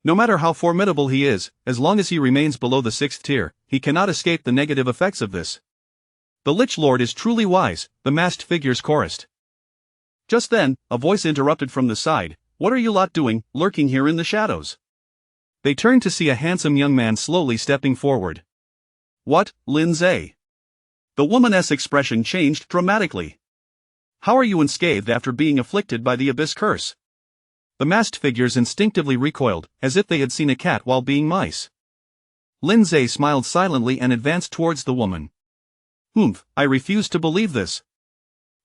No matter how formidable he is, as long as he remains below the 6th tier, he cannot escape the negative effects of this." "The Lich Lord is truly wise," the masked figures chorused. Just then, a voice interrupted from the side. "What are you lot doing, lurking here in the shadows?" They turned to see a handsome young man slowly stepping forward. "What, Lindsay?" The woman's expression changed dramatically. "How are you unscathed after being afflicted by the Abyss Curse?" The masked figures instinctively recoiled, as if they had seen a cat while being mice. Lindsay smiled silently and advanced towards the woman. I refuse to believe this."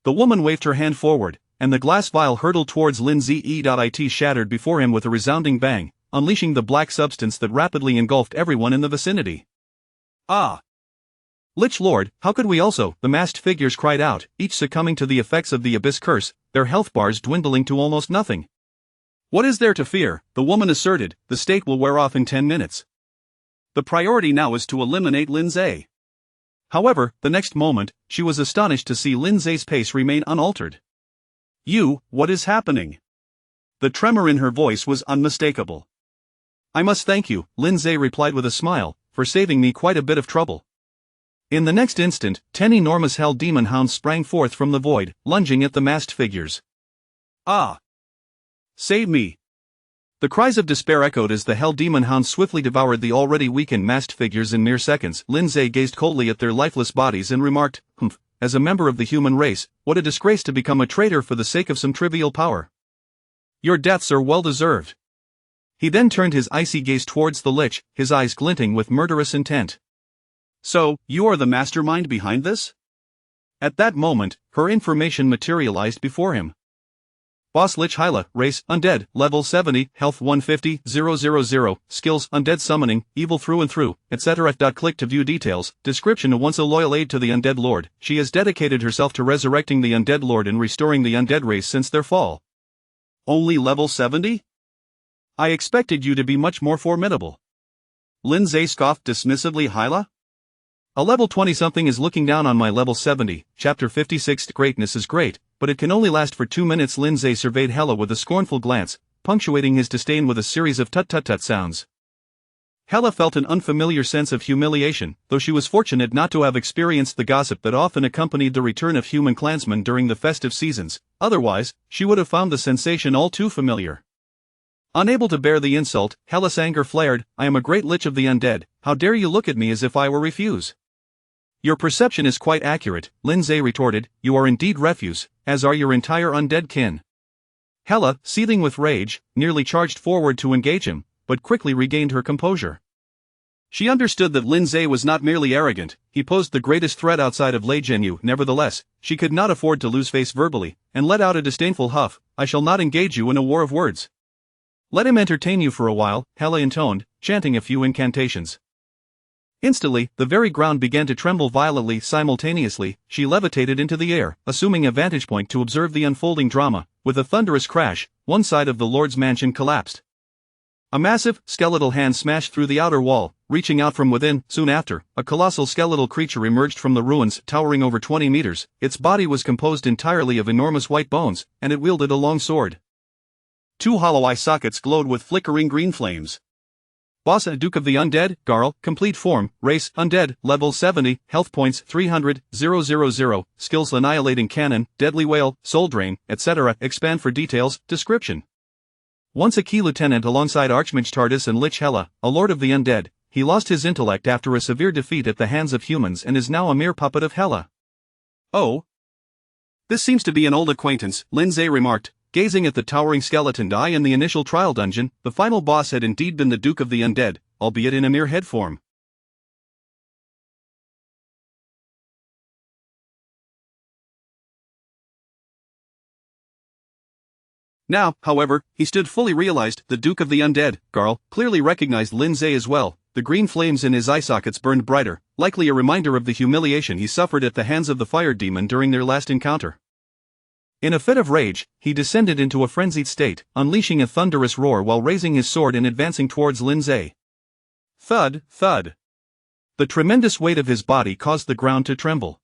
The woman waved her hand forward, and the glass vial hurtled towards Lindsay. It shattered before him with a resounding bang, unleashing the black substance that rapidly engulfed everyone in the vicinity. "Ah! Lich Lord, how could we also?" the masked figures cried out, each succumbing to the effects of the Abyss Curse, their health bars dwindling to almost nothing. "What is there to fear?" the woman asserted. "The state will wear off in 10 minutes. The priority now is to eliminate Lindsay." However, the next moment, she was astonished to see Lindsay's pace remain unaltered. What is happening?" The tremor in her voice was unmistakable. "I must thank you," Lindsay replied with a smile, "for saving me quite a bit of trouble." In the next instant, 10 enormous Hell Demon Hounds sprang forth from the void, lunging at the masked figures. "Ah! Save me!" The cries of despair echoed as the hell demon hounds swiftly devoured the already weakened masked figures in mere seconds. Lindsay gazed coldly at their lifeless bodies and remarked, "Humph, as a member of the human race, what a disgrace to become a traitor for the sake of some trivial power. Your deaths are well deserved." He then turned his icy gaze towards the lich, his eyes glinting with murderous intent. "So, you are the mastermind behind this?" At that moment, her information materialized before him. Boss Lich Hyla, race, undead, level 70, health 150, 000, skills, undead summoning, evil through and through, etc. Click to view details. Description: once a loyal aide to the undead lord, she has dedicated herself to resurrecting the undead lord and restoring the undead race since their fall. Only level 70? I expected you to be much more formidable. Lindsay scoffed dismissively. Hyla? A level 20-something is looking down on my level 70, chapter 56. Greatness is great, but it can only last for 2 minutes. Lindsay surveyed Hela with a scornful glance, punctuating his disdain with a series of tut-tut-tut sounds. Hela felt an unfamiliar sense of humiliation, though she was fortunate not to have experienced the gossip that often accompanied the return of human clansmen during the festive seasons. Otherwise, she would have found the sensation all too familiar. Unable to bear the insult, Hela's anger flared. "I am a great lich of the undead, how dare you look at me as if I were refuse?" "Your perception is quite accurate," Lindsay retorted, "you are indeed refuse, as are your entire undead kin." Hela, seething with rage, nearly charged forward to engage him, but quickly regained her composure. She understood that Lindsay was not merely arrogant, he posed the greatest threat outside of Leigenu. Nevertheless, she could not afford to lose face verbally, and let out a disdainful huff. "I shall not engage you in a war of words." "Let him entertain you for a while," Hela intoned, chanting a few incantations. Instantly, the very ground began to tremble violently. Simultaneously, she levitated into the air, assuming a vantage point to observe the unfolding drama. With a thunderous crash, one side of the Lord's mansion collapsed. A massive, skeletal hand smashed through the outer wall, reaching out from within. Soon after, a colossal skeletal creature emerged from the ruins, towering over 20 meters. Its body was composed entirely of enormous white bones, and it wielded a long sword. 2 hollow eye sockets glowed with flickering green flames. Boss Duke of the Undead, Garl, complete form, race, undead, level 70, health points 300, 000, skills annihilating cannon, deadly whale, soul drain, etc. Expand for details. Description: once a key lieutenant alongside Archmage Tardis and Lich Hela, a lord of the undead, he lost his intellect after a severe defeat at the hands of humans and is now a mere puppet of Hela. "Oh. This seems to be an old acquaintance," Lindsay remarked, gazing at the towering skeleton die in the initial trial dungeon. The final boss had indeed been the Duke of the Undead, albeit in a mere head form. Now, however, he stood fully realized. The Duke of the Undead, Garl, clearly recognized Lindsay as well. The green flames in his eye sockets burned brighter, likely a reminder of the humiliation he suffered at the hands of the fire demon during their last encounter. In a fit of rage, he descended into a frenzied state, unleashing a thunderous roar while raising his sword and advancing towards Lindsay. Thud, thud. The tremendous weight of his body caused the ground to tremble.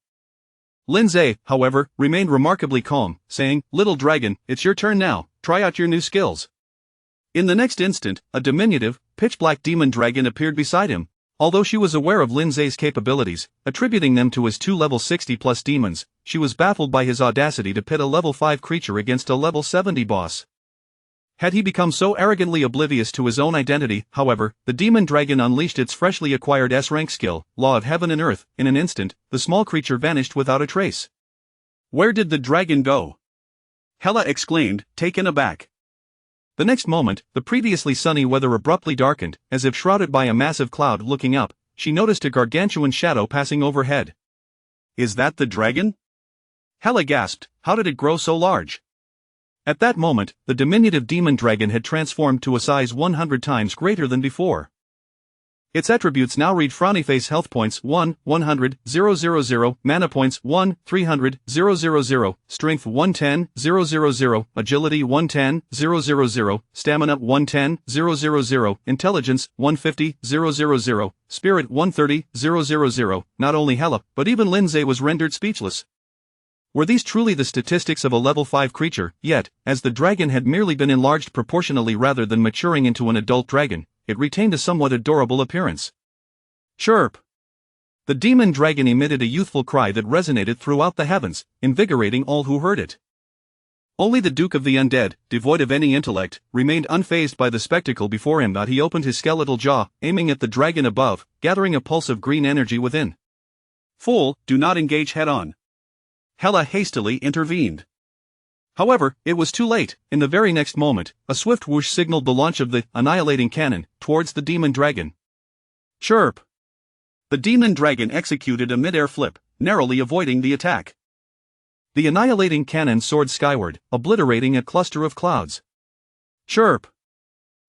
Lindsay, however, remained remarkably calm, saying, "Little dragon, it's your turn now, try out your new skills." In the next instant, a diminutive, pitch-black demon dragon appeared beside him. Although she was aware of Lindsay's capabilities, attributing them to his 2 level 60+ demons, she was baffled by his audacity to pit a level 5 creature against a level 70 boss. Had he become so arrogantly oblivious to his own identity? However, the demon dragon unleashed its freshly acquired S-rank skill, Law of Heaven and Earth. In an instant, the small creature vanished without a trace. "Where did the dragon go?" Hela exclaimed, taken aback. The next moment, the previously sunny weather abruptly darkened, as if shrouded by a massive cloud. Looking up, she noticed a gargantuan shadow passing overhead. "Is that the dragon?" Hela gasped. How did it grow so large? At that moment, the diminutive demon dragon had transformed to a size 100 times greater than before. Its attributes now read: Frowny Face, health points 1, 100, 000, mana points 1, 300, 000, strength 110, 000, agility 110, 000, stamina 110, 000, intelligence 150, 000, spirit 130, 000. Not only Hela, but even Lindsay was rendered speechless. Were these truly the statistics of a level 5 creature? Yet, as the dragon had merely been enlarged proportionally rather than maturing into an adult dragon, it retained a somewhat adorable appearance. Chirp! The demon dragon emitted a youthful cry that resonated throughout the heavens, invigorating all who heard it. Only the Duke of the Undead, devoid of any intellect, remained unfazed by the spectacle before him. He opened his skeletal jaw, aiming at the dragon above, gathering a pulse of green energy within. Fool, do not engage head-on. Hela hastily intervened. However, it was too late. In the very next moment, a swift whoosh signaled the launch of the annihilating cannon towards the demon dragon. Chirp! The demon dragon executed a mid-air flip, narrowly avoiding the attack. The annihilating cannon soared skyward, obliterating a cluster of clouds. Chirp!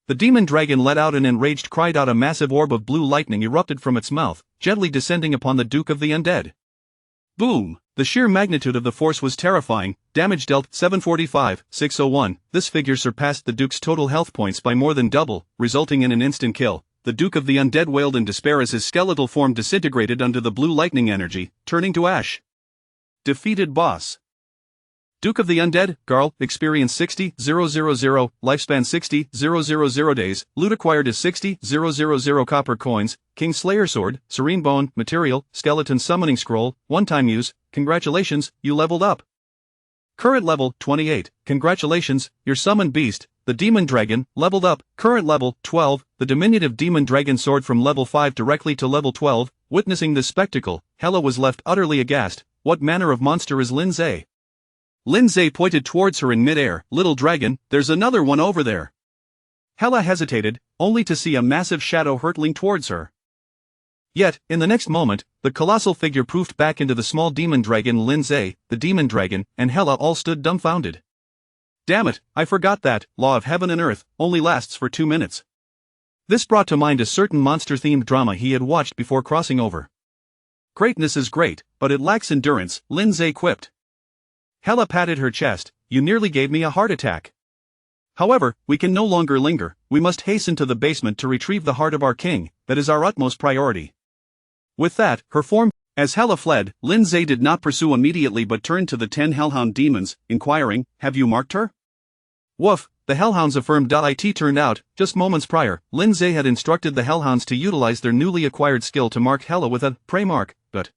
The demon dragon let out an enraged cry. A massive orb of blue lightning erupted from its mouth, gently descending upon the Duke of the Undead. Boom! The sheer magnitude of the force was terrifying. Damage dealt 745, 601. This figure surpassed the Duke's total health points by more than double, resulting in an instant kill. The Duke of the Undead wailed in despair as his skeletal form disintegrated under the blue lightning energy, turning to ash. Defeated boss. Duke of the Undead, Garl, experience 60,000, lifespan 60,000 days, loot acquired is 60,000 copper coins, King Slayer Sword, Serene Bone, material, skeleton summoning scroll, one-time use, congratulations, you leveled up. Current level, 28, congratulations, your summoned beast, the Demon Dragon, leveled up, current level, 12, the diminutive Demon Dragon sword from level 5 directly to level 12, witnessing this spectacle, Hela was left utterly aghast. What manner of monster is Lindsay? Lindsay pointed towards her in mid-air. Little dragon, there's another one over there. Hela hesitated, only to see a massive shadow hurtling towards her. Yet, in the next moment, the colossal figure poofed back into the small demon dragon. Lindsay, the demon dragon, and Hela all stood dumbfounded. Damn it, I forgot that Law of Heaven and Earth only lasts for 2 minutes. This brought to mind a certain monster-themed drama he had watched before crossing over. Greatness is great, but it lacks endurance, Lindsay quipped. Hela patted her chest. You nearly gave me a heart attack. However, we can no longer linger. We must hasten to the basement to retrieve the heart of our king. That is our utmost priority. With that, her form. As Hela fled, Lindsay did not pursue immediately but turned to the 10 hellhound demons, inquiring, "Have you marked her?" Woof, the hellhounds affirmed. It turned out, just moments prior, Lindsay had instructed the hellhounds to utilize their newly acquired skill to mark Hela with a prey mark, but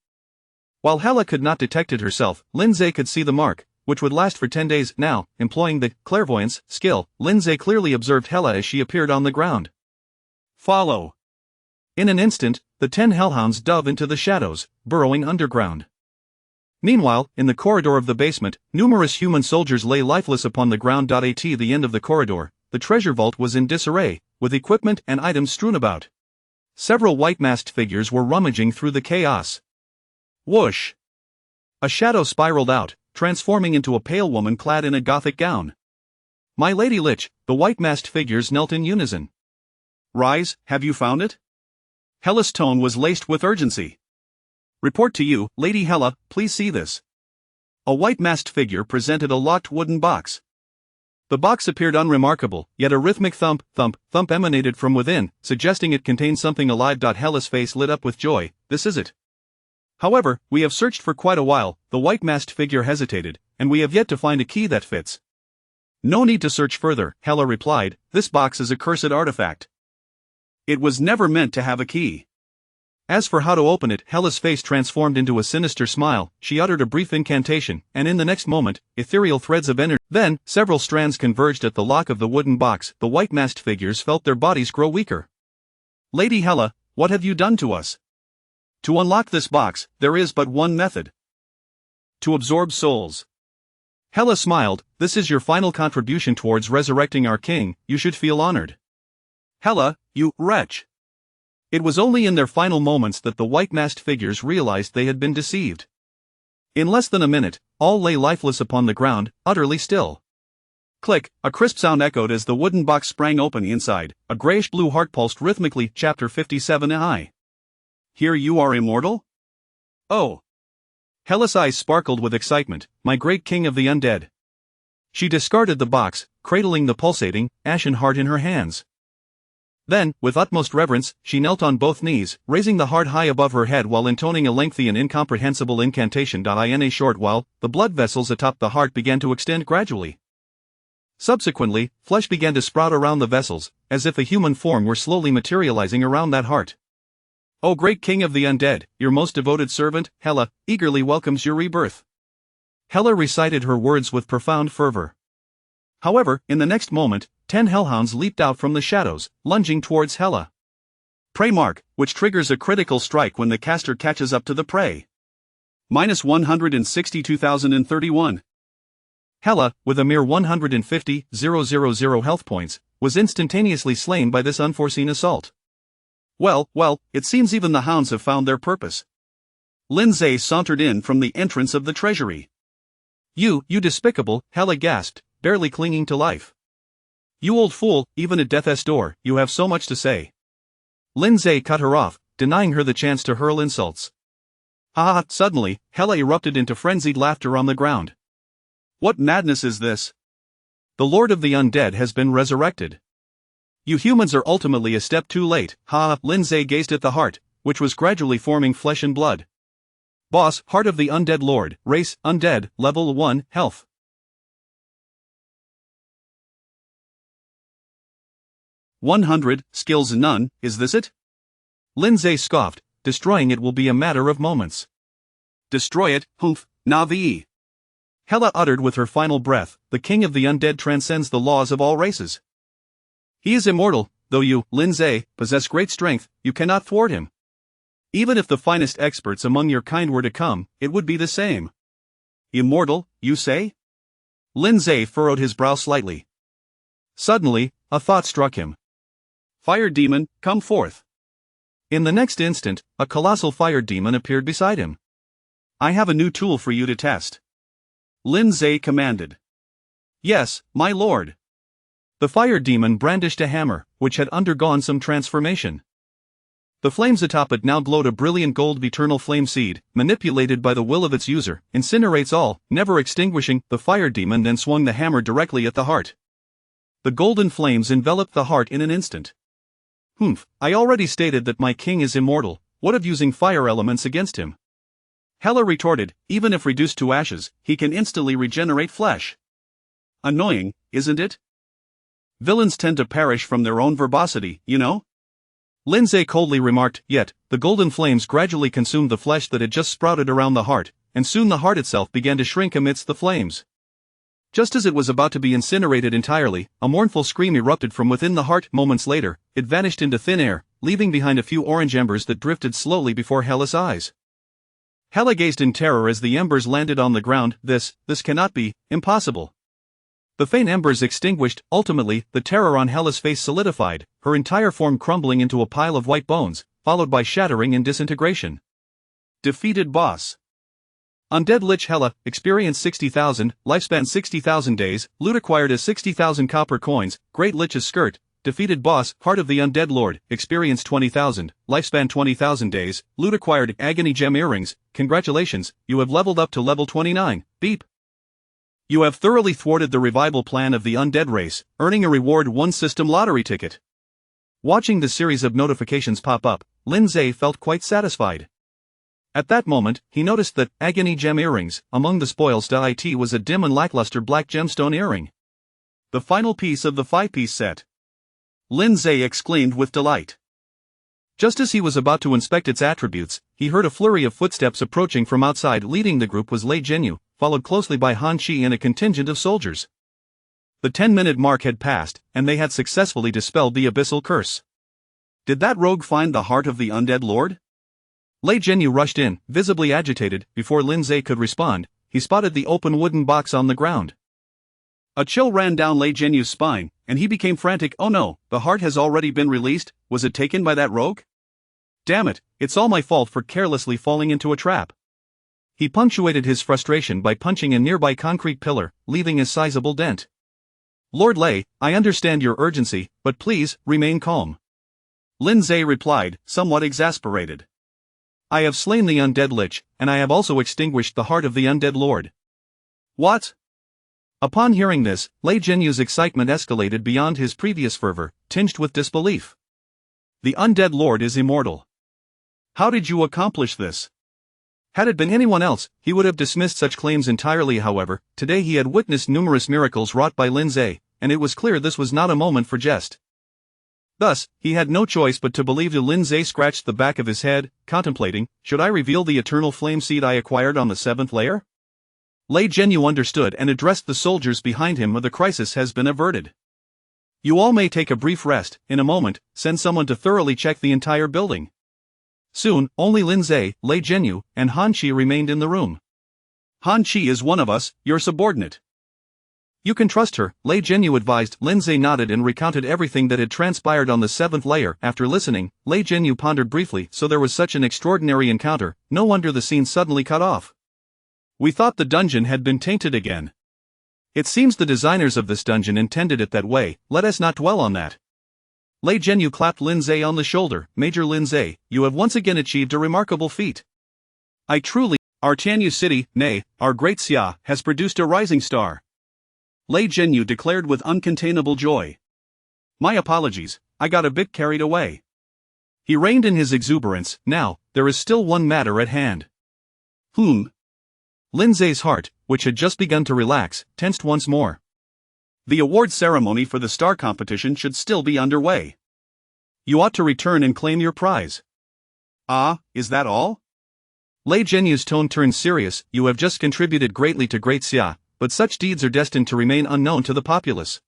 while Hela could not detect it herself, Lindsay could see the mark, which would last for 10 days. Now, employing the clairvoyance skill, Lindsay clearly observed Hela as she appeared on the ground. Follow. In an instant, the 10 hellhounds dove into the shadows, burrowing underground. Meanwhile, in the corridor of the basement, numerous human soldiers lay lifeless upon the ground. At the end of the corridor, the treasure vault was in disarray, with equipment and items strewn about. Several white-masked figures were rummaging through the chaos. Whoosh! A shadow spiraled out, transforming into a pale woman clad in a gothic gown. My Lady Lich, the white-masked figures knelt in unison. Rise, have you found it? Hela's tone was laced with urgency. Report to you, Lady Hela, please see this. A white-masked figure presented a locked wooden box. The box appeared unremarkable, yet a rhythmic thump, thump, thump emanated from within, suggesting it contained something alive. Hela's face lit up with joy. This is it. However, we have searched for quite a while. The white-masked figure hesitated, and we have yet to find a key that fits. No need to search further, Hela replied. This box is a cursed artifact. It was never meant to have a key. As for how to open it, Hela's face transformed into a sinister smile. She uttered a brief incantation, and in the next moment, ethereal threads of energy. Then, several strands converged at the lock of the wooden box. The white-masked figures felt their bodies grow weaker. Lady Hela, what have you done to us? To unlock this box, there is but one method. To absorb souls. Hela smiled. This is your final contribution towards resurrecting our king. You should feel honored. Hela, you wretch. It was only in their final moments that the white-masked figures realized they had been deceived. In less than a minute, all lay lifeless upon the ground, utterly still. Click, a crisp sound echoed as the wooden box sprang open inside. A grayish-blue heart pulsed rhythmically. Chapter 57I. Here you are immortal? Oh. Hela's eyes sparkled with excitement. My great king of the undead. She discarded the box, cradling the pulsating, ashen heart in her hands. Then, with utmost reverence, she knelt on both knees, raising the heart high above her head while intoning a lengthy and incomprehensible incantation. In a short while, the blood vessels atop the heart began to extend gradually. Subsequently, flesh began to sprout around the vessels, as if a human form were slowly materializing around that heart. O great king of the undead, your most devoted servant, Hela, eagerly welcomes your rebirth. Hela recited her words with profound fervor. However, in the next moment, 10 hellhounds leaped out from the shadows, lunging towards Hela. Prey mark, which triggers a critical strike when the caster catches up to the prey. Minus 162,031. Hela, with a mere 150,000 health points, was instantaneously slain by this unforeseen assault. Well, it seems even the hounds have found their purpose. Lindsay sauntered in from the entrance of the treasury. You despicable, Hela gasped, barely clinging to life. You old fool, even at death's door, you have so much to say. Lindsay cut her off, denying her the chance to hurl insults. Ha! Suddenly, Hela erupted into frenzied laughter on the ground. What madness is this? The Lord of the Undead has been resurrected. You humans are ultimately a step too late. Ha! Lindsay gazed at the heart, which was gradually forming flesh and blood. Boss, Heart of the Undead Lord, Race, Undead, Level 1, Health. 100, skills none, is this it? Lindsay scoffed, destroying it will be a matter of moments. Destroy it, humph, Navi. Hela uttered with her final breath, the king of the undead transcends the laws of all races. He is immortal, though you, Lindsay, possess great strength, you cannot thwart him. Even if the finest experts among your kind were to come, it would be the same. Immortal, you say? Lindsay furrowed his brow slightly. Suddenly, a thought struck him. Fire demon, come forth. In the next instant, a colossal fire demon appeared beside him. I have a new tool for you to test. Lindsay commanded. Yes, my lord. The fire demon brandished a hammer, which had undergone some transformation. The flames atop it now glowed a brilliant gold eternal flame seed, manipulated by the will of its user, incinerates all, never extinguishing. The fire demon then swung the hammer directly at the heart. The golden flames enveloped the heart in an instant. Humph, I already stated that my king is immortal, what of using fire elements against him? Hela retorted, even if reduced to ashes, he can instantly regenerate flesh. Annoying, isn't it? Villains tend to perish from their own verbosity, you know? Lindsay coldly remarked, yet, the golden flames gradually consumed the flesh that had just sprouted around the heart, and soon the heart itself began to shrink amidst the flames. Just as it was about to be incinerated entirely, a mournful scream erupted from within the heart. Moments later, it vanished into thin air, leaving behind a few orange embers that drifted slowly before Hela's eyes. Hela gazed in terror as the embers landed on the ground. This cannot be, impossible. The faint embers extinguished. Ultimately, the terror on Hela's face solidified, her entire form crumbling into a pile of white bones, followed by shattering and disintegration. Defeated boss. Undead Lich Hela, experience 60,000, lifespan 60,000 days, loot acquired as 60,000 copper coins. Great Lich's skirt, defeated boss, Heart of the Undead Lord, experience 20,000, lifespan 20,000 days, loot acquired. Agony Gem earrings, congratulations, you have leveled up to level 29, beep. You have thoroughly thwarted the revival plan of the undead race, earning a reward 1 system lottery ticket. Watching the series of notifications pop up, Lindsay felt quite satisfied. At that moment, he noticed that, Agony Gem earrings, among the spoils. It was a dim and lackluster black gemstone earring. The final piece of the 5-piece set. Lindsay exclaimed with delight. Just as he was about to inspect its attributes, he heard a flurry of footsteps approaching from outside. Leading the group was Lei Jinyu, followed closely by Han Chi and a contingent of soldiers. The 10-minute mark had passed, and they had successfully dispelled the abyssal curse. Did that rogue find the heart of the undead lord? Lei Jinyu rushed in, visibly agitated. Before Lindsay could respond, he spotted the open wooden box on the ground. A chill ran down Lei Jinyu's spine, and he became frantic. Oh no, the heart has already been released. Was it taken by that rogue? Damn it, it's all my fault for carelessly falling into a trap. He punctuated his frustration by punching a nearby concrete pillar, leaving a sizable dent. Lord Lei, I understand your urgency, but please, remain calm. Lindsay replied, somewhat exasperated. I have slain the undead lich, and I have also extinguished the heart of the undead lord. What? Upon hearing this, Lei Jinyu's excitement escalated beyond his previous fervor, tinged with disbelief. The undead lord is immortal. How did you accomplish this? Had it been anyone else, he would have dismissed such claims entirely. However, today he had witnessed numerous miracles wrought by Lindsay, and it was clear this was not a moment for jest. Thus, he had no choice but to believe. Lindsay scratched the back of his head, contemplating, should I reveal the eternal flame seed I acquired on the 7th layer? Lei Zhenyu understood and addressed the soldiers behind him. The crisis has been averted. You all may take a brief rest. In a moment, send someone to thoroughly check the entire building. Soon, only Linzei, Lei Zhenyu, and Han Qi remained in the room. Han Qi is one of us, your subordinate. You can trust her, Lei Zhenyu advised. Linzei nodded and recounted everything that had transpired on the 7th layer. After listening, Lei Zhenyu pondered briefly. So there was such an extraordinary encounter, no wonder the scene suddenly cut off. We thought the dungeon had been tainted again. It seems the designers of this dungeon intended it that way. Let us not dwell on that. Lei Zhenyu clapped Linzei on the shoulder. Major Linzei, you have once again achieved a remarkable feat. Our Tianyu city, nay, our great Xia, has produced a rising star. Lei Zhenyu declared with uncontainable joy. My apologies, I got a bit carried away. He reined in his exuberance. Now, there is still one matter at hand. Linzei's heart, which had just begun to relax, tensed once more. The award ceremony for the star competition should still be underway. You ought to return and claim your prize. Ah, is that all? Lei Zhenyu's tone turned serious. You have just contributed greatly to Great Xia, but such deeds are destined to remain unknown to the populace.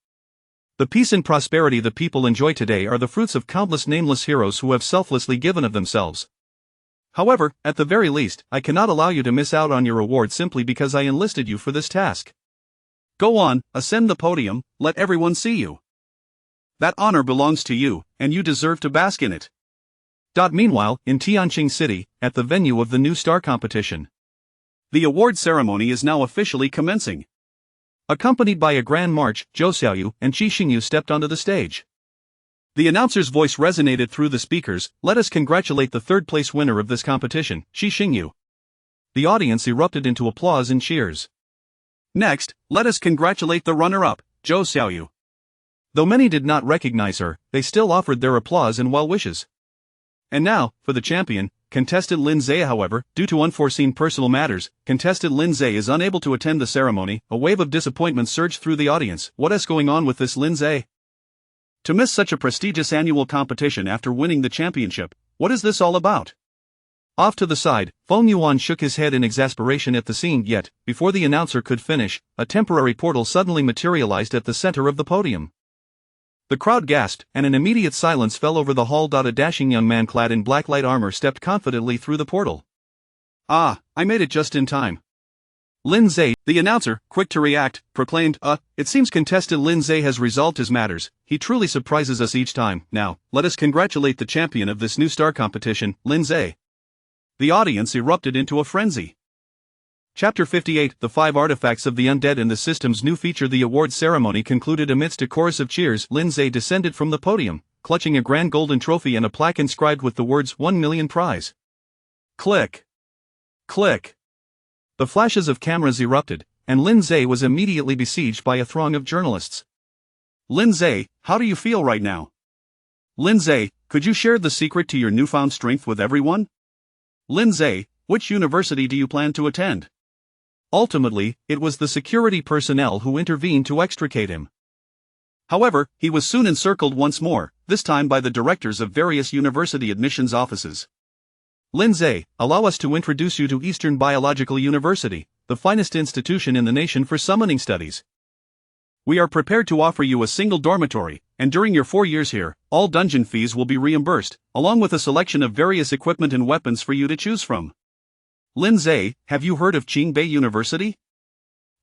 The peace and prosperity the people enjoy today are the fruits of countless nameless heroes who have selflessly given of themselves. However, at the very least, I cannot allow you to miss out on your reward simply because I enlisted you for this task. Go on, ascend the podium, let everyone see you. That honor belongs to you, and you deserve to bask in it. Meanwhile, in Tianqing City, at the venue of the new star competition. The award ceremony is now officially commencing. Accompanied by a grand march, Zhou Xiaoyu and Qi Xingyu stepped onto the stage. The announcer's voice resonated through the speakers. Let us congratulate the third-place winner of this competition, Qi Xingyu. The audience erupted into applause and cheers. Next, let us congratulate the runner-up, Zhou Xiaoyu. Though many did not recognize her, they still offered their applause and well wishes. And now, for the champion, contestant Linzei. However, due to unforeseen personal matters, contestant Linzei is unable to attend the ceremony. A wave of disappointment surged through the audience. What is going on with this Linzei? To miss such a prestigious annual competition after winning the championship, what is this all about? Off to the side, Feng Yuan shook his head in exasperation at the scene. Yet, before the announcer could finish, a temporary portal suddenly materialized at the center of the podium. The crowd gasped, and an immediate silence fell over the hall. A dashing young man clad in black light armor stepped confidently through the portal. Ah, I made it just in time. Linzei, the announcer, quick to react, proclaimed, it seems contestant Linzei has resolved his matters. He truly surprises us each time. Now, let us congratulate the champion of this new star competition, Linzei. The audience erupted into a frenzy. Chapter 58, The 5 Artifacts of the Undead and the System's New Feature. The award ceremony concluded amidst a chorus of cheers. Linzei descended from the podium, clutching a grand golden trophy and a plaque inscribed with the words 1 million prize. Click. Click. The flashes of cameras erupted, and Linzei was immediately besieged by a throng of journalists. Linzei, how do you feel right now? Linzei, could you share the secret to your newfound strength with everyone? Linzei, which university do you plan to attend? Ultimately, it was the security personnel who intervened to extricate him. However, he was soon encircled once more, this time by the directors of various university admissions offices. Linzei, allow us to introduce you to Eastern Biological University, the finest institution in the nation for summoning studies. We are prepared to offer you a single dormitory, and during your 4 years here, all dungeon fees will be reimbursed, along with a selection of various equipment and weapons for you to choose from. Linzei, have you heard of Qingbei University?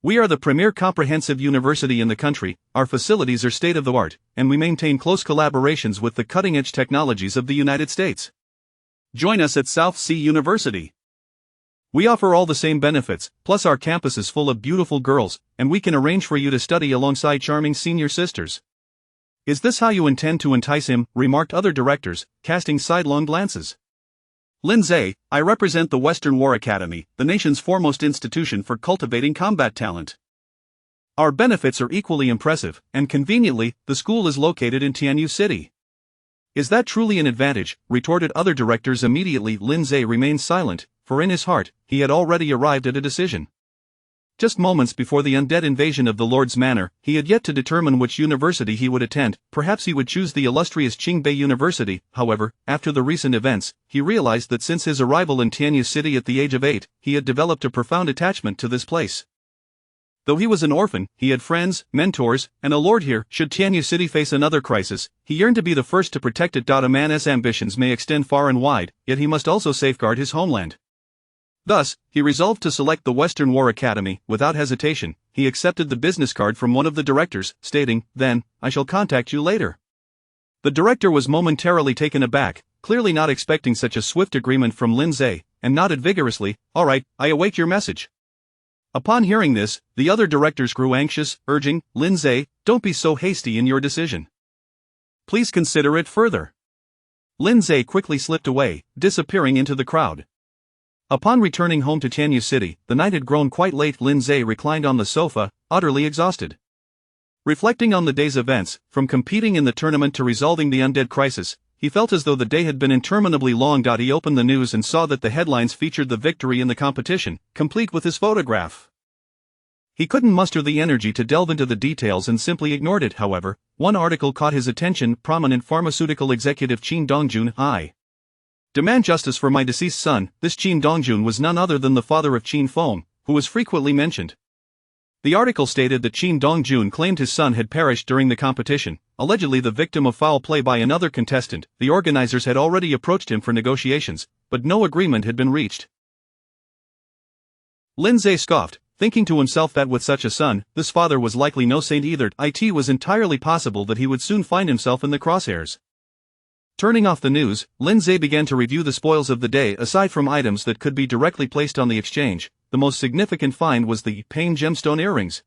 We are the premier comprehensive university in the country. Our facilities are state-of-the-art, and we maintain close collaborations with the cutting-edge technologies of the United States. Join us at South Sea University. We offer all the same benefits, plus our campus is full of beautiful girls, and we can arrange for you to study alongside charming senior sisters. Is this how you intend to entice him? Remarked other directors, casting sidelong glances. Linzei, I represent the Western War Academy, the nation's foremost institution for cultivating combat talent. Our benefits are equally impressive, and conveniently, the school is located in Tianyu City. Is that truly an advantage? Retorted other directors immediately. Linzei remained silent, for in his heart, he had already arrived at a decision. Just moments before the undead invasion of the Lord's Manor, he had yet to determine which university he would attend. Perhaps he would choose the illustrious Qingbei University. However, after the recent events, he realized that since his arrival in Tianyu City at the age of 8, he had developed a profound attachment to this place. Though he was an orphan, he had friends, mentors, and a lord here. Should Tianyu City face another crisis, he yearned to be the first to protect it. A man's ambitions may extend far and wide, yet he must also safeguard his homeland. Thus, he resolved to select the Western War Academy. Without hesitation, he accepted the business card from one of the directors, stating, "Then, I shall contact you later." The director was momentarily taken aback, clearly not expecting such a swift agreement from Lindsay, and nodded vigorously, "All right, I await your message." Upon hearing this, the other directors grew anxious, urging, "Lindsay, don't be so hasty in your decision. Please consider it further." Lindsay quickly slipped away, disappearing into the crowd. Upon returning home to Tianyu City, the night had grown quite late. Lindsay reclined on the sofa, utterly exhausted. Reflecting on the day's events, from competing in the tournament to resolving the undead crisis, he felt as though the day had been interminably long. He opened the news and saw that the headlines featured the victory in the competition, complete with his photograph. He couldn't muster the energy to delve into the details and simply ignored it. However, one article caught his attention. Prominent pharmaceutical executive Qin Dongjun, I demand justice for my deceased son. This Qin Dongjun was none other than the father of Qin Feng, who was frequently mentioned. The article stated that Qin Dongjun claimed his son had perished during the competition, allegedly the victim of foul play by another contestant. The organizers had already approached him for negotiations, but no agreement had been reached. Lindsay scoffed, thinking to himself that with such a son, this father was likely no saint either. It was entirely possible that he would soon find himself in the crosshairs. Turning off the news, Lindsay began to review the spoils of the day. Aside from items that could be directly placed on the exchange, the most significant find was the Pain gemstone earrings.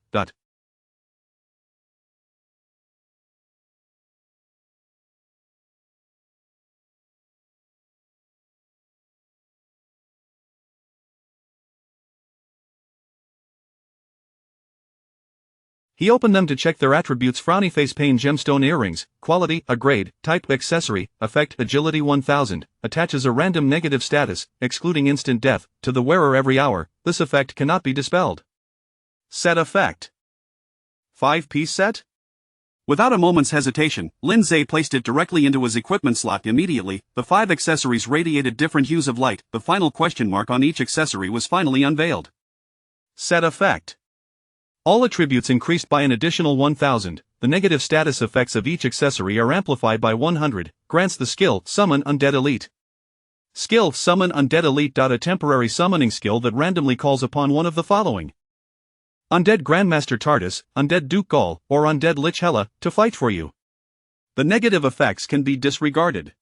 He opened them to check their attributes. Frowny face. Pain gemstone earrings, quality, a grade, type, accessory, effect, agility 1000, attaches a random negative status, excluding instant death, to the wearer every hour. This effect cannot be dispelled. Set effect. 5-piece set? Without a moment's hesitation, Lindsay placed it directly into his equipment slot. Immediately, the 5 accessories radiated different hues of light. The final question mark on each accessory was finally unveiled. Set effect. All attributes increased by an additional 1000, the negative status effects of each accessory are amplified by 100, grants the skill, Summon Undead Elite. Skill, Summon Undead Elite. A temporary summoning skill that randomly calls upon one of the following: Undead Grandmaster Tardis, Undead Duke Gaul, or Undead Lich Hela, to fight for you. The negative effects can be disregarded.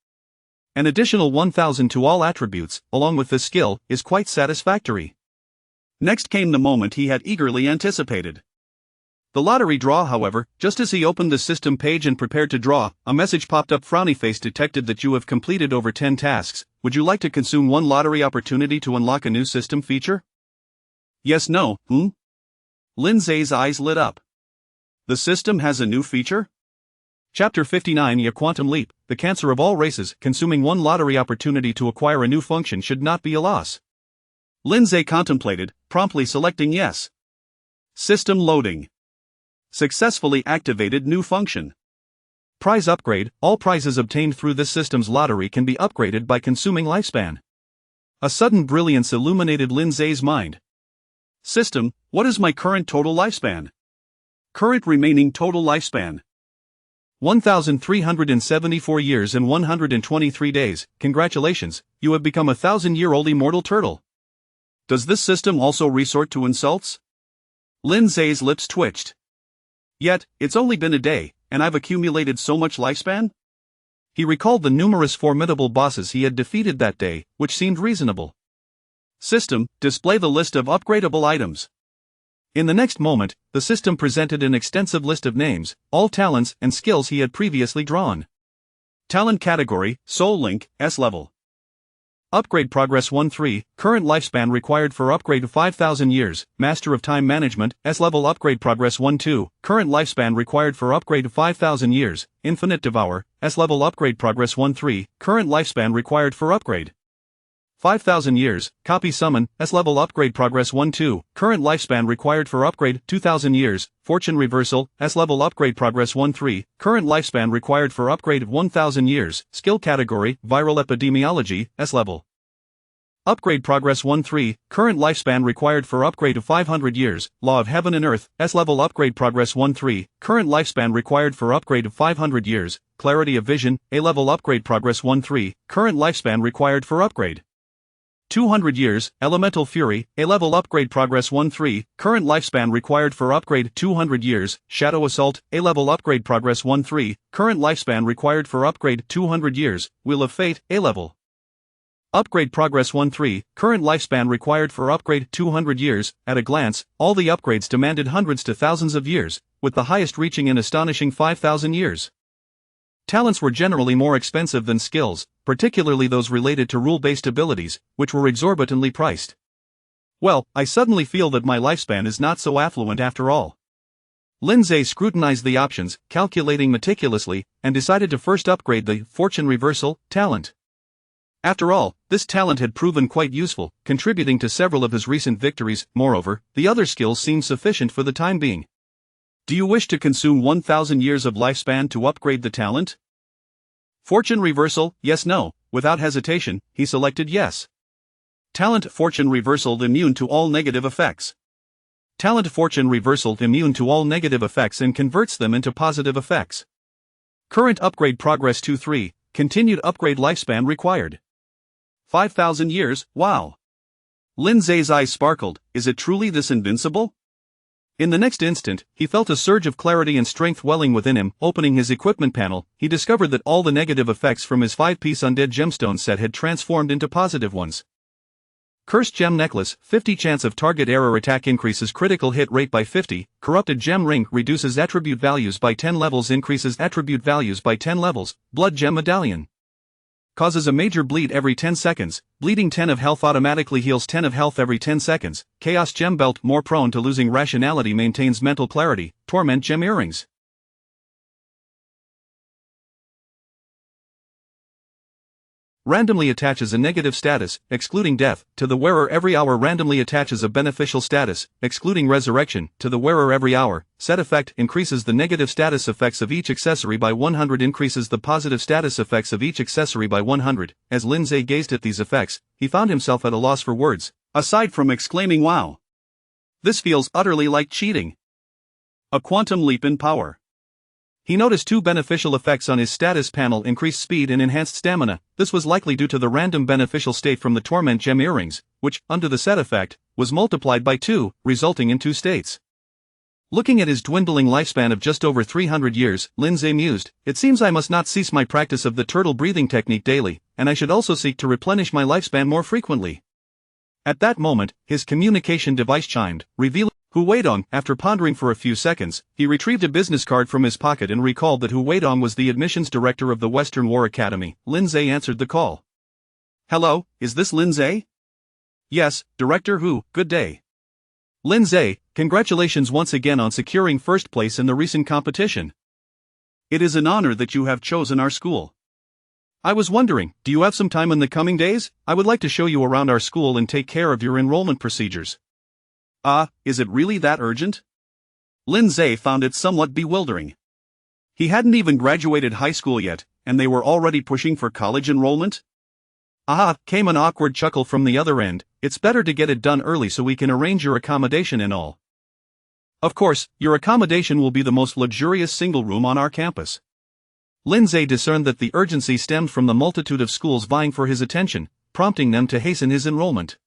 An additional 1000 to all attributes, along with this skill, is quite satisfactory. Next came the moment he had eagerly anticipated. The lottery draw. However, just as he opened the system page and prepared to draw, a message popped up. Frowny face detected that you have completed over 10 tasks. Would you like to consume one lottery opportunity to unlock a new system feature? Yes, no, Lindsay's eyes lit up. The system has a new feature? Chapter 59. Ya Quantum Leap, the cancer of all races. Consuming one lottery opportunity to acquire a new function should not be a loss. Lindsay contemplated, promptly selecting yes. System loading. Successfully activated new function. Prize upgrade. All prizes obtained through this system's lottery can be upgraded by consuming lifespan. A sudden brilliance illuminated Lindsay's mind. System, what is my current total lifespan? Current remaining total lifespan: 1,374 years and 123 days. Congratulations, you have become a 1,000-year-old immortal turtle. Does this system also resort to insults? Lindsay's lips twitched. Yet, it's only been a day, and I've accumulated so much lifespan? He recalled the numerous formidable bosses he had defeated that day, which seemed reasonable. System, display the list of upgradable items. In the next moment, the system presented an extensive list of names, all talents and skills he had previously drawn. Talent category, Soul Link, S level. Upgrade progress 1-3, current lifespan required for upgrade 5,000 years, Master of Time Management, S level. Upgrade progress 1-2, current lifespan required for upgrade 5,000 years, Infinite Devour, S level. Upgrade progress 1-3, current lifespan required for upgrade 5,000 years, Copy Summon, S level. Upgrade progress 1-2, current lifespan required for upgrade 2,000 years, Fortune Reversal, S level. Upgrade progress 1-3, current lifespan required for upgrade 1,000 years, skill category, Viral Epidemiology, S level. Upgrade progress 1-3, current lifespan required for upgrade of 500 years, law of heaven and earth, S-level upgrade progress 1-3, current lifespan required for upgrade of 500 years, clarity of vision, A-level upgrade progress 1-3, current lifespan required for upgrade 200 years, elemental fury, A-level upgrade progress 1-3, current lifespan required for upgrade 200 years, shadow assault, A-level upgrade progress 1-3, current lifespan required for upgrade 200 years, wheel of fate, A-level upgrade progress 1-3, current lifespan required for upgrade 200 years. At a glance, all the upgrades demanded hundreds to thousands of years, with the highest reaching an astonishing 5,000 years. Talents were generally more expensive than skills, particularly those related to rule-based abilities, which were exorbitantly priced. Well, I suddenly feel that my lifespan is not so affluent after all. Lindsay scrutinized the options, calculating meticulously, and decided to first upgrade the fortune reversal talent. After all, this talent had proven quite useful, contributing to several of his recent victories. Moreover, the other skills seemed sufficient for the time being. Do you wish to consume 1,000 years of lifespan to upgrade the talent? Fortune reversal, yes no. Without hesitation, he selected yes. Talent fortune reversal immune to all negative effects. Talent fortune reversal immune to all negative effects and converts them into positive effects. Current upgrade progress 2-3, continued upgrade lifespan required 5,000 years, wow. Lindsay's eyes sparkled, is it truly this invincible? In the next instant, he felt a surge of clarity and strength welling within him. Opening his equipment panel, he discovered that all the negative effects from his 5-piece undead gemstone set had transformed into positive ones. Cursed gem necklace, 50 chance of target error attack increases critical hit rate by 50, corrupted gem ring reduces attribute values by 10 levels increases attribute values by 10 levels, blood gem medallion. Causes a major bleed every 10 seconds, bleeding 10 of health automatically heals 10 of health every 10 seconds, chaos gem belt more prone to losing rationality maintains mental clarity, torment gem earrings. Randomly attaches a negative status, excluding death, to the wearer every hour. Randomly attaches a beneficial status, excluding resurrection, to the wearer every hour. Set effect increases the negative status effects of each accessory by 100, increases the positive status effects of each accessory by 100. As Lindsay gazed at these effects, he found himself at a loss for words, aside from exclaiming wow. This feels utterly like cheating. A quantum leap in power. He noticed two beneficial effects on his status panel: increased speed and enhanced stamina. This was likely due to the random beneficial state from the torment gem earrings, which, under the set effect, was multiplied by 2, resulting in 2 states. Looking at his dwindling lifespan of just over 300 years, Lindsay mused, it seems I must not cease my practice of the turtle breathing technique daily, and I should also seek to replenish my lifespan more frequently. At that moment, his communication device chimed, revealing Huweidong. After pondering for a few seconds, he retrieved a business card from his pocket and recalled that Huweidong was the admissions director of the Western War Academy. Lindsay answered the call. Hello, is this Lindsay? Yes, Director Hu, good day. Lindsay, congratulations once again on securing first place in the recent competition. It is an honor that you have chosen our school. I was wondering, do you have some time in the coming days? I would like to show you around our school and take care of your enrollment procedures. Is it really that urgent? Lindsay found it somewhat bewildering. He hadn't even graduated high school yet, and they were already pushing for college enrollment? Came an awkward chuckle from the other end. It's better to get it done early so we can arrange your accommodation and all. Of course, your accommodation will be the most luxurious single room on our campus. Lindsay discerned that the urgency stemmed from the multitude of schools vying for his attention, prompting them to hasten his enrollment.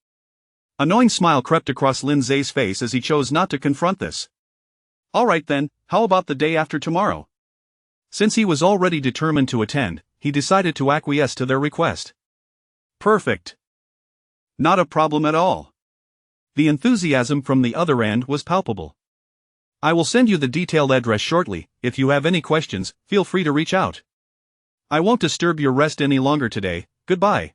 A knowing smile crept across Lindsay's face as he chose not to confront this. All right then, how about the day after tomorrow? Since he was already determined to attend, he decided to acquiesce to their request. Perfect. Not a problem at all. The enthusiasm from the other end was palpable. I will send you the detailed address shortly. If you have any questions, feel free to reach out. I won't disturb your rest any longer today. Goodbye.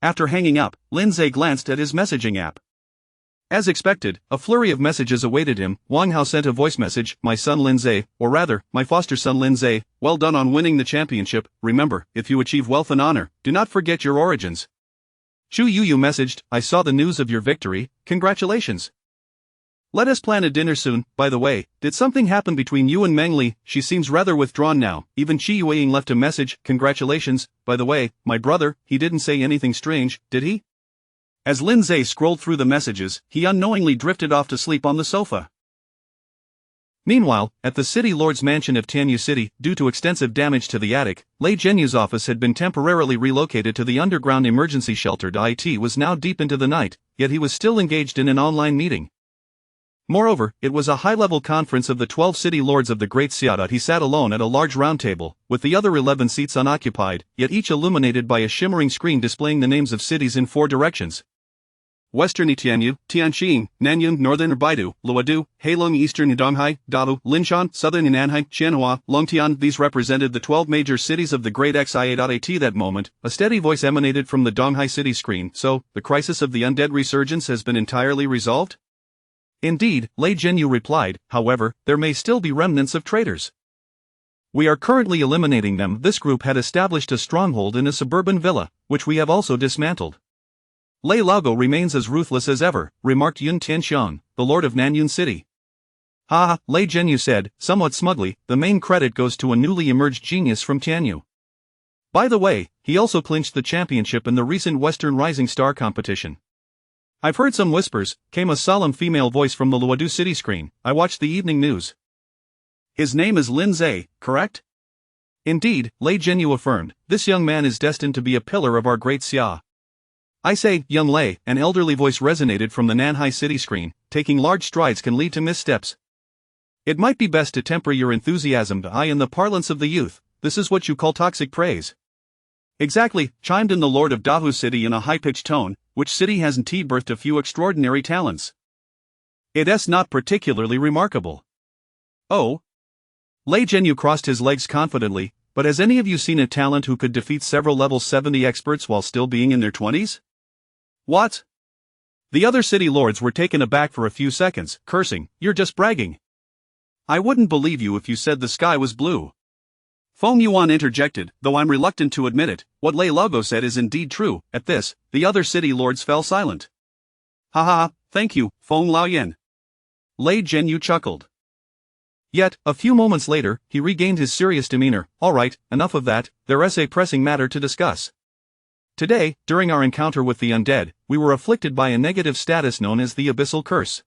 After hanging up, Lindsay glanced at his messaging app. As expected, a flurry of messages awaited him. Wang Hao sent a voice message, my son Lindsay, or rather, my foster son Lindsay, well done on winning the championship. Remember, if you achieve wealth and honor, do not forget your origins. Chu Yuyu messaged, I saw the news of your victory, congratulations. Let us plan a dinner soon. By the way, did something happen between you and Meng Li? She seems rather withdrawn now. Even Qi Yueying left a message, congratulations. By the way, my brother, he didn't say anything strange, did he? As Lindsay scrolled through the messages, he unknowingly drifted off to sleep on the sofa. Meanwhile, at the city lord's mansion of Tianyu City, due to extensive damage to the attic, Lei Zhenyu's office had been temporarily relocated to the underground emergency shelter. It was now deep into the night, yet he was still engaged in an online meeting. Moreover, it was a high-level conference of the 12 city lords of the Great Xia. He sat alone at a large round table, with the other 11 seats unoccupied, yet each illuminated by a shimmering screen displaying the names of cities in 4 directions. Western Tianyu, Tianjin, Nanyang, Northern Baidu, Luodu, Heilong, Eastern Donghai, Dao, Linshan, Southern Nanhai, Qianhua, Longtian. These represented the 12 major cities of the Great Xia. At that moment, a steady voice emanated from the Donghai city screen. So, the crisis of the undead resurgence has been entirely resolved? Indeed, Lei Zhenyu replied. However, there may still be remnants of traitors. We are currently eliminating them. This group had established a stronghold in a suburban villa, which we have also dismantled. Lei Laogo remains as ruthless as ever, remarked Yun Tianxiang, the lord of Nanyun City. Ha, Lei Zhenyu said, somewhat smugly. The main credit goes to a newly emerged genius from Tianyu. By the way, he also clinched the championship in the recent Western Rising Star competition. I've heard some whispers, came a solemn female voice from the Luodu city screen. I watched the evening news. His name is Lindsay, correct? Indeed, Lei Zhenyu affirmed. This young man is destined to be a pillar of our Great Xia. I say, young Lei, an elderly voice resonated from the Nanhai city screen. Taking large strides can lead to missteps. It might be best to temper your enthusiasm. In the parlance of the youth, this is what you call toxic praise. Exactly, chimed in the lord of Dahu City in a high-pitched tone. Which city hasn't birthed a few extraordinary talents? It's not particularly remarkable. Oh? Lei Zhenyu crossed his legs confidently. But has any of you seen a talent who could defeat several level 70 experts while still being in their 20s? What? The other city lords were taken aback for a few seconds, cursing. You're just bragging. I wouldn't believe you if you said the sky was blue. Feng Yuan interjected, though I'm reluctant to admit it. What Lei Laogo said is indeed true. At this, the other city lords fell silent. Ha ha, thank you, Feng Laoyan. Lei Zhenyu chuckled. Yet, a few moments later, he regained his serious demeanor. All right, enough of that, there's a pressing matter to discuss. Today, during our encounter with the undead, we were afflicted by a negative status known as the Abyssal Curse.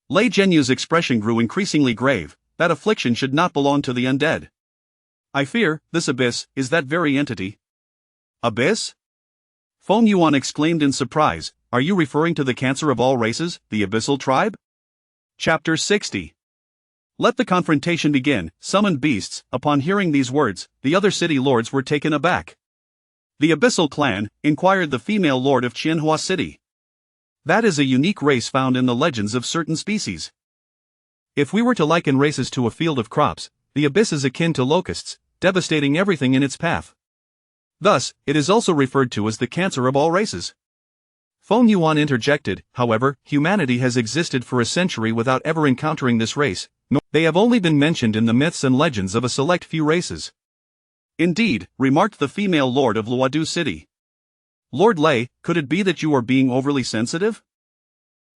Lei Zhenyu's expression grew increasingly grave. That affliction should not belong to the undead. I fear, this abyss, is that very entity. Abyss? Feng Yuan exclaimed in surprise. Are you referring to the cancer of all races, the Abyssal Tribe? Chapter 60. Let the confrontation begin, summoned beasts. Upon hearing these words, the other city lords were taken aback. The Abyssal Clan, inquired the female lord of Qianhua City. That is a unique race found in the legends of certain species. If we were to liken races to a field of crops, the abyss is akin to locusts, devastating everything in its path. Thus, it is also referred to as the cancer of all races. Feng Yuan interjected. However, humanity has existed for a century without ever encountering this race. They have only been mentioned in the myths and legends of a select few races. Indeed, remarked the female lord of Luodu City. Lord Lei, could it be that you are being overly sensitive?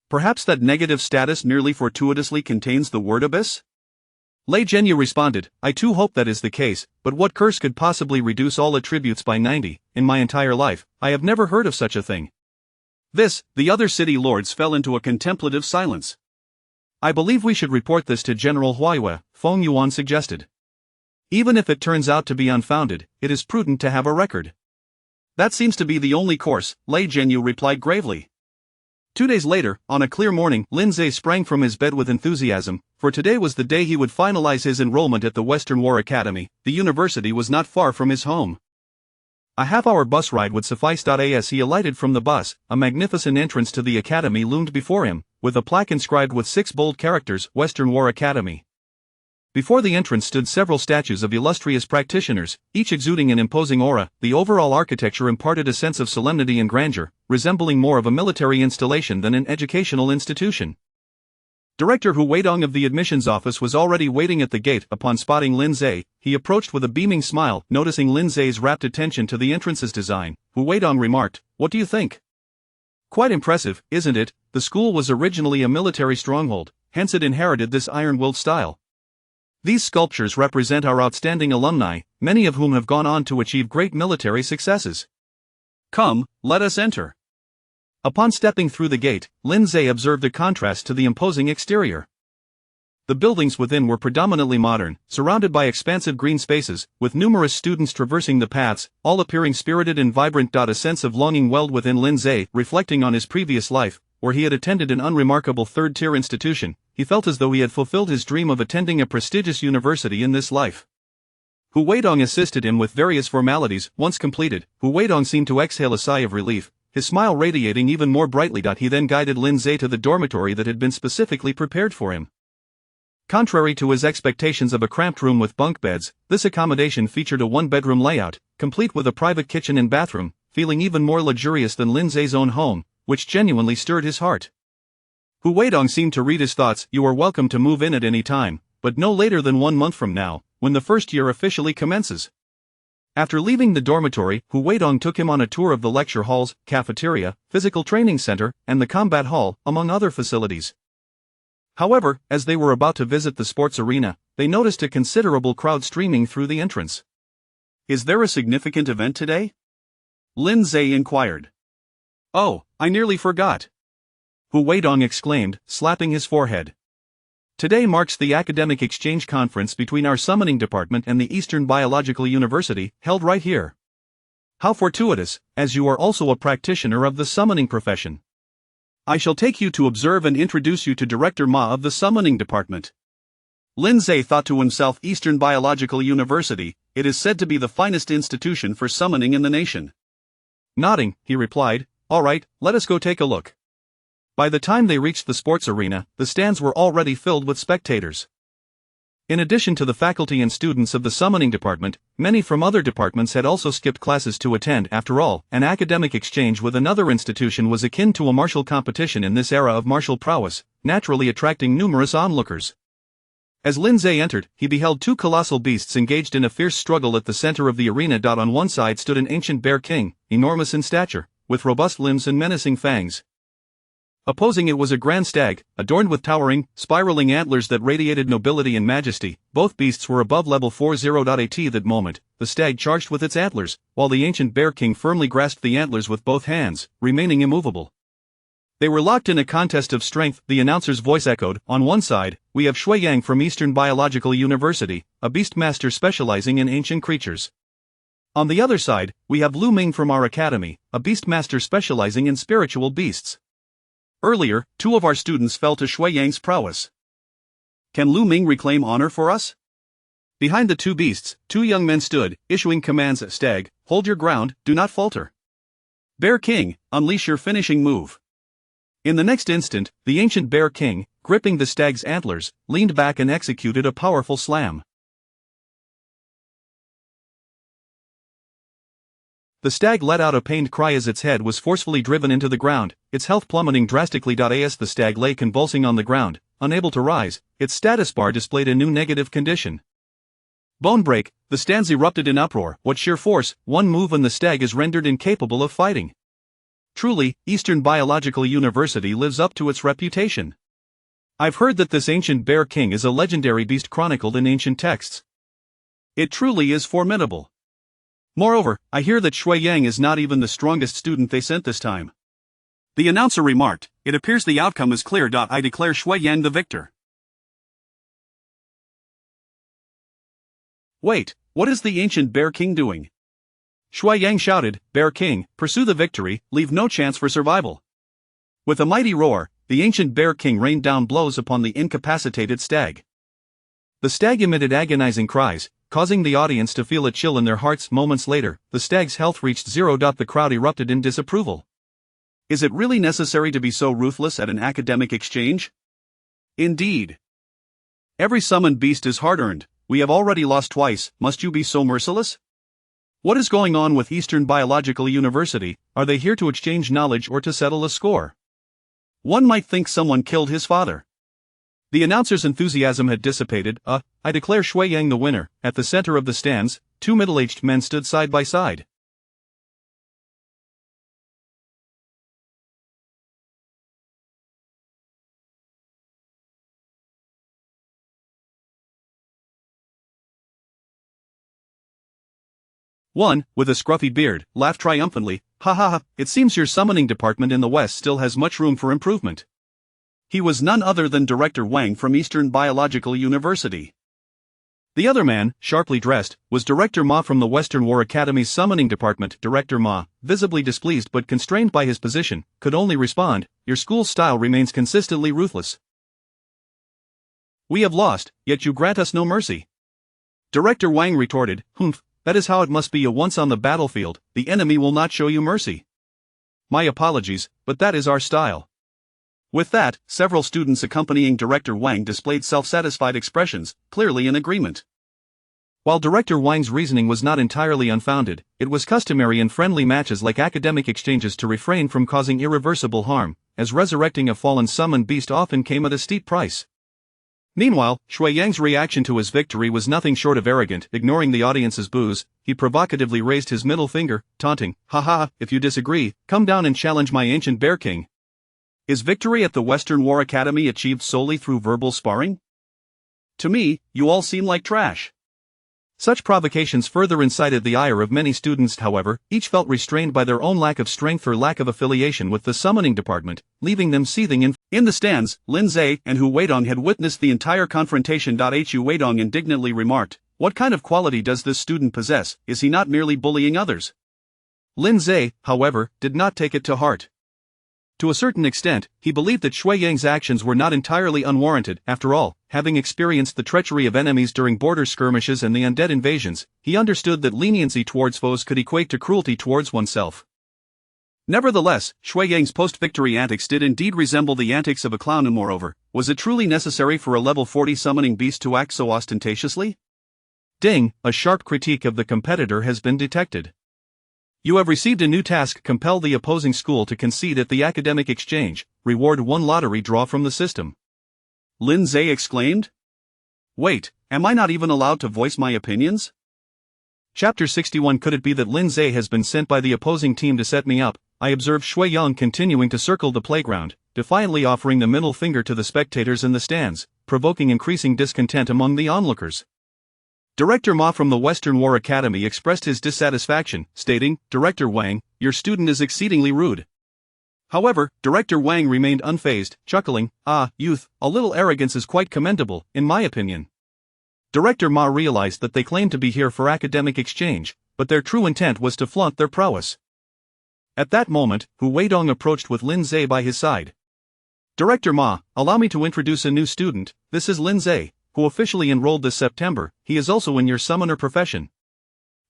Perhaps that negative status merely fortuitously contains the word abyss? Lei Zhenyu responded, I too hope that is the case, but what curse could possibly reduce all attributes by 90? In my entire life, I have never heard of such a thing. The other city lords fell into a contemplative silence. I believe we should report this to General Huaiyue, Feng Yuan suggested. Even if it turns out to be unfounded, it is prudent to have a record. That seems to be the only course, Lei Zhenyu replied gravely. 2 days later, on a clear morning, Lindsay sprang from his bed with enthusiasm, for today was the day he would finalize his enrollment at the Western War Academy. The university was not far from his home. A half-hour bus ride would suffice. As he alighted from the bus, a magnificent entrance to the academy loomed before him, with a plaque inscribed with 6 bold characters, Western War Academy. Before the entrance stood several statues of illustrious practitioners, each exuding an imposing aura. The overall architecture imparted a sense of solemnity and grandeur, resembling more of a military installation than an educational institution. Director Hu Weidong of the admissions office was already waiting at the gate. Upon spotting Lindsay, he approached with a beaming smile. Noticing Lindsay's rapt attention to the entrance's design, Hu Weidong remarked, "What do you think? Quite impressive, isn't it? The school was originally a military stronghold, hence it inherited this iron-willed style. These sculptures represent our outstanding alumni, many of whom have gone on to achieve great military successes. Come, let us enter." Upon stepping through the gate, Lindsay observed a contrast to the imposing exterior. The buildings within were predominantly modern, surrounded by expansive green spaces, with numerous students traversing the paths, all appearing spirited and vibrant. A sense of longing welled within Lindsay, reflecting on his previous life, where he had attended an unremarkable third-tier institution. He felt as though he had fulfilled his dream of attending a prestigious university in this life. Hu Weidong assisted him with various formalities. Once completed, Hu Weidong seemed to exhale a sigh of relief, his smile radiating even more brightly. He then guided Lindsay to the dormitory that had been specifically prepared for him. Contrary to his expectations of a cramped room with bunk beds, this accommodation featured a one-bedroom layout, complete with a private kitchen and bathroom, feeling even more luxurious than Lindsay's own home, which genuinely stirred his heart. Hu Weidong seemed to read his thoughts. You are welcome to move in at any time, but no later than 1 month from now, when the first year officially commences. After leaving the dormitory, Hu Weidong took him on a tour of the lecture halls, cafeteria, physical training center, and the combat hall, among other facilities. However, as they were about to visit the sports arena, they noticed a considerable crowd streaming through the entrance. Is there a significant event today? Lindsay inquired. Oh, I nearly forgot. Hu Weidong exclaimed, slapping his forehead. Today marks the academic exchange conference between our summoning department and the Eastern Biological University, held right here. How fortuitous, as you are also a practitioner of the summoning profession. I shall take you to observe and introduce you to Director Ma of the summoning department. Lindsay thought to himself, Eastern Biological University, it is said to be the finest institution for summoning in the nation. Nodding, he replied, all right, let us go take a look. By the time they reached the sports arena, the stands were already filled with spectators. In addition to the faculty and students of the summoning department, many from other departments had also skipped classes to attend. After all, an academic exchange with another institution was akin to a martial competition in this era of martial prowess, naturally attracting numerous onlookers. As Lindsay entered, he beheld 2 colossal beasts engaged in a fierce struggle at the center of the arena. On one side stood an ancient bear king, enormous in stature, with robust limbs and menacing fangs. Opposing it was a grand stag, adorned with towering, spiraling antlers that radiated nobility and majesty. Both beasts were above level 40. At that moment, the stag charged with its antlers, while the ancient bear king firmly grasped the antlers with both hands, remaining immovable. They were locked in a contest of strength. The announcer's voice echoed. On one side, we have Shui Yang from Eastern Biological University, a beast master specializing in ancient creatures. On the other side, we have Lu Ming from our academy, a beast master specializing in spiritual beasts. Earlier, 2 of our students fell to Shui Yang's prowess. Can Lu Ming reclaim honor for us? Behind the 2 beasts, 2 young men stood, issuing commands. Stag, hold your ground, do not falter. Bear King, unleash your finishing move. In the next instant, the ancient Bear King, gripping the stag's antlers, leaned back and executed a powerful slam. The stag let out a pained cry as its head was forcefully driven into the ground, its health plummeting drastically. As the stag lay convulsing on the ground, unable to rise, its status bar displayed a new negative condition. Bone break, the stands erupted in uproar. What sheer force, one move and the stag is rendered incapable of fighting. Truly, Eastern Biological University lives up to its reputation. I've heard that this ancient Bear King is a legendary beast chronicled in ancient texts. It truly is formidable. Moreover, I hear that Shui Yang is not even the strongest student they sent this time. The announcer remarked, it appears the outcome is clear. I declare Shui Yang the victor. Wait, what is the ancient Bear King doing? Shui Yang shouted, Bear King, pursue the victory, leave no chance for survival. With a mighty roar, the ancient Bear King rained down blows upon the incapacitated stag. The stag emitted agonizing cries, causing the audience to feel a chill in their hearts. Moments later, the stag's health reached 0. The crowd erupted in disapproval. Is it really necessary to be so ruthless at an academic exchange? Indeed. Every summoned beast is hard-earned. We have already lost twice, must you be so merciless? What is going on with Eastern Biological University? Are they here to exchange knowledge or to settle a score? One might think someone killed his father. The announcer's enthusiasm had dissipated. I declare Shui Yang the winner. At the center of the stands, 2 middle-aged men stood side by side. One, with a scruffy beard, laughed triumphantly. Ha ha ha, it seems your summoning department in the West still has much room for improvement. He was none other than Director Wang from Eastern Biological University. The other man, sharply dressed, was Director Ma from the Western War Academy's summoning department. Director Ma, visibly displeased but constrained by his position, could only respond, "Your school's style remains consistently ruthless. We have lost, yet you grant us no mercy." Director Wang retorted, "Humph, that is how it must be. Once on the battlefield, the enemy will not show you mercy. My apologies, but that is our style." With that, several students accompanying Director Wang displayed self-satisfied expressions, clearly in agreement. While Director Wang's reasoning was not entirely unfounded, it was customary in friendly matches like academic exchanges to refrain from causing irreversible harm, as resurrecting a fallen summoned beast often came at a steep price. Meanwhile, Shui Yang's reaction to his victory was nothing short of arrogant. Ignoring the audience's boos, he provocatively raised his middle finger, taunting, "Ha ha, if you disagree, come down and challenge my ancient Bear King. Is victory at the Western War Academy achieved solely through verbal sparring? To me, you all seem like trash." Such provocations further incited the ire of many students. However, each felt restrained by their own lack of strength or lack of affiliation with the summoning department, leaving them seething in the stands. Lin Zhe and Hu Weidong had witnessed the entire confrontation. Hu Weidong indignantly remarked, "What kind of quality does this student possess? Is he not merely bullying others?" Lin Zhe, however, did not take it to heart. To a certain extent, he believed that Shui Yang's actions were not entirely unwarranted. After all, having experienced the treachery of enemies during border skirmishes and the undead invasions, he understood that leniency towards foes could equate to cruelty towards oneself. Nevertheless, Shui Yang's post-victory antics did indeed resemble the antics of a clown, and moreover, was it truly necessary for a level 40 summoning beast to act so ostentatiously? Ding, a sharp critique of the competitor has been detected. You have received a new task. Compel the opposing school to concede at the academic exchange. Reward one lottery draw from the system. Lin Zhe exclaimed. Wait, am I not even allowed to voice my opinions? Chapter 61. Could it be that Lin Zhe has been sent by the opposing team to set me up? I observed Shui Yang continuing to circle the playground, defiantly offering the middle finger to the spectators in the stands, provoking increasing discontent among the onlookers. Director Ma from the Western War Academy expressed his dissatisfaction, stating, "Director Wang, your student is exceedingly rude." However, Director Wang remained unfazed, chuckling, "Ah, youth, a little arrogance is quite commendable, in my opinion." Director Ma realized that they claimed to be here for academic exchange, but their true intent was to flaunt their prowess. At that moment, Hu Weidong approached with Lin Zhe by his side. "Director Ma, allow me to introduce a new student. This is Lin Zhe, who officially enrolled this September. He is also in your summoner profession."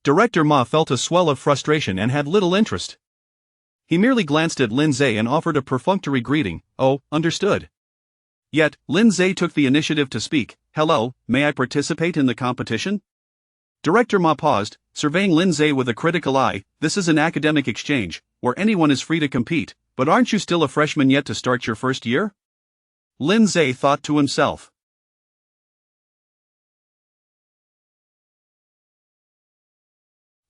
Director Ma felt a swell of frustration and had little interest. He merely glanced at Lin Zhe and offered a perfunctory greeting. "Oh, understood." Yet, Lin Zhe took the initiative to speak. "Hello, may I participate in the competition?" Director Ma paused, surveying Lin Zhe with a critical eye. "This is an academic exchange, where anyone is free to compete, but aren't you still a freshman yet to start your first year?" Lin Zhe thought to himself.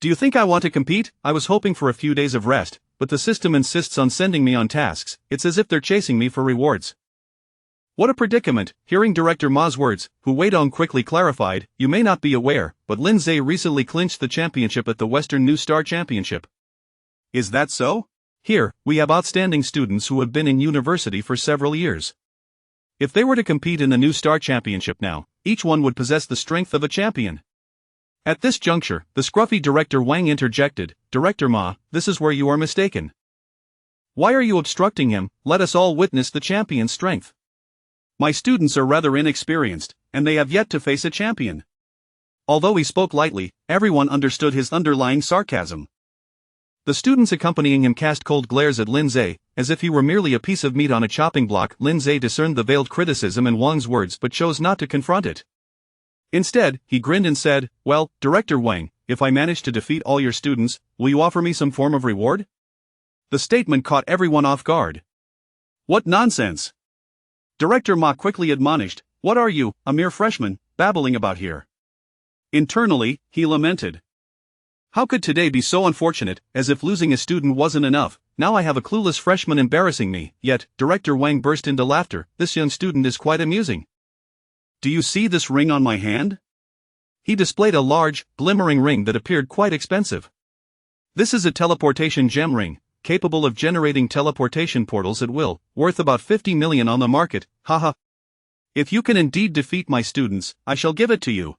"Do you think I want to compete? I was hoping for a few days of rest, but the system insists on sending me on tasks. It's as if they're chasing me for rewards." What a predicament! Hearing Director Ma's words, Hu Weidong quickly clarified, "You may not be aware, but Lin Zhe recently clinched the championship at the Western New Star Championship." "Is that so?" "Here, we have outstanding students who have been in university for several years. If they were to compete in the New Star Championship now, each one would possess the strength of a champion." At this juncture, the scruffy Director Wang interjected, "Director Ma, this is where you are mistaken. Why are you obstructing him? Let us all witness the champion's strength. My students are rather inexperienced, and they have yet to face a champion." Although he spoke lightly, everyone understood his underlying sarcasm. The students accompanying him cast cold glares at Lin Zhe, as if he were merely a piece of meat on a chopping block. Lin Zhe discerned the veiled criticism in Wang's words but chose not to confront it. Instead, he grinned and said, "Well, Director Wang, if I manage to defeat all your students, will you offer me some form of reward?" The statement caught everyone off guard. "What nonsense!" Director Ma quickly admonished, "What are you, a mere freshman, babbling about here?" Internally, he lamented. "How could today be so unfortunate, as if losing a student wasn't enough? Now I have a clueless freshman embarrassing me." Yet, Director Wang burst into laughter. "This young student is quite amusing. Do you see this ring on my hand?" He displayed a large, glimmering ring that appeared quite expensive. This is a teleportation gem ring, capable of generating teleportation portals at will, worth about 50 million on the market, haha. If you can indeed defeat my students, I shall give it to you.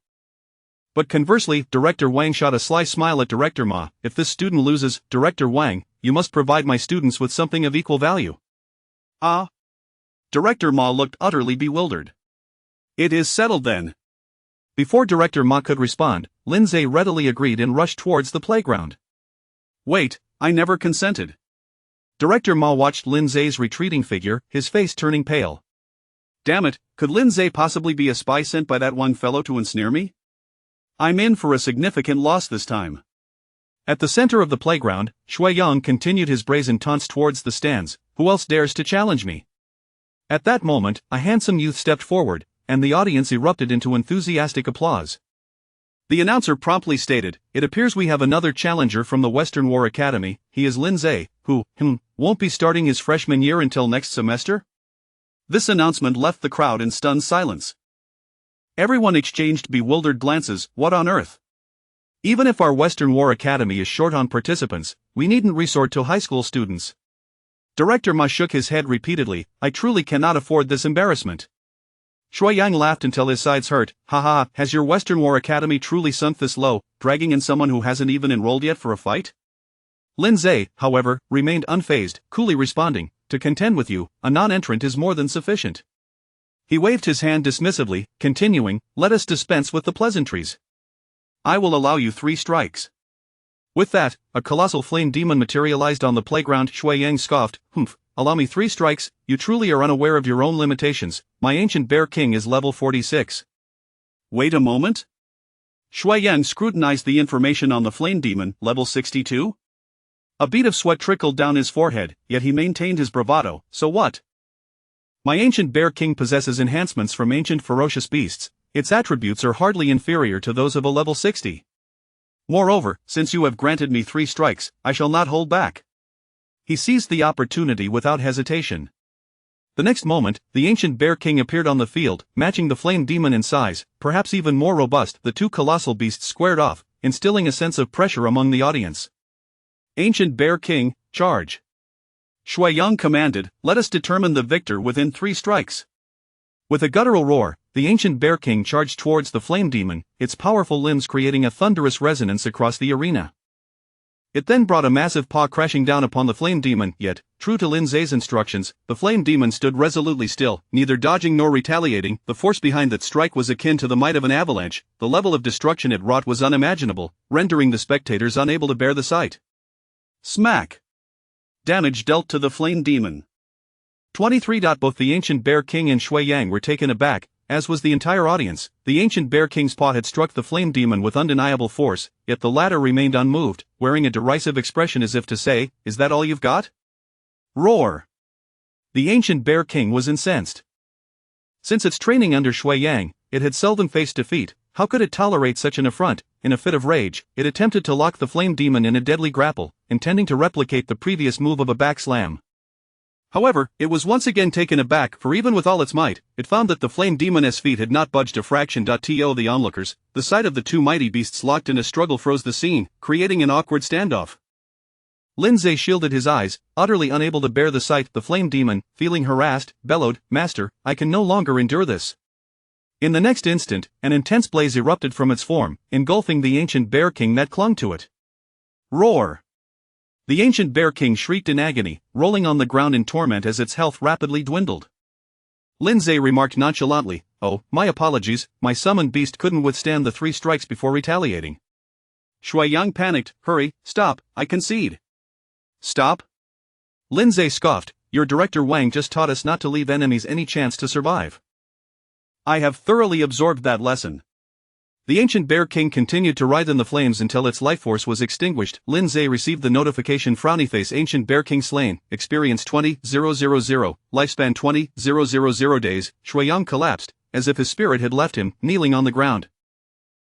But conversely, Director Wang shot a sly smile at Director Ma. If this student loses, Director Wang, you must provide my students with something of equal value. Ah? Director Ma looked utterly bewildered. It is settled then. Before Director Ma could respond, Lindsay readily agreed and rushed towards the playground. Wait, I never consented. Director Ma watched Lindsay's retreating figure, his face turning pale. Damn it, could Lindsay possibly be a spy sent by that one fellow to ensnare me? I'm in for a significant loss this time. At the center of the playground, Shui Yang continued his brazen taunts towards the stands. Who else dares to challenge me? At that moment, a handsome youth stepped forward, and the audience erupted into enthusiastic applause. The announcer promptly stated, "It appears we have another challenger from the Western War Academy. He is Lindsay, who, won't be starting his freshman year until next semester?" This announcement left the crowd in stunned silence. Everyone exchanged bewildered glances. What on earth? Even if our Western War Academy is short on participants, we needn't resort to high school students. Director Ma shook his head repeatedly. I truly cannot afford this embarrassment. Shui Yang laughed until his sides hurt. Haha, has your Western War Academy truly sunk this low, dragging in someone who hasn't even enrolled yet for a fight? Lindsay, however, remained unfazed, coolly responding, to contend with you, a non-entrant is more than sufficient. He waved his hand dismissively, continuing, let us dispense with the pleasantries. I will allow you 3 strikes. With that, a colossal flame demon materialized on the playground. Shui Yang scoffed, allow me 3 strikes, you truly are unaware of your own limitations, my ancient bear king is level 46. Wait a moment? Shui Yang scrutinized the information on the flame demon, level 62? A bead of sweat trickled down his forehead, yet he maintained his bravado. So what? My ancient bear king possesses enhancements from ancient ferocious beasts, its attributes are hardly inferior to those of a level 60. Moreover, since you have granted me 3 strikes, I shall not hold back. He seized the opportunity without hesitation. The next moment, the ancient bear king appeared on the field, matching the flame demon in size, perhaps even more robust. The 2 colossal beasts squared off, instilling a sense of pressure among the audience. Ancient bear king, charge. Shui Yang commanded, let us determine the victor within 3 strikes. With a guttural roar, the ancient bear king charged towards the flame demon, its powerful limbs creating a thunderous resonance across the arena. It then brought a massive paw crashing down upon the flame demon, yet, true to Lindsay's instructions, the flame demon stood resolutely still, neither dodging nor retaliating. The force behind that strike was akin to the might of an avalanche. The level of destruction it wrought was unimaginable, rendering the spectators unable to bear the sight. Smack! Damage dealt to the flame demon. 23. Both the ancient bear king and Shui Yang were taken aback, as was the entire audience. The ancient bear king's paw had struck the flame demon with undeniable force, yet the latter remained unmoved, wearing a derisive expression as if to say, is that all you've got? Roar! The ancient bear king was incensed. Since its training under Shui Yang, it had seldom faced defeat. How could it tolerate such an affront? In a fit of rage, it attempted to lock the flame demon in a deadly grapple, intending to replicate the previous move of a back slam. However, it was once again taken aback, for even with all its might, it found that the flame demon's feet had not budged a fraction. To the onlookers, the sight of the 2 mighty beasts locked in a struggle froze the scene, creating an awkward standoff. Lindsay shielded his eyes, utterly unable to bear the sight. The flame demon, feeling harassed, bellowed, Master, I can no longer endure this. In the next instant, an intense blaze erupted from its form, engulfing the ancient bear king that clung to it. Roar! The ancient bear king shrieked in agony, rolling on the ground in torment as its health rapidly dwindled. Lindsay remarked nonchalantly, oh, my apologies, my summoned beast couldn't withstand the 3 strikes before retaliating. Shui Yang panicked, hurry, stop, I concede. Stop? Lindsay scoffed, your Director Wang just taught us not to leave enemies any chance to survive. I have thoroughly absorbed that lesson. The ancient bear king continued to writhe in the flames until its life force was extinguished. Lindsay received the notification frowny face ancient bear king slain, experience 20,000, lifespan 20,000 days. Shui Yang collapsed, as if his spirit had left him, kneeling on the ground.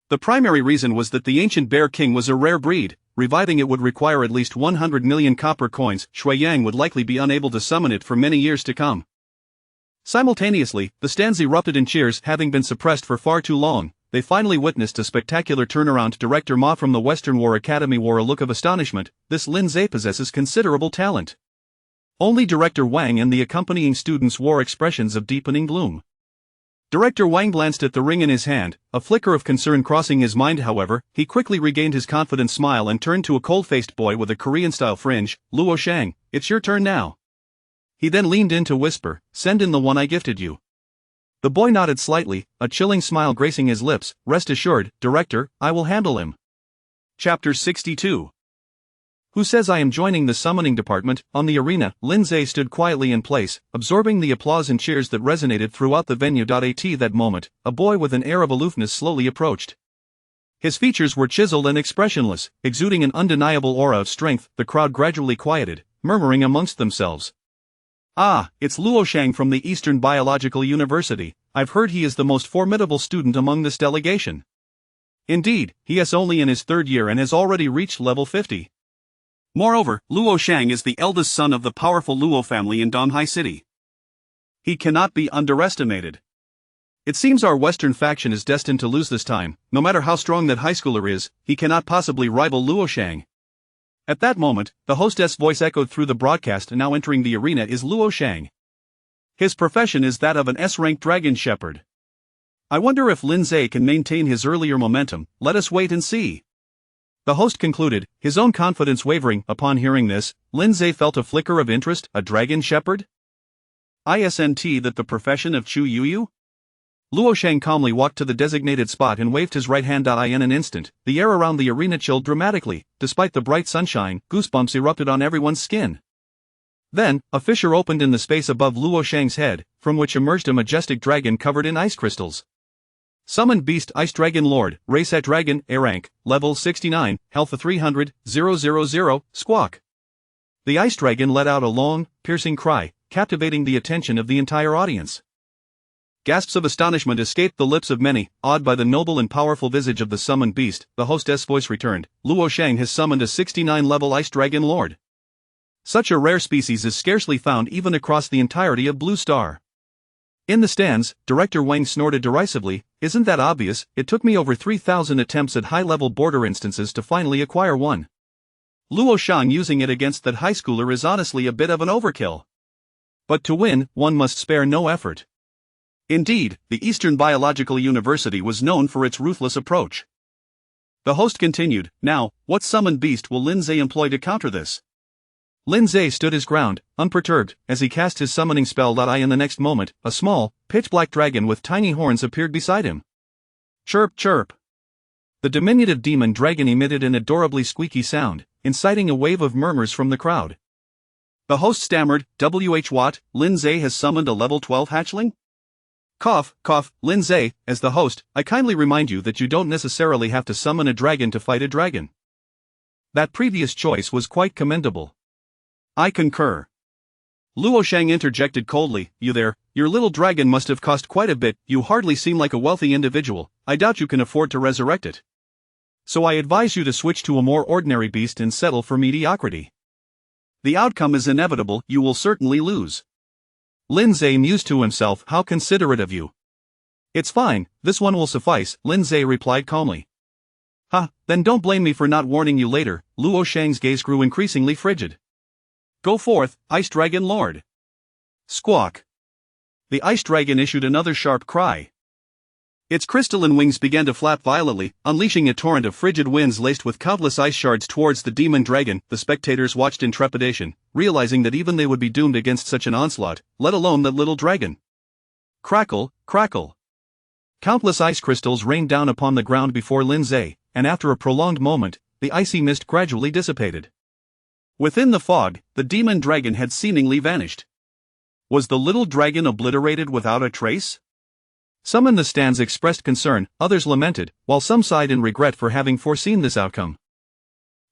The primary reason was that the ancient bear king was a rare breed. Reviving it would require at least 100 million copper coins. Shui Yang would likely be unable to summon it for many years to come. Simultaneously, the stands erupted in cheers. Having been suppressed for far too long, they finally witnessed a spectacular turnaround. Director Ma from the Western War Academy wore a look of astonishment. This Lindsay possesses considerable talent. Only Director Wang and the accompanying students wore expressions of deepening gloom. Director Wang glanced at the ring in his hand, a flicker of concern crossing his mind. However, he quickly regained his confident smile and turned to a cold-faced boy with a Korean-style fringe. "Luo Shang, it's your turn now." He then leaned in to whisper, "Send in the one I gifted you." The boy nodded slightly, a chilling smile gracing his lips. "Rest assured, Director, I will handle him." Chapter 62. Who says I am joining the summoning department? On the arena, Lindsay stood quietly in place, absorbing the applause and cheers that resonated throughout the venue. At that moment, a boy with an air of aloofness slowly approached. His features were chiseled and expressionless, exuding an undeniable aura of strength. The crowd gradually quieted, murmuring amongst themselves. "Ah, it's Luo Shang from the Eastern Biological University. I've heard he is the most formidable student among this delegation." Indeed, he is only in his third year and has already reached level 50. Moreover, Luo Shang is the eldest son of the powerful Luo family in Donghai City. He cannot be underestimated. It seems our Western faction is destined to lose this time. No matter how strong that high schooler is, he cannot possibly rival Luo Shang. At that moment, the hostess' voice echoed through the broadcast. Now entering the arena is Luo Shang. His profession is that of an S-rank dragon shepherd. I wonder if Lindsay can maintain his earlier momentum. Let us wait and see. The host concluded, his own confidence wavering. Upon hearing this, Lindsay felt a flicker of interest. A dragon shepherd? Isn't that the profession of Chu Yuyu? Luo Shang calmly walked to the designated spot and waved his right hand. In an instant, the air around the arena chilled dramatically. Despite the bright sunshine, goosebumps erupted on everyone's skin. Then, a fissure opened in the space above Luo Shang's head, from which emerged a majestic dragon covered in ice crystals. Summoned Beast Ice Dragon Lord, Race at Dragon, A rank, level 69, health 300, 000, squawk. The ice dragon let out a long, piercing cry, captivating the attention of the entire audience. Gasps of astonishment escaped the lips of many, awed by the noble and powerful visage of the summoned beast. The hostess' voice returned, Luo Shang has summoned a 69-level Ice Dragon Lord. Such a rare species is scarcely found even across the entirety of Blue Star. In the stands, Director Wang snorted derisively, "Isn't that obvious? It took me over 3,000 attempts at high-level border instances to finally acquire one. Luo Shang using it against that high schooler is honestly a bit of an overkill. But to win, one must spare no effort." Indeed, the Eastern Biological University was known for its ruthless approach. The host continued, "Now, what summoned beast will Lindsay employ to counter this?" Lindsay stood his ground, unperturbed, as he cast his summoning spell. In the next moment, a small, pitch-black dragon with tiny horns appeared beside him. Chirp chirp. The diminutive demon dragon emitted an adorably squeaky sound, inciting a wave of murmurs from the crowd. The host stammered, "What? Lindsay has summoned a level 12 hatchling?" Cough, cough. "Lindsay, as the host, I kindly remind you that you don't necessarily have to summon a dragon to fight a dragon. That previous choice was quite commendable." "I concur." Luo Shang interjected coldly, "You there, your little dragon must have cost quite a bit. You hardly seem like a wealthy individual. I doubt you can afford to resurrect it. So I advise you to switch to a more ordinary beast and settle for mediocrity. The outcome is inevitable, you will certainly lose." Lindsay mused to himself, "How considerate of you." "It's fine, this one will suffice," Lindsay replied calmly. "Ha, then don't blame me for not warning you later." Luo Shang's gaze grew increasingly frigid. "Go forth, Ice Dragon Lord." Squawk. The ice dragon issued another sharp cry. Its crystalline wings began to flap violently, unleashing a torrent of frigid winds laced with countless ice shards towards the demon dragon. The spectators watched in trepidation, realizing that even they would be doomed against such an onslaught, let alone that little dragon. Crackle, crackle. Countless ice crystals rained down upon the ground before Lindsay, and after a prolonged moment, the icy mist gradually dissipated. Within the fog, the demon dragon had seemingly vanished. Was the little dragon obliterated without a trace? Some in the stands expressed concern, others lamented, while some sighed in regret for having foreseen this outcome.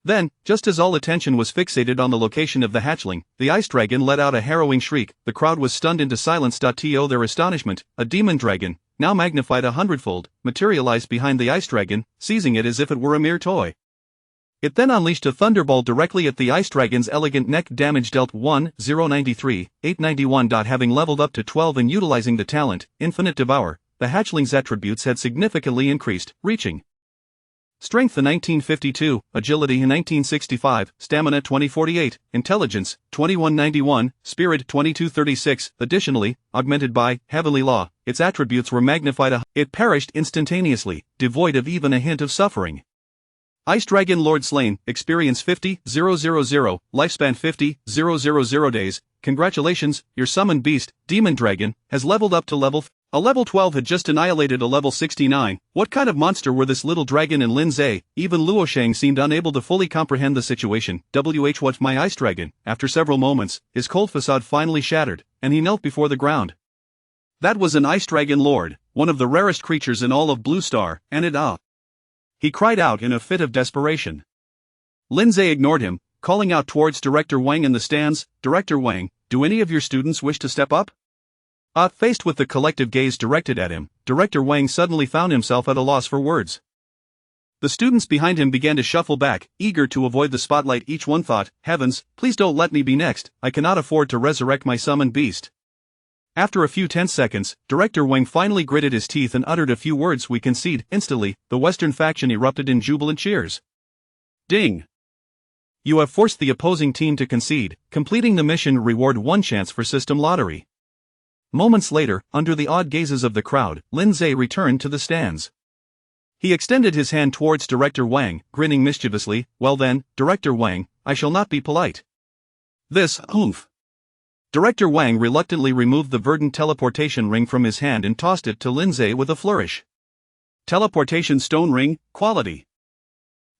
Then, just as all attention was fixated on the location of the hatchling, the ice dragon let out a harrowing shriek. The crowd was stunned into silence. To their astonishment, a demon dragon, now magnified 100-fold, materialized behind the ice dragon, seizing it as if it were a mere toy. It then unleashed a thunderbolt directly at the ice dragon's elegant neck. Damage dealt 1,093, 891. Having leveled up to 12 and utilizing the talent, Infinite Devour, the hatchling's attributes had significantly increased, reaching strength in 1952, agility in 1965, stamina 2048, intelligence 2191, spirit 2236. Additionally, augmented by heavenly law, its attributes were magnified. It perished instantaneously, devoid of even a hint of suffering. Ice Dragon Lord slain, experience 50,000, lifespan 50,000 days. Congratulations, your summoned beast, Demon Dragon, has leveled up to level a level 12 had just annihilated a level 69. What kind of monster were this little dragon and Lin Zhe? Even Luo Shang seemed unable to fully comprehend the situation. What my Ice Dragon? After several moments, his cold facade finally shattered, and he knelt before the ground. That was an Ice Dragon Lord, one of the rarest creatures in all of Blue Star, and he cried out in a fit of desperation. Lin Zhe ignored him, calling out towards Director Wang in the stands. Director Wang, do any of your students wish to step up? Faced with the collective gaze directed at him, Director Wang suddenly found himself at a loss for words. The students behind him began to shuffle back, eager to avoid the spotlight. Each one thought, heavens, please don't let me be next, I cannot afford to resurrect my summoned beast. After a few tense seconds, Director Wang finally gritted his teeth and uttered a few words. We concede. Instantly, the Western faction erupted in jubilant cheers. Ding! You have forced the opposing team to concede. Completing the mission reward 1 chance for system lottery. Moments later, under the awed gazes of the crowd, Lin Zhe returned to the stands. He extended his hand towards Director Wang, grinning mischievously. Well then, Director Wang, I shall not be polite. This, oomph. Director Wang reluctantly removed the verdant teleportation ring from his hand and tossed it to Lin Zhe with a flourish. Teleportation stone ring, quality.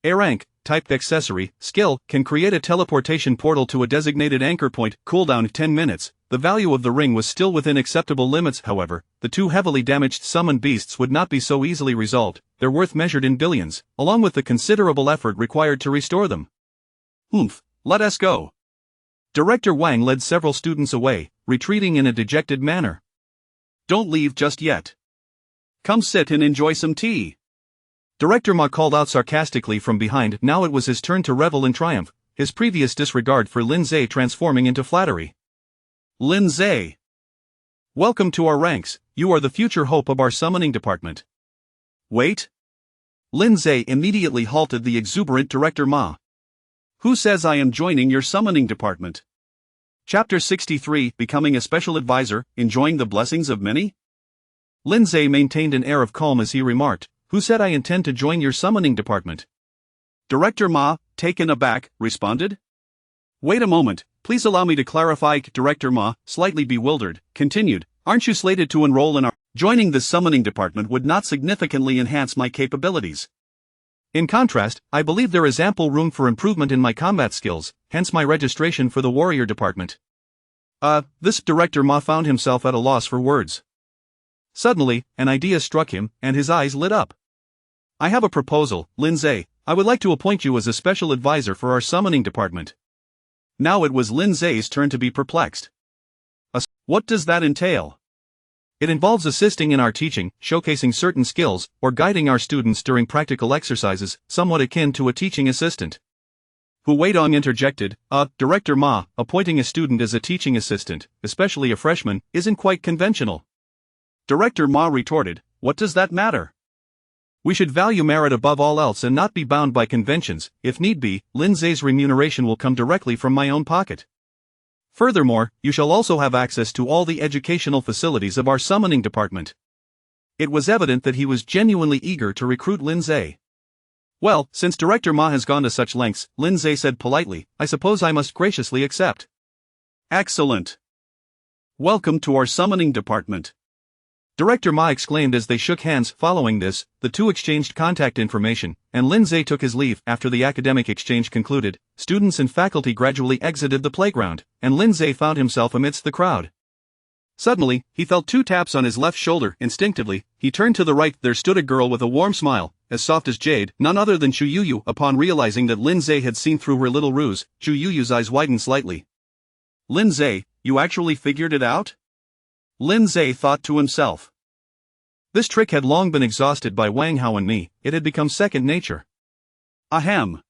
A rank, type accessory, skill, can create a teleportation portal to a designated anchor point, cooldown 10 minutes. The value of the ring was still within acceptable limits. However, the 2 heavily damaged summoned beasts would not be so easily resolved, their worth measured in billions, along with the considerable effort required to restore them. Let us go. Director Wang led several students away, retreating in a dejected manner. Don't leave just yet. Come sit and enjoy some tea. Director Ma called out sarcastically from behind. Now it was his turn to revel in triumph, his previous disregard for Lin Zhe transforming into flattery. Lin Zhe. Welcome to our ranks, you are the future hope of our summoning department. Wait. Lin Zhe immediately halted the exuberant Director Ma. Who says I am joining your summoning department? Chapter 63, Becoming a Special Advisor, Enjoying the Blessings of Many? Lin Zhe maintained an air of calm as he remarked, Who said I intend to join your summoning department? Director Ma, taken aback, responded. Wait a moment, please allow me to clarify. Director Ma, slightly bewildered, continued, Aren't you slated to enroll in our... Joining the summoning department would not significantly enhance my capabilities. In contrast, I believe there is ample room for improvement in my combat skills, hence my registration for the warrior department. This Director Ma found himself at a loss for words. Suddenly, an idea struck him, and his eyes lit up. I have a proposal, Lin Zhe. I would like to appoint you as a special advisor for our summoning department. Now it was Lin Zhe's turn to be perplexed. What does that entail? It involves assisting in our teaching, showcasing certain skills, or guiding our students during practical exercises, somewhat akin to a teaching assistant. Hu Weidong interjected, Director Ma, appointing a student as a teaching assistant, especially a freshman, isn't quite conventional. Director Ma retorted, what does that matter? We should value merit above all else and not be bound by conventions. If need be, Lin Zhe's remuneration will come directly from my own pocket. Furthermore, you shall also have access to all the educational facilities of our summoning department. It was evident that he was genuinely eager to recruit Lin Zhe. Well, since Director Ma has gone to such lengths, Lin Zhe said politely, I suppose I must graciously accept. Excellent. Welcome to our summoning department. Director Ma exclaimed as they shook hands. Following this, the two exchanged contact information, and Lin Zhe took his leave. After the academic exchange concluded, students and faculty gradually exited the playground, and Lin Zhe found himself amidst the crowd. Suddenly, he felt 2 taps on his left shoulder. Instinctively, he turned to the right. There stood a girl with a warm smile, as soft as jade, none other than Chu Yuyu. Upon realizing that Lin Zhe had seen through her little ruse, Chu Yuyu's eyes widened slightly. Lin Zhe, you actually figured it out? Lin Zhe thought to himself. This trick had long been exhausted by Wang Hao and me, it had become second nature. Ahem.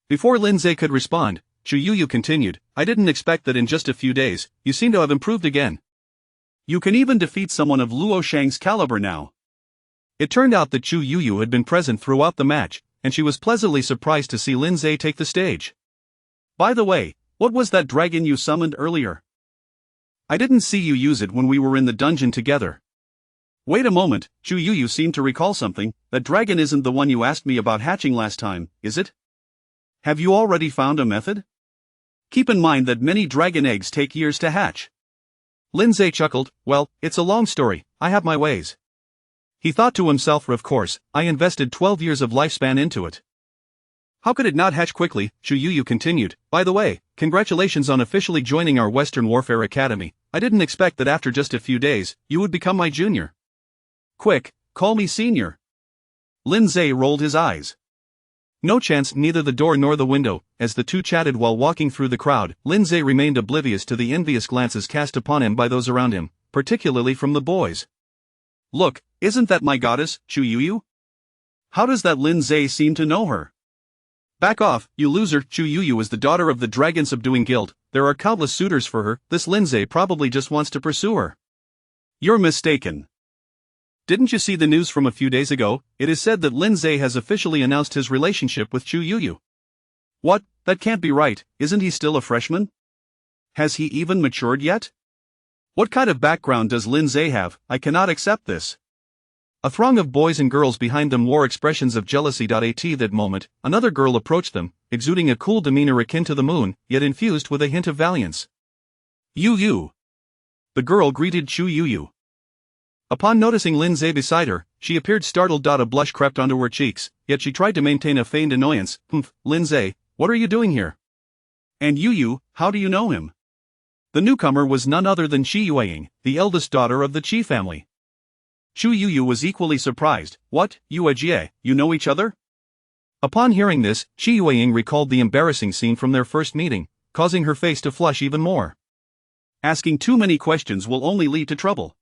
Before Lin Zhe could respond, Chu Yuyu continued, I didn't expect that in just a few days, you seem to have improved again. You can even defeat someone of Luo Shang's caliber now. It turned out that Chu Yuyu had been present throughout the match, and she was pleasantly surprised to see Lindsay take the stage. By the way, what was that dragon you summoned earlier? I didn't see you use it when we were in the dungeon together. Wait a moment, Chu Yuyu seemed to recall something. That dragon isn't the one you asked me about hatching last time, is it? Have you already found a method? Keep in mind that many dragon eggs take years to hatch. Lindsay chuckled. Well, it's a long story, I have my ways. He thought to himself, of course, I invested 12 years of lifespan into it. How could it not hatch quickly? Chu Yuyu continued. By the way, congratulations on officially joining our Western Warfare Academy. I didn't expect that after just a few days, you would become my junior. Quick, call me senior. Lindsay rolled his eyes. No chance. Neither the door nor the window. As the two chatted while walking through the crowd, Lindsay remained oblivious to the envious glances cast upon him by those around him, particularly from the boys. Look, isn't that my goddess, Chu Yuyu? How does that Lindsay seem to know her? Back off, you loser. Chu Yuyu is the daughter of the Dragon Subduing Guild. There are countless suitors for her. This Lindsay probably just wants to pursue her. You're mistaken. Didn't you see the news from a few days ago? It is said that Lindsay has officially announced his relationship with Chu Yuyu. What? That can't be right. Isn't he still a freshman? Has he even matured yet? What kind of background does Lindsay have? I cannot accept this. A throng of boys and girls behind them wore expressions of jealousy. At that moment, another girl approached them, exuding a cool demeanor akin to the moon, yet infused with a hint of valiance. Yu. The girl greeted Chu Yuyu. Upon noticing Lindsay beside her, she appeared startled. A blush crept onto her cheeks, yet she tried to maintain a feigned annoyance. Lindsay, what are you doing here? And Yuyu, how do you know him? The newcomer was none other than Shi Yueying, the eldest daughter of the Qi family. Chu Yuyu was equally surprised. What, Yuejie, you know each other? Upon hearing this, Shi Yueying recalled the embarrassing scene from their first meeting, causing her face to flush even more. Asking too many questions will only lead to trouble.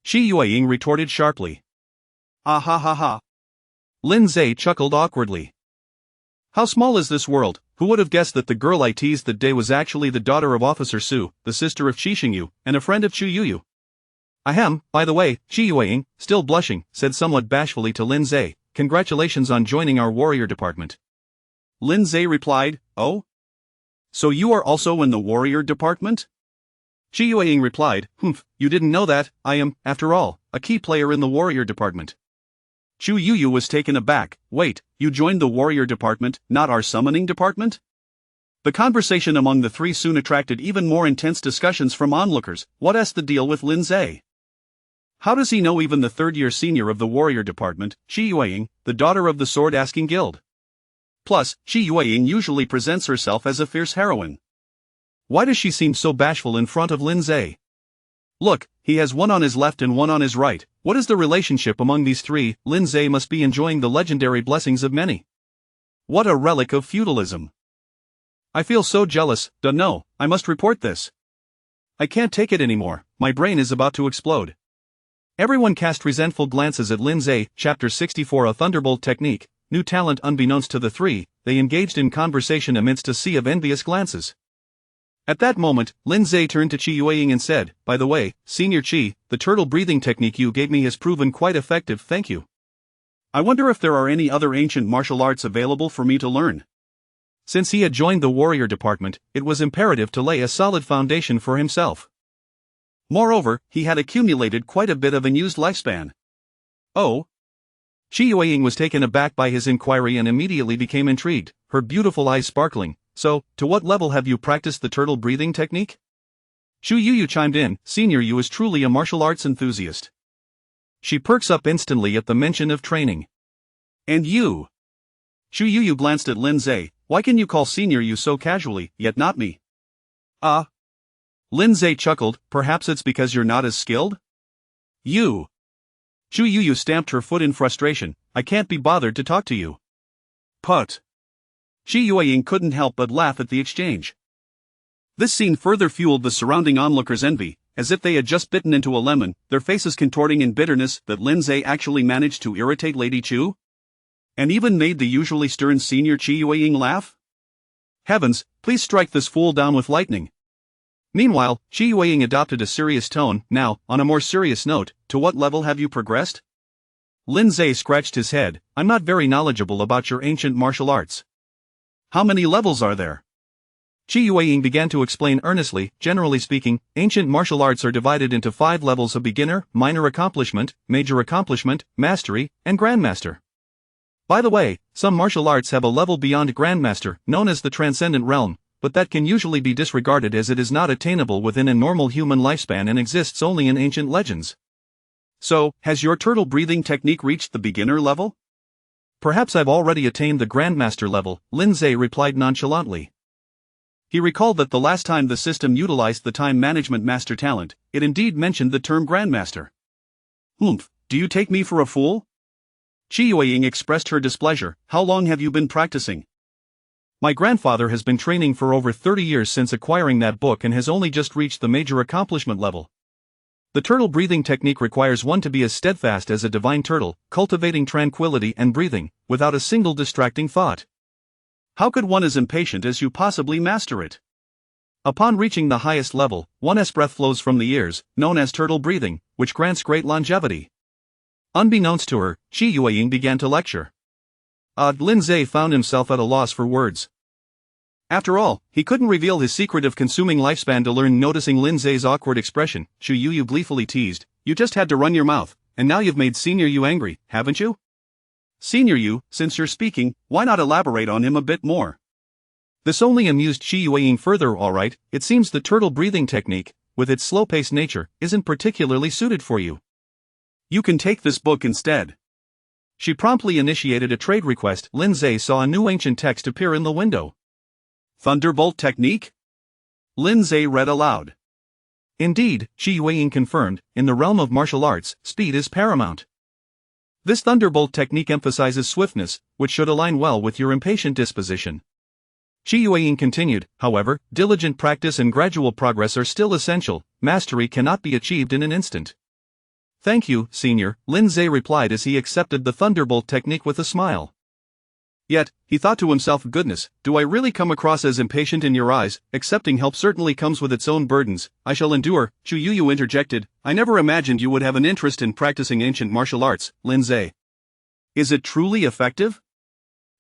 Shi Yueying retorted sharply. Ah ha ha ha. Lindsay chuckled awkwardly. How small is this world? Who would have guessed that the girl I teased that day was actually the daughter of Officer Su, the sister of Qi Xingyu, and a friend of Chu Yuyu? Ahem, by the way, Shi Yueying, still blushing, said somewhat bashfully to Lindsay, congratulations on joining our warrior department. Lindsay replied, oh? So you are also in the warrior department? Shi Yueying replied, you didn't know that. I am, after all, a key player in the warrior department. Chu Yuyu was taken aback. Wait, you joined the warrior department, not our summoning department? The conversation among the three soon attracted even more intense discussions from onlookers. What's the deal with Lindsay? How does he know even the third-year senior of the warrior department, Shi Yueying, the daughter of the sword-asking guild? Plus, Shi Yueying usually presents herself as a fierce heroine. Why does she seem so bashful in front of Lindsay? Look, he has one on his left and one on his right. What is the relationship among these three? Lindsay must be enjoying the legendary blessings of many. What a relic of feudalism. I feel so jealous. No, I must report this. I can't take it anymore, my brain is about to explode. Everyone cast resentful glances at Lindsay. Chapter 64. A Thunderbolt Technique. New talent. Unbeknownst to the three, they engaged in conversation amidst a sea of envious glances. At that moment, Lindsay turned to Shi Yueying and said, by the way, Senior Qi, the turtle breathing technique you gave me has proven quite effective, thank you. I wonder if there are any other ancient martial arts available for me to learn. Since he had joined the warrior department, it was imperative to lay a solid foundation for himself. Moreover, he had accumulated quite a bit of unused lifespan. Oh? Shi Yueying was taken aback by his inquiry and immediately became intrigued, her beautiful eyes sparkling. So, to what level have you practiced the turtle breathing technique? Chu Yuyu chimed in, Senior Yu is truly a martial arts enthusiast. She perks up instantly at the mention of training. And you? Chu Yuyu glanced at Lindsay, why can you call Senior Yu so casually, yet not me? Lindsay chuckled, perhaps it's because you're not as skilled? You. Chu Yuyu stamped her foot in frustration, I can't be bothered to talk to you. Put. Shi Yueying couldn't help but laugh at the exchange. This scene further fueled the surrounding onlookers' envy, as if they had just bitten into a lemon, their faces contorting in bitterness that Lindsay actually managed to irritate Lady Chu? And even made the usually stern Senior Shi Yueying laugh? Heavens, please strike this fool down with lightning. Meanwhile, Qi Yueying adopted a serious tone. Now, on a more serious note, to what level have you progressed? Lindsay scratched his head. I'm not very knowledgeable about your ancient martial arts. How many levels are there? Qi Yueying began to explain earnestly. Generally speaking, ancient martial arts are divided into 5 levels of beginner, minor accomplishment, major accomplishment, mastery, and grandmaster. By the way, some martial arts have a level beyond grandmaster, known as the transcendent realm, but that can usually be disregarded as it is not attainable within a normal human lifespan and exists only in ancient legends. So, has your turtle breathing technique reached the beginner level? Perhaps I've already attained the grandmaster level, Lindsay replied nonchalantly. He recalled that the last time the system utilized the time management master talent, it indeed mentioned the term grandmaster. Humph, do you take me for a fool? Qi Yueying expressed her displeasure. How long have you been practicing? My grandfather has been training for over 30 years since acquiring that book and has only just reached the major accomplishment level. The turtle breathing technique requires one to be as steadfast as a divine turtle, cultivating tranquility and breathing, without a single distracting thought. How could one as impatient as you possibly master it? Upon reaching the highest level, one's breath flows from the ears, known as turtle breathing, which grants great longevity. Unbeknownst to her, Qi Yueying began to lecture. Lindsay found himself at a loss for words. After all, he couldn't reveal his secret of consuming lifespan to learn. Noticing Lindsay's awkward expression, Shu Yu gleefully teased, you just had to run your mouth, and now you've made Senior Yu angry, haven't you? Senior Yu, since you're speaking, why not elaborate on him a bit more? This only amused Qi Yueying further. Alright, it seems the turtle breathing technique, with its slow-paced nature, isn't particularly suited for you. You can take this book instead. She promptly initiated a trade request. Lindsay saw a new ancient text appear in the window. Thunderbolt technique? Lindsay read aloud. Indeed, Qi Yueying confirmed, in the realm of martial arts, speed is paramount. This thunderbolt technique emphasizes swiftness, which should align well with your impatient disposition. Qi Yueying continued, however, diligent practice and gradual progress are still essential. Mastery cannot be achieved in an instant. Thank you, Senior, Lindsay replied as he accepted the thunderbolt technique with a smile. Yet, he thought to himself, goodness, do I really come across as impatient in your eyes? Accepting help certainly comes with its own burdens. I shall endure. Chu Yu interjected, I never imagined you would have an interest in practicing ancient martial arts, Lindsay. Is it truly effective?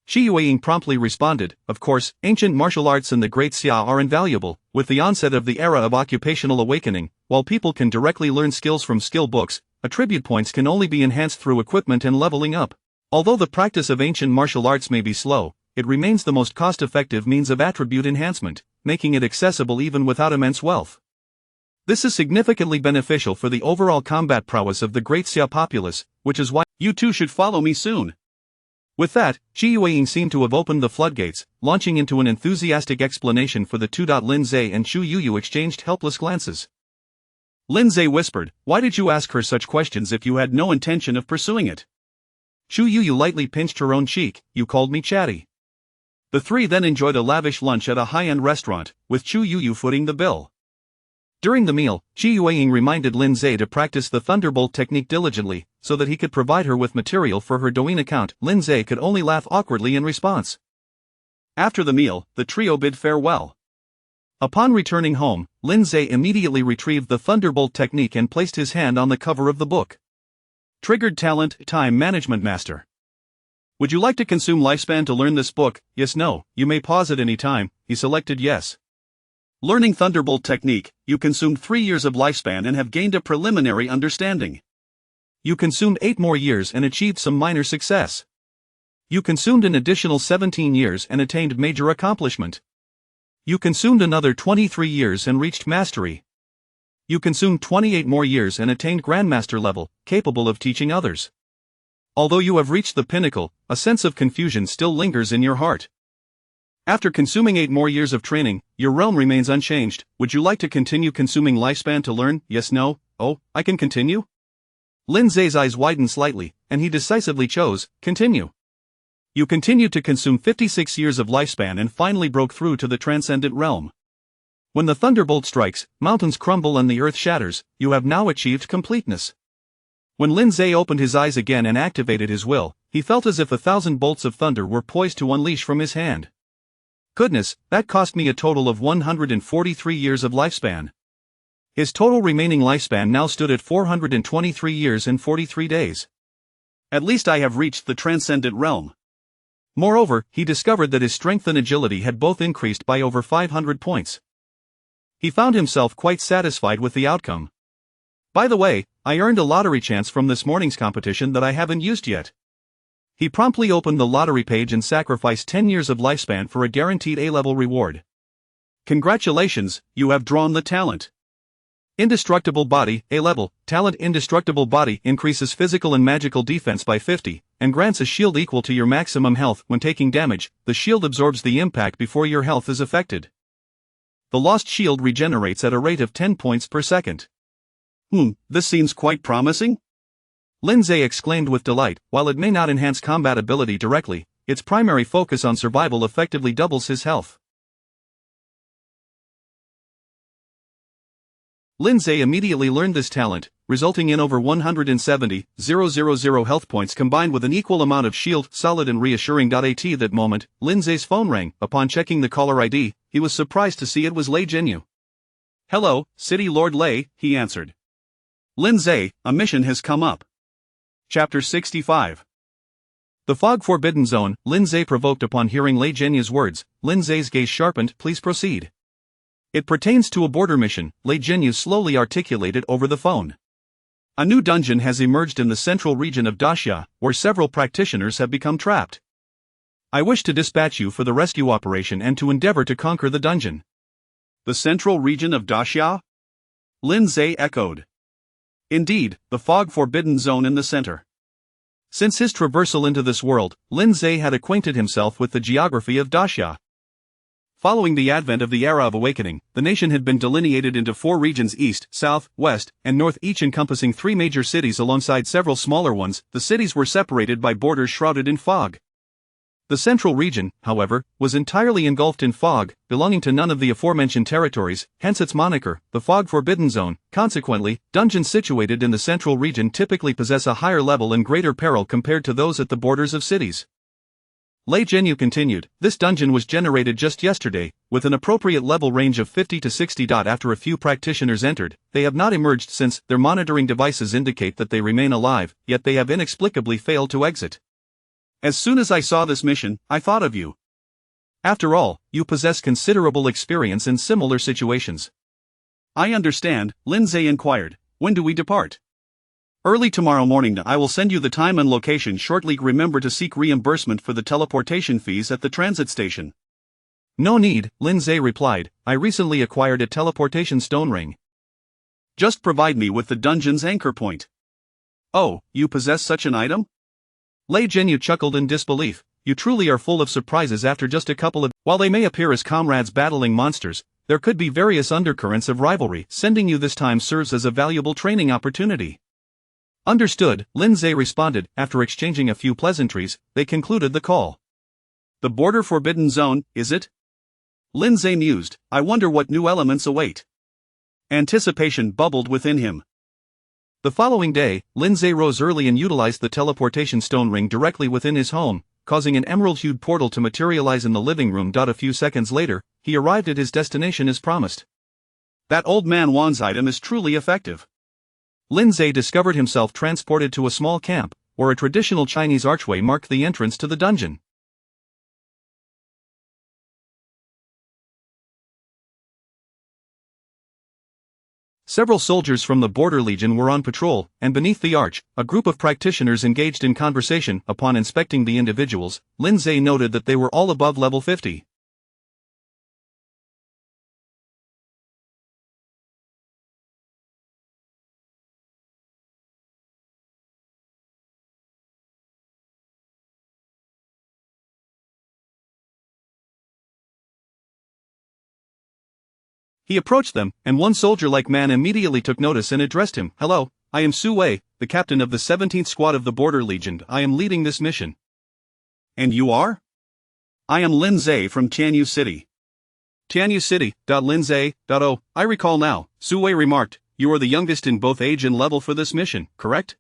Qi Yueying promptly responded, of course, ancient martial arts and the great Xia are invaluable. With the onset of the era of occupational awakening, while people can directly learn skills from skill books, attribute points can only be enhanced through equipment and leveling up. Although the practice of ancient martial arts may be slow, it remains the most cost-effective means of attribute enhancement, making it accessible even without immense wealth. This is significantly beneficial for the overall combat prowess of the great Xia populace, which is why you two should follow me soon. With that, Qi Yueying seemed to have opened the floodgates, launching into an enthusiastic explanation for the two. Lindsay and Shu Yu exchanged helpless glances. Lindsay whispered, why did you ask her such questions if you had no intention of pursuing it? Shu Yu lightly pinched her own cheek, you called me chatty. The three then enjoyed a lavish lunch at a high-end restaurant, with Chu Yu footing the bill. During the meal, Qi Yueying reminded Lindsay to practice the thunderbolt technique diligently, so that he could provide her with material for her Douyin account. Lindsay could only laugh awkwardly in response. After the meal, the trio bid farewell. Upon returning home, Lindsay immediately retrieved the thunderbolt technique and placed his hand on the cover of the book. Triggered talent, Time Management Master. Would you like to consume lifespan to learn this book? Yes, no, you may pause at any time. He selected yes. Learning Thunderbolt technique, you consumed 3 years of lifespan and have gained a preliminary understanding. You consumed 8 more years and achieved some minor success. You consumed an additional 17 years and attained major accomplishment. You consumed another 23 years and reached mastery. You consumed 28 more years and attained Grandmaster level, capable of teaching others. Although you have reached the pinnacle, a sense of confusion still lingers in your heart. After consuming 8 more years of training, your realm remains unchanged. Would you like to continue consuming lifespan to learn? Yes, no? Oh, I can continue? Lindsay's eyes widened slightly, and he decisively chose, continue. You continued to consume 56 years of lifespan and finally broke through to the transcendent realm. When the thunderbolt strikes, mountains crumble and the earth shatters. You have now achieved completeness. When Lindsay opened his eyes again and activated his will, he felt as if 1,000 bolts of thunder were poised to unleash from his hand. Goodness, that cost me a total of 143 years of lifespan. His total remaining lifespan now stood at 423 years and 43 days. At least I have reached the transcendent realm. Moreover, he discovered that his strength and agility had both increased by over 500 points. He found himself quite satisfied with the outcome. By the way, I earned a lottery chance from this morning's competition that I haven't used yet. He promptly opened the lottery page and sacrificed 10 years of lifespan for a guaranteed A-level reward. Congratulations, you have drawn the talent. Indestructible Body, A-level, talent. Indestructible Body increases physical and magical defense by 50, and grants a shield equal to your maximum health. When taking damage, the shield absorbs the impact before your health is affected. The lost shield regenerates at a rate of 10 points per second. This seems quite promising. Lindsay exclaimed with delight. While it may not enhance combat ability directly, its primary focus on survival effectively doubles his health. Lindsay immediately learned this talent, resulting in over 170,000 health points combined with an equal amount of shield, solid and reassuring. At that moment, Lindsay's phone rang. Upon checking the caller ID, he was surprised to see it was Lei Jinyu. Hello, City Lord Lei, he answered. Lindsay, a mission has come up. Chapter 65. The Fog Forbidden Zone. Lindsay provoked upon hearing Lei Jinyu's words. Lindsay's gaze sharpened. Please proceed. It pertains to a border mission, Lei Jinyu slowly articulated over the phone. A new dungeon has emerged in the central region of Daxia, where several practitioners have become trapped. I wish to dispatch you for the rescue operation and to endeavor to conquer the dungeon. The central region of Daxia? Lindsay echoed. Indeed, the Fog Forbidden Zone in the center. Since his traversal into this world, Lindsay had acquainted himself with the geography of Daxia. Following the advent of the Era of Awakening, the nation had been delineated into 4 regions: east, south, west, and north, each encompassing 3 major cities alongside several smaller ones. The cities were separated by borders shrouded in fog. The central region, however, was entirely engulfed in fog, belonging to none of the aforementioned territories, hence its moniker, the Fog Forbidden Zone. Consequently, dungeons situated in the central region typically possess a higher level and greater peril compared to those at the borders of cities. Lei Jinyu continued, this dungeon was generated just yesterday, with an appropriate level range of 50 to 60. After a few practitioners entered, they have not emerged since. Their monitoring devices indicate that they remain alive, yet they have inexplicably failed to exit. As soon as I saw this mission, I thought of you. After all, you possess considerable experience in similar situations. I understand, Lindsay inquired. When do we depart? Early tomorrow morning. I will send you the time and location shortly. Remember to seek reimbursement for the teleportation fees at the transit station. No need, Lindsay replied. I recently acquired a teleportation stone ring. Just provide me with the dungeon's anchor point. Oh, you possess such an item? Lei Jinyu chuckled in disbelief. You truly are full of surprises after just a couple of... While they may appear as comrades battling monsters, there could be various undercurrents of rivalry. Sending you this time serves as a valuable training opportunity. Understood, Lindsay responded. After exchanging a few pleasantries, they concluded the call. The Border Forbidden Zone, is it? Lindsay mused. I wonder what new elements await. Anticipation bubbled within him. The following day, Lindsay rose early and utilized the teleportation stone ring directly within his home, causing an emerald-hued portal to materialize in the living room. A few seconds later, he arrived at his destination as promised. That old man Wan's item is truly effective. Lindsay discovered himself transported to a small camp, where a traditional Chinese archway marked the entrance to the dungeon. Several soldiers from the Border Legion were on patrol, and beneath the arch, a group of practitioners engaged in conversation. Upon inspecting the individuals, Lindsay noted that they were all above level 50. He approached them, and one soldier-like man immediately took notice and addressed him. Hello, I am Su Wei, the captain of the 17th Squad of the Border Legion. I am leading this mission. And you are? I am Lindsay from Tianyu City. Tianyu City, Lindsay, oh, I recall now, Su Wei remarked. You are the youngest in both age and level for this mission, correct?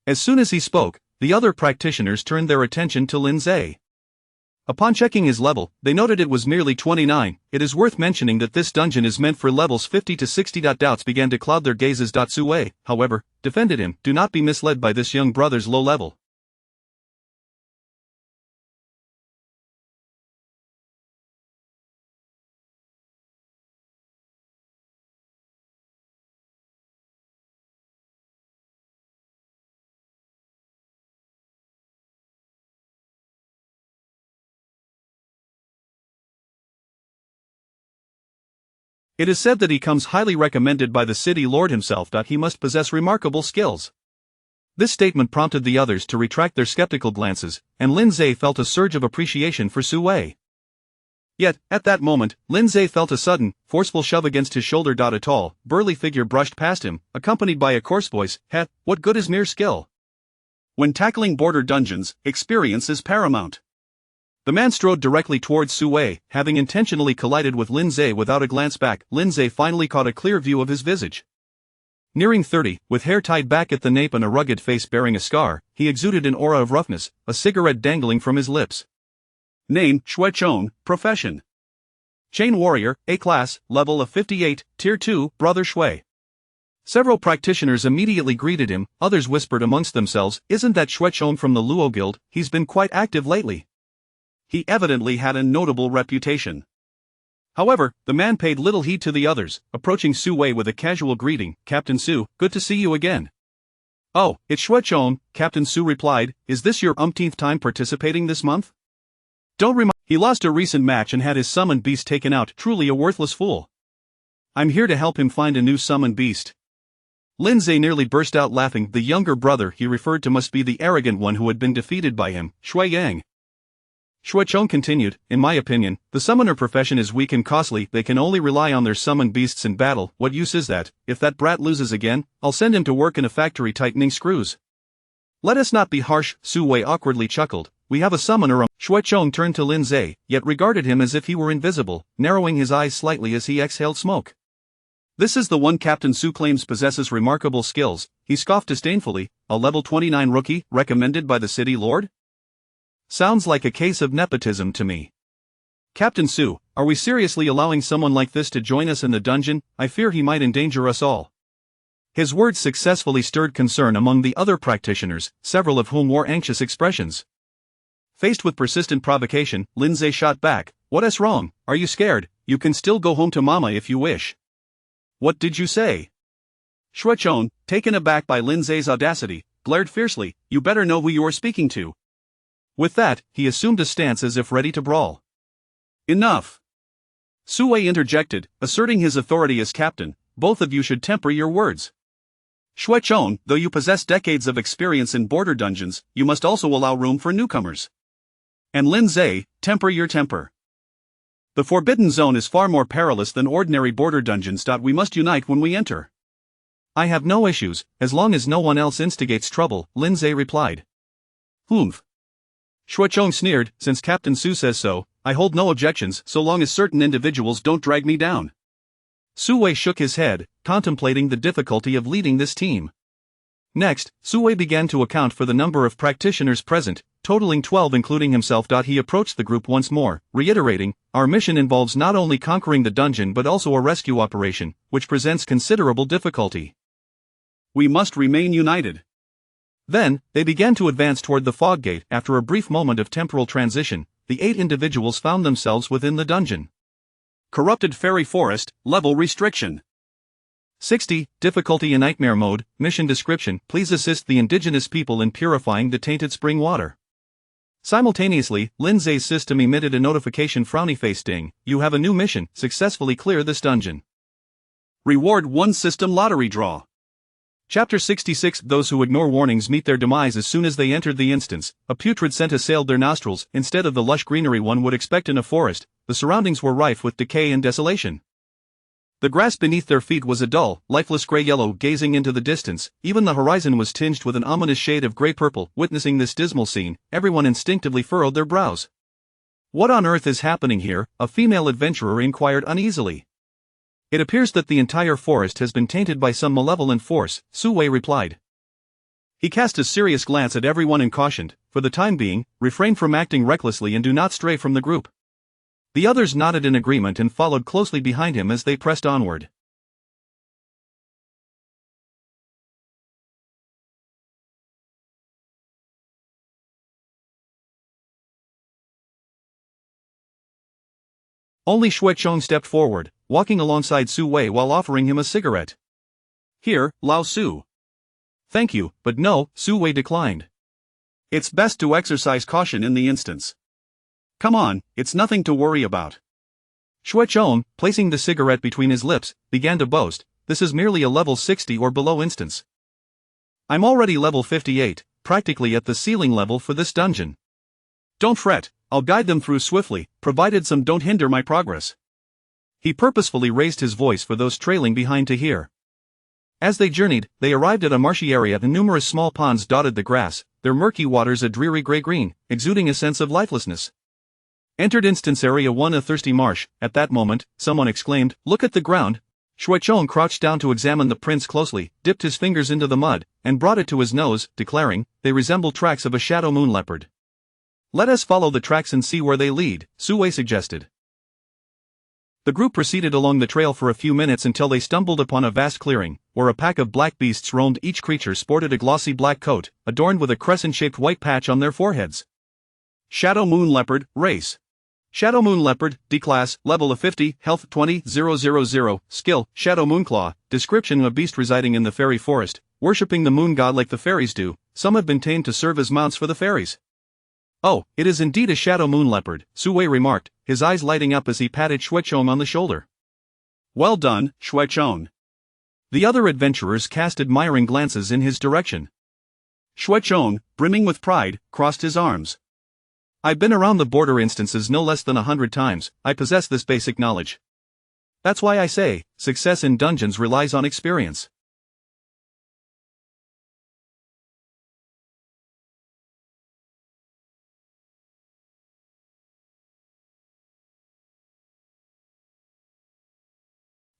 As soon as he spoke, the other practitioners turned their attention to Lindsay. Upon checking his level, they noted it was merely 29. It is worth mentioning that this dungeon is meant for levels 50 to 60. Doubts began to cloud their gazes. Sue, however, defended him. Do not be misled by this young brother's low level. It is said that he comes highly recommended by the city lord himself. He must possess remarkable skills. This statement prompted the others to retract their skeptical glances, and Lindsay felt a surge of appreciation for Sue. Yet, at that moment, Lindsay felt a sudden, forceful shove against his shoulder. A tall, burly figure brushed past him, accompanied by a coarse voice. What good is mere skill? When tackling border dungeons, experience is paramount. The man strode directly towards Sue, having intentionally collided with Lindsay without a glance back. Lindsay finally caught a clear view of his visage. Nearing 30, with hair tied back at the nape and a rugged face bearing a scar, he exuded an aura of roughness, a cigarette dangling from his lips. Name, Shortens, profession. Chain warrior, A-class, level of 58, tier 2, brother Shui. Several practitioners immediately greeted him, others whispered amongst themselves, isn't that Shortens from the Luo Guild? He's been quite active lately. He evidently had a notable reputation. However, the man paid little heed to the others, approaching Sue with a casual greeting. Captain Sue, good to see you again. Oh, it's Shortens, Captain Sue replied. Is this your umpteenth time participating this month? Don't remind. He lost a recent match and had his summoned beast taken out. Truly a worthless fool. I'm here to help him find a new summoned beast. Lindsay nearly burst out laughing. The younger brother he referred to must be the arrogant one who had been defeated by him, Shui Yang. Shortens continued, in my opinion, the summoner profession is weak and costly. They can only rely on their summoned beasts in battle. What use is that? If that brat loses again, I'll send him to work in a factory tightening screws. Let us not be harsh, Sue awkwardly chuckled. We have a summoner. Shortens turned to Lindsay, yet regarded him as if he were invisible, narrowing his eyes slightly as he exhaled smoke. This is the one Captain Sue claims possesses remarkable skills, he scoffed disdainfully, a level 29 rookie, recommended by the city lord? Sounds like a case of nepotism to me. Captain Sue, are we seriously allowing someone like this to join us in the dungeon? I fear he might endanger us all. His words successfully stirred concern among the other practitioners, several of whom wore anxious expressions. Faced with persistent provocation, Lindsay shot back, what's wrong? Are you scared? You can still go home to mama if you wish. What did you say? Shortens, taken aback by Lindsay's audacity, glared fiercely, you better know who you are speaking to. With that, he assumed a stance as if ready to brawl. Enough. Sue interjected, asserting his authority as captain, both of you should temper your words. Shortens, though you possess decades of experience in border dungeons, you must also allow room for newcomers. And Lindsay, temper your temper. The Forbidden Zone is far more perilous than ordinary border dungeons. We must unite when we enter. I have no issues, as long as no one else instigates trouble, Lindsay replied. Humph. Shortens sneered, since Captain Sue says so, I hold no objections so long as certain individuals don't drag me down. Sue shook his head, contemplating the difficulty of leading this team. Next, Sue began to account for the number of practitioners present, totaling 12 including himself. He approached the group once more, reiterating, our mission involves not only conquering the dungeon but also a rescue operation, which presents considerable difficulty. We must remain united. Then, they began to advance toward the fog gate. After a brief moment of temporal transition, the 8 individuals found themselves within the dungeon. Corrupted Fairy Forest, level restriction. 60, difficulty in nightmare mode, mission description, please assist the indigenous people in purifying the tainted spring water. Simultaneously, Lindsay's system emitted a notification frowny face ding, you have a new mission, successfully clear this dungeon. Reward 1 system lottery draw. Chapter 66 Those who ignore warnings meet their demise. As soon as they entered the instance, a putrid scent assailed their nostrils. Instead of the lush greenery one would expect in a forest, the surroundings were rife with decay and desolation. The grass beneath their feet was a dull, lifeless gray-yellow gazing into the distance. Even the horizon was tinged with an ominous shade of gray-purple. Witnessing this dismal scene, everyone instinctively furrowed their brows. What on earth is happening here? A female adventurer inquired uneasily. It appears that the entire forest has been tainted by some malevolent force, Sue replied. He cast a serious glance at everyone and cautioned, for the time being, refrain from acting recklessly and do not stray from the group. The others nodded in agreement and followed closely behind him as they pressed onward. Only Xuechong stepped forward, walking alongside Su Wei while offering him a cigarette. Here, Lao Su. Thank you, but no, Su Wei declined. It's best to exercise caution in the instance. Come on, it's nothing to worry about. Xuechong, placing the cigarette between his lips, began to boast, this is merely a level 60 or below instance. I'm already level 58, practically at the ceiling level for this dungeon. Don't fret, I'll guide them through swiftly, provided some don't hinder my progress. He purposefully raised his voice for those trailing behind to hear. As they journeyed, they arrived at a marshy area and numerous small ponds dotted the grass, their murky waters a dreary gray-green, exuding a sense of lifelessness. Entered instance area 1, a thirsty marsh. At that moment, someone exclaimed, "Look at the ground." Xuechong crouched down to examine the prints closely, dipped his fingers into the mud, and brought it to his nose, declaring, "They resemble tracks of a shadow moon leopard." "Let us follow the tracks and see where they lead," Su Wei suggested. The group proceeded along the trail for a few minutes until they stumbled upon a vast clearing, where a pack of black beasts roamed. Each creature sported a glossy black coat, adorned with a crescent-shaped white patch on their foreheads. Shadow Moon Leopard, Race. Shadow Moon Leopard, D-Class, Level of 50, Health 20,000, Skill, Shadow Moonclaw, Description: a beast residing in the fairy forest, worshipping the moon god like the fairies do. Some have been tamed to serve as mounts for the fairies. "Oh, it is indeed a shadow moon leopard," Su Wei remarked, his eyes lighting up as he patted Xuechong on the shoulder. "Well done, Xuechong." The other adventurers cast admiring glances in his direction. Xuechong, brimming with pride, crossed his arms. "I've been around the border instances no less than 100 times, I possess this basic knowledge. That's why I say, success in dungeons relies on experience."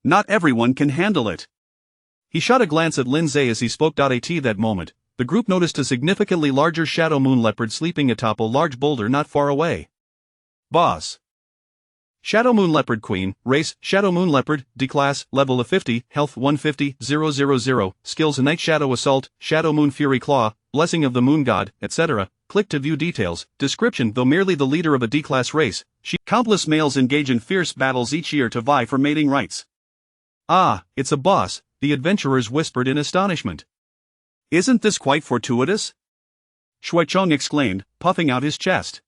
Not everyone can handle it. He shot a glance at Lin Zhe as he spoke. At that moment, the group noticed a significantly larger shadow moon leopard sleeping atop a large boulder not far away. "Boss." Shadow Moon Leopard Queen, Race, Shadow Moon Leopard, D-Class, Level of 50, Health 150,000, Skills: Night Shadow Assault, Shadow Moon Fury Claw, Blessing of the Moon God, etc. Click to view details. Description: though merely the leader of a D-Class race, countless males engage in fierce battles each year to vie for mating rights. "Ah, it's a boss," the adventurers whispered in astonishment. "Isn't this quite fortuitous?" Xuechong exclaimed, puffing out his chest.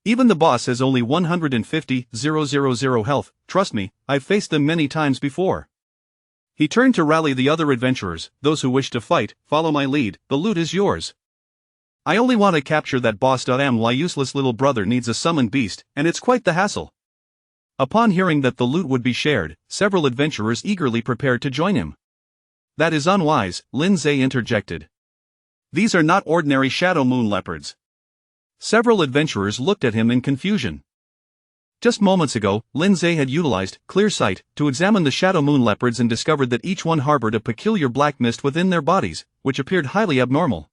"Even the boss has only 150,000 health, trust me, I've faced them many times before." He turned to rally the other adventurers. "Those who wish to fight, follow my lead, the loot is yours. I only want to capture that boss. My useless little brother needs a summoned beast, and it's quite the hassle." Upon hearing that the loot would be shared, several adventurers eagerly prepared to join him. "That is unwise," Lin Zhe interjected. "These are not ordinary shadow moon leopards." Several adventurers looked at him in confusion. Just moments ago, Lin Zhe had utilized clear sight to examine the shadow moon leopards and discovered that each one harbored a peculiar black mist within their bodies, which appeared highly abnormal.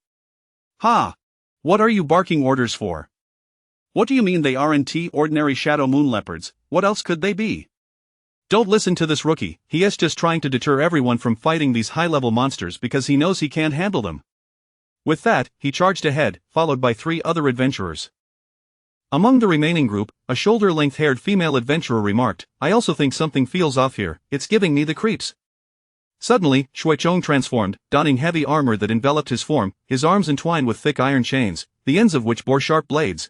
"Ha! What are you barking orders for? What do you mean they aren't ordinary shadow moon leopards? What else could they be?" "Don't listen to this rookie, he is just trying to deter everyone from fighting these high-level monsters because he knows he can't handle them." With that, he charged ahead, followed by 3 other adventurers. Among the remaining group, a shoulder-length haired female adventurer remarked, "I also think something feels off here, it's giving me the creeps." Suddenly, Xuechong transformed, donning heavy armor that enveloped his form, his arms entwined with thick iron chains, the ends of which bore sharp blades.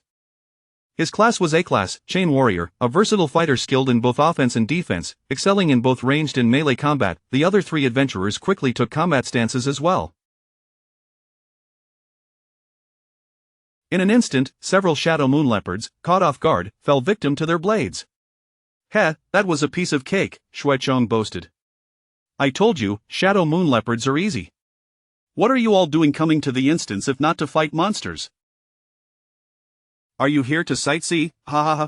His class was A-Class, Chain Warrior, a versatile fighter skilled in both offense and defense, excelling in both ranged and melee combat. The other 3 adventurers quickly took combat stances as well. In an instant, several shadow moon leopards, caught off guard, fell victim to their blades. "Heh, that was a piece of cake," Xuechong boasted. "I told you, shadow moon leopards are easy. What are you all doing coming to the instance if not to fight monsters? Are you here to sightsee? Ha ha ha."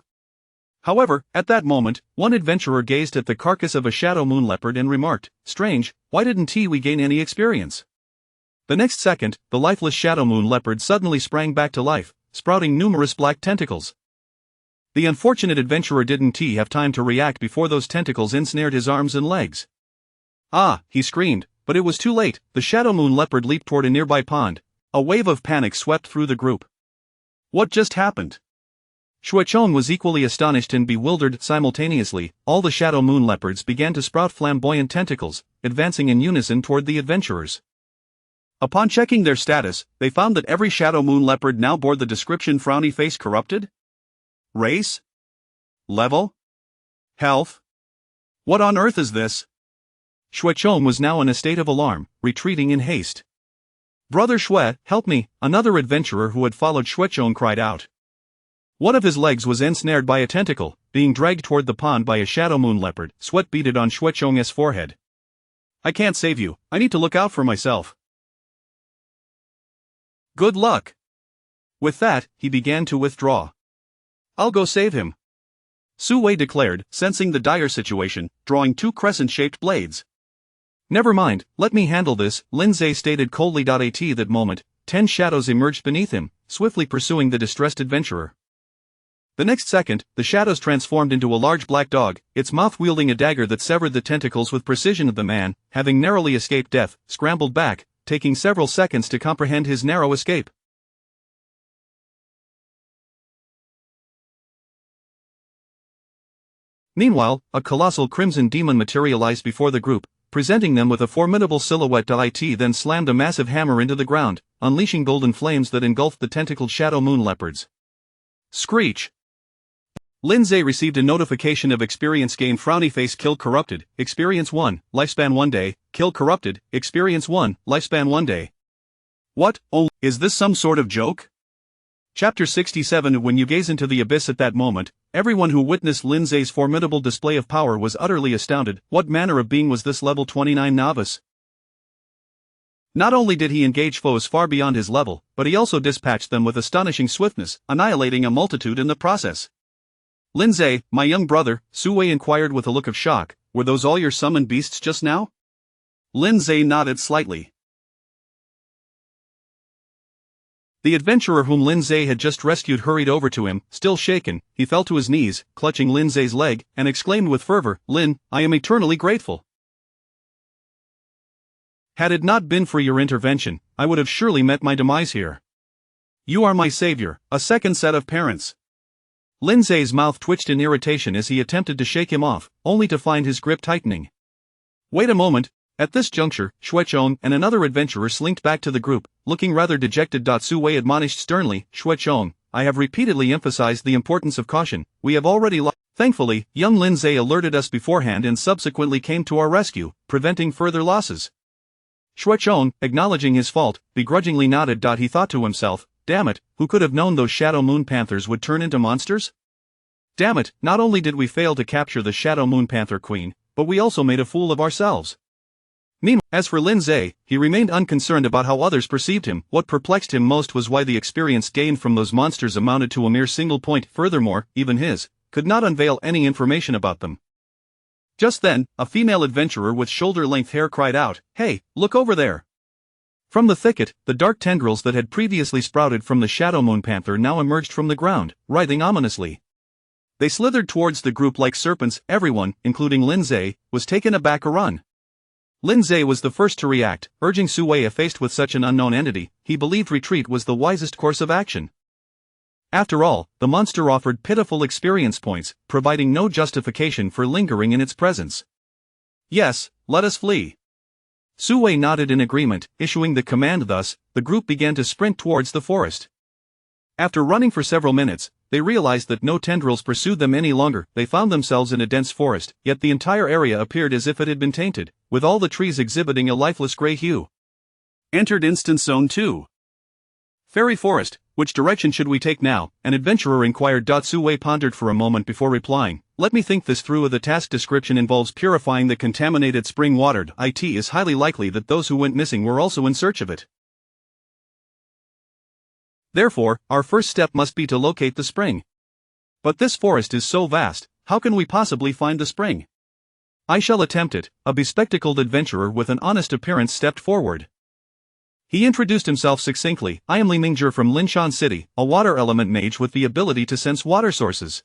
However, at that moment, one adventurer gazed at the carcass of a shadow moon leopard and remarked, "Strange, why didn't we gain any experience?" The next second, the lifeless shadow moon leopard suddenly sprang back to life, sprouting numerous black tentacles. The unfortunate adventurer didn't have time to react before those tentacles ensnared his arms and legs. Ah, he screamed, but it was too late. The shadow moon leopard leaped toward a nearby pond. A wave of panic swept through the group. What just happened? Xuechong was equally astonished and bewildered simultaneously. All the shadow moon leopards began to sprout flamboyant tentacles, advancing in unison toward the adventurers. Upon checking their status, they found that every shadow moon leopard now bore the description frowny face corrupted? Race? Level? Health? What on earth is this? Xuechong was now in a state of alarm, retreating in haste. Brother Xue, help me! Another adventurer who had followed Xuechong cried out. One of his legs was ensnared by a tentacle, being dragged toward the pond by a shadow moon leopard. Sweat beaded on Xuechong's forehead. I can't save you, I need to look out for myself. Good luck. With that, he began to withdraw. I'll go save him, Su Wei declared, sensing the dire situation, drawing 2 crescent-shaped blades. Never mind, let me handle this, Lin Zhe stated coldly. At that moment, 10 shadows emerged beneath him, swiftly pursuing the distressed adventurer. The next second, the shadows transformed into a large black dog, its mouth wielding a dagger that severed the tentacles with precision. Of the man, having narrowly escaped death, scrambled back, taking several seconds to comprehend his narrow escape. Meanwhile, a colossal crimson demon materialized before the group, presenting them with a formidable silhouette. It then slammed a massive hammer into the ground, unleashing golden flames that engulfed the tentacled shadow moon leopards. Screech! Lin Zhe received a notification of experience gain. Frowny face killed corrupted, experience 1, lifespan 1 day, kill corrupted, experience 1, lifespan 1 day. What, oh, is this some sort of joke? Chapter 67. When you gaze into the abyss at that moment, everyone who witnessed Lin Zhe's formidable display of power was utterly astounded. What manner of being was this level 29 novice? Not only did he engage foes far beyond his level, but he also dispatched them with astonishing swiftness, annihilating a multitude in the process. Lin Zhe, my young brother, Su Wei inquired with a look of shock, were those all your summoned beasts just now? Lin Zhe nodded slightly. The adventurer whom Lin Zhe had just rescued hurried over to him, still shaken. He fell to his knees, clutching Lin Zhe's leg, and exclaimed with fervor, Lin, I am eternally grateful. Had it not been for your intervention, I would have surely met my demise here. You are my savior, a second set of parents. Lin Zhe's mouth twitched in irritation as he attempted to shake him off, only to find his grip tightening. Wait a moment. At this juncture, Xuechong and another adventurer slinked back to the group, looking rather dejected. Su Wei admonished sternly, Xuechong, I have repeatedly emphasized the importance of caution. We have already lost. Thankfully, young Lin Zhe alerted us beforehand and subsequently came to our rescue, preventing further losses. Xuechong, acknowledging his fault, begrudgingly nodded. He thought to himself, damn it, who could have known those shadow moon panthers would turn into monsters? Damn it, not only did we fail to capture the shadow moon panther queen, but we also made a fool of ourselves. Meanwhile, as for Lin Zhe, he remained unconcerned about how others perceived him. What perplexed him most was why the experience gained from those monsters amounted to a mere single point. Furthermore, even his could not unveil any information about them. Just then, a female adventurer with shoulder-length hair cried out, Hey, look over there! From the thicket, the dark tendrils that had previously sprouted from the shadow moon panther now emerged from the ground, writhing ominously. They slithered towards the group like serpents. Everyone, including Lin Zhe, was taken aback. A run. Lin Zhe was the first to react, urging Su Wei. Faced with such an unknown entity, he believed retreat was the wisest course of action. After all, the monster offered pitiful experience points, providing no justification for lingering in its presence. Yes, let us flee. Su Wei nodded in agreement, issuing the command. Thus, the group began to sprint towards the forest. After running for several minutes, they realized that no tendrils pursued them any longer. They found themselves in a dense forest, yet the entire area appeared as if it had been tainted, with all the trees exhibiting a lifeless gray hue. Entered Instance Zone 2. Fairy Forest, which direction should we take now? An adventurer inquired. Su Wei pondered for a moment before replying, Let me think this through. The task description involves purifying the contaminated spring water. It is highly likely that those who went missing were also in search of it. Therefore, our first step must be to locate the spring. But this forest is so vast, how can we possibly find the spring? I shall attempt it. A bespectacled adventurer with an honest appearance stepped forward. He introduced himself succinctly. I am Li Mingjie from Linshan City, a water element mage with the ability to sense water sources.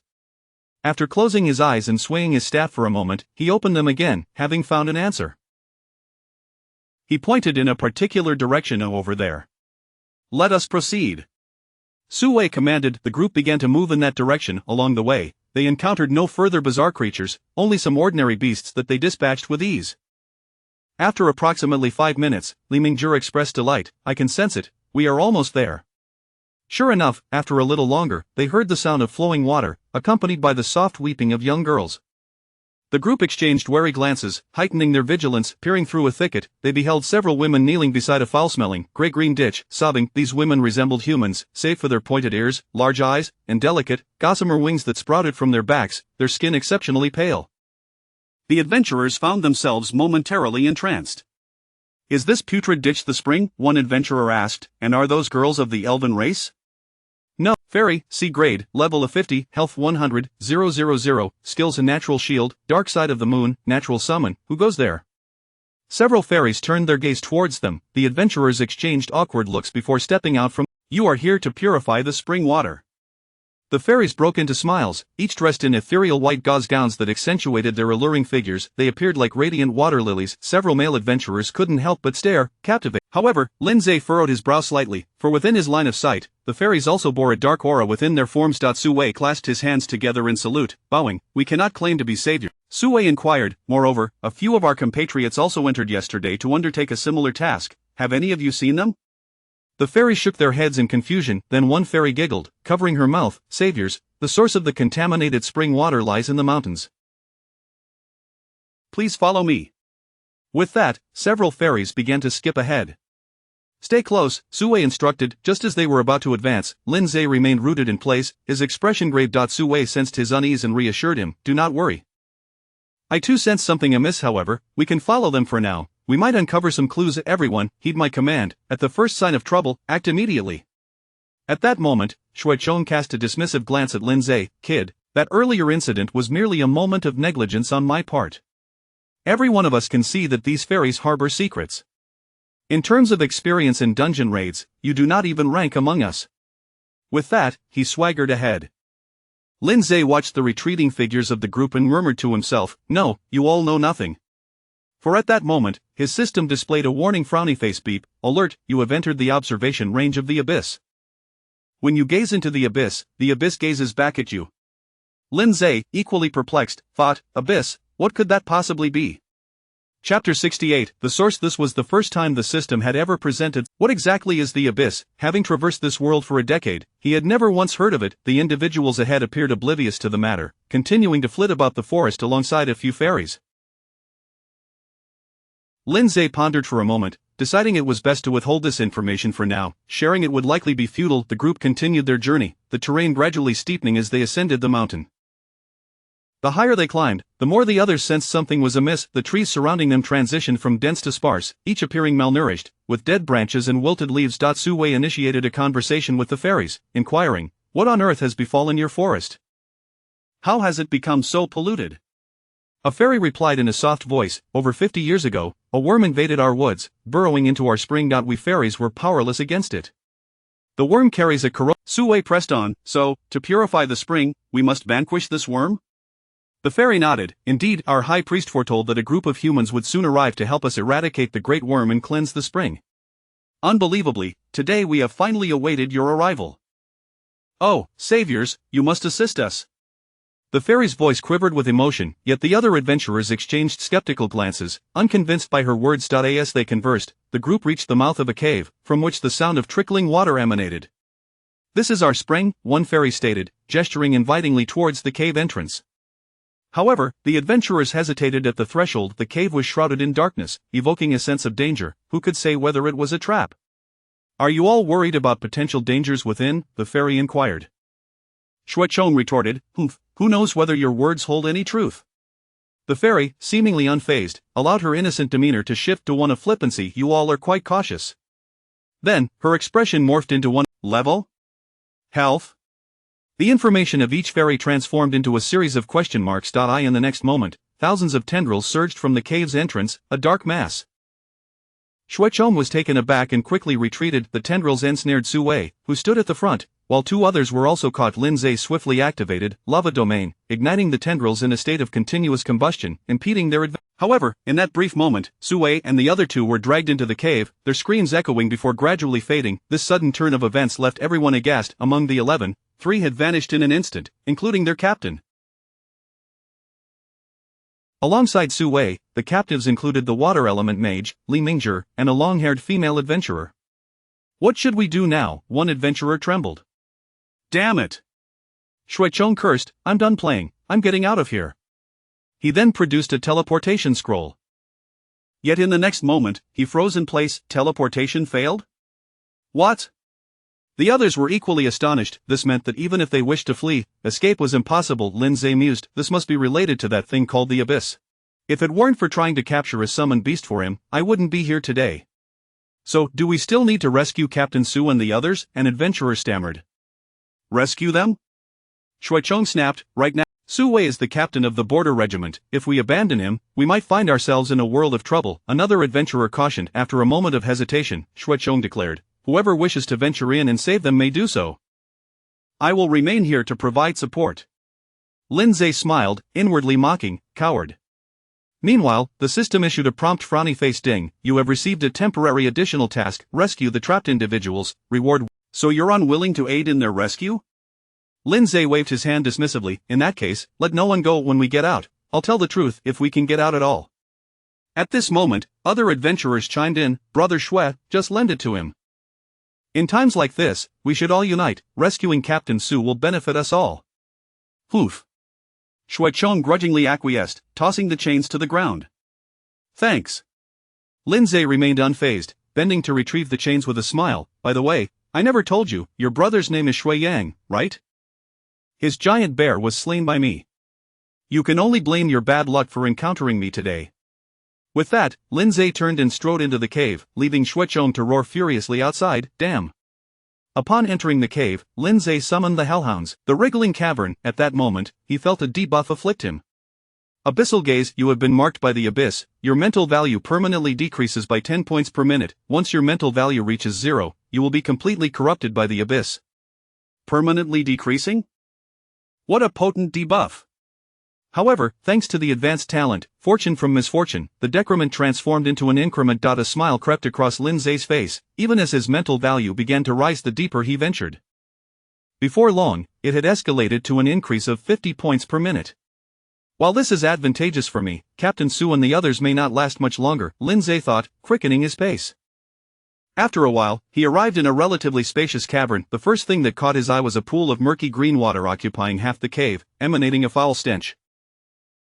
After closing his eyes and swaying his staff for a moment, he opened them again, having found an answer. He pointed in a particular direction over there. Let us proceed. Su Wei commanded. The group began to move in that direction. Along the way, they encountered no further bizarre creatures, only some ordinary beasts that they dispatched with ease. After approximately 5 minutes, Li Mingjie expressed delight. I can sense it, we are almost there. Sure enough, after a little longer, they heard the sound of flowing water, accompanied by the soft weeping of young girls. The group exchanged wary glances, heightening their vigilance. Peering through a thicket, they beheld several women kneeling beside a foul-smelling, gray-green ditch, sobbing. These women resembled humans, save for their pointed ears, large eyes, and delicate, gossamer wings that sprouted from their backs, their skin exceptionally pale. The adventurers found themselves momentarily entranced. Is this putrid ditch the spring? One adventurer asked, and are those girls of the elven race? No, fairy, C grade, level of 50, health 100, 000, skills and natural shield, dark side of the moon, natural summon, who goes there? Several fairies turned their gaze towards them. The adventurers exchanged awkward looks before stepping out from. You are here to purify the spring water. The fairies broke into smiles, each dressed in ethereal white gauze gowns that accentuated their alluring figures. They appeared like radiant water lilies. Several male adventurers couldn't help but stare, captivated. However, Lindsay furrowed his brow slightly, for within his line of sight, the fairies also bore a dark aura within their forms. Su Wei clasped his hands together in salute, bowing. We cannot claim to be saviors. Su Wei inquired. Moreover, a few of our compatriots also entered yesterday to undertake a similar task. Have any of you seen them? The fairies shook their heads in confusion. Then one fairy giggled, covering her mouth. Saviors, the source of the contaminated spring water lies in the mountains. Please follow me. With that, several fairies began to skip ahead. Stay close, Su Wei instructed. Just as they were about to advance, Lindsay remained rooted in place, his expression grave. Su Wei sensed his unease and reassured him, do not worry. I too sense something amiss. However, we can follow them for now. We might uncover some clues. Everyone, heed my command. At the first sign of trouble, act immediately. At that moment, Shuichong cast a dismissive glance at Lindsay. Kid, that earlier incident was merely a moment of negligence on my part. Every one of us can see that these fairies harbor secrets. In terms of experience in dungeon raids, you do not even rank among us. With that, he swaggered ahead. Lindsay watched the retreating figures of the group and murmured to himself, no, you all know nothing. For at that moment, his system displayed a warning frowny face. Beep, alert, you have entered the observation range of the abyss. When you gaze into the abyss gazes back at you. Lindsay, equally perplexed, thought, abyss, what could that possibly be? Chapter 68, The Source. This was the first time the system had ever presented. What exactly is the abyss? Having traversed this world for a decade, he had never once heard of it. The individuals ahead appeared oblivious to the matter, continuing to flit about the forest alongside a few fairies. Lindsay pondered for a moment, deciding it was best to withhold this information for now. Sharing it would likely be futile. The group continued their journey, the terrain gradually steepening as they ascended the mountain. The higher they climbed, the more the others sensed something was amiss. The trees surrounding them transitioned from dense to sparse, each appearing malnourished, with dead branches and wilted leaves. Su Wei initiated a conversation with the fairies, inquiring, what on earth has befallen your forest? How has it become so polluted? A fairy replied in a soft voice, over 50 years ago, a worm invaded our woods, burrowing into our spring. We fairies were powerless against it. The worm carries a Su Wei pressed on, so, to purify the spring, we must vanquish this worm? The fairy nodded. Indeed, our high priest foretold that a group of humans would soon arrive to help us eradicate the great worm and cleanse the spring. Unbelievably, today we have finally awaited your arrival. Oh, saviors, you must assist us. The fairy's voice quivered with emotion, yet the other adventurers exchanged skeptical glances, unconvinced by her words. As they conversed, the group reached the mouth of a cave, from which the sound of trickling water emanated. This is our spring, one fairy stated, gesturing invitingly towards the cave entrance. However, the adventurers hesitated at the threshold. The cave was shrouded in darkness, evoking a sense of danger. Who could say whether it was a trap? Are you all worried about potential dangers within? The fairy inquired. Shuichong retorted, who knows whether your words hold any truth? The fairy, seemingly unfazed, allowed her innocent demeanor to shift to one of flippancy. You all are quite cautious. Then, her expression morphed into one. Level? Health? The information of each fairy transformed into a series of question marks. In the next moment, thousands of tendrils surged from the cave's entrance, a dark mass. Shuicheng was taken aback and quickly retreated. The tendrils ensnared Su Wei, who stood at the front, while two others were also caught. Lindsay swiftly activated lava domain, igniting the tendrils in a state of continuous combustion, impeding their advance. However, in that brief moment, Su Wei and the other two were dragged into the cave, their screams echoing before gradually fading. This sudden turn of events left everyone aghast. Among the 11, 3 had vanished in an instant, including their captain. Alongside Su Wei, the captives included the water element mage, Li Mingzhi, and a long-haired female adventurer. What should we do now? One adventurer trembled. Damn it! Shuicheng cursed, I'm done playing, I'm getting out of here. He then produced a teleportation scroll. Yet in the next moment, he froze in place. Teleportation failed? What? The others were equally astonished. This meant that even if they wished to flee, escape was impossible. Lindsay mused, this must be related to that thing called the Abyss. If it weren't for trying to capture a summoned beast for him, I wouldn't be here today. So, do we still need to rescue Captain Su and the others? An adventurer stammered. Rescue them? Shuicheng snapped, right now. Su Wei is the captain of the border regiment. If we abandon him, we might find ourselves in a world of trouble. Another adventurer cautioned. After a moment of hesitation, Shuicheng declared, whoever wishes to venture in and save them may do so. I will remain here to provide support. Lindsay smiled, inwardly mocking, coward. Meanwhile, the system issued a prompt frowny face. Ding, you have received a temporary additional task, rescue the trapped individuals, reward. So you're unwilling to aid in their rescue? Lindsay waved his hand dismissively. In that case, let no one go when we get out. I'll tell the truth if we can get out at all. At this moment, other adventurers chimed in. Brother Shui, just lend it to him. In times like this, we should all unite. Rescuing Captain Su will benefit us all. Hoof. Shuicheng grudgingly acquiesced, tossing the chains to the ground. Thanks. Lindsay remained unfazed, bending to retrieve the chains with a smile. By the way, I never told you, your brother's name is Shui Yang, right? His giant bear was slain by me. You can only blame your bad luck for encountering me today. With that, Lindsay turned and strode into the cave, leaving Shuicheng to roar furiously outside. Damn. Upon entering the cave, Lindsay summoned the hellhounds. The wriggling cavern. At that moment, he felt a debuff afflict him. Abyssal gaze. You have been marked by the abyss. Your mental value permanently decreases by 10 points per minute. Once your mental value reaches 0, you will be completely corrupted by the abyss. Permanently decreasing? What a potent debuff. However, thanks to the advanced talent, Fortune from Misfortune, the decrement transformed into an increment. A smile crept across Lindsay's face, even as his mental value began to rise the deeper he ventured. Before long, it had escalated to an increase of 50 points per minute. While this is advantageous for me, Captain Su and the others may not last much longer, Lindsay thought, quickening his pace. After a while, he arrived in a relatively spacious cavern. The first thing that caught his eye was a pool of murky green water occupying half the cave, emanating a foul stench.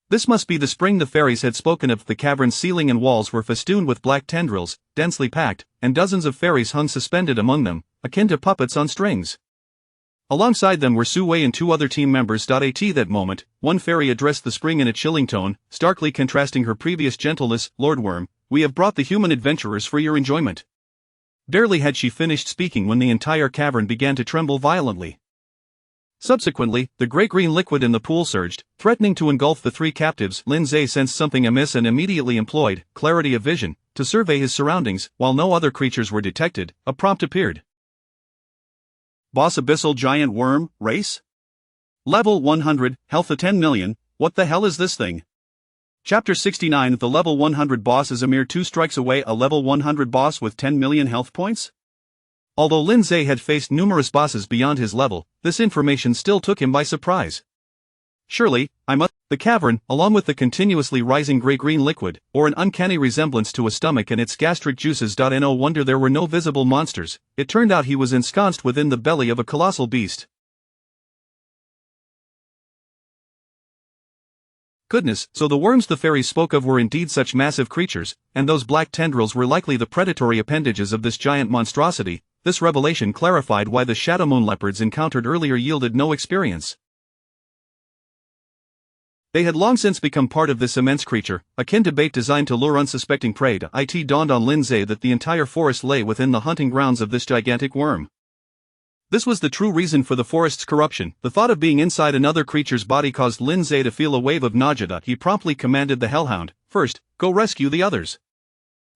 This must be the spring the fairies had spoken of. The cavern's ceiling and walls were festooned with black tendrils, densely packed, and dozens of fairies hung suspended among them, akin to puppets on strings. Alongside them were Su Wei and 2 other team members. At that moment, one fairy addressed the spring in a chilling tone, starkly contrasting her previous gentleness. Lord Worm, we have brought the human adventurers for your enjoyment. Barely had she finished speaking when the entire cavern began to tremble violently. Subsequently, the gray-green liquid in the pool surged, threatening to engulf the 3 captives. Lindsay sensed something amiss and immediately employed clarity of vision to survey his surroundings. While no other creatures were detected, a prompt appeared. Boss Abyssal Giant Worm, Race? Level 100, health of 10 million, what the hell is this thing? Chapter 69. The level 100 boss is a mere 2 strikes away. A level 100 boss with 10 million health points? Although Lindsay had faced numerous bosses beyond his level, this information still took him by surprise. Surely, the cavern, along with the continuously rising gray-green liquid, bore an uncanny resemblance to a stomach and its gastric juices. No wonder there were no visible monsters. It turned out he was ensconced within the belly of a colossal beast. Goodness, so the worms the fairies spoke of were indeed such massive creatures, and those black tendrils were likely the predatory appendages of this giant monstrosity. This revelation clarified why the Shadowmoon leopards encountered earlier yielded no experience. They had long since become part of this immense creature, akin to bait designed to lure unsuspecting prey. It dawned on Lindsay that the entire forest lay within the hunting grounds of this gigantic worm. This was the true reason for the forest's corruption. The thought of being inside another creature's body caused Lindsay to feel a wave of nausea. He promptly commanded the hellhound, first, go rescue the others.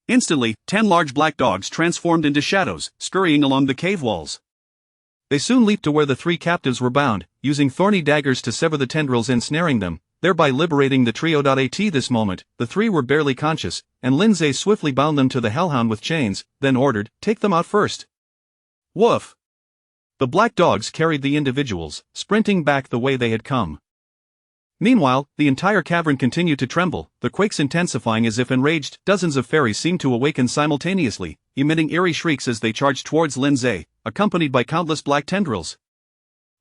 Instantly, 10 large black dogs transformed into shadows, scurrying along the cave walls. They soon leaped to where the three captives were bound, using thorny daggers to sever the tendrils ensnaring them, thereby liberating the trio. At this moment, the three were barely conscious, and Lindsay swiftly bound them to the hellhound with chains, then ordered, "Take them out first." Woof! The black dogs carried the individuals, sprinting back the way they had come. Meanwhile, the entire cavern continued to tremble, the quakes intensifying as if enraged. Dozens of fairies seemed to awaken simultaneously, emitting eerie shrieks as they charged towards Lindsay, accompanied by countless black tendrils.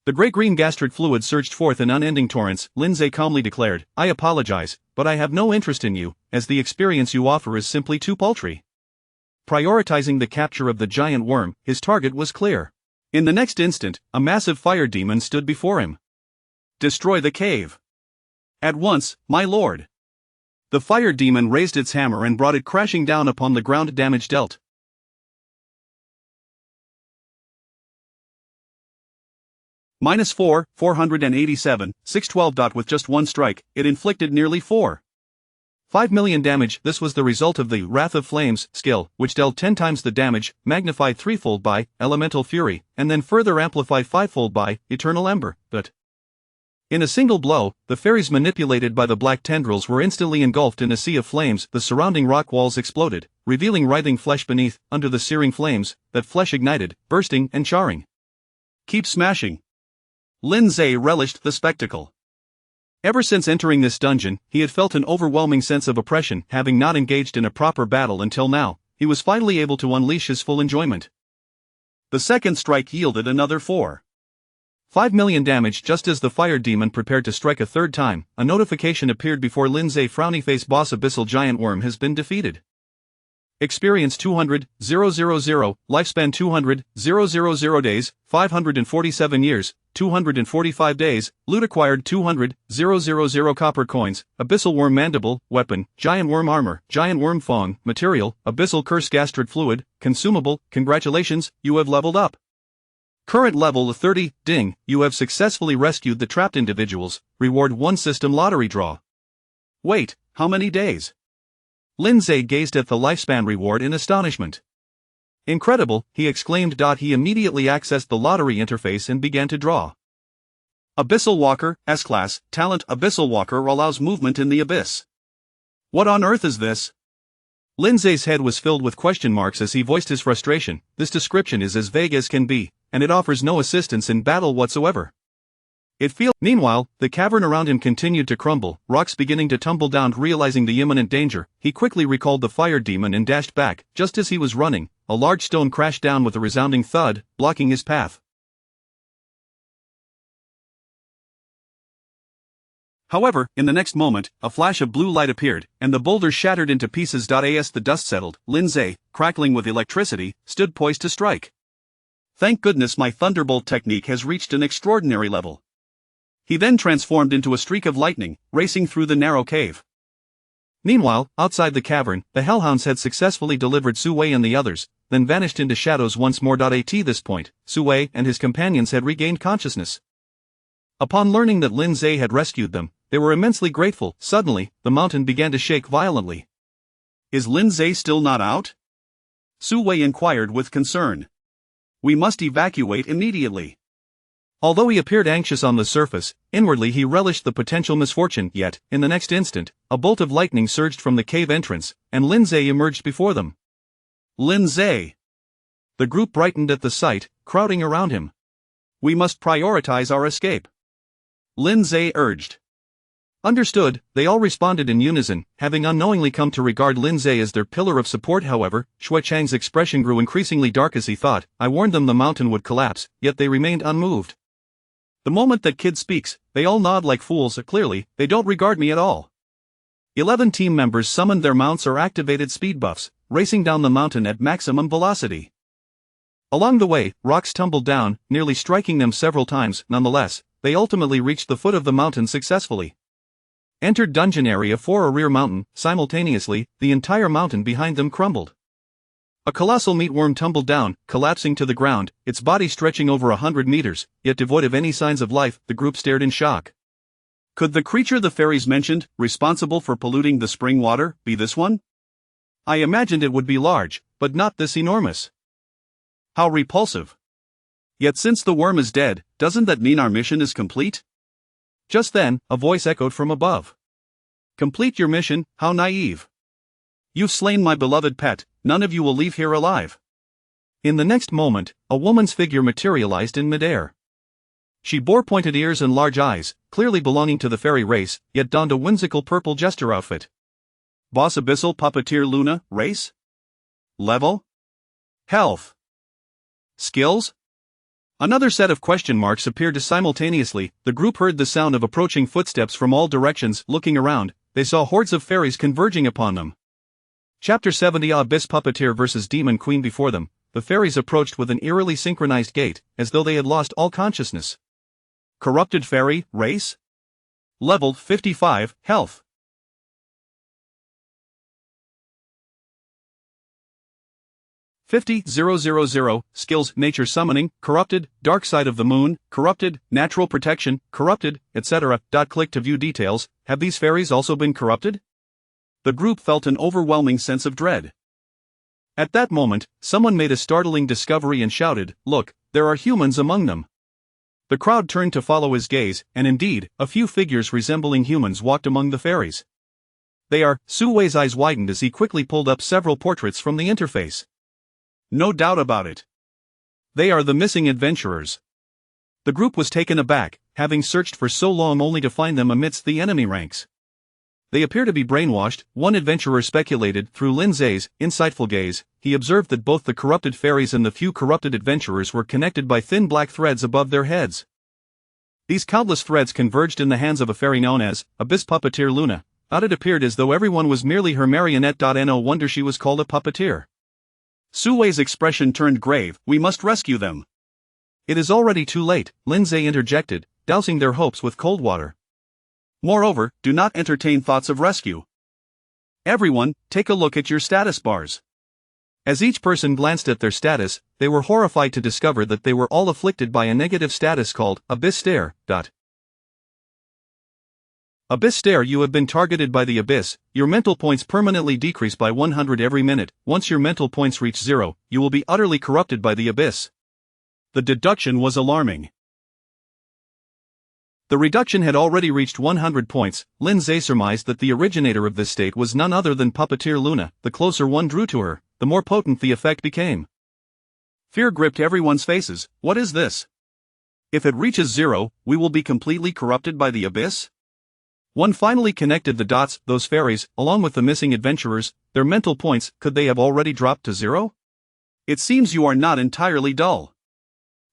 The grey green gastric fluid surged forth in unending torrents. Lindsay calmly declared, "I apologize, but I have no interest in you, as the experience you offer is simply too paltry." Prioritizing the capture of the giant worm, his target was clear. In the next instant, a massive fire demon stood before him. "Destroy the cave. At once, my lord." The fire demon raised its hammer and brought it crashing down upon the ground. Damage dealt. -4, 487, 612. With just one strike, it inflicted nearly 5 million damage. This was the result of the Wrath of Flames skill, which dealt 10 times the damage, magnified threefold by Elemental Fury, and then further amplified fivefold by Eternal Ember. But in a single blow, the fairies manipulated by the black tendrils were instantly engulfed in a sea of flames. The surrounding rock walls exploded, revealing writhing flesh beneath. Under the searing flames, that flesh ignited, bursting and charring. "Keep smashing." Lindsay relished the spectacle. Ever since entering this dungeon, he had felt an overwhelming sense of oppression. Having not engaged in a proper battle until now, he was finally able to unleash his full enjoyment. The second strike yielded another 5 million damage. Just as the fire demon prepared to strike a third time, a notification appeared before Lindsay. Frowny face boss abyssal giant worm has been defeated. Experience 200,000, lifespan 200,000 days, 547 years, 245 days, loot acquired 200,000 copper coins, abyssal worm mandible, weapon, giant worm armor, giant worm fong, material, abyssal curse gastric fluid, consumable. Congratulations, you have leveled up. Current level 30, ding, you have successfully rescued the trapped individuals. Reward 1 system lottery draw. Wait, how many days? Lindsay gazed at the lifespan reward in astonishment. Incredible, he exclaimed. He immediately accessed the lottery interface and began to draw. Abyssal Walker, S-Class, Talent. Abyssal Walker allows movement in the abyss. What on earth is this? Lindsay's head was filled with question marks as he voiced his frustration. This description is as vague as can be, and it offers no assistance in battle whatsoever. Meanwhile, the cavern around him continued to crumble, rocks beginning to tumble down. Realizing the imminent danger, he quickly recalled the fire demon and dashed back. Just as he was running, a large stone crashed down with a resounding thud, blocking his path. However, in the next moment, a flash of blue light appeared, and the boulder shattered into pieces. As the dust settled, Lindsay, crackling with electricity, stood poised to strike. "Thank goodness my thunderbolt technique has reached an extraordinary level." He then transformed into a streak of lightning, racing through the narrow cave. Meanwhile, outside the cavern, the hellhounds had successfully delivered Sui and the others, then vanished into shadows once more. At this point, Sui and his companions had regained consciousness. Upon learning that Lindsay had rescued them, they were immensely grateful. Suddenly, the mountain began to shake violently. "Is Lindsay still not out?" Sui inquired with concern. "We must evacuate immediately." Although he appeared anxious on the surface, inwardly he relished the potential misfortune. Yet, in the next instant, a bolt of lightning surged from the cave entrance, and Lindsay emerged before them. "Lindsay!" The group brightened at the sight, crowding around him. "We must prioritize our escape," Lindsay urged. Understood, they all responded in unison, having unknowingly come to regard Lindsay as their pillar of support. However, Shui Chang's expression grew increasingly dark as he thought, "I warned them the mountain would collapse," yet they remained unmoved. "The moment that kid speaks, they all nod like fools. Clearly, they don't regard me at all." 11 team members summoned their mounts or activated speed buffs, racing down the mountain at maximum velocity. Along the way, rocks tumbled down, nearly striking them several times. Nonetheless, they ultimately reached the foot of the mountain successfully. Entered dungeon area for a rear mountain. Simultaneously, the entire mountain behind them crumbled. A colossal meatworm tumbled down, collapsing to the ground, its body stretching over 100 meters, yet devoid of any signs of life. The group stared in shock. Could the creature the fairies mentioned, responsible for polluting the spring water, be this one? I imagined it would be large, but not this enormous. How repulsive. Yet since the worm is dead, doesn't that mean our mission is complete? Just then, a voice echoed from above. Complete your mission, how naive. You've slain my beloved pet, none of you will leave here alive. In the next moment, a woman's figure materialized in midair. She bore pointed ears and large eyes, clearly belonging to the fairy race, yet donned a whimsical purple jester outfit. Boss Abyssal Puppeteer Luna, race? Level? Health? Skills? Another set of question marks appeared simultaneously. The group heard the sound of approaching footsteps from all directions. Looking around, they saw hordes of fairies converging upon them. Chapter 70 Abyss Puppeteer vs. Demon Queen. Before them, the fairies approached with an eerily synchronized gait, as though they had lost all consciousness. Corrupted fairy, race? Level 55, health. 50,000, skills, nature summoning, corrupted, dark side of the moon, corrupted, natural protection, corrupted, etc. Click to view details. Have these fairies also been corrupted? The group felt an overwhelming sense of dread. At that moment, someone made a startling discovery and shouted, "Look, there are humans among them." The crowd turned to follow his gaze, and indeed, a few figures resembling humans walked among the fairies. They are. Su Wei's eyes widened as he quickly pulled up several portraits from the interface. No doubt about it. They are the missing adventurers. The group was taken aback, having searched for so long only to find them amidst the enemy ranks. They appear to be brainwashed, one adventurer speculated. Through Lindsay's insightful gaze, he observed that both the corrupted fairies and the few corrupted adventurers were connected by thin black threads above their heads. These countless threads converged in the hands of a fairy known as Abyss Puppeteer Luna. It appeared as though everyone was merely her marionette. No wonder she was called a puppeteer. Su Wei's expression turned grave. We must rescue them. It is already too late, Lindsay interjected, dousing their hopes with cold water. Moreover, do not entertain thoughts of rescue. Everyone, take a look at your status bars. As each person glanced at their status, they were horrified to discover that they were all afflicted by a negative status called Abyss Stare. Abyss Stare. You have been targeted by the Abyss. Your mental points permanently decrease by 100 every minute. Once your mental points reach 0, you will be utterly corrupted by the Abyss. The deduction was alarming. The reduction had already reached 100 points. Lindsay surmised that the originator of this state was none other than Puppeteer Luna. The closer one drew to her, the more potent the effect became. Fear gripped everyone's faces. What is this? If it reaches 0, we will be completely corrupted by the Abyss? One finally connected the dots. Those fairies, along with the missing adventurers, their mental points, could they have already dropped to 0? It seems you are not entirely dull.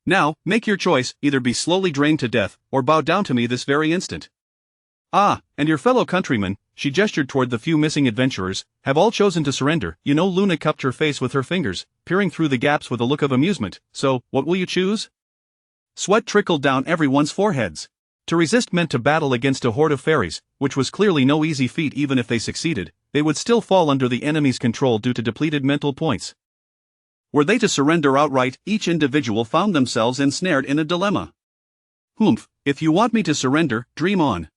Now, make your choice, either be slowly drained to death, or bow down to me this very instant. Ah, and your fellow countrymen, she gestured toward the few missing adventurers, have all chosen to surrender. Luna cupped her face with her fingers, peering through the gaps with a look of amusement. So, what will you choose? Sweat trickled down everyone's foreheads. To resist meant to battle against a horde of fairies, which was clearly no easy feat. Even if they succeeded, they would still fall under the enemy's control due to depleted mental points. Were they to surrender outright, each individual found themselves ensnared in a dilemma. Humph, if you want me to surrender, dream on.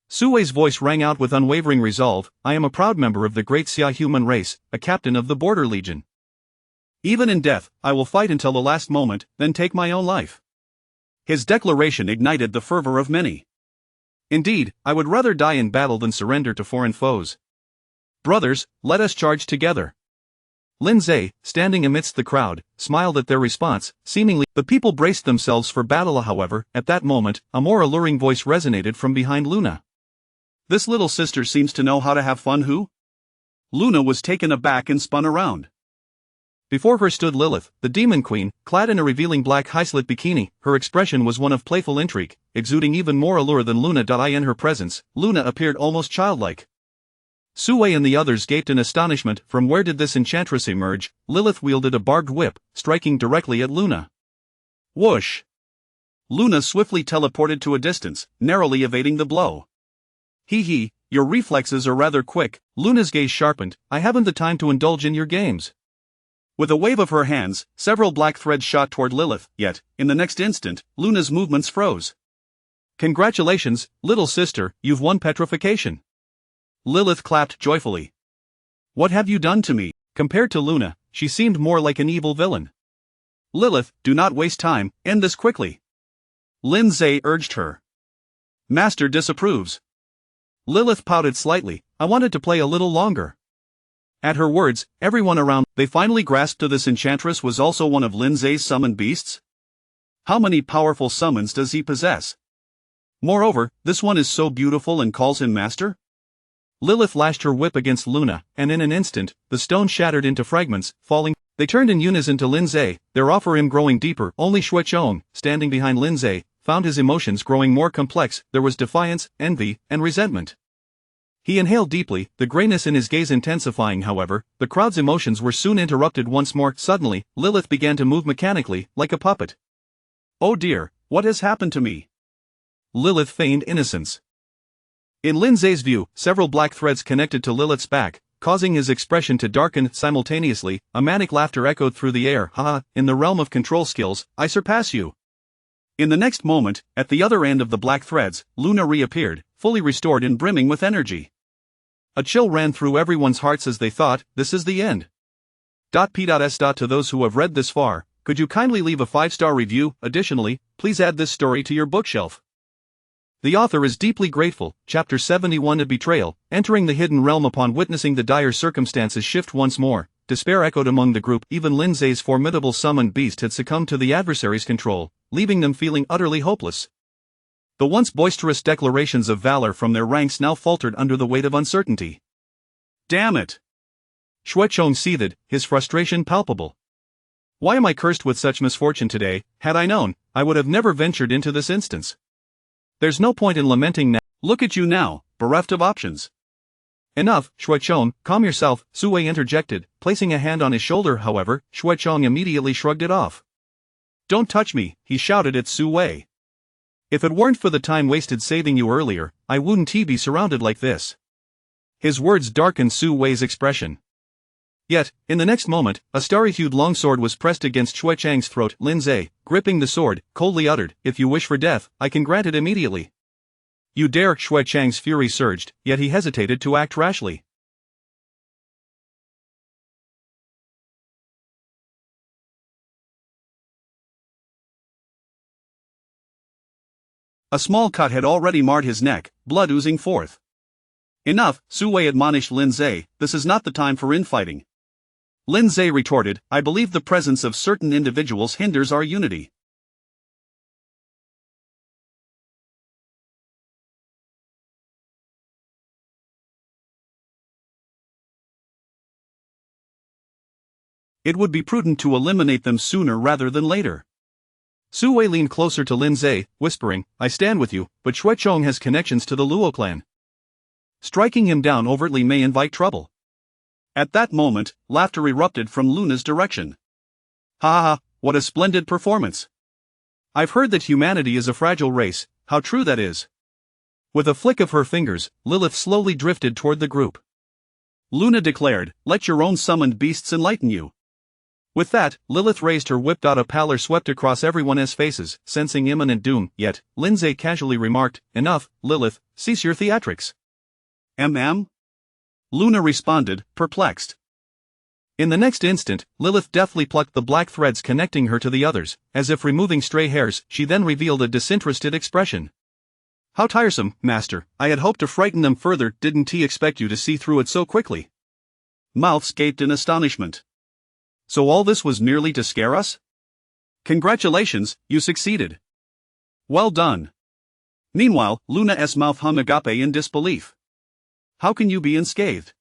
Su Wei's voice rang out with unwavering resolve. I am a proud member of the great Xia human race, a captain of the Border Legion. Even in death, I will fight until the last moment, then take my own life. His declaration ignited the fervor of many. Indeed, I would rather die in battle than surrender to foreign foes. Brothers, let us charge together. Lindsay, standing amidst the crowd, smiled at their response. Seemingly, the people braced themselves for battle. However, at that moment, a more alluring voice resonated from behind Luna. This little sister seems to know how to have fun. Who? Luna was taken aback and spun around. Before her stood Lilith, the Demon Queen, clad in a revealing black high-slit bikini. Her expression was one of playful intrigue, exuding even more allure than Luna. In her presence, Luna appeared almost childlike. Su Wei and the others gaped in astonishment. From where did this enchantress emerge? Lilith wielded a barbed whip, striking directly at Luna. Whoosh! Luna swiftly teleported to a distance, narrowly evading the blow. Hee, your reflexes are rather quick. Luna's gaze sharpened. I haven't the time to indulge in your games. With a wave of her hands, several black threads shot toward Lilith, yet, in the next instant, Luna's movements froze. Congratulations, little sister, you've won petrification. Lilith clapped joyfully. What have you done to me? Compared to Luna, she seemed more like an evil villain. Lilith, do not waste time, end this quickly. Lindsay urged her. Master disapproves. Lilith pouted slightly, I wanted to play a little longer. At her words, everyone around, they finally grasped to this enchantress was also one of Lindsay's summoned beasts? How many powerful summons does he possess? Moreover, this one is so beautiful and calls him master? Lilith lashed her whip against Luna, and in an instant, the stone shattered into fragments, falling. They turned in unison to Lindsay, their awe for him growing deeper. Only Xuechong, standing behind Lindsay, found his emotions growing more complex. There was defiance, envy, and resentment. He inhaled deeply, the grayness in his gaze intensifying. However, the crowd's emotions were soon interrupted once more. Suddenly, Lilith began to move mechanically, like a puppet. Oh dear, what has happened to me? Lilith feigned innocence. In Lindsay's view, several black threads connected to Lilith's back, causing his expression to darken. Simultaneously, a manic laughter echoed through the air. Haha, in the realm of control skills, I surpass you. In the next moment, at the other end of the black threads, Luna reappeared, fully restored and brimming with energy. A chill ran through everyone's hearts as they thought, this is the end. P.S. To those who have read this far, could you kindly leave a 5-star review? Additionally, please add this story to your bookshelf. The author is deeply grateful. Chapter 71 A Betrayal. Entering the hidden realm. Upon witnessing the dire circumstances shift once more, despair echoed among the group. Even Lindsay's formidable summoned beast had succumbed to the adversary's control, leaving them feeling utterly hopeless. The once boisterous declarations of valor from their ranks now faltered under the weight of uncertainty. Damn it! Xuechong seethed, his frustration palpable. Why am I cursed with such misfortune today? Had I known, I would have never ventured into this instance. There's no point in lamenting now. Look at you now, bereft of options. Enough, Xuechong, calm yourself, Sui interjected, placing a hand on his shoulder. However, Xuechong immediately shrugged it off. Don't touch me, he shouted at Sui. If it weren't for the time wasted saving you earlier, I wouldn't be surrounded like this. His words darkened Sui's expression. Yet, in the next moment, a starry-hued longsword was pressed against Xuechang's throat. Lindsay, gripping the sword, coldly uttered, if you wish for death, I can grant it immediately. You dare? Xuechang's fury surged, yet he hesitated to act rashly. A small cut had already marred his neck, blood oozing forth. Enough, Sui admonished Lindsay, this is not the time for infighting. Lindsay retorted, I believe the presence of certain individuals hinders our unity. It would be prudent to eliminate them sooner rather than later. Sui leaned closer to Lindsay, whispering, I stand with you, but Xuechong has connections to the Luo clan. Striking him down overtly may invite trouble. At that moment, laughter erupted from Luna's direction. Ha ha ha, what a splendid performance. I've heard that humanity is a fragile race, how true that is. With a flick of her fingers, Lilith slowly drifted toward the group. Luna declared, let your own summoned beasts enlighten you. With that, Lilith raised her whip. A pallor swept across everyone's faces, sensing imminent doom, yet, Lindsay casually remarked, enough, Lilith, cease your theatrics. Luna responded, perplexed. In the next instant, Lilith deftly plucked the black threads connecting her to the others, as if removing stray hairs. She then revealed a disinterested expression. How tiresome, master, I had hoped to frighten them further. Didn't he expect you to see through it so quickly? Mouths gaped in astonishment. So all this was merely to scare us? Congratulations, you succeeded. Well done. Meanwhile, Luna's mouth hung agape in disbelief. How can you be unscathed?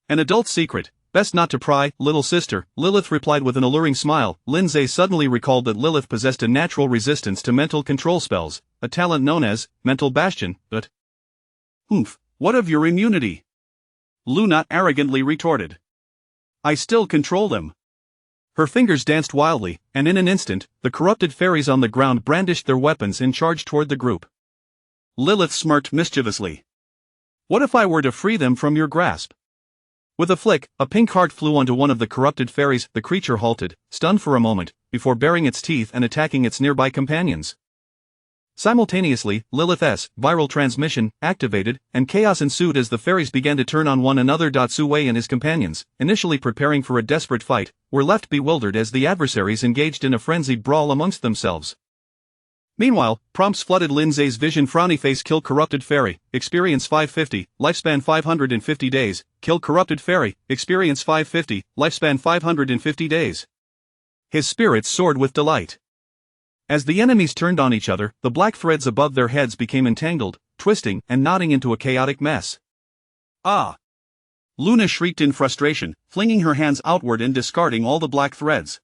An adult secret, best not to pry, little sister, Lilith replied with an alluring smile. Lindsay suddenly recalled that Lilith possessed a natural resistance to mental control spells, a talent known as mental bastion, but... what of your immunity? Luna arrogantly retorted. I still control them. Her fingers danced wildly, and in an instant, the corrupted fairies on the ground brandished their weapons and charged toward the group. Lilith smirked mischievously. What if I were to free them from your grasp? With a flick, a pink heart flew onto one of the corrupted fairies. The creature halted, stunned for a moment, before baring its teeth and attacking its nearby companions. Simultaneously, Lilith's viral transmission activated, and chaos ensued as the fairies began to turn on one another. Sui and his companions, initially preparing for a desperate fight, were left bewildered as the adversaries engaged in a frenzied brawl amongst themselves. Meanwhile, prompts flooded Lindsay's vision. Frowny face. Kill corrupted fairy, experience 550, lifespan 550 days, kill corrupted fairy, experience 550, lifespan 550 days. His spirits soared with delight. As the enemies turned on each other, the black threads above their heads became entangled, twisting and knotting into a chaotic mess. Ah! Luna shrieked in frustration, flinging her hands outward and discarding all the black threads.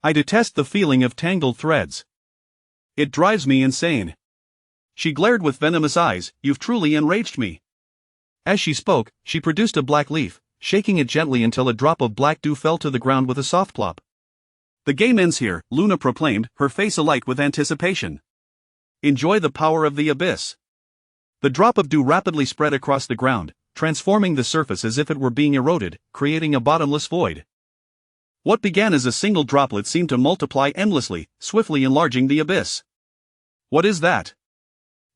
I detest the feeling of tangled threads. It drives me insane. She glared with venomous eyes. You've truly enraged me. As she spoke, she produced a black leaf, shaking it gently until a drop of black dew fell to the ground with a soft plop. The game ends here, Luna proclaimed, her face alight with anticipation. Enjoy the power of the abyss. The drop of dew rapidly spread across the ground, transforming the surface as if it were being eroded, creating a bottomless void. What began as a single droplet seemed to multiply endlessly, swiftly enlarging the abyss. What is that?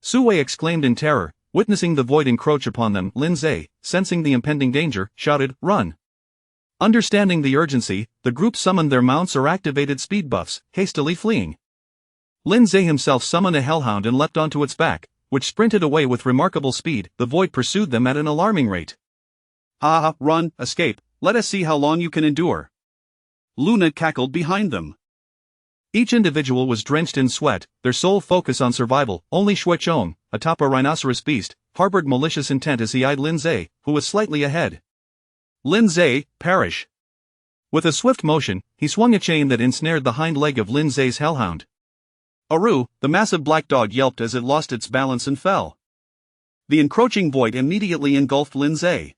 Sui exclaimed in terror, witnessing the void encroach upon them. Lindsay, sensing the impending danger, shouted, "Run!" Understanding the urgency, the group summoned their mounts or activated speed buffs, hastily fleeing. Lindsay himself summoned a hellhound and leapt onto its back, which sprinted away with remarkable speed. The void pursued them at an alarming rate. Ah, run, escape, let us see how long you can endure. Luna cackled behind them. Each individual was drenched in sweat, their sole focus on survival. Only Shuechong, atop a rhinoceros beast, harbored malicious intent as he eyed Lindsay, who was slightly ahead. Lindsay, perish! With a swift motion, he swung a chain that ensnared the hind leg of Lindsay's hellhound. Aru, the massive black dog yelped as it lost its balance and fell. The encroaching void immediately engulfed Lindsay.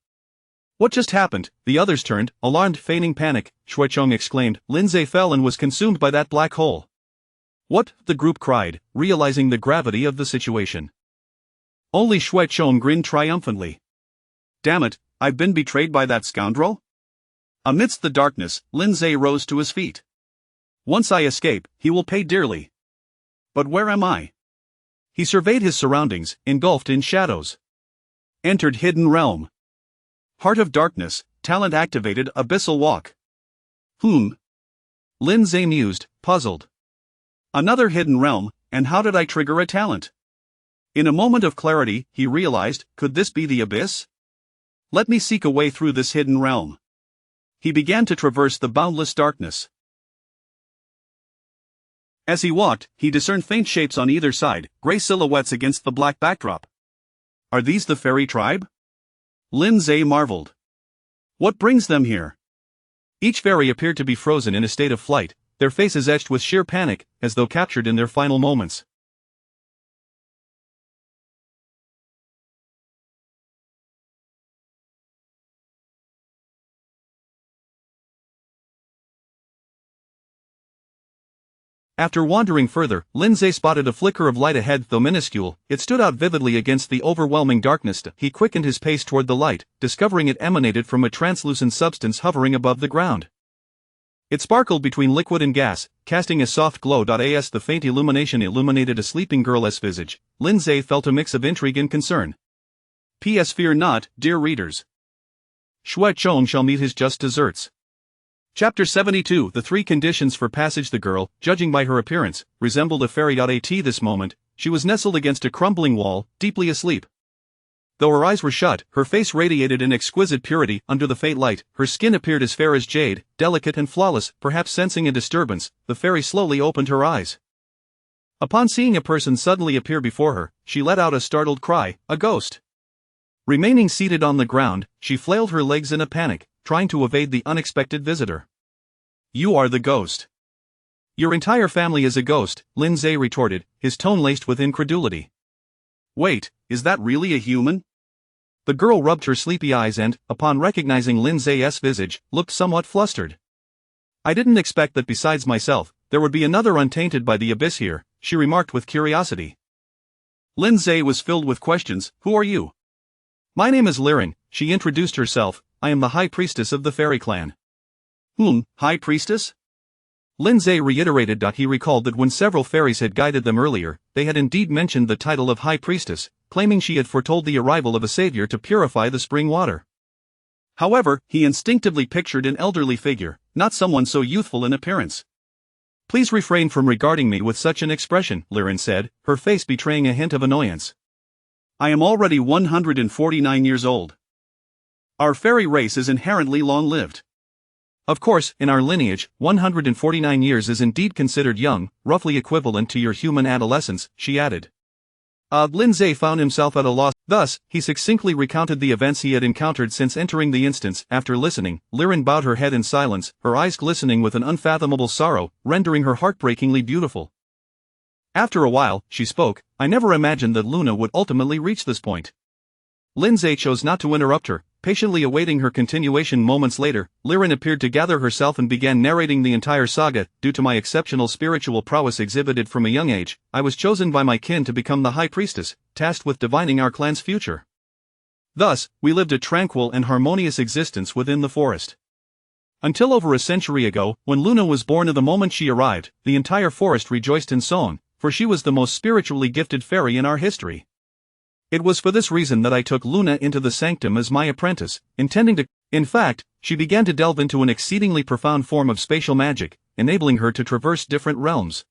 What just happened? The others turned, alarmed, feigning panic. Shuechong exclaimed. Lindsay fell and was consumed by that black hole. What? The group cried, realizing the gravity of the situation. Only Shuechong grinned triumphantly. Damn it, I've been betrayed by that scoundrel? Amidst the darkness, Lindsay rose to his feet. Once I escape, he will pay dearly. But where am I? He surveyed his surroundings, engulfed in shadows. Entered hidden realm. Heart of darkness, talent activated, abyssal walk. Lindsay mused, puzzled. Another hidden realm, and how did I trigger a talent? In a moment of clarity, he realized, could this be the abyss? Let me seek a way through this hidden realm. He began to traverse the boundless darkness. As he walked, he discerned faint shapes on either side, gray silhouettes against the black backdrop. Are these the fairy tribe? Lindsay marveled. What brings them here? Each fairy appeared to be frozen in a state of flight, their faces etched with sheer panic, as though captured in their final moments. After wandering further, Lindsay spotted a flicker of light ahead. Though minuscule, it stood out vividly against the overwhelming darkness. He quickened his pace toward the light, discovering it emanated from a translucent substance hovering above the ground. It sparkled between liquid and gas, casting a soft glow. As the faint illumination illuminated a sleeping girl's visage, Lindsay felt a mix of intrigue and concern. P.S. Fear not, dear readers. Shuechong shall meet his just deserts. Chapter 72. The three conditions for passage. The girl, judging by her appearance, resembled a fairy. At this moment, she was nestled against a crumbling wall, deeply asleep. Though her eyes were shut, her face radiated in exquisite purity. Under the faint light, her skin appeared as fair as jade, delicate and flawless. Perhaps sensing a disturbance, the fairy slowly opened her eyes. Upon seeing a person suddenly appear before her, she let out a startled cry, a ghost. Remaining seated on the ground, she flailed her legs in a panic, trying to evade the unexpected visitor. You are the ghost. Your entire family is a ghost, Lindsay retorted, his tone laced with incredulity. Wait, is that really a human? The girl rubbed her sleepy eyes and, upon recognizing Lindsay's visage, looked somewhat flustered. I didn't expect that besides myself, there would be another untainted by the abyss here, she remarked with curiosity. Lindsay was filled with questions. Who are you? My name is Liren, she introduced herself. I am the High Priestess of the Fairy Clan. High Priestess? Lindsay reiterated. He recalled that when several fairies had guided them earlier, they had indeed mentioned the title of High Priestess, claiming she had foretold the arrival of a savior to purify the spring water. However, he instinctively pictured an elderly figure, not someone so youthful in appearance. Please refrain from regarding me with such an expression, Liren said, her face betraying a hint of annoyance. I am already 149 years old. Our fairy race is inherently long-lived. Of course, in our lineage, 149 years is indeed considered young, roughly equivalent to your human adolescence, she added. Lindsay found himself at a loss. Thus, he succinctly recounted the events he had encountered since entering the instance. After listening, Liren bowed her head in silence, her eyes glistening with an unfathomable sorrow, rendering her heartbreakingly beautiful. After a while, she spoke. I never imagined that Luna would ultimately reach this point. Lindsay chose not to interrupt her, patiently awaiting her continuation. Moments later, Liren appeared to gather herself and began narrating the entire saga. Due to my exceptional spiritual prowess exhibited from a young age, I was chosen by my kin to become the High Priestess, tasked with divining our clan's future. Thus, we lived a tranquil and harmonious existence within the forest. Until over a century ago, when Luna was born. The moment she arrived, the entire forest rejoiced in song, for she was the most spiritually gifted fairy in our history. It was for this reason that I took Luna into the sanctum as my apprentice, intending to. In fact, she began to delve into an exceedingly profound form of spatial magic, enabling her to traverse different realms.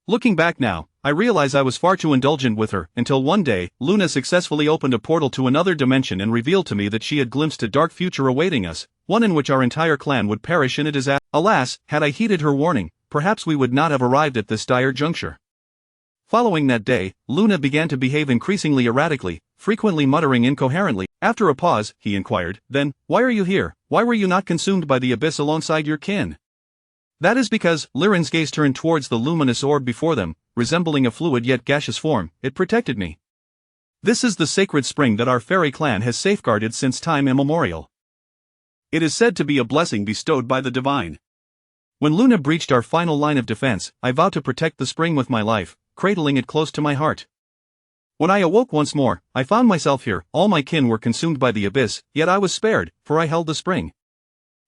Looking back now, I realize I was far too indulgent with her, until one day, Luna successfully opened a portal to another dimension and revealed to me that she had glimpsed a dark future awaiting us, one in which our entire clan would perish in a disaster. Alas, had I heeded her warning, perhaps we would not have arrived at this dire juncture. Following that day, Luna began to behave increasingly erratically, frequently muttering incoherently. After a pause, he inquired, "Then, why are you here? Why were you not consumed by the abyss alongside your kin?" "That is because," Liren's gaze turned towards the luminous orb before them, resembling a fluid yet gaseous form, "it protected me. This is the sacred spring that our fairy clan has safeguarded since time immemorial. It is said to be a blessing bestowed by the divine. When Luna breached our final line of defense, I vowed to protect the spring with my life, cradling it close to my heart. When I awoke once more, I found myself here. All my kin were consumed by the abyss, yet I was spared, for I held the spring."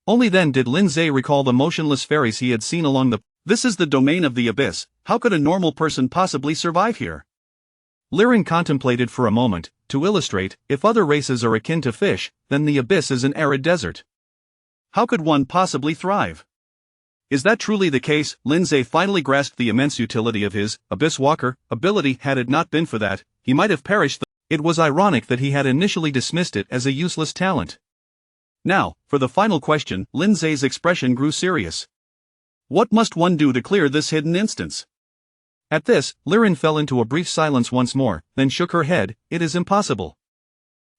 Only then did Lindsay recall the motionless fairies he had seen along the. "This is the domain of the abyss. How could a normal person possibly survive here?" Liren contemplated for a moment. To illustrate, if other races are akin to fish, then the abyss is an arid desert. How could one possibly thrive? Is that truly the case? Lindsay finally grasped the immense utility of his Abyss Walker ability. Had it not been for that, he might have perished. It was ironic that he had initially dismissed it as a useless talent. Now, for the final question, Lindsay's expression grew serious. What must one do to clear this hidden instance? At this, Liren fell into a brief silence once more, then shook her head. "It is impossible."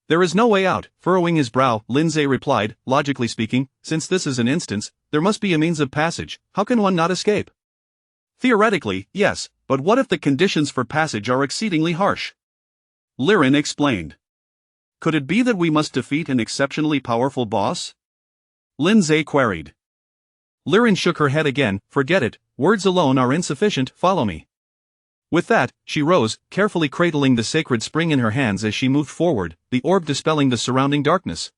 "There is no way out." Furrowing his brow, Lindsay replied, "Logically speaking, since this is an instance, there must be a means of passage. How can one not escape?" "Theoretically, yes, but what if the conditions for passage are exceedingly harsh?" Liren explained. "Could it be that we must defeat an exceptionally powerful boss?" Lindsay queried. Liren shook her head again. "Forget it, words alone are insufficient, follow me." With that, she rose, carefully cradling the sacred spring in her hands as she moved forward, the orb dispelling the surrounding darkness.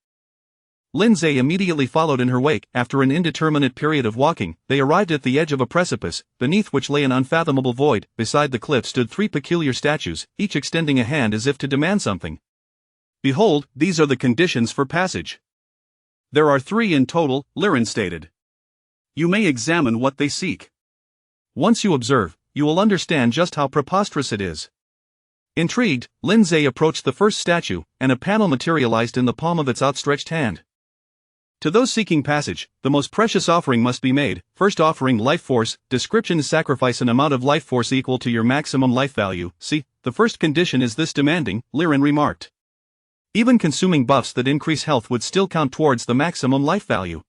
Lindsay immediately followed in her wake. After an indeterminate period of walking, they arrived at the edge of a precipice, beneath which lay an unfathomable void. Beside the cliff stood three peculiar statues, each extending a hand as if to demand something. "Behold, these are the conditions for passage." "There are 3 in total," Liren stated. "You may examine what they seek. Once you observe, you will understand just how preposterous it is." Intrigued, Lindsay approached the first statue, and a panel materialized in the palm of its outstretched hand. "To those seeking passage, the most precious offering must be made. First offering, life force. Description: sacrifice an amount of life force equal to your maximum life value. See, the first condition is this demanding," Liren remarked. "Even consuming buffs that increase health would still count towards the maximum life value.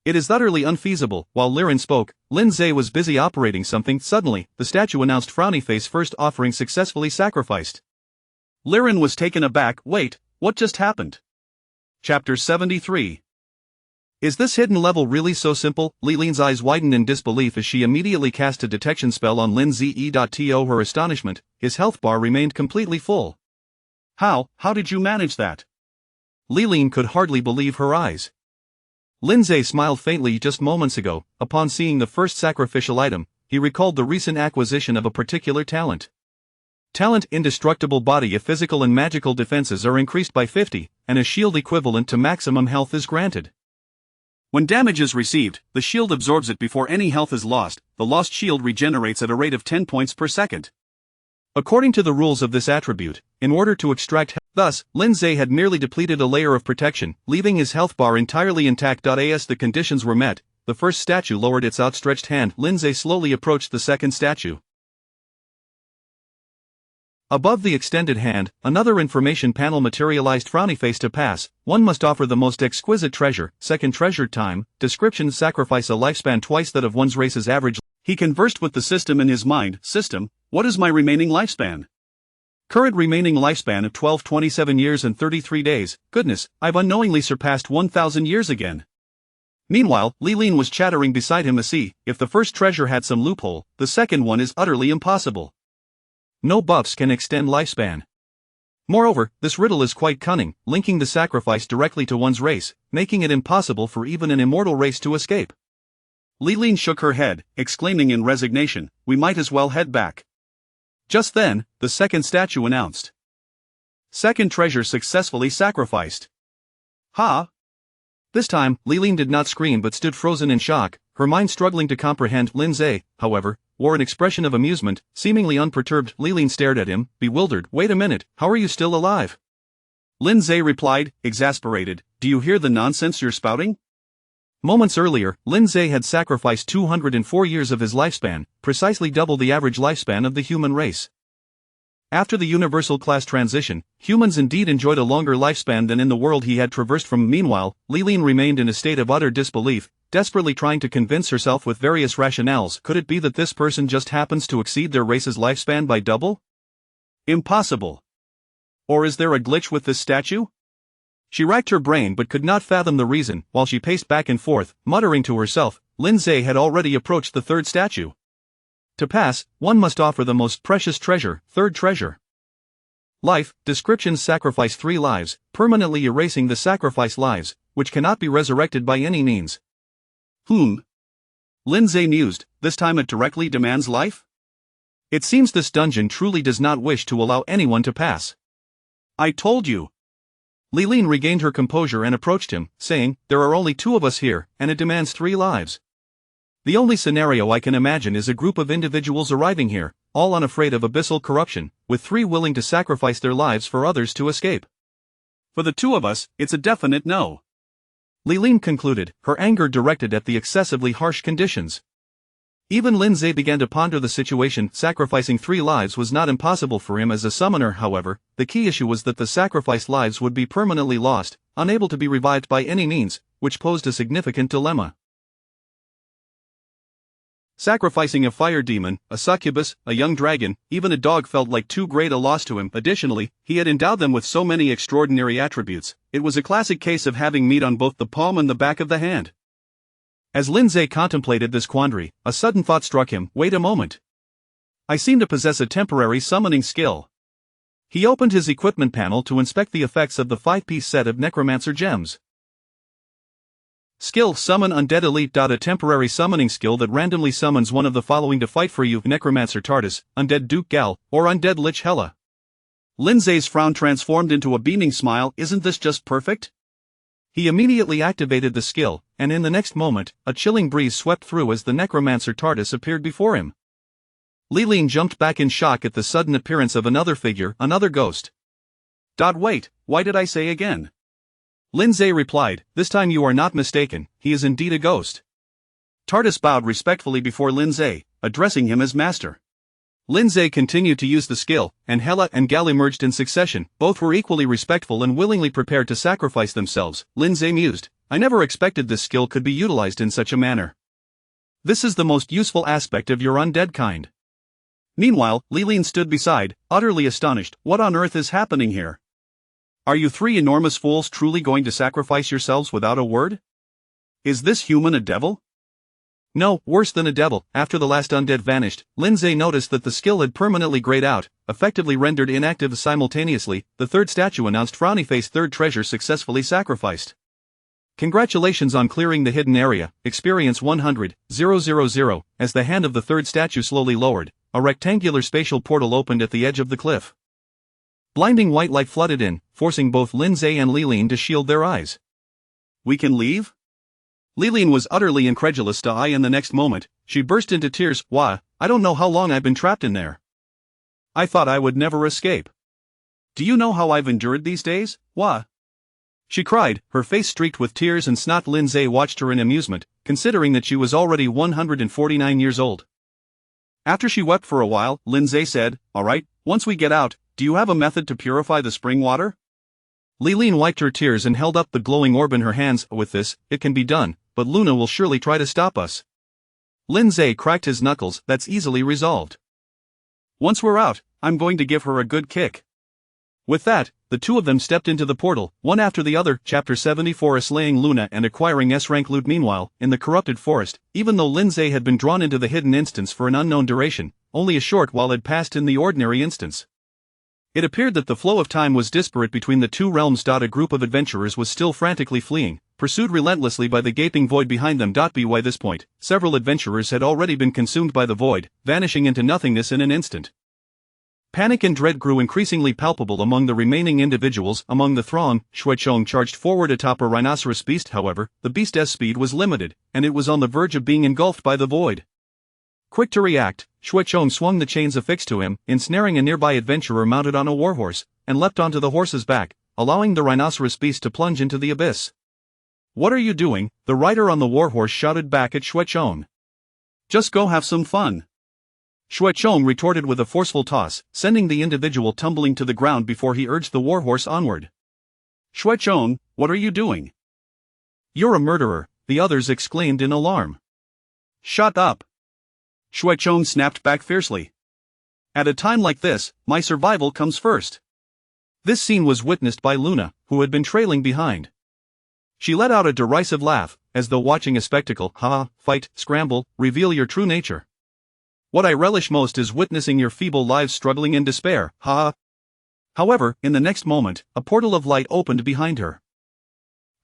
It is utterly unfeasible." While Liren spoke, Lindsay was busy operating something. Suddenly, the statue announced, "Frowny face, first offering successfully sacrificed." Liren was taken aback. "Wait, what just happened?" Chapter 73. Is this hidden level really so simple? Lilene's eyes widened in disbelief as she immediately cast a detection spell on Lindsay. To her astonishment, his health bar remained completely full. How did you manage that?" Lilene could hardly believe her eyes. Lindsay smiled faintly just moments ago. Upon seeing the first sacrificial item, he recalled the recent acquisition of a particular talent. Talent: indestructible body. If physical and magical defenses are increased by 50, and a shield equivalent to maximum health is granted. When damage is received, the shield absorbs it before any health is lost. The lost shield regenerates at a rate of 10 points per second. According to the rules of this attribute, in order to extract health, thus, Lindsay had merely depleted a layer of protection, leaving his health bar entirely intact. As the conditions were met, the first statue lowered its outstretched hand. Lindsay slowly approached the second statue. Above the extended hand, another information panel materialized. Frowny face. To pass, one must offer the most exquisite treasure. Second treasure time. Description: sacrifice a lifespan twice that of one's race's average. He conversed with the system in his mind. System, what is my remaining lifespan? Current remaining lifespan of 1227 years and 33 days. Goodness, I've unknowingly surpassed 1000 years again. Meanwhile, Lilin was chattering beside him. If the first treasure had some loophole, the second one is utterly impossible. No buffs can extend lifespan. Moreover, this riddle is quite cunning, linking the sacrifice directly to one's race, making it impossible for even an immortal race to escape. Lilin shook her head, exclaiming in resignation, we might as well head back. Just then, the second statue announced. Second treasure successfully sacrificed. Ha! This time, Lilin did not scream but stood frozen in shock, her mind struggling to comprehend. Lindsay, however, wore an expression of amusement, seemingly unperturbed. Lilin stared at him, bewildered. Wait a minute, how are you still alive? Lindsay replied, exasperated, do you hear the nonsense you're spouting? Moments earlier, Lindsay had sacrificed 204 years of his lifespan, precisely double the average lifespan of the human race. After the universal class transition, humans indeed enjoyed a longer lifespan than in the world he had traversed from. Meanwhile, Lilin remained in a state of utter disbelief, desperately trying to convince herself with various rationales. Could it be that this person just happens to exceed their race's lifespan by double? Impossible. Or is there a glitch with this statue? She racked her brain but could not fathom the reason. While she paced back and forth, muttering to herself, Lindsay had already approached the third statue. To pass, one must offer the most precious treasure. Third treasure. Life. Description: sacrifice 3 lives, permanently erasing the sacrifice lives, which cannot be resurrected by any means. Lindsay mused, this time it directly demands life? It seems this dungeon truly does not wish to allow anyone to pass. I told you. Lilin regained her composure and approached him, saying, there are only 2 of us here, and it demands 3 lives. The only scenario I can imagine is a group of individuals arriving here, all unafraid of abyssal corruption, with 3 willing to sacrifice their lives for others to escape. For the 2 of us, it's a definite no. Lilin concluded, her anger directed at the excessively harsh conditions. Even Lindsay began to ponder the situation. Sacrificing 3 lives was not impossible for him as a summoner. However, the key issue was that the sacrificed lives would be permanently lost, unable to be revived by any means, which posed a significant dilemma. Sacrificing a fire demon, a succubus, a young dragon, even a dog felt like too great a loss to him. Additionally, he had endowed them with so many extraordinary attributes. It was a classic case of having meat on both the palm and the back of the hand. As Lindsay contemplated this quandary, a sudden thought struck him. Wait a moment. I seem to possess a temporary summoning skill. He opened his equipment panel to inspect the effects of the 5-piece set of necromancer gems. Skill: Summon Undead Elite. A temporary summoning skill that randomly summons one of the following to fight for you: Necromancer Tardis, Undead Duke Gal, or Undead Lich Hela. Lindsay's frown transformed into a beaming smile. Isn't this just perfect? He immediately activated the skill, and in the next moment, a chilling breeze swept through as the Necromancer Tardis appeared before him. Lilin jumped back in shock at the sudden appearance of another figure, another ghost. Wait, why did I say again? Lindsay replied, this time you are not mistaken, he is indeed a ghost. Tardis bowed respectfully before Lindsay, addressing him as master. Lindsay continued to use the skill, and Hela and Gal emerged in succession. Both were equally respectful and willingly prepared to sacrifice themselves. Lindsay mused, I never expected this skill could be utilized in such a manner. This is the most useful aspect of your undead kind. Meanwhile, Lilin stood beside, utterly astonished. What on earth is happening here? Are you 3 enormous fools truly going to sacrifice yourselves without a word? Is this human a devil? No, worse than a devil. After the last undead vanished, Lindsay noticed that the skill had permanently grayed out, effectively rendered inactive simultaneously. The third statue announced, frowny face: third treasure successfully sacrificed. Congratulations on clearing the hidden area, experience 100,000. As the hand of the third statue slowly lowered, a rectangular spatial portal opened at the edge of the cliff. Blinding white light flooded in, forcing both Lindsay and Liline to shield their eyes. We can leave? Liline was utterly incredulous to eye in the next moment. She burst into tears. Why, I don't know how long I've been trapped in there. I thought I would never escape. Do you know how I've endured these days? Why? She cried, her face streaked with tears and snot. Lindsay watched her in amusement, considering that she was already 149 years old. After she wept for a while, Lindsay said, "All right, once we get out, do you have a method to purify the spring water?" Liline wiped her tears and held up the glowing orb in her hands. With this, it can be done, but Luna will surely try to stop us. Lindsay cracked his knuckles. That's easily resolved. Once we're out, I'm going to give her a good kick. With that, the two of them stepped into the portal, one after the other. Chapter 74. Slaying Luna and acquiring S-rank loot. Meanwhile, in the corrupted forest, even though Lindsay had been drawn into the hidden instance for an unknown duration, only a short while had passed in the ordinary instance. It appeared that the flow of time was disparate between the two realms. A group of adventurers was still frantically fleeing, pursued relentlessly by the gaping void behind them. By this point, several adventurers had already been consumed by the void, vanishing into nothingness in an instant. Panic and dread grew increasingly palpable among the remaining individuals. Among the throng, Xuechong charged forward atop a rhinoceros beast. However, the beast's speed was limited, and it was on the verge of being engulfed by the void. Quick to react, Xuechong swung the chains affixed to him, ensnaring a nearby adventurer mounted on a warhorse, and leapt onto the horse's back, allowing the rhinoceros beast to plunge into the abyss. "What are you doing?" the rider on the warhorse shouted back at Xuechong. "Just go have some fun." Xuechong retorted with a forceful toss, sending the individual tumbling to the ground before he urged the warhorse onward. "Xuechong, what are you doing?" "You're a murderer," the others exclaimed in alarm. "Shut up!" Xuechong snapped back fiercely. "At a time like this, my survival comes first." This scene was witnessed by Luna, who had been trailing behind. She let out a derisive laugh, as though watching a spectacle. Fight, scramble, reveal your true nature. What I relish most is witnessing your feeble lives struggling in despair. However, in the next moment, a portal of light opened behind her.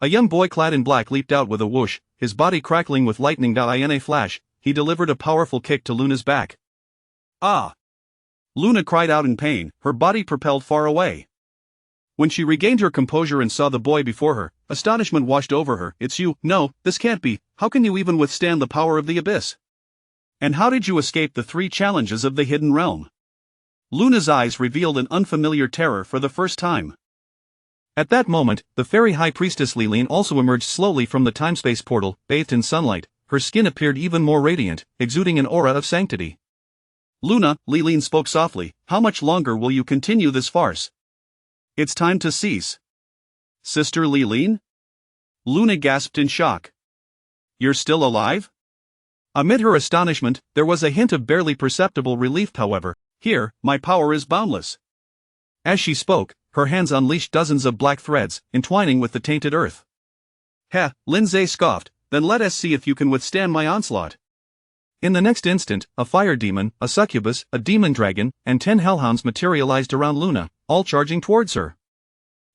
A young boy clad in black leaped out with a whoosh, his body crackling with lightning. In a flash, he delivered a powerful kick to Luna's back. "Ah!" Luna cried out in pain, her body propelled far away. When she regained her composure and saw the boy before her, astonishment washed over her. "It's you? No, this can't be. How can you even withstand the power of the abyss? And how did you escape the 3 challenges of the hidden realm?" Luna's eyes revealed an unfamiliar terror for the first time. At that moment, the fairy high priestess Liline also emerged slowly from the time-space portal. Bathed in sunlight, her skin appeared even more radiant, exuding an aura of sanctity. "Luna," Liline spoke softly, "how much longer will you continue this farce? It's time to cease." "Sister Liline?" Luna gasped in shock. "You're still alive?" Amid her astonishment, there was a hint of barely perceptible relief. "However, here, my power is boundless." As she spoke, her hands unleashed dozens of black threads, entwining with the tainted earth. "Heh," Lindsay scoffed, "then let us see if you can withstand my onslaught." In the next instant, a fire demon, a succubus, a demon dragon, and 10 hellhounds materialized around Luna, all charging towards her.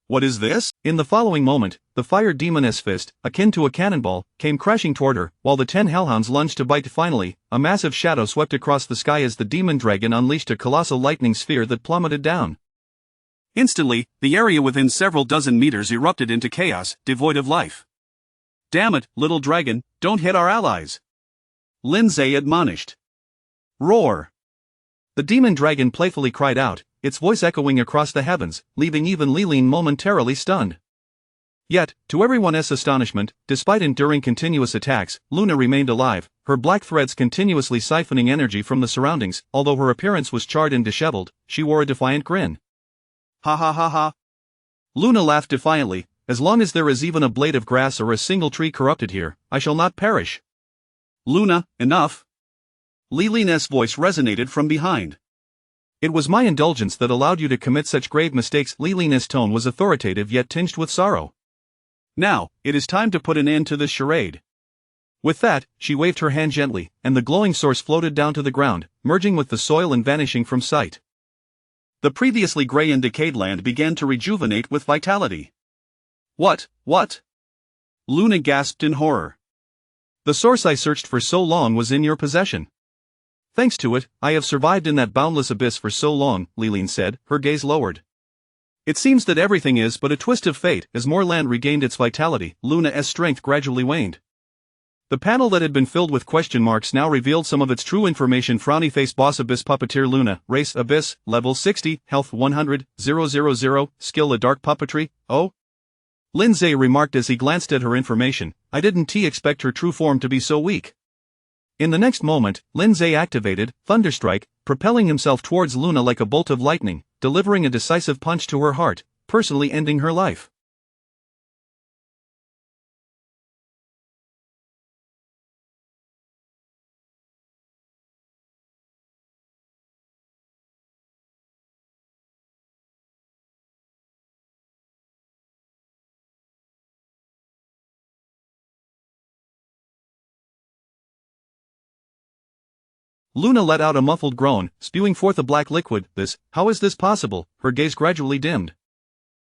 "What is this?" In the following moment, the fire demoness fist, akin to a cannonball, came crashing toward her, while the 10 hellhounds lunged to bite. Finally, a massive shadow swept across the sky as the demon dragon unleashed a colossal lightning sphere that plummeted down. Instantly, the area within several dozen meters erupted into chaos, devoid of life. "Damn it, little dragon, don't hit our allies!" Lindsay admonished. "Roar!" The demon dragon playfully cried out, its voice echoing across the heavens, leaving even Liline momentarily stunned. Yet, to everyone's astonishment, despite enduring continuous attacks, Luna remained alive, her black threads continuously siphoning energy from the surroundings. Although her appearance was charred and disheveled, she wore a defiant grin. "Ha ha ha ha!" Luna laughed defiantly. "As long as there is even a blade of grass or a single tree corrupted here, I shall not perish." "Luna, enough!" Liline's voice resonated from behind. "It was my indulgence that allowed you to commit such grave mistakes." Liline's tone was authoritative yet tinged with sorrow. "Now, it is time to put an end to this charade." With that, she waved her hand gently, and the glowing source floated down to the ground, merging with the soil and vanishing from sight. The previously grey and decayed land began to rejuvenate with vitality. What? Luna gasped in horror. The source I searched for so long was in your possession. Thanks to it, I have survived in that boundless abyss for so long, Liline said, her gaze lowered. It seems that everything is but a twist of fate. As more land regained its vitality, Luna's strength gradually waned. The panel that had been filled with question marks now revealed some of its true information. Frowny face boss Abyss puppeteer Luna, race Abyss, level 60, health 100, 000, skill a dark puppetry, oh? Lindsay remarked as he glanced at her information, I didn't expect her true form to be so weak. In the next moment, Lindsay activated Thunderstrike, propelling himself towards Luna like a bolt of lightning, delivering a decisive punch to her heart, personally ending her life. Luna let out a muffled groan, spewing forth a black liquid. How is this possible? Her gaze gradually dimmed.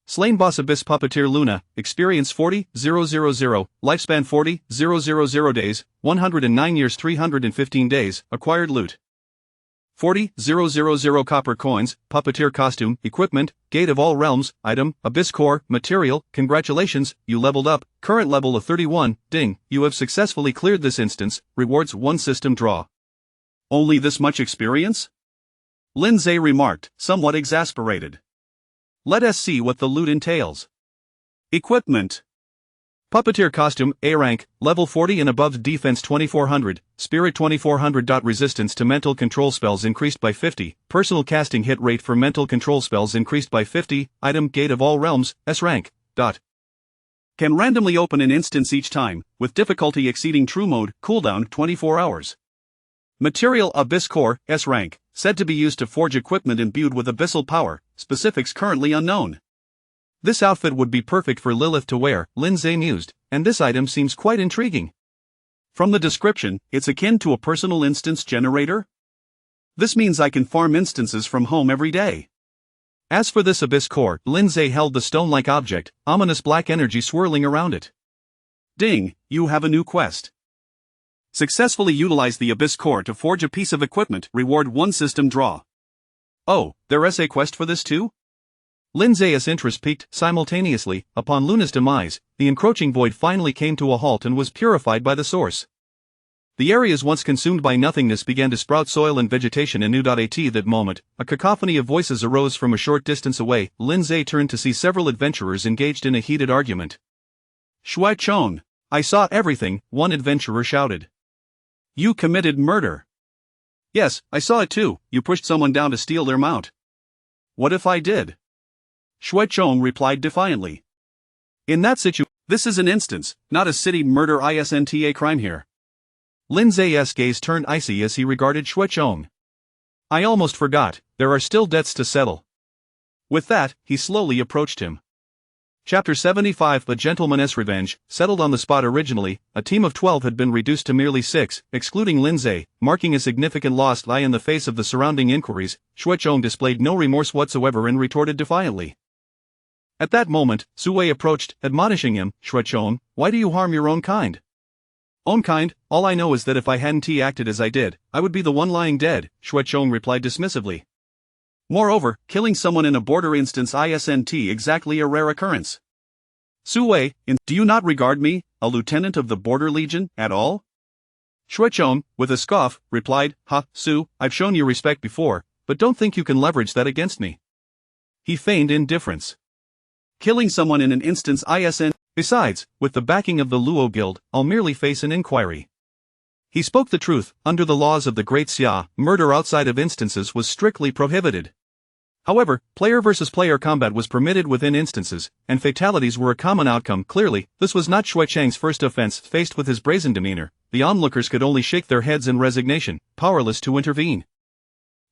Slain boss Abyss puppeteer Luna, experience 40,000, lifespan 40,000 days, 109 years 315 days, acquired loot. 40,000 copper coins, puppeteer costume, equipment, gate of all realms, item, Abyss core, material, congratulations, you leveled up, current level of 31, ding, you have successfully cleared this instance, rewards 1 system draw. Only this much experience? Lindsay remarked, somewhat exasperated. Let us see what the loot entails. Equipment. Puppeteer costume, A rank, level 40 and above, defense 2400, spirit 2400. Resistance to mental control spells increased by 50, personal casting hit rate for mental control spells increased by 50, item, gate of all realms, S rank. Can randomly open an instance each time, with difficulty exceeding true mode, cooldown 24 hours. Material Abyss core, S rank, said to be used to forge equipment imbued with abyssal power, specifics currently unknown. This outfit would be perfect for Lilith to wear, Lindsay mused, and this item seems quite intriguing. From the description, it's akin to a personal instance generator? This means I can farm instances from home every day. As for this Abyss core, Lindsay held the stone-like object, ominous black energy swirling around it. Ding, you have a new quest. Successfully utilize the Abyss core to forge a piece of equipment, reward 1 system draw. Oh, there's a quest for this too? Lindsay's interest peaked simultaneously. Upon Luna's demise, the encroaching void finally came to a halt and was purified by the source. The areas once consumed by nothingness began to sprout soil and vegetation anew. At that moment, a cacophony of voices arose from a short distance away. Lindsay turned to see several adventurers engaged in a heated argument. Shui Chong, I saw everything, one adventurer shouted. You committed murder. Yes, I saw it too, you pushed someone down to steal their mount. What if I did? Shui Chong replied defiantly. In that situation, this is an instance, not a city murder isn't crime here. Lindsay's gaze turned icy as he regarded Shui Chong. I almost forgot, there are still debts to settle. With that, he slowly approached him. Chapter 75 A Gentleman's Revenge, settled on the spot originally, a team of 12 had been reduced to merely 6, excluding Lindsay, marking a significant loss. In the face of the surrounding inquiries, Shui Chong displayed no remorse whatsoever and retorted defiantly. At that moment, Su Wei approached, admonishing him, Shui Chong, why do you harm your own kind? Own kind? All I know is that if I hadn't acted as I did, I would be the one lying dead, Shui Chong replied dismissively. Moreover, killing someone in a border instance isn't exactly a rare occurrence. Su Wei, do you not regard me, a lieutenant of the Border Legion, at all? Shui Chong, with a scoff, replied, Ha, Su, I've shown you respect before, but don't think you can leverage that against me. He feigned indifference. Killing someone in an instance isn't. Besides, with the backing of the Luo Guild, I'll merely face an inquiry. He spoke the truth. Under the laws of the Great Xia, murder outside of instances was strictly prohibited. However, player versus player combat was permitted within instances, and fatalities were a common outcome. Clearly, this was not Shui Chang's first offense. Faced with his brazen demeanor, the onlookers could only shake their heads in resignation, powerless to intervene.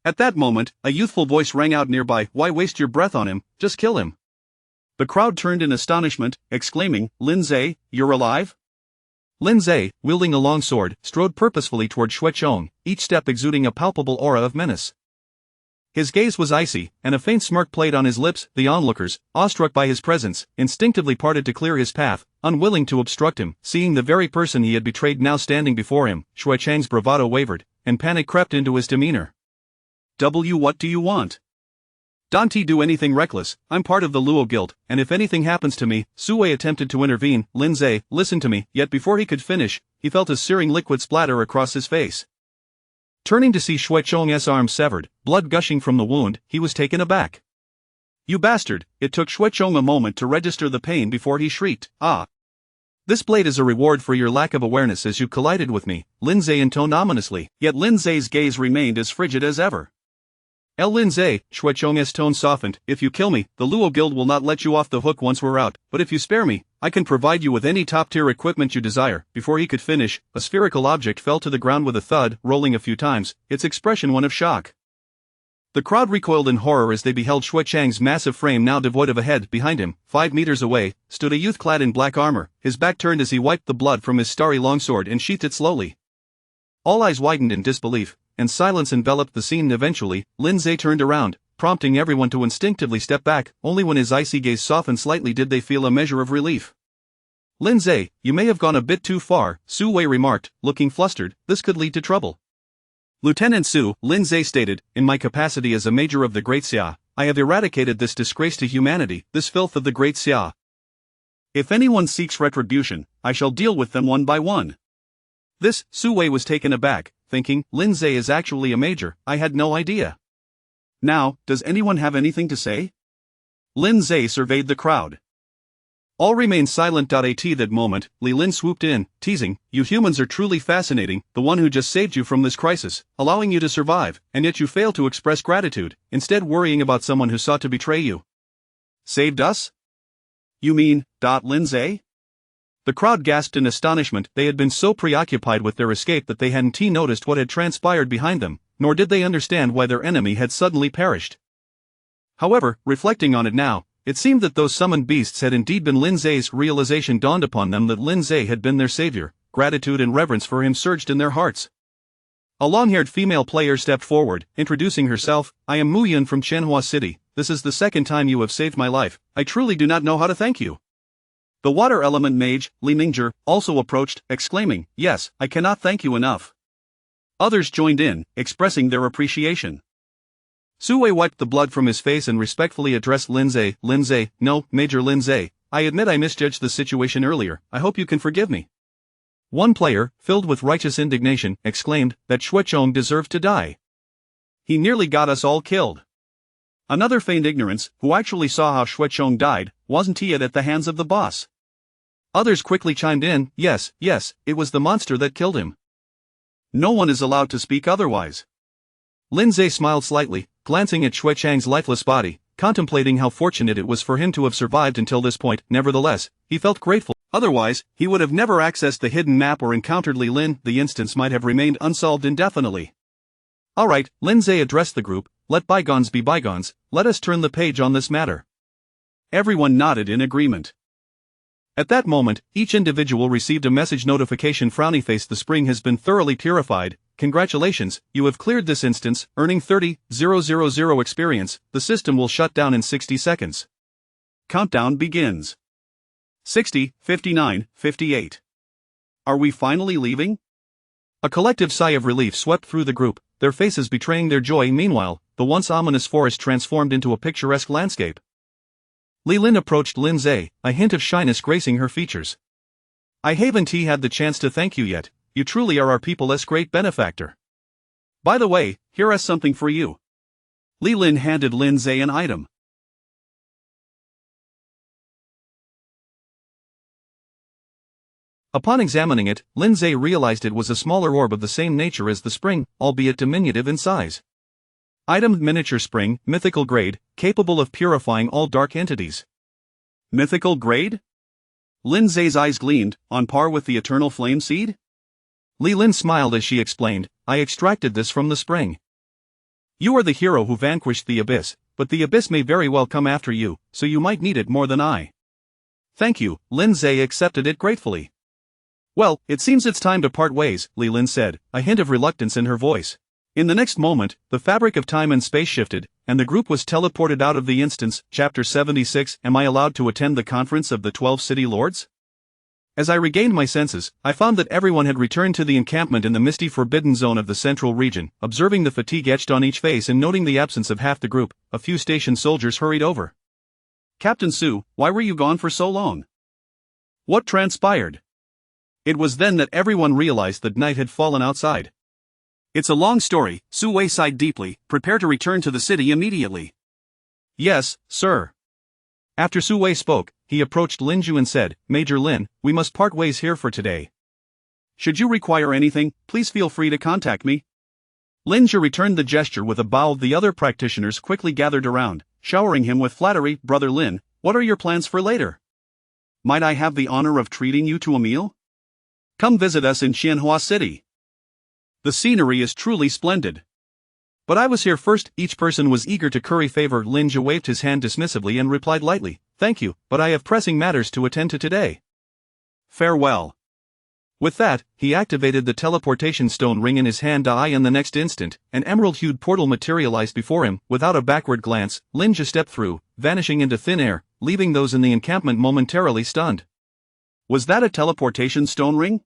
At that moment, a youthful voice rang out nearby, why waste your breath on him, just kill him. The crowd turned in astonishment, exclaiming, Lindsay, you're alive? Lindsay, wielding a long sword, strode purposefully toward Shui Chong, each step exuding a palpable aura of menace. His gaze was icy, and a faint smirk played on his lips. The onlookers, awestruck by his presence, instinctively parted to clear his path, unwilling to obstruct him. Seeing the very person he had betrayed now standing before him, Shui Chang's bravado wavered, and panic crept into his demeanor. What do you want? Don't do anything reckless. I'm part of the Luo Guild, and if anything happens to me, Sui attempted to intervene. Lindsay, listen to me. Yet before he could finish, he felt a searing liquid splatter across his face. Turning to see Shui Chong's arm severed, blood gushing from the wound, he was taken aback. You bastard! It took Shui Chong a moment to register the pain before he shrieked, Ah! This blade is a reward for your lack of awareness as you collided with me, Lindsay intoned ominously. Yet Lindsay's gaze remained as frigid as ever. Lindsay, Shui Chong's tone softened, if you kill me, the Luo Guild will not let you off the hook once we're out, but if you spare me, I can provide you with any top-tier equipment you desire. Before he could finish, a spherical object fell to the ground with a thud, rolling a few times, its expression one of shock. The crowd recoiled in horror as they beheld Shui Chang's massive frame now devoid of a head. Behind him, 5 meters away, stood a youth clad in black armor, his back turned as he wiped the blood from his starry longsword and sheathed it slowly. All eyes widened in disbelief, and silence enveloped the scene. Eventually, Lindsay turned around, prompting everyone to instinctively step back. Only when his icy gaze softened slightly did they feel a measure of relief. Lindsay, you may have gone a bit too far, Su Wei remarked, looking flustered. This could lead to trouble. Lieutenant Su, Lindsay stated, in my capacity as a major of the Great Xia, I have eradicated this disgrace to humanity, this filth of the Great Xia. If anyone seeks retribution, I shall deal with them one by one. This, Su Wei was taken aback, thinking, Lindsay is actually a major, I had no idea. Now, does anyone have anything to say? Lindsay surveyed the crowd. All remained silent. At that moment, Li Lin swooped in, teasing, you humans are truly fascinating, the one who just saved you from this crisis, allowing you to survive, and yet you fail to express gratitude, instead worrying about someone who sought to betray you. Saved us? You mean, Lindsay? The crowd gasped in astonishment. They had been so preoccupied with their escape that they hadn't noticed what had transpired behind them, nor did they understand why their enemy had suddenly perished. However, reflecting on it now, it seemed that those summoned beasts had indeed been Lindsay's. Realization dawned upon them that Lindsay had been their savior. Gratitude and reverence for him surged in their hearts. A long-haired female player stepped forward, introducing herself. I am Mu Yun from Qianhua City. This is the second time you have saved my life. I truly do not know how to thank you. The water element mage, Li Ningzhi, also approached, exclaiming, yes, I cannot thank you enough. Others joined in, expressing their appreciation. Su Wei wiped the blood from his face and respectfully addressed Lindsay. Lindsay, no, Major Lindsay, I admit I misjudged the situation earlier, I hope you can forgive me. One player, filled with righteous indignation, exclaimed that Shui Chong deserved to die. He nearly got us all killed. Another feigned ignorance, who actually saw how Shui Chong died, wasn't he at the hands of the boss? Others quickly chimed in, yes, it was the monster that killed him. No one is allowed to speak otherwise. Lindsay smiled slightly, glancing at Shui Chang's lifeless body, contemplating how fortunate it was for him to have survived until this point. Nevertheless, he felt grateful. Otherwise, he would have never accessed the hidden map or encountered Li Lin. The instance might have remained unsolved indefinitely. Alright, Lindsay addressed the group, let bygones be bygones, let us turn the page on this matter. Everyone nodded in agreement. At that moment, each individual received a message notification. Frowny face, the spring has been thoroughly purified. Congratulations, you have cleared this instance, earning 30,000 experience. The system will shut down in 60 seconds. Countdown begins. 60, 59, 58. Are we finally leaving? A collective sigh of relief swept through the group, their faces betraying their joy. Meanwhile, the once ominous forest transformed into a picturesque landscape. Li Lin approached Lindsay, a hint of shyness gracing her features. I haven't had the chance to thank you yet. You truly are our people's great benefactor. By the way, here is something for you. Li Lin handed Lindsay an item. Upon examining it, Lindsay realized it was a smaller orb of the same nature as the spring, albeit diminutive in size. Item: miniature spring, mythical grade, capable of purifying all dark entities. Mythical grade? Lindsay's eyes gleamed, on par with the eternal flame seed? Li Lin smiled as she explained, I extracted this from the spring. You are the hero who vanquished the abyss, but the abyss may very well come after you, so you might need it more than I. Thank you, Lindsay accepted it gratefully. Well, it seems it's time to part ways, Li Lin said, a hint of reluctance in her voice. In the next moment, the fabric of time and space shifted, and the group was teleported out of the instance. Chapter 76. Am I allowed to attend the conference of the 12 city lords? As I regained my senses, I found that everyone had returned to the encampment in the misty forbidden zone of the central region. Observing the fatigue etched on each face and noting the absence of half the group, a few station soldiers hurried over. Captain Su, why were you gone for so long? What transpired? It was then that everyone realized that night had fallen outside. It's a long story. Su Wei sighed deeply. Prepare to return to the city immediately. Yes, sir. After Su Wei spoke, he approached Lin Ju and said, Major Lin, we must part ways here for today. Should you require anything, please feel free to contact me. Lin Ju returned the gesture with a bow. The other practitioners quickly gathered around, showering him with flattery. Brother Lin, what are your plans for later? Might I have the honor of treating you to a meal? Come visit us in Xianhua City. The scenery is truly splendid. But I was here first. Each person was eager to curry favor. Lin Ju waved his hand dismissively and replied lightly, Thank you, but I have pressing matters to attend to today. Farewell. With that, he activated the teleportation stone ring in his hand. In the next instant, an emerald-hued portal materialized before him. Without a backward glance, Lin Ju stepped through, vanishing into thin air, leaving those in the encampment momentarily stunned. Was that a teleportation stone ring?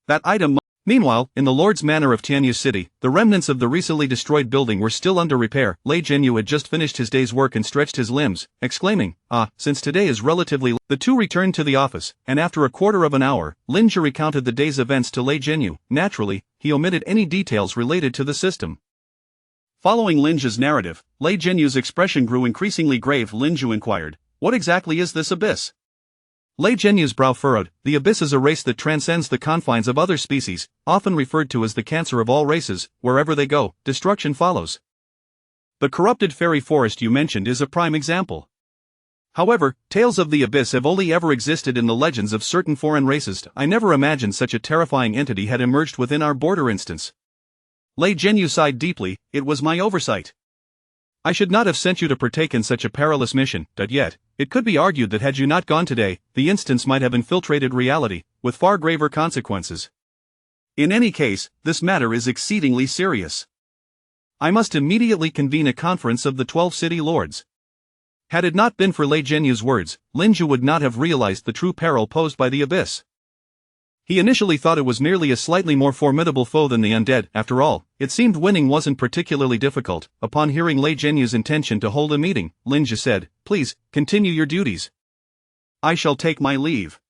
That item. Meanwhile, in the Lord's Manor of Tianyu City, the remnants of the recently destroyed building were still under repair. Lei Zhenyu had just finished his day's work and stretched his limbs, exclaiming, since today is relatively. The two returned to the office, and after a quarter of an hour, Lin Ju recounted the day's events to Lei Zhenyu. Naturally, he omitted any details related to the system. Following Lin Ju's narrative, Lei Zhenyu's expression grew increasingly grave. Lin Ju inquired, What exactly is this abyss? Lei Zhenyu's brow furrowed. The abyss is a race that transcends the confines of other species, often referred to as the cancer of all races. Wherever they go, destruction follows. The corrupted fairy forest you mentioned is a prime example. However, tales of the abyss have only ever existed in the legends of certain foreign races. I never imagined such a terrifying entity had emerged within our border instance. Lei Zhenyu sighed deeply. It was my oversight. I should not have sent you to partake in such a perilous mission. Yet, it could be argued that had you not gone today, the instance might have infiltrated reality, with far graver consequences. In any case, this matter is exceedingly serious. I must immediately convene a conference of the 12 city lords. Had it not been for Lei Zhenyu's words, Lin Ju would not have realized the true peril posed by the abyss. He initially thought it was merely a slightly more formidable foe than the undead. After all, it seemed winning wasn't particularly difficult. Upon hearing Lei Zhenyu's intention to hold a meeting, Lin Ju said, Please, continue your duties. I shall take my leave.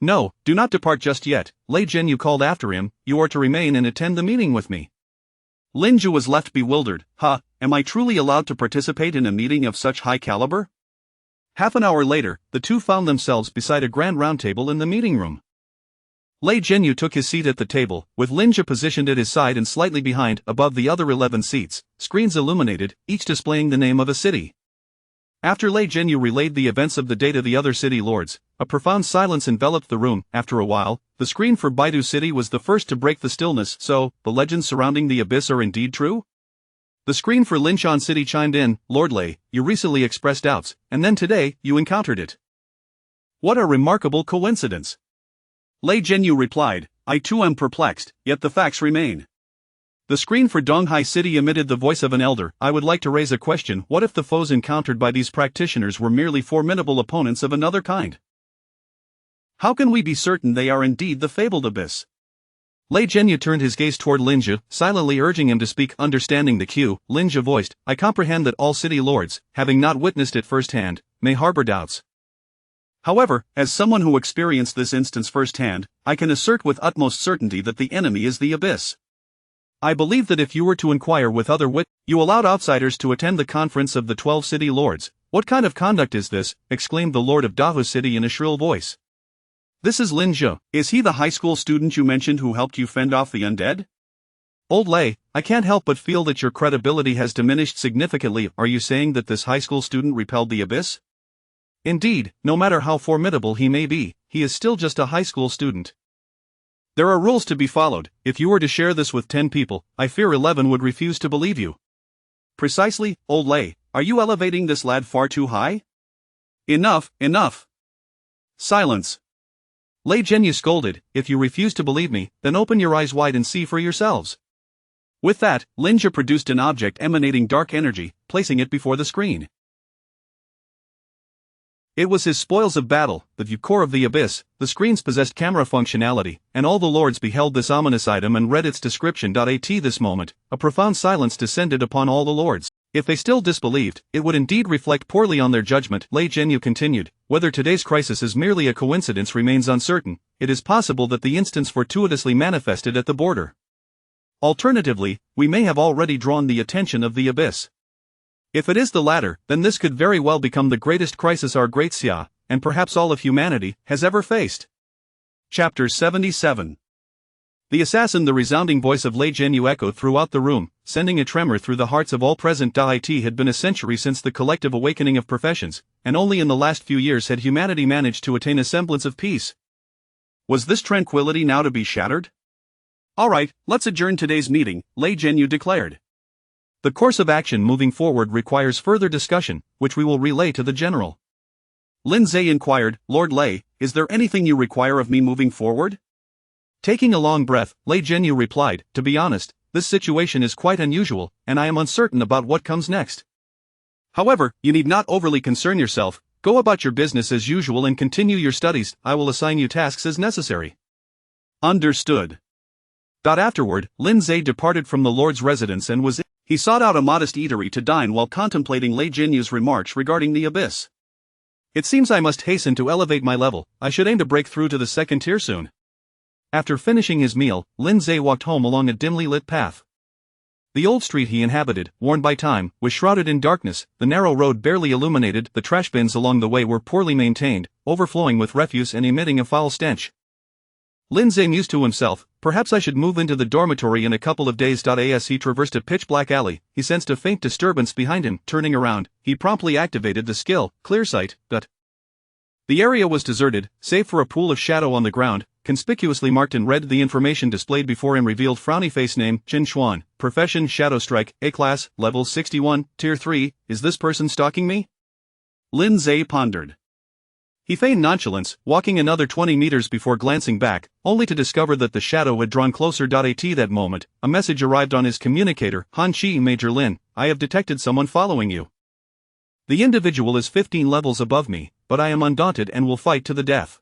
No, do not depart just yet. Lei Zhenyu called after him, You are to remain and attend the meeting with me. Lin Ju was left bewildered. Am I truly allowed to participate in a meeting of such high caliber? Half an hour later, the two found themselves beside a grand round table in the meeting room. Lei Zhenyu took his seat at the table, with Lin Ju positioned at his side and slightly behind. Above the other 11 seats, screens illuminated, each displaying the name of a city. After Lei Zhenyu relayed the events of the day to the other city lords, a profound silence enveloped the room. After a while, the screen for Baidu City was the first to break the stillness. So, the legends surrounding the abyss are indeed true? The screen for Linshan City chimed in, Lord Lei, you recently expressed doubts, and then today, you encountered it. What a remarkable coincidence. Lei Zhenyu replied, I too am perplexed, yet the facts remain. The screen for Donghai City emitted the voice of an elder. I would like to raise a question. What if the foes encountered by these practitioners were merely formidable opponents of another kind? How can we be certain they are indeed the fabled abyss? Lei Zhenyu turned his gaze toward Lin Ju, silently urging him to speak. Understanding the cue, Lin Ju voiced, I comprehend that all city lords, having not witnessed it firsthand, may harbor doubts. However, as someone who experienced this instance firsthand, I can assert with utmost certainty that the enemy is the abyss. I believe that if you were to inquire with other you allowed outsiders to attend the conference of the 12 city lords. What kind of conduct is this? Exclaimed the Lord of Dahu City in a shrill voice. This is Lin Ju. Is he the high school student you mentioned who helped you fend off the undead? Old Lei, I can't help but feel that your credibility has diminished significantly. Are you saying that this high school student repelled the abyss? Indeed, no matter how formidable he may be, he is still just a high school student. There are rules to be followed. If you were to share this with 10 people, I fear 11 would refuse to believe you. Precisely, Old Lei, are you elevating this lad far too high? Enough, enough. Silence. Lei Zhenyu scolded, if you refuse to believe me, then open your eyes wide and see for yourselves. With that, Linja produced an object emanating dark energy, placing it before the screen. It was his spoils of battle, the core of the abyss. The screens possessed camera functionality, and all the lords beheld this ominous item and read its description. At this moment, a profound silence descended upon all the lords. If they still disbelieved, it would indeed reflect poorly on their judgment. Lei Zhenyu continued, whether today's crisis is merely a coincidence remains uncertain. It is possible that the instance fortuitously manifested at the border. Alternatively, we may have already drawn the attention of the abyss. If it is the latter, then this could very well become the greatest crisis our great Xia, and perhaps all of humanity, has ever faced. Chapter 77. The assassin. The resounding voice of Lei Zhenyu echoed throughout the room, sending a tremor through the hearts of all present. It had been a century since the collective awakening of professions, and only in the last few years had humanity managed to attain a semblance of peace. Was this tranquility now to be shattered? Alright, let's adjourn today's meeting, Lei Zhenyu declared. The course of action moving forward requires further discussion, which we will relay to the general. Lin Zhe inquired, Lord Lei, is there anything you require of me moving forward? Taking a long breath, Lei Zhenyu replied, to be honest, this situation is quite unusual, and I am uncertain about what comes next. However, you need not overly concern yourself, go about your business as usual and continue your studies. I will assign you tasks as necessary. Understood. Afterward, Lin Zhe departed from the Lord's residence and he sought out a modest eatery to dine while contemplating Lei Zhenyu's remarks regarding the abyss. It seems I must hasten to elevate my level. I should aim to break through to the second tier soon. After finishing his meal, Lin Zhe walked home along a dimly lit path. The old street he inhabited, worn by time, was shrouded in darkness, the narrow road barely illuminated, the trash bins along the way were poorly maintained, overflowing with refuse and emitting a foul stench. Lin Zhe mused to himself, perhaps I should move into the dormitory in a couple of days. As he traversed a pitch-black alley, he sensed a faint disturbance behind him. Turning around, he promptly activated the skill, Clear Sight. The area was deserted, save for a pool of shadow on the ground, conspicuously marked in red. The information displayed before him revealed frowny face name, Qin Xuan, profession Shadow Strike, A-class, level 61, tier 3, is this person stalking me? Lin Zhe pondered. He feigned nonchalance, walking another 20 meters before glancing back, only to discover that the shadow had drawn closer. At that moment, a message arrived on his communicator, Han Qi Major Lin, I have detected someone following you. The individual is 15 levels above me, but I am undaunted and will fight to the death.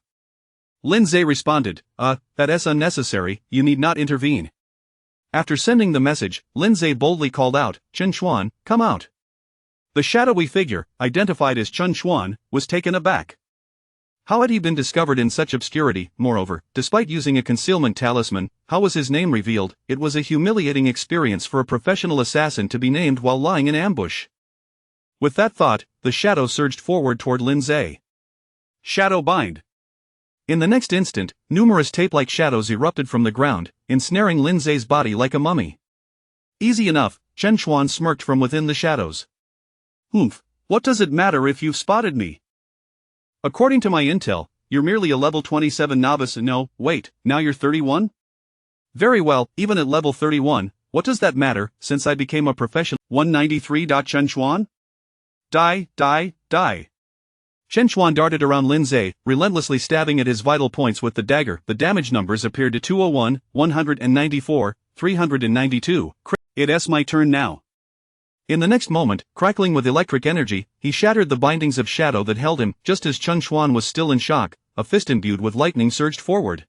Lin Zhe responded, that is unnecessary, you need not intervene. After sending the message, Lin Zhe boldly called out, Qin Xuan, come out. The shadowy figure, identified as Qin Xuan, was taken aback. How had he been discovered in such obscurity? Moreover, despite using a concealment talisman, how was his name revealed? It was a humiliating experience for a professional assassin to be named while lying in ambush. With that thought, the shadow surged forward toward Lin Zhe. Shadow bind. In the next instant, numerous tape-like shadows erupted from the ground, ensnaring Lin Zhe's body like a mummy. Easy enough, Qin Xuan smirked from within the shadows. What does it matter if you've spotted me? According to my intel, you're merely a level 27 novice. No, wait, now you're 31? Very well, even at level 31, what does that matter, since I became a professional? 193. Qin Xuan? Die. Qin Xuan darted around Lin Zhe, relentlessly stabbing at his vital points with the dagger. The damage numbers appeared to 201, 194, 392. It's my turn now. In the next moment, crackling with electric energy, he shattered the bindings of shadow that held him. Just as Qin Xuan was still in shock, a fist imbued with lightning surged forward.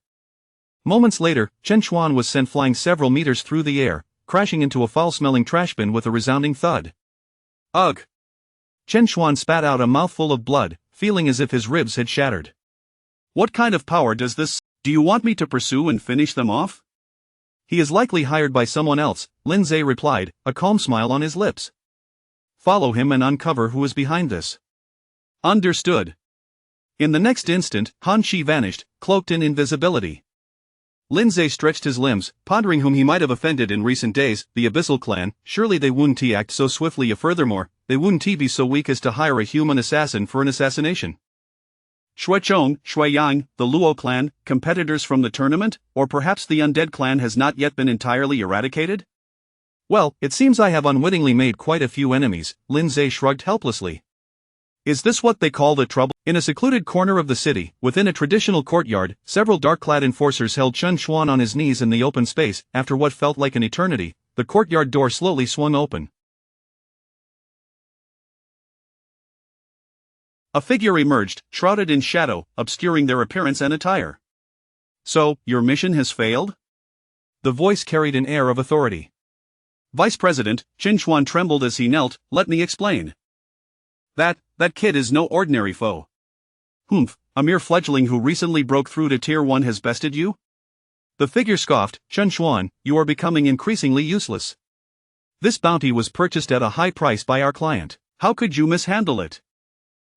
Moments later, Qin Xuan was sent flying several meters through the air, crashing into a foul-smelling trash bin with a resounding thud. Ugh! Qin Xuan spat out a mouthful of blood, feeling as if his ribs had shattered. What kind of power does this? Do you want me to pursue and finish them off? He is likely hired by someone else, Lin Zhe replied, a calm smile on his lips. Follow him and uncover who is behind this. Understood. In the next instant, Han Qi vanished, cloaked in invisibility. Lin Zhe stretched his limbs, pondering whom he might have offended in recent days. The Abyssal clan, surely they wouldn't act so swiftly. Furthermore, they wouldn't be so weak as to hire a human assassin for an assassination. Shuichong, Shuiyang, the Luo clan, competitors from the tournament, or perhaps the undead clan has not yet been entirely eradicated? Well, it seems I have unwittingly made quite a few enemies, Lin Zhe shrugged helplessly. Is this what they call the trouble? In a secluded corner of the city, within a traditional courtyard, several dark-clad enforcers held Qin Xuan on his knees in the open space. After what felt like an eternity, the courtyard door slowly swung open. A figure emerged, shrouded in shadow, obscuring their appearance and attire. So, your mission has failed? The voice carried an air of authority. Vice President Qin Xuan trembled as he knelt. Let me explain. That kid is no ordinary foe. Humph, a mere fledgling who recently broke through to Tier 1 has bested you? The figure scoffed. Qin Xuan, you are becoming increasingly useless. This bounty was purchased at a high price by our client. How could you mishandle it?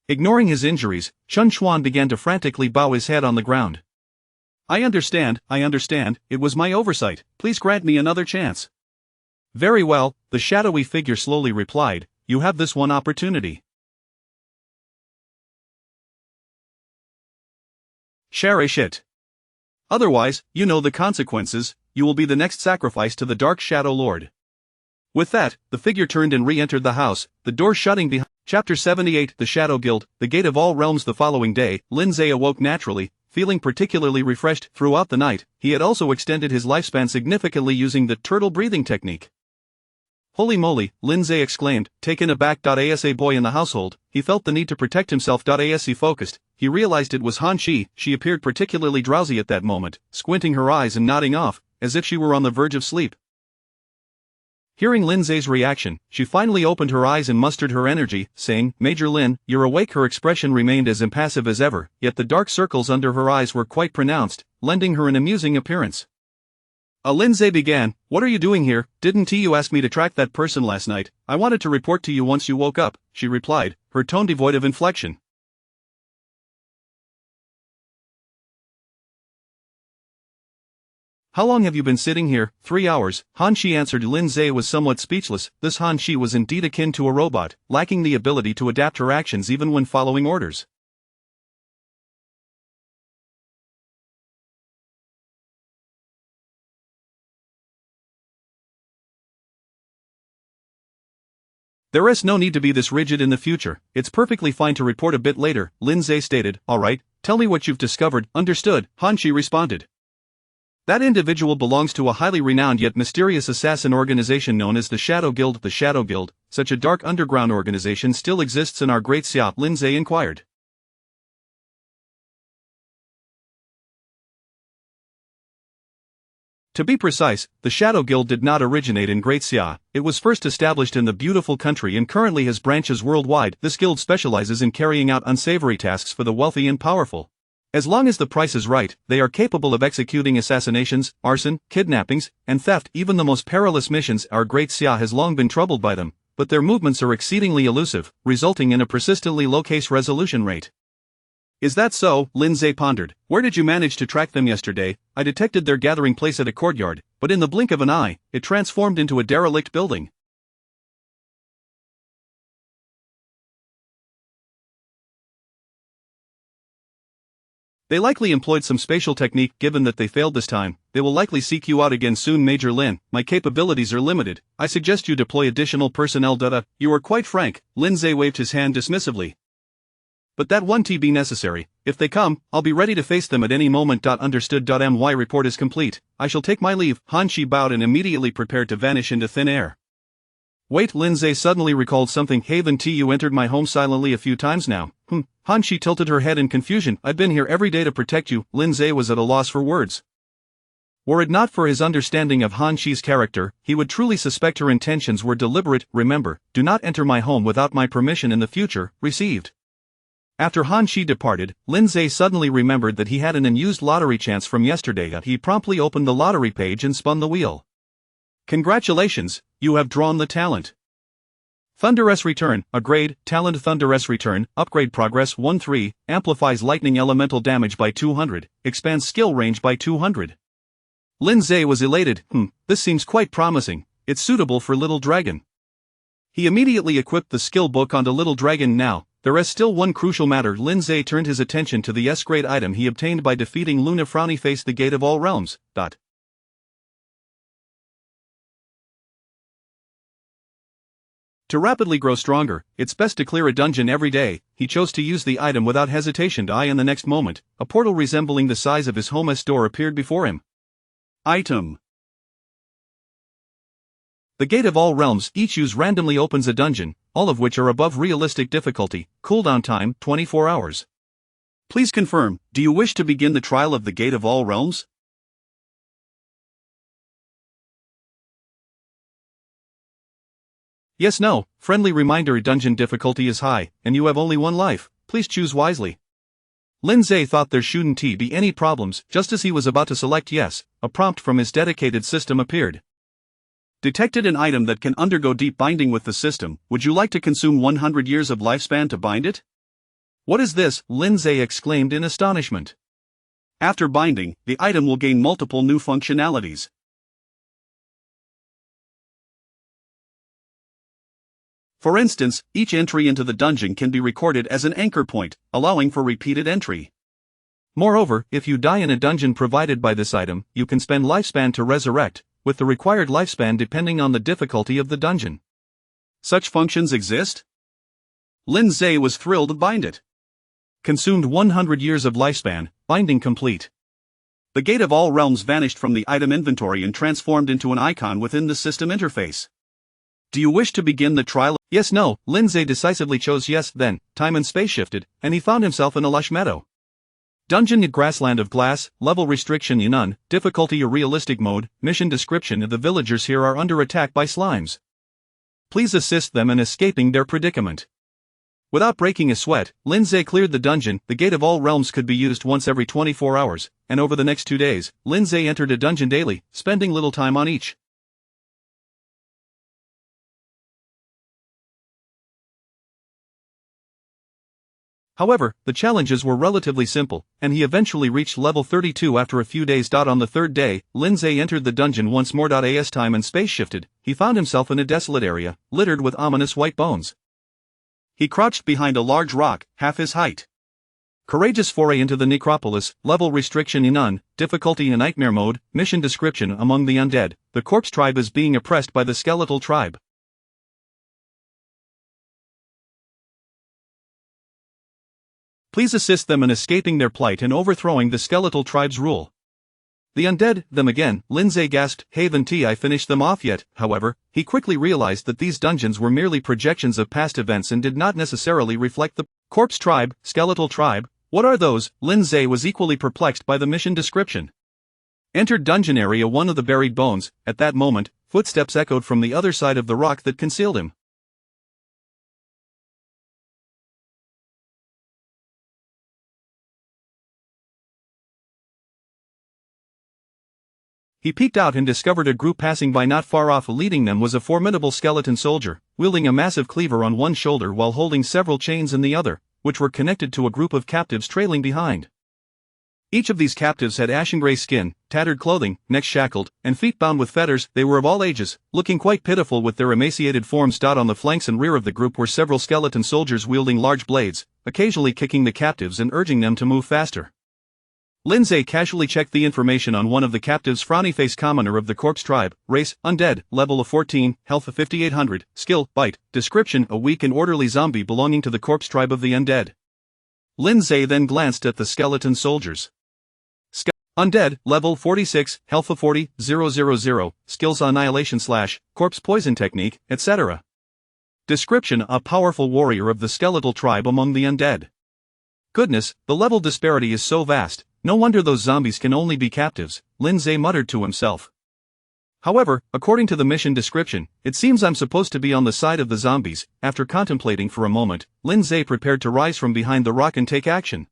Ignoring his injuries, Qin Xuan began to frantically bow his head on the ground. I understand, it was my oversight, please grant me another chance. Very well, the shadowy figure slowly replied, you have this one opportunity. Cherish it. Otherwise, you know the consequences, you will be the next sacrifice to the Dark Shadow Lord. With that, the figure turned and re-entered the house, the door shutting behind. Chapter 78 The Shadow Guild, the Gate of All Realms. The following day, Lindsay awoke naturally, feeling particularly refreshed. Throughout the night, he had also extended his lifespan significantly using the turtle breathing technique. Holy moly, Lindsay exclaimed, taken aback. As a boy in the household, he felt the need to protect himself. As he focused, he realized it was Han Shi. She appeared particularly drowsy at that moment, squinting her eyes and nodding off, as if she were on the verge of sleep. Hearing Lindsay's reaction, she finally opened her eyes and mustered her energy, saying, Major Lin, you're awake. Her expression remained as impassive as ever, yet the dark circles under her eyes were quite pronounced, lending her an amusing appearance. Lindsay began, what are you doing here? Didn't you ask me to track that person last night? I wanted to report to you once you woke up, she replied, her tone devoid of inflection. How long have you been sitting here? 3 hours, Han Shi answered. Lindsay was somewhat speechless. This Han Shi was indeed akin to a robot, lacking the ability to adapt her actions even when following orders. There is no need to be this rigid in the future, it's perfectly fine to report a bit later, Lindsay stated. Alright, tell me what you've discovered. Understood, Han Shi responded. That individual belongs to a highly renowned yet mysterious assassin organization known as the Shadow Guild. The Shadow Guild, such a dark underground organization, still exists in our Great Xia? Lindsay inquired. To be precise, the Shadow Guild did not originate in Great Xia. It was first established in the beautiful country and currently has branches worldwide. This guild specializes in carrying out unsavory tasks for the wealthy and powerful. As long as the price is right, they are capable of executing assassinations, arson, kidnappings, and theft. Even the most perilous missions. Our Great Xia has long been troubled by them, but their movements are exceedingly elusive, resulting in a persistently low case resolution rate. Is that so? Lindsay pondered. Where did you manage to track them yesterday? I detected their gathering place at a courtyard, but in the blink of an eye, it transformed into a derelict building. They likely employed some spatial technique. Given that they failed this time, they will likely seek you out again soon. Major Lin, my capabilities are limited. I suggest you deploy additional personnel. You are quite frank, Lindsay waved his hand dismissively. But that won't be necessary. If they come, I'll be ready to face them at any moment. Understood. My report is complete. I shall take my leave. Han Shi bowed and immediately prepared to vanish into thin air. Wait, Lindsay suddenly recalled something. Haven't you entered my home silently a few times now? Han Shi tilted her head in confusion. I've been here every day to protect you. Lindsay was at a loss for words. Were it not for his understanding of Han Shi's character, he would truly suspect her intentions were deliberate. Remember, do not enter my home without my permission in the future. Received. After Han Shi departed, Lindsay suddenly remembered that he had an unused lottery chance from yesterday. He promptly opened the lottery page and spun the wheel. Congratulations, you have drawn the talent. Thunderous Return, a grade, talent. Thunderous Return, upgrade. Progress 1-3, amplifies lightning elemental damage by 200, expands skill range by 200. Lindsay was elated. This seems quite promising, it's suitable for Little Dragon. He immediately equipped the skill book onto Little Dragon. Now, there is still one crucial matter. Lindsay turned his attention to the S-grade item he obtained by defeating Luna Frowny Face. The Gate of All Realms. To rapidly grow stronger, it's best to clear a dungeon every day. He chose to use the item without hesitation. In the next moment, a portal resembling the size of his home's door appeared before him. Item. The Gate of All Realms each use randomly opens a dungeon, all of which are above realistic difficulty, cooldown time 24 hours. Please confirm, do you wish to begin the trial of the Gate of All Realms? Yes, no, friendly reminder dungeon difficulty is high, and you have only one life, please choose wisely. Lindsay thought there shouldn't be any problems. Just as he was about to select yes, a prompt from his dedicated system appeared. Detected an item that can undergo deep binding with the system. Would you like to consume 100 years of lifespan to bind it? What is this? Lindsay exclaimed in astonishment. After binding, the item will gain multiple new functionalities. For instance, each entry into the dungeon can be recorded as an anchor point, allowing for repeated entry. Moreover, if you die in a dungeon provided by this item, you can spend lifespan to resurrect, with the required lifespan depending on the difficulty of the dungeon. Such functions exist? Lindsay was thrilled to bind it. Consumed 100 years of lifespan, binding complete. The Gate of All Realms vanished from the item inventory and transformed into an icon within the system interface. Do you wish to begin the trial? Yes, no, Lindsay decisively chose yes. Then, time and space shifted, and he found himself in a lush meadow. Dungeon grassland of glass, level restriction none, difficulty a realistic mode, mission description: the villagers here are under attack by slimes. Please assist them in escaping their predicament. Without breaking a sweat, Lindsay cleared the dungeon. The Gate of All Realms could be used once every 24 hours, and over the next 2 days, Lindsay entered a dungeon daily, spending little time on each. However, the challenges were relatively simple, and he eventually reached level 32 after a few days. On the third day, Lindsay entered the dungeon once more. As time and space shifted, he found himself in a desolate area, littered with ominous white bones. He crouched behind a large rock, half his height. Courageous foray into the necropolis, level restriction none, difficulty in nightmare mode, mission description: among the undead, the corpse tribe is being oppressed by the skeletal tribe. Please assist them in escaping their plight and overthrowing the skeletal tribe's rule. The undead, them again, Lindsay gasped. Haven't I finished them off yet? However, he quickly realized that these dungeons were merely projections of past events and did not necessarily reflect the corpse tribe, skeletal tribe. What are those? Lindsay was equally perplexed by the mission description. Entered dungeon area 1 of the buried bones. At that moment, footsteps echoed from the other side of the rock that concealed him. He peeked out and discovered a group passing by not far off. Leading them was a formidable skeleton soldier, wielding a massive cleaver on one shoulder while holding several chains in the other, which were connected to a group of captives trailing behind. Each of these captives had ashen gray skin, tattered clothing, necks shackled, and feet bound with fetters. They were of all ages, looking quite pitiful with their emaciated forms. On the flanks and rear of the group were several skeleton soldiers wielding large blades, occasionally kicking the captives and urging them to move faster. Lindsay casually checked the information on one of the captives. Frowny face, commoner of the corpse tribe, race, undead, level of 14, health of 5800, skill, bite, description: a weak and orderly zombie belonging to the corpse tribe of the undead. Lindsay then glanced at the skeleton soldiers. Undead, level 46, health of 40,000, skills annihilation / corpse poison technique, etc. Description: a powerful warrior of the skeletal tribe among the undead. Goodness, the level disparity is so vast. No wonder those zombies can only be captives, Lindsay muttered to himself. However, according to the mission description, it seems I'm supposed to be on the side of the zombies. After contemplating for a moment, Lindsay prepared to rise from behind the rock and take action.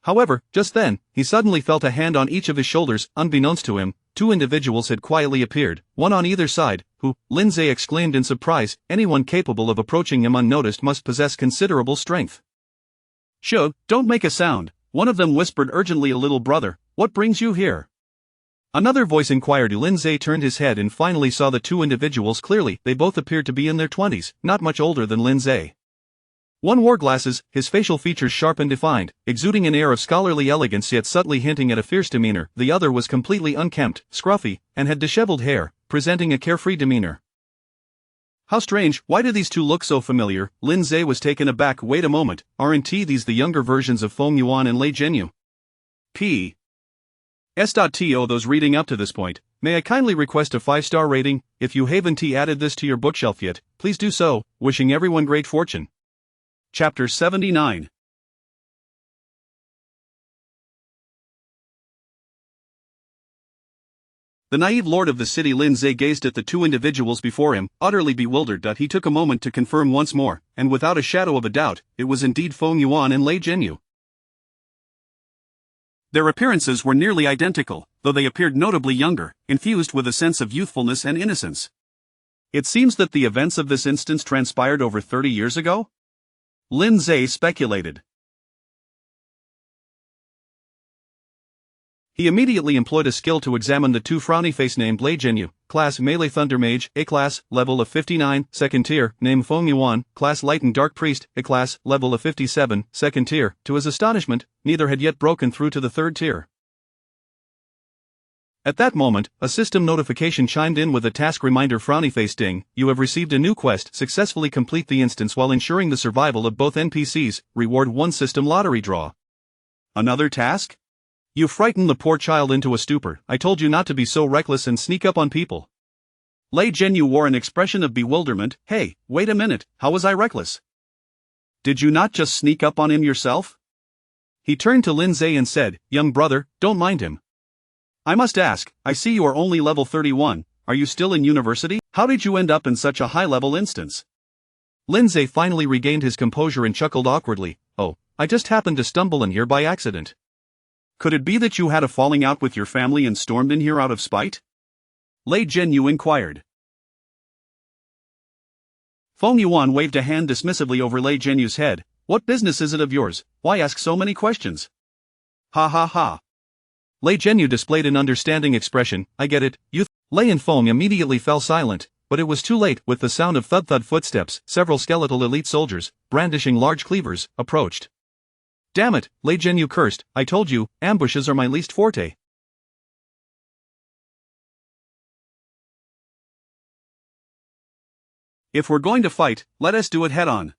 However, just then, he suddenly felt a hand on each of his shoulders. Unbeknownst to him, 2 individuals had quietly appeared, one on either side. Who? Lindsay exclaimed in surprise. Anyone capable of approaching him unnoticed must possess considerable strength. Shh, don't make a sound, one of them whispered urgently. A little brother, what brings you here? Another voice inquired. Lindsay turned his head and finally saw the 2 individuals clearly. They both appeared to be in their 20s, not much older than Lindsay. One wore glasses, his facial features sharp and defined, exuding an air of scholarly elegance yet subtly hinting at a fierce demeanor. The other was completely unkempt, scruffy, and had disheveled hair, presenting a carefree demeanor. How strange, why do these two look so familiar? Lin Zhe was taken aback. Wait a moment, aren't these the younger versions of Feng Yuan and Lei Zhenyu? P. S.To those reading up to this point, may I kindly request a 5-star rating? If you haven't added this to your bookshelf yet, please do so. Wishing everyone great fortune. Chapter 79. The naive lord of the city Lin Zhe gazed at the two individuals before him, utterly bewildered. He took a moment to confirm once more, and without a shadow of a doubt, it was indeed Feng Yuan and Lei Zhenyu. Their appearances were nearly identical, though they appeared notably younger, infused with a sense of youthfulness and innocence. It seems that the events of this instance transpired over 30 years ago? Lin Zhe speculated. He immediately employed a skill to examine the two frowny face named Lei Zhenyu, class Melee Thunder Mage, A class, level of 59, second tier, name Feng Yuan, class Light and Dark Priest, A class, level of 57, second tier. To his astonishment, neither had yet broken through to the third tier. At that moment, a system notification chimed in with a task reminder. Frowny face ding, you have received a new quest. Successfully complete the instance while ensuring the survival of both NPCs. Reward 1 system lottery draw. Another task? You frightened the poor child into a stupor. I told you not to be so reckless and sneak up on people. Lei Zhenyu wore an expression of bewilderment. Hey, wait a minute, how was I reckless? Did you not just sneak up on him yourself? He turned to Lin Zhe and said, young brother, don't mind him. I must ask, I see you are only level 31, are you still in university? How did you end up in such a high-level instance? Lin Zhe finally regained his composure and chuckled awkwardly. Oh, I just happened to stumble in here by accident. Could it be that you had a falling out with your family and stormed in here out of spite? Lei Zhenyu inquired. Feng Yuan waved a hand dismissively over Lei Zhenyu's head. What business is it of yours? Why ask so many questions? Ha ha ha. Lei Zhenyu displayed an understanding expression. I get it, you. Lei and Feng immediately fell silent, but it was too late. With the sound of thud-thud footsteps, several skeletal elite soldiers, brandishing large cleavers, approached. Damn it, Lei Zhenyu cursed, I told you, ambushes are my least forte. If we're going to fight, let us do it head-on.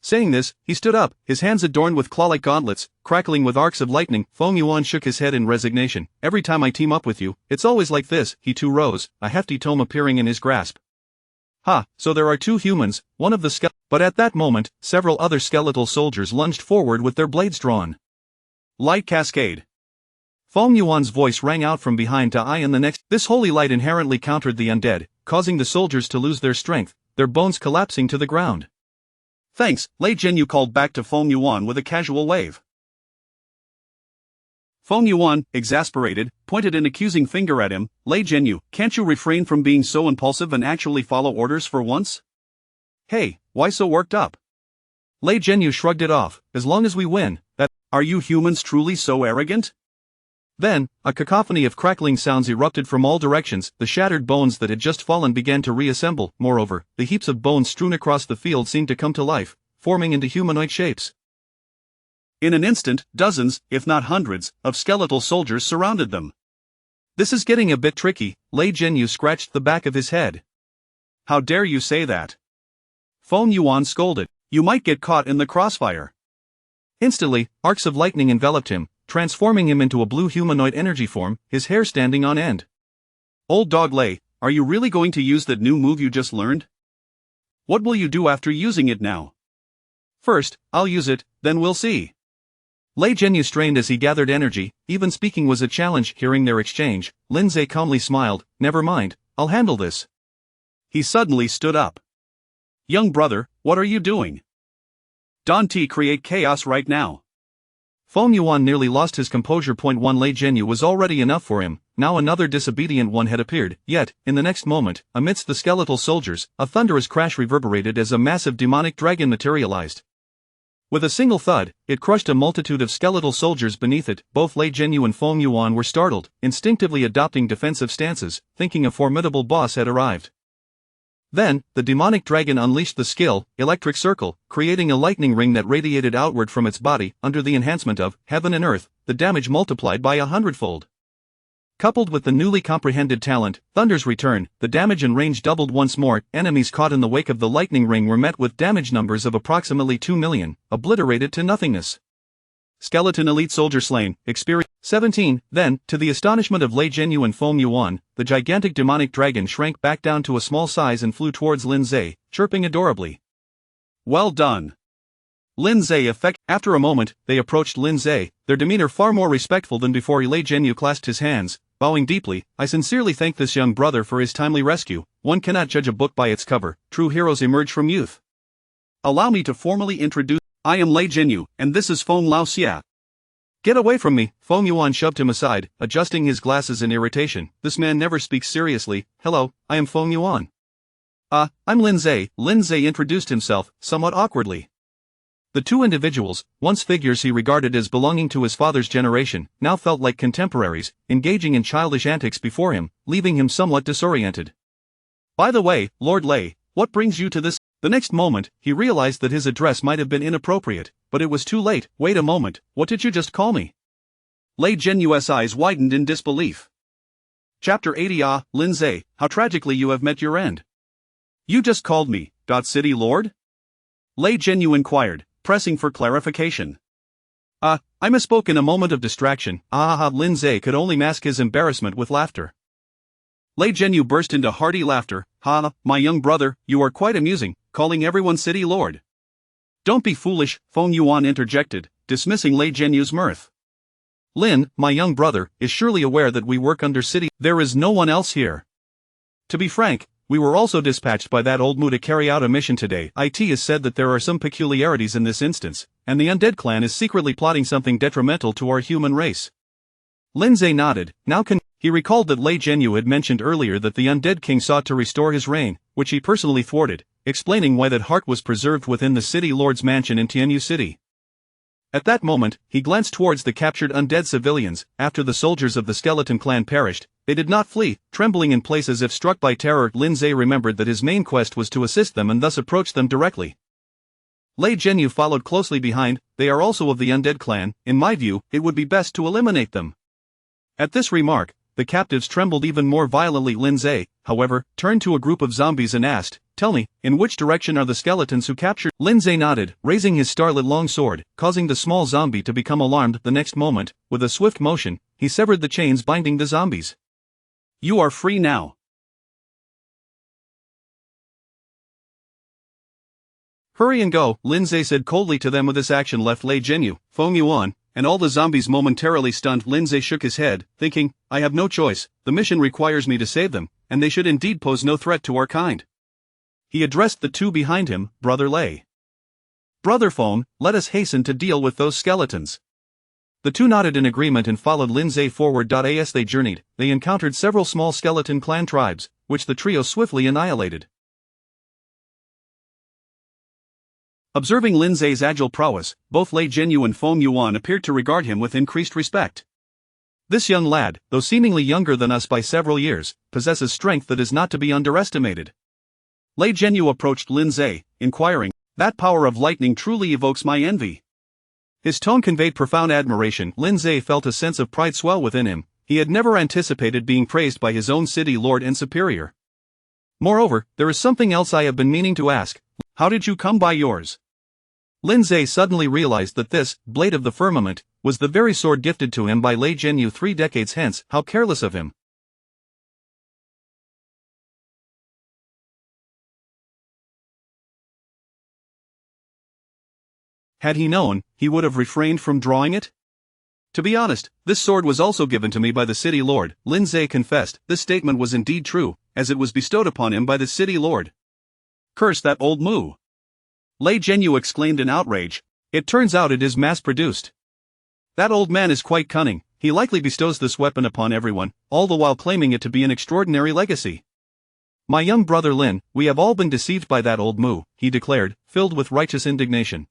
Saying this, he stood up, his hands adorned with claw-like gauntlets, crackling with arcs of lightning. Feng Yuan shook his head in resignation. Every time I team up with you, it's always like this. He too rose, a hefty tome appearing in his grasp. Ha, so there are two humans, one of the But at that moment, several other skeletal soldiers lunged forward with their blades drawn. Light cascade. Feng Yuan's voice rang out from behind to eye in the next. This holy light inherently countered the undead, causing the soldiers to lose their strength, their bones collapsing to the ground. Thanks, Lei Zhenyu called back to Feng Yuan with a casual wave. Feng Yuan, exasperated, pointed an accusing finger at him. Lei Zhenyu, can't you refrain from being so impulsive and actually follow orders for once? Hey, why so worked up? Lei Zhenyu shrugged it off. As long as we win, that. Are you humans truly so arrogant? Then, a cacophony of crackling sounds erupted from all directions. The shattered bones that had just fallen began to reassemble. Moreover, the heaps of bones strewn across the field seemed to come to life, forming into humanoid shapes. In an instant, dozens, if not hundreds, of skeletal soldiers surrounded them. This is getting a bit tricky. Lei Zhenyu scratched the back of his head. How dare you say that? Feng Yuan scolded. You might get caught in the crossfire. Instantly, arcs of lightning enveloped him, transforming him into a blue humanoid energy form, his hair standing on end. Old dog Lei, are you really going to use that new move you just learned? What will you do after using it now? First, I'll use it, then we'll see. Lei Zhenyu strained as he gathered energy. Even speaking was a challenge. Hearing their exchange, Lin Zhe calmly smiled. Never mind, I'll handle this. He suddenly stood up. Young brother, what are you doing? Don't create chaos right now. Feng Yuan nearly lost his composure. One Lei Zhenyu was already enough for him, now another disobedient one had appeared. Yet, in the next moment, amidst the skeletal soldiers, a thunderous crash reverberated as a massive demonic dragon materialized. With a single thud, it crushed a multitude of skeletal soldiers beneath it. Both Lei Zhenyu and Feng Yuan were startled, instinctively adopting defensive stances, thinking a formidable boss had arrived. Then, the demonic dragon unleashed the skill, Electric Circle, creating a lightning ring that radiated outward from its body. Under the enhancement of Heaven and Earth, the damage multiplied by 100-fold. Coupled with the newly comprehended talent, Thunder's return, the damage and range doubled once more. Enemies caught in the wake of the lightning ring were met with damage numbers of approximately 2 million, obliterated to nothingness. Skeleton elite soldier slain, experience 17. Then, to the astonishment of Lei Zhenyu and Feng Yuan, the gigantic demonic dragon shrank back down to a small size and flew towards Lin Zhe, chirping adorably. Well done. Lin Zhe After a moment, they approached Lin Zhe, their demeanor far more respectful than before. Lei Zhenyu clasped his hands, bowing deeply. I sincerely thank this young brother for his timely rescue. One cannot judge a book by its cover. True heroes emerge from youth. Allow me to formally introduce. I am Lei Zhenyu, and this is Feng Laoxia. Get away from me. Feng Yuan shoved him aside, adjusting his glasses in irritation. This man never speaks seriously. Hello, I am Feng Yuan. I'm Lin Zhe. Lin Zhe introduced himself, somewhat awkwardly. The two individuals, once figures he regarded as belonging to his father's generation, now felt like contemporaries, engaging in childish antics before him, leaving him somewhat disoriented. By the way, Lord Lei, what brings you to this? The next moment, he realized that his address might have been inappropriate, but it was too late. Wait a moment, what did you just call me? Lei Zhenyu's eyes widened in disbelief. Chapter 80. Lin Zhe, how tragically you have met your end. You just called me, City Lord? Lei Zhenyu inquired, pressing for clarification. I misspoke in a moment of distraction. Lin Zhe could only mask his embarrassment with laughter. Lei Zhenyu burst into hearty laughter. My young brother, you are quite amusing, calling everyone City Lord. Don't be foolish, Feng Yuan interjected, dismissing Lei Zhenyu's mirth. Lin, my young brother, is surely aware that we work under City. There is no one else here. To be frank, we were also dispatched by that old Mu to carry out a mission today. It is said that there are some peculiarities in this instance, and the undead clan is secretly plotting something detrimental to our human race. Lin Zhe nodded. He recalled that Lei Zhenyu had mentioned earlier that the undead king sought to restore his reign, which he personally thwarted, explaining why that heart was preserved within the City Lord's mansion in Tianyu City. At that moment, he glanced towards the captured undead civilians. After the soldiers of the skeleton clan perished, they did not flee, trembling in place as if struck by terror. Lin Zhe remembered that his main quest was to assist them and thus approached them directly. Lei Zhenyu followed closely behind. They are also of the undead clan. In my view, it would be best to eliminate them. At this remark, the captives trembled even more violently. Lin Zhe, however, turned to a group of zombies and asked, Tell me, in which direction are the skeletons who captured? Lin Zhe nodded, raising his starlit long sword, causing the small zombie to become alarmed. The next moment, with a swift motion, he severed the chains binding the zombies. You are free now. Hurry and go, Lin Zhe said coldly to them. With this action left Lei Zhenyu, Feng Yuan, and all the zombies momentarily stunned. Lin Zhe shook his head, thinking, I have no choice, the mission requires me to save them, and they should indeed pose no threat to our kind. He addressed the two behind him. Brother Lei. Brother Feng, let us hasten to deal with those skeletons. The two nodded in agreement and followed Lin Zhe forward. As they journeyed, they encountered several small skeleton clan tribes, which the trio swiftly annihilated. Observing Lin Zhe's agile prowess, both Lei Zhenyu and Feng Yuan appeared to regard him with increased respect. This young lad, though seemingly younger than us by several years, possesses strength that is not to be underestimated. Lei Zhenyu approached Lin Zhe, inquiring, That power of lightning truly evokes my envy. His tone conveyed profound admiration. Lin Zhe felt a sense of pride swell within him. He had never anticipated being praised by his own city lord and superior. Moreover, there is something else I have been meaning to ask. How did you come by yours? Lin Zhe suddenly realized that this, blade of the firmament, was the very sword gifted to him by Lei Zhenyu 3 decades hence. How careless of him. Had he known, he would have refrained from drawing it? To be honest, this sword was also given to me by the city lord, Lin Zhe confessed. This statement was indeed true, as it was bestowed upon him by the city lord. Curse that old Mu! Lei Zhenyu exclaimed in outrage. It turns out it is mass-produced. That old man is quite cunning. He likely bestows this weapon upon everyone, all the while claiming it to be an extraordinary legacy. My young brother Lin, we have all been deceived by that old Mu, he declared, filled with righteous indignation.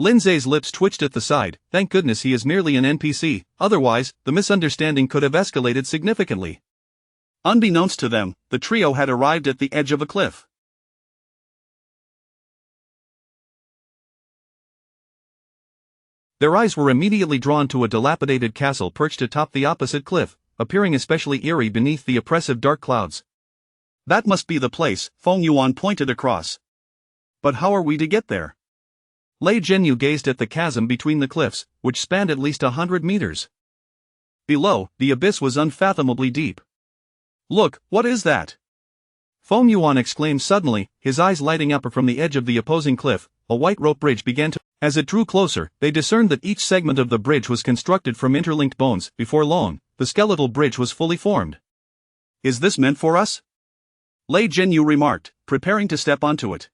Lin Zhe's lips twitched at the side. Thank goodness he is merely an NPC, otherwise, the misunderstanding could have escalated significantly. Unbeknownst to them, the trio had arrived at the edge of a cliff. Their eyes were immediately drawn to a dilapidated castle perched atop the opposite cliff. appearing especially eerie beneath the oppressive dark clouds. That must be the place, Feng Yuan pointed across. But how are we to get there? Lei Zhenyu gazed at the chasm between the cliffs, which spanned at least 100 meters. Below, the abyss was unfathomably deep. Look, what is that? Feng Yuan exclaimed suddenly, his eyes lighting up from the edge of the opposing cliff. A white rope bridge began to. As it drew closer, they discerned that each segment of the bridge was constructed from interlinked bones. Before long, the skeletal bridge was fully formed. Is this meant for us? Lei Zhenyu remarked, preparing to step onto it.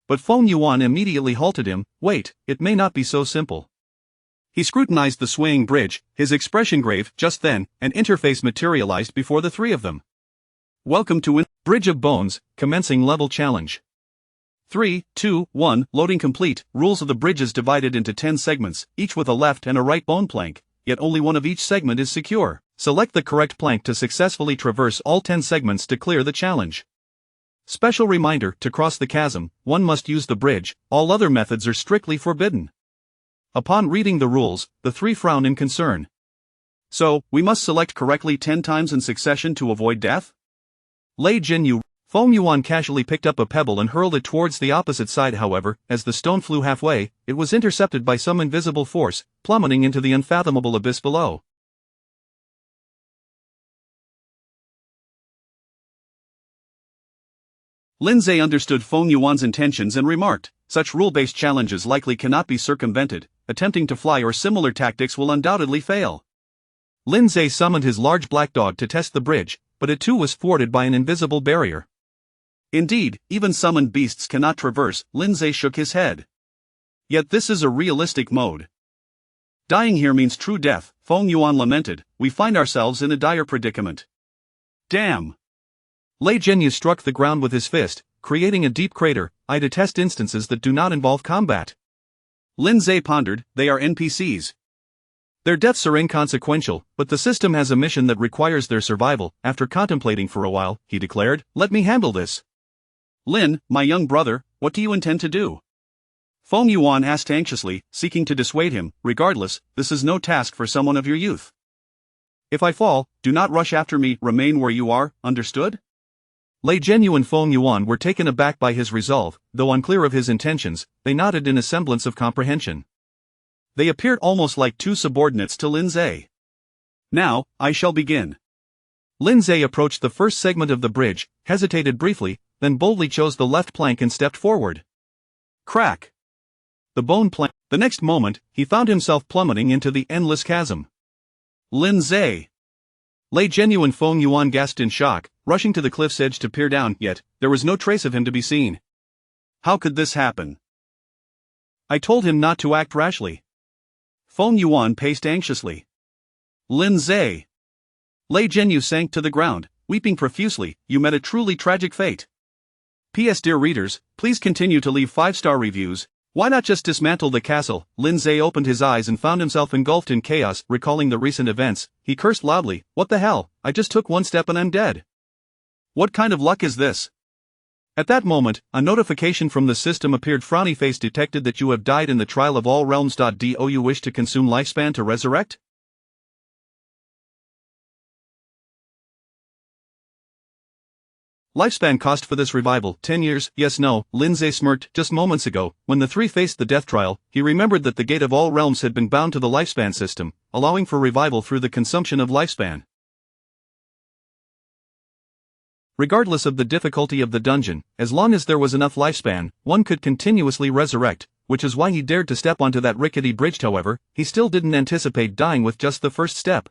But Feng Yuan immediately halted him. Wait, it may not be so simple. He scrutinized the swaying bridge, his expression grave. Just then, an interface materialized before the three of them. Welcome to Bridge of Bones, commencing level challenge. 3, 2, 1, loading complete. Rules of the bridge is divided into 10 segments, each with a left and a right bone plank, yet only one of each segment is secure. Select the correct plank to successfully traverse all 10 segments to clear the challenge. Special reminder, to cross the chasm, one must use the bridge, all other methods are strictly forbidden. Upon reading the rules, the three frowned in concern. So, we must select correctly 10 times in succession to avoid death? Lei Zhenyu. Feng Yuan casually picked up a pebble and hurled it towards the opposite side. However, as the stone flew halfway, it was intercepted by some invisible force, plummeting into the unfathomable abyss below. Lindsay understood Feng Yuan's intentions and remarked, such rule-based challenges likely cannot be circumvented, attempting to fly or similar tactics will undoubtedly fail. Lindsay summoned his large black dog to test the bridge, but it too was thwarted by an invisible barrier. Indeed, even summoned beasts cannot traverse. Lindsay shook his head. Yet this is a realistic mode. Dying here means true death, Feng Yuan lamented. We find ourselves in a dire predicament. Damn! Lei Zhenyu struck the ground with his fist, creating a deep crater. I detest instances that do not involve combat. Lindsay pondered, they are NPCs. Their deaths are inconsequential, but the system has a mission that requires their survival. After contemplating for a while, he declared, let me handle this. Lin, my young brother, what do you intend to do? Feng Yuan asked anxiously, seeking to dissuade him. Regardless, this is no task for someone of your youth. If I fall, do not rush after me, remain where you are, understood? Lei Zhenyu and Feng Yuan were taken aback by his resolve. Though unclear of his intentions, they nodded in a semblance of comprehension. They appeared almost like two subordinates to Lindsay. Now, I shall begin. Lindsay approached the first segment of the bridge, hesitated briefly, then boldly chose the left plank and stepped forward. Crack! The bone plank. The next moment, he found himself plummeting into the endless chasm. Lindsay! Lei Zhenyu and Feng Yuan gasped in shock, rushing to the cliff's edge to peer down, yet there was no trace of him to be seen. How could this happen? I told him not to act rashly. Feng Yuan paced anxiously. Lindsay! Lei Zhenyu sank to the ground, weeping profusely. You met a truly tragic fate. P.S. Dear readers, please continue to leave 5-star reviews. Why not just dismantle the castle? Lindsay opened his eyes and found himself engulfed in chaos. Recalling the recent events, he cursed loudly. What the hell? I just took one step and I'm dead. What kind of luck is this? At that moment, a notification from the system appeared. Frowny face detected that you have died in the trial of all realms. Do you wish to consume lifespan to resurrect? Lifespan cost for this revival, 10 years, yes no. Lindsay smirked. Just moments ago, when the three faced the death trial, he remembered that the gate of all realms had been bound to the lifespan system, allowing for revival through the consumption of lifespan. Regardless of the difficulty of the dungeon, as long as there was enough lifespan, one could continuously resurrect, which is why he dared to step onto that rickety bridge. However, he still didn't anticipate dying with just the first step.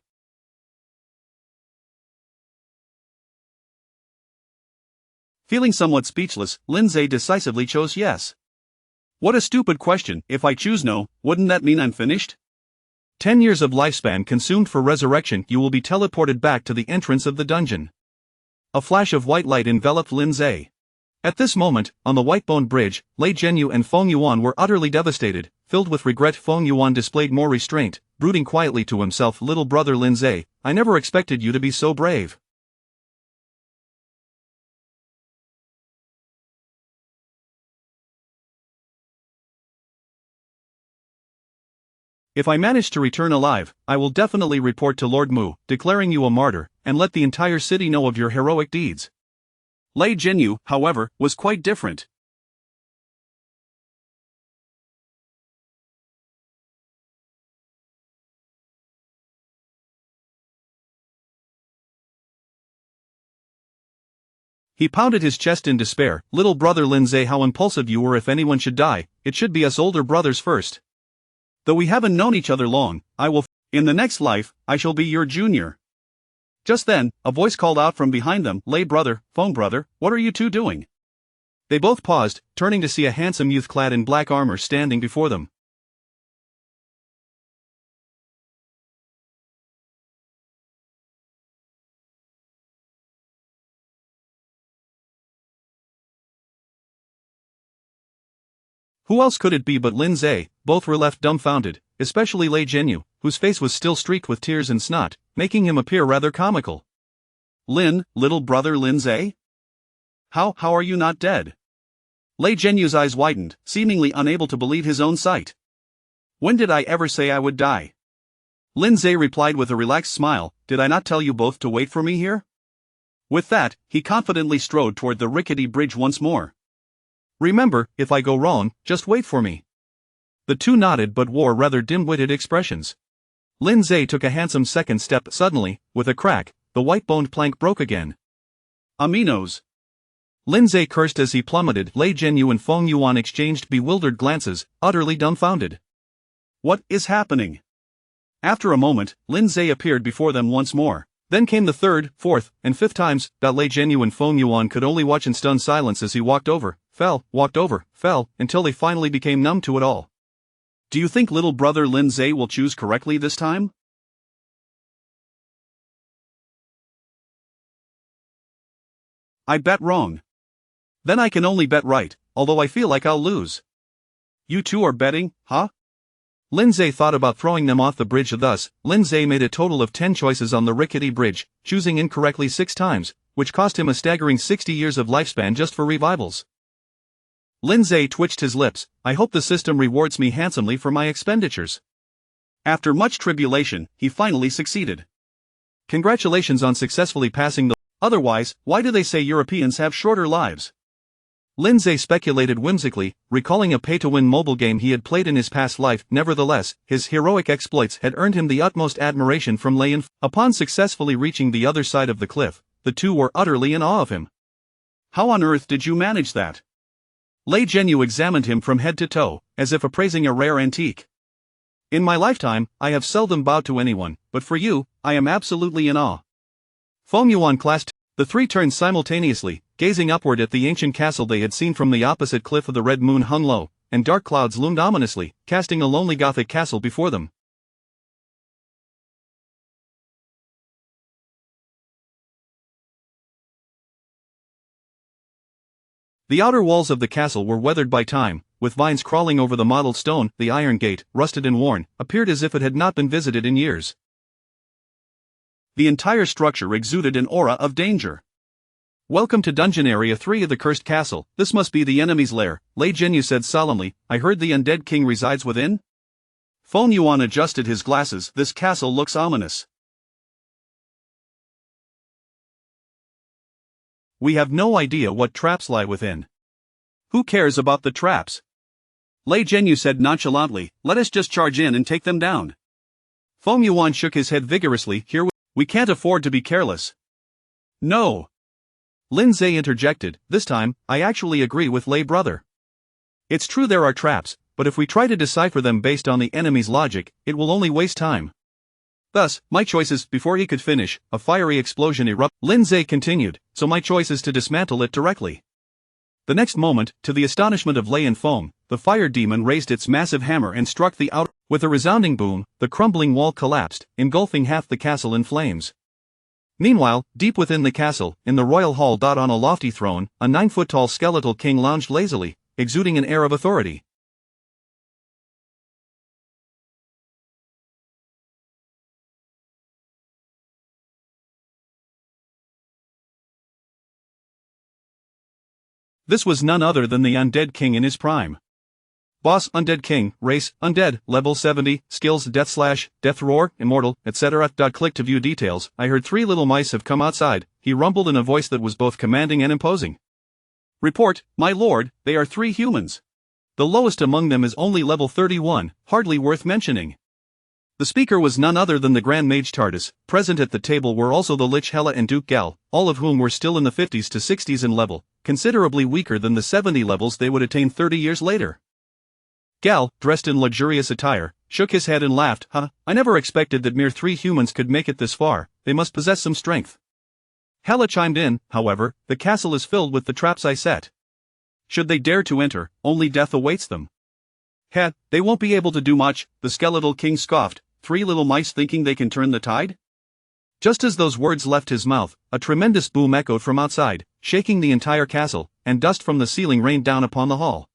Feeling somewhat speechless, Lindsay decisively chose yes. What a stupid question. If I choose no, wouldn't that mean I'm finished? 10 years of lifespan consumed for resurrection. You will be teleported back to the entrance of the dungeon. A flash of white light enveloped Lindsay. At this moment, on the Whitebone Bridge, Lei Zhenyu and Feng Yuan were utterly devastated. Filled with regret, Feng Yuan displayed more restraint, brooding quietly to himself. Little brother Lindsay, I never expected you to be so brave. If I manage to return alive, I will definitely report to Lord Mu, declaring you a martyr, and let the entire city know of your heroic deeds. Lei Jinyu, however, was quite different. He pounded his chest in despair. Little brother Lindsay, how impulsive you were. If anyone should die, it should be us older brothers first. Though we haven't known each other long, in the next life, I shall be your junior. Just then, a voice called out from behind them, Lei brother, Feng brother, what are you two doing? They both paused, turning to see a handsome youth clad in black armor standing before them. Who else could it be but Lindsay? Both were left dumbfounded, especially Lei Jinyu, whose face was still streaked with tears and snot, making him appear rather comical. Little brother Lindsay? How are you not dead? Lei Jinyu's eyes widened, seemingly unable to believe his own sight. When did I ever say I would die? Lindsay replied with a relaxed smile, did I not tell you both to wait for me here? With that, he confidently strode toward the rickety bridge once more. Remember, if I go wrong, just wait for me. The two nodded but wore rather dim-witted expressions. Lindsay took a handsome second step. Suddenly, with a crack, the white-boned plank broke again. Aminos. Lindsay cursed as he plummeted. Lei Jinyu and Feng Yuan exchanged bewildered glances, utterly dumbfounded. What is happening? After a moment, Lindsay appeared before them once more. Then came the third, fourth, and fifth times that Lei Jinyu and Feng Yuan could only watch in stunned silence as he walked over, fell, until they finally became numb to it all. Do you think little brother Lindsay will choose correctly this time? I bet wrong. Then I can only bet right, although I feel like I'll lose. You two are betting, huh? Lindsay thought about throwing them off the bridge. Thus, Lindsay made a total of 10 choices on the rickety bridge, choosing incorrectly 6 times, which cost him a staggering 60 years of lifespan just for revivals. Lindsay twitched his lips. I hope the system rewards me handsomely for my expenditures. After much tribulation, he finally succeeded. Congratulations on successfully passing the... Otherwise, why do they say Europeans have shorter lives? Lindsay speculated whimsically, recalling a pay-to-win mobile game he had played in his past life. Nevertheless, his heroic exploits had earned him the utmost admiration from Lei and upon successfully reaching the other side of the cliff, the two were utterly in awe of him. How on earth did you manage that? Lei Jinyu examined him from head to toe, as if appraising a rare antique. In my lifetime, I have seldom bowed to anyone, but for you, I am absolutely in awe. Feng Yuan clasped. The three turned simultaneously, gazing upward at the ancient castle they had seen from the opposite cliff. Of the red moon hung low, and dark clouds loomed ominously, casting a lonely Gothic castle before them. The outer walls of the castle were weathered by time, with vines crawling over the mottled stone. The iron gate, rusted and worn, appeared as if it had not been visited in years. The entire structure exuded an aura of danger. Welcome to Dungeon Area 3 of the Cursed Castle. This must be the enemy's lair, Lei Jinyu said solemnly. I heard the undead king resides within? Feng Yuan adjusted his glasses. This castle looks ominous. We have no idea what traps lie within. Who cares about the traps? Lei Jinyu said nonchalantly, let us just charge in and take them down. Feng Yuan shook his head vigorously. We can't afford to be careless. No. Lindsay interjected, this time, I actually agree with Lei brother. It's true there are traps, but if we try to decipher them based on the enemy's logic, it will only waste time. Thus, my choice is, before he could finish, a fiery explosion erupted. Lindsay continued, so my choice is to dismantle it directly. The next moment, to the astonishment of Lei and Feng, the fire demon raised its massive hammer and struck the outer. With a resounding boom, the crumbling wall collapsed, engulfing half the castle in flames. Meanwhile, deep within the castle, in the royal hall. On a lofty throne, a 9-foot-tall skeletal king lounged lazily, exuding an air of authority. This was none other than the undead king in his prime. Boss Undead King, Race, Undead, Level 70, Skills Death Roar, Immortal, etc. Click to view details. I heard 3 little mice have come outside, he rumbled in a voice that was both commanding and imposing. Report, my lord, they are 3 humans. The lowest among them is only level 31, hardly worth mentioning. The speaker was none other than the Grand Mage Tardis. Present at the table were also the Lich Hela and Duke Gal, all of whom were still in the 50s to 60s in level, considerably weaker than the 70 levels they would attain 30 years later. Gal, dressed in luxurious attire, shook his head and laughed. I never expected that mere 3 humans could make it this far, they must possess some strength. Hela chimed in, however, the castle is filled with the traps I set. Should they dare to enter, only death awaits them. They won't be able to do much, the skeletal king scoffed. 3 little mice thinking they can turn the tide? Just as those words left his mouth, a tremendous boom echoed from outside, shaking the entire castle, and dust from the ceiling rained down upon the hall.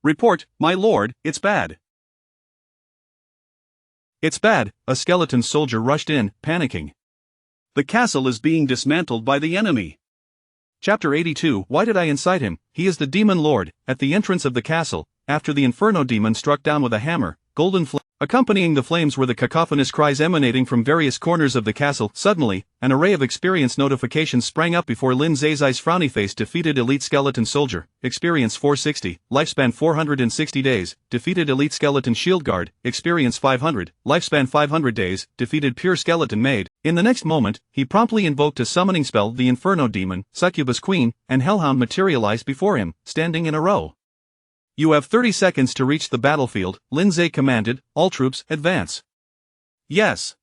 Report, my lord, it's bad. It's bad, a skeleton soldier rushed in, panicking. The castle is being dismantled by the enemy. Chapter 82. Why did I incite him? He is the demon lord. At the entrance of the castle, after the inferno demon struck down with a hammer, golden flame. Accompanying the flames were the cacophonous cries emanating from various corners of the castle. Suddenly, an array of experience notifications sprang up before Lin Zai's frowny face. Defeated elite skeleton soldier, experience 460, lifespan 460 days, defeated elite skeleton shield guard, experience 500, lifespan 500 days, defeated pure skeleton maid. In the next moment, he promptly invoked a summoning spell. The inferno demon, succubus queen, and hellhound materialized before him, standing in a row. You have 30 seconds to reach the battlefield, Lin Zai commanded. All troops, advance. Yes.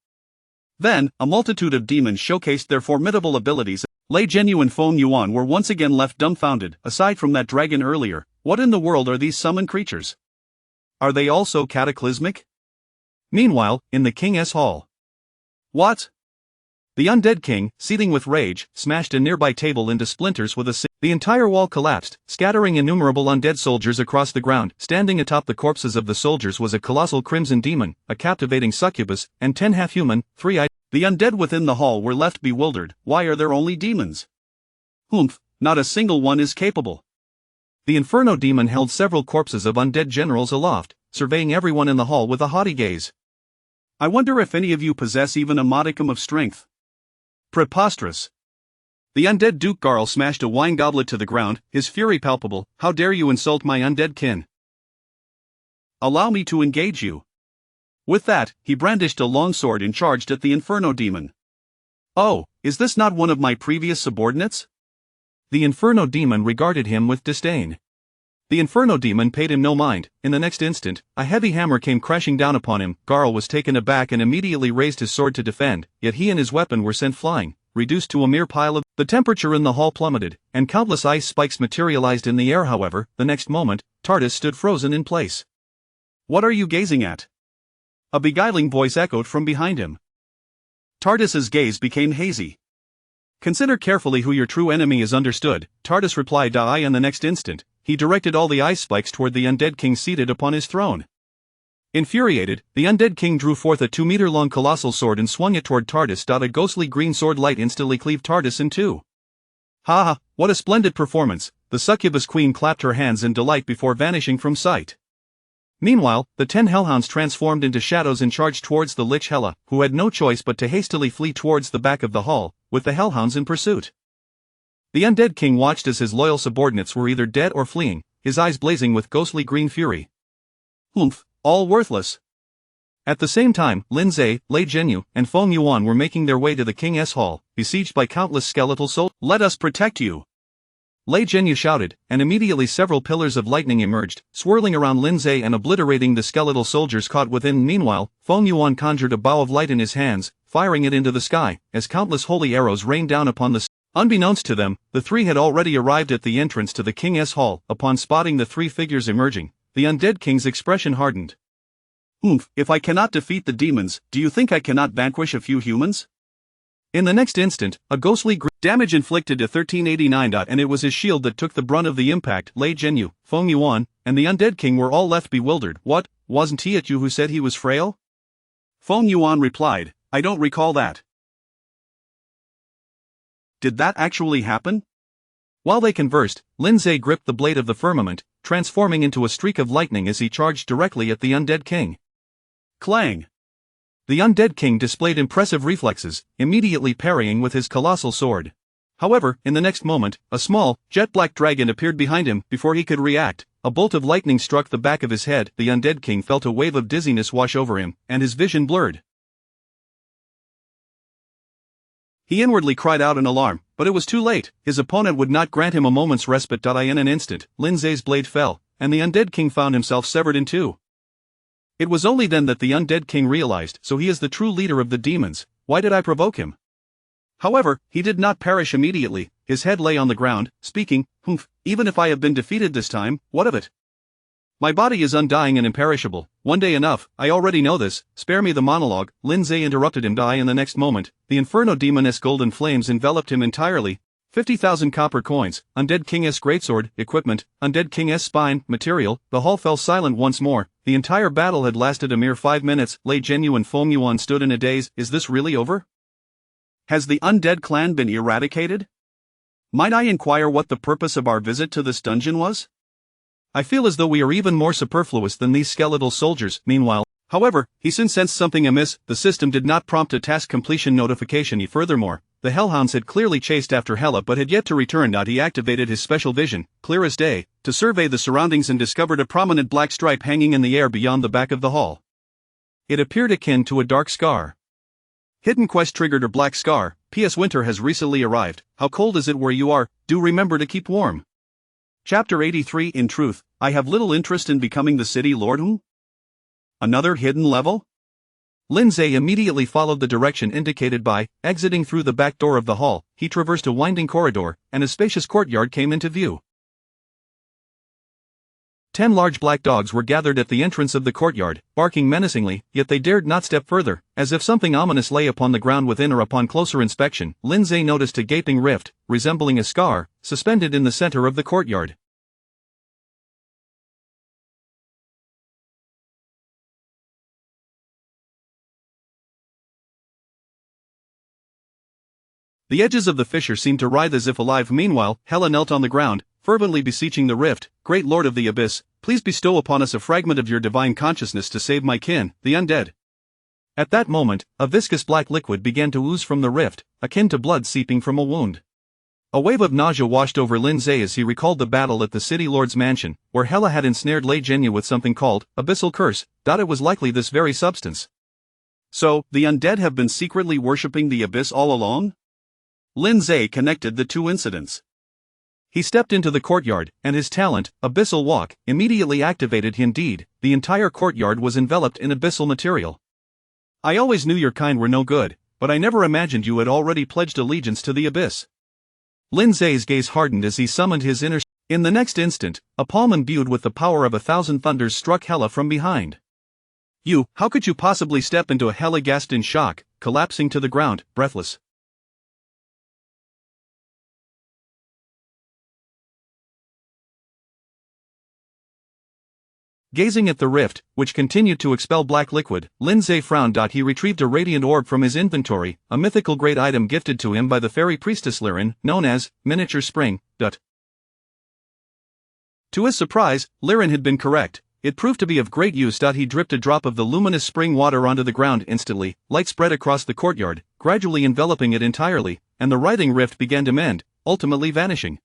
Then, a multitude of demons showcased their formidable abilities. Lei Zhenyu and Feng Yuan were once again left dumbfounded. Aside from that dragon earlier, what in the world are these summoned creatures? Are they also cataclysmic? Meanwhile, in the King's hall. What? The undead king, seething with rage, smashed a nearby table into splinters with a The entire wall collapsed, scattering innumerable undead soldiers across the ground. Standing atop the corpses of the soldiers was a colossal crimson demon, a captivating succubus, and 10 half-human, 3-eyed. The undead within the hall were left bewildered. Why are there only demons? Not a single one is capable. The inferno demon held several corpses of undead generals aloft, surveying everyone in the hall with a haughty gaze. I wonder if any of you possess even a modicum of strength. Preposterous. The undead Duke Garl smashed a wine goblet to the ground, his fury palpable. How dare you insult my undead kin? Allow me to engage you. With that, he brandished a long sword and charged at the inferno demon. Oh, is this not one of my previous subordinates? The inferno demon regarded him with disdain. The inferno demon paid him no mind. In the next instant, a heavy hammer came crashing down upon him. Garl was taken aback and immediately raised his sword to defend, yet he and his weapon were sent flying, reduced to a mere pile of. The temperature in the hall plummeted, and countless ice spikes materialized in the air. However, the next moment, Tardis stood frozen in place. What are you gazing at? A beguiling voice echoed from behind him. Tardis's gaze became hazy. Consider carefully who your true enemy is. Understood, Tardis replied. And the next instant, he directed all the ice spikes toward the undead king seated upon his throne. Infuriated, the undead king drew forth a 2-meter-long colossal sword and swung it toward Tardis. A ghostly green sword light instantly cleaved Tardis in two. Ha! What a splendid performance! The succubus queen clapped her hands in delight before vanishing from sight. Meanwhile, the 10 hellhounds transformed into shadows and charged towards the Lich Hela, who had no choice but to hastily flee towards the back of the hall, with the hellhounds in pursuit. The undead king watched as his loyal subordinates were either dead or fleeing, his eyes blazing with ghostly green fury. All worthless. At the same time, Lin Zai, Lei Zhenyu, and Feng Yuan were making their way to the King's hall, besieged by countless skeletal soldiers. Let us protect you. Lei Zhenyu shouted, and immediately several pillars of lightning emerged, swirling around Lin Zai and obliterating the skeletal soldiers caught within. Meanwhile, Feng Yuan conjured a bow of light in his hands, firing it into the sky, as countless holy arrows rained down upon the. Unbeknownst to them, the three had already arrived at the entrance to the King's hall. Upon spotting the 3 figures emerging, the undead king's expression hardened. If I cannot defeat the demons, do you think I cannot vanquish a few humans? In the next instant, a ghostly damage inflicted to 1389. And it was his shield that took the brunt of the impact. Lei Zhenyu, Feng Yuan, and the undead king were all left bewildered. What, wasn't it you who said he was frail? Feng Yuan replied, I don't recall that. Did that actually happen? While they conversed, Lin Zai gripped the blade of the firmament, transforming into a streak of lightning as he charged directly at the undead king. Clang! The undead king displayed impressive reflexes, immediately parrying with his colossal sword. However, in the next moment, a small, jet-black dragon appeared behind him. Before he could react, a bolt of lightning struck the back of his head. The undead king felt a wave of dizziness wash over him, and his vision blurred. He inwardly cried out in alarm, but it was too late. His opponent would not grant him a moment's respite. In an instant, Lindsay's blade fell, and the undead king found himself severed in two. It was only then that the undead king realized, so he is the true leader of the demons. Why did I provoke him? However, he did not perish immediately. His head lay on the ground, speaking, "Humph, even if I have been defeated this time, what of it? My body is undying and imperishable. One day enough, I already know this. Spare me the monologue." Lindsay interrupted him. In the next moment, the Inferno Demoness golden flames enveloped him entirely. 50,000 copper coins, Undead King's greatsword, equipment, Undead King's spine, material. The hall fell silent once more. The entire battle had lasted a mere 5 minutes. Lei Zhenyu and Feng Yuan stood in a daze. Is this really over? Has the undead clan been eradicated? Might I inquire what the purpose of our visit to this dungeon was? I feel as though we are even more superfluous than these skeletal soldiers. Meanwhile, however, he soon sensed something amiss. The system did not prompt a task completion notification. Furthermore, the Hellhounds had clearly chased after Hela but had yet to return. He activated his special vision, clear as day, to survey the surroundings and discovered a prominent black stripe hanging in the air beyond the back of the hall. It appeared akin to a dark scar. Hidden quest triggered or black scar. P.S. Winter has recently arrived. How cold is it where you are? Do remember to keep warm. Chapter 83. In truth, I have little interest in becoming the city lord. Another hidden level? Lindsay immediately followed the direction indicated by, exiting through the back door of the hall. He traversed a winding corridor, and a spacious courtyard came into view. 10 large black dogs were gathered at the entrance of the courtyard, barking menacingly, yet they dared not step further, as if something ominous lay upon the ground within. Or upon closer inspection, Lindsay noticed a gaping rift, resembling a scar, suspended in the center of the courtyard. The edges of the fissure seemed to writhe as if alive. Meanwhile, Hela knelt on the ground, fervently beseeching the rift. Great Lord of the Abyss, please bestow upon us a fragment of your divine consciousness to save my kin, the undead. At that moment, a viscous black liquid began to ooze from the rift, akin to blood seeping from a wound. A wave of nausea washed over Lindsay as he recalled the battle at the City Lord's mansion, where Hela had ensnared Lei Zhenyu with something called Abyssal Curse. It was likely this very substance. So, the undead have been secretly worshipping the Abyss all along? Lindsay connected the two incidents. He stepped into the courtyard, and his talent, Abyssal Walk, immediately activated. Indeed, the entire courtyard was enveloped in abyssal material. I always knew your kind were no good, but I never imagined you had already pledged allegiance to the Abyss. Lindsay's gaze hardened as he summoned his inner. In the next instant, a palm imbued with the power of 1,000 thunders struck Hela from behind. How could you possibly step into a Hela? Gasped in shock, collapsing to the ground, breathless. Gazing at the rift, which continued to expel black liquid, Lindsay frowned. He retrieved a radiant orb from his inventory, a mythical great item gifted to him by the fairy priestess Liren, known as Miniature Spring. To his surprise, Liren had been correct. It proved to be of great use. He dripped a drop of the luminous spring water onto the ground. Instantly, light spread across the courtyard, gradually enveloping it entirely, and the writhing rift began to mend, ultimately vanishing.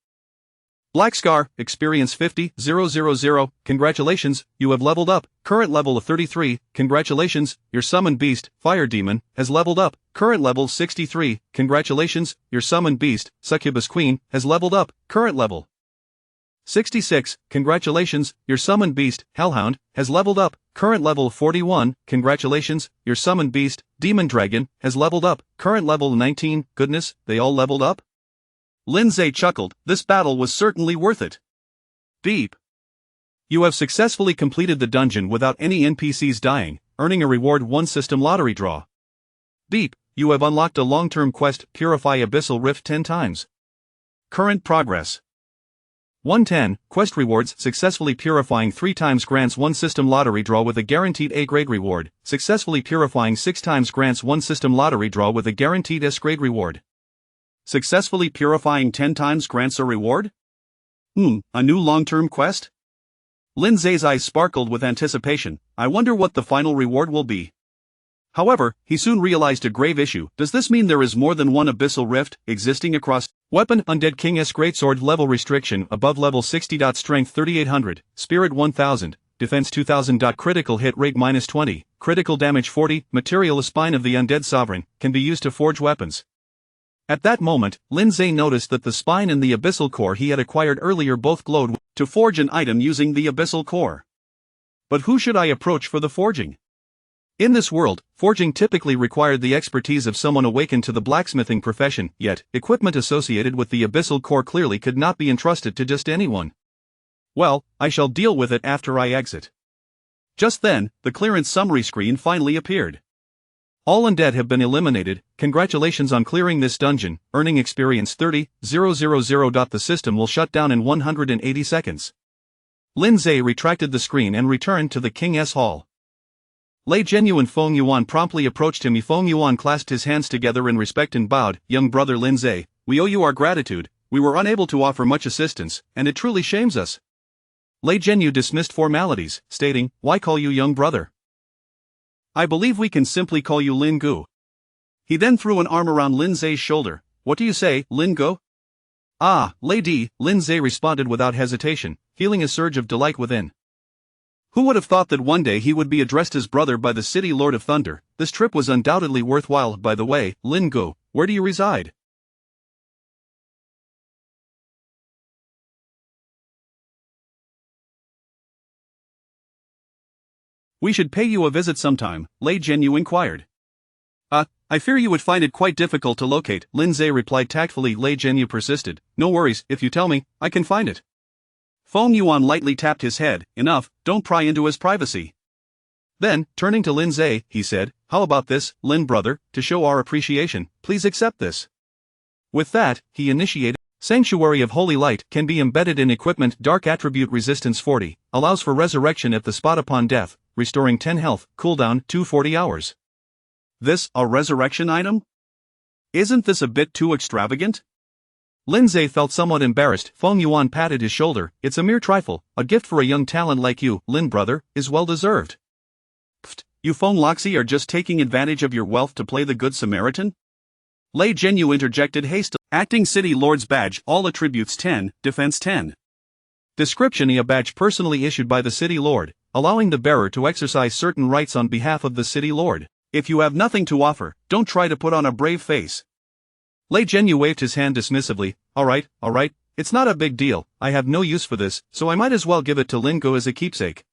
Black Scar, experience 50,000. Congratulations, you have leveled up. Current level of 33. Congratulations, your summoned beast, Fire Demon, has leveled up. Current level 63. Congratulations, your summoned beast, Succubus Queen, has leveled up. Current level 66. Congratulations, your summoned beast, Hellhound, has leveled up. Current level 41. Congratulations, your summoned beast, Demon Dragon, has leveled up. Current level 19. Goodness, they all leveled up? Lindsay chuckled. This battle was certainly worth it. Beep. You have successfully completed the dungeon without any NPCs dying, earning a reward 1 system lottery draw. Beep. You have unlocked a long-term quest, Purify Abyssal Rift 10 times. Current progress. 110, quest rewards, successfully purifying 3 times grants 1 system lottery draw with a guaranteed A-grade reward, successfully purifying 6 times grants 1 system lottery draw with a guaranteed S-grade reward. Successfully purifying 10 times grants a reward? A new long-term quest? Lindsay's eyes sparkled with anticipation. I wonder what the final reward will be. However, he soon realized a grave issue. Does this mean there is more than one abyssal rift existing across? Weapon Undead King S Greatsword level restriction above level 60. Strength 3800, Spirit 1000, Defense 2000. Critical hit rate -20, critical damage 40. Material A spine of the Undead Sovereign can be used to forge weapons. At that moment, Lindsay noticed that the spine and the abyssal core he had acquired earlier both glowed. To forge an item using the abyssal core. But who should I approach for the forging? In this world, forging typically required the expertise of someone awakened to the blacksmithing profession, yet, equipment associated with the abyssal core clearly could not be entrusted to just anyone. Well, I shall deal with it after I exit. Just then, the clearance summary screen finally appeared. All undead have been eliminated. Congratulations on clearing this dungeon, earning experience 30,000. The system will shut down in 180 seconds. Lindsay retracted the screen and returned to the King's Hall. Lei Zhenyu and Feng Yuan promptly approached him. Feng Yuan clasped his hands together in respect and bowed. Young brother Lindsay, we owe you our gratitude. We were unable to offer much assistance, and it truly shames us. Lei Zhenyu dismissed formalities, stating, why call you young brother? I believe we can simply call you Lin Gu. He then threw an arm around Lindsay's shoulder. What do you say, Lin Gu? Ah, Lady, Lindsay responded without hesitation, feeling a surge of delight within. Who would have thought that one day he would be addressed as brother by the City Lord of Thunder? This trip was undoubtedly worthwhile. By the way, Lin Gu, where do you reside? We should pay you a visit sometime, Lei Zhenyu inquired. I fear you would find it quite difficult to locate, Lindsay replied tactfully. Lei Zhenyu persisted. No worries, if you tell me, I can find it. Feng Yuan lightly tapped his head. Enough, don't pry into his privacy. Then, turning to Lindsay, he said, how about this, Lin brother, to show our appreciation, please accept this. With that, he initiated. Sanctuary of Holy Light can be embedded in equipment. Dark attribute resistance 40, allows for resurrection at the spot upon death, restoring 10 health, cooldown 240 hours. This, a resurrection item? Isn't this a bit too extravagant? Lindsay felt somewhat embarrassed. Feng Yuan patted his shoulder. It's a mere trifle. A gift for a young talent like you, Lin brother, is well deserved. Pfft, you Feng Loxi are just taking advantage of your wealth to play the good Samaritan? Lei Zhenyu interjected hastily. Acting City Lord's badge, all attributes 10, defense 10. Description: a badge personally issued by the City Lord, allowing the bearer to exercise certain rights on behalf of the City Lord. If you have nothing to offer, don't try to put on a brave face. Lei Zhenyu waved his hand dismissively. Alright, it's not a big deal. I have no use for this, so I might as well give it to Lin Gu as a keepsake.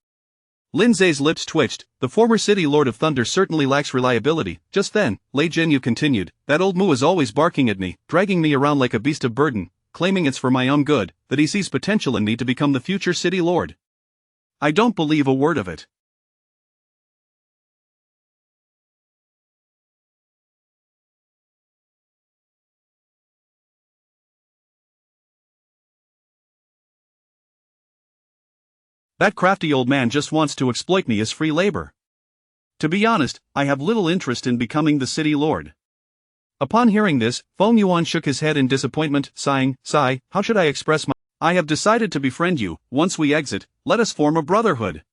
Lindsay's lips twitched. The former City Lord of Thunder certainly lacks reliability. Just then, Lei Zhenyu continued, that old moo is always barking at me, dragging me around like a beast of burden, claiming it's for my own good, that he sees potential in me to become the future City Lord. I don't believe a word of it. That crafty old man just wants to exploit me as free labor. To be honest, I have little interest in becoming the City Lord. Upon hearing this, Feng Yuan shook his head in disappointment, sighing, how should I express my... I have decided to befriend you. Once we exit, let us form a brotherhood.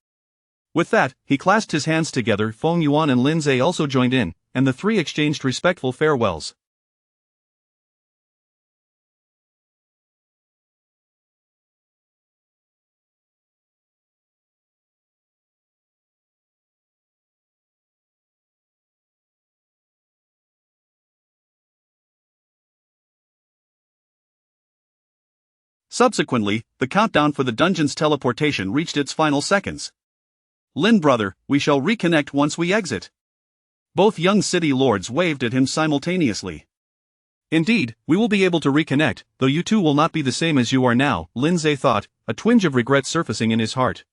With that, he clasped his hands together. Feng Yuan and Lindsay also joined in, and the three exchanged respectful farewells. Subsequently, the countdown for the dungeon's teleportation reached its final seconds. Lin brother, we shall reconnect once we exit. Both young city lords waved at him simultaneously. Indeed, we will be able to reconnect, though you two will not be the same as you are now, Lindsay thought, a twinge of regret surfacing in his heart.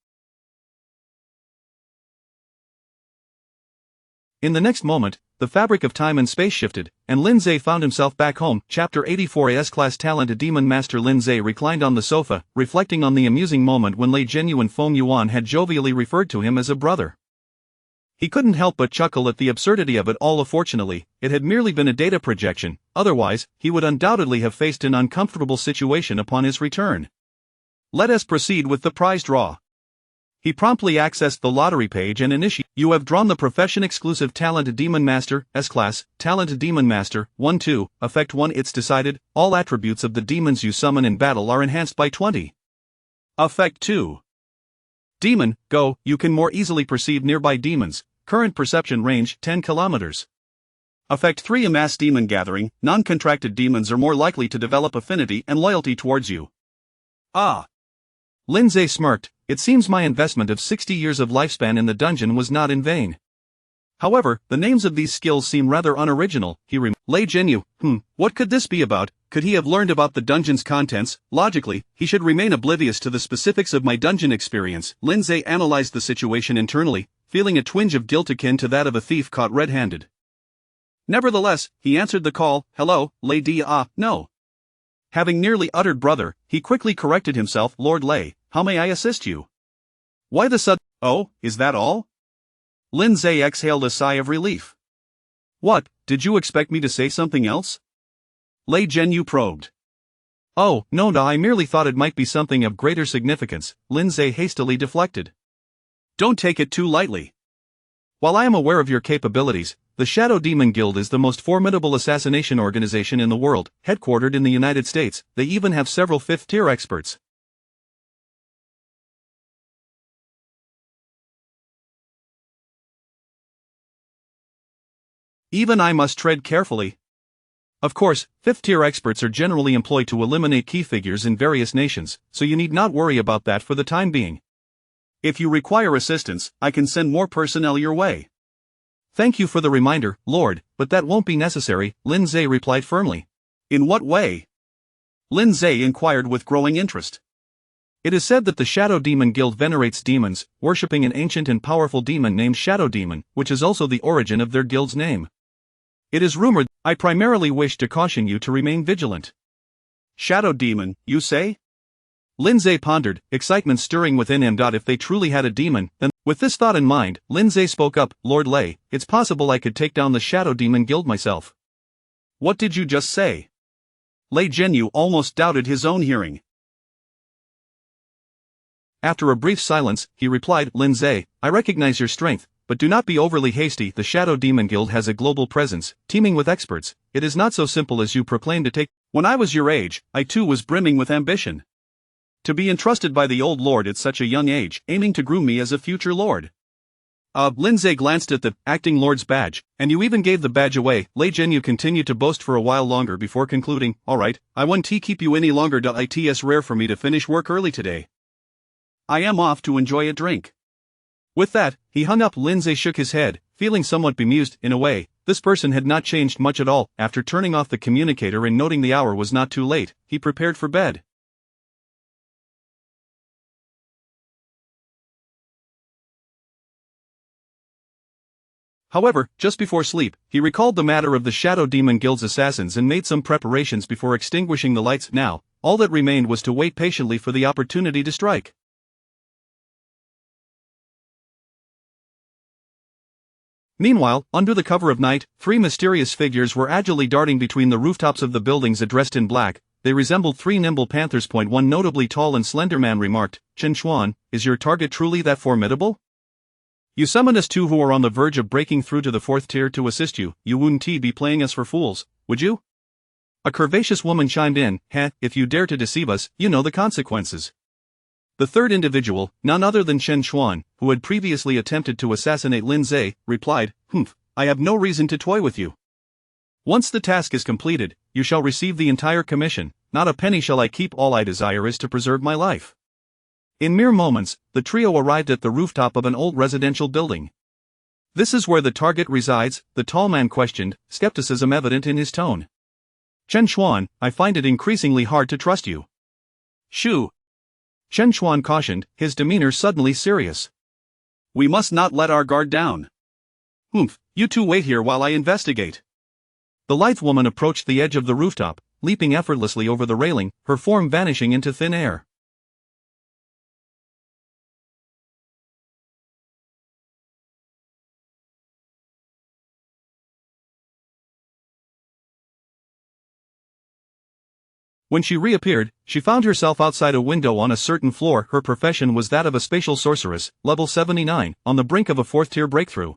In the next moment, the fabric of time and space shifted, and Lindsay found himself back home. Chapter 84. S-Class Talent. Demon Master Lindsay reclined on the sofa, reflecting on the amusing moment when Lei Zhenyu and Feng Yuan had jovially referred to him as a brother. He couldn't help but chuckle at the absurdity of it all. Fortunately, it had merely been a data projection, otherwise, he would undoubtedly have faced an uncomfortable situation upon his return. Let us proceed with the prize draw. He promptly accessed the lottery page and initiated. You have drawn the profession-exclusive Talent Demon Master S-Class, Talent Demon Master 1-2, Effect 1. It's decided, all attributes of the demons you summon in battle are enhanced by 20. Effect 2. Demon, go, you can more easily perceive nearby demons, current perception range 10 kilometers. Effect 3. Amass Demon Gathering, non-contracted demons are more likely to develop affinity and loyalty towards you. Ah! Lindsay smirked. It seems my investment of 60 years of lifespan in the dungeon was not in vain. However, the names of these skills seem rather unoriginal, he remarked. Lei Jinyu, what could this be about? Could he have learned about the dungeon's contents? Logically, he should remain oblivious to the specifics of my dungeon experience. Lindsay analyzed the situation internally, feeling a twinge of guilt akin to that of a thief caught red-handed. Nevertheless, he answered the call. Hello, Lady. No. Having nearly uttered brother, he quickly corrected himself. Lord Lei, how may I assist you? Why the sudden? Oh, is that all? Lindsay exhaled a sigh of relief. What, did you expect me to say something else? Lei Jinyu probed. Oh, no, I merely thought it might be something of greater significance, Lindsay hastily deflected. Don't take it too lightly. While I am aware of your capabilities, the Shadow Demon Guild is the most formidable assassination organization in the world, headquartered in the United States. They even have several fifth-tier experts. Even I must tread carefully. Of course, fifth-tier experts are generally employed to eliminate key figures in various nations, so you need not worry about that for the time being. If you require assistance, I can send more personnel your way. Thank you for the reminder, Lord, but that won't be necessary, Lindsay replied firmly. In what way? Lindsay inquired with growing interest. It is said that the Shadow Demon Guild venerates demons, worshipping an ancient and powerful demon named Shadow Demon, which is also the origin of their guild's name. It is rumored. I primarily wish to caution you to remain vigilant. Shadow Demon, you say? Lindsay pondered, excitement stirring within him. If they truly had a demon, then, with this thought in mind, Lindsay spoke up. Lord Lei, it's possible I could take down the Shadow Demon Guild myself. What did you just say? Lei Jinyu almost doubted his own hearing. After a brief silence, he replied, Lindsay, I recognize your strength, but do not be overly hasty. The Shadow Demon Guild has a global presence, teeming with experts. It is not so simple as you proclaim to take. When I was your age, I too was brimming with ambition. To be entrusted by the old lord at such a young age, aiming to groom me as a future lord. Lindsay glanced at the acting lord's badge, and you even gave the badge away. Lei Jinyu continued to boast for a while longer before concluding, alright, I won't keep you any longer. It's rare for me to finish work early today. I am off to enjoy a drink. With that, he hung up. Lindsay shook his head, feeling somewhat bemused. In a way, this person had not changed much at all. After turning off the communicator and noting the hour was not too late, he prepared for bed. However, just before sleep, he recalled the matter of the Shadow Demon Guild's assassins and made some preparations before extinguishing the lights. Now, all that remained was to wait patiently for the opportunity to strike. Meanwhile, under the cover of night, three mysterious figures were agilely darting between the rooftops of the buildings. Dressed in black, they resembled three nimble panthers. One notably tall and slender man remarked, Chen Xuan, is your target truly that formidable? You summoned us two who are on the verge of breaking through to the fourth tier to assist you. You wouldn't be playing us for fools, would you? A curvaceous woman chimed in, if you dare to deceive us, you know the consequences. The third individual, none other than Chen Xuan, who had previously attempted to assassinate Lindsay, replied, I have no reason to toy with you. Once the task is completed, you shall receive the entire commission. Not a penny shall I keep. All I desire is to preserve my life. In mere moments, the trio arrived at the rooftop of an old residential building. This is where the target resides, the tall man questioned, skepticism evident in his tone. Chen Xuan, I find it increasingly hard to trust you. Shoo! Chen Xuan cautioned, his demeanor suddenly serious. We must not let our guard down. You two wait here while I investigate. The lithe woman approached the edge of the rooftop, leaping effortlessly over the railing, her form vanishing into thin air. When she reappeared, she found herself outside a window on a certain floor. Her profession was that of a spatial sorceress, level 79, on the brink of a 4th-tier breakthrough.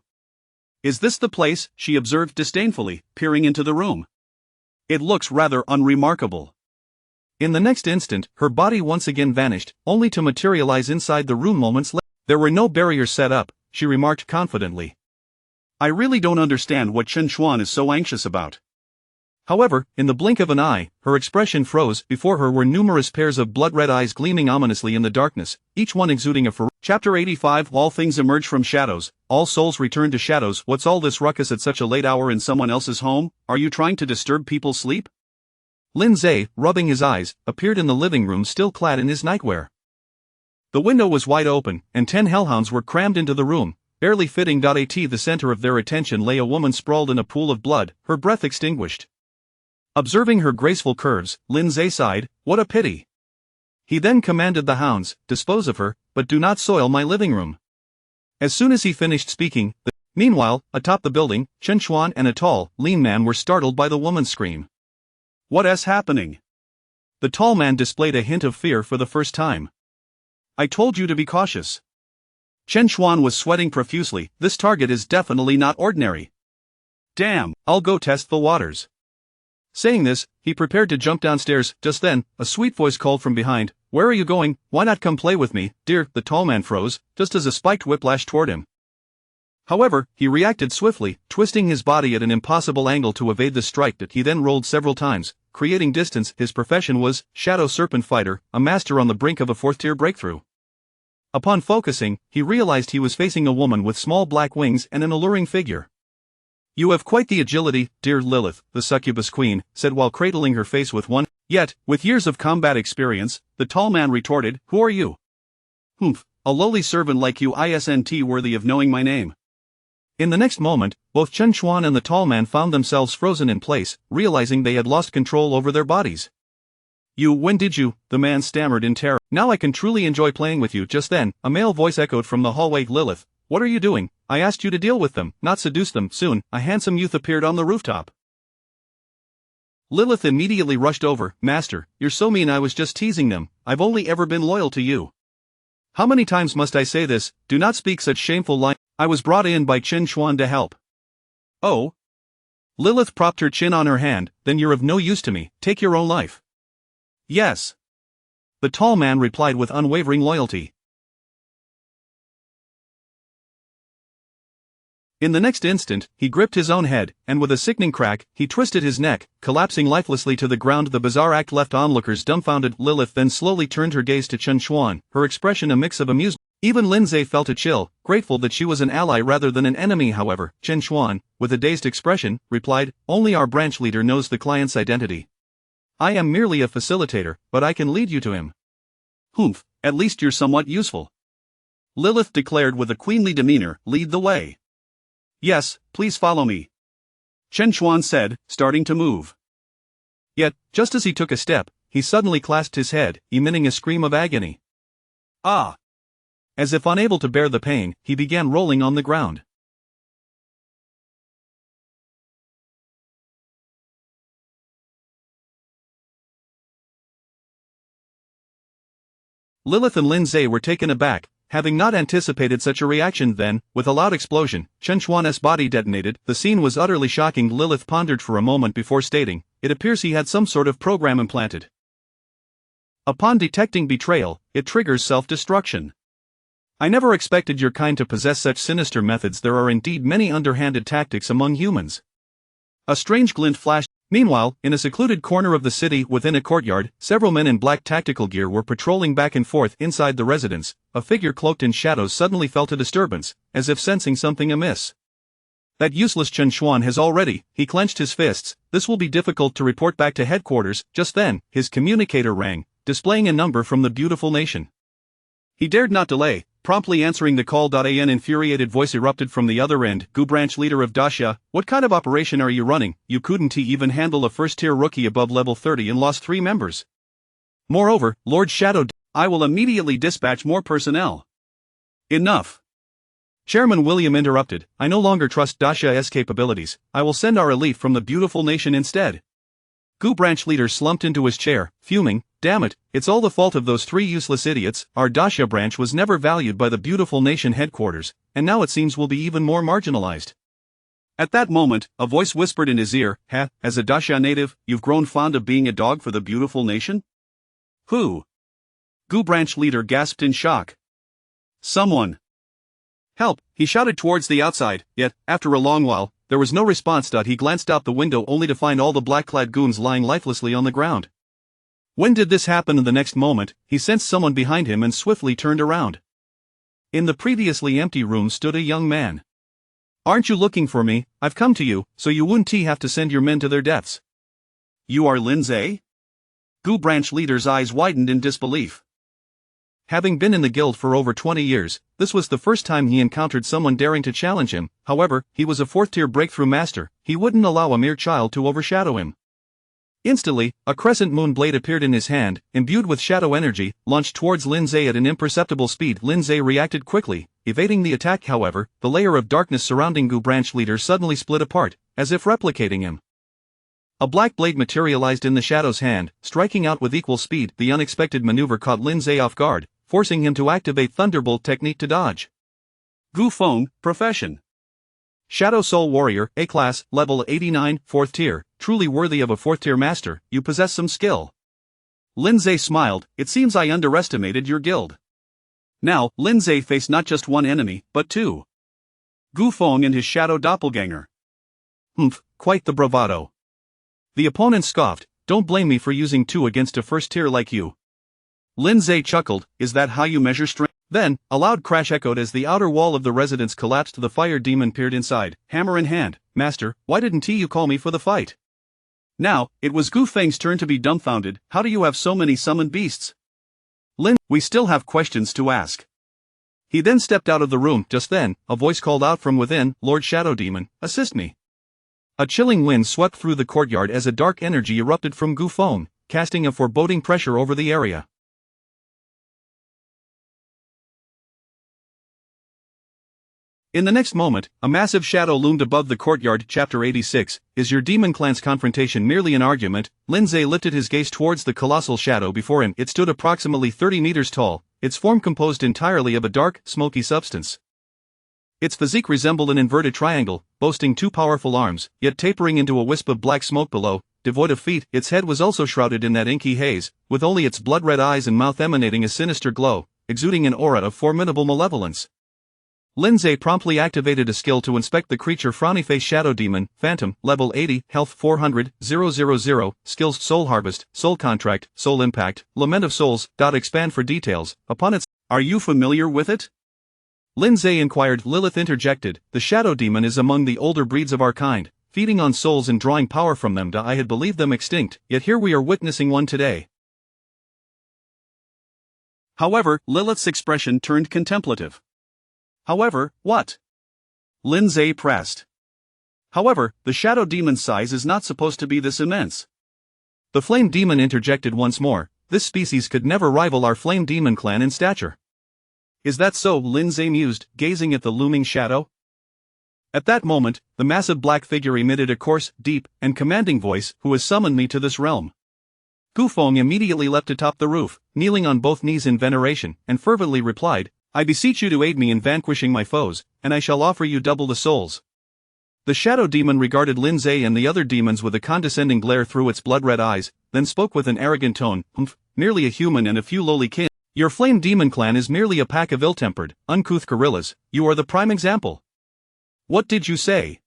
Is this the place? She observed disdainfully, peering into the room. It looks rather unremarkable. In the next instant, her body once again vanished, only to materialize inside the room moments later. There were no barriers set up, she remarked confidently. I really don't understand what Chen Xuan is so anxious about. However, in the blink of an eye, her expression froze. Before her were numerous pairs of blood-red eyes gleaming ominously in the darkness, each one exuding a ferocious. Chapter 85. All things emerge from shadows, all souls return to shadows. What's all this ruckus at such a late hour in someone else's home? Are you trying to disturb people's sleep? Lin Zhe, rubbing his eyes, appeared in the living room still clad in his nightwear. The window was wide open, and 10 hellhounds were crammed into the room, barely fitting. At the center of their attention lay a woman sprawled in a pool of blood, her breath extinguished. Observing her graceful curves, Lin Zhe sighed, what a pity. He then commanded the hounds, dispose of her, but do not soil my living room. As soon as he finished speaking, meanwhile, atop the building, Chen Xuan and a tall, lean man were startled by the woman's scream. What's happening? The tall man displayed a hint of fear for the first time. I told you to be cautious. Chen Xuan was sweating profusely. This target is definitely not ordinary. Damn, I'll go test the waters. Saying this, he prepared to jump downstairs. Just then, a sweet voice called from behind, where are you going? Why not come play with me, dear? The tall man froze, just as a spiked whip lashed toward him. However, he reacted swiftly, twisting his body at an impossible angle to evade the strike. He then rolled several times, creating distance. His profession was Shadow Serpent Fighter, a master on the brink of a 4th-tier breakthrough. Upon focusing, he realized he was facing a woman with small black wings and an alluring figure. You have quite the agility, dear Lilith, the succubus queen said while cradling her face with one. Yet, with years of combat experience, the tall man retorted, who are you? Humph, a lowly servant like you isn't worthy of knowing my name. In the next moment, both Chen Xuan and the tall man found themselves frozen in place, realizing they had lost control over their bodies. When did you? The man stammered in terror. Now I can truly enjoy playing with you. Just then, a male voice echoed from the hallway. Lilith, what are you doing? I asked you to deal with them, not seduce them. Soon, a handsome youth appeared on the rooftop. Lilith immediately rushed over. Master, you're so mean. I was just teasing them. I've only ever been loyal to you. How many times must I say this? Do not speak such shameful lies. I was brought in by Chen Xuan to help. Oh? Lilith propped her chin on her hand. Then you're of no use to me. Take your own life. Yes. The tall man replied with unwavering loyalty. In the next instant, he gripped his own head, and with a sickening crack, he twisted his neck, collapsing lifelessly to the ground. The bizarre act left onlookers dumbfounded. Lilith then slowly turned her gaze to Chen Xuan, her expression a mix of amusement. Even Lin Zhe felt a chill, grateful that she was an ally rather than an enemy. However, Chen Xuan, with a dazed expression, replied, only our branch leader knows the client's identity. I am merely a facilitator, but I can lead you to him. Humph, at least you're somewhat useful. Lilith declared with a queenly demeanor, lead the way. Yes, please follow me. Chen Xuan said, starting to move. Yet, just as he took a step, he suddenly clasped his head, emitting a scream of agony. Ah! As if unable to bear the pain, he began rolling on the ground. Lilith and Lin Zhe were taken aback, having not anticipated such a reaction. Then, with a loud explosion, Chen Xuan's body detonated. The scene was utterly shocking. Lilith pondered for a moment before stating, it appears he had some sort of program implanted. Upon detecting betrayal, it triggers self-destruction. I never expected your kind to possess such sinister methods. There are indeed many underhanded tactics among humans. A strange glint flashed. Meanwhile, in a secluded corner of the city within a courtyard, several men in black tactical gear were patrolling back and forth inside the residence. A figure cloaked in shadows suddenly felt a disturbance, as if sensing something amiss. That useless Chen Xuan has already, he clenched his fists, this will be difficult to report back to headquarters. Just then, his communicator rang, displaying a number from the beautiful nation. He dared not delay, promptly answering the call. An infuriated voice erupted from the other end. Gu branch leader of Daxia, what kind of operation are you running? You couldn't even handle a first-tier rookie above level 30 and lost 3 members. Moreover, Lord Shadow, I will immediately dispatch more personnel. Enough. Chairman William interrupted, I no longer trust Daxia's capabilities. I will send our elite from the beautiful nation instead. Gu branch leader slumped into his chair, fuming. Damn it, it's all the fault of those three useless idiots. Our Dacia branch was never valued by the beautiful nation headquarters, and now it seems will be even more marginalized. At that moment, a voice whispered in his ear, as a Dacia native, you've grown fond of being a dog for the beautiful nation? Who? Gu branch leader gasped in shock. Someone. Help, he shouted towards the outside, yet, after a long while, there was no response. He glanced out the window only to find all the black-clad goons lying lifelessly on the ground. When did this happen? The next moment, he sensed someone behind him and swiftly turned around. In the previously empty room stood a young man. Aren't you looking for me? I've come to you, so you wouldn't have to send your men to their deaths. You are Lindsay? Gu branch leader's eyes widened in disbelief. Having been in the guild for over 20 years, this was the first time he encountered someone daring to challenge him. However, he was a 4th-tier breakthrough master. He wouldn't allow a mere child to overshadow him. Instantly, a crescent moon blade appeared in his hand, imbued with shadow energy, launched towards Lindsay at an imperceptible speed. Lindsay reacted quickly, evading the attack. However, the layer of darkness surrounding Gu branch leader suddenly split apart, as if replicating him. A black blade materialized in the shadow's hand, striking out with equal speed. The unexpected maneuver caught Lindsay off guard, forcing him to activate Thunderbolt technique to dodge. Gu Feng, profession. Shadow Soul Warrior, A-Class, level 89, 4th tier, truly worthy of a 4th-tier master. You possess some skill. Lindsay smiled. It seems I underestimated your guild. Now, Lindsay faced not just one enemy, but two. Gu Feng and his shadow doppelganger. Quite the bravado. The opponent scoffed. Don't blame me for using two against a 1st-tier like you. Lindsay chuckled. Is that how you measure strength? Then, a loud crash echoed as the outer wall of the residence collapsed. The fire demon peered inside, hammer in hand. Master, why didn't you call me for the fight? Now, it was Gu Feng's turn to be dumbfounded. How do you have so many summoned beasts? We still have questions to ask. He then stepped out of the room. Just then, a voice called out from within, Lord Shadow Demon, assist me. A chilling wind swept through the courtyard as a dark energy erupted from Gu Feng, casting a foreboding pressure over the area. In the next moment, a massive shadow loomed above the courtyard. Chapter 86, Is your demon clan's confrontation merely an argument? Lindsay lifted his gaze towards the colossal shadow before him. It stood approximately 30 meters tall, its form composed entirely of a dark, smoky substance. Its physique resembled an inverted triangle, boasting two powerful arms, yet tapering into a wisp of black smoke below, devoid of feet. Its head was also shrouded in that inky haze, with only its blood-red eyes and mouth emanating a sinister glow, exuding an aura of formidable malevolence. Lindsay promptly activated a skill to inspect the creature. Frowny Face Shadow Demon, Phantom, level 80, health 400, 000, skills Soul Harvest, Soul Contract, Soul Impact, Lament of Souls. Expand for details. Upon its. Are you familiar with it? Lindsay inquired. Lilith interjected. The Shadow Demon is among the older breeds of our kind, feeding on souls and drawing power from them. I had believed them extinct, yet here we are witnessing one today. However, Lilith's expression turned contemplative. However, what? Lindsay pressed. However, the Shadow Demon's size is not supposed to be this immense. The Flame Demon interjected once more. This species could never rival our Flame Demon clan in stature. Is that so? Lindsay mused, gazing at the looming shadow. At that moment, the massive black figure emitted a coarse, deep, and commanding voice. Who has summoned me to this realm? Gu Feng immediately leapt atop the roof, kneeling on both knees in veneration, and fervently replied, I beseech you to aid me in vanquishing my foes, and I shall offer you double the souls. The Shadow Demon regarded Lindsay and the other demons with a condescending glare through its blood-red eyes, then spoke with an arrogant tone, merely a human and a few lowly kin. Your Flame Demon clan is merely a pack of ill-tempered, uncouth guerrillas. You are the prime example. What did you say?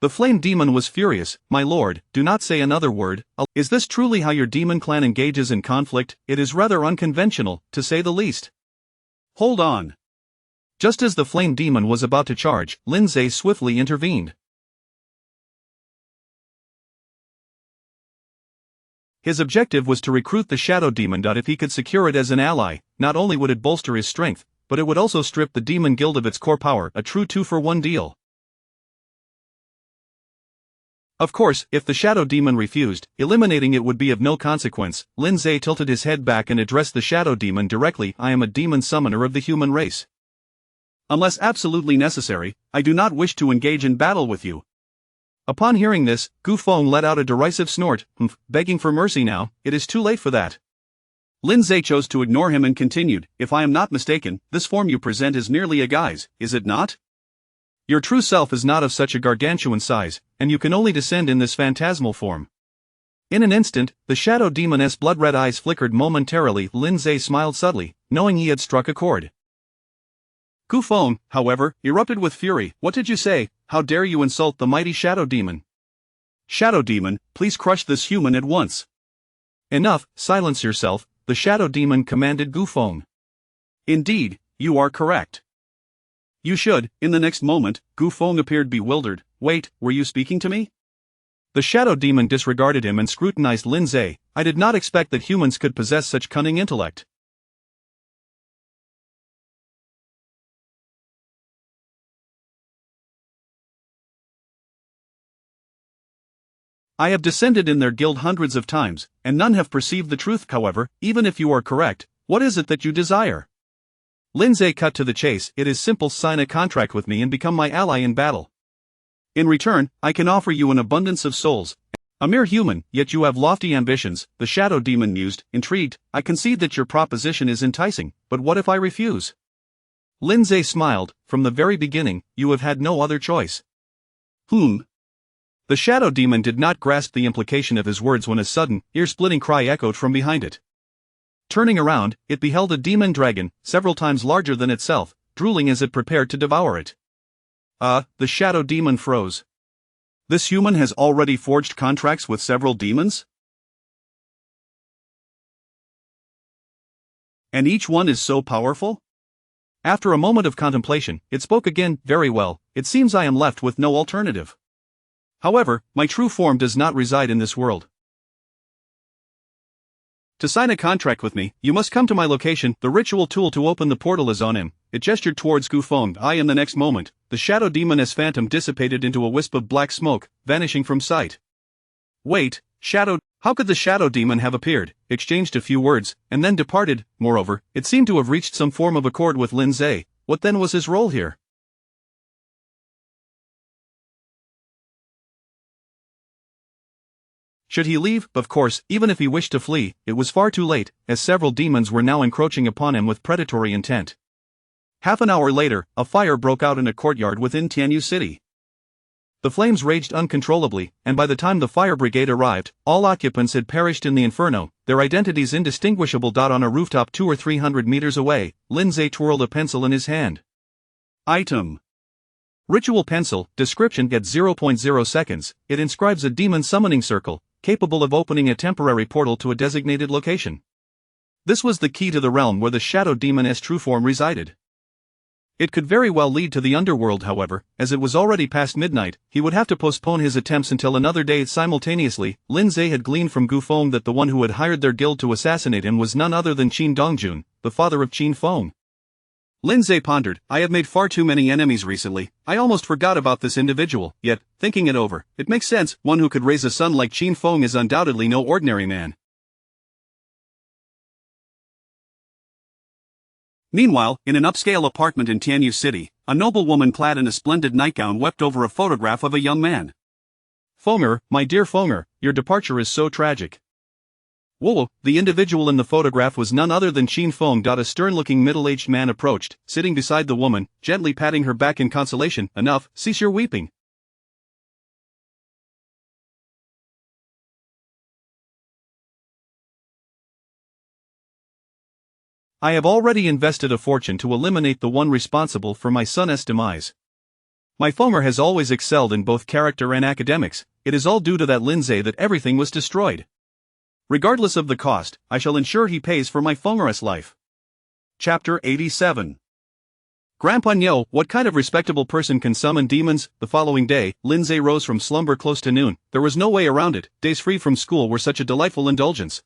The Flame Demon was furious. My lord, do not say another word. Is this truly how your demon clan engages in conflict? It is rather unconventional, to say the least. Hold on. Just as the Flame Demon was about to charge, Lindsay swiftly intervened. His objective was to recruit the Shadow Demon. If he could secure it as an ally, not only would it bolster his strength, but it would also strip the Demon Guild of its core power, a true 2-for-1 deal. Of course, if the Shadow Demon refused, eliminating it would be of no consequence. Lindsay tilted his head back and addressed the Shadow Demon directly. I am a demon summoner of the human race. Unless absolutely necessary, I do not wish to engage in battle with you. Upon hearing this, Gu Feng let out a derisive snort, begging for mercy now, it is too late for that. Lindsay chose to ignore him and continued, if I am not mistaken, this form you present is merely a guise, is it not? Your true self is not of such a gargantuan size, and you can only descend in this phantasmal form. In an instant, the shadow demoness blood-red eyes flickered momentarily. Lindsay smiled subtly, knowing he had struck a chord. Gu Feng, however, erupted with fury. What did you say? How dare you insult the mighty shadow demon? Shadow demon, please crush this human at once. Enough, silence yourself, the shadow demon commanded Gu Feng. Indeed, you are correct. You should. In the next moment, Gu Feng appeared bewildered. Wait, were you speaking to me? The shadow demon disregarded him and scrutinized Lindsay. I did not expect that humans could possess such cunning intellect. I have descended in their guild hundreds of times, and none have perceived the truth. However, even if you are correct, what is it that you desire? Lindsay cut to the chase. It is simple. Sign a contract with me and become my ally in battle. In return, I can offer you an abundance of souls. A mere human, yet you have lofty ambitions, the shadow demon mused, intrigued. I concede that your proposition is enticing, but what if I refuse? Lindsay smiled. From the very beginning, you have had no other choice. The shadow demon did not grasp the implication of his words when a sudden, ear-splitting cry echoed from behind it. Turning around, it beheld a demon dragon, several times larger than itself, drooling as it prepared to devour it. The shadow demon froze. This human has already forged contracts with several demons? And each one is so powerful? After a moment of contemplation, it spoke again. Very well, it seems I am left with no alternative. However, my true form does not reside in this world. To sign a contract with me, you must come to my location. The ritual tool to open the portal is on him. It gestured towards Gu Feng. In the next moment, the shadow demoness phantom dissipated into a wisp of black smoke, vanishing from sight. Wait, how could the shadow demon have appeared, exchanged a few words, and then departed? Moreover, it seemed to have reached some form of accord with Lindsay. What then was his role here? Should he leave? Of course, even if he wished to flee, it was far too late, as several demons were now encroaching upon him with predatory intent. Half an hour later, a fire broke out in a courtyard within Tianyu City. The flames raged uncontrollably, and by the time the fire brigade arrived, all occupants had perished in the inferno, their identities indistinguishable. On a rooftop 200 or 300 meters away, Lindsay twirled a pencil in his hand. Item. Ritual pencil, description at 0.0 seconds, it inscribes a demon summoning circle, capable of opening a temporary portal to a designated location. This was the key to the realm where the shadow demoness true form resided. It could very well lead to the underworld. However, as it was already past midnight, he would have to postpone his attempts until another day. Simultaneously, Lindsay had gleaned from Gu Feng that the one who had hired their guild to assassinate him was none other than Qin Dongjun, the father of Qin Feng. Lindsay pondered, I have made far too many enemies recently. I almost forgot about this individual, yet, thinking it over, it makes sense. One who could raise a son like Qin Feng is undoubtedly no ordinary man. Meanwhile, in an upscale apartment in Tianyu City, a noble woman clad in a splendid nightgown wept over a photograph of a young man. Fenger, my dear Fenger, your departure is so tragic. Whoa, the individual in the photograph was none other than Qin Feng. A stern-looking middle-aged man approached, sitting beside the woman, gently patting her back in consolation. Enough, cease your weeping. I have already invested a fortune to eliminate the one responsible for my son's demise. My Fenger has always excelled in both character and academics. It is all due to that Lindsay that everything was destroyed. Regardless of the cost, I shall ensure he pays for my Fenger's life. Chapter 87. Grandpa Nyo, what kind of respectable person can summon demons? The following day, Lindsay rose from slumber close to noon. There was no way around it. Days free from school were such a delightful indulgence.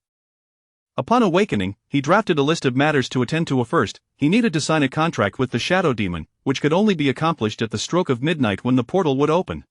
Upon awakening, he drafted a list of matters to attend to. First, he needed to sign a contract with the shadow demon, which could only be accomplished at the stroke of midnight when the portal would open.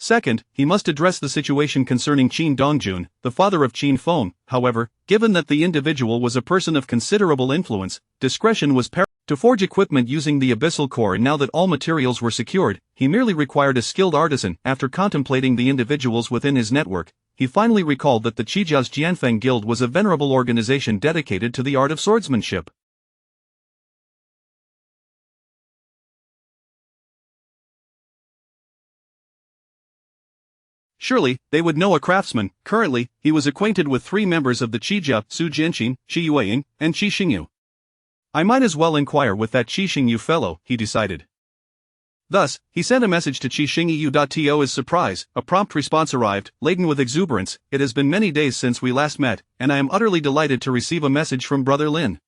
Second, he must address the situation concerning Qin Dongjun, the father of Qin Feng. However, given that the individual was a person of considerable influence, discretion was paramount. To forge equipment using the abyssal core, and now that all materials were secured, he merely required a skilled artisan. After contemplating the individuals within his network, he finally recalled that the Qijia's Jianfeng Guild was a venerable organization dedicated to the art of swordsmanship. Surely, they would know a craftsman. Currently, he was acquainted with 3 members of the Qijia, Su Jianqin, Qi Yueying, and Qi Xingyu. I might as well inquire with that Qi Xingyu fellow, he decided. Thus, he sent a message to Qi Xingyu. To his surprise, a prompt response arrived, laden with exuberance. It has been many days since we last met, and I am utterly delighted to receive a message from Brother Lin.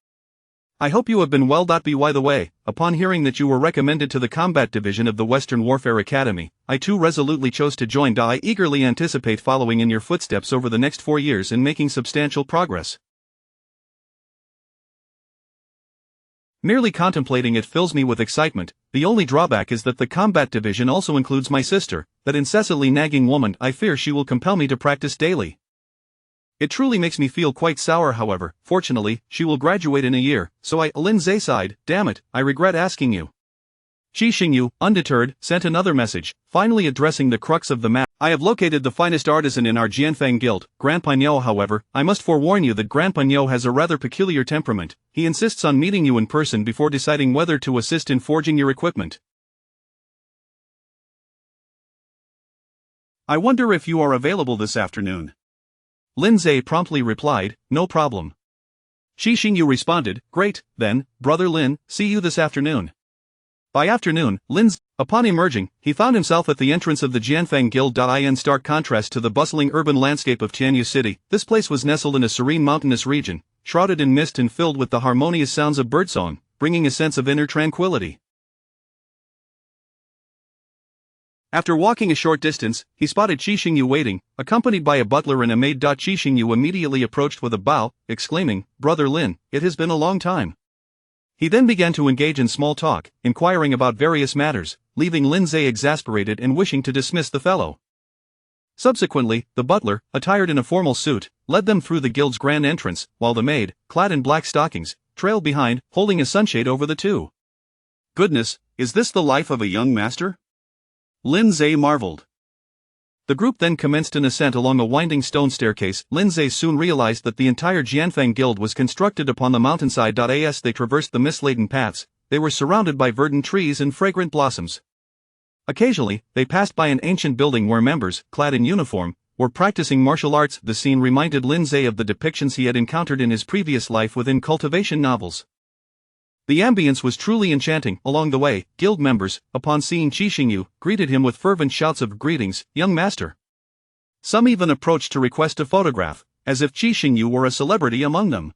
I hope you have been well. By the way, upon hearing that you were recommended to the combat division of the Western Warfare Academy, I too resolutely chose to join. I eagerly anticipate following in your footsteps over the next 4 years and making substantial progress. Merely contemplating it fills me with excitement. The only drawback is that the combat division also includes my sister, that incessantly nagging woman. I fear she will compel me to practice daily. It truly makes me feel quite sour. However, fortunately, she will graduate in a year, so Lin Zhe sighed. Damn it, I regret asking you. Qi Xingyu, undeterred, sent another message, finally addressing the crux of the matter. I have located the finest artisan in our Jianfeng Guild, Grandpa Niu. However, I must forewarn you that Grandpa Niu has a rather peculiar temperament. He insists on meeting you in person before deciding whether to assist in forging your equipment. I wonder if you are available this afternoon. Lin Zhe promptly replied, no problem. Qi Xingyu responded, great, then, Brother Lin, see you this afternoon. By afternoon, upon emerging, he found himself at the entrance of the Jianfeng Guild. In stark contrast to the bustling urban landscape of Tianyu City, this place was nestled in a serene mountainous region, shrouded in mist and filled with the harmonious sounds of birdsong, bringing a sense of inner tranquility. After walking a short distance, he spotted Qi Xingyu waiting, accompanied by a butler and a maid. Qi Xingyu immediately approached with a bow, exclaiming, Brother Lin, it has been a long time. He then began to engage in small talk, inquiring about various matters, leaving Lin Zhe exasperated and wishing to dismiss the fellow. Subsequently, the butler, attired in a formal suit, led them through the guild's grand entrance, while the maid, clad in black stockings, trailed behind, holding a sunshade over the two. Goodness, is this the life of a young master? Lin Zhe marveled. The group then commenced an ascent along a winding stone staircase. Lin Zhe soon realized that the entire Jianfeng Guild was constructed upon the mountainside. As they traversed the mist-laden paths, they were surrounded by verdant trees and fragrant blossoms. Occasionally, they passed by an ancient building where members, clad in uniform, were practicing martial arts. The scene reminded Lin Zhe of the depictions he had encountered in his previous life within cultivation novels. The ambience was truly enchanting. Along the way, guild members, upon seeing Qi Xingyu, greeted him with fervent shouts of greetings, young master. Some even approached to request a photograph, as if Qi Xingyu were a celebrity among them.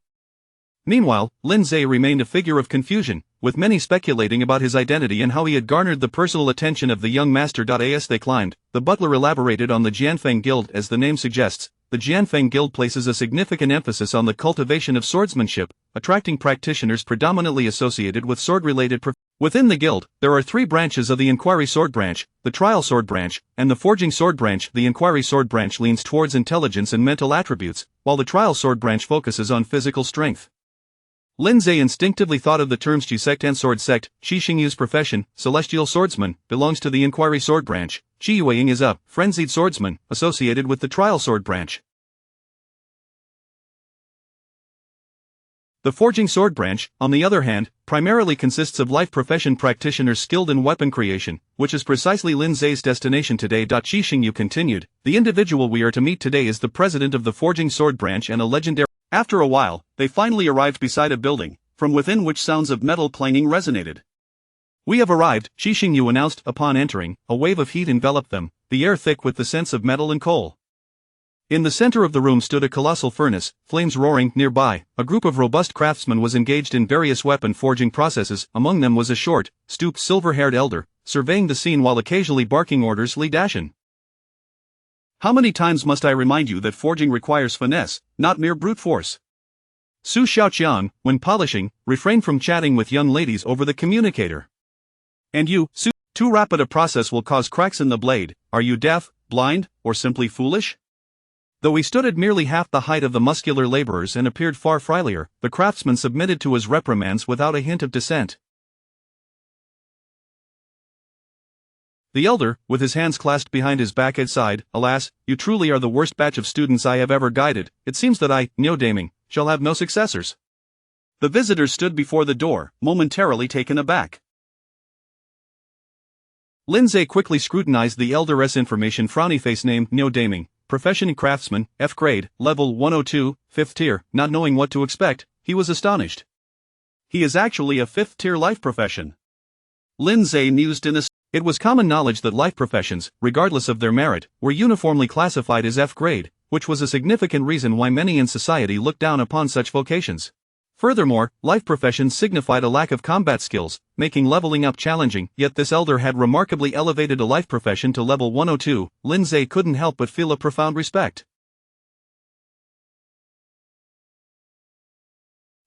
Meanwhile, Lin Zhe remained a figure of confusion, with many speculating about his identity and how he had garnered the personal attention of the young master. As they climbed, the butler elaborated on the Jianfeng Guild. As the name suggests, the Jianfeng Guild places a significant emphasis on the cultivation of swordsmanship, attracting practitioners predominantly associated with sword-related professions. Within the guild, there are 3 branches of the Inquiry Sword Branch, the Trial Sword Branch, and the Forging Sword Branch. The Inquiry Sword Branch leans towards intelligence and mental attributes, while the Trial Sword Branch focuses on physical strength. Lin Zhe instinctively thought of the terms Qi sect and sword sect. Qi Xingyu's profession, celestial swordsman, belongs to the Inquiry Sword Branch. Qi Yueying is a frenzied swordsman, associated with the Trial Sword Branch. The Forging Sword Branch, on the other hand, primarily consists of life profession practitioners skilled in weapon creation, which is precisely Lin Zhe's destination today. Qi Xingyu continued, the individual we are to meet today is the president of the Forging Sword Branch and a legendary. After a while, they finally arrived beside a building, from within which sounds of metal clanging resonated. We have arrived, Qi Xingyu announced. Upon entering, a wave of heat enveloped them, the air thick with the scents of metal and coal. In the center of the room stood a colossal furnace, flames roaring. Nearby, a group of robust craftsmen was engaged in various weapon forging processes. Among them was a short, stooped silver-haired elder, surveying the scene while occasionally barking orders. Li Dashan. How many times must I remind you that forging requires finesse, not mere brute force? Su Xiaoqian, when polishing, refrained from chatting with young ladies over the communicator. And you, Su, Too rapid a process will cause cracks in the blade. Are you deaf, blind, or simply foolish? Though he stood at merely half the height of the muscular laborers and appeared far friendlier, the craftsman submitted to his reprimands without a hint of dissent. The elder, with his hands clasped behind his back, sighed, "Alas, you truly are the worst batch of students I have ever guided. It seems that I, Daming, shall have no successors." The visitors stood before the door, momentarily taken aback. Lindsay quickly scrutinized the elder's information. Frowny face, name, Daming, profession craftsman, F grade, level 102, 5th tier. Not knowing what to expect, he was astonished. He is actually a 5th tier life profession. Lindsay mused in a. It was common knowledge that life professions, regardless of their merit, were uniformly classified as F grade, which was a significant reason why many in society looked down upon such vocations. Furthermore, life professions signified a lack of combat skills, making leveling up challenging, yet this elder had remarkably elevated a life profession to level 102. Lindsay couldn't help but feel a profound respect.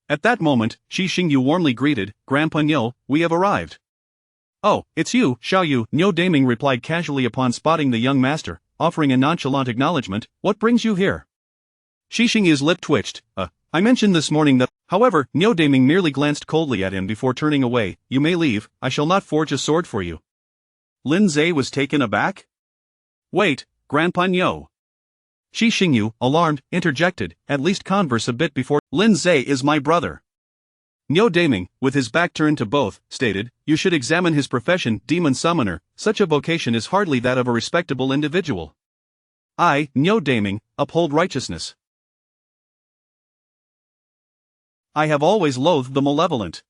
At that moment, Shi Xingyu warmly greeted, "Grandpa Nyo, we have arrived." "Oh, it's you, Xiao Yu," Daming replied casually upon spotting the young master, offering a nonchalant acknowledgement. "What brings you here?" Shi Xingyu's lip twitched. I mentioned this morning that." However, Daming merely glanced coldly at him before turning away. "You may leave, I shall not forge a sword for you." Lindsay was taken aback. "Wait, Grandpa Nyo." Shi Xingyu, alarmed, interjected, "At least converse a bit before." "Lindsay is my brother." Daming, with his back turned to both, stated, "You should examine his profession, demon summoner. Such a vocation is hardly that of a respectable individual. I, Daming, uphold righteousness. I have always loathed the malevolent."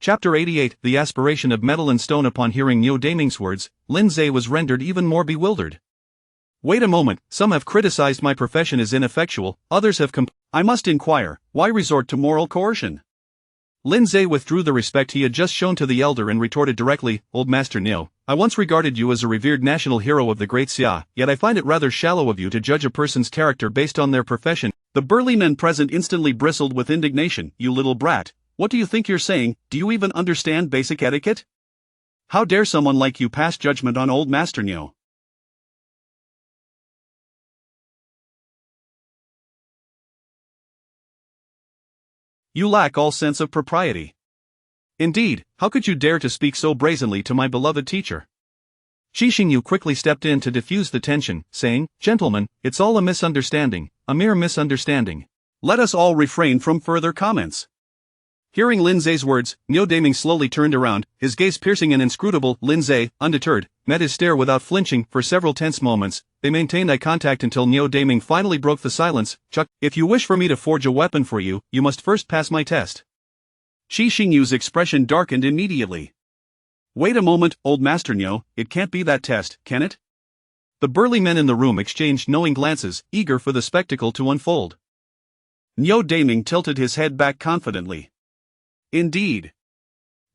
Chapter 88, The Aspiration of Metal and Stone. Upon hearing Daming's words, Lindsay was rendered even more bewildered. "Wait a moment, some have criticized my profession as ineffectual, others have I must inquire, why resort to moral coercion?" Lindsay withdrew the respect he had just shown to the elder and retorted directly, "Old Master Nyo, I once regarded you as a revered national hero of the Great Xia, yet I find it rather shallow of you to judge a person's character based on their profession." The burly men present instantly bristled with indignation. "You little brat, what do you think you're saying? Do you even understand basic etiquette? How dare someone like you pass judgment on Old Master Nyo?" You lack all sense of propriety. Indeed, how could you dare to speak so brazenly to my beloved teacher? Shi Xingyu quickly stepped in to diffuse the tension, saying, "Gentlemen, it's all a misunderstanding, a mere misunderstanding. Let us all refrain from further comments." Hearing Lindsay's words, Daming slowly turned around, his gaze piercing and inscrutable. Lindsay, undeterred, met his stare without flinching. For several tense moments, they maintained eye contact until Daming finally broke the silence. "Chuck, if you wish for me to forge a weapon for you, you must first pass my test." Shi Xingyu's expression darkened immediately. "Wait a moment, Old Master Nyo, it can't be that test, can it?" The burly men in the room exchanged knowing glances, eager for the spectacle to unfold. Daming tilted his head back confidently. "Indeed."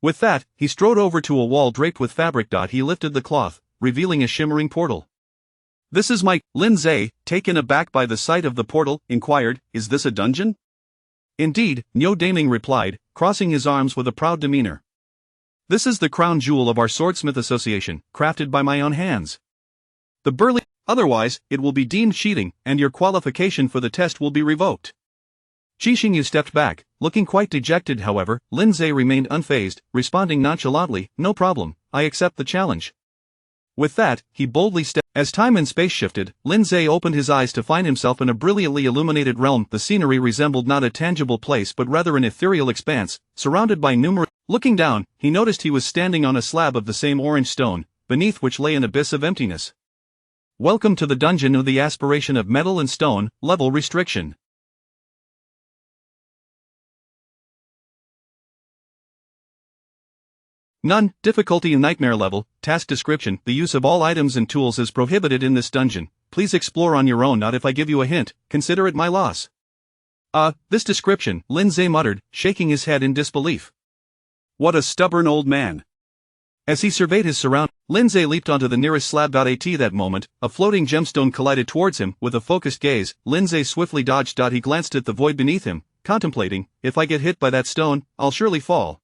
With that, he strode over to a wall draped with fabric. He lifted the cloth, revealing a shimmering portal. "This is my..." Lindsay, taken aback by the sight of the portal, inquired, "Is this a dungeon?" "Indeed," Daming replied, crossing his arms with a proud demeanor. "This is the crown jewel of our swordsmith association, crafted by my own hands." The burly, "Otherwise, it will be deemed cheating, and your qualification for the test will be revoked." Shi Xingyu stepped back, looking quite dejected. However, Lindsay remained unfazed, responding nonchalantly, "No problem, I accept the challenge." With that, he boldly stepped. As time and space shifted, Lindsay opened his eyes to find himself in a brilliantly illuminated realm. The scenery resembled not a tangible place but rather an ethereal expanse, surrounded by numerous. Looking down, he noticed he was standing on a slab of the same orange stone, beneath which lay an abyss of emptiness. "Welcome to the dungeon of the aspiration of metal and stone, level restriction. None, difficulty in nightmare level, task description, the use of all items and tools is prohibited in this dungeon, please explore on your own. Not if I give you a hint, consider it my loss." This description, Lindsay muttered, shaking his head in disbelief. What a stubborn old man. As he surveyed his surroundings, Lindsay leaped onto the nearest slab. At that moment, a floating gemstone collided towards him. With a focused gaze, Lindsay swiftly dodged. He glanced at the void beneath him, contemplating, "If I get hit by that stone, I'll surely fall."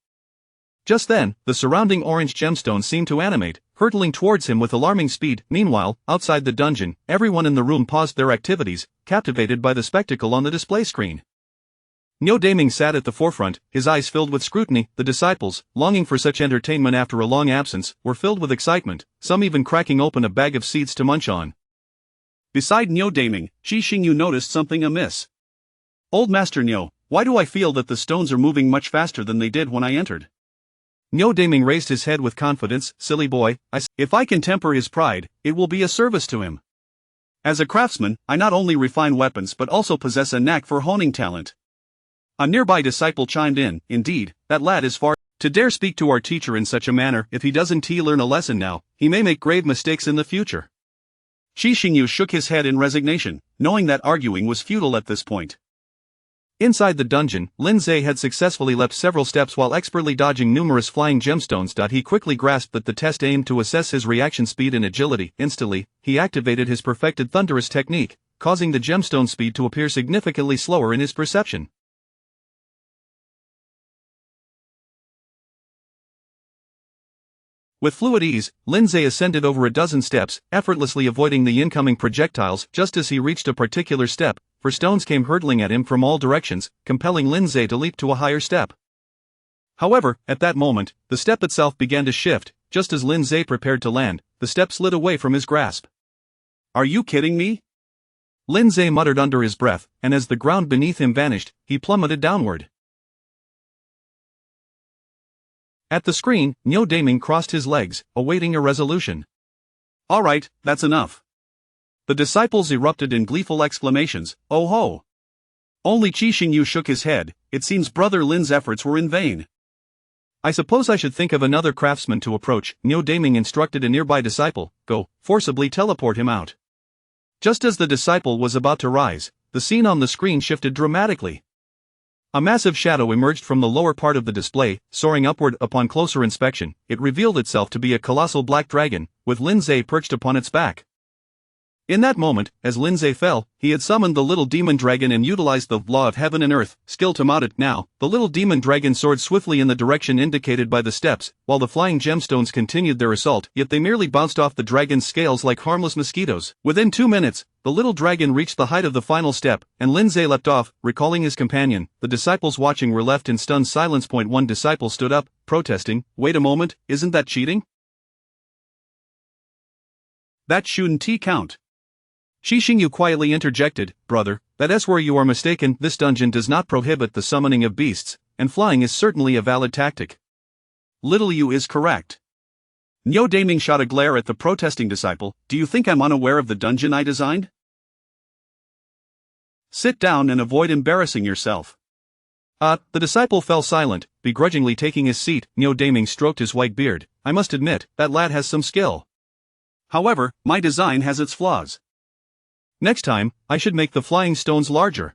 Just then, the surrounding orange gemstones seemed to animate, hurtling towards him with alarming speed. Meanwhile, outside the dungeon, everyone in the room paused their activities, captivated by the spectacle on the display screen. Nyo Daming sat at the forefront, his eyes filled with scrutiny. The disciples, longing for such entertainment after a long absence, were filled with excitement, some even cracking open a bag of seeds to munch on. Beside Nyo Daming, Qi Xingyu noticed something amiss. "Old Master Nyo, why do I feel that the stones are moving much faster than they did when I entered?" Nyo Daming raised his head with confidence. "Silly boy, if I can temper his pride, it will be a service to him. As a craftsman, I not only refine weapons but also possess a knack for honing talent." A nearby disciple chimed in, "Indeed, that lad is far to dare speak to our teacher in such a manner. If he doesn't learn a lesson now, he may make grave mistakes in the future." Qi Xingyu shook his head in resignation, knowing that arguing was futile at this point. Inside the dungeon, Lin Zhe had successfully leapt several steps while expertly dodging numerous flying gemstones. He quickly grasped that the test aimed to assess his reaction speed and agility. Instantly, he activated his perfected thunderous technique, causing the gemstone speed to appear significantly slower in his perception. With fluid ease, Lin Zhe ascended over a dozen steps, effortlessly avoiding the incoming projectiles. Just as he reached a particular step, stones came hurtling at him from all directions, compelling Lin Zhe to leap to a higher step. However, at that moment, the step itself began to shift. Just as Lin Zhe prepared to land, the step slid away from his grasp. "Are you kidding me?" Lin Zhe muttered under his breath, and as the ground beneath him vanished, he plummeted downward. At the screen, Nyo Daming crossed his legs, awaiting a resolution. "All right, that's enough." The disciples erupted in gleeful exclamations. "Oh ho!" Only Qi Xingyu shook his head. It seems Brother Lin's efforts were in vain. "I suppose I should think of another craftsman to approach," Nyo Daming instructed a nearby disciple. "Go, forcibly teleport him out." Just as the disciple was about to rise, the scene on the screen shifted dramatically. A massive shadow emerged from the lower part of the display, soaring upward. Upon closer inspection, it revealed itself to be a colossal black dragon, with Lin Zhe perched upon its back. In that moment, as Lin Zhe fell, he had summoned the little demon dragon and utilized the law of heaven and earth skill to mount it. Now, the little demon dragon soared swiftly in the direction indicated by the steps, while the flying gemstones continued their assault, yet they merely bounced off the dragon's scales like harmless mosquitoes. Within 2 minutes, the little dragon reached the height of the final step, and Lin Zhe leapt off, recalling his companion. The disciples watching were left in stunned silence. One disciple stood up, protesting, "Wait a moment, isn't that cheating? That shouldn't count." Qi Xingyu quietly interjected, "Brother, that's where you are mistaken. This dungeon does not prohibit the summoning of beasts, and flying is certainly a valid tactic." "Little Yu is correct." Nyo Daming shot a glare at the protesting disciple. "Do you think I'm unaware of the dungeon I designed? Sit down and avoid embarrassing yourself." The disciple fell silent, begrudgingly taking his seat. Nyo Daming stroked his white beard. "I must admit, that lad has some skill. However, my design has its flaws. Next time, I should make the flying stones larger."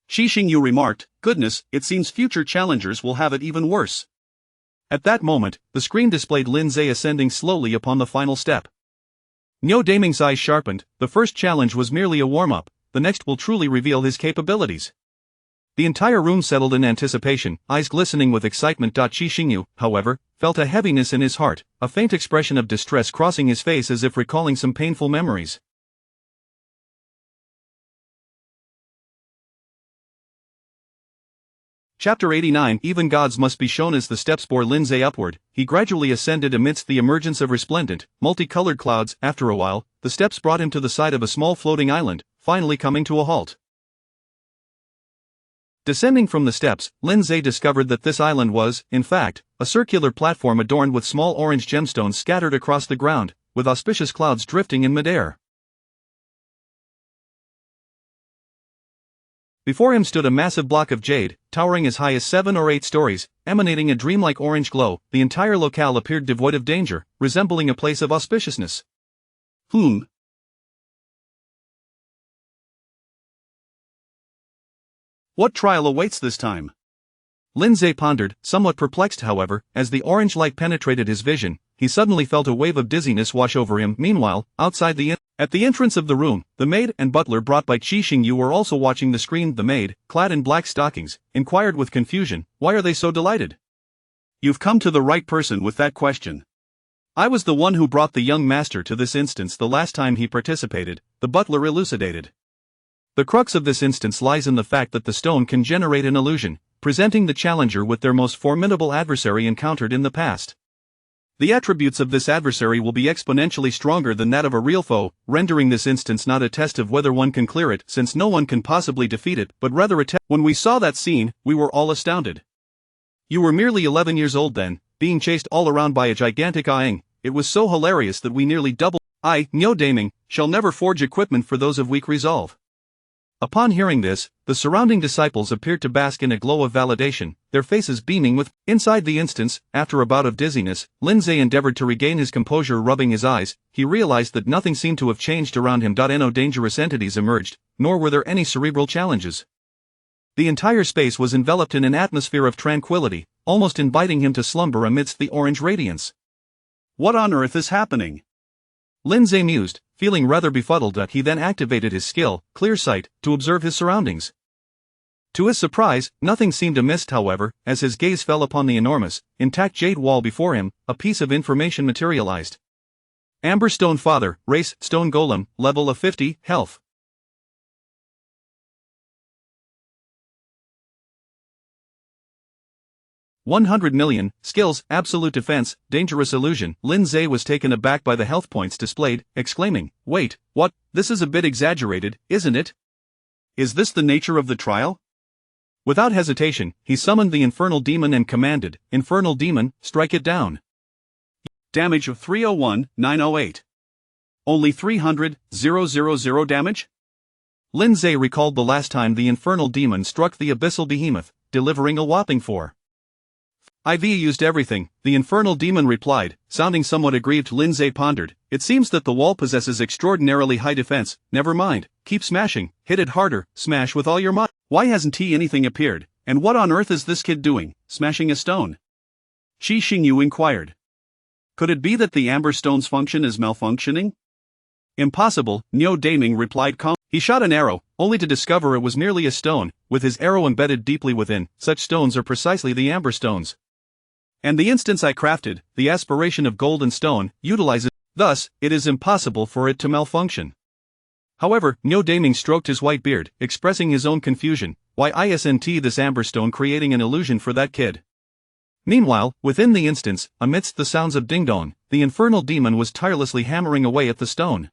Qi Xingyu remarked, "Goodness, it seems future challengers will have it even worse." At that moment, the screen displayed Lin Zhe ascending slowly upon the final step. Nyo Daming's eyes sharpened. The first challenge was merely a warm-up, the next will truly reveal his capabilities. The entire room settled in anticipation, eyes glistening with excitement. Qi Xingyu, however, felt a heaviness in his heart, a faint expression of distress crossing his face as if recalling some painful memories. Chapter 89. Even gods must be shown. As the steps bore Lin Zhe upward, he gradually ascended amidst the emergence of resplendent, multicolored clouds. After a while, the steps brought him to the side of a small floating island, finally coming to a halt. Descending from the steps, Lin Zhe discovered that this island was, in fact, a circular platform adorned with small orange gemstones scattered across the ground, with auspicious clouds drifting in midair. Before him stood a massive block of jade, towering as high as 7 or 8 stories, emanating a dreamlike orange glow. The entire locale appeared devoid of danger, resembling a place of auspiciousness. What trial awaits this time? Lin Zhe pondered, somewhat perplexed. However, as the orange light penetrated his vision, he suddenly felt a wave of dizziness wash over him. Meanwhile, outside at the entrance of the room, the maid and butler brought by Qi Xingyu were also watching the screen. The maid, clad in black stockings, inquired with confusion, "Why are they so delighted?" You've come to the right person with that question. I was the one who brought the young master to this instance the last time he participated, the butler elucidated. The crux of this instance lies in the fact that the stone can generate an illusion, presenting the challenger with their most formidable adversary encountered in the past. The attributes of this adversary will be exponentially stronger than that of a real foe, rendering this instance not a test of whether one can clear it, since no one can possibly defeat it, but rather a test. When we saw that scene, we were all astounded. You were merely 11 years old then, being chased all around by a gigantic Aang. It was so hilarious that we nearly doubled. I, Nyo Daming, shall never forge equipment for those of weak resolve. Upon hearing this, the surrounding disciples appeared to bask in a glow of validation, their faces beaming with. Inside the instance, after a bout of dizziness, Lindsay endeavored to regain his composure, rubbing his eyes. He realized that nothing seemed to have changed around him. No dangerous entities emerged, nor were there any cerebral challenges. The entire space was enveloped in an atmosphere of tranquility, almost inviting him to slumber amidst the orange radiance. What on earth is happening? Lindsay mused, feeling rather befuddled. He then activated his skill, Clear Sight, to observe his surroundings. To his surprise, nothing seemed amiss. However, as his gaze fell upon the enormous, intact jade wall before him, a piece of information materialized. Amber Stone Father, race, Stone Golem, level of 50, health. $100 million, skills, absolute defense, dangerous illusion. Lindsay was taken aback by the health points displayed, exclaiming, "Wait, what? This is a bit exaggerated, isn't it? Is this the nature of the trial?" Without hesitation, he summoned the Infernal Demon and commanded, "Infernal Demon, strike it down." Damage of 301,908. Only 300,000 damage? Lindsay recalled the last time the Infernal Demon struck the Abyssal Behemoth, delivering a whopping 4. "I've used everything," the Infernal Demon replied, sounding somewhat aggrieved. Lindsay pondered, "It seems that the wall possesses extraordinarily high defense. Never mind, keep smashing, hit it harder, smash with all your might." Why hasn't anything appeared, and what on earth is this kid doing, smashing a stone? Qi Xingyu inquired. Could it be that the amber stone's function is malfunctioning? Impossible, Nyo Daming replied calmly. He shot an arrow, only to discover it was merely a stone, with his arrow embedded deeply within. Such stones are precisely the amber stones. And the instance I crafted, the aspiration of gold and stone, utilizes. Thus, it is impossible for it to malfunction. However, Nyo Daming stroked his white beard, expressing his own confusion. Why isn't this amber stone creating an illusion for that kid? Meanwhile, within the instance, amidst the sounds of ding-dong, the Infernal Demon was tirelessly hammering away at the stone.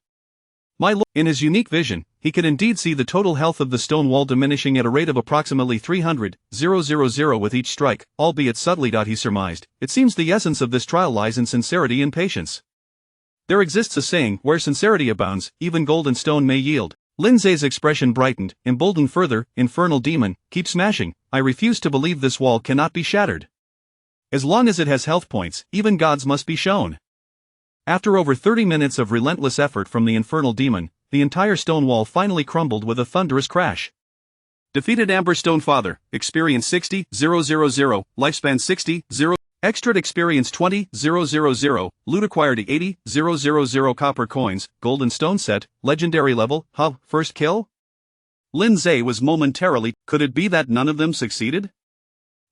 My lord, in his unique vision, he could indeed see the total health of the stone wall diminishing at a rate of approximately 300,000 with each strike, albeit subtly. He surmised, it seems the essence of this trial lies in sincerity and patience. There exists a saying, where sincerity abounds, even gold and stone may yield. Lindsay's expression brightened, emboldened further. Infernal Demon, keep smashing. I refuse to believe this wall cannot be shattered. As long as it has health points, even gods must be shown. After over 30 minutes of relentless effort from the Infernal Demon, the entire stone wall finally crumbled with a thunderous crash. Defeated Amber Stone Father, experience 60,000, lifespan 60,000, extra experience 20,000, loot acquired 80,000 copper coins, golden stone set, legendary level, first kill? Lindsay was momentarily, could it be that none of them succeeded?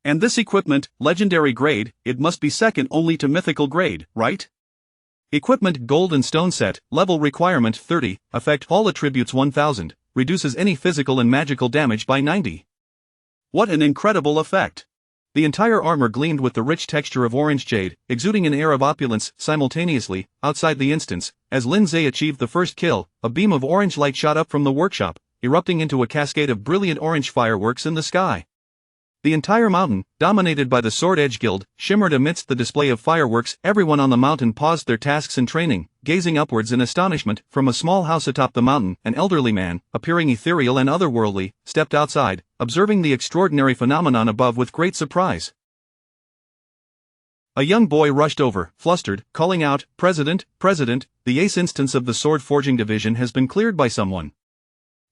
And this equipment, legendary grade, it must be second only to mythical grade, right? Equipment gold and stone set, level requirement 30, effect all attributes 1000, reduces any physical and magical damage by 90. What an incredible effect! The entire armor gleamed with the rich texture of orange jade, exuding an air of opulence. Simultaneously, outside the instance, as Lindsay achieved the first kill, a beam of orange light shot up from the workshop, erupting into a cascade of brilliant orange fireworks in the sky. The entire mountain, dominated by the Sword Edge Guild, shimmered amidst the display of fireworks. Everyone on the mountain paused their tasks and training, gazing upwards in astonishment. From a small house atop the mountain, an elderly man, appearing ethereal and otherworldly, stepped outside, observing the extraordinary phenomenon above with great surprise. A young boy rushed over, flustered, calling out, President, the ace instance of the Sword Forging Division has been cleared by someone."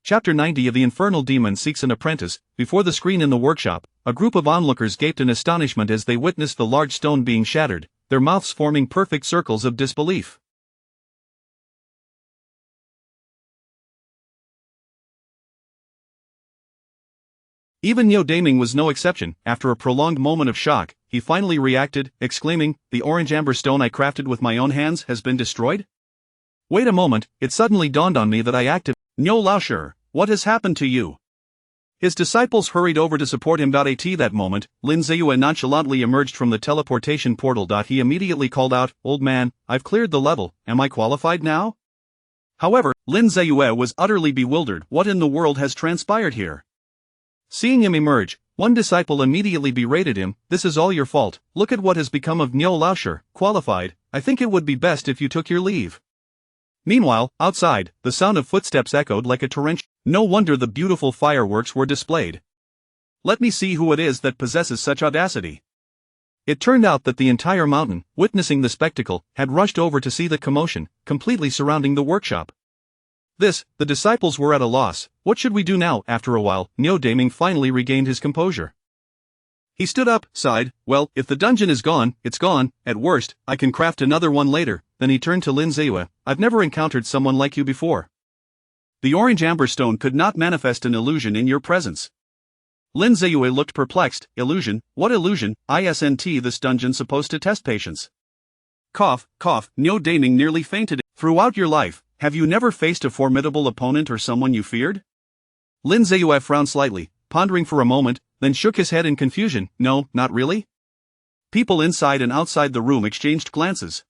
Chapter 90 of The Infernal Demon Seeks an Apprentice. Before the screen in the workshop, a group of onlookers gaped in astonishment as they witnessed the large stone being shattered, their mouths forming perfect circles of disbelief. Even Nyo Daming was no exception. After a prolonged moment of shock, he finally reacted, exclaiming, "The orange amber stone I crafted with my own hands has been destroyed?" Wait a moment, it suddenly dawned on me that I acted. Nyo Laoshi, what has happened to you? His disciples hurried over to support him. At that moment, Lin Ziyue nonchalantly emerged from the teleportation portal. He immediately called out, "Old man, I've cleared the level, am I qualified now?" However, Lin Ziyue was utterly bewildered. What in the world has transpired here? Seeing him emerge, one disciple immediately berated him, "This is all your fault, look at what has become of Nyo Laoshi, qualified, I think it would be best if you took your leave." Meanwhile, outside, the sound of footsteps echoed like a torrential. No wonder the beautiful fireworks were displayed. Let me see who it is that possesses such audacity. It turned out that the entire mountain, witnessing the spectacle, had rushed over to see the commotion, completely surrounding the workshop. The disciples were at a loss. What should we do now? After a while, Nyo Daming finally regained his composure. He stood up, sighed, "Well, if the dungeon is gone, it's gone, at worst, I can craft another one later." Then he turned to Lin Ziyue, "I've never encountered someone like you before. The orange amber stone could not manifest an illusion in your presence." Lin Ziyue looked perplexed. "Illusion? What illusion? Isn't this dungeon supposed to test patience?" Cough, cough, Nyo Daming nearly fainted. "Throughout your life, have you never faced a formidable opponent or someone you feared?" Lin Ziyue frowned slightly, pondering for a moment, then shook his head in confusion. "No, not really." People inside and outside the room exchanged glances.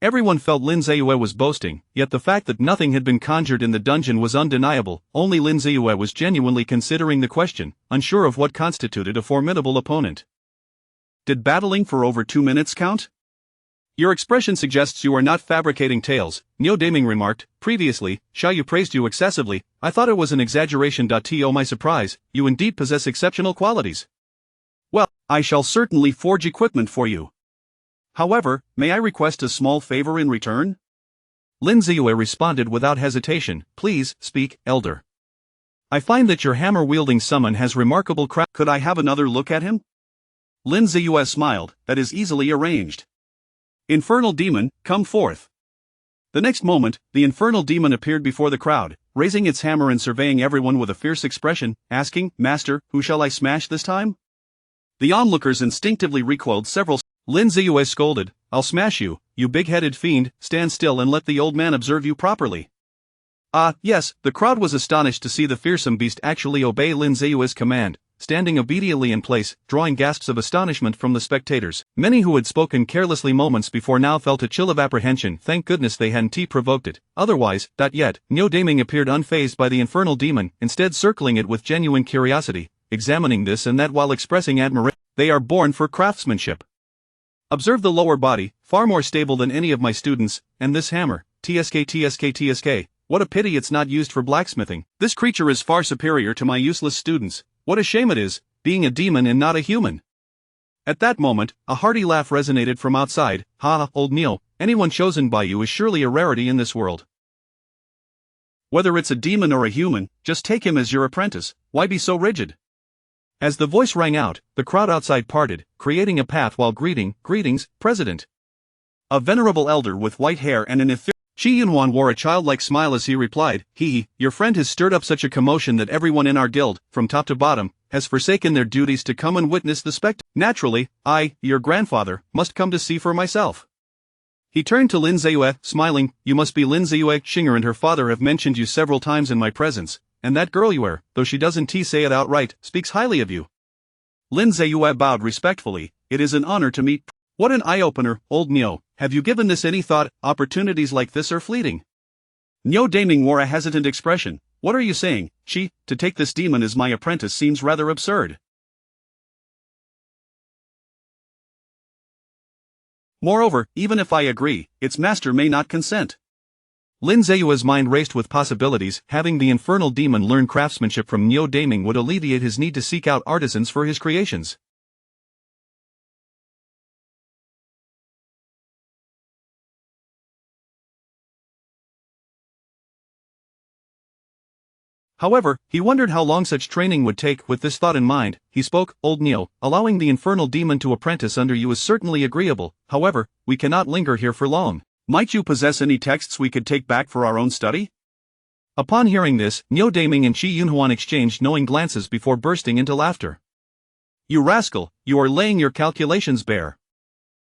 Everyone felt Lin Ziyue was boasting, yet the fact that nothing had been conjured in the dungeon was undeniable. Only Lin Ziyue was genuinely considering the question, unsure of what constituted a formidable opponent. "Did battling for over 2 minutes count?" "Your expression suggests you are not fabricating tales," Nyo Daming remarked. "Previously, Xiaoyu praised you excessively. I thought it was an exaggeration. To my surprise, you indeed possess exceptional qualities. Well, I shall certainly forge equipment for you. However, may I request a small favor in return?" Lin Ziyue responded without hesitation, "Please, speak, elder. I find that your hammer-wielding summon has remarkable craft." "Could I have another look at him?" Lin Ziyue smiled. "That is easily arranged. Infernal demon, come forth." The next moment, the infernal demon appeared before the crowd, raising its hammer and surveying everyone with a fierce expression, asking, "Master, who shall I smash this time?" The onlookers instinctively recoiled several. Lin Ziyue scolded, "I'll smash you, you big-headed fiend, stand still and let the old man observe you properly." Yes, the crowd was astonished to see the fearsome beast actually obey Lin Ziyue's command, standing obediently in place, drawing gasps of astonishment from the spectators. Many who had spoken carelessly moments before now felt a chill of apprehension. Thank goodness they hadn't provoked it. Otherwise, yet, Nyo Daming appeared unfazed by the infernal demon, instead circling it with genuine curiosity, examining this and that while expressing admiration. "They are born for craftsmanship. Observe the lower body, far more stable than any of my students, and this hammer, tsk. What a pity it's not used for blacksmithing. This creature is far superior to my useless students. What a shame it is, being a demon and not a human." At that moment, a hearty laugh resonated from outside. "Ha, old Neo, anyone chosen by you is surely a rarity in this world. Whether it's a demon or a human, just take him as your apprentice, why be so rigid?" As the voice rang out, the crowd outside parted, creating a path while "Greetings, President." A venerable elder with white hair and an ethereal Chi Yunwan wore a childlike smile as he replied, Your friend has stirred up such a commotion that everyone in our guild, from top to bottom, has forsaken their duties to come and witness the spectacle. Naturally, I, your grandfather, must come to see for myself." He turned to Lin Ziyue, smiling, "You must be Lin Ziyue. Xinger and her father have mentioned you several times in my presence, and that girl you are, though she doesn't say it outright, speaks highly of you." Lin Ziyue bowed respectfully. "It is an honor to meet." "What an eye-opener, old Nyo. Have you given this any thought? Opportunities like this are fleeting." Nyo Daming wore a hesitant expression. "What are you saying, Chi? To take this demon as my apprentice seems rather absurd. Moreover, even if I agree, its master may not consent." Lin Ziyue's mind raced with possibilities. Having the infernal demon learn craftsmanship from Nyo Daming would alleviate his need to seek out artisans for his creations. However, he wondered how long such training would take. With this thought in mind, he spoke, "Old Neo, allowing the infernal demon to apprentice under you is certainly agreeable, however, we cannot linger here for long. Might you possess any texts we could take back for our own study?" Upon hearing this, Neo Daming and Qi Yunhuan exchanged knowing glances before bursting into laughter. "You rascal, you are laying your calculations bare."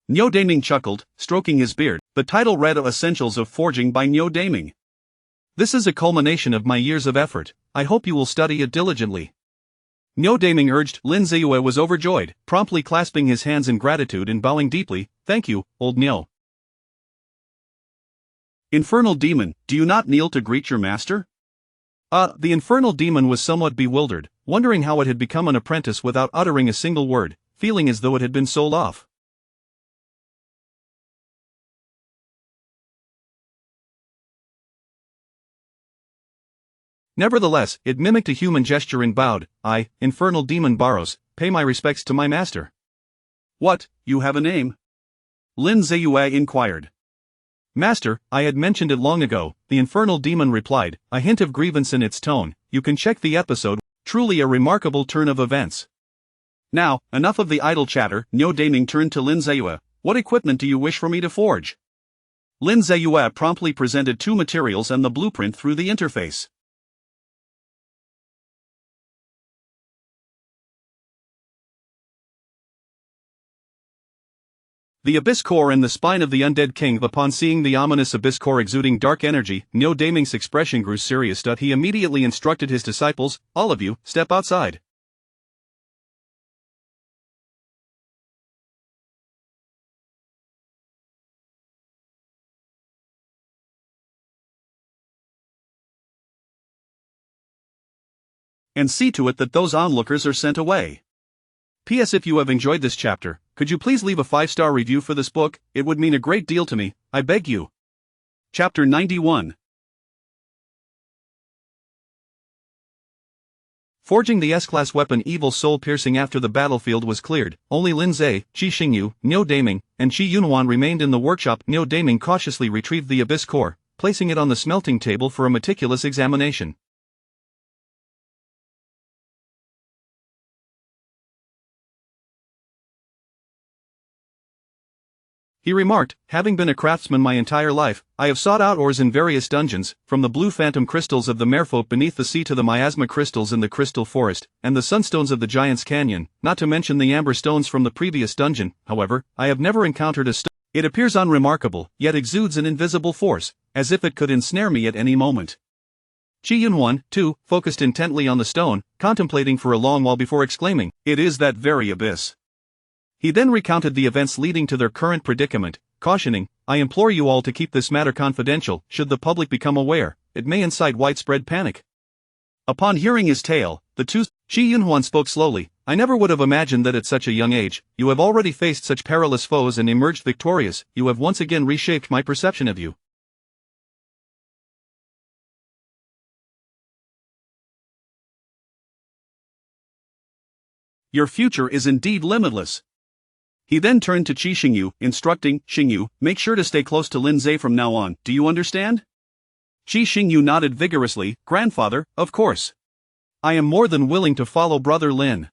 Neo Daming chuckled, stroking his beard. The title read Essentials of Forging by Neo Daming. "This is a culmination of my years of effort, I hope you will study it diligently." Neo Daming urged. Lin Ziyue was overjoyed, promptly clasping his hands in gratitude and bowing deeply. "Thank you, old Neo." "Infernal demon, do you not kneel to greet your master?" The infernal demon was somewhat bewildered, wondering how it had become an apprentice without uttering a single word, feeling as though it had been sold off. Nevertheless, it mimicked a human gesture and bowed. "I, infernal demon Barros, pay my respects to my master." "What, you have a name?" Lin Ziyue inquired. "Master, I had mentioned it long ago," the infernal demon replied, a hint of grievance in its tone. "You can check the episode, truly a remarkable turn of events." "Now, enough of the idle chatter." Neo Daming turned to Lin Ziyue. "What equipment do you wish for me to forge?" Lin Ziyue promptly presented two materials and the blueprint through the interface. The Abyss Core and the spine of the Undead King. Upon seeing the ominous Abyss Core exuding dark energy, Neo Daming's expression grew serious. He immediately instructed his disciples, "All of you, step outside." And see to it that those onlookers are sent away. P.S. If you have enjoyed this chapter, could you please leave a 5-star review for this book? It would mean a great deal to me, I beg you. Chapter 91. Forging the S-class weapon Evil Soul Piercing. After the battlefield was cleared, only Lin Zhe, Qi Xingyu, Neo Daming, and Qi Yunhuan remained in the workshop. Neo Daming cautiously retrieved the Abyss Core, placing it on the smelting table for a meticulous examination. He remarked, "Having been a craftsman my entire life, I have sought out ores in various dungeons, from the blue phantom crystals of the merfolk beneath the sea to the miasma crystals in the crystal forest, and the sunstones of the Giant's Canyon, not to mention the amber stones from the previous dungeon. However, I have never encountered a stone. It appears unremarkable, yet exudes an invisible force, as if it could ensnare me at any moment." Qi Yunhuan, too, focused intently on the stone, contemplating for a long while before exclaiming, "It is that very abyss." He then recounted the events leading to their current predicament, cautioning, "I implore you all to keep this matter confidential. Should the public become aware, it may incite widespread panic." Upon hearing his tale, the two Qi Yunhuan spoke slowly. "I never would have imagined that at such a young age, you have already faced such perilous foes and emerged victorious. You have once again reshaped my perception of you." "Your future is indeed limitless." He then turned to Qi Xingyu, instructing, "Xingyu, make sure to stay close to Lin Zhe from now on, do you understand?" Qi Xingyu nodded vigorously. "Grandfather, of course. I am more than willing to follow Brother Lin."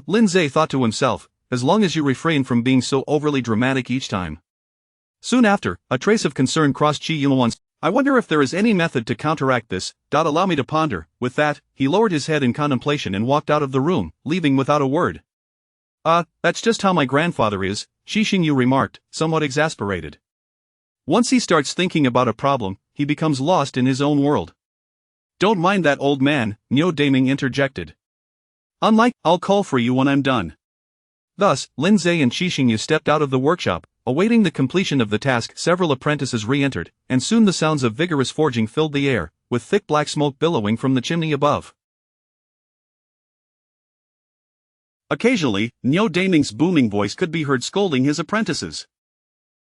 Lin Zhe thought to himself, "as long as you refrain from being so overly dramatic each time." Soon after, a trace of concern crossed Qi Yunhuan's. "I wonder if there is any method to counteract this. Allow me to ponder." With that, he lowered his head in contemplation and walked out of the room, leaving without a word. That's just how my grandfather is," Qi Xingyu remarked, somewhat exasperated. "Once he starts thinking about a problem, he becomes lost in his own world." "Don't mind that old man," Neo Daming interjected. I'll call for you when I'm done." Thus, Lin Zhe and Qi Xingyu stepped out of the workshop, awaiting the completion of the task. Several apprentices re-entered, and soon the sounds of vigorous forging filled the air, with thick black smoke billowing from the chimney above. Occasionally, Neo Daming's booming voice could be heard scolding his apprentices.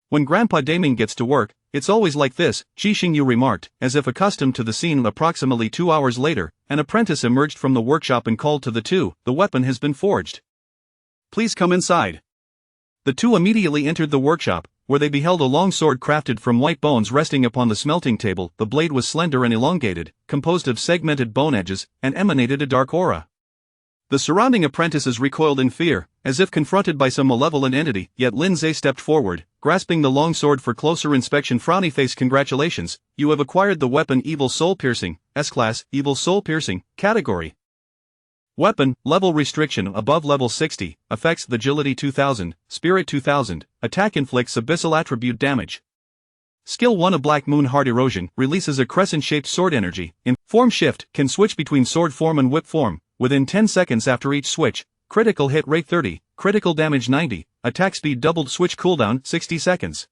"When Grandpa Daming gets to work, it's always like this," Qi Xingyu remarked, as if accustomed to the scene. Approximately 2 hours later, an apprentice emerged from the workshop and called to the two, "The weapon has been forged. Please come inside." The two immediately entered the workshop, where they beheld a long sword crafted from white bones resting upon the smelting table. The blade was slender and elongated, composed of segmented bone edges, and emanated a dark aura. The surrounding apprentices recoiled in fear, as if confronted by some malevolent entity, yet Lindsay stepped forward, grasping the long sword for closer inspection. Frowny face. Congratulations, you have acquired the weapon Evil Soul Piercing, S-Class, Evil Soul Piercing, category. Weapon, level restriction above level 60, effects Agility 2000, Spirit 2000, attack inflicts abyssal attribute damage. Skill 1 A Black Moon Heart Erosion, releases a crescent-shaped sword energy. In form shift, can switch between sword form and whip form. Within 10 seconds after each switch, critical hit rate 30, critical damage 90, attack speed doubled. Switch cooldown 60 seconds.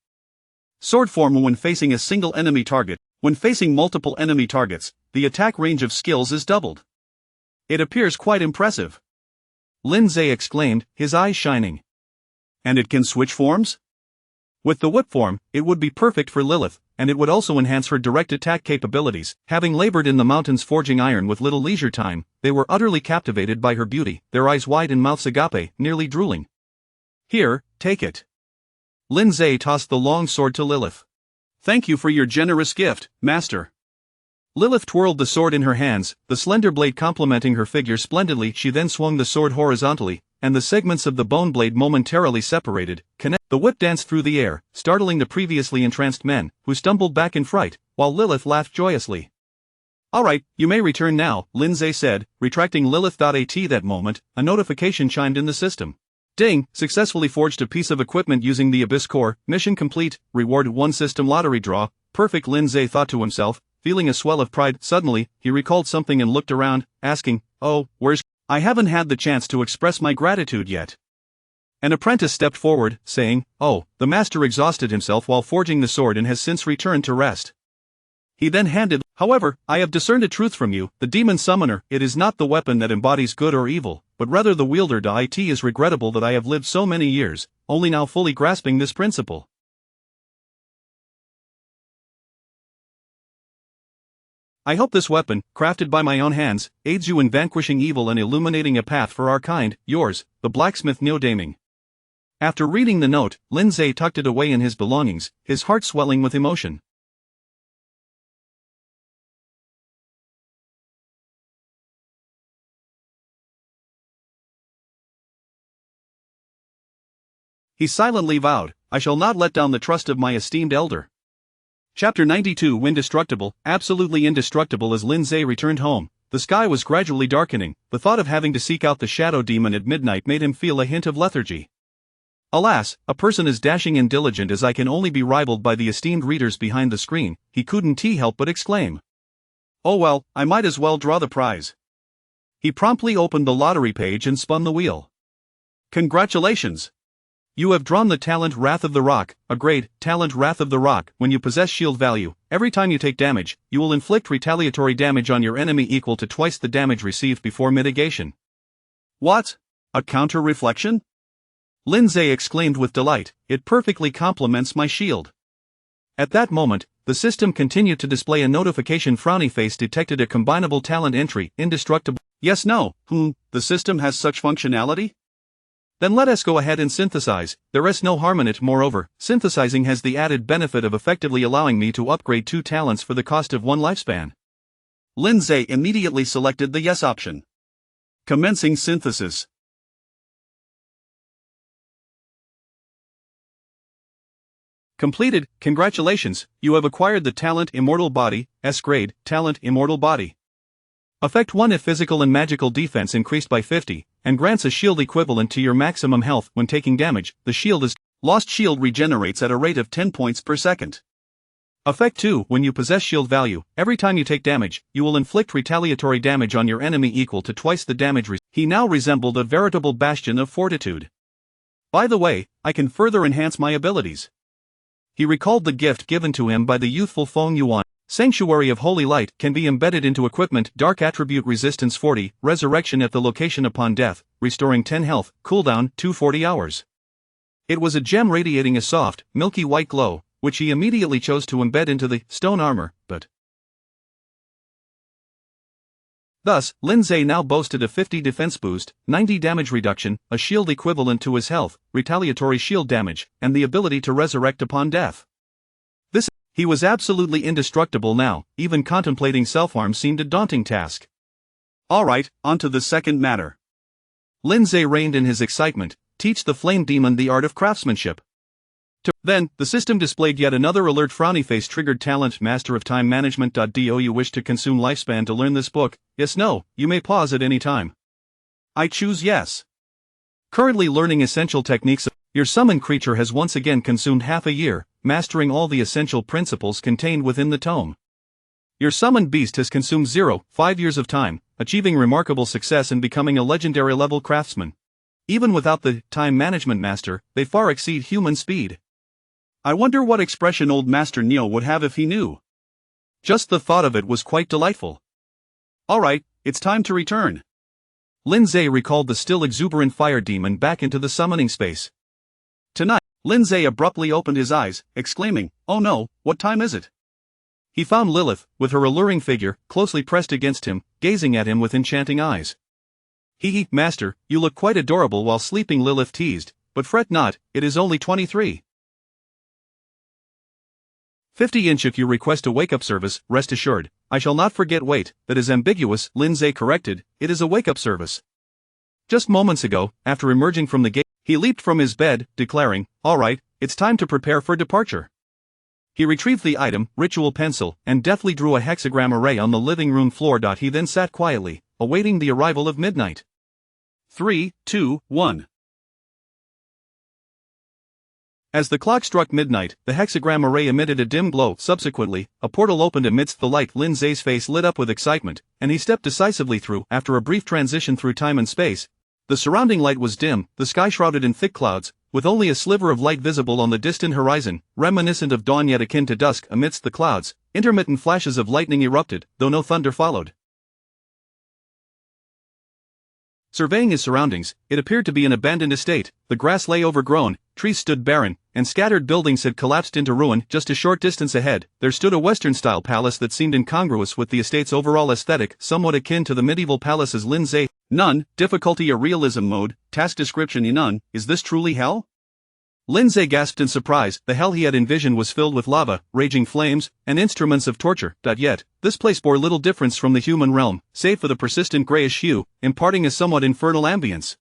Sword form when facing a single enemy target. When facing multiple enemy targets, the attack range of skills is doubled. It appears quite impressive. Lindsay exclaimed, his eyes shining. And it can switch forms? With the whip form, it would be perfect for Lilith, and it would also enhance her direct attack capabilities. Having labored in the mountains forging iron with little leisure time, they were utterly captivated by her beauty, their eyes wide and mouths agape, nearly drooling. Here, take it. Lindsay tossed the long sword to Lilith. Thank you for your generous gift, Master. Lilith twirled the sword in her hands, the slender blade complementing her figure splendidly. She then swung the sword horizontally, and the segments of the bone blade momentarily separated. The whip danced through the air, startling the previously entranced men, who stumbled back in fright, while Lilith laughed joyously. Alright, you may return now, Lindsay said, retracting Lilith.at. That moment, a notification chimed in the system. Ding, successfully forged a piece of equipment using the Abyss Core, mission complete, reward 1 system lottery draw, perfect. Lindsay thought to himself, feeling a swell of pride. Suddenly, he recalled something and looked around, asking, oh, where's... I haven't had the chance to express my gratitude yet. An apprentice stepped forward, saying, oh, the master exhausted himself while forging the sword and has since returned to rest. He then handed, however, I have discerned a truth from you, the demon summoner. It is not the weapon that embodies good or evil, but rather the wielder. It is regrettable that I have lived so many years, only now fully grasping this principle. I hope this weapon, crafted by my own hands, aids you in vanquishing evil and illuminating a path for our kind. Yours, the blacksmith Neodaming. After reading the note, Lindsay tucked it away in his belongings, his heart swelling with emotion. He silently vowed, I shall not let down the trust of my esteemed elder. Chapter 92 Indestructible, absolutely indestructible. As Lindsay returned home, the sky was gradually darkening. The thought of having to seek out the shadow demon at midnight made him feel a hint of lethargy. Alas, a person as dashing and diligent as I can only be rivaled by the esteemed readers behind the screen, he couldn't help but exclaim. Oh well, I might as well draw the prize. He promptly opened the lottery page and spun the wheel. Congratulations! You have drawn the talent Wrath of the Rock, a grade, talent Wrath of the Rock. When you possess shield value, every time you take damage, you will inflict retaliatory damage on your enemy equal to twice the damage received before mitigation. What? A counter-reflection? Lindsay exclaimed with delight, it perfectly complements my shield. At that moment, the system continued to display a notification. Frowny face detected a combinable talent entry, indestructible. Yes, no, the system has such functionality? Then let us go ahead and synthesize, there is no harm in it. Moreover, synthesizing has the added benefit of effectively allowing me to upgrade 2 talents for the cost of 1 lifespan. Lindsay immediately selected the yes option. Commencing synthesis. Completed. Congratulations, you have acquired the talent Immortal Body, S-grade, talent Immortal Body. Effect 1 if physical and magical defense increased by 50, and grants a shield equivalent to your maximum health. When taking damage, the shield is lost. Shield regenerates at a rate of 10 points per second. Effect 2 when you possess shield value, every time you take damage, you will inflict retaliatory damage on your enemy equal to twice the damage. He now resembled a veritable bastion of fortitude. By the way, I can further enhance my abilities. He recalled the gift given to him by the youthful Feng Yuan. Sanctuary of Holy Light can be embedded into equipment. Dark attribute resistance 40, resurrection at the location upon death, restoring 10 health, cooldown 240 hours. It was a gem radiating a soft, milky white glow, which he immediately chose to embed into the stone armor, but Thus, Lindsay now boasted a 50 defense boost, 90 damage reduction, a shield equivalent to his health, retaliatory shield damage, and the ability to resurrect upon death. He was absolutely indestructible now, even contemplating self-harm seemed a daunting task. Alright, on to the second matter. Lindsay reigned in his excitement, teach the flame demon the art of craftsmanship. Then, the system displayed yet another alert frowny face triggered talent master of time management. Do you wish to consume lifespan to learn this book? Yes, no, you may pause at any time. I choose yes. Currently learning essential techniques. Your summoned creature has once again consumed half a year, mastering all the essential principles contained within the tome. Your summoned beast has consumed 5 years of time, achieving remarkable success and becoming a legendary level craftsman. Even without the time management master, they far exceed human speed. I wonder what expression old Master Neo would have if he knew. Just the thought of it was quite delightful. Alright, it's time to return. Lindsay recalled the still exuberant fire demon back into the summoning space. Tonight, Lindsay abruptly opened his eyes, exclaiming, "Oh no, what time is it?" He found Lilith, with her alluring figure, closely pressed against him, gazing at him with enchanting eyes. Master, you look quite adorable while sleeping," Lilith teased, "but fret not, it is only 23. 50" if you request a wake-up service, rest assured, I shall not forget. Wait, that is ambiguous, Lindsay corrected, it is a wake-up service. Just moments ago, after emerging from the gate, he leaped from his bed, declaring, "Alright, it's time to prepare for departure." He retrieved the item, ritual pencil, and deftly drew a hexagram array on the living room floor. He then sat quietly, awaiting the arrival of midnight. 3, 2, 1. As the clock struck midnight, the hexagram array emitted a dim glow. Subsequently, a portal opened amidst the light. Lindsay's face lit up with excitement, and he stepped decisively through. After a brief transition through time and space, the surrounding light was dim, the sky shrouded in thick clouds, with only a sliver of light visible on the distant horizon, reminiscent of dawn yet akin to dusk. Amidst the clouds, intermittent flashes of lightning erupted, though no thunder followed. Surveying his surroundings, it appeared to be an abandoned estate. The grass lay overgrown, trees stood barren, and scattered buildings had collapsed into ruin. Just a short distance ahead, there stood a Western-style palace that seemed incongruous with the estate's overall aesthetic, somewhat akin to the medieval palaces. Lindsay, none, difficulty or realism mode, task description none, is this truly hell? Lindsay gasped in surprise. The hell he had envisioned was filled with lava, raging flames, and instruments of torture. Yet, this place bore little difference from the human realm, save for the persistent grayish hue, imparting a somewhat infernal ambience.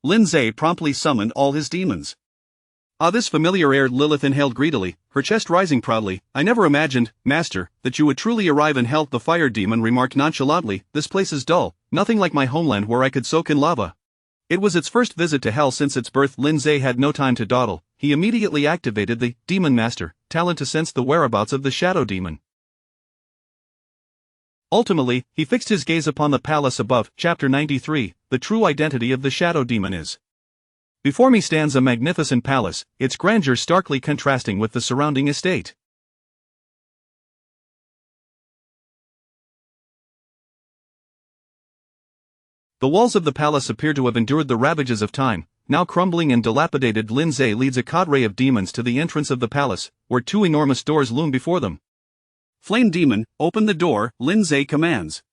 Lindsay promptly summoned all his demons. "Ah, this familiar air," Lilith inhaled greedily, her chest rising proudly. "I never imagined, Master, that you would truly arrive in hell." The fire demon remarked nonchalantly, "This place is dull, nothing like my homeland where I could soak in lava." It was its first visit to hell since its birth. Lindsay had no time to dawdle. He immediately activated the Demon Master talent to sense the whereabouts of the shadow demon. Ultimately, he fixed his gaze upon the palace above. Chapter 93, The True Identity of the Shadow Demon is. Before me stands a magnificent palace, its grandeur starkly contrasting with the surrounding estate. The walls of the palace appear to have endured the ravages of time, now crumbling and dilapidated. Lindsay leads a cadre of demons to the entrance of the palace, where two enormous doors loom before them. "Flame demon, open the door," Lindsay commands.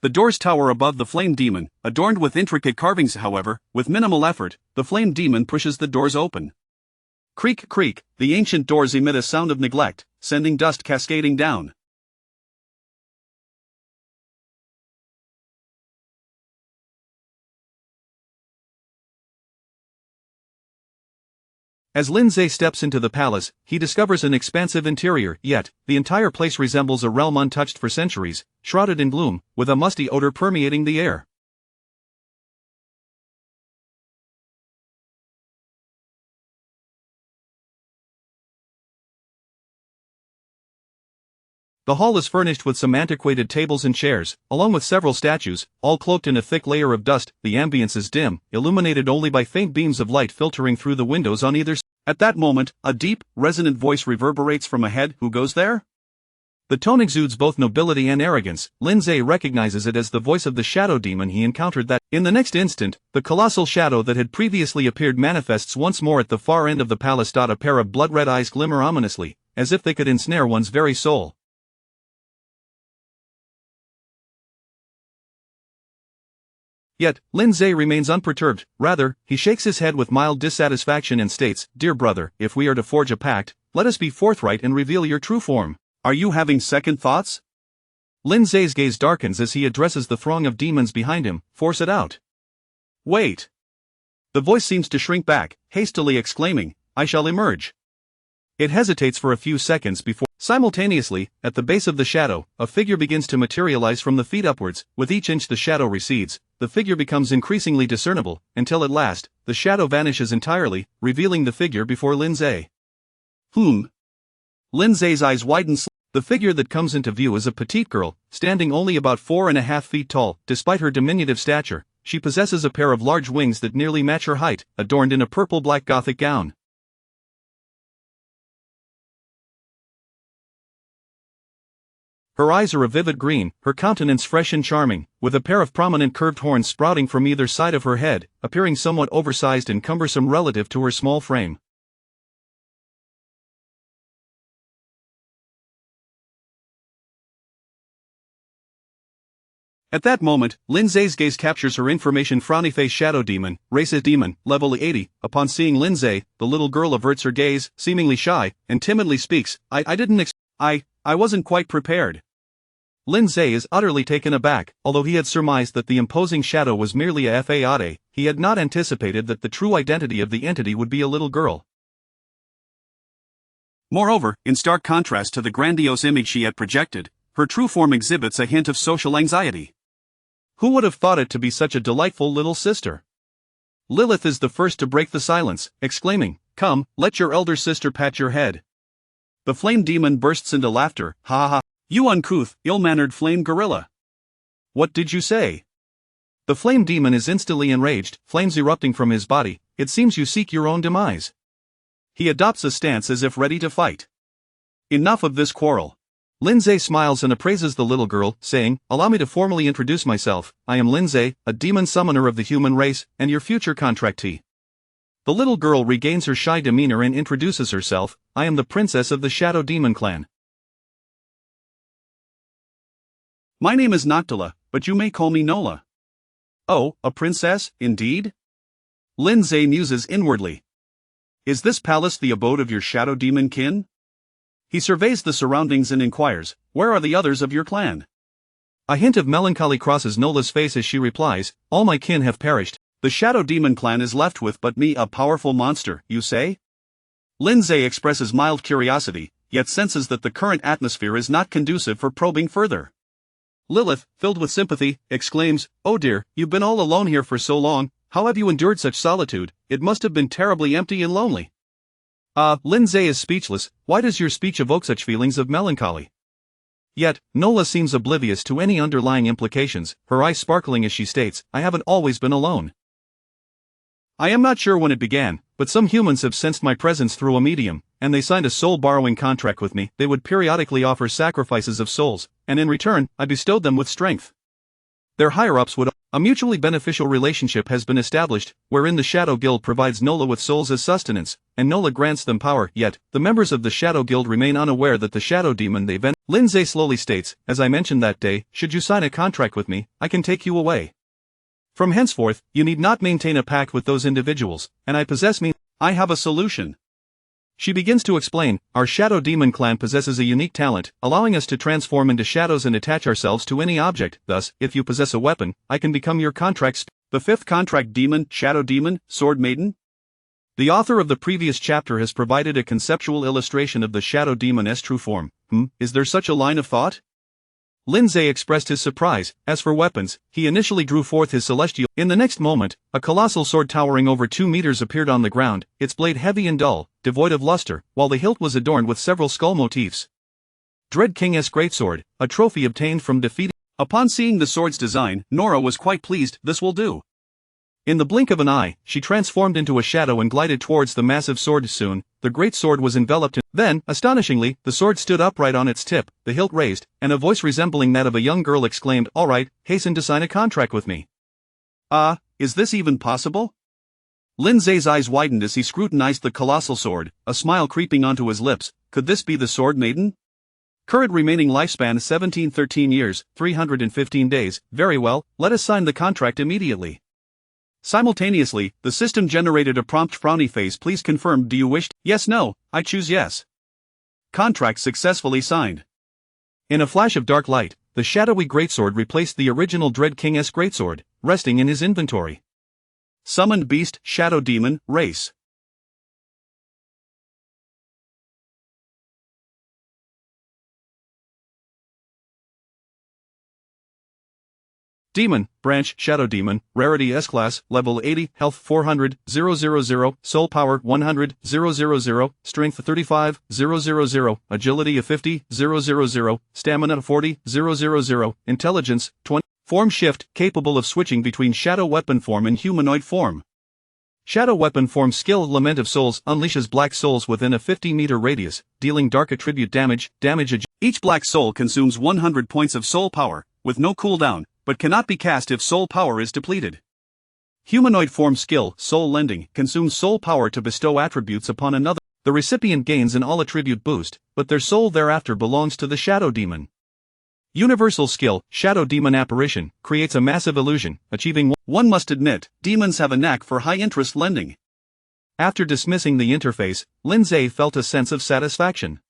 The doors tower above the flame demon, adorned with intricate carvings. However, with minimal effort, the flame demon pushes the doors open. Creak, creak, the ancient doors emit a sound of neglect, sending dust cascading down. As Lindsay steps into the palace, he discovers an expansive interior, yet, the entire place resembles a realm untouched for centuries, shrouded in gloom, with a musty odor permeating the air. The hall is furnished with some antiquated tables and chairs, along with several statues, all cloaked in a thick layer of dust. The ambience is dim, illuminated only by faint beams of light filtering through the windows on either side. At that moment, a deep, resonant voice reverberates from ahead. Who goes there? The tone exudes both nobility and arrogance. Lindsay recognizes it as the voice of the shadow demon he encountered that. In the next instant, the colossal shadow that had previously appeared manifests once more at the far end of the palace. A pair of blood-red eyes glimmer ominously, as if they could ensnare one's very soul. Yet, Lindsay remains unperturbed. Rather, he shakes his head with mild dissatisfaction and states, "Dear brother, if we are to forge a pact, let us be forthright and reveal your true form." Are you having second thoughts? Lindsay's gaze darkens as he addresses the throng of demons behind him. Force it out. Wait. The voice seems to shrink back, hastily exclaiming, "I shall emerge." It hesitates for a few seconds before. Simultaneously, at the base of the shadow, a figure begins to materialize from the feet upwards. With each inch the shadow recedes, the figure becomes increasingly discernible, until at last, the shadow vanishes entirely, revealing the figure before Lindsay. Lindsay's eyes widen. The figure that comes into view is a petite girl, standing only about 4.5 feet tall. Despite her diminutive stature, she possesses a pair of large wings that nearly match her height, adorned in a purple-black Gothic gown. Her eyes are a vivid green, her countenance fresh and charming, with a pair of prominent curved horns sprouting from either side of her head, appearing somewhat oversized and cumbersome relative to her small frame. At that moment, Lindsay's gaze captures her information. Frowny face shadow demon, race demon, level 80. Upon seeing Lindsay, the little girl averts her gaze, seemingly shy, and timidly speaks, I wasn't quite prepared. Lindsay is utterly taken aback. Although he had surmised that the imposing shadow was merely a fade, he had not anticipated that the true identity of the entity would be a little girl. Moreover, in stark contrast to the grandiose image she had projected, her true form exhibits a hint of social anxiety. Who would have thought it to be such a delightful little sister? Lilith is the first to break the silence, exclaiming, "Come, let your elder sister pat your head." The flame demon bursts into laughter. "Ha ha, you uncouth, ill-mannered flame gorilla. What did you say?" The flame demon is instantly enraged, flames erupting from his body. "It seems you seek your own demise." He adopts a stance as if ready to fight. Enough of this quarrel. Lindsay smiles and appraises the little girl, saying, "Allow me to formally introduce myself. I am Lindsay, a demon summoner of the human race, and your future contractee." The little girl regains her shy demeanor and introduces herself. "I am the princess of the Shadow Demon clan." My name is Noctula, but you may call me Nola. Oh, a princess, indeed? Lindsay muses inwardly. Is this palace the abode of your shadow demon kin? He surveys the surroundings and inquires, where are the others of your clan? A hint of melancholy crosses Nola's face as she replies, "All my kin have perished." The shadow demon clan is left with but me, a powerful monster, you say? Lindsay expresses mild curiosity, yet senses that the current atmosphere is not conducive for probing further. Lilith, filled with sympathy, exclaims, "Oh dear, you've been all alone here for so long. How have you endured such solitude? It must have been terribly empty and lonely." Lindsay is speechless. Why does your speech evoke such feelings of melancholy? Yet, Nola seems oblivious to any underlying implications, her eyes sparkling as she states, "I haven't always been alone. I am not sure when it began, but some humans have sensed my presence through a medium, and they signed a soul-borrowing contract with me. They would periodically offer sacrifices of souls, and in return, I bestowed them with strength. Their higher-ups would. A mutually beneficial relationship has been established, wherein the Shadow Guild provides Nola with souls as sustenance, and Nola grants them power. Yet, the members of the Shadow Guild remain unaware that the Shadow Demon they venerate." Lindsay slowly states, "As I mentioned that day, should you sign a contract with me, I can take you away. From henceforth, you need not maintain a pact with those individuals, and I possess me. I have a solution." She begins to explain, "Our Shadow Demon clan possesses a unique talent, allowing us to transform into shadows and attach ourselves to any object. Thus, if you possess a weapon, I can become your contract." The fifth contract demon, Shadow Demon, Sword Maiden? The author of the previous chapter has provided a conceptual illustration of the Shadow Demon's true form. Is there such a line of thought? Lindsay expressed his surprise. As for weapons, he initially drew forth his celestial. In the next moment, a colossal sword towering over 2 meters appeared on the ground, its blade heavy and dull, devoid of luster, while the hilt was adorned with several skull motifs. Dread King's greatsword, a trophy obtained from defeating. Upon seeing the sword's design, Nora was quite pleased. This will do. In the blink of an eye, she transformed into a shadow and glided towards the massive sword. Soon, the great sword was enveloped in. Then, astonishingly, the sword stood upright on its tip, the hilt raised, and a voice resembling that of a young girl exclaimed, "All right, hasten to sign a contract with me." Ah, is this even possible? Lindsay's eyes widened as he scrutinized the colossal sword, a smile creeping onto his lips. Could this be the Sword Maiden? Current remaining lifespan 1713 years, 315 days. Very well, let us sign the contract immediately. Simultaneously, the system generated a prompt frowny face. Please confirm. Do you wish? Yes, no, I choose yes. Contract successfully signed. In a flash of dark light, the shadowy greatsword replaced the original Dread King's greatsword, resting in his inventory. Summoned beast, shadow demon, race. Demon, branch, shadow demon, rarity S-class, level 80, health 400, 000, soul power 100, 000, strength 35, 000, agility of 50, 000, stamina 40, 000, intelligence 20. Form shift, capable of switching between shadow weapon form and humanoid form. Shadow weapon form skill. Lament of Souls unleashes black souls within a 50-meter radius, dealing dark attribute damage. Each black soul consumes 100 points of soul power, with no cooldown, but cannot be cast if soul power is depleted. Humanoid form skill, soul lending, consumes soul power to bestow attributes upon another. The recipient gains an all attribute boost, but their soul thereafter belongs to the shadow demon. Universal skill, shadow demon apparition, creates a massive illusion, achieving. One must admit, demons have a knack for high interest lending. After dismissing the interface, Lindsay felt a sense of satisfaction.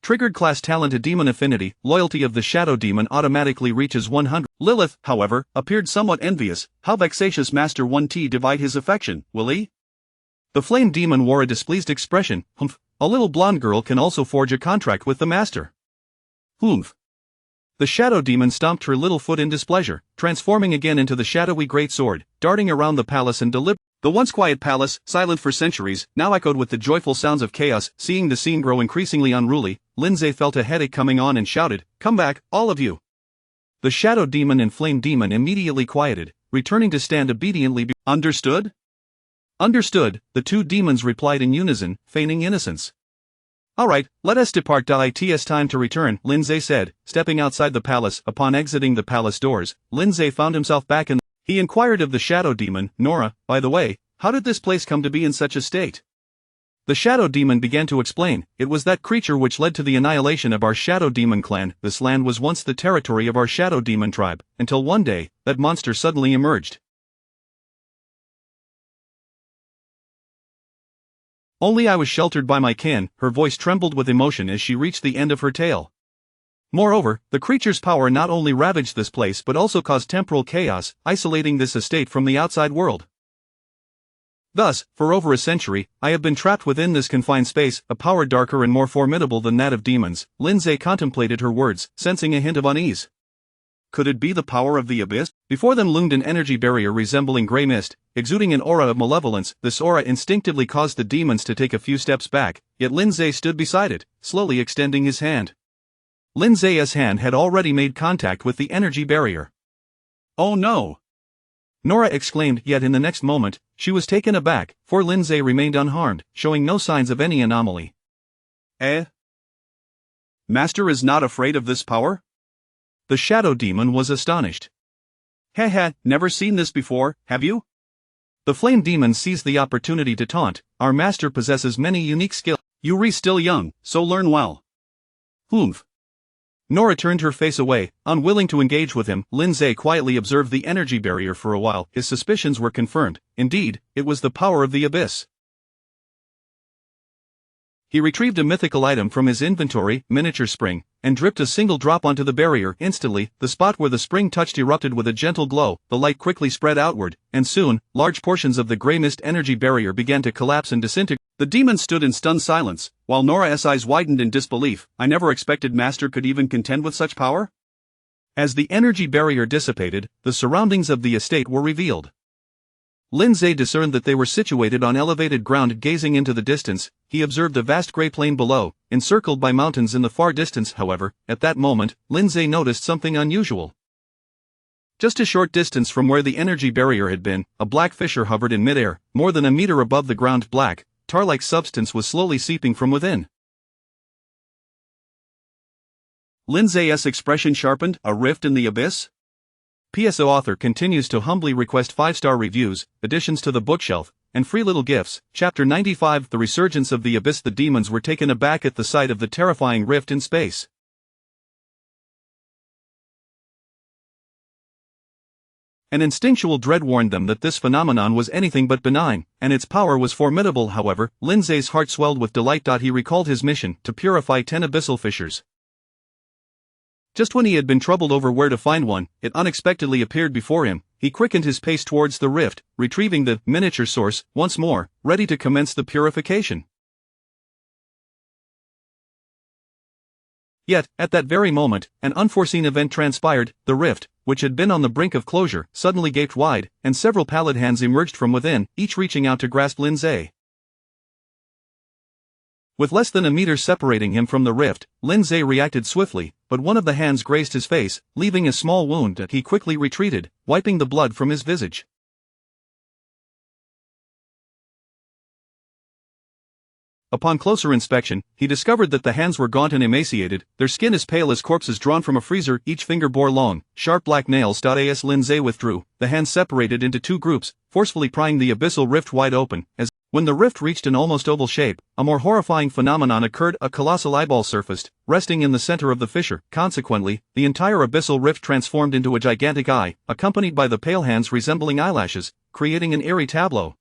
Triggered class talent. Demon affinity, loyalty of the shadow demon automatically reaches 100. Lilith, however, appeared somewhat envious. How vexatious. Master 1T divide his affection, will he? The flame demon wore a displeased expression. Humph, a little blonde girl can also forge a contract with the master. Humph. The shadow demon stomped her little foot in displeasure, transforming again into the shadowy great sword, darting around the palace and The once quiet palace, silent for centuries, now echoed with the joyful sounds of chaos. Seeing the scene grow increasingly unruly, Lindsay felt a headache coming on and shouted, "Come back, all of you!" The shadow demon and flame demon immediately quieted, returning to stand obediently. Understood? Understood, the two demons replied in unison, feigning innocence. All right, let us depart. It's time to return, Lindsay said, stepping outside the palace. Upon exiting the palace doors, Lindsay found himself back in. He inquired of the shadow demon, Nora, by the way, how did this place come to be in such a state? The shadow demon began to explain. It was that creature which led to the annihilation of our shadow demon clan. This land was once the territory of our shadow demon tribe, until one day, that monster suddenly emerged. Only I was sheltered by my kin. Her voice trembled with emotion as she reached the end of her tale. Moreover, the creature's power not only ravaged this place but also caused temporal chaos, isolating this estate from the outside world. Thus, for over a century, I have been trapped within this confined space, a power darker and more formidable than that of demons. Lindsay contemplated her words, sensing a hint of unease. Could it be the power of the abyss? Before them loomed an energy barrier resembling grey mist, exuding an aura of malevolence. This aura instinctively caused the demons to take a few steps back, yet Lindsay stood beside it, slowly extending his hand. Lindsay's hand had already made contact with the energy barrier. Oh no! Nora exclaimed, yet in the next moment, she was taken aback, for Lindsay remained unharmed, showing no signs of any anomaly. Master is not afraid of this power? The shadow demon was astonished. Never seen this before, have you? The flame demon seized the opportunity to taunt. Our master possesses many unique skills. You're still young, so learn well. Humph. Nora turned her face away, unwilling to engage with him. Lindsay quietly observed the energy barrier for a while. His suspicions were confirmed. Indeed, it was the power of the abyss. He retrieved a mythical item from his inventory, miniature spring, and dripped a single drop onto the barrier. Instantly, the spot where the spring touched erupted with a gentle glow. The light quickly spread outward, and soon, large portions of the grey mist energy barrier began to collapse and disintegrate. The demon stood in stunned silence, while Nora's eyes widened in disbelief. I never expected Master could even contend with such power. As the energy barrier dissipated, the surroundings of the estate were revealed. Lindsay discerned that they were situated on elevated ground. Gazing into the distance, he observed a vast grey plain below, encircled by mountains in the far distance. However, at that moment, Lindsay noticed something unusual. Just a short distance from where the energy barrier had been, a black fissure hovered in midair, more than a meter above the ground. Black, tar-like substance was slowly seeping from within. Lindsay's expression sharpened. A rift in the abyss? PSO author continues to humbly request 5-star reviews, additions to the bookshelf, and free little gifts. Chapter 95 The Resurgence of the Abyss. The demons were taken aback at the sight of the terrifying rift in space. An instinctual dread warned them that this phenomenon was anything but benign, and its power was formidable. However, Lindsay's heart swelled with delight. He recalled his mission to purify 10 abyssal fissures. Just when he had been troubled over where to find one, it unexpectedly appeared before him. He quickened his pace towards the rift, retrieving the miniature source once more, ready to commence the purification. Yet, at that very moment, an unforeseen event transpired. The rift, which had been on the brink of closure, suddenly gaped wide, and several pallid hands emerged from within, each reaching out to grasp Lindsay. With less than a meter separating him from the rift, Lindsay reacted swiftly, but one of the hands grazed his face, leaving a small wound. He quickly retreated, wiping the blood from his visage. Upon closer inspection, he discovered that the hands were gaunt and emaciated, their skin as pale as corpses drawn from a freezer. Each finger bore long, sharp black nails. As Lindsay withdrew, the hands separated into two groups, forcefully prying the abyssal rift wide open. When the rift reached an almost oval shape, a more horrifying phenomenon occurred. A colossal eyeball surfaced, resting in the center of the fissure. Consequently, the entire abyssal rift transformed into a gigantic eye, accompanied by the pale hands resembling eyelashes, creating an eerie tableau.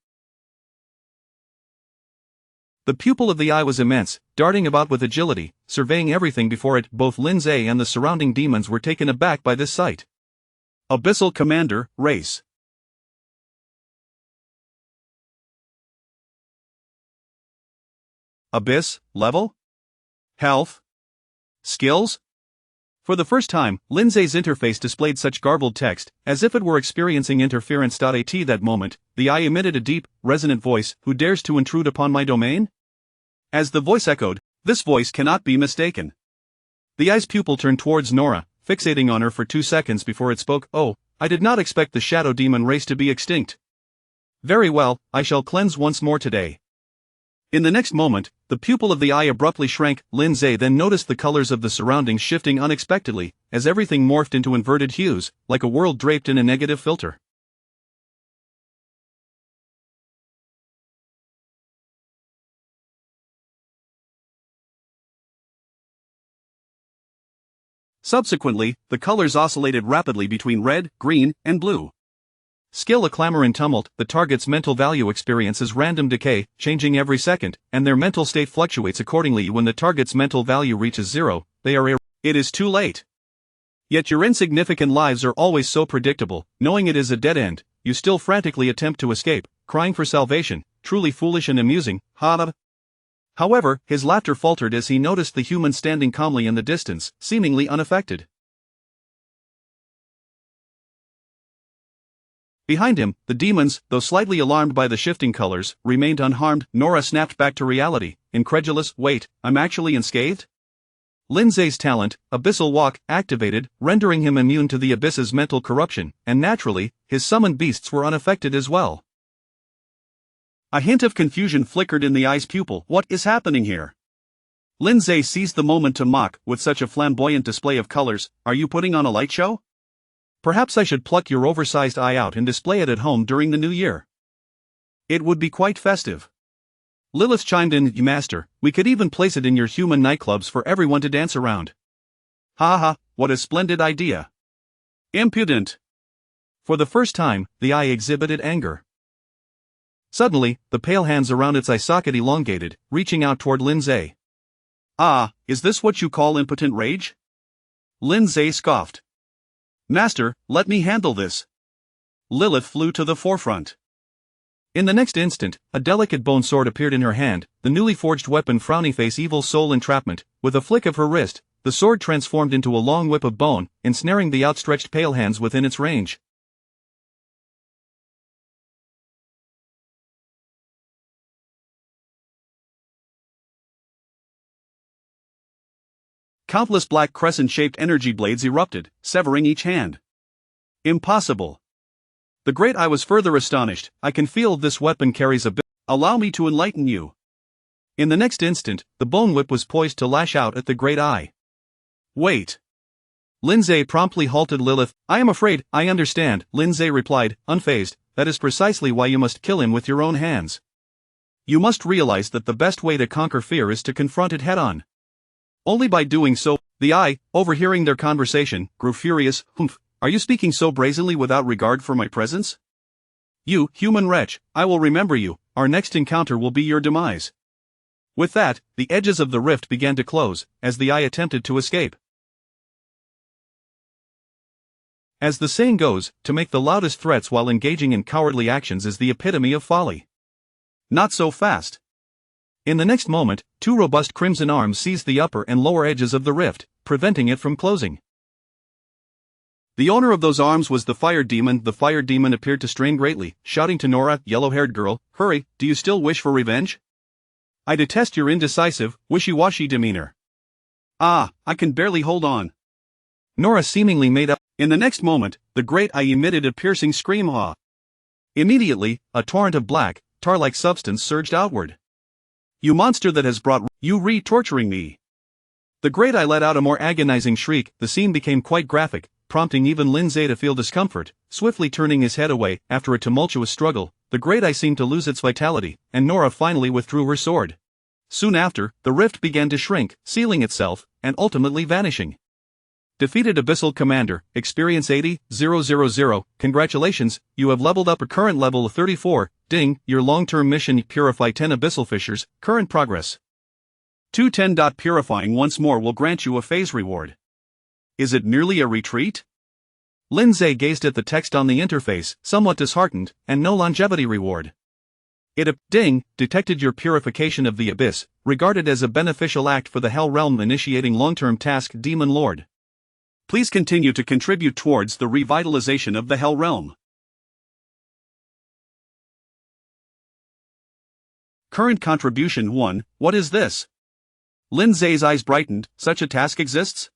The pupil of the eye was immense, darting about with agility, surveying everything before it. Both Lindsay and the surrounding demons were taken aback by this sight. Abyssal Commander, race. Abyss, level? Health? Skills? For the first time, Lindsay's interface displayed such garbled text, as if it were experiencing interference. At that moment, the eye emitted a deep, resonant voice. Who dares to intrude upon my domain? As the voice echoed, this voice cannot be mistaken. The eye's pupil turned towards Nora, fixating on her for 2 seconds before it spoke. Oh, I did not expect the shadow demon race to be extinct. Very well, I shall cleanse once more today. In the next moment, the pupil of the eye abruptly shrank. Lindsay then noticed the colors of the surroundings shifting unexpectedly, as everything morphed into inverted hues, like a world draped in a negative filter. Subsequently, the colors oscillated rapidly between red, green, and blue. Skill: a clamor and tumult. The target's mental value experiences random decay, changing every second, and their mental state fluctuates accordingly. When the target's mental value reaches 0, they are It is too late. Yet your insignificant lives are always so predictable. Knowing it is a dead end, you still frantically attempt to escape, crying for salvation. Truly foolish and amusing, ha! However, his laughter faltered as he noticed the human standing calmly in the distance, seemingly unaffected. Behind him, the demons, though slightly alarmed by the shifting colors, remained unharmed. Nora snapped back to reality, incredulous. Wait, I'm actually unscathed? Lindsay's talent, Abyssal Walk, activated, rendering him immune to the abyss's mental corruption, and naturally, his summoned beasts were unaffected as well. A hint of confusion flickered in the eye's pupil. What is happening here? Lindsay seized the moment to mock. With such a flamboyant display of colors, are you putting on a light show? Perhaps I should pluck your oversized eye out and display it at home during the new year. It would be quite festive. Lilith chimed in. Master, we could even place it in your human nightclubs for everyone to dance around. Ha ha, what a splendid idea. Impudent. For the first time, the eye exhibited anger. Suddenly, the pale hands around its eye socket elongated, reaching out toward Lindsay. Ah, is this what you call impotent rage? Lindsay scoffed. Master, let me handle this. Lilith flew to the forefront. In the next instant, a delicate bone sword appeared in her hand, the newly forged weapon. Frowny face, evil soul, entrapment. With a flick of her wrist, the sword transformed into a long whip of bone, ensnaring the outstretched pale hands within its range. Countless black crescent-shaped energy blades erupted, severing each hand. Impossible. The Great Eye was further astonished. I can feel this weapon carries a bit. Allow me to enlighten you. In the next instant, the bone whip was poised to lash out at the Great Eye. Wait. Lindsay promptly halted Lilith. I am afraid, I understand, Lindsay replied, unfazed. That is precisely why you must kill him with your own hands. You must realize that the best way to conquer fear is to confront it head-on. Only by doing so, the Eye, overhearing their conversation, grew furious. Humph, are you speaking so brazenly without regard for my presence? You, human wretch, I will remember you, our next encounter will be your demise. With that, the edges of the rift began to close, as the Eye attempted to escape. As the saying goes, to make the loudest threats while engaging in cowardly actions is the epitome of folly. Not so fast. In the next moment, two robust crimson arms seized the upper and lower edges of the rift, preventing it from closing. The owner of those arms was the fire demon. The fire demon appeared to strain greatly, shouting to Nora, yellow-haired girl, hurry, do you still wish for revenge? I detest your indecisive, wishy-washy demeanor. Ah, I can barely hold on. Nora seemingly made up. In the next moment, the Great Eye emitted a piercing scream. Ah! Immediately, a torrent of black, tar-like substance surged outward. You monster that has brought you torturing me. The Great Eye let out a more agonizing shriek. The scene became quite graphic, prompting even Lindsay to feel discomfort. Swiftly turning his head away, after a tumultuous struggle, the Great Eye seemed to lose its vitality, and Nora finally withdrew her sword. Soon after, the rift began to shrink, sealing itself, and ultimately vanishing. Defeated Abyssal Commander, Experience 80,000. Congratulations, you have leveled up a current level of 34. Ding, your long-term mission: purify 10 Abyssal Fissures, current progress. 210. Purifying once more will grant you a phase reward. Is it merely a retreat? Lindsay gazed at the text on the interface, somewhat disheartened, and no longevity reward. Ding, detected your purification of the Abyss, regarded as a beneficial act for the Hell Realm, initiating long-term task. Demon Lord. Please continue to contribute towards the revitalization of the Hell Realm. Current contribution 1, what is this? Lindsay's eyes brightened. Such a task exists?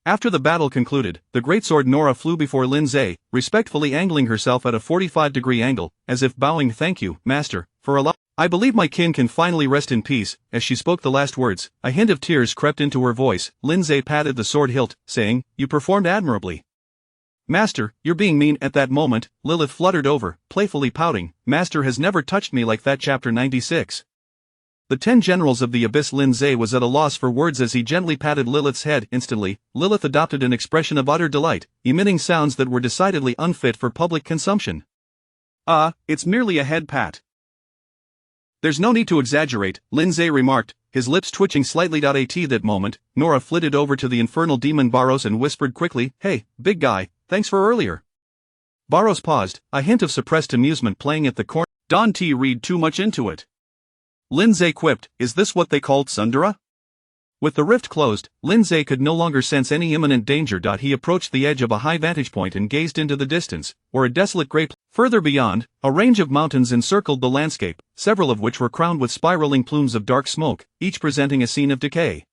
After the battle concluded, the greatsword Nora flew before Lindsay, respectfully angling herself at a 45-degree angle, as if bowing. Thank you, Master, for allowing. I believe my kin can finally rest in peace. As she spoke the last words, a hint of tears crept into her voice. Lindsay patted the sword hilt, saying, you performed admirably. Master, you're being mean. At that moment, Lilith fluttered over, playfully pouting. Master has never touched me like that. Chapter 96. The 10 generals of the Abyss. Lindsay was at a loss for words as he gently patted Lilith's head. Instantly, Lilith adopted an expression of utter delight, emitting sounds that were decidedly unfit for public consumption. It's merely a head pat. There's no need to exaggerate, Lindsay remarked, his lips twitching slightly. At that moment, Nora flitted over to the infernal demon Barros and whispered quickly, hey, big guy, thanks for earlier. Barros paused, a hint of suppressed amusement playing at the corner. Don't read too much into it. Lindsay quipped, is this what they called Sundara? With the rift closed, Lindsay could no longer sense any imminent danger. He approached the edge of a high vantage point and gazed into the distance, where a desolate great. Further beyond, a range of mountains encircled the landscape, several of which were crowned with spiraling plumes of dark smoke, each presenting a scene of decay.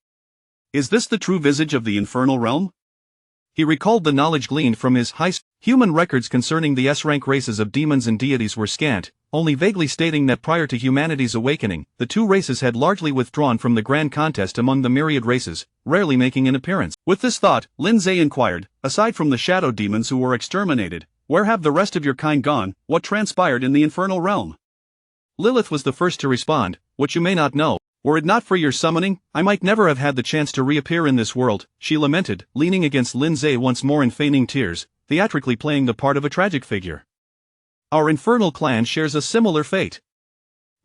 Is this the true visage of the infernal realm? He recalled the knowledge gleaned from his human records concerning the S-rank races of demons and deities were scant, only vaguely stating that prior to humanity's awakening, the two races had largely withdrawn from the grand contest among the myriad races, rarely making an appearance. With this thought, Lindsay inquired, aside from the shadow demons who were exterminated, where have the rest of your kind gone? What transpired in the infernal realm? Lilith was the first to respond, what you may not know, were it not for your summoning, I might never have had the chance to reappear in this world, she lamented, leaning against Lindsay once more and feigning tears, theatrically playing the part of a tragic figure. Our infernal clan shares a similar fate.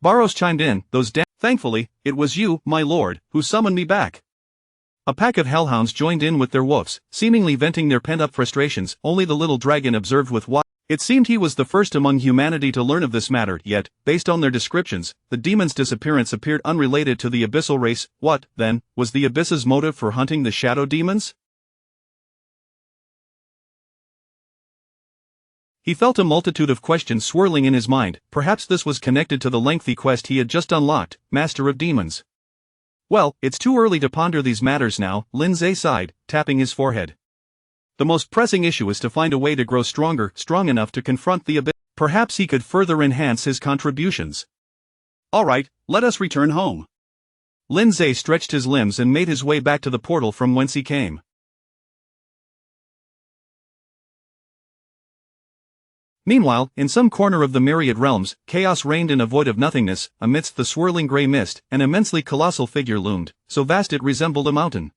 Barros chimed in, thankfully, it was you, my lord, who summoned me back. A pack of hellhounds joined in with their wolves, seemingly venting their pent-up frustrations. Only the little dragon observed with what. It seemed he was the first among humanity to learn of this matter, yet, based on their descriptions, the demon's disappearance appeared unrelated to the abyssal race. What, then, was the abyss's motive for hunting the shadow demons? He felt a multitude of questions swirling in his mind. Perhaps this was connected to the lengthy quest he had just unlocked, Master of Demons. Well, it's too early to ponder these matters now, Lindsay sighed, tapping his forehead. The most pressing issue is to find a way to grow stronger, strong enough to confront the abyss. Perhaps he could further enhance his contributions. All right, let us return home. Lindsay stretched his limbs and made his way back to the portal from whence he came. Meanwhile, in some corner of the myriad realms, chaos reigned in a void of nothingness. Amidst the swirling grey mist, an immensely colossal figure loomed, so vast it resembled a mountain.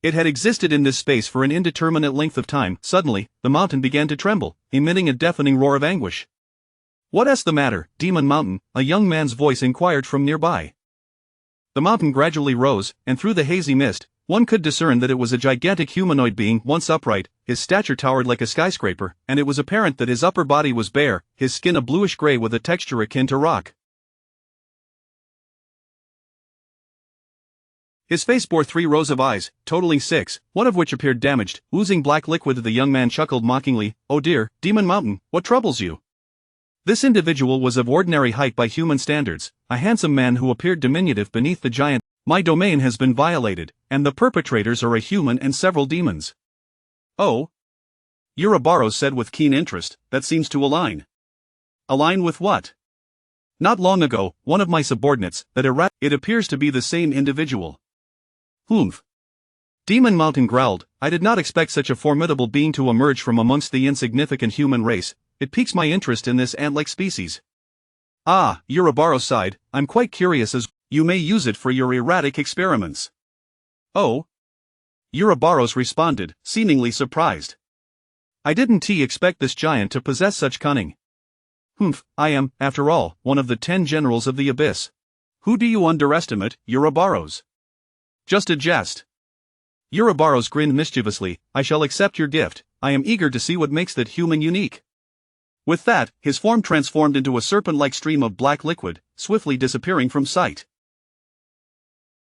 It had existed in this space for an indeterminate length of time. Suddenly, the mountain began to tremble, emitting a deafening roar of anguish. "What's the matter, Demon Mountain?" a young man's voice inquired from nearby. The mountain gradually rose, and through the hazy mist, one could discern that it was a gigantic humanoid being. Once upright, his stature towered like a skyscraper, and it was apparent that his upper body was bare, his skin a bluish gray with a texture akin to rock. His face bore 3 rows of eyes, totaling 6, one of which appeared damaged, oozing black liquid. The young man chuckled mockingly. "Oh dear, Demon Mountain, what troubles you?" This individual was of ordinary height by human standards, a handsome man who appeared diminutive beneath the giant. "My domain has been violated, and the perpetrators are a human and several demons." "Oh?" Ouroboros said with keen interest, "that seems to align." "Align with what?" "Not long ago, one of my subordinates, it appears to be the same individual." "Humph." Demon Mountain growled, "I did not expect such a formidable being to emerge from amongst the insignificant human race. It piques my interest in this ant-like species." "Ah," Ouroboros sighed, "I'm quite curious as you may use it for your erratic experiments." "Oh?" Ouroboros responded, seemingly surprised. "I didn't expect this giant to possess such cunning." "Humph, I am, after all, one of the 10 generals of the abyss." "Who do you underestimate, Ouroboros?" "Just a jest." Ouroboros grinned mischievously. "I shall accept your gift. I am eager to see what makes that human unique." With that, his form transformed into a serpent-like stream of black liquid, swiftly disappearing from sight.